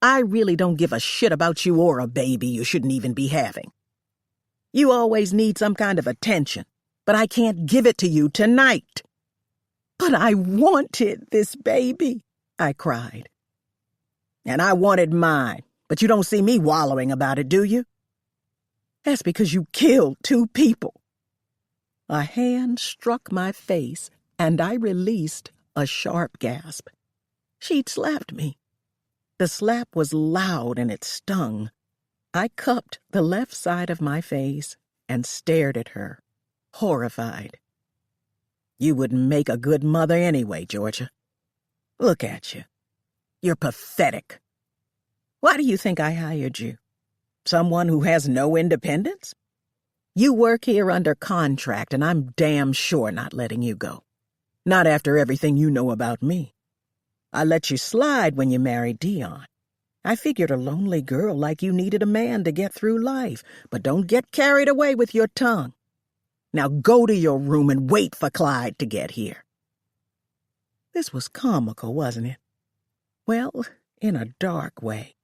I really don't give a shit about you or a baby you shouldn't even be having. You always need some kind of attention, but I can't give it to you tonight. But I wanted this baby, I cried. And I wanted mine, but you don't see me wallowing about it, do you? That's because you killed 2 people. A hand struck my face, and I released a sharp gasp. She'd slapped me. The slap was loud and it stung. I cupped the left side of my face and stared at her, horrified. You wouldn't make a good mother anyway, Georgia. Look at you. You're pathetic. Why do you think I hired you? Someone who has no independence? You work here under contract, and I'm damn sure not letting you go. Not after everything you know about me. I let you slide when you married Dion. I figured a lonely girl like you needed a man to get through life, but don't get carried away with your tongue. Now go to your room and wait for Clyde to get here. This was comical, wasn't it? Well, in a dark way.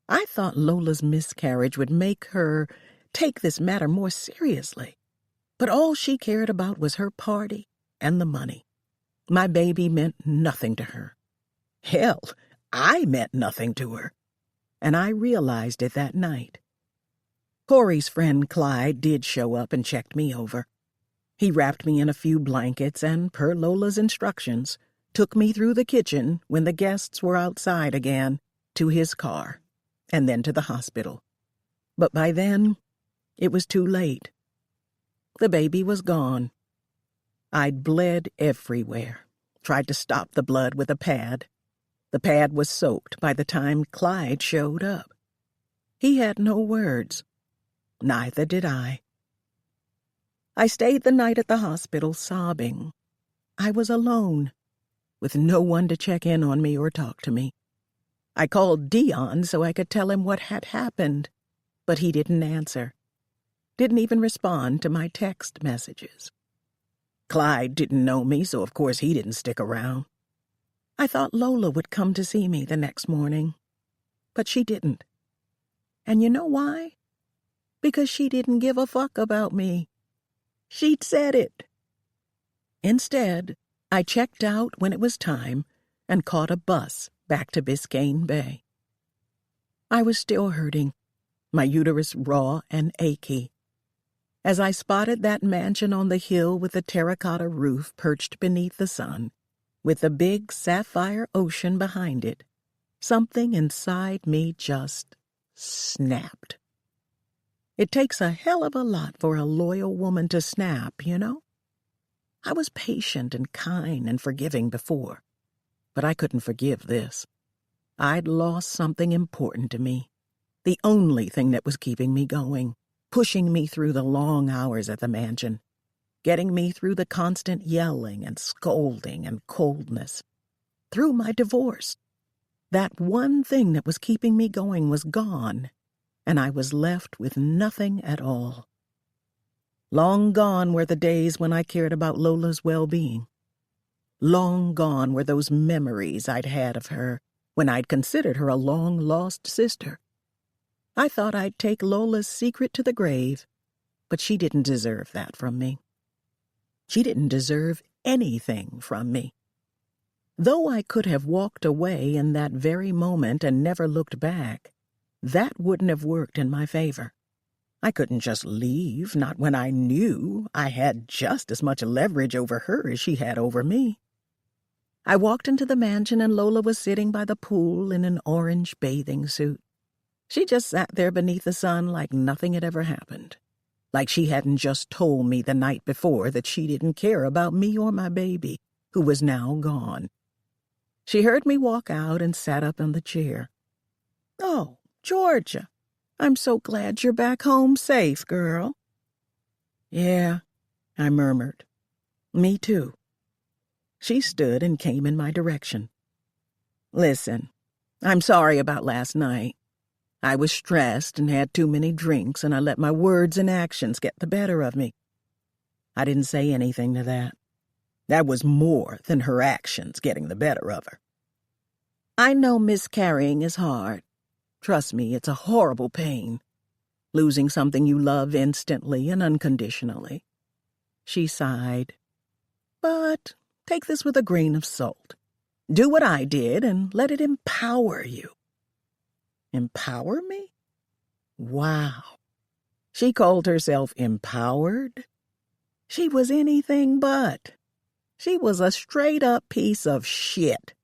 I thought Lola's miscarriage would make her take this matter more seriously. But all she cared about was her party and the money. My baby meant nothing to her. Hell, I meant nothing to her. And I realized it that night. Corey's friend Clyde did show up and checked me over. He wrapped me in a few blankets and, per Lola's instructions, took me through the kitchen when the guests were outside again to his car, and then to the hospital. But by then, it was too late. The baby was gone. I'd bled everywhere, tried to stop the blood with a pad. The pad was soaked by the time Clyde showed up. He had no words. Neither did I. I stayed the night at the hospital sobbing. I was alone, with no one to check in on me or talk to me. I called Dion so I could tell him what had happened, but he didn't answer. Didn't even respond to my text messages. Clyde didn't know me, so of course he didn't stick around. I thought Lola would come to see me the next morning, but she didn't. And you know why? Because she didn't give a fuck about me. She'd said it. Instead, I checked out when it was time and caught a bus back to Biscayne Bay. I was still hurting, my uterus raw and achy. As I spotted that mansion on the hill with the terracotta roof perched beneath the sun, with the big sapphire ocean behind it, something inside me just snapped. It takes a hell of a lot for a loyal woman to snap, you know? I was patient and kind and forgiving before, but I couldn't forgive this. I'd lost something important to me, the only thing that was keeping me going, pushing me through the long hours at the mansion, getting me through the constant yelling and scolding and coldness, through my divorce. That one thing that was keeping me going was gone, and I was left with nothing at all. Long gone were the days when I cared about Lola's well-being. Long gone were those memories I'd had of her when I'd considered her a long-lost sister. I thought I'd take Lola's secret to the grave, but she didn't deserve that from me. She didn't deserve anything from me. Though I could have walked away in that very moment and never looked back, that wouldn't have worked in my favor. I couldn't just leave, not when I knew I had just as much leverage over her as she had over me. I walked into the mansion and Lola was sitting by the pool in an orange bathing suit. She just sat there beneath the sun like nothing had ever happened. Like she hadn't just told me the night before that she didn't care about me or my baby, who was now gone. She heard me walk out and sat up in the chair. "Oh, Georgia, I'm so glad you're back home safe, girl." "Yeah," I murmured. "Me too." She stood and came in my direction. "Listen, I'm sorry about last night. I was stressed and had too many drinks, and I let my words and actions get the better of me." I didn't say anything to that. That was more than her actions getting the better of her. "I know miscarrying is hard. Trust me, it's a horrible pain. Losing something you love instantly and unconditionally." She sighed. "But take this with a grain of salt. Do what I did and let it empower you." Empower me? Wow. She called herself empowered? She was anything but. She was a straight-up piece of shit.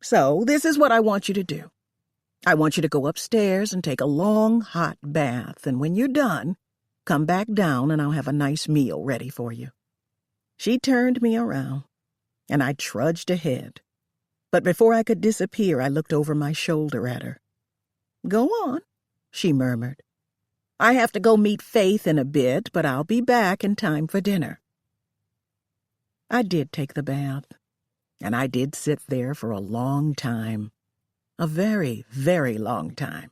"So, this is what I want you to do. I want you to go upstairs and take a long, hot bath, and when you're done, come back down and I'll have a nice meal ready for you." She turned me around, and I trudged ahead. But before I could disappear, I looked over my shoulder at her. "Go on," she murmured. "I have to go meet Faith in a bit, but I'll be back in time for dinner." I did take the bath, and I did sit there for a long time. A very, very long time.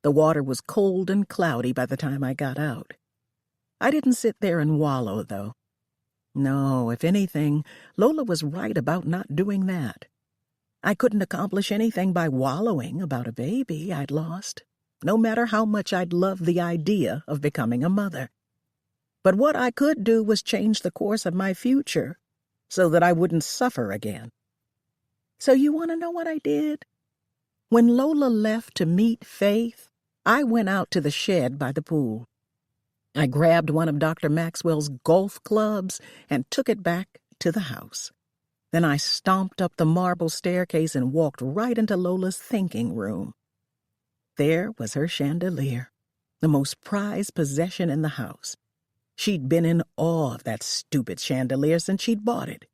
The water was cold and cloudy by the time I got out. I didn't sit there and wallow, though. No, if anything, Lola was right about not doing that. I couldn't accomplish anything by wallowing about a baby I'd lost, no matter how much I'd loved the idea of becoming a mother. But what I could do was change the course of my future so that I wouldn't suffer again. So you want to know what I did? When Lola left to meet Faith, I went out to the shed by the pool. I grabbed one of Dr. Maxwell's golf clubs and took it back to the house. Then I stomped up the marble staircase and walked right into Lola's thinking room. There was her chandelier, the most prized possession in the house. She'd been in awe of that stupid chandelier since she'd bought it.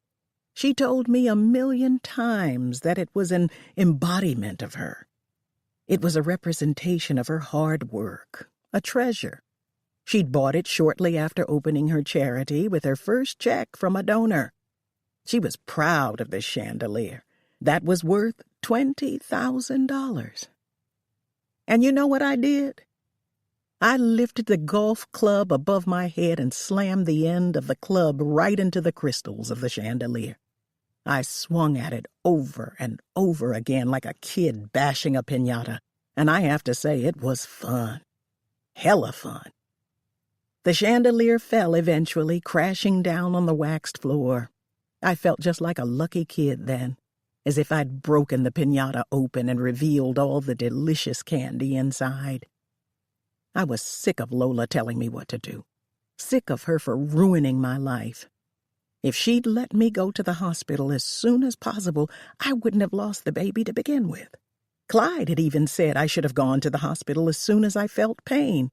She told me 1,000,000 times that it was an embodiment of her. It was a representation of her hard work, a treasure. She'd bought it shortly after opening her charity with her first check from a donor. She was proud of this chandelier. That was worth $20,000. And you know what I did? I lifted the golf club above my head and slammed the end of the club right into the crystals of the chandelier. I swung at it over and over again like a kid bashing a piñata, and I have to say it was fun. Hella fun. The chandelier fell eventually, crashing down on the waxed floor. I felt just like a lucky kid then, as if I'd broken the piñata open and revealed all the delicious candy inside. I was sick of Lola telling me what to do, sick of her for ruining my life. If she'd let me go to the hospital as soon as possible, I wouldn't have lost the baby to begin with. Clyde had even said I should have gone to the hospital as soon as I felt pain.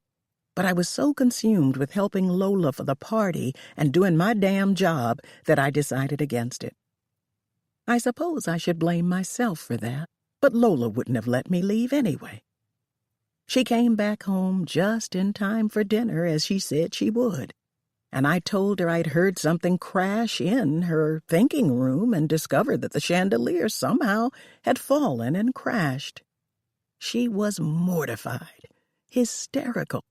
But I was so consumed with helping Lola for the party and doing my damn job that I decided against it. I suppose I should blame myself for that, but Lola wouldn't have let me leave anyway. She came back home just in time for dinner, as she said she would, and I told her I'd heard something crash in her thinking room and discovered that the chandelier somehow had fallen and crashed. She was mortified, hysterical.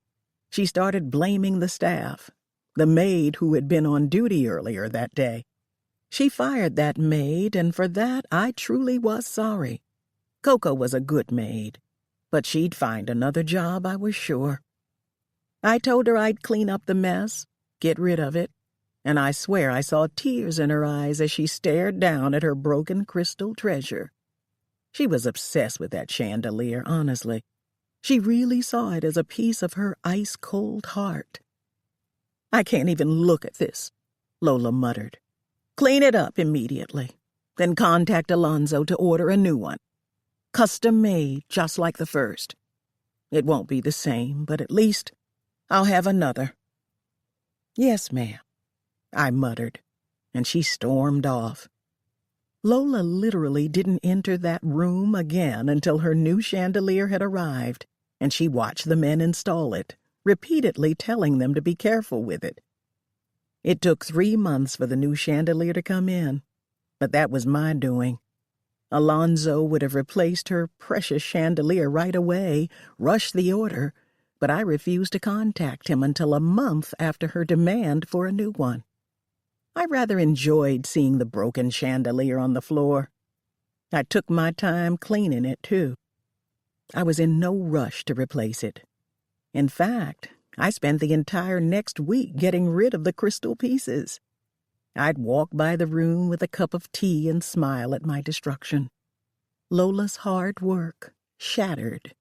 She started blaming the staff, the maid who had been on duty earlier that day. She fired that maid, and for that I truly was sorry. Coco was a good maid, but she'd find another job, I was sure. I told her I'd clean up the mess, get rid of it, and I swear I saw tears in her eyes as she stared down at her broken crystal treasure. She was obsessed with that chandelier, honestly. She really saw it as a piece of her ice-cold heart. "I can't even look at this," Lola muttered. "Clean it up immediately. then contact Alonzo to order a new one. Custom made, just like the first. It won't be the same, but at least I'll have another." "Yes, ma'am," I muttered, and she stormed off. Lola literally didn't enter that room again until her new chandelier had arrived, and she watched the men install it, repeatedly telling them to be careful with it. It took 3 months for the new chandelier to come in, but that was my doing. Alonzo would have replaced her precious chandelier right away, rushed the order, but I refused to contact him until a month after her demand for a new one. I rather enjoyed seeing the broken chandelier on the floor. I took my time cleaning it, too. I was in no rush to replace it. In fact, I spent the entire next week getting rid of the crystal pieces. I'd walk by the room with a cup of tea and smile at my destruction. Lola's hard work shattered,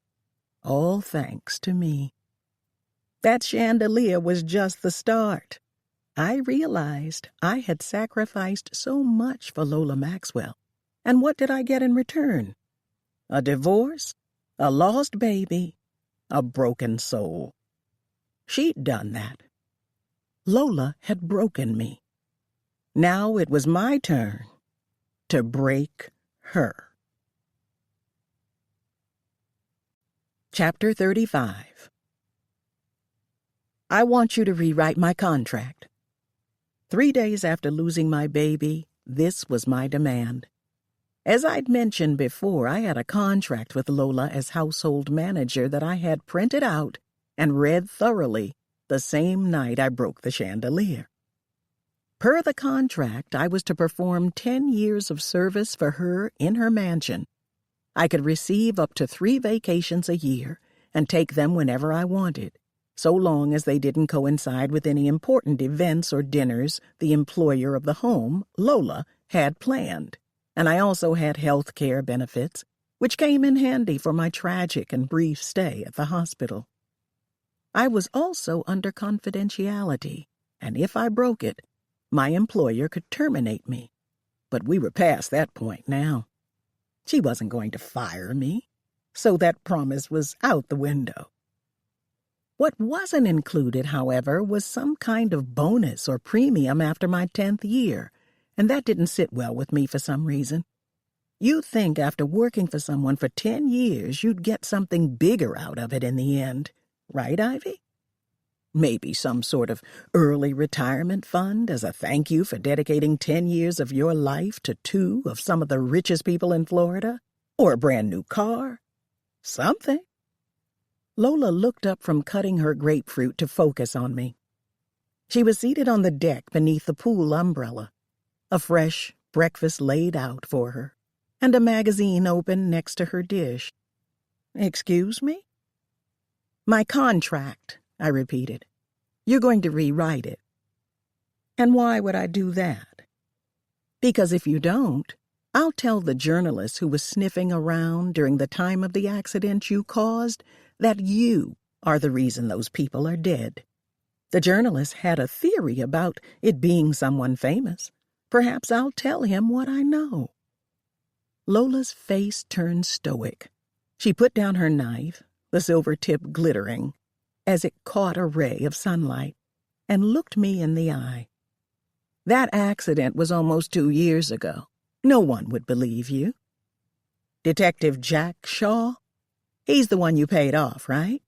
all thanks to me. That chandelier was just the start. I realized I had sacrificed so much for Lola Maxwell. And what did I get in return? A divorce, a lost baby, a broken soul. She'd done that. Lola had broken me. Now it was my turn to break her. Chapter 35. I want you to rewrite my contract. 3 days after losing my baby, this was my demand. As I'd mentioned before, I had a contract with Lola as household manager that I had printed out and read thoroughly the same night I broke the chandelier. Per the contract, I was to perform 10 years of service for her in her mansion. I could receive up to 3 vacations a year and take them whenever I wanted, so long as they didn't coincide with any important events or dinners the employer of the home, Lola, had planned. And I also had health care benefits, which came in handy for my tragic and brief stay at the hospital. I was also under confidentiality, and if I broke it, my employer could terminate me. But we were past that point now. She wasn't going to fire me, so that promise was out the window. What wasn't included, however, was some kind of bonus or premium after my 10th year, and that didn't sit well with me for some reason. You'd think after working for someone for 10 years, you'd get something bigger out of it in the end. Right, Ivy? Maybe some sort of early retirement fund as a thank you for dedicating 10 years of your life to 2 of some of the richest people in Florida? Or a brand new car? Something. Lola looked up from cutting her grapefruit to focus on me. She was seated on the deck beneath the pool umbrella, a fresh breakfast laid out for her, and a magazine open next to her dish. "Excuse me?" "My contract," I repeated. "You're going to rewrite it." "And why would I do that?" "Because if you don't, I'll tell the journalist who was sniffing around during the time of the accident you caused that you are the reason those people are dead. The journalist had a theory about it being someone famous. Perhaps I'll tell him what I know." Lola's face turned stoic. She put down her knife, the silver tip glittering, as it caught a ray of sunlight, and looked me in the eye. "That accident was almost 2 years ago. No one would believe you. Detective Jack Shaw? He's the one you paid off, right?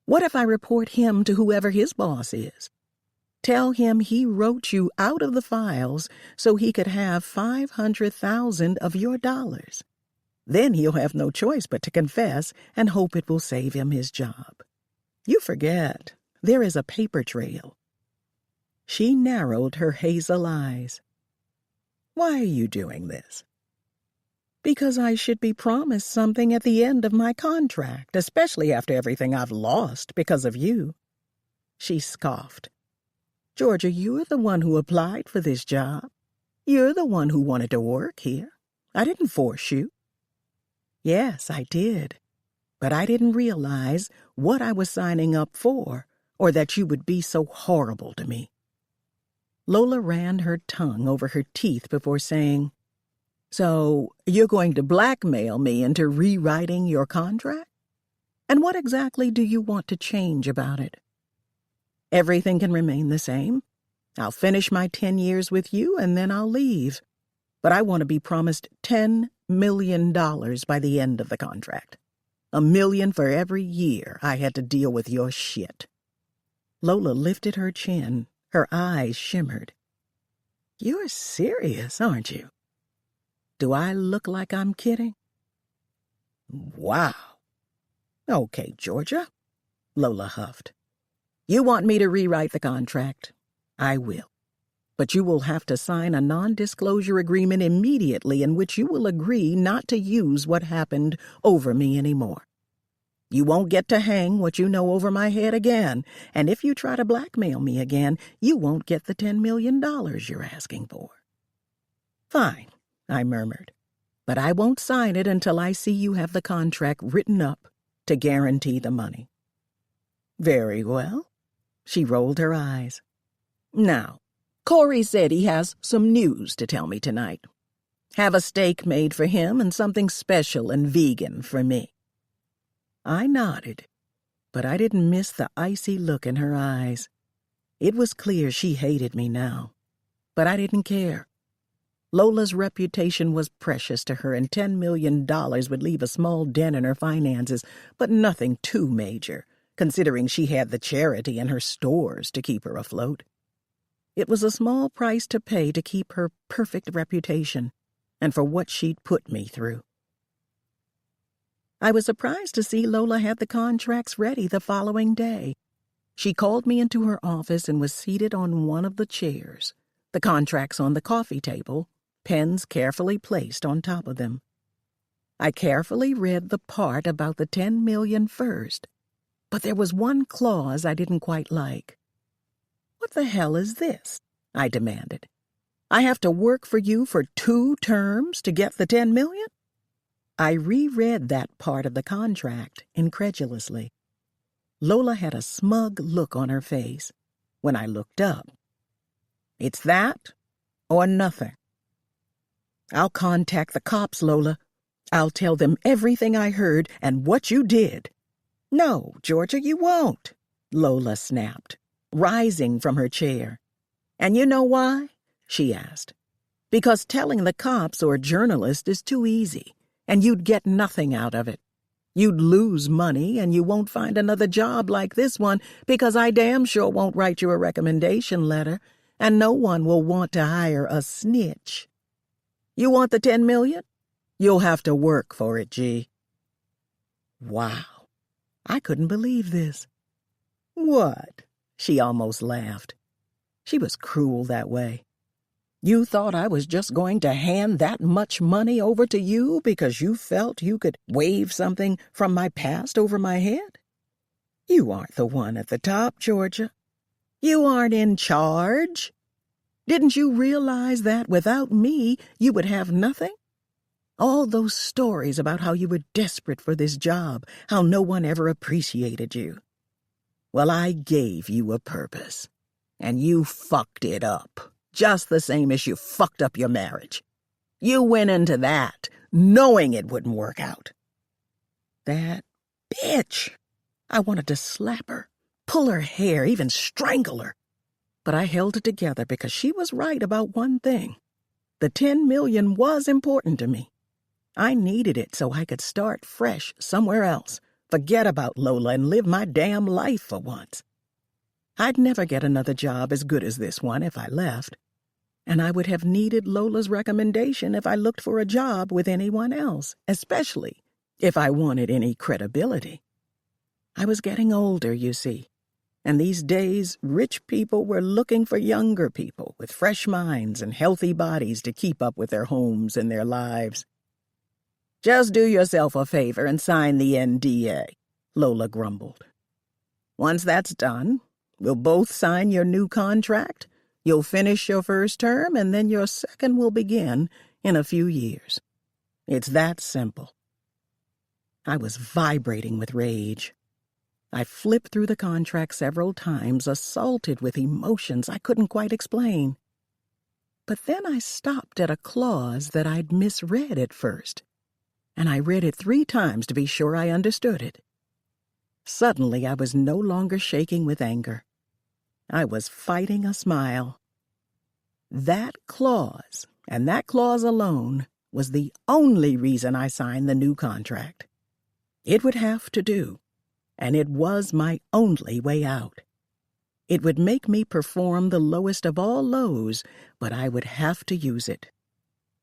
What if I report him to whoever his boss is? Tell him he wrote you out of the files so he could have 500,000 of your dollars. Then he'll have no choice but to confess and hope it will save him his job. You forget, there is a paper trail." She narrowed her hazel eyes. "Why are you doing this?" "Because I should be promised something at the end of my contract, especially after everything I've lost because of you." She scoffed. "Georgia, you're the one who applied for this job. You're the one who wanted to work here. I didn't force you." "Yes, I did. But I didn't realize what I was signing up for, or that you would be so horrible to me." Lola ran her tongue over her teeth before saying, So you're going to blackmail me into rewriting your contract? And what exactly do you want to change about it? Everything can remain the same. I'll finish my 10 years with you and then I'll leave. But I want to be promised $10 million by the end of the contract. $1 million for every year I had to deal with your shit. Lola lifted her chin. Her eyes shimmered. You're serious, aren't you? Do I look like I'm kidding? Wow. Okay, Georgia, Lola huffed. You want me to rewrite the contract? I will. But you will have to sign a non-disclosure agreement immediately in which you will agree not to use what happened over me anymore. You won't get to hang what you know over my head again, and if you try to blackmail me again, you won't get the $10 million you're asking for. Fine, I murmured, but I won't sign it until I see you have the contract written up to guarantee the money. Very well. She rolled her eyes. Now, Corey said he has some news to tell me tonight. Have a steak made for him and something special and vegan for me. I nodded, but I didn't miss the icy look in her eyes. It was clear she hated me now, but I didn't care. Lola's reputation was precious to her, and $10 million would leave a small dent in her finances, but nothing too major, considering she had the charity and her stores to keep her afloat. It was a small price to pay to keep her perfect reputation, and for what she'd put me through. I was surprised to see Lola had the contracts ready the following day. She called me into her office and was seated on one of the chairs, the contracts on the coffee table, pens carefully placed on top of them. I carefully read the part about the $10 million first, but there was one clause I didn't quite like. What the hell is this? I demanded. I have to work for you for 2 terms to get the $10 million? I reread that part of the contract incredulously. Lola had a smug look on her face. When I looked up, it's that or nothing. I'll contact the cops, Lola. I'll tell them everything I heard and what you did. No, Georgia, you won't, Lola snapped, rising from her chair. And you know why? She asked. Because telling the cops or a journalist is too easy, and you'd get nothing out of it. You'd lose money, and you won't find another job like this one because I damn sure won't write you a recommendation letter, and no one will want to hire a snitch. You want the $10 million? You'll have to work for it, G. Wow. I couldn't believe this. What? She almost laughed. She was cruel that way. You thought I was just going to hand that much money over to you because you felt you could wave something from my past over my head? You aren't the one at the top, Georgia. You aren't in charge. Didn't you realize that without me, you would have nothing? All those stories about how you were desperate for this job, how no one ever appreciated you. Well, I gave you a purpose, and you fucked it up, just the same as you fucked up your marriage. You went into that knowing it wouldn't work out. That bitch! I wanted to slap her, pull her hair, even strangle her. But I held it together because she was right about one thing. The $10 million was important to me. I needed it so I could start fresh somewhere else, forget about Lola and live my damn life for once. I'd never get another job as good as this one if I left, and I would have needed Lola's recommendation if I looked for a job with anyone else, especially if I wanted any credibility. I was getting older, you see, and these days rich people were looking for younger people with fresh minds and healthy bodies to keep up with their homes and their lives. Just do yourself a favor and sign the NDA, Lola grumbled. Once that's done, we'll both sign your new contract, you'll finish your first term, and then your second will begin in a few years. It's that simple. I was vibrating with rage. I flipped through the contract several times, assaulted with emotions I couldn't quite explain. But then I stopped at a clause that I'd misread at first, and I read it 3 times to be sure I understood it. Suddenly, I was no longer shaking with anger. I was fighting a smile. That clause, and that clause alone, was the only reason I signed the new contract. It would have to do, and it was my only way out. It would make me perform the lowest of all lows, but I would have to use it.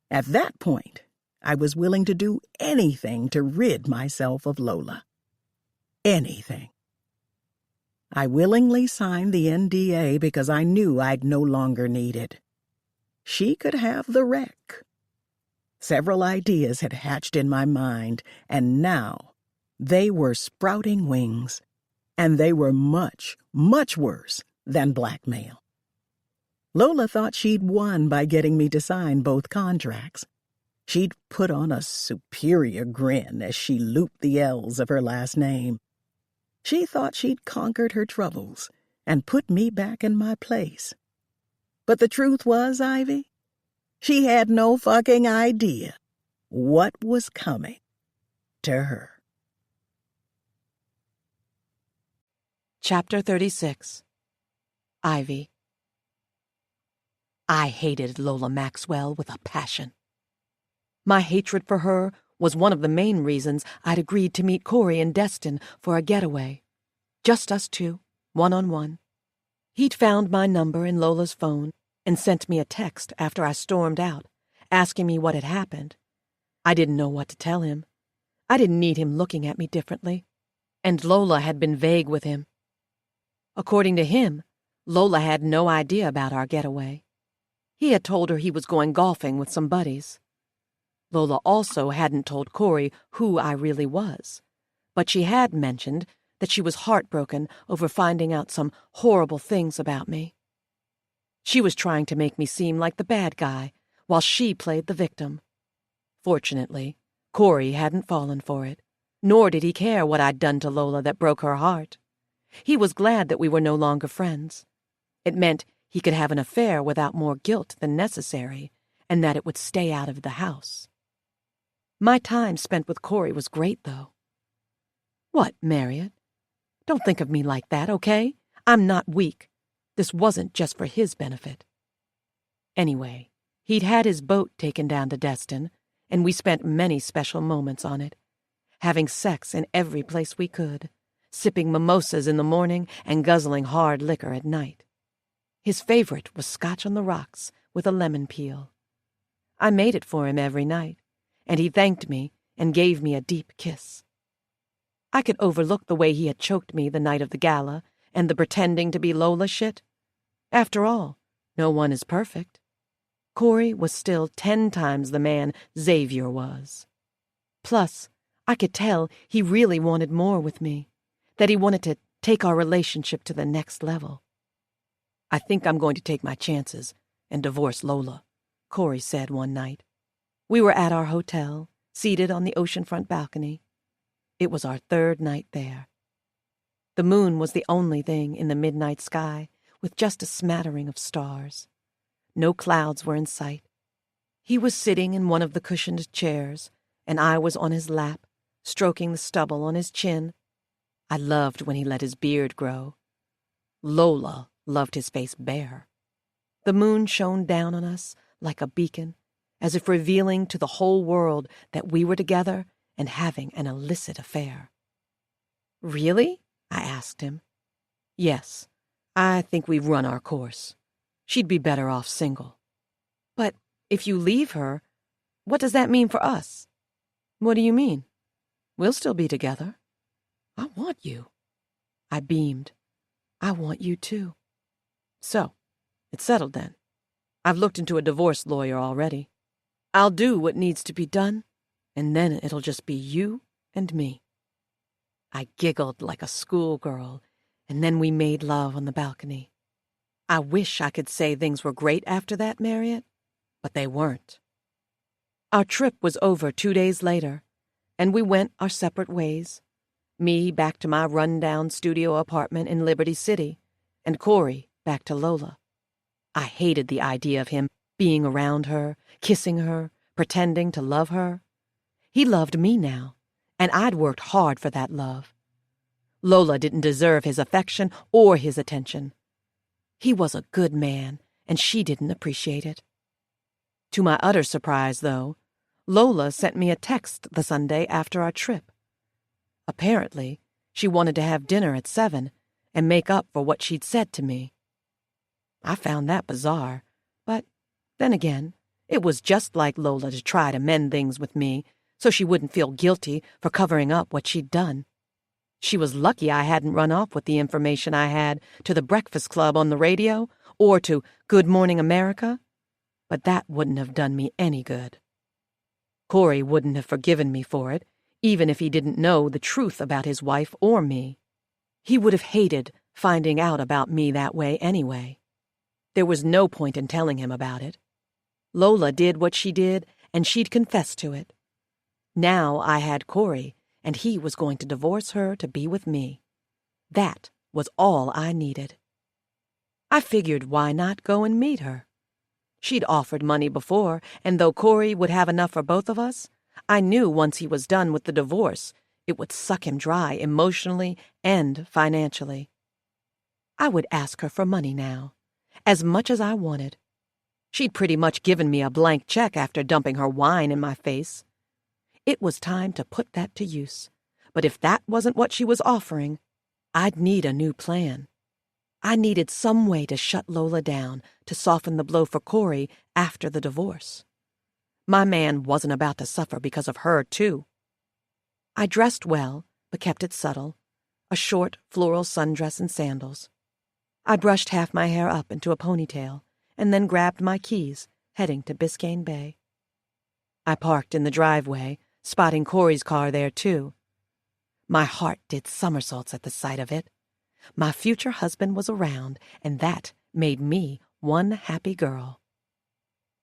At that point, I was willing to do anything to rid myself of Lola. Anything. I willingly signed the NDA because I knew I'd no longer need it. She could have the wreck. Several ideas had hatched in my mind, and now they were sprouting wings. And they were much, much worse than blackmail. Lola thought she'd won by getting me to sign both contracts. She'd put on a superior grin as she looped the L's of her last name. She thought she'd conquered her troubles and put me back in my place. But the truth was, Ivy, she had no fucking idea what was coming to her. Chapter 36. Ivy. I hated Lola Maxwell with a passion. My hatred for her was one of the main reasons I'd agreed to meet Corey in Destin for a getaway. Just us two, one-on-one. He'd found my number in Lola's phone and sent me a text after I stormed out, asking me what had happened. I didn't know what to tell him. I didn't need him looking at me differently. And Lola had been vague with him. According to him, Lola had no idea about our getaway. He had told her he was going golfing with some buddies. Lola also hadn't told Corey who I really was, but she had mentioned that she was heartbroken over finding out some horrible things about me. She was trying to make me seem like the bad guy, while she played the victim. Fortunately, Corey hadn't fallen for it, nor did he care what I'd done to Lola that broke her heart. He was glad that we were no longer friends. It meant he could have an affair without more guilt than necessary, and that it would stay out of the house. My time spent with Corey was great, though. What, Marriott? Don't think of me like that, okay? I'm not weak. This wasn't just for his benefit. Anyway, he'd had his boat taken down to Destin, and we spent many special moments on it, having sex in every place we could, sipping mimosas in the morning and guzzling hard liquor at night. His favorite was scotch on the rocks with a lemon peel. I made it for him every night, and he thanked me and gave me a deep kiss. I could overlook the way he had choked me the night of the gala and the pretending to be Lola shit. After all, no one is perfect. Corey was still 10 times the man Xavier was. Plus, I could tell he really wanted more with me, that he wanted to take our relationship to the next level. I think I'm going to take my chances and divorce Lola, Corey said one night. We were at our hotel, seated on the oceanfront balcony. It was our 3rd night there. The moon was the only thing in the midnight sky, with just a smattering of stars. No clouds were in sight. He was sitting in one of the cushioned chairs, and I was on his lap, stroking the stubble on his chin. I loved when he let his beard grow. Lola loved his face bare. The moon shone down on us like a beacon, as if revealing to the whole world that we were together and having an illicit affair. Really? I asked him. Yes, I think we've run our course. She'd be better off single. But if you leave her, what does that mean for us? What do you mean? We'll still be together. I want you. I beamed. I want you too. So, it's settled then. I've looked into a divorce lawyer already. I'll do what needs to be done, and then it'll just be you and me. I giggled like a schoolgirl, and then we made love on the balcony. I wish I could say things were great after that, Marriott, but they weren't. Our trip was over 2 days later, and we went our separate ways. Me back to my run-down studio apartment in Liberty City, and Corey back to Lola. I hated the idea of him being around her, kissing her, pretending to love her. He loved me now, and I'd worked hard for that love. Lola didn't deserve his affection or his attention. He was a good man, and she didn't appreciate it. To my utter surprise, though, Lola sent me a text the Sunday after our trip. Apparently, she wanted to have dinner at 7 and make up for what she'd said to me. I found that bizarre, but then again, it was just like Lola to try to mend things with me so she wouldn't feel guilty for covering up what she'd done. She was lucky I hadn't run off with the information I had to the Breakfast Club on the radio or to Good Morning America, but that wouldn't have done me any good. Corey wouldn't have forgiven me for it, even if he didn't know the truth about his wife or me. He would have hated finding out about me that way anyway. There was no point in telling him about it. Lola did what she did, and she'd confess to it. Now I had Corey, and he was going to divorce her to be with me. That was all I needed. I figured why not go and meet her? She'd offered money before, and though Corey would have enough for both of us, I knew once he was done with the divorce, it would suck him dry emotionally and financially. I would ask her for money now, as much as I wanted. She'd pretty much given me a blank check after dumping her wine in my face. It was time to put that to use, but if that wasn't what she was offering, I'd need a new plan. I needed some way to shut Lola down to soften the blow for Corey after the divorce. My man wasn't about to suffer because of her, too. I dressed well, but kept it subtle, a short floral sundress and sandals. I brushed half my hair up into a ponytail and then grabbed my keys, heading to Biscayne Bay. I parked in the driveway, spotting Corey's car there, too. My heart did somersaults at the sight of it. My future husband was around, and that made me one happy girl.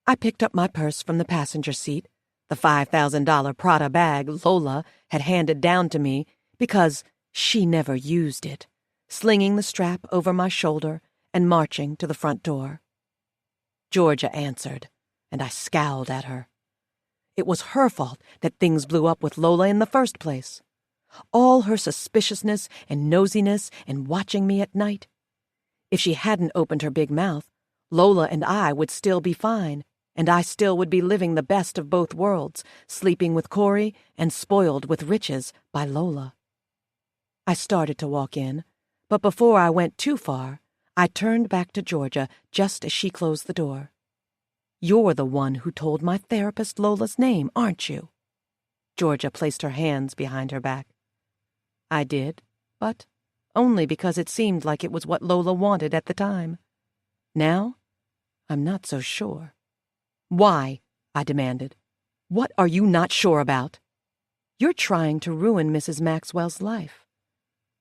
I picked up my purse from the passenger seat, the $5,000 Prada bag Lola had handed down to me because she never used it, slinging the strap over my shoulder and marching to the front door. Georgia answered, and I scowled at her. It was her fault that things blew up with Lola in the first place. All her suspiciousness and nosiness and watching me at night. If she hadn't opened her big mouth, Lola and I would still be fine, and I still would be living the best of both worlds, sleeping with Corey and spoiled with riches by Lola. I started to walk in, but before I went too far, I turned back to Georgia just as she closed the door. "You're the one who told my therapist Lola's name, aren't you?" Georgia placed her hands behind her back. I did, but only because it seemed like it was what Lola wanted at the time. Now, I'm not so sure. "Why?" I demanded. "What are you not sure about?" "You're trying to ruin Mrs. Maxwell's life.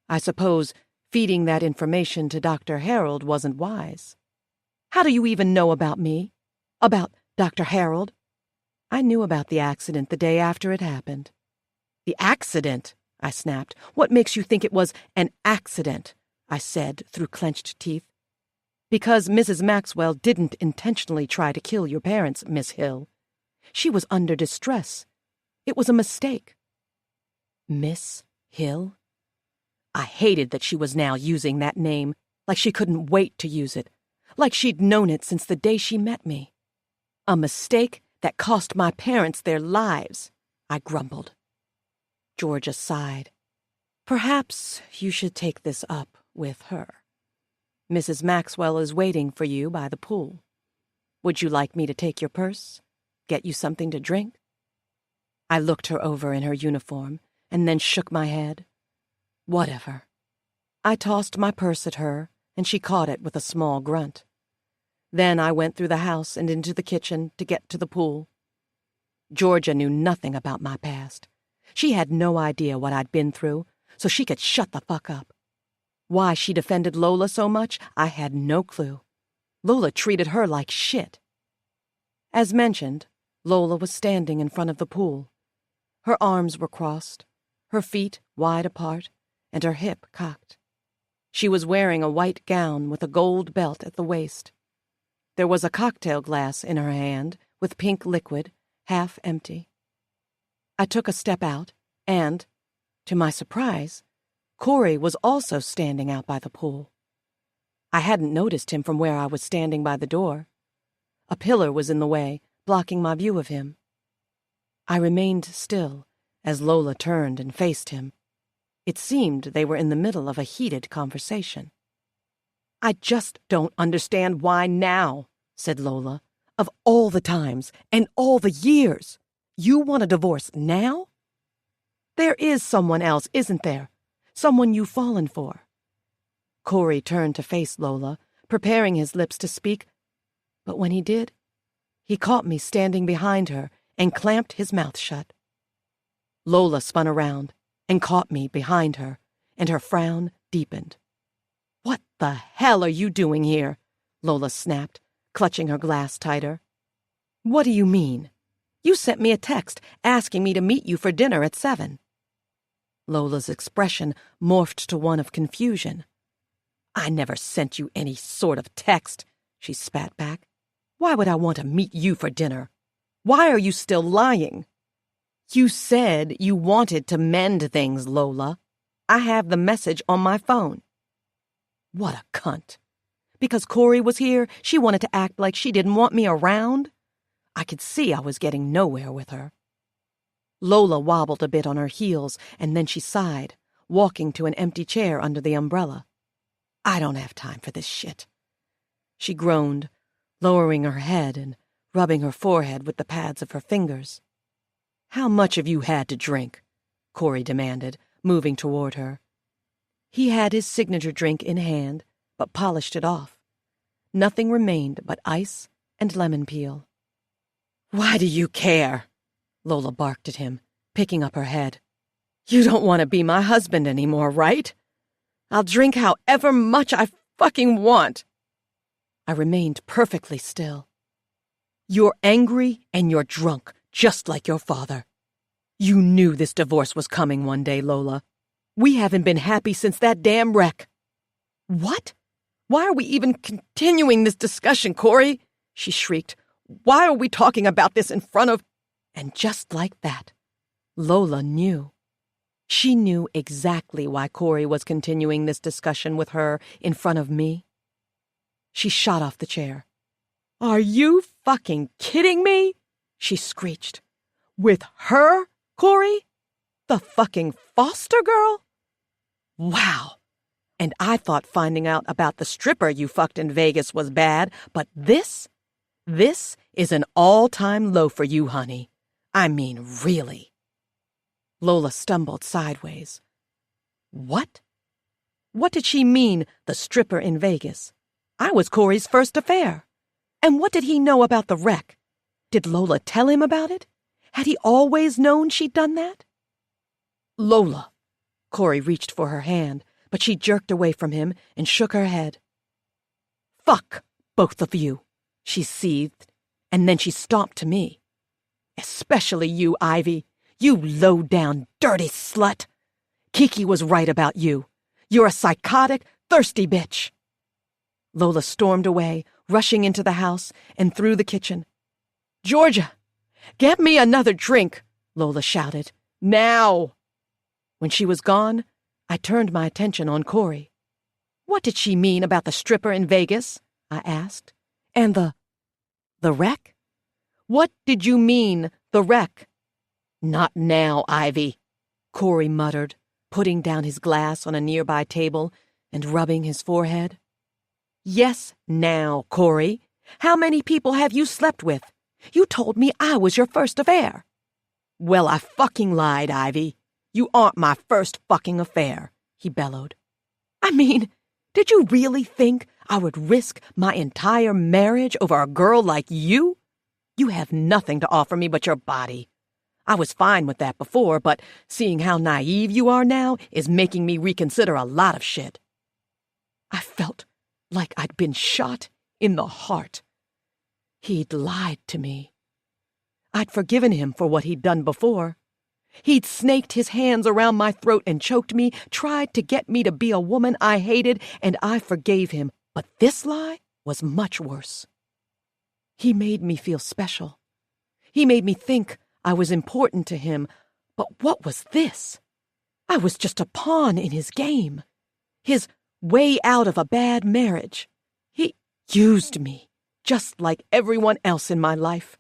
I suppose feeding that information to Dr. Harold wasn't wise." "How do you even know about me? About Dr. Harold?" "I knew about the accident the day after it happened." "The accident?" I snapped. "What makes you think it was an accident?" I said through clenched teeth. "Because Mrs. Maxwell didn't intentionally try to kill your parents, Miss Hill. She was under distress. It was a mistake." Miss Hill? I hated that she was now using that name, like she couldn't wait to use it, like she'd known it since the day she met me. "A mistake that cost my parents their lives," I grumbled. Georgia sighed. "Perhaps you should take this up with her. Mrs. Maxwell is waiting for you by the pool. Would you like me to take your purse? Get you something to drink?" I looked her over in her uniform and then shook my head. Whatever. I tossed my purse at her, and she caught it with a small grunt. Then I went through the house and into the kitchen to get to the pool. Georgia knew nothing about my past. She had no idea what I'd been through, so she could shut the fuck up. Why she defended Lola so much, I had no clue. Lola treated her like shit. As mentioned, Lola was standing in front of the pool. Her arms were crossed, her feet wide apart, and her hip cocked. She was wearing a white gown with a gold belt at the waist. There was a cocktail glass in her hand with pink liquid, half empty. I took a step out, and, to my surprise, Corey was also standing out by the pool. I hadn't noticed him from where I was standing by the door. A pillar was in the way, blocking my view of him. I remained still as Lola turned and faced him. It seemed they were in the middle of a heated conversation. "I just don't understand why now," said Lola. "Of all the times and all the years, you want a divorce now? There is someone else, isn't there? Someone you've fallen for." Corey turned to face Lola, preparing his lips to speak, but when he did, he caught me standing behind her and clamped his mouth shut. Lola spun around and caught me behind her, and her frown deepened. "What the hell are you doing here?" Lola snapped, clutching her glass tighter. "What do you mean? You sent me a text asking me to meet you for dinner at 7. Lola's expression morphed to one of confusion. "I never sent you any sort of text," she spat back. "Why would I want to meet you for dinner? Why are you still lying?" "You said you wanted to mend things, Lola. I have the message on my phone." What a cunt. Because Corey was here, she wanted to act like she didn't want me around? I could see I was getting nowhere with her. Lola wobbled a bit on her heels, and then she sighed, walking to an empty chair under the umbrella. "I don't have time for this shit." She groaned, lowering her head and rubbing her forehead with the pads of her fingers. "How much have you had to drink?" Corey demanded, moving toward her. He had his signature drink in hand, but polished it off. Nothing remained but ice and lemon peel. "Why do you care?" Lola barked at him, picking up her head. "You don't want to be my husband anymore, right? I'll drink however much I fucking want." I remained perfectly still. "You're angry and you're drunk, just like your father. You knew this divorce was coming one day, Lola. We haven't been happy since that damn wreck." "What? Why are we even continuing this discussion, Corey?" she shrieked. "Why are we talking about this in front of—" And just like that, Lola knew. She knew exactly why Corey was continuing this discussion with her in front of me. She shot off the chair. "Are you fucking kidding me?" she screeched. "With her, Corey? The fucking foster girl? Wow. And I thought finding out about the stripper you fucked in Vegas was bad, but this is an all-time low for you, honey. I mean, really." Lola stumbled sideways. What? What did she mean, the stripper in Vegas? I was Corey's first affair. And what did he know about the wreck? Did Lola tell him about it? Had he always known she'd done that? "Lola." Corey reached for her hand, but she jerked away from him and shook her head. "Fuck, both of you," she seethed, and then she stomped to me. "Especially you, Ivy. You low-down, dirty slut. Kiki was right about you. You're a psychotic, thirsty bitch." Lola stormed away, rushing into the house and through the kitchen. "Georgia, get me another drink," Lola shouted. "Now!" When she was gone, I turned my attention on Corey. "What did she mean about the stripper in Vegas?" I asked. "And the wreck? What did you mean, the wreck?" "Not now, Ivy," Corey muttered, putting down his glass on a nearby table and rubbing his forehead. "Yes, now, Corey. How many people have you slept with? You told me I was your first affair." "Well, I fucking lied, Ivy. You aren't my first fucking affair," he bellowed. "I mean, did you really think I would risk my entire marriage over a girl like you? You have nothing to offer me but your body. I was fine with that before, but seeing how naive you are now is making me reconsider a lot of shit." I felt like I'd been shot in the heart. He'd lied to me. I'd forgiven him for what he'd done before. He'd snaked his hands around my throat and choked me, tried to get me to be a woman I hated, and I forgave him. But this lie was much worse. He made me feel special. He made me think I was important to him. But what was this? I was just a pawn in his game. His way out of a bad marriage. He used me, just like everyone else in my life.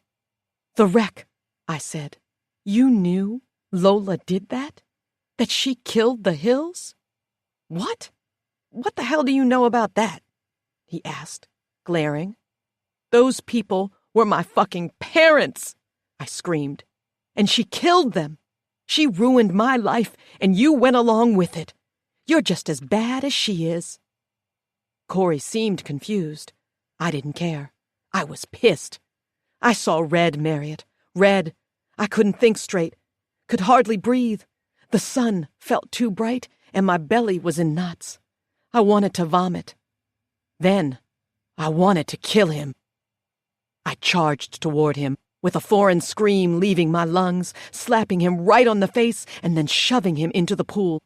The wreck, I said. You knew Lola did that? That she killed the Hills? What? What the hell do you know about that? He asked, glaring. Those people were my fucking parents, I screamed. And she killed them. She ruined my life, and you went along with it. You're just as bad as she is. Corey seemed confused. I didn't care. I was pissed. I saw red, Marriott. Red. I couldn't think straight. Could hardly breathe. The sun felt too bright, and my belly was in knots. I wanted to vomit. Then, I wanted to kill him. I charged toward him, with a foreign scream leaving my lungs, slapping him right on the face and then shoving him into the pool.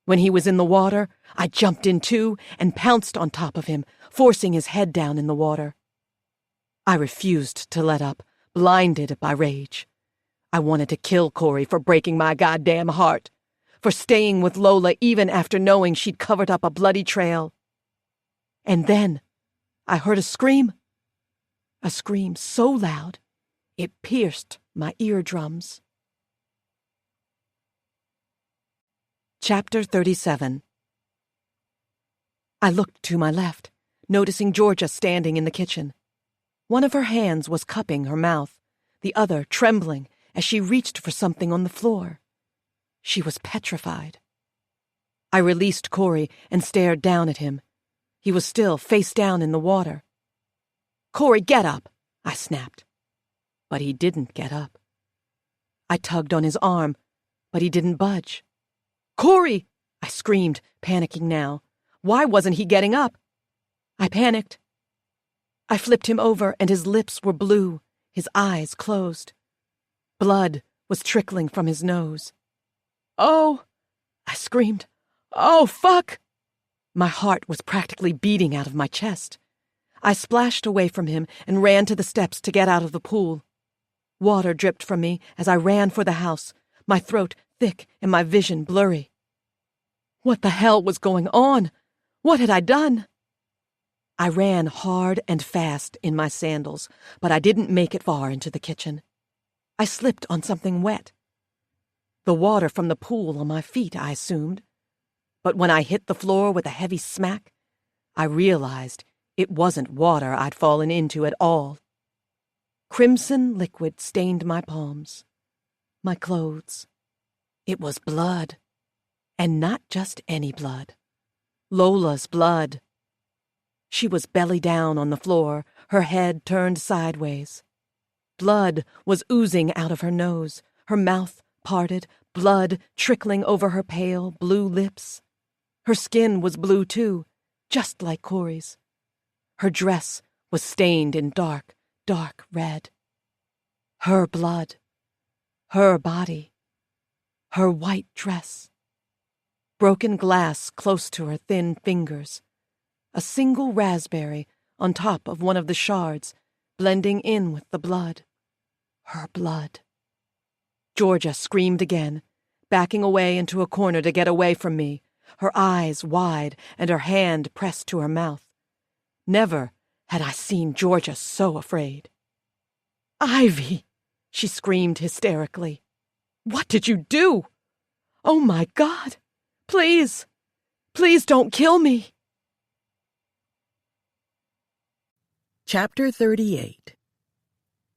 When he was in the water, I jumped in too and pounced on top of him, forcing his head down in the water. I refused to let up, blinded by rage. I wanted to kill Corey for breaking my goddamn heart, for staying with Lola even after knowing she'd covered up a bloody trail. And then I heard a scream so loud it pierced my eardrums. Chapter 37. I looked to my left, noticing Georgia standing in the kitchen. One of her hands was cupping her mouth, the other trembling as she reached for something on the floor. She was petrified. I released Corey and stared down at him. He was still face down in the water. Corey, get up, I snapped. But he didn't get up. I tugged on his arm, but he didn't budge. Corey, I screamed, panicking now. Why wasn't he getting up? I panicked. I flipped him over and his lips were blue, his eyes closed. Blood was trickling from his nose. Oh, I screamed. Oh, fuck! My heart was practically beating out of my chest. I splashed away from him and ran to the steps to get out of the pool. Water dripped from me as I ran for the house, my throat thick and my vision blurry. What the hell was going on? What had I done? I ran hard and fast in my sandals, but I didn't make it far into the kitchen. I slipped on something wet. The water from the pool on my feet, I assumed. But when I hit the floor with a heavy smack, I realized it wasn't water I'd fallen into at all. Crimson liquid stained my palms, my clothes. It was blood, and not just any blood. Lola's blood. She was belly down on the floor, her head turned sideways. Blood was oozing out of her nose, her mouth parted, blood trickling over her pale, blue lips. Her skin was blue too, just like Corey's. Her dress was stained in dark, dark red. Her blood. Her body. Her white dress. Broken glass close to her thin fingers. A single raspberry on top of one of the shards, blending in with the blood. Her blood. Georgia screamed again, backing away into a corner to get away from me, her eyes wide and her hand pressed to her mouth. Never had I seen Georgia so afraid. "Ivy!" she screamed hysterically. "What did you do? Oh my God! Please! Please don't kill me!" Chapter 38.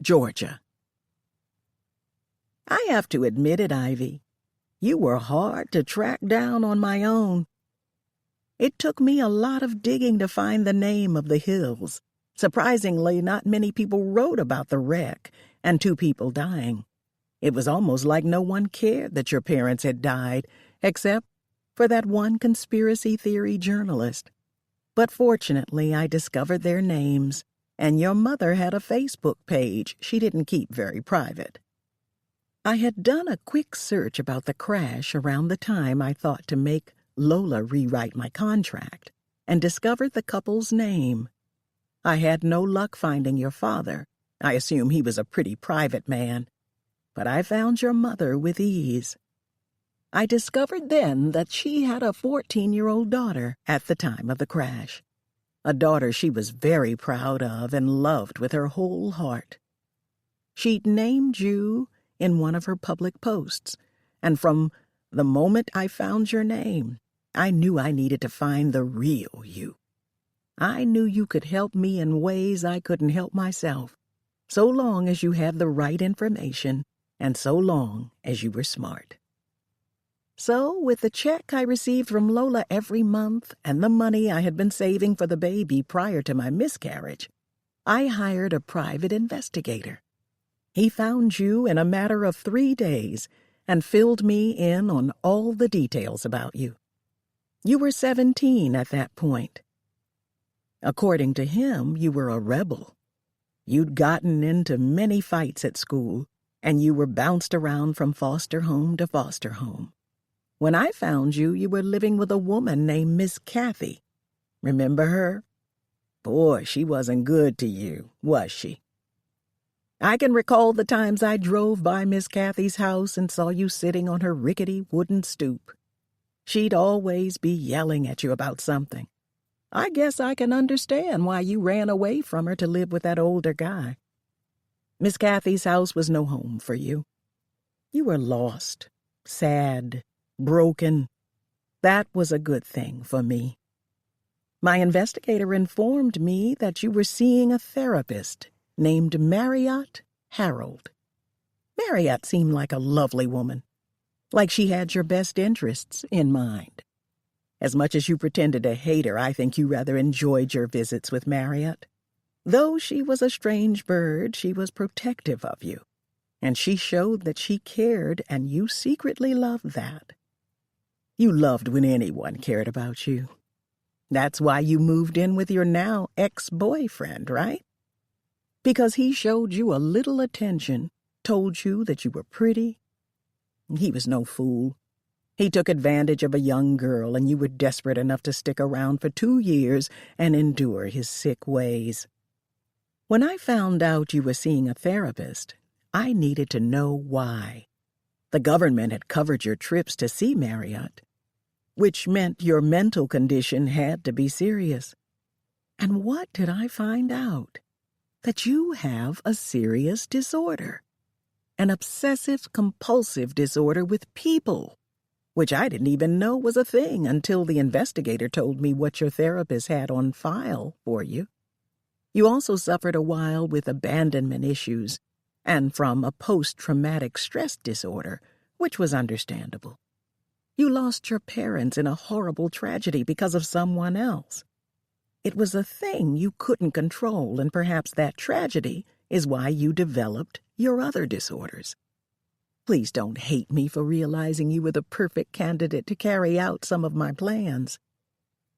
Georgia. I have to admit it, Ivy. You were hard to track down on my own. It took me a lot of digging to find the name of the Hills. Surprisingly, not many people wrote about the wreck and 2 people dying. It was almost like no one cared that your parents had died, except for that one conspiracy theory journalist. But fortunately, I discovered their names, and your mother had a Facebook page she didn't keep very private. I had done a quick search about the crash around the time I thought to make Lola rewrite my contract, and discovered the couple's name. I had no luck finding your father. I assume he was a pretty private man. But I found your mother with ease. I discovered then that she had a 14-year-old daughter at the time of the crash. A daughter she was very proud of and loved with her whole heart. She'd named you in one of her public posts, and from the moment I found your name, I knew I needed to find the real you. I knew you could help me in ways I couldn't help myself, so long as you had the right information and so long as you were smart. So, with the check I received from Lola every month and the money I had been saving for the baby prior to my miscarriage, I hired a private investigator. He found you in a matter of 3 days and filled me in on all the details about you. You were 17 at that point. According to him, you were a rebel. You'd gotten into many fights at school, and you were bounced around from foster home to foster home. When I found you, you were living with a woman named Miss Kathy. Remember her? Boy, she wasn't good to you, was she? I can recall the times I drove by Miss Kathy's house and saw you sitting on her rickety wooden stoop. She'd always be yelling at you about something. I guess I can understand why you ran away from her to live with that older guy. Miss Kathy's house was no home for you. You were lost, sad, broken. That was a good thing for me. My investigator informed me that you were seeing a therapist named Marriott Harold. Marriott seemed like a lovely woman, like she had your best interests in mind. As much as you pretended to hate her, I think you rather enjoyed your visits with Marriott. Though she was a strange bird, she was protective of you, and she showed that she cared, and you secretly loved that. You loved when anyone cared about you. That's why you moved in with your now ex-boyfriend, right? Because he showed you a little attention, told you that you were pretty. He was no fool. He took advantage of a young girl, and you were desperate enough to stick around for 2 years and endure his sick ways. When I found out you were seeing a therapist, I needed to know why. The government had covered your trips to see Marriott, which meant your mental condition had to be serious. And what did I find out? That you have a serious disorder, an obsessive-compulsive disorder with people, which I didn't even know was a thing until the investigator told me what your therapist had on file for you. You also suffered a while with abandonment issues and from a post-traumatic stress disorder, which was understandable. You lost your parents in a horrible tragedy because of someone else. It was a thing you couldn't control, and perhaps that tragedy is why you developed your other disorders. Please don't hate me for realizing you were the perfect candidate to carry out some of my plans.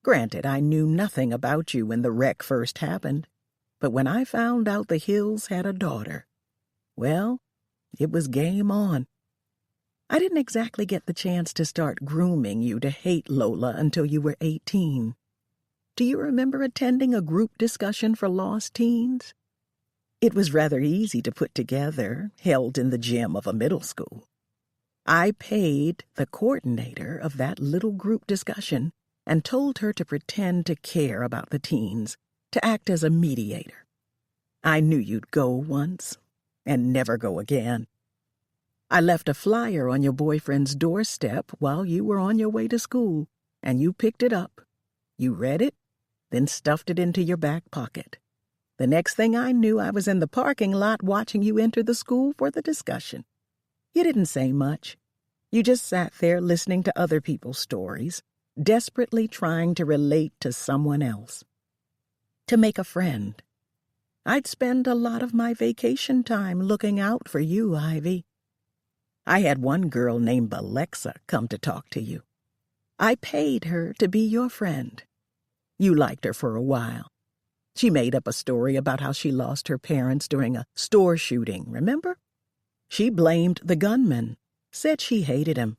Granted, I knew nothing about you when the wreck first happened, but when I found out the Hills had a daughter, well, it was game on. I didn't exactly get the chance to start grooming you to hate Lola until you were 18. Do you remember attending a group discussion for lost teens? It was rather easy to put together, held in the gym of a middle school. I paid the coordinator of that little group discussion and told her to pretend to care about the teens, to act as a mediator. I knew you'd go once and never go again. I left a flyer on your boyfriend's doorstep while you were on your way to school, and you picked it up. You read it, then stuffed it into your back pocket. The next thing I knew, I was in the parking lot watching you enter the school for the discussion. You didn't say much. You just sat there listening to other people's stories, desperately trying to relate to someone else, to make a friend. I'd spend a lot of my vacation time looking out for you, Ivy. I had one girl named Alexa come to talk to you. I paid her to be your friend. You liked her for a while. She made up a story about how she lost her parents during a store shooting, remember? She blamed the gunman, said she hated him.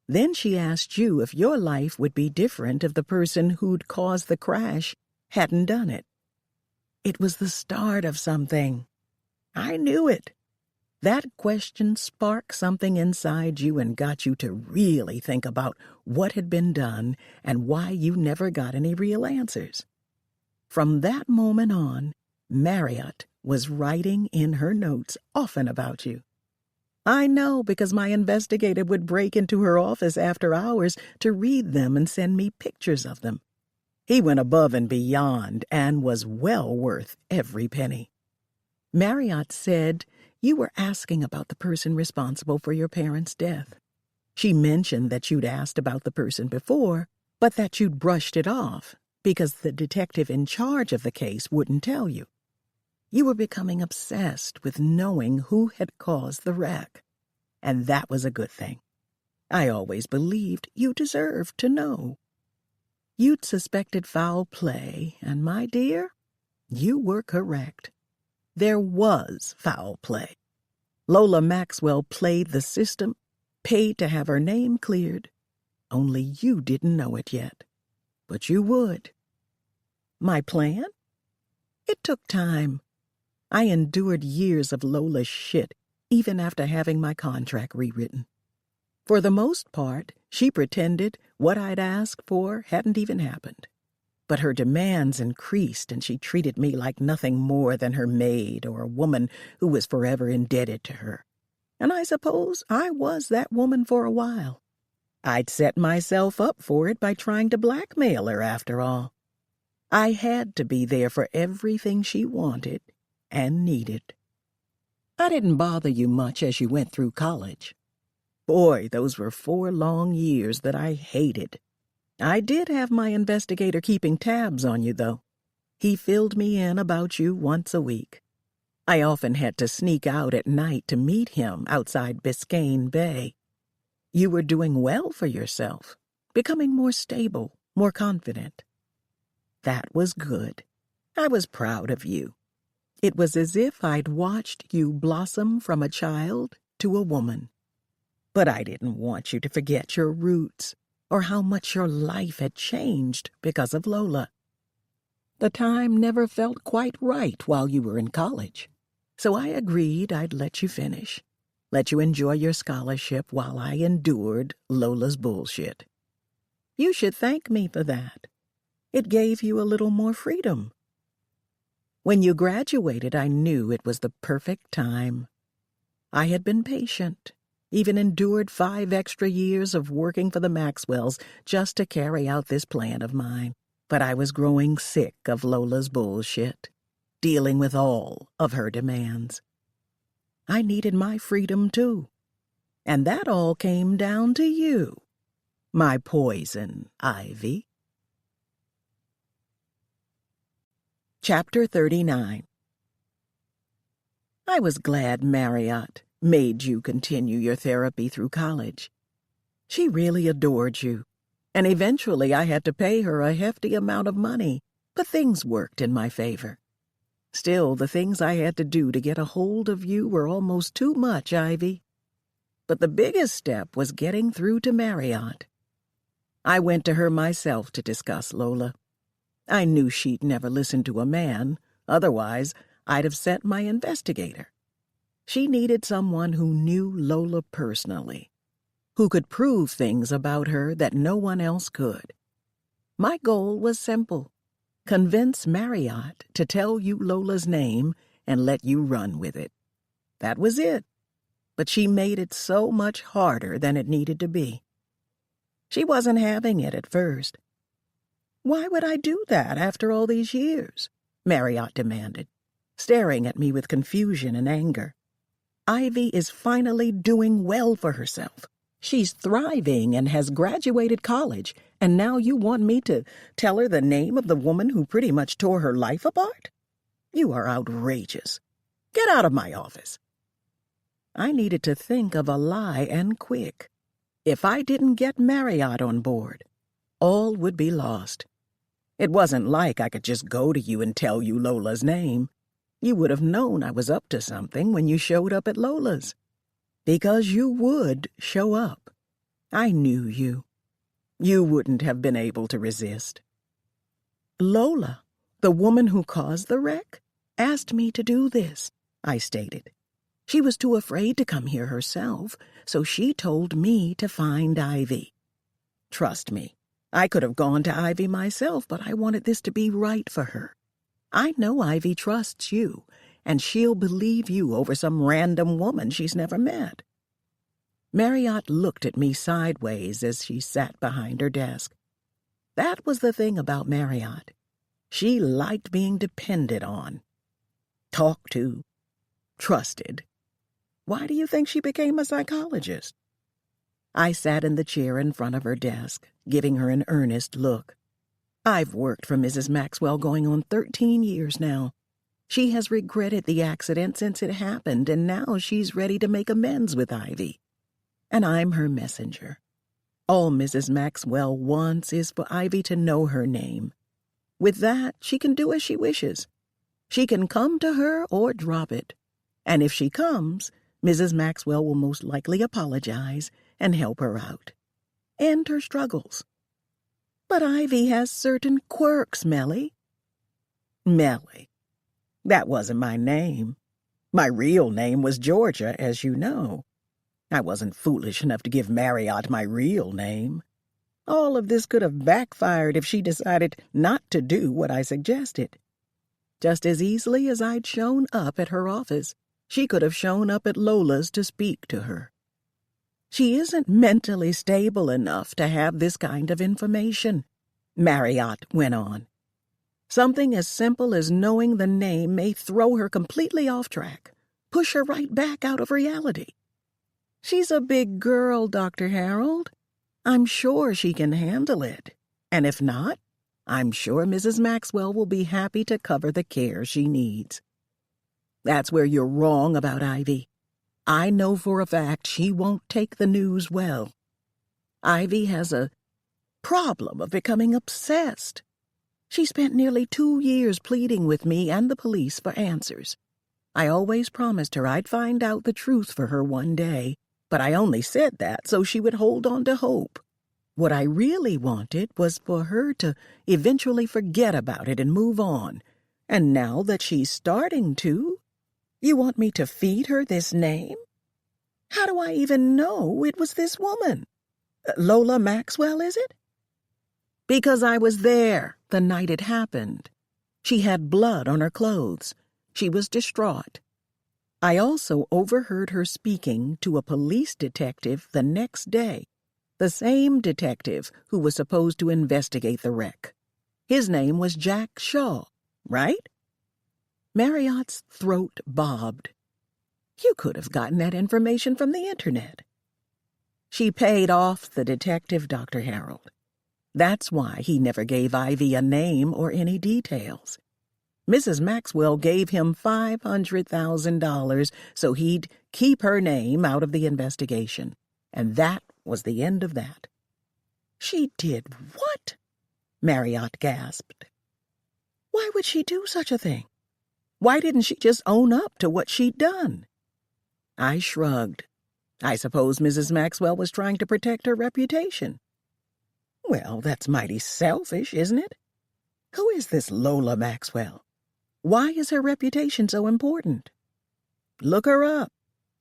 Then she asked you if your life would be different if the person who'd caused the crash hadn't done it. It was the start of something. I knew it. That question sparked something inside you and got you to really think about what had been done and why you never got any real answers. From that moment on, Marriott was writing in her notes often about you. I know because my investigator would break into her office after hours to read them and send me pictures of them. He went above and beyond and was well worth every penny. Marriott said you were asking about the person responsible for your parents' death. She mentioned that you'd asked about the person before, but that you'd brushed it off because the detective in charge of the case wouldn't tell you. You were becoming obsessed with knowing who had caused the wreck, and that was a good thing. I always believed you deserved to know. You'd suspected foul play, and my dear, you were correct. There was foul play. Lola Maxwell played the system, paid to have her name cleared. Only you didn't know it yet. But you would. My plan? It took time. I endured years of Lola's shit, even after having my contract rewritten. For the most part, she pretended what I'd asked for hadn't even happened. But her demands increased, and she treated me like nothing more than her maid or a woman who was forever indebted to her. And I suppose I was that woman for a while. I'd set myself up for it by trying to blackmail her, after all. I had to be there for everything she wanted and needed. I didn't bother you much as you went through college. Boy, those were 4 long years that I hated. I did have my investigator keeping tabs on you, though. He filled me in about you once a week. I often had to sneak out at night to meet him outside Biscayne Bay. You were doing well for yourself, becoming more stable, more confident. That was good. I was proud of you. It was as if I'd watched you blossom from a child to a woman. But I didn't want you to forget your roots or how much your life had changed because of Lola. The time never felt quite right while you were in college, so I agreed I'd let you finish, let you enjoy your scholarship while I endured Lola's bullshit. You should thank me for that. It gave you a little more freedom. When you graduated, I knew it was the perfect time. I had been patient, even endured 5 extra years of working for the Maxwells just to carry out this plan of mine. But I was growing sick of Lola's bullshit, dealing with all of her demands. I needed my freedom, too. And that all came down to you, my poison ivy. Chapter 39. I was glad Marriott made you continue your therapy through college. She really adored you, and eventually I had to pay her a hefty amount of money, but things worked in my favor. Still, the things I had to do to get a hold of you were almost too much, Ivy. But the biggest step was getting through to Marriott. I went to her myself to discuss Lola. I knew she'd never listen to a man, otherwise I'd have sent my investigator. She needed someone who knew Lola personally, who could prove things about her that no one else could. My goal was simple: convince Marriott to tell you Lola's name and let you run with it. That was it, but she made it so much harder than it needed to be. She wasn't having it at first. "Why would I do that after all these years?" Marriott demanded, staring at me with confusion and anger. "Ivy is finally doing well for herself. She's thriving and has graduated college, and now you want me to tell her the name of the woman who pretty much tore her life apart? You are outrageous. Get out of my office." I needed to think of a lie, and quick. If I didn't get Marriott on board, all would be lost. It wasn't like I could just go to you and tell you Lola's name. You would have known I was up to something when you showed up at Lola's. Because you would show up. I knew you. You wouldn't have been able to resist. "Lola, The woman who caused the wreck asked me to do this, I stated. She was too afraid to come here herself, so she told me to find Ivy. Trust me, I could have gone to Ivy myself, but I wanted this to be right for her. I know Ivy trusts you, and she'll believe you over some random woman she's never met. Marriott looked at me sideways as she sat behind her desk. That was the thing about Marriott. She liked being depended on, talked to, trusted. Why do you think she became a psychologist? I sat in the chair in front of her desk, giving her an earnest look. I've worked for Mrs. Maxwell going on 13 years now. She has regretted the accident since it happened, and now she's ready to make amends with Ivy. And I'm her messenger. All Mrs. Maxwell wants is for Ivy to know her name. With that, she can do as she wishes. She can come to her or drop it. And if she comes, Mrs. Maxwell will most likely apologize and help her out. End her struggles. But Ivy has certain quirks, Melly. Melly. That wasn't my name. My real name was Georgia, as you know. I wasn't foolish enough to give Marriott my real name. All of this could have backfired if she decided not to do what I suggested. Just as easily as I'd shown up at her office, she could have shown up at Lola's to speak to her. She isn't mentally stable enough to have this kind of information, Marriott went on. Something as simple as knowing the name may throw her completely off track, push her right back out of reality. She's a big girl, Dr. Harold. I'm sure she can handle it. And if not, I'm sure Mrs. Maxwell will be happy to cover the care she needs. That's where you're wrong about Ivy. I know for a fact she won't take the news well. Ivy has a problem of becoming obsessed. She spent nearly 2 years pleading with me and the police for answers. I always promised her I'd find out the truth for her one day, but I only said that so she would hold on to hope. What I really wanted was for her to eventually forget about it and move on. And now that she's starting to, you want me to feed her this name? How do I even know it was this woman? Lola Maxwell, is it? Because I was there the night it happened. She had blood on her clothes. She was distraught. I also overheard her speaking to a police detective the next day, the same detective who was supposed to investigate the wreck. His name was Jack Shaw, right? Marriott's throat bobbed. You could have gotten that information from the internet. She paid off the detective, Dr. Harold. That's why he never gave Ivy a name or any details. Mrs. Maxwell gave him $500,000 so he'd keep her name out of the investigation. And that was the end of that. She did what? Marriott gasped. Why would she do such a thing? Why didn't she just own up to what she'd done? I shrugged. I suppose Mrs. Maxwell was trying to protect her reputation. Well, that's mighty selfish, isn't it? Who is this Lola Maxwell? Why is her reputation so important? Look her up.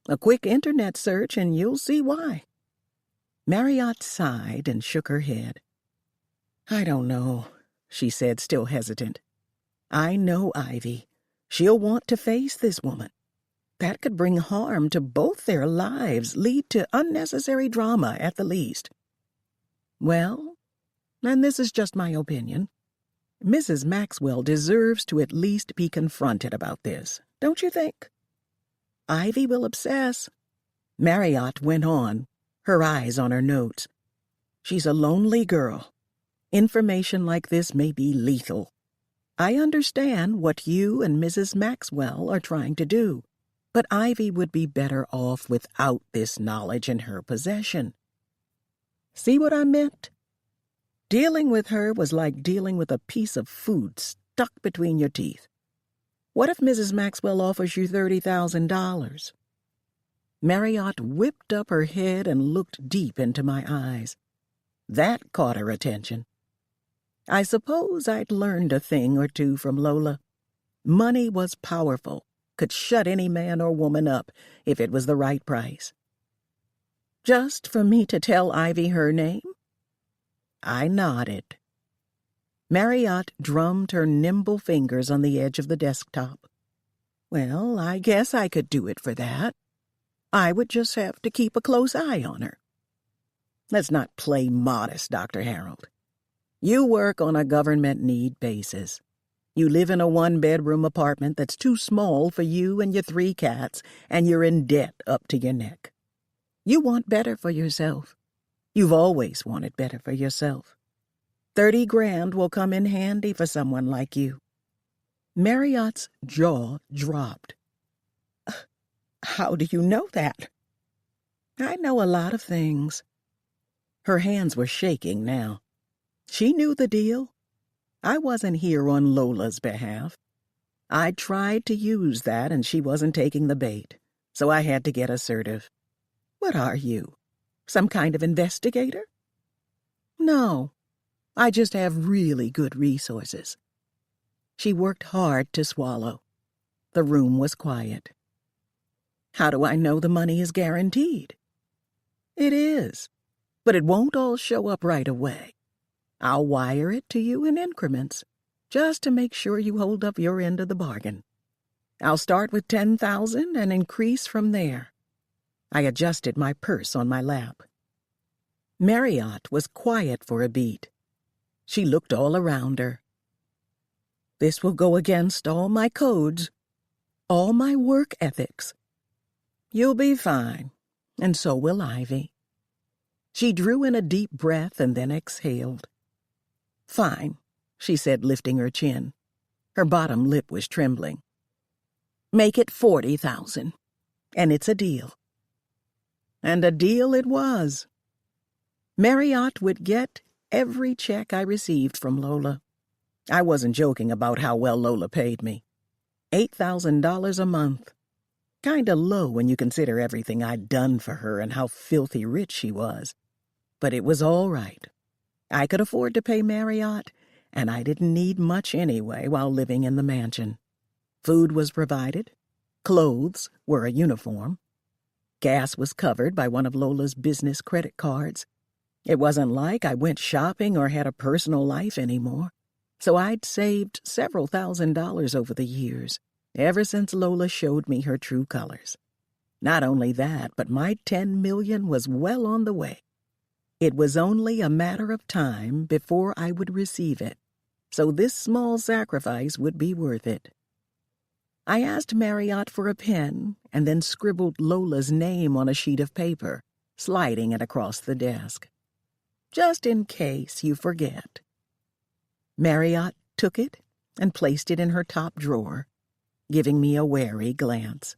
A quick internet search and you'll see why. Marriott sighed and shook her head. I don't know, she said, still hesitant. I know Ivy. She'll want to face this woman. That could bring harm to both their lives, lead to unnecessary drama at the least. Well, and this is just my opinion, Mrs. Maxwell deserves to at least be confronted about this, don't you think? Ivy will obsess. Marriott went on, her eyes on her notes. She's a lonely girl. Information like this may be lethal. I understand what you and Mrs. Maxwell are trying to do, but Ivy would be better off without this knowledge in her possession. See what I meant? Dealing with her was like dealing with a piece of food stuck between your teeth. What if Mrs. Maxwell offers you $30,000? Marriott whipped up her head and looked deep into my eyes. That caught her attention. I suppose I'd learned a thing or two from Lola. Money was powerful, could shut any man or woman up if it was the right price. Just for me to tell Ivy her name? I nodded. Marriott drummed her nimble fingers on the edge of the desktop. Well, I guess I could do it for that. I would just have to keep a close eye on her. Let's not play modest, Dr. Harold. You work on a government need basis. You live in a one-bedroom apartment that's too small for you and your 3 cats, and you're in debt up to your neck. You want better for yourself. You've always wanted better for yourself. 30 grand will come in handy for someone like you. Marriott's jaw dropped. How do you know that? I know a lot of things. Her hands were shaking now. She knew the deal. I wasn't here on Lola's behalf. I tried to use that and she wasn't taking the bait, so I had to get assertive. What are you? Some kind of investigator? No, I just have really good resources. She worked hard to swallow. The room was quiet. How do I know the money is guaranteed? It is, but it won't all show up right away. I'll wire it to you in increments, just to make sure you hold up your end of the bargain. I'll start with $10,000 and increase from there. I adjusted my purse on my lap. Marriott was quiet for a beat. She looked all around her. This will go against all my codes, all my work ethics. You'll be fine, and so will Ivy. She drew in a deep breath and then exhaled. Fine, she said, lifting her chin. Her bottom lip was trembling. Make it 40,000, and it's a deal. And a deal it was. Marriott would get every check I received from Lola. I wasn't joking about how well Lola paid me. $8,000 a month. Kinda low when you consider everything I'd done for her and how filthy rich she was. But it was all right. I could afford to pay Marriott, and I didn't need much anyway while living in the mansion. Food was provided. Clothes were a uniform. Gas was covered by one of Lola's business credit cards. It wasn't like I went shopping or had a personal life anymore. So I'd saved several $1,000s over the years, ever since Lola showed me her true colors. Not only that, but my $10 million was well on the way. It was only a matter of time before I would receive it, so this small sacrifice would be worth it. I asked Marriott for a pen and then scribbled Lola's name on a sheet of paper, sliding it across the desk. Just in case you forget. Marriott took it and placed it in her top drawer, giving me a wary glance.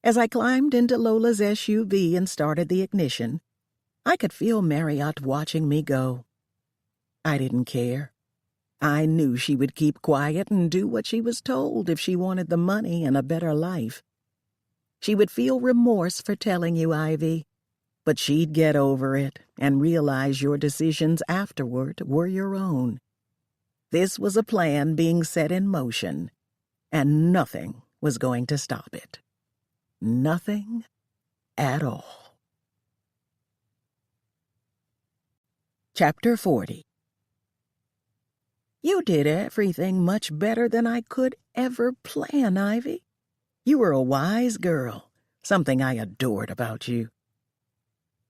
As I climbed into Lola's SUV and started the ignition, I could feel Marriott watching me go. I didn't care. I knew she would keep quiet and do what she was told if she wanted the money and a better life. She would feel remorse for telling you, Ivy, but she'd get over it and realize your decisions afterward were your own. This was a plan being set in motion, and nothing was going to stop it. Nothing at all. Chapter 40. You did everything much better than I could ever plan, Ivy. You were a wise girl, something I adored about you.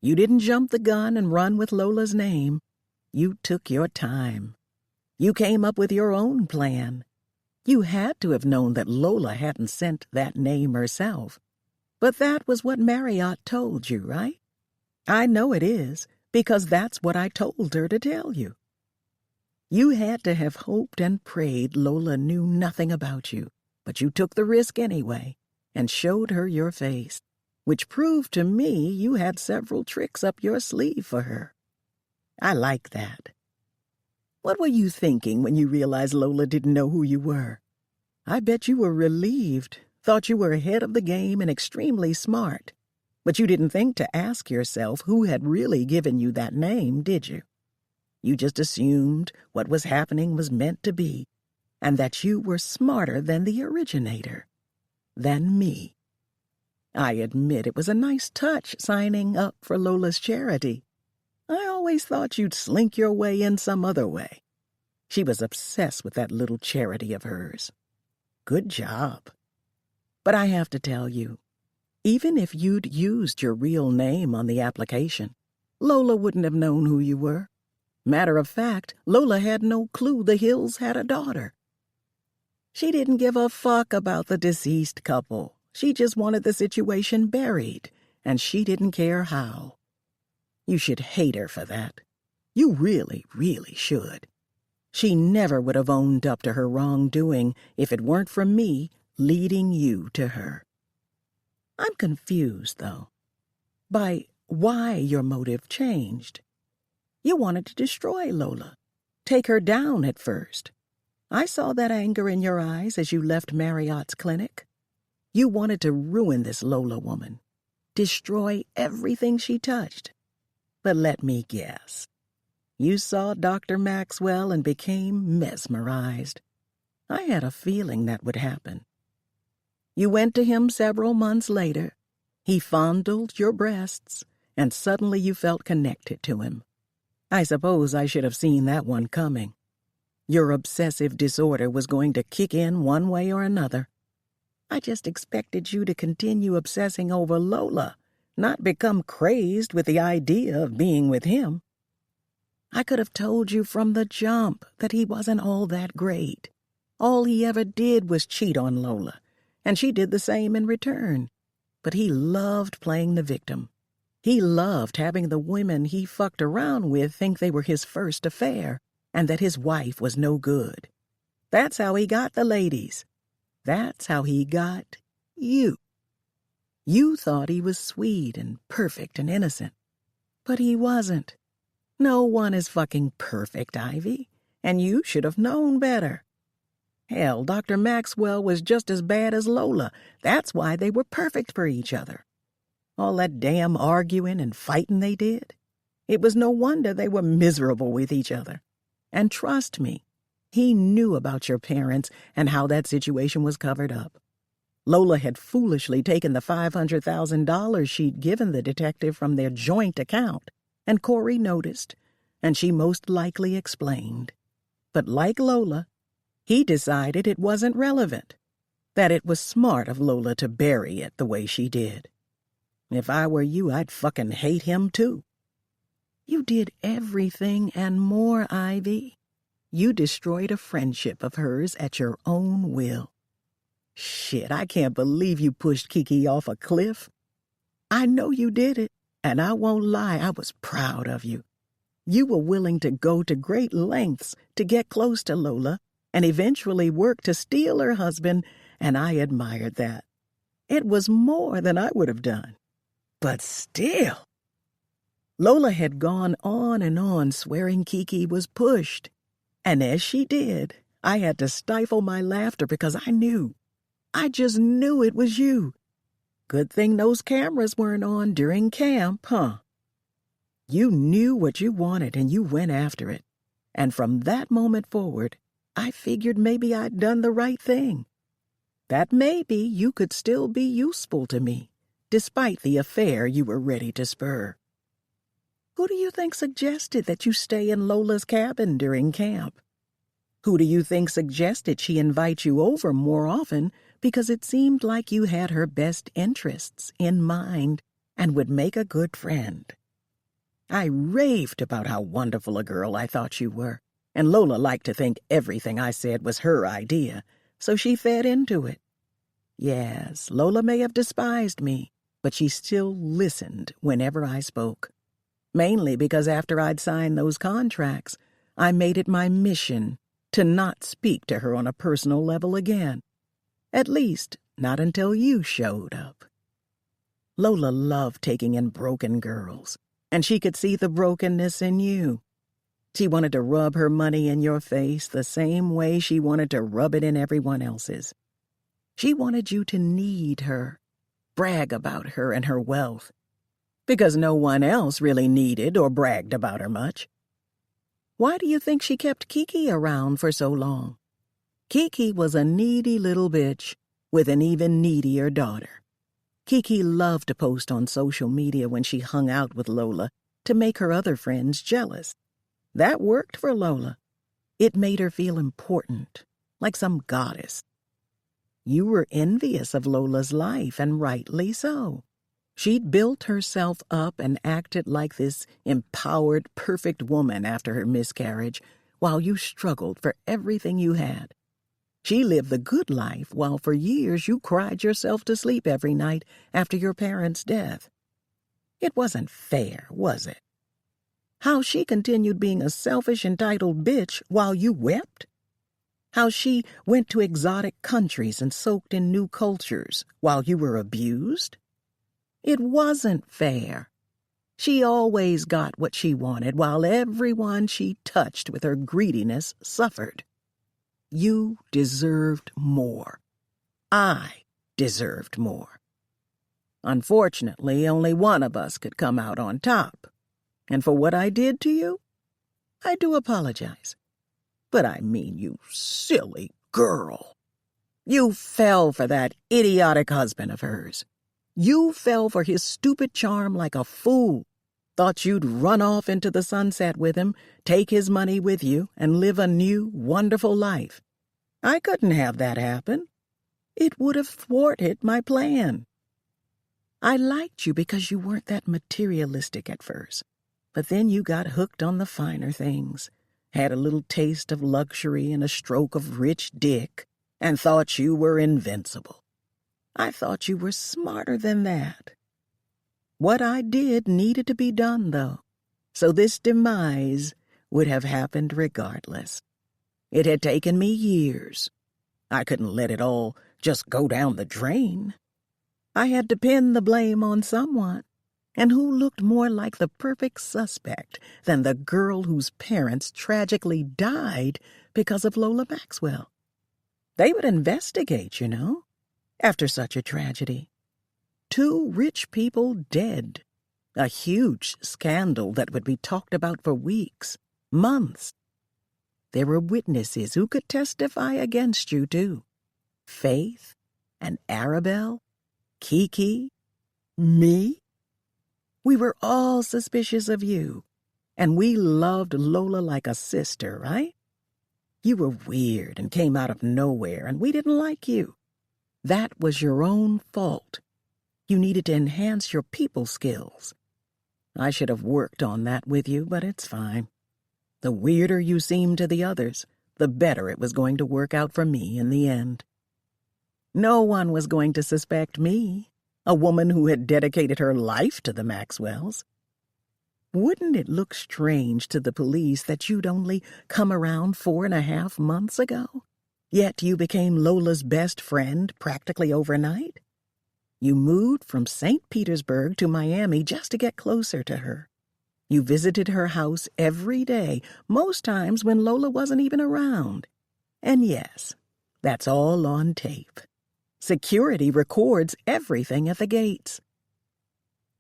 You didn't jump the gun and run with Lola's name. You took your time. You came up with your own plan. You had to have known that Lola hadn't sent that name herself. But that was what Marriott told you, right? I know it is, because that's what I told her to tell you. You had to have hoped and prayed Lola knew nothing about you, but you took the risk anyway and showed her your face, which proved to me you had several tricks up your sleeve for her. I like that. What were you thinking when you realized Lola didn't know who you were? I bet you were relieved, thought you were ahead of the game and extremely smart. But you didn't think to ask yourself who had really given you that name, did you? You just assumed what was happening was meant to be, and that you were smarter than the originator, than me. I admit it was a nice touch signing up for Lola's charity. I always thought you'd slink your way in some other way. She was obsessed with that little charity of hers. Good job. But I have to tell you, even if you'd used your real name on the application, Lola wouldn't have known who you were. Matter of fact, Lola had no clue the Hills had a daughter. She didn't give a fuck about the deceased couple. She just wanted the situation buried, and she didn't care how. You should hate her for that. You really, really should. She never would have owned up to her wrongdoing if it weren't for me leading you to her. I'm confused, though, by why your motive changed. You wanted to destroy Lola, take her down at first. I saw that anger in your eyes as you left Marriott's clinic. You wanted to ruin this Lola woman, destroy everything she touched. But let me guess. You saw Dr. Maxwell and became mesmerized. I had a feeling that would happen. You went to him several months later. He fondled your breasts, and suddenly you felt connected to him. I suppose I should have seen that one coming. Your obsessive disorder was going to kick in one way or another. I just expected you to continue obsessing over Lola, not become crazed with the idea of being with him. I could have told you from the jump that he wasn't all that great. All he ever did was cheat on Lola, and she did the same in return. But he loved playing the victim. He loved having the women he fucked around with think they were his first affair, and that his wife was no good. That's how he got the ladies. That's how he got you. You thought he was sweet and perfect and innocent. But he wasn't. No one is fucking perfect, Ivy, and you should have known better. Hell, Dr. Maxwell was just as bad as Lola. That's why they were perfect for each other. All that damn arguing and fighting they did. It was no wonder they were miserable with each other. And trust me, he knew about your parents and how that situation was covered up. Lola had foolishly taken the $500,000 she'd given the detective from their joint account, and Corey noticed, and she most likely explained. But like Lola, he decided it wasn't relevant, that it was smart of Lola to bury it the way she did. If I were you, I'd fucking hate him too. You did everything and more, Ivy. You destroyed a friendship of hers at your own will. Shit, I can't believe you pushed Kiki off a cliff. I know you did it, and I won't lie, I was proud of you. You were willing to go to great lengths to get close to Lola and eventually work to steal her husband, and I admired that. It was more than I would have done. But still. Lola had gone on and on swearing Kiki was pushed, and as she did, I had to stifle my laughter because I just knew it was you. Good thing those cameras weren't on during camp, huh? You knew what you wanted and you went after it. And from that moment forward, I figured maybe I'd done the right thing. That maybe you could still be useful to me, despite the affair you were ready to spur. Who do you think suggested that you stay in Lola's cabin during camp? Who do you think suggested she invite you over more often because it seemed like you had her best interests in mind and would make a good friend? I raved about how wonderful a girl I thought you were, and Lola liked to think everything I said was her idea, so she fed into it. Yes, Lola may have despised me, but she still listened whenever I spoke. Mainly because after I'd signed those contracts, I made it my mission to not speak to her on a personal level again. At least, not until you showed up. Lola loved taking in broken girls, and she could see the brokenness in you. She wanted to rub her money in your face the same way she wanted to rub it in everyone else's. She wanted you to need her, brag about her and her wealth, because no one else really needed or bragged about her much. Why do you think she kept Kiki around for so long? Kiki was a needy little bitch with an even needier daughter. Kiki loved to post on social media when she hung out with Lola to make her other friends jealous. That worked for Lola. It made her feel important, like some goddess. You were envious of Lola's life, and rightly so. She'd built herself up and acted like this empowered, perfect woman after her miscarriage, while you struggled for everything you had. She lived the good life, while for years you cried yourself to sleep every night after your parents' death. It wasn't fair, was it? How she continued being a selfish, entitled bitch while you wept? How she went to exotic countries and soaked in new cultures while you were abused? It wasn't fair. She always got what she wanted, while everyone she touched with her greediness suffered. You deserved more. I deserved more. Unfortunately, only one of us could come out on top. And for what I did to you, I do apologize. But I mean, you silly girl. You fell for that idiotic husband of hers. You fell for his stupid charm like a fool. Thought you'd run off into the sunset with him, take his money with you, and live a new, wonderful life. I couldn't have that happen. It would have thwarted my plan. I liked you because you weren't that materialistic at first, but then you got hooked on the finer things, had a little taste of luxury and a stroke of rich dick, and thought you were invincible. I thought you were smarter than that. What I did needed to be done, though, so this demise would have happened regardless. It had taken me years. I couldn't let it all just go down the drain. I had to pin the blame on someone, and who looked more like the perfect suspect than the girl whose parents tragically died because of Lola Maxwell? They would investigate, you know, after such a tragedy. 2 rich people dead. A huge scandal that would be talked about for weeks, months. There were witnesses who could testify against you, too. Faith and Arabelle, Kiki, me. We were all suspicious of you, and we loved Lola like a sister, right? You were weird and came out of nowhere, and we didn't like you. That was your own fault. You needed to enhance your people skills. I should have worked on that with you, but it's fine. The weirder you seemed to the others, the better it was going to work out for me in the end. No one was going to suspect me, a woman who had dedicated her life to the Maxwells. Wouldn't it look strange to the police that you'd only come around 4.5 months ago? Yet you became Lola's best friend practically overnight? You moved from St. Petersburg to Miami just to get closer to her. You visited her house every day, most times when Lola wasn't even around. And yes, that's all on tape. Security records everything at the gates.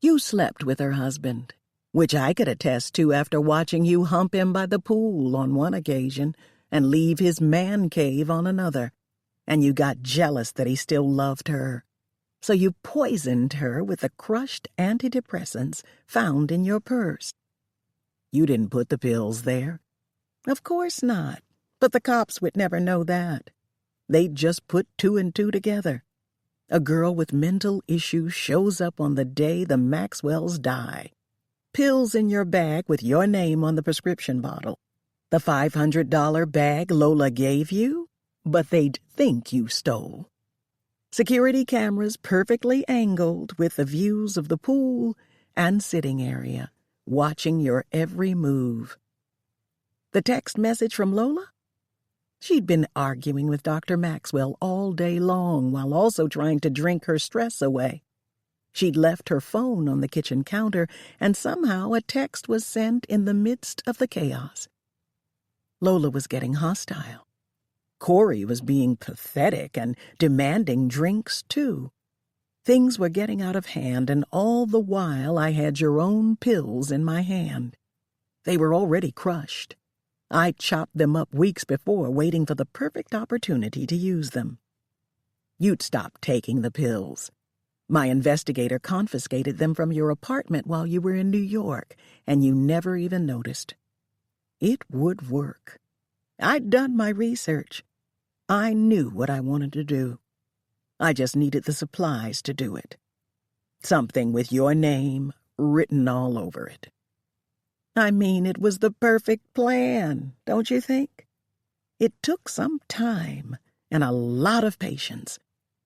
You slept with her husband, which I could attest to after watching you hump him by the pool on one occasion and leave his man cave on another, and you got jealous that he still loved her. So you poisoned her with the crushed antidepressants found in your purse. You didn't put the pills there. Of course not, but the cops would never know that. They'd just put 2 and 2 together. A girl with mental issues shows up on the day the Maxwells die. Pills in your bag with your name on the prescription bottle. The $500 bag Lola gave you, but they'd think you stole. Security cameras perfectly angled with the views of the pool and sitting area, watching your every move. The text message from Lola? She'd been arguing with Dr. Maxwell all day long while also trying to drink her stress away. She'd left her phone on the kitchen counter, and somehow a text was sent in the midst of the chaos. Lola was getting hostile. Corey was being pathetic and demanding drinks, too. Things were getting out of hand, and all the while I had your own pills in my hand. They were already crushed. I chopped them up weeks before, waiting for the perfect opportunity to use them. You'd stopped taking the pills. My investigator confiscated them from your apartment while you were in New York, and you never even noticed. It would work. I'd done my research. I knew what I wanted to do. I just needed the supplies to do it. Something with your name written all over it. I mean, it was the perfect plan, don't you think? It took some time and a lot of patience,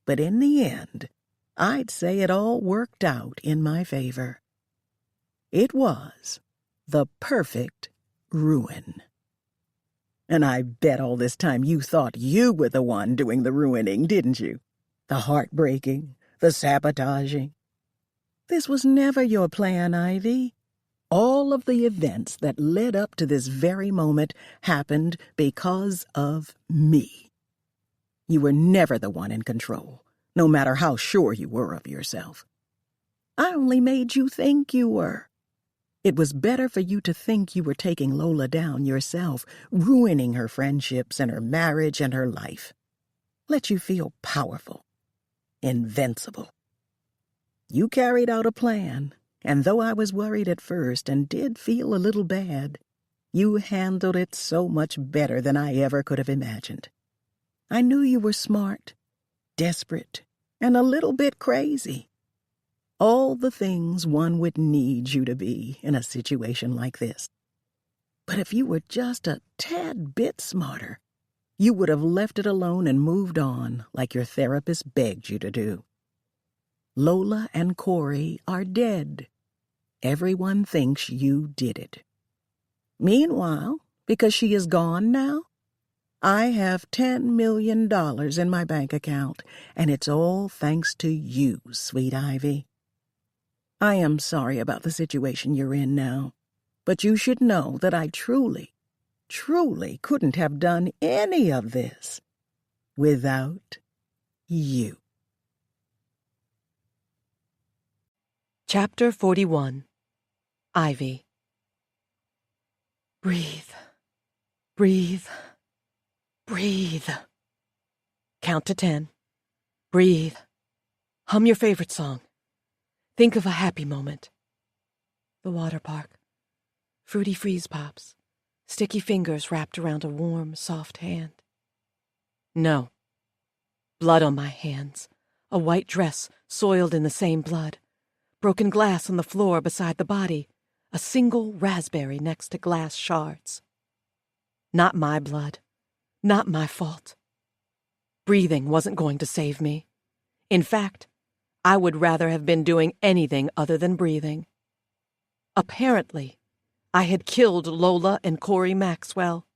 but in the end, I'd say it all worked out in my favor. It was the perfect ruin. And I bet all this time you thought you were the one doing the ruining, didn't you? The heartbreaking, the sabotaging. This was never your plan, Ivy. All of the events that led up to this very moment happened because of me. You were never the one in control, no matter how sure you were of yourself. I only made you think you were. It was better for you to think you were taking Lola down yourself, ruining her friendships and her marriage and her life. Let you feel powerful, invincible. You carried out a plan. And though I was worried at first and did feel a little bad, you handled it so much better than I ever could have imagined. I knew you were smart, desperate, and a little bit crazy. All the things one would need you to be in a situation like this. But if you were just a tad bit smarter, you would have left it alone and moved on like your therapist begged you to do. Lola and Corey are dead. Everyone thinks you did it. Meanwhile, because she is gone now, I have $10 million in my bank account, and it's all thanks to you, sweet Ivy. I am sorry about the situation you're in now, but you should know that I truly couldn't have done any of this without you. Chapter 41. Ivy. Breathe. Breathe. Breathe. Count to 10. Breathe. Hum your favorite song. Think of a happy moment. The water park. Fruity freeze pops. Sticky fingers wrapped around a warm, soft hand. No. Blood on my hands. A white dress soiled in the same blood. Broken glass on the floor beside the body. A single raspberry next to glass shards. Not my blood. Not my fault. Breathing wasn't going to save me. In fact, I would rather have been doing anything other than breathing. Apparently, I had killed Lola and Corey Maxwell.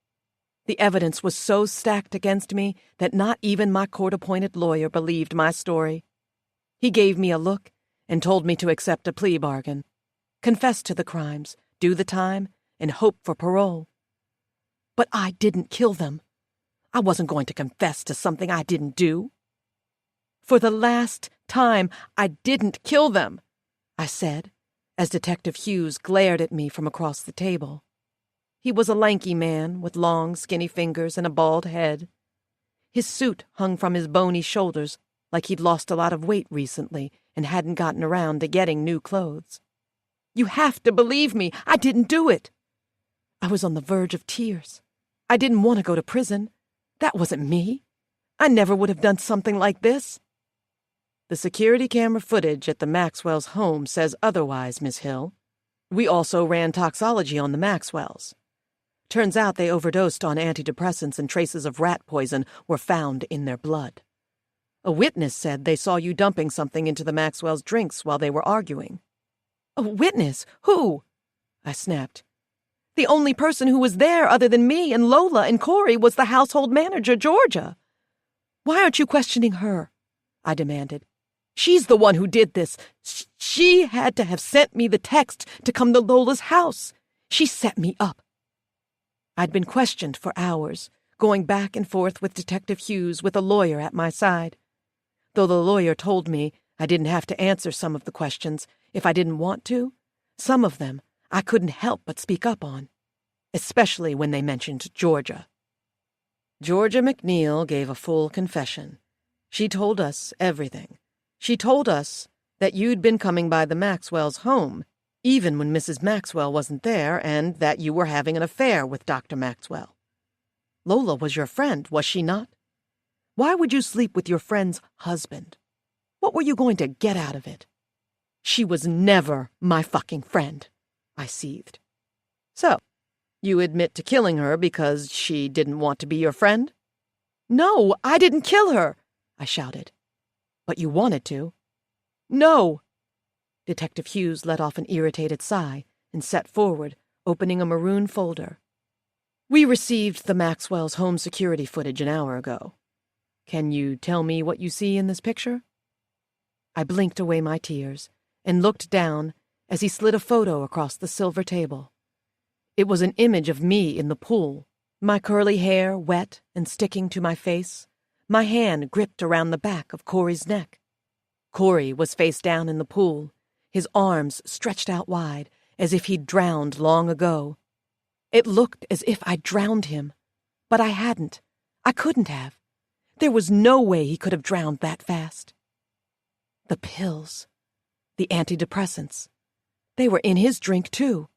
The evidence was so stacked against me that not even my court-appointed lawyer believed my story. He gave me a look and told me to accept a plea bargain, confess to the crimes, do the time, and hope for parole. But I didn't kill them. I wasn't going to confess to something I didn't do. For the last time, I didn't kill them, I said, as Detective Hughes glared at me from across the table. He was a lanky man with long, skinny fingers and a bald head. His suit hung from his bony shoulders like he'd lost a lot of weight recently and hadn't gotten around to getting new clothes. You have to believe me. I didn't do it. I was on the verge of tears. I didn't want to go to prison. That wasn't me. I never would have done something like this. The security camera footage at the Maxwells' home says otherwise, Miss Hill. We also ran toxology on the Maxwells. Turns out they overdosed on antidepressants and traces of rat poison were found in their blood. A witness said they saw you dumping something into the Maxwells' drinks while they were arguing. A witness? Who? I snapped. The only person who was there other than me and Lola and Corey was the household manager, Georgia. Why aren't you questioning her? I demanded. She's the one who did this. She had to have sent me the text to come to Lola's house. She set me up. I'd been questioned for hours, going back and forth with Detective Hughes with a lawyer at my side. Though the lawyer told me I didn't have to answer some of the questions if I didn't want to, some of them I couldn't help but speak up on. especially when they mentioned Georgia. Georgia McNeil gave a full confession. She told us everything. She told us that you'd been coming by the Maxwells' home, even when Mrs. Maxwell wasn't there, and that you were having an affair with Dr. Maxwell. Lola was your friend, was she not? Why would you sleep with your friend's husband? What were you going to get out of it? She was never my fucking friend, I seethed. So, you admit to killing her because she didn't want to be your friend? No, I didn't kill her, I shouted. But you wanted to. No. Detective Hughes let off an irritated sigh and sat forward, opening a maroon folder. We received the Maxwell's home security footage an hour ago. Can you tell me what you see in this picture? I blinked away my tears and looked down as he slid a photo across the silver table. It was an image of me in the pool, my curly hair wet and sticking to my face, my hand gripped around the back of Corey's neck. Corey was face down in the pool, his arms stretched out wide, as if he'd drowned long ago. It looked as if I'd drowned him, but I hadn't. I couldn't have. There was no way he could have drowned that fast. The pills, the antidepressants, they were in his drink too.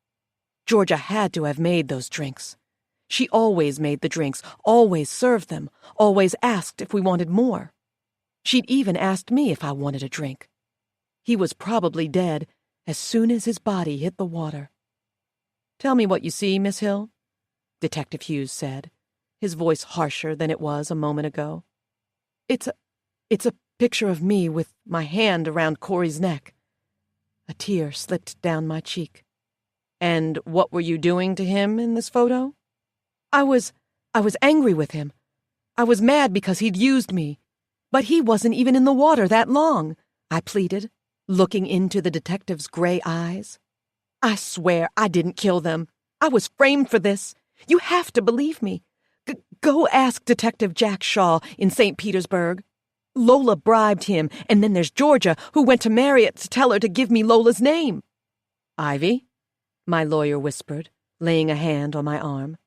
Georgia had to have made those drinks. She always made the drinks, always served them, always asked if we wanted more. She'd even asked me if I wanted a drink. He was probably dead as soon as his body hit the water. Tell me what you see, Miss Hill, Detective Hughes said, his voice harsher than it was a moment ago. It's a picture of me with my hand around Corey's neck. A tear slipped down my cheek. And what were you doing to him in this photo? I was angry with him. I was mad because he'd used me. But he wasn't even in the water that long, I pleaded, looking into the detective's gray eyes. I swear I didn't kill them. I was framed for this. You have to believe me. Go ask Detective Jack Shaw in St. Petersburg. Lola bribed him, and then there's Georgia, who went to Marriott to tell her to give me Lola's name. Ivy, my lawyer whispered, laying a hand on my arm.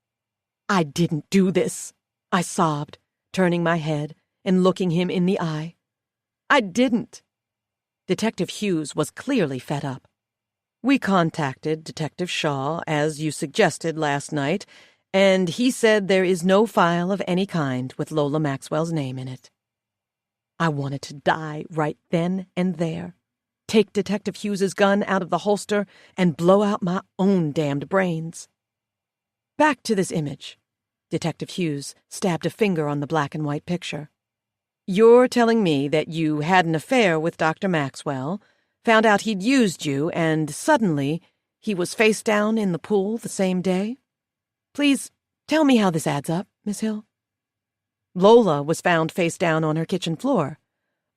I didn't do this, I sobbed, turning my head and looking him in the eye. I didn't. Detective Hughes was clearly fed up. We contacted Detective Shaw, as you suggested last night, and he said there is no file of any kind with Lola Maxwell's name in it. I wanted to die right then and there, take Detective Hughes's gun out of the holster and blow out my own damned brains. Back to this image. Detective Hughes stabbed a finger on the black and white picture. You're telling me that you had an affair with Dr. Maxwell, found out he'd used you, and suddenly he was face down in the pool the same day? Please tell me how this adds up, Miss Hill. Lola was found face down on her kitchen floor.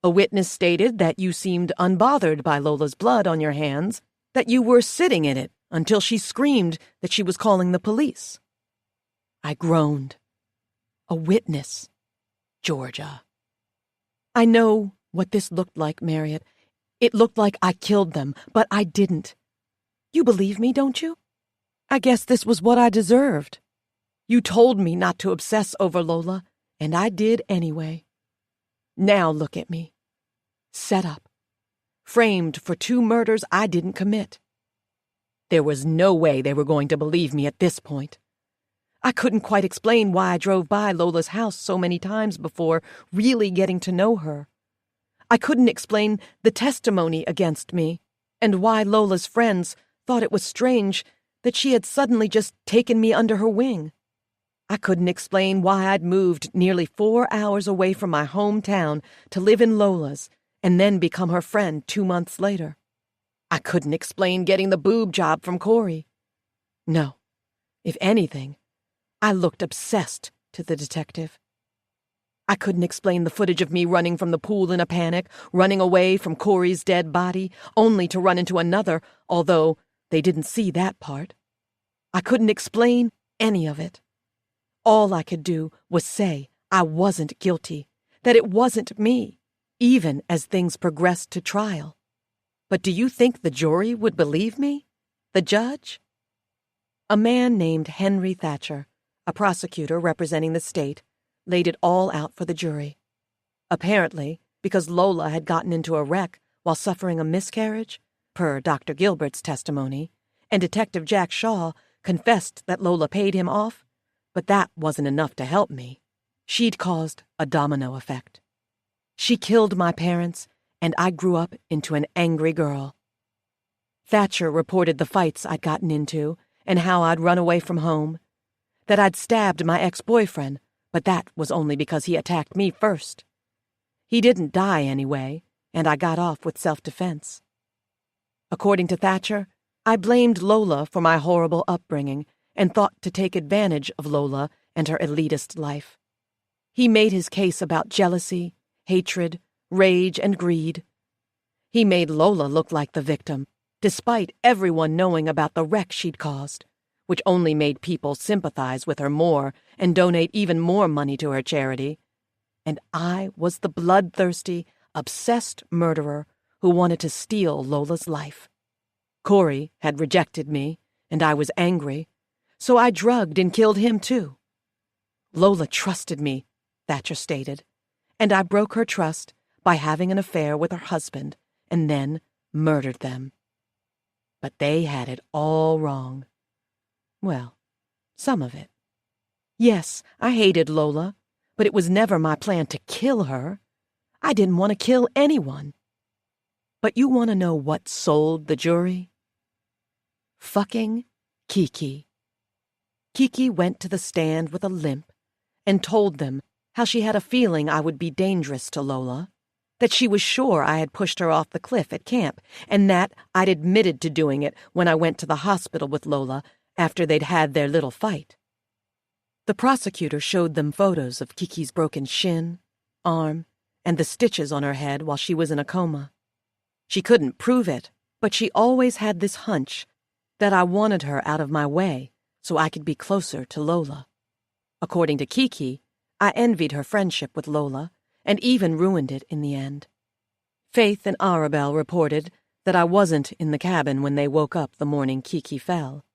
A witness stated that you seemed unbothered by Lola's blood on your hands, that you were sitting in it until she screamed that she was calling the police. I groaned. A witness. Georgia. I know what this looked like, Marriott. It looked like I killed them, but I didn't. You believe me, don't you? I guess this was what I deserved. You told me not to obsess over Lola, and I did anyway. Now look at me. Set up. Framed for 2 murders I didn't commit. There was no way they were going to believe me at this point. I couldn't quite explain why I drove by Lola's house so many times before really getting to know her. I couldn't explain the testimony against me, and why Lola's friends thought it was strange that she had suddenly just taken me under her wing. I couldn't explain why I'd moved nearly 4 hours away from my hometown to live in Lola's and then become her friend 2 months later. I couldn't explain getting the boob job from Corey. No, if anything, I looked obsessed to the detective. I couldn't explain the footage of me running from the pool in a panic, running away from Corey's dead body, only to run into another, although they didn't see that part. I couldn't explain any of it. All I could do was say I wasn't guilty, that it wasn't me, even as things progressed to trial. But do you think the jury would believe me? The judge? A man named Henry Thatcher, a prosecutor representing the state, laid it all out for the jury. Apparently, because Lola had gotten into a wreck while suffering a miscarriage, per Dr. Gilbert's testimony, and Detective Jack Shaw confessed that Lola paid him off, but that wasn't enough to help me. She'd caused a domino effect. She killed my parents, and I grew up into an angry girl. Thatcher reported the fights I'd gotten into and how I'd run away from home, that I'd stabbed my ex-boyfriend, but that was only because he attacked me first. He didn't die anyway, and I got off with self-defense. According to Thatcher, I blamed Lola for my horrible upbringing and thought to take advantage of Lola and her elitist life. He made his case about jealousy, hatred, rage, and greed. He made Lola look like the victim, despite everyone knowing about the wreck she'd caused, which only made people sympathize with her more and donate even more money to her charity. And I was the bloodthirsty, obsessed murderer who wanted to steal Lola's life. Corey had rejected me, and I was angry, so I drugged and killed him too. Lola trusted me, Thatcher stated, and I broke her trust by having an affair with her husband and then murdered them. But they had it all wrong. Well, some of it. Yes, I hated Lola, but it was never my plan to kill her. I didn't want to kill anyone. But you want to know what sold the jury? Fucking Kiki. Kiki went to the stand with a limp and told them how she had a feeling I would be dangerous to Lola, that she was sure I had pushed her off the cliff at camp, and that I'd admitted to doing it when I went to the hospital with Lola after they'd had their little fight. The prosecutor showed them photos of Kiki's broken shin, arm, and the stitches on her head while she was in a coma. She couldn't prove it, but she always had this hunch that I wanted her out of my way so I could be closer to Lola. According to Kiki, I envied her friendship with Lola and even ruined it in the end. Faith and Arabelle reported that I wasn't in the cabin when they woke up the morning Kiki fell.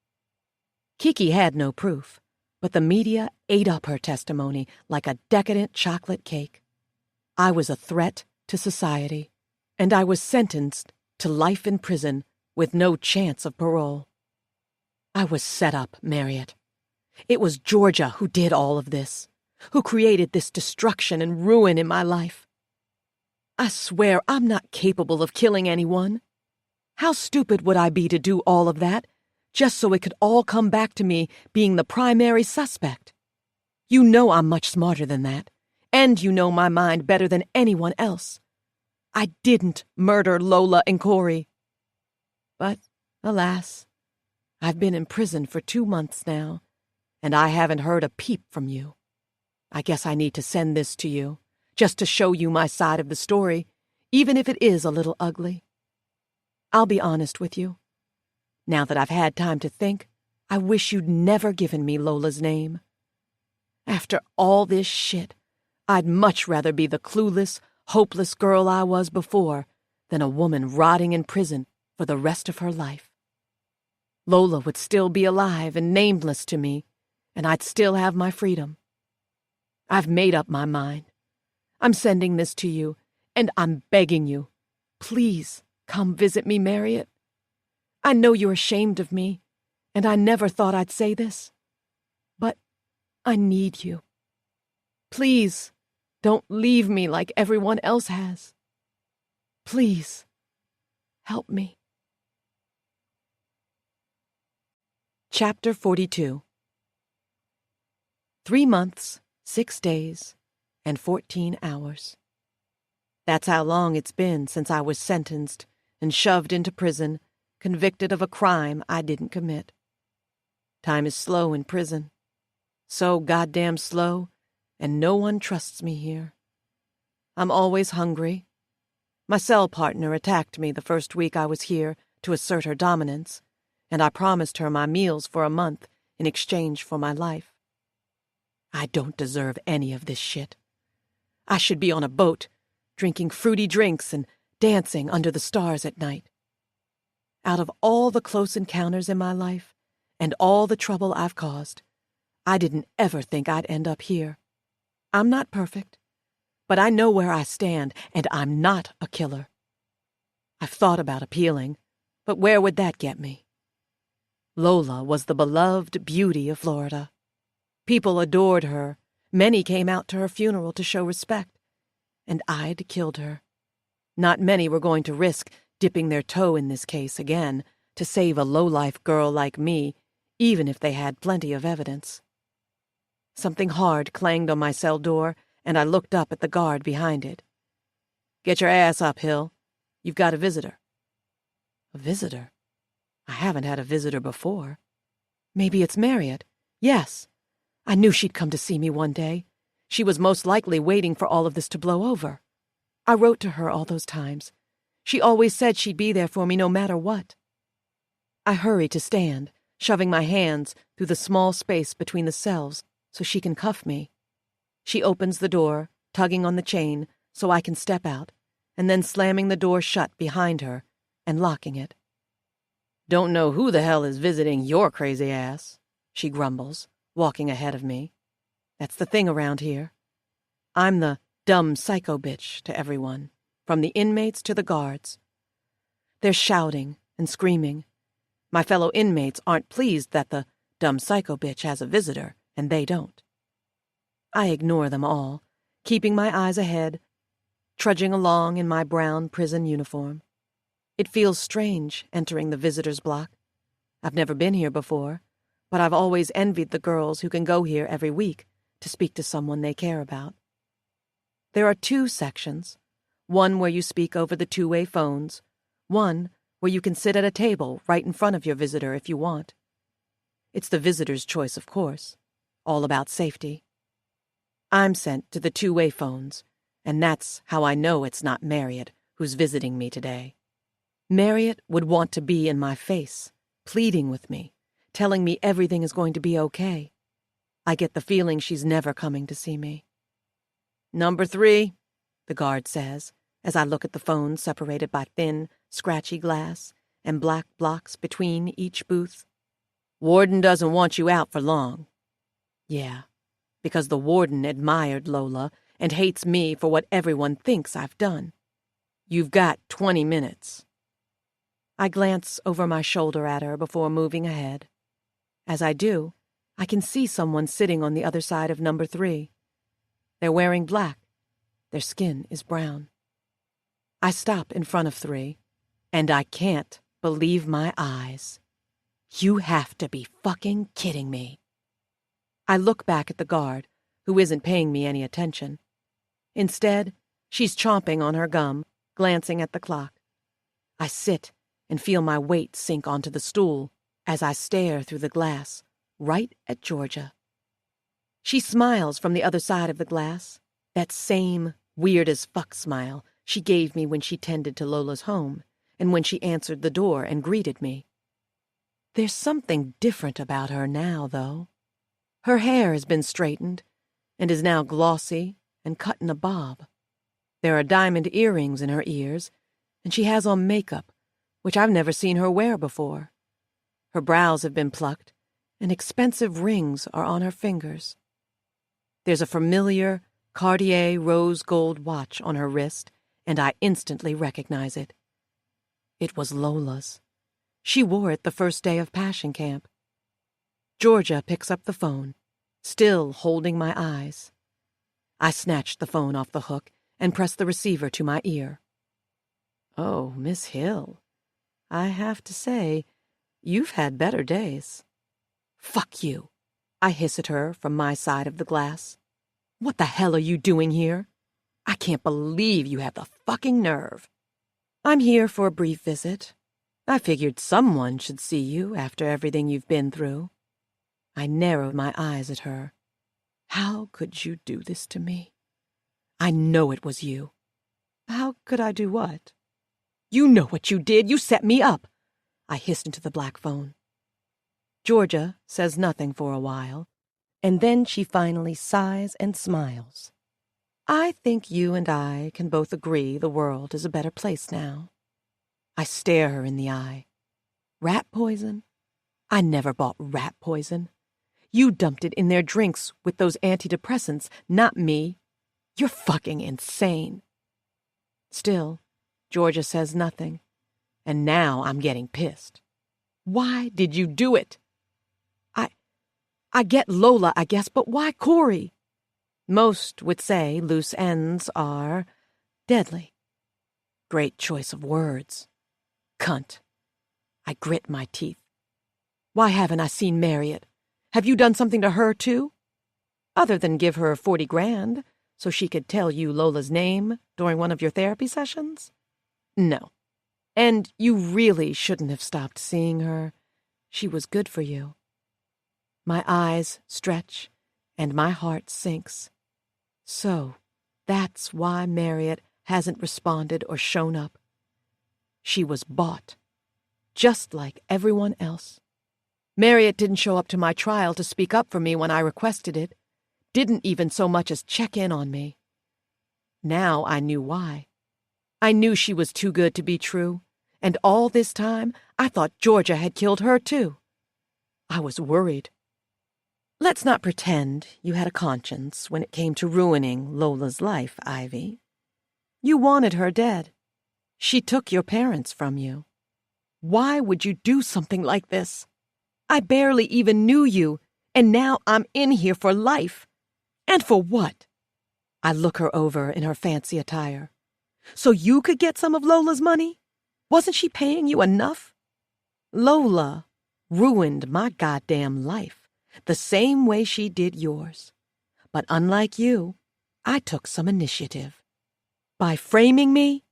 Kiki had no proof, but the media ate up her testimony like a decadent chocolate cake. I was a threat to society, and I was sentenced to life in prison with no chance of parole. I was set up, Marriott. It was Georgia who did all of this, who created this destruction and ruin in my life. I swear I'm not capable of killing anyone. How stupid would I be to do all of that, just so it could all come back to me being the primary suspect? You know I'm much smarter than that, and you know my mind better than anyone else. I didn't murder Lola and Corey. But, alas, I've been in prison for 2 months now, and I haven't heard a peep from you. I guess I need to send this to you, just to show you my side of the story, even if it is a little ugly. I'll be honest with you. Now that I've had time to think, I wish you'd never given me Lola's name. After all this shit, I'd much rather be the clueless, hopeless girl I was before than a woman rotting in prison for the rest of her life. Lola would still be alive and nameless to me, and I'd still have my freedom. I've made up my mind. I'm sending this to you, and I'm begging you, please come visit me, Marriott. I know you're ashamed of me, and I never thought I'd say this, but I need you. Please, don't leave me like everyone else has. Please, help me. Chapter 42. 3 months, 6 days, and 14 hours. That's how long it's been since I was sentenced and shoved into prison, convicted of a crime I didn't commit. Time is slow in prison. So goddamn slow, and no one trusts me here. I'm always hungry. My cell partner attacked me the first week I was here to assert her dominance, and I promised her my meals for a month in exchange for my life. I don't deserve any of this shit. I should be on a boat, drinking fruity drinks and dancing under the stars at night. Out of all the close encounters in my life, and all the trouble I've caused. I didn't ever think I'd end up here. I'm not perfect, but I know where I stand, and I'm not a killer. I've thought about appealing, but where would that get me? Lola was the beloved beauty of Florida. People adored her. Many came out to her funeral to show respect, and I'd killed her. Not many were going to risk dipping their toe in this case again to save a low-life girl like me, even if they had plenty of evidence. Something hard clanged on my cell door, and I looked up at the guard behind it. "Get your ass up, Hill. You've got a visitor." A visitor? I haven't had a visitor before. Maybe it's Marriott. Yes. I knew she'd come to see me one day. She was most likely waiting for all of this to blow over. I wrote to her all those times. She always said she'd be there for me no matter what. I hurry to stand, shoving my hands through the small space between the cells so she can cuff me. She opens the door, tugging on the chain so I can step out, and then slamming the door shut behind her and locking it. "Don't know who the hell is visiting your crazy ass," she grumbles, walking ahead of me. That's the thing around here. I'm the dumb psycho bitch to everyone, from the inmates to the guards. They're shouting and screaming. My fellow inmates aren't pleased that the dumb psycho bitch has a visitor, and they don't. I ignore them all, keeping my eyes ahead, trudging along in my brown prison uniform. It feels strange entering the visitor's block. I've never been here before, but I've always envied the girls who can go here every week to speak to someone they care about. There are 2 sections, one where you speak over the two-way phones, one where you can sit at a table right in front of your visitor if you want. It's the visitor's choice, of course, all about safety. I'm sent to the two-way phones, and that's how I know it's not Marriott who's visiting me today. Marriott would want to be in my face, pleading with me, telling me everything is going to be okay. I get the feeling she's never coming to see me. "Number 3, the guard says, as I look at the phone separated by thin, scratchy glass and black blocks between each booth. "Warden doesn't want you out for long." Yeah, because the warden admired Lola and hates me for what everyone thinks I've done. "You've got 20 minutes. I glance over my shoulder at her before moving ahead. As I do, I can see someone sitting on the other side of number 3. They're wearing black. Their skin is brown. I stop in front of 3, and I can't believe my eyes. You have to be fucking kidding me. I look back at the guard, who isn't paying me any attention. Instead, she's chomping on her gum, glancing at the clock. I sit and feel my weight sink onto the stool as I stare through the glass, right at Georgia. She smiles from the other side of the glass, that same weird-as-fuck smile she gave me when she tended to Lola's home and when she answered the door and greeted me. There's something different about her now, though. Her hair has been straightened and is now glossy and cut in a bob. There are diamond earrings in her ears, and she has on makeup, which I've never seen her wear before. Her brows have been plucked, and expensive rings are on her fingers. There's a familiar Cartier rose gold watch on her wrist, and I instantly recognize it. It was Lola's. She wore it the first day of Passion Camp. Georgia picks up the phone, still holding my eyes. I snatch the phone off the hook and press the receiver to my ear. "Oh, Miss Hill, I have to say, you've had better days." "Fuck you," I hiss at her from my side of the glass. "What the hell are you doing here? I can't believe you have the fucking nerve." "I'm here for a brief visit. I figured someone should see you after everything you've been through." I narrowed my eyes at her. "How could you do this to me?" "I know it was you." "How could I do what?" "You know what you did. You set me up." I hissed into the black phone. Georgia says nothing for a while, and then she finally sighs and smiles. "I think you and I can both agree the world is a better place now." I stare her in the eye. Rat poison? I never bought rat poison. You dumped it in their drinks with those antidepressants, not me. You're fucking insane. Still, Georgia says nothing, and now I'm getting pissed. Why did you do it? I get Lola, I guess, but why Corey? Most would say loose ends are deadly. Great choice of words. Cunt. I grit my teeth. Why haven't I seen Marriott? Have you done something to her, too? Other than give her 40 grand so she could tell you Lola's name during one of your therapy sessions? No. And you really shouldn't have stopped seeing her. She was good for you. My eyes stretch and my heart sinks. So, that's why Marriott hasn't responded or shown up. She was bought, just like everyone else. Marriott didn't show up to my trial to speak up for me when I requested it, didn't even so much as check in on me. Now I knew why. I knew she was too good to be true, and all this time I thought Georgia had killed her too. I was worried. Let's not pretend you had a conscience when it came to ruining Lola's life, Ivy. You wanted her dead. She took your parents from you. Why would you do something like this? I barely even knew you, and now I'm in here for life. And for what? I look her over in her fancy attire. So you could get some of Lola's money? Wasn't she paying you enough? Lola ruined my goddamn life, the same way she did yours. But unlike you, I took some initiative. By framing me,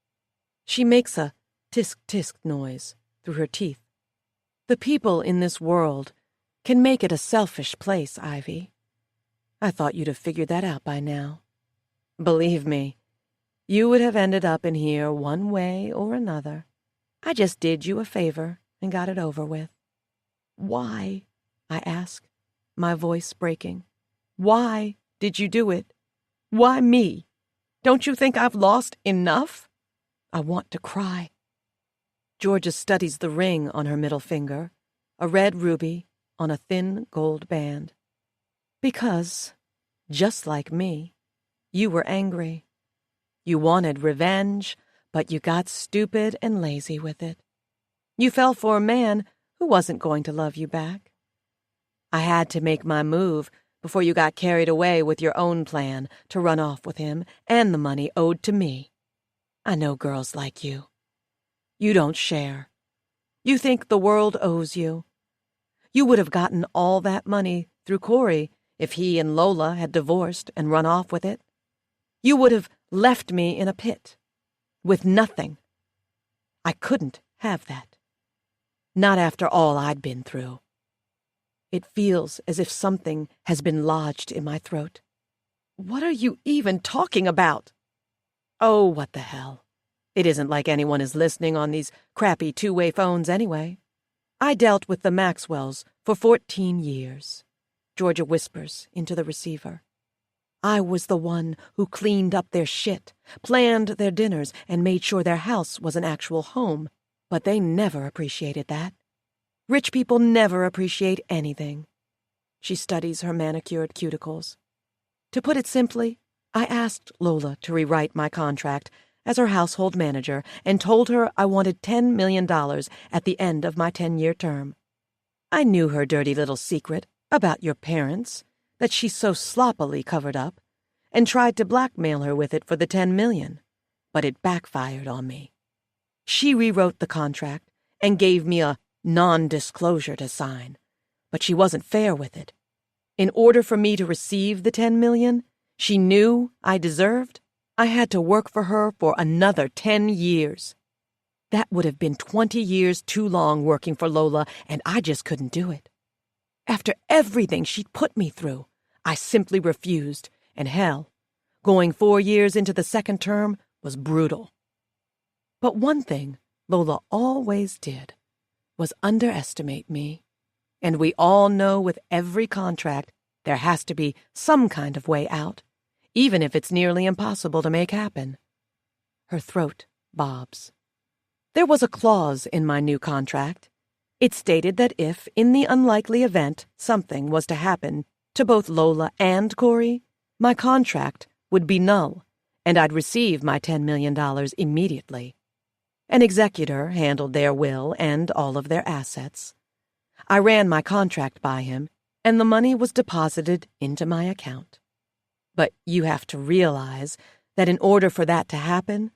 she makes a tisk-tisk noise through her teeth. The people in this world can make it a selfish place, Ivy. I thought you'd have figured that out by now. Believe me, you would have ended up in here one way or another. I just did you a favor and got it over with. Why? I ask, my voice breaking. Why did you do it? Why me? Don't you think I've lost enough? I want to cry. Georgia studies the ring on her middle finger, a red ruby on a thin gold band. Because, just like me, you were angry. You wanted revenge, but you got stupid and lazy with it. You fell for a man who wasn't going to love you back. I had to make my move before you got carried away with your own plan to run off with him and the money owed to me. I know girls like you. You don't share. You think the world owes you. You would have gotten all that money through Corey if he and Lola had divorced and run off with it. You would have left me in a pit, with nothing. I couldn't have that. Not after all I'd been through. It feels as if something has been lodged in my throat. What are you even talking about? Oh, what the hell. It isn't like anyone is listening on these crappy two-way phones anyway. I dealt with the Maxwells for 14 years, Georgia whispers into the receiver. I was the one who cleaned up their shit, planned their dinners, and made sure their house was an actual home, but they never appreciated that. Rich people never appreciate anything. She studies her manicured cuticles. To put it simply, I asked Lola to rewrite my contract as her household manager and told her I wanted $10 million at the end of my 10-year term. I knew her dirty little secret about your parents that she so sloppily covered up and tried to blackmail her with it for the $10 million, but it backfired on me. She rewrote the contract and gave me a non-disclosure to sign, but she wasn't fair with it. In order for me to receive the $10 million she knew I deserved, I had to work for her for another 10 years. That would have been 20 years too long working for Lola, and I just couldn't do it. After everything she'd put me through, I simply refused, and hell, going 4 years into the second term was brutal. But one thing Lola always did was underestimate me. And we all know with every contract there has to be some kind of way out, even if it's nearly impossible to make happen. Her throat bobs. There was a clause in my new contract. It stated that if, in the unlikely event, something was to happen to both Lola and Corey, my contract would be null, and I'd receive my $10 million immediately. An executor handled their will and all of their assets. I ran my contract by him, and the money was deposited into my account. But you have to realize that in order for that to happen,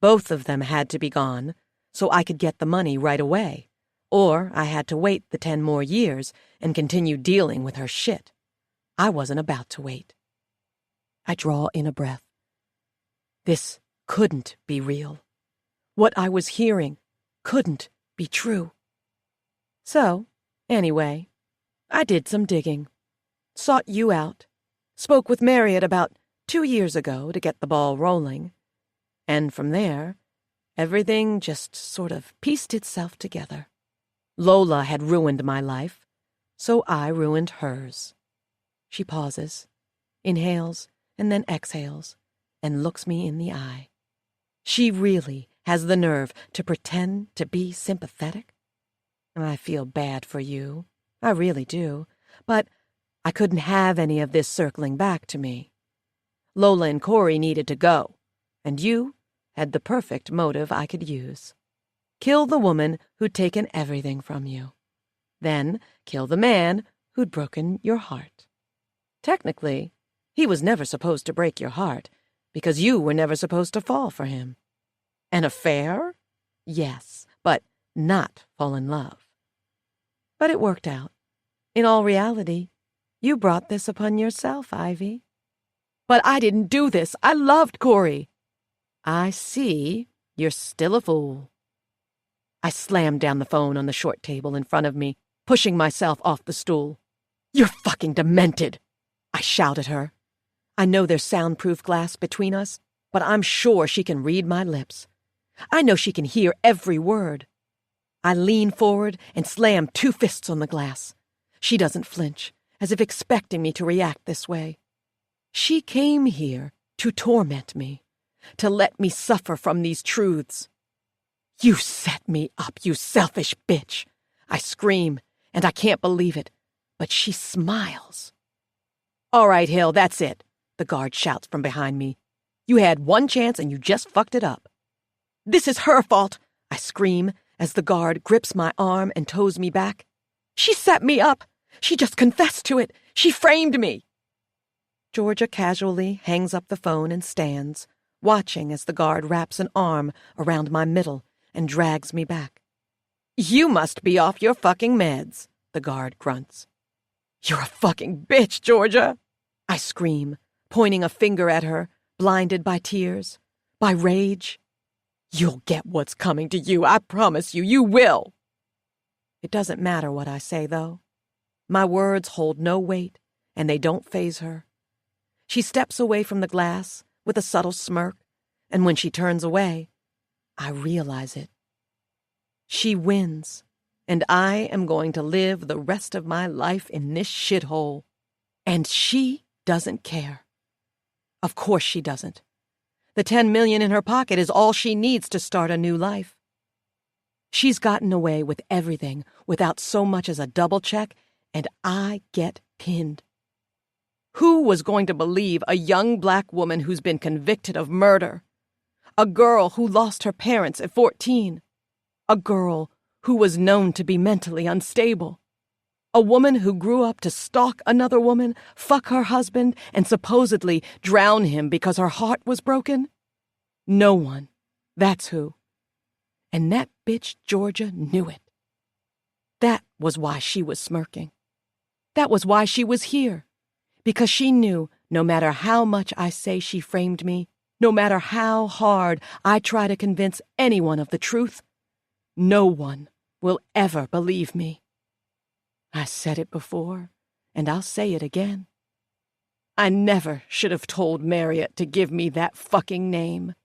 both of them had to be gone, so I could get the money right away, or I had to wait the 10 more years and continue dealing with her shit. I wasn't about to wait. I draw in a breath. This couldn't be real. What I was hearing couldn't be true. So, anyway, I did some digging, sought you out, spoke with Marriott about 2 years ago to get the ball rolling, and from there, everything just sort of pieced itself together. Lola had ruined my life, so I ruined hers. She pauses, inhales, and then exhales, and looks me in the eye. She really has the nerve to pretend to be sympathetic? I feel bad for you. I really do. But I couldn't have any of this circling back to me. Lola and Corey needed to go, and you had the perfect motive I could use. Kill the woman who'd taken everything from you. Then kill the man who'd broken your heart. Technically, he was never supposed to break your heart, because you were never supposed to fall for him. An affair? Yes, but not fall in love. But it worked out. In all reality, you brought this upon yourself, Ivy. But I didn't do this. I loved Corey. I see you're still a fool. I slammed down the phone on the short table in front of me, pushing myself off the stool. You're fucking demented, I shout at her. I know there's soundproof glass between us, but I'm sure she can read my lips. I know she can hear every word. I lean forward and slam 2 fists on the glass. She doesn't flinch, as if expecting me to react this way. She came here to torment me, to let me suffer from these truths. You set me up, you selfish bitch, I scream, and I can't believe it, but she smiles. All right, Hill, that's it, the guard shouts from behind me. You had one chance and you just fucked it up. This is her fault, I scream as the guard grips my arm and tows me back. She set me up. She just confessed to it. She framed me. Georgia casually hangs up the phone and stands, watching as the guard wraps an arm around my middle and drags me back. You must be off your fucking meds, the guard grunts. You're a fucking bitch, Georgia, I scream, pointing a finger at her, blinded by tears, by rage. You'll get what's coming to you, I promise you, you will. It doesn't matter what I say, though. My words hold no weight, and they don't faze her. She steps away from the glass with a subtle smirk, and when she turns away, I realize it. She wins, and I am going to live the rest of my life in this shithole. And she doesn't care. Of course she doesn't. The $10 million in her pocket is all she needs to start a new life. She's gotten away with everything without so much as a double check, and I get pinned. Who was going to believe a young black woman who's been convicted of murder? A girl who lost her parents at 14. A girl who was known to be mentally unstable. A woman who grew up to stalk another woman, fuck her husband, and supposedly drown him because her heart was broken? No one. That's who. And that bitch Georgia knew it. That was why she was smirking. That was why she was here. Because she knew no matter how much I say she framed me, no matter how hard I try to convince anyone of the truth, no one will ever believe me. I said it before, and I'll say it again. I never should have told Marriott to give me that fucking name.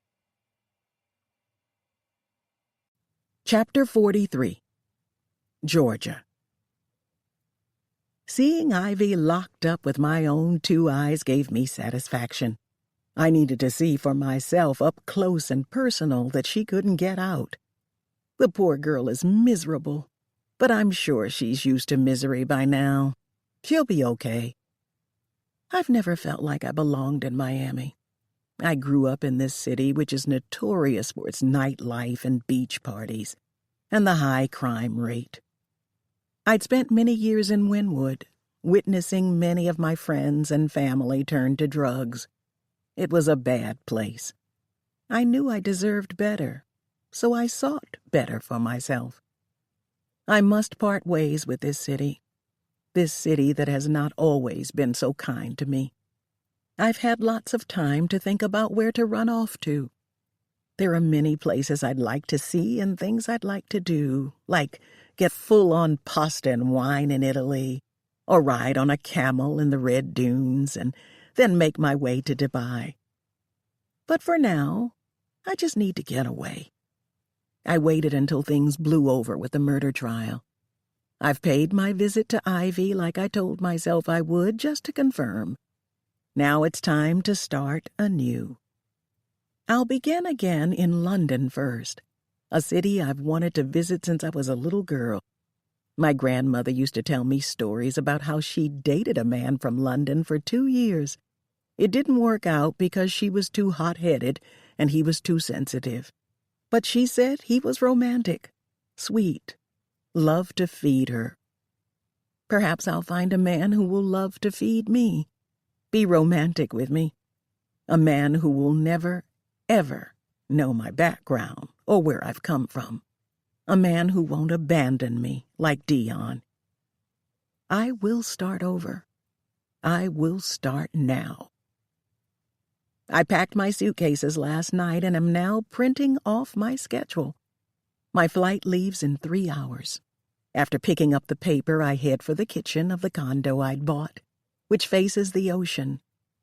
Chapter 43. Georgia. Seeing Ivy locked up with my own 2 eyes gave me satisfaction. I needed to see for myself up close and personal that she couldn't get out. The poor girl is miserable. But I'm sure she's used to misery by now. She'll be okay. I've never felt like I belonged in Miami. I grew up in this city, which is notorious for its nightlife and beach parties, and the high crime rate. I'd spent many years in Wynwood, witnessing many of my friends and family turn to drugs. It was a bad place. I knew I deserved better, so I sought better for myself. I must part ways with this city that has not always been so kind to me. I've had lots of time to think about where to run off to. There are many places I'd like to see and things I'd like to do, like get full-on pasta and wine in Italy, or ride on a camel in the red dunes, and then make my way to Dubai. But for now, I just need to get away. I waited until things blew over with the murder trial. I've paid my visit to Ivy like I told myself I would, just to confirm. Now it's time to start anew. I'll begin again in London first, a city I've wanted to visit since I was a little girl. My grandmother used to tell me stories about how she dated a man from London for 2 years. It didn't work out because she was too hot-headed and he was too sensitive. But she said he was romantic, sweet, loved to feed her. Perhaps I'll find a man who will love to feed me, be romantic with me, a man who will never, ever know my background or where I've come from, a man who won't abandon me like Dion. I will start over. I will start now. I packed my suitcases last night and am now printing off my schedule. My flight leaves in 3 hours. After picking up the paper, I head for the kitchen of the condo I'd bought, which faces the ocean,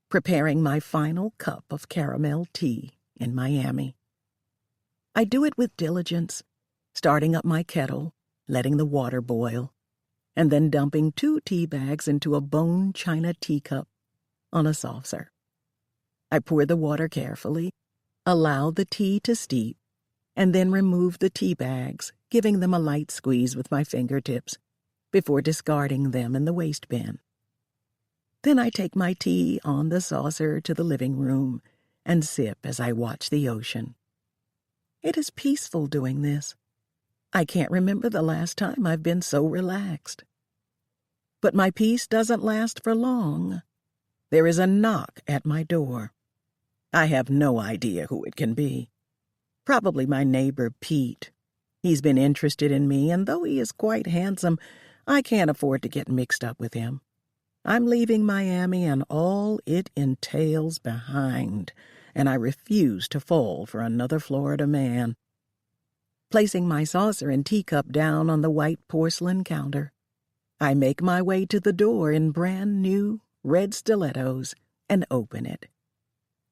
preparing my final cup of caramel tea in Miami. I do it with diligence, starting up my kettle, letting the water boil, and then dumping 2 tea bags into a bone china teacup on a saucer. I pour the water carefully, allow the tea to steep, and then remove the tea bags, giving them a light squeeze with my fingertips, before discarding them in the waste bin. Then I take my tea on the saucer to the living room and sip as I watch the ocean. It is peaceful doing this. I can't remember the last time I've been so relaxed. But my peace doesn't last for long. There is a knock at my door. I have no idea who it can be. Probably my neighbor Pete. He's been interested in me, and though he is quite handsome, I can't afford to get mixed up with him. I'm leaving Miami and all it entails behind, and I refuse to fall for another Florida man. Placing my saucer and teacup down on the white porcelain counter, I make my way to the door in brand new red stilettos and open it.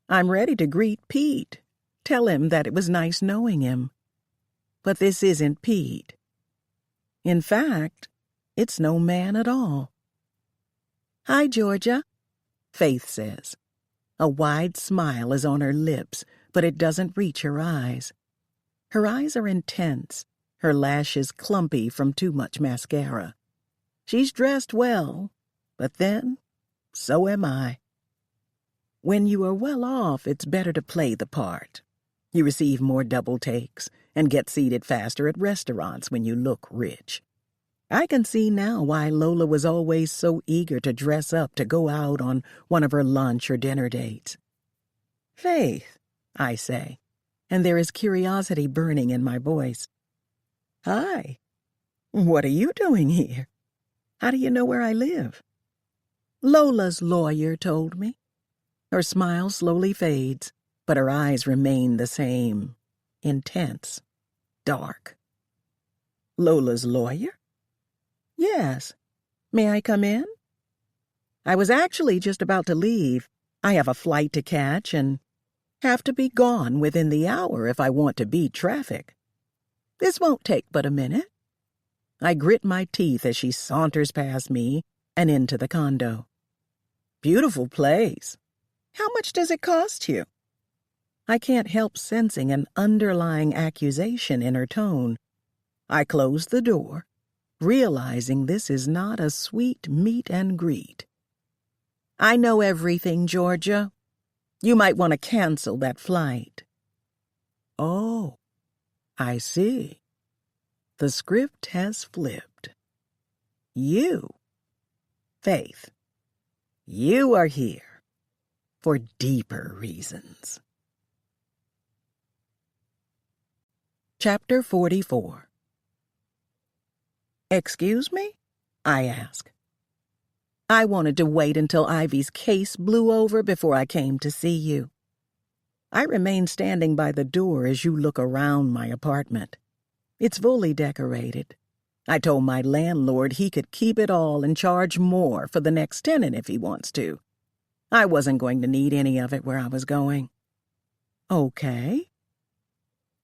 I'm ready to greet Pete, tell him that it was nice knowing him. But this isn't Pete. In fact, it's no man at all. "Hi, Georgia," Faith says. A wide smile is on her lips, but it doesn't reach her eyes. Her eyes are intense, her lashes clumpy from too much mascara. She's dressed well, but then, so am I. When you are well off, it's better to play the part. You receive more double takes and get seated faster at restaurants when you look rich. I can see now why Lola was always so eager to dress up to go out on one of her lunch or dinner dates. "Faith," I say, and there is curiosity burning in my voice. "Hi. What are you doing here? How do you know where I live?" "Lola's lawyer told me." Her smile slowly fades, but her eyes remain the same, intense, dark. "Lola's lawyer?" "Yes. May I come in?" "I was actually just about to leave. I have a flight to catch and have to be gone within the hour if I want to beat traffic. This won't take but a minute." I grit my teeth as she saunters past me and into the condo. "Beautiful place. How much does it cost you?" I can't help sensing an underlying accusation in her tone. I close the door, realizing this is not a sweet meet and greet. "I know everything, Georgia. You might want to cancel that flight." "Oh, I see. The script has flipped. You, Faith, you are here for deeper reasons." Chapter 44. "Excuse me?" I ask. "I wanted to wait until Ivy's case blew over before I came to see you." I remain standing by the door as you look around my apartment. It's fully decorated. I told my landlord he could keep it all and charge more for the next tenant if he wants to. I wasn't going to need any of it where I was going. "Okay.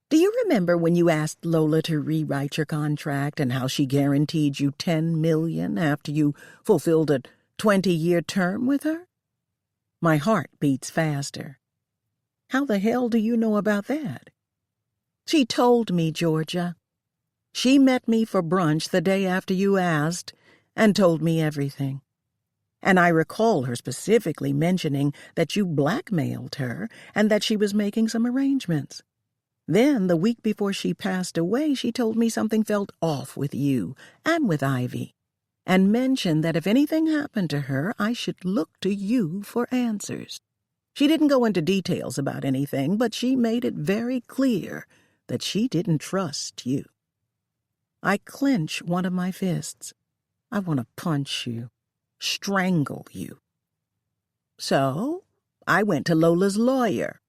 Do you remember when you asked Lola to rewrite your contract and how she guaranteed you $10 million after you fulfilled a 20-year term with her?" My heart beats faster. "How the hell do you know about that?" "She told me, Georgia. She met me for brunch the day after you asked and told me everything. And I recall her specifically mentioning that you blackmailed her and that she was making some arrangements. Then, the week before she passed away, she told me something felt off with you and with Ivy, and mentioned that if anything happened to her, I should look to you for answers. She didn't go into details about anything, but she made it very clear that she didn't trust you." I clench one of my fists. I want to punch you, strangle you. So, I went to Lola's lawyer,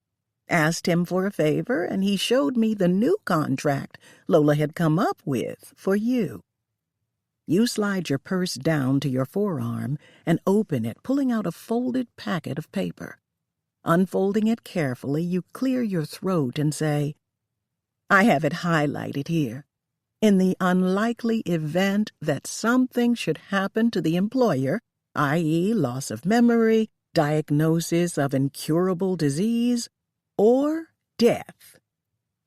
asked him for a favor, and he showed me the new contract Lola had come up with for you. You slide your purse down to your forearm and open it, pulling out a folded packet of paper. Unfolding it carefully, you clear your throat and say, "I have it highlighted here. In the unlikely event that something should happen to the employer, i.e., loss of memory, diagnosis of incurable disease, or death,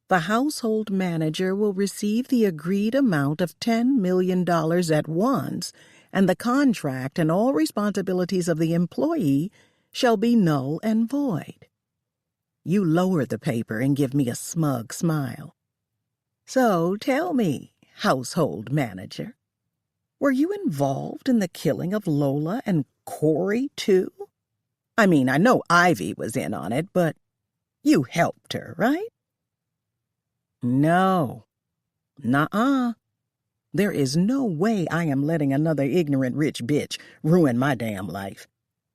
the household manager will receive the agreed amount of $10 million at once, and the contract and all responsibilities of the employee shall be null and void." You lower the paper and give me a smug smile. "So tell me, household manager, were you involved in the killing of Lola and Corey, too? I mean, I know Ivy was in on it, but you helped her, right?" "No. Nuh-uh. There is no way I am letting another ignorant rich bitch ruin my damn life.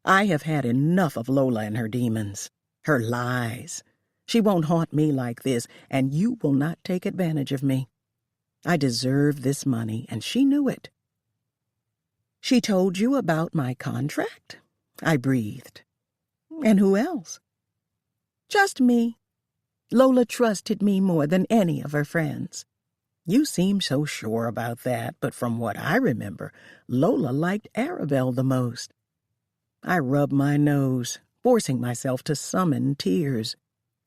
I have had enough of Lola and her demons, her lies. She won't haunt me like this, and you will not take advantage of me. I deserve this money, and she knew it." "She told you about my contract?" I breathed. "And who else?" "Just me. Lola trusted me more than any of her friends." "You seem so sure about that, but from what I remember, Lola liked Arabelle the most." I rub my nose, forcing myself to summon tears.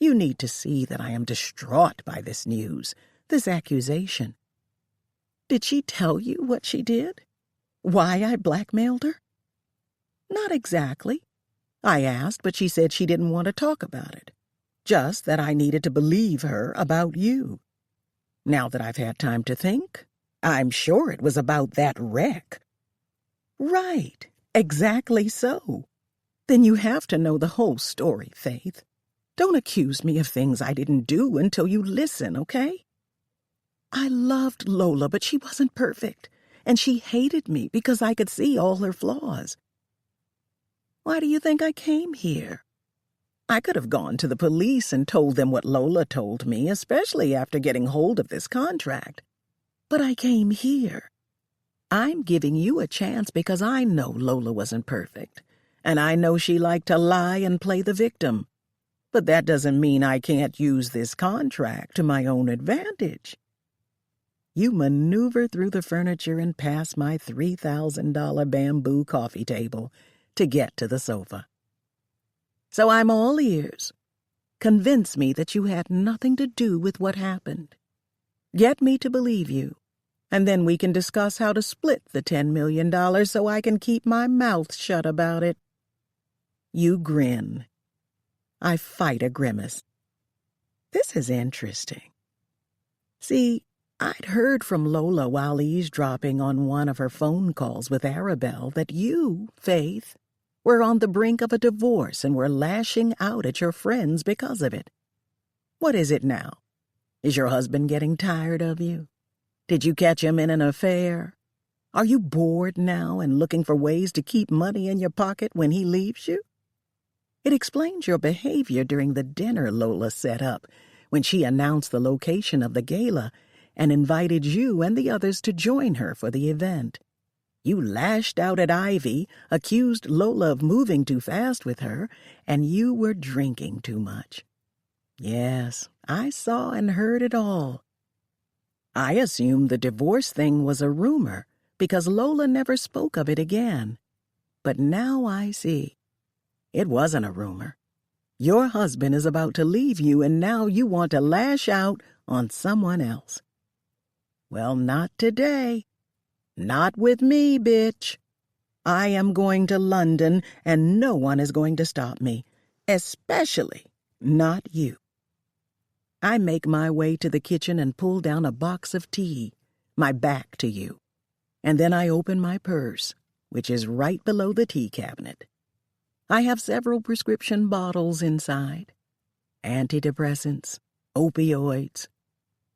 You need to see that I am distraught by this news, this accusation. "Did she tell you what she did? Why I blackmailed her?" "Not exactly. I asked, but she said she didn't want to talk about it. Just that I needed to believe her about you. Now that I've had time to think, I'm sure it was about that wreck." "Right. Exactly so. Then you have to know the whole story, Faith. Don't accuse me of things I didn't do until you listen, okay? I loved Lola, but she wasn't perfect, and she hated me because I could see all her flaws. Why do you think I came here? I could have gone to the police and told them what Lola told me, especially after getting hold of this contract. But I came here. I'm giving you a chance because I know Lola wasn't perfect, and I know she liked to lie and play the victim. But that doesn't mean I can't use this contract to my own advantage." You maneuver through the furniture and past my $3,000 bamboo coffee table to get to the sofa. "So I'm all ears. Convince me that you had nothing to do with what happened. Get me to believe you. And then we can discuss how to split the $10 million so I can keep my mouth shut about it. You grin. I fight a grimace. This is interesting. See, I'd heard from Lola while eavesdropping on one of her phone calls with Arabelle that you, Faith, were on the brink of a divorce and were lashing out at your friends because of it. What is it now? Is your husband getting tired of you? Did you catch him in an affair? Are you bored now and looking for ways to keep money in your pocket when he leaves you? It explains your behavior during the dinner Lola set up when she announced the location of the gala and invited you and the others to join her for the event. You lashed out at Ivy, accused Lola of moving too fast with her, and you were drinking too much. Yes, I saw and heard it all. I assumed the divorce thing was a rumor because Lola never spoke of it again. But now I see. It wasn't a rumor. Your husband is about to leave you, and now you want to lash out on someone else. Well, not today. Not with me, bitch. I am going to London, and no one is going to stop me, especially not you. I make my way to the kitchen and pull down a box of tea, my back to you, and then I open my purse, which is right below the tea cabinet. I have several prescription bottles inside. Antidepressants, opioids.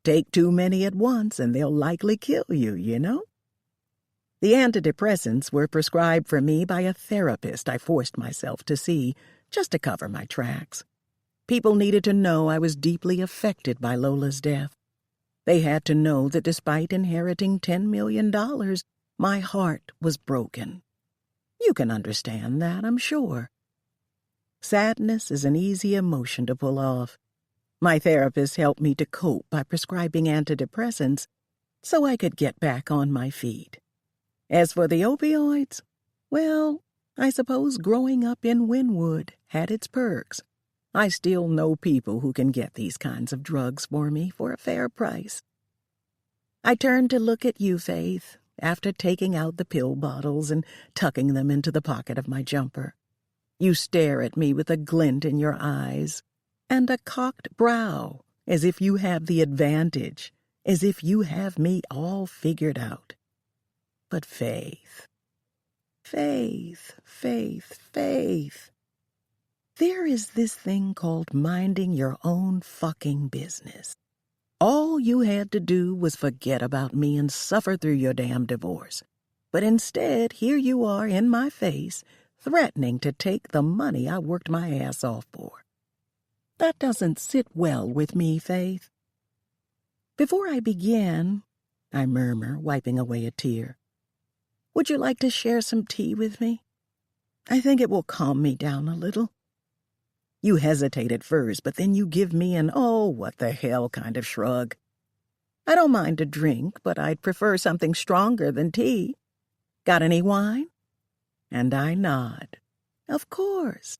Take too many at once and they'll likely kill you, you know? The antidepressants were prescribed for me by a therapist I forced myself to see just to cover my tracks. People needed to know I was deeply affected by Lola's death. They had to know that despite inheriting $10 million, my heart was broken. You can understand that, I'm sure. Sadness is an easy emotion to pull off. My therapist helped me to cope by prescribing antidepressants so I could get back on my feet. As for the opioids, well, I suppose growing up in Wynwood had its perks. I still know people who can get these kinds of drugs for me for a fair price. I turned to look at you, Faith, after taking out the pill bottles and tucking them into the pocket of my jumper. You stare at me with a glint in your eyes and a cocked brow, as if you have the advantage, as if you have me all figured out. But Faith, there is this thing called minding your own fucking business. All you had to do was forget about me and suffer through your damn divorce. But instead, here you are in my face, threatening to take the money I worked my ass off for. That doesn't sit well with me, Faith. Before I begin, I murmur, wiping away a tear, would you like to share some tea with me? I think it will calm me down a little. You hesitate at first, but then you give me an oh, what the hell kind of shrug. I don't mind a drink, but I'd prefer something stronger than tea. Got any wine? And I nod. Of course.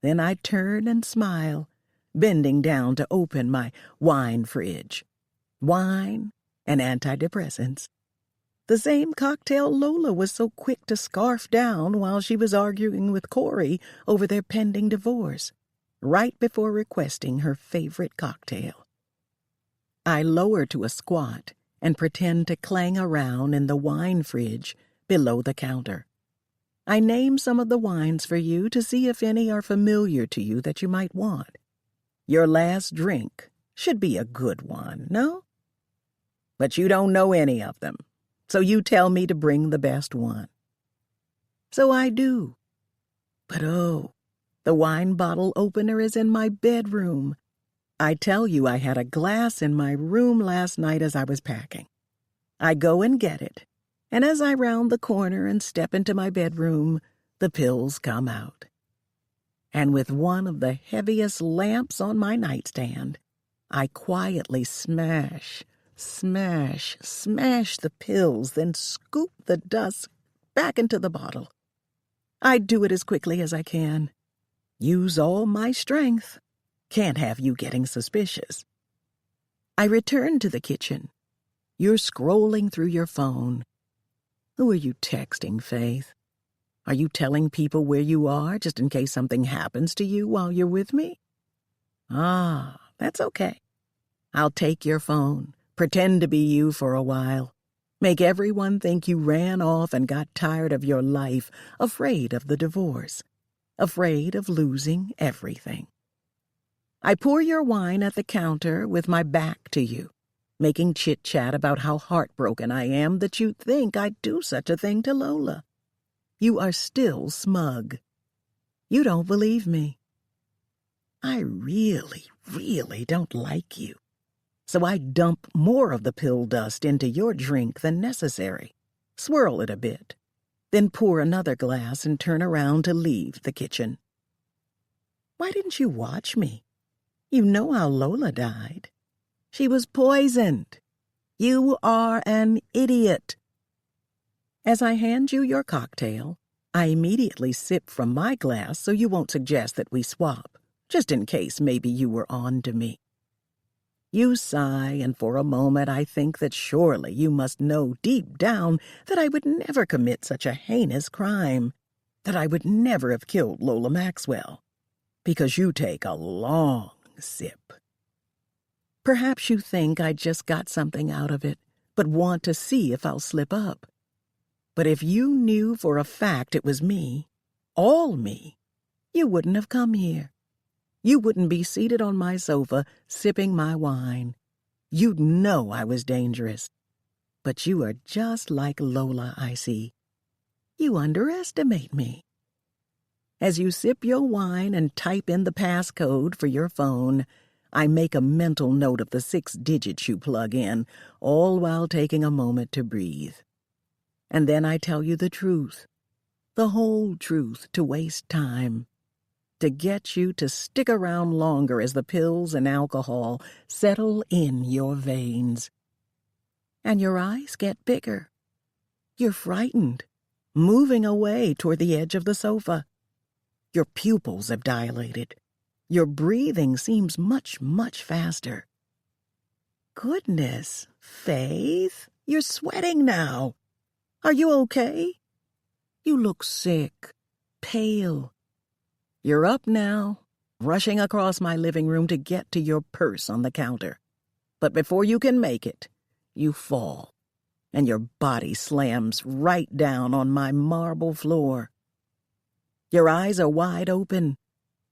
Then I turn and smile, bending down to open my wine fridge. Wine and antidepressants. The same cocktail Lola was so quick to scarf down while she was arguing with Corey over their pending divorce, right before requesting her favorite cocktail. I lower to a squat and pretend to clang around in the wine fridge below the counter. I name some of the wines for you to see if any are familiar to you that you might want. Your last drink should be a good one, no? But you don't know any of them, so you tell me to bring the best one. So I do. But oh, the wine bottle opener is in my bedroom. I tell you I had a glass in my room last night as I was packing. I go and get it, and as I round the corner and step into my bedroom, the pills come out. And with one of the heaviest lamps on my nightstand, I quietly smash the pills, then scoop the dust back into the bottle. I do it as quickly as I can. Use all my strength. Can't have you getting suspicious. I return to the kitchen. You're scrolling through your phone. Who are you texting, Faith? Are you telling people where you are just in case something happens to you while you're with me? Ah, that's okay. I'll take your phone, pretend to be you for a while, make everyone think you ran off and got tired of your life, afraid of the divorce, afraid of losing everything. I pour your wine at the counter with my back to you, making chit-chat about how heartbroken I am that you'd think I'd do such a thing to Lola. You are still smug. You don't believe me. I really, really don't like you. So I dump more of the pill dust into your drink than necessary, swirl it a bit, then pour another glass and turn around to leave the kitchen. Why didn't you watch me? You know how Lola died. She was poisoned. You are an idiot. As I hand you your cocktail, I immediately sip from my glass so you won't suggest that we swap, just in case maybe you were on to me. You sigh, and for a moment I think that surely you must know deep down that I would never commit such a heinous crime, that I would never have killed Lola Maxwell, because you take a long sip. Perhaps you think I just got something out of it, but want to see if I'll slip up. But if you knew for a fact it was me, all me, you wouldn't have come here. You wouldn't be seated on my sofa, sipping my wine. You'd know I was dangerous. But you are just like Lola, I see. You underestimate me. As you sip your wine and type in the passcode for your phone, I make a mental note of the 6 digits you plug in, all while taking a moment to breathe. And then I tell you the truth, the whole truth, to waste time, to get you to stick around longer as the pills and alcohol settle in your veins. And your eyes get bigger. You're frightened, moving away toward the edge of the sofa. Your pupils have dilated. Your breathing seems much, much faster. Goodness, Faith, you're sweating now. Are you okay? You look sick, pale. You're up now, rushing across my living room to get to your purse on the counter. But before you can make it, you fall, and your body slams right down on my marble floor. Your eyes are wide open,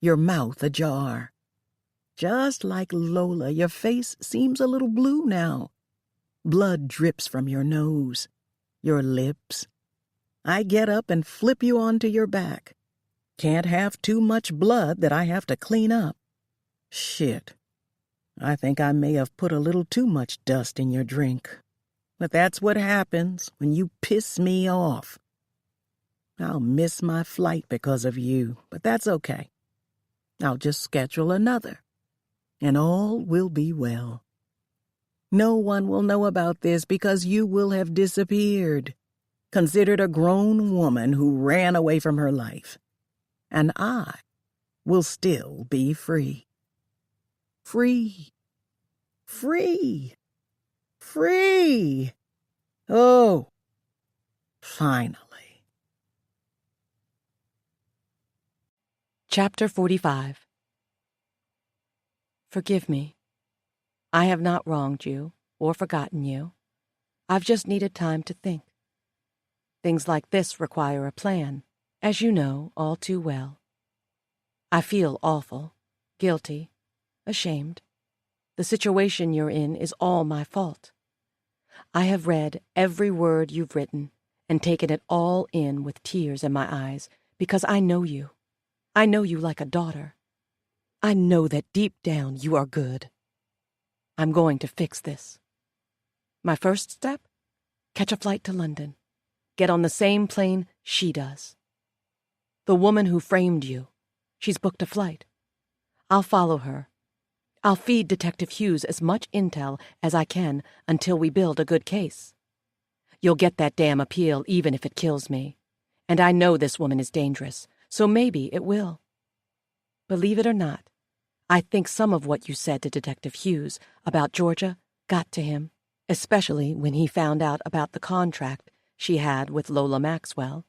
your mouth ajar. Just like Lola, your face seems a little blue now. Blood drips from your nose, your lips. I get up and flip you onto your back. Can't have too much blood that I have to clean up. Shit. I think I may have put a little too much dust in your drink. But that's what happens when you piss me off. I'll miss my flight because of you, but that's okay. I'll just schedule another, and all will be well. No one will know about this because you will have disappeared, considered a grown woman who ran away from her life. And I will still be free. Free. Free. Free. Oh, finally. Chapter 45. Forgive me. I have not wronged you or forgotten you. I've just needed time to think. Things like this require a plan, as you know all too well. I feel awful, guilty, ashamed. The situation you're in is all my fault. I have read every word you've written and taken it all in with tears in my eyes because I know you. I know you like a daughter. I know that deep down you are good. I'm going to fix this. My first step? Catch a flight to London. Get on the same plane she does. The woman who framed you, she's booked a flight. I'll follow her. I'll feed Detective Hughes as much intel as I can until we build a good case. You'll get that damn appeal even if it kills me. And I know this woman is dangerous, so maybe it will. Believe it or not, I think some of what you said to Detective Hughes about Georgia got to him, especially when he found out about the contract she had with Lola Maxwell.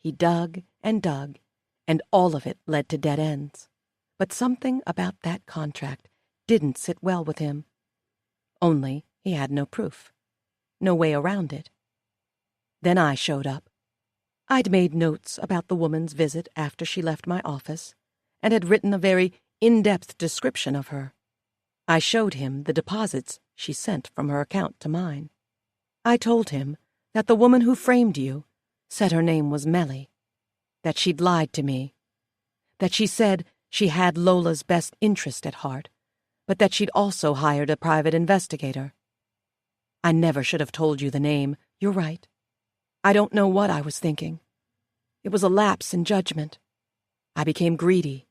He dug, and all of it led to dead ends. But something about that contract didn't sit well with him. Only he had no proof, no way around it. Then I showed up. I'd made notes about the woman's visit after she left my office, and had written a very in-depth description of her. I showed him the deposits she sent from her account to mine. I told him that the woman who framed you said her name was Melly, that she'd lied to me, that she said she had Lola's best interest at heart, but that she'd also hired a private investigator. I never should have told you the name. You're right. I don't know what I was thinking. It was a lapse in judgment. I became greedy,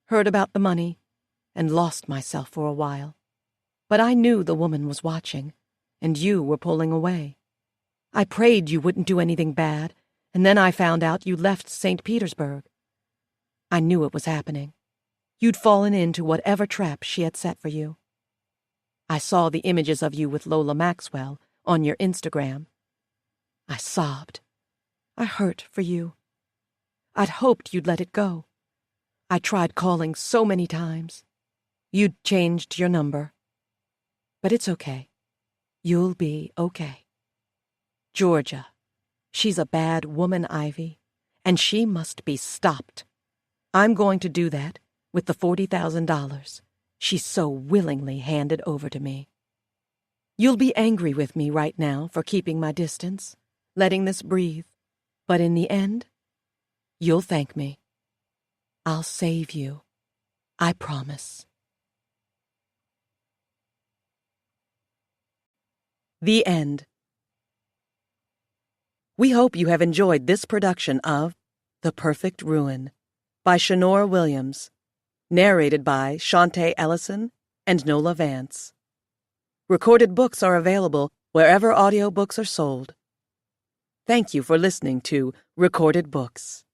heard about the money, and lost myself for a while. But I knew the woman was watching, and you were pulling away. I prayed you wouldn't do anything bad, and then I found out you left St. Petersburg. I knew it was happening. You'd fallen into whatever trap she had set for you. I saw the images of you with Lola Maxwell on your Instagram. I sobbed. I hurt for you. I'd hoped you'd let it go. I tried calling so many times. You'd changed your number. But it's okay. You'll be okay. Georgia, she's a bad woman, Ivy, and she must be stopped. I'm going to do that with the $40,000 she so willingly handed over to me. You'll be angry with me right now for keeping my distance, letting this breathe, but in the end, you'll thank me. I'll save you. I promise. The end. We hope you have enjoyed this production of The Perfect Ruin by Shanora Williams, narrated by Shantae Ellison and Nola Vance. Recorded books are available wherever audiobooks are sold. Thank you for listening to Recorded Books.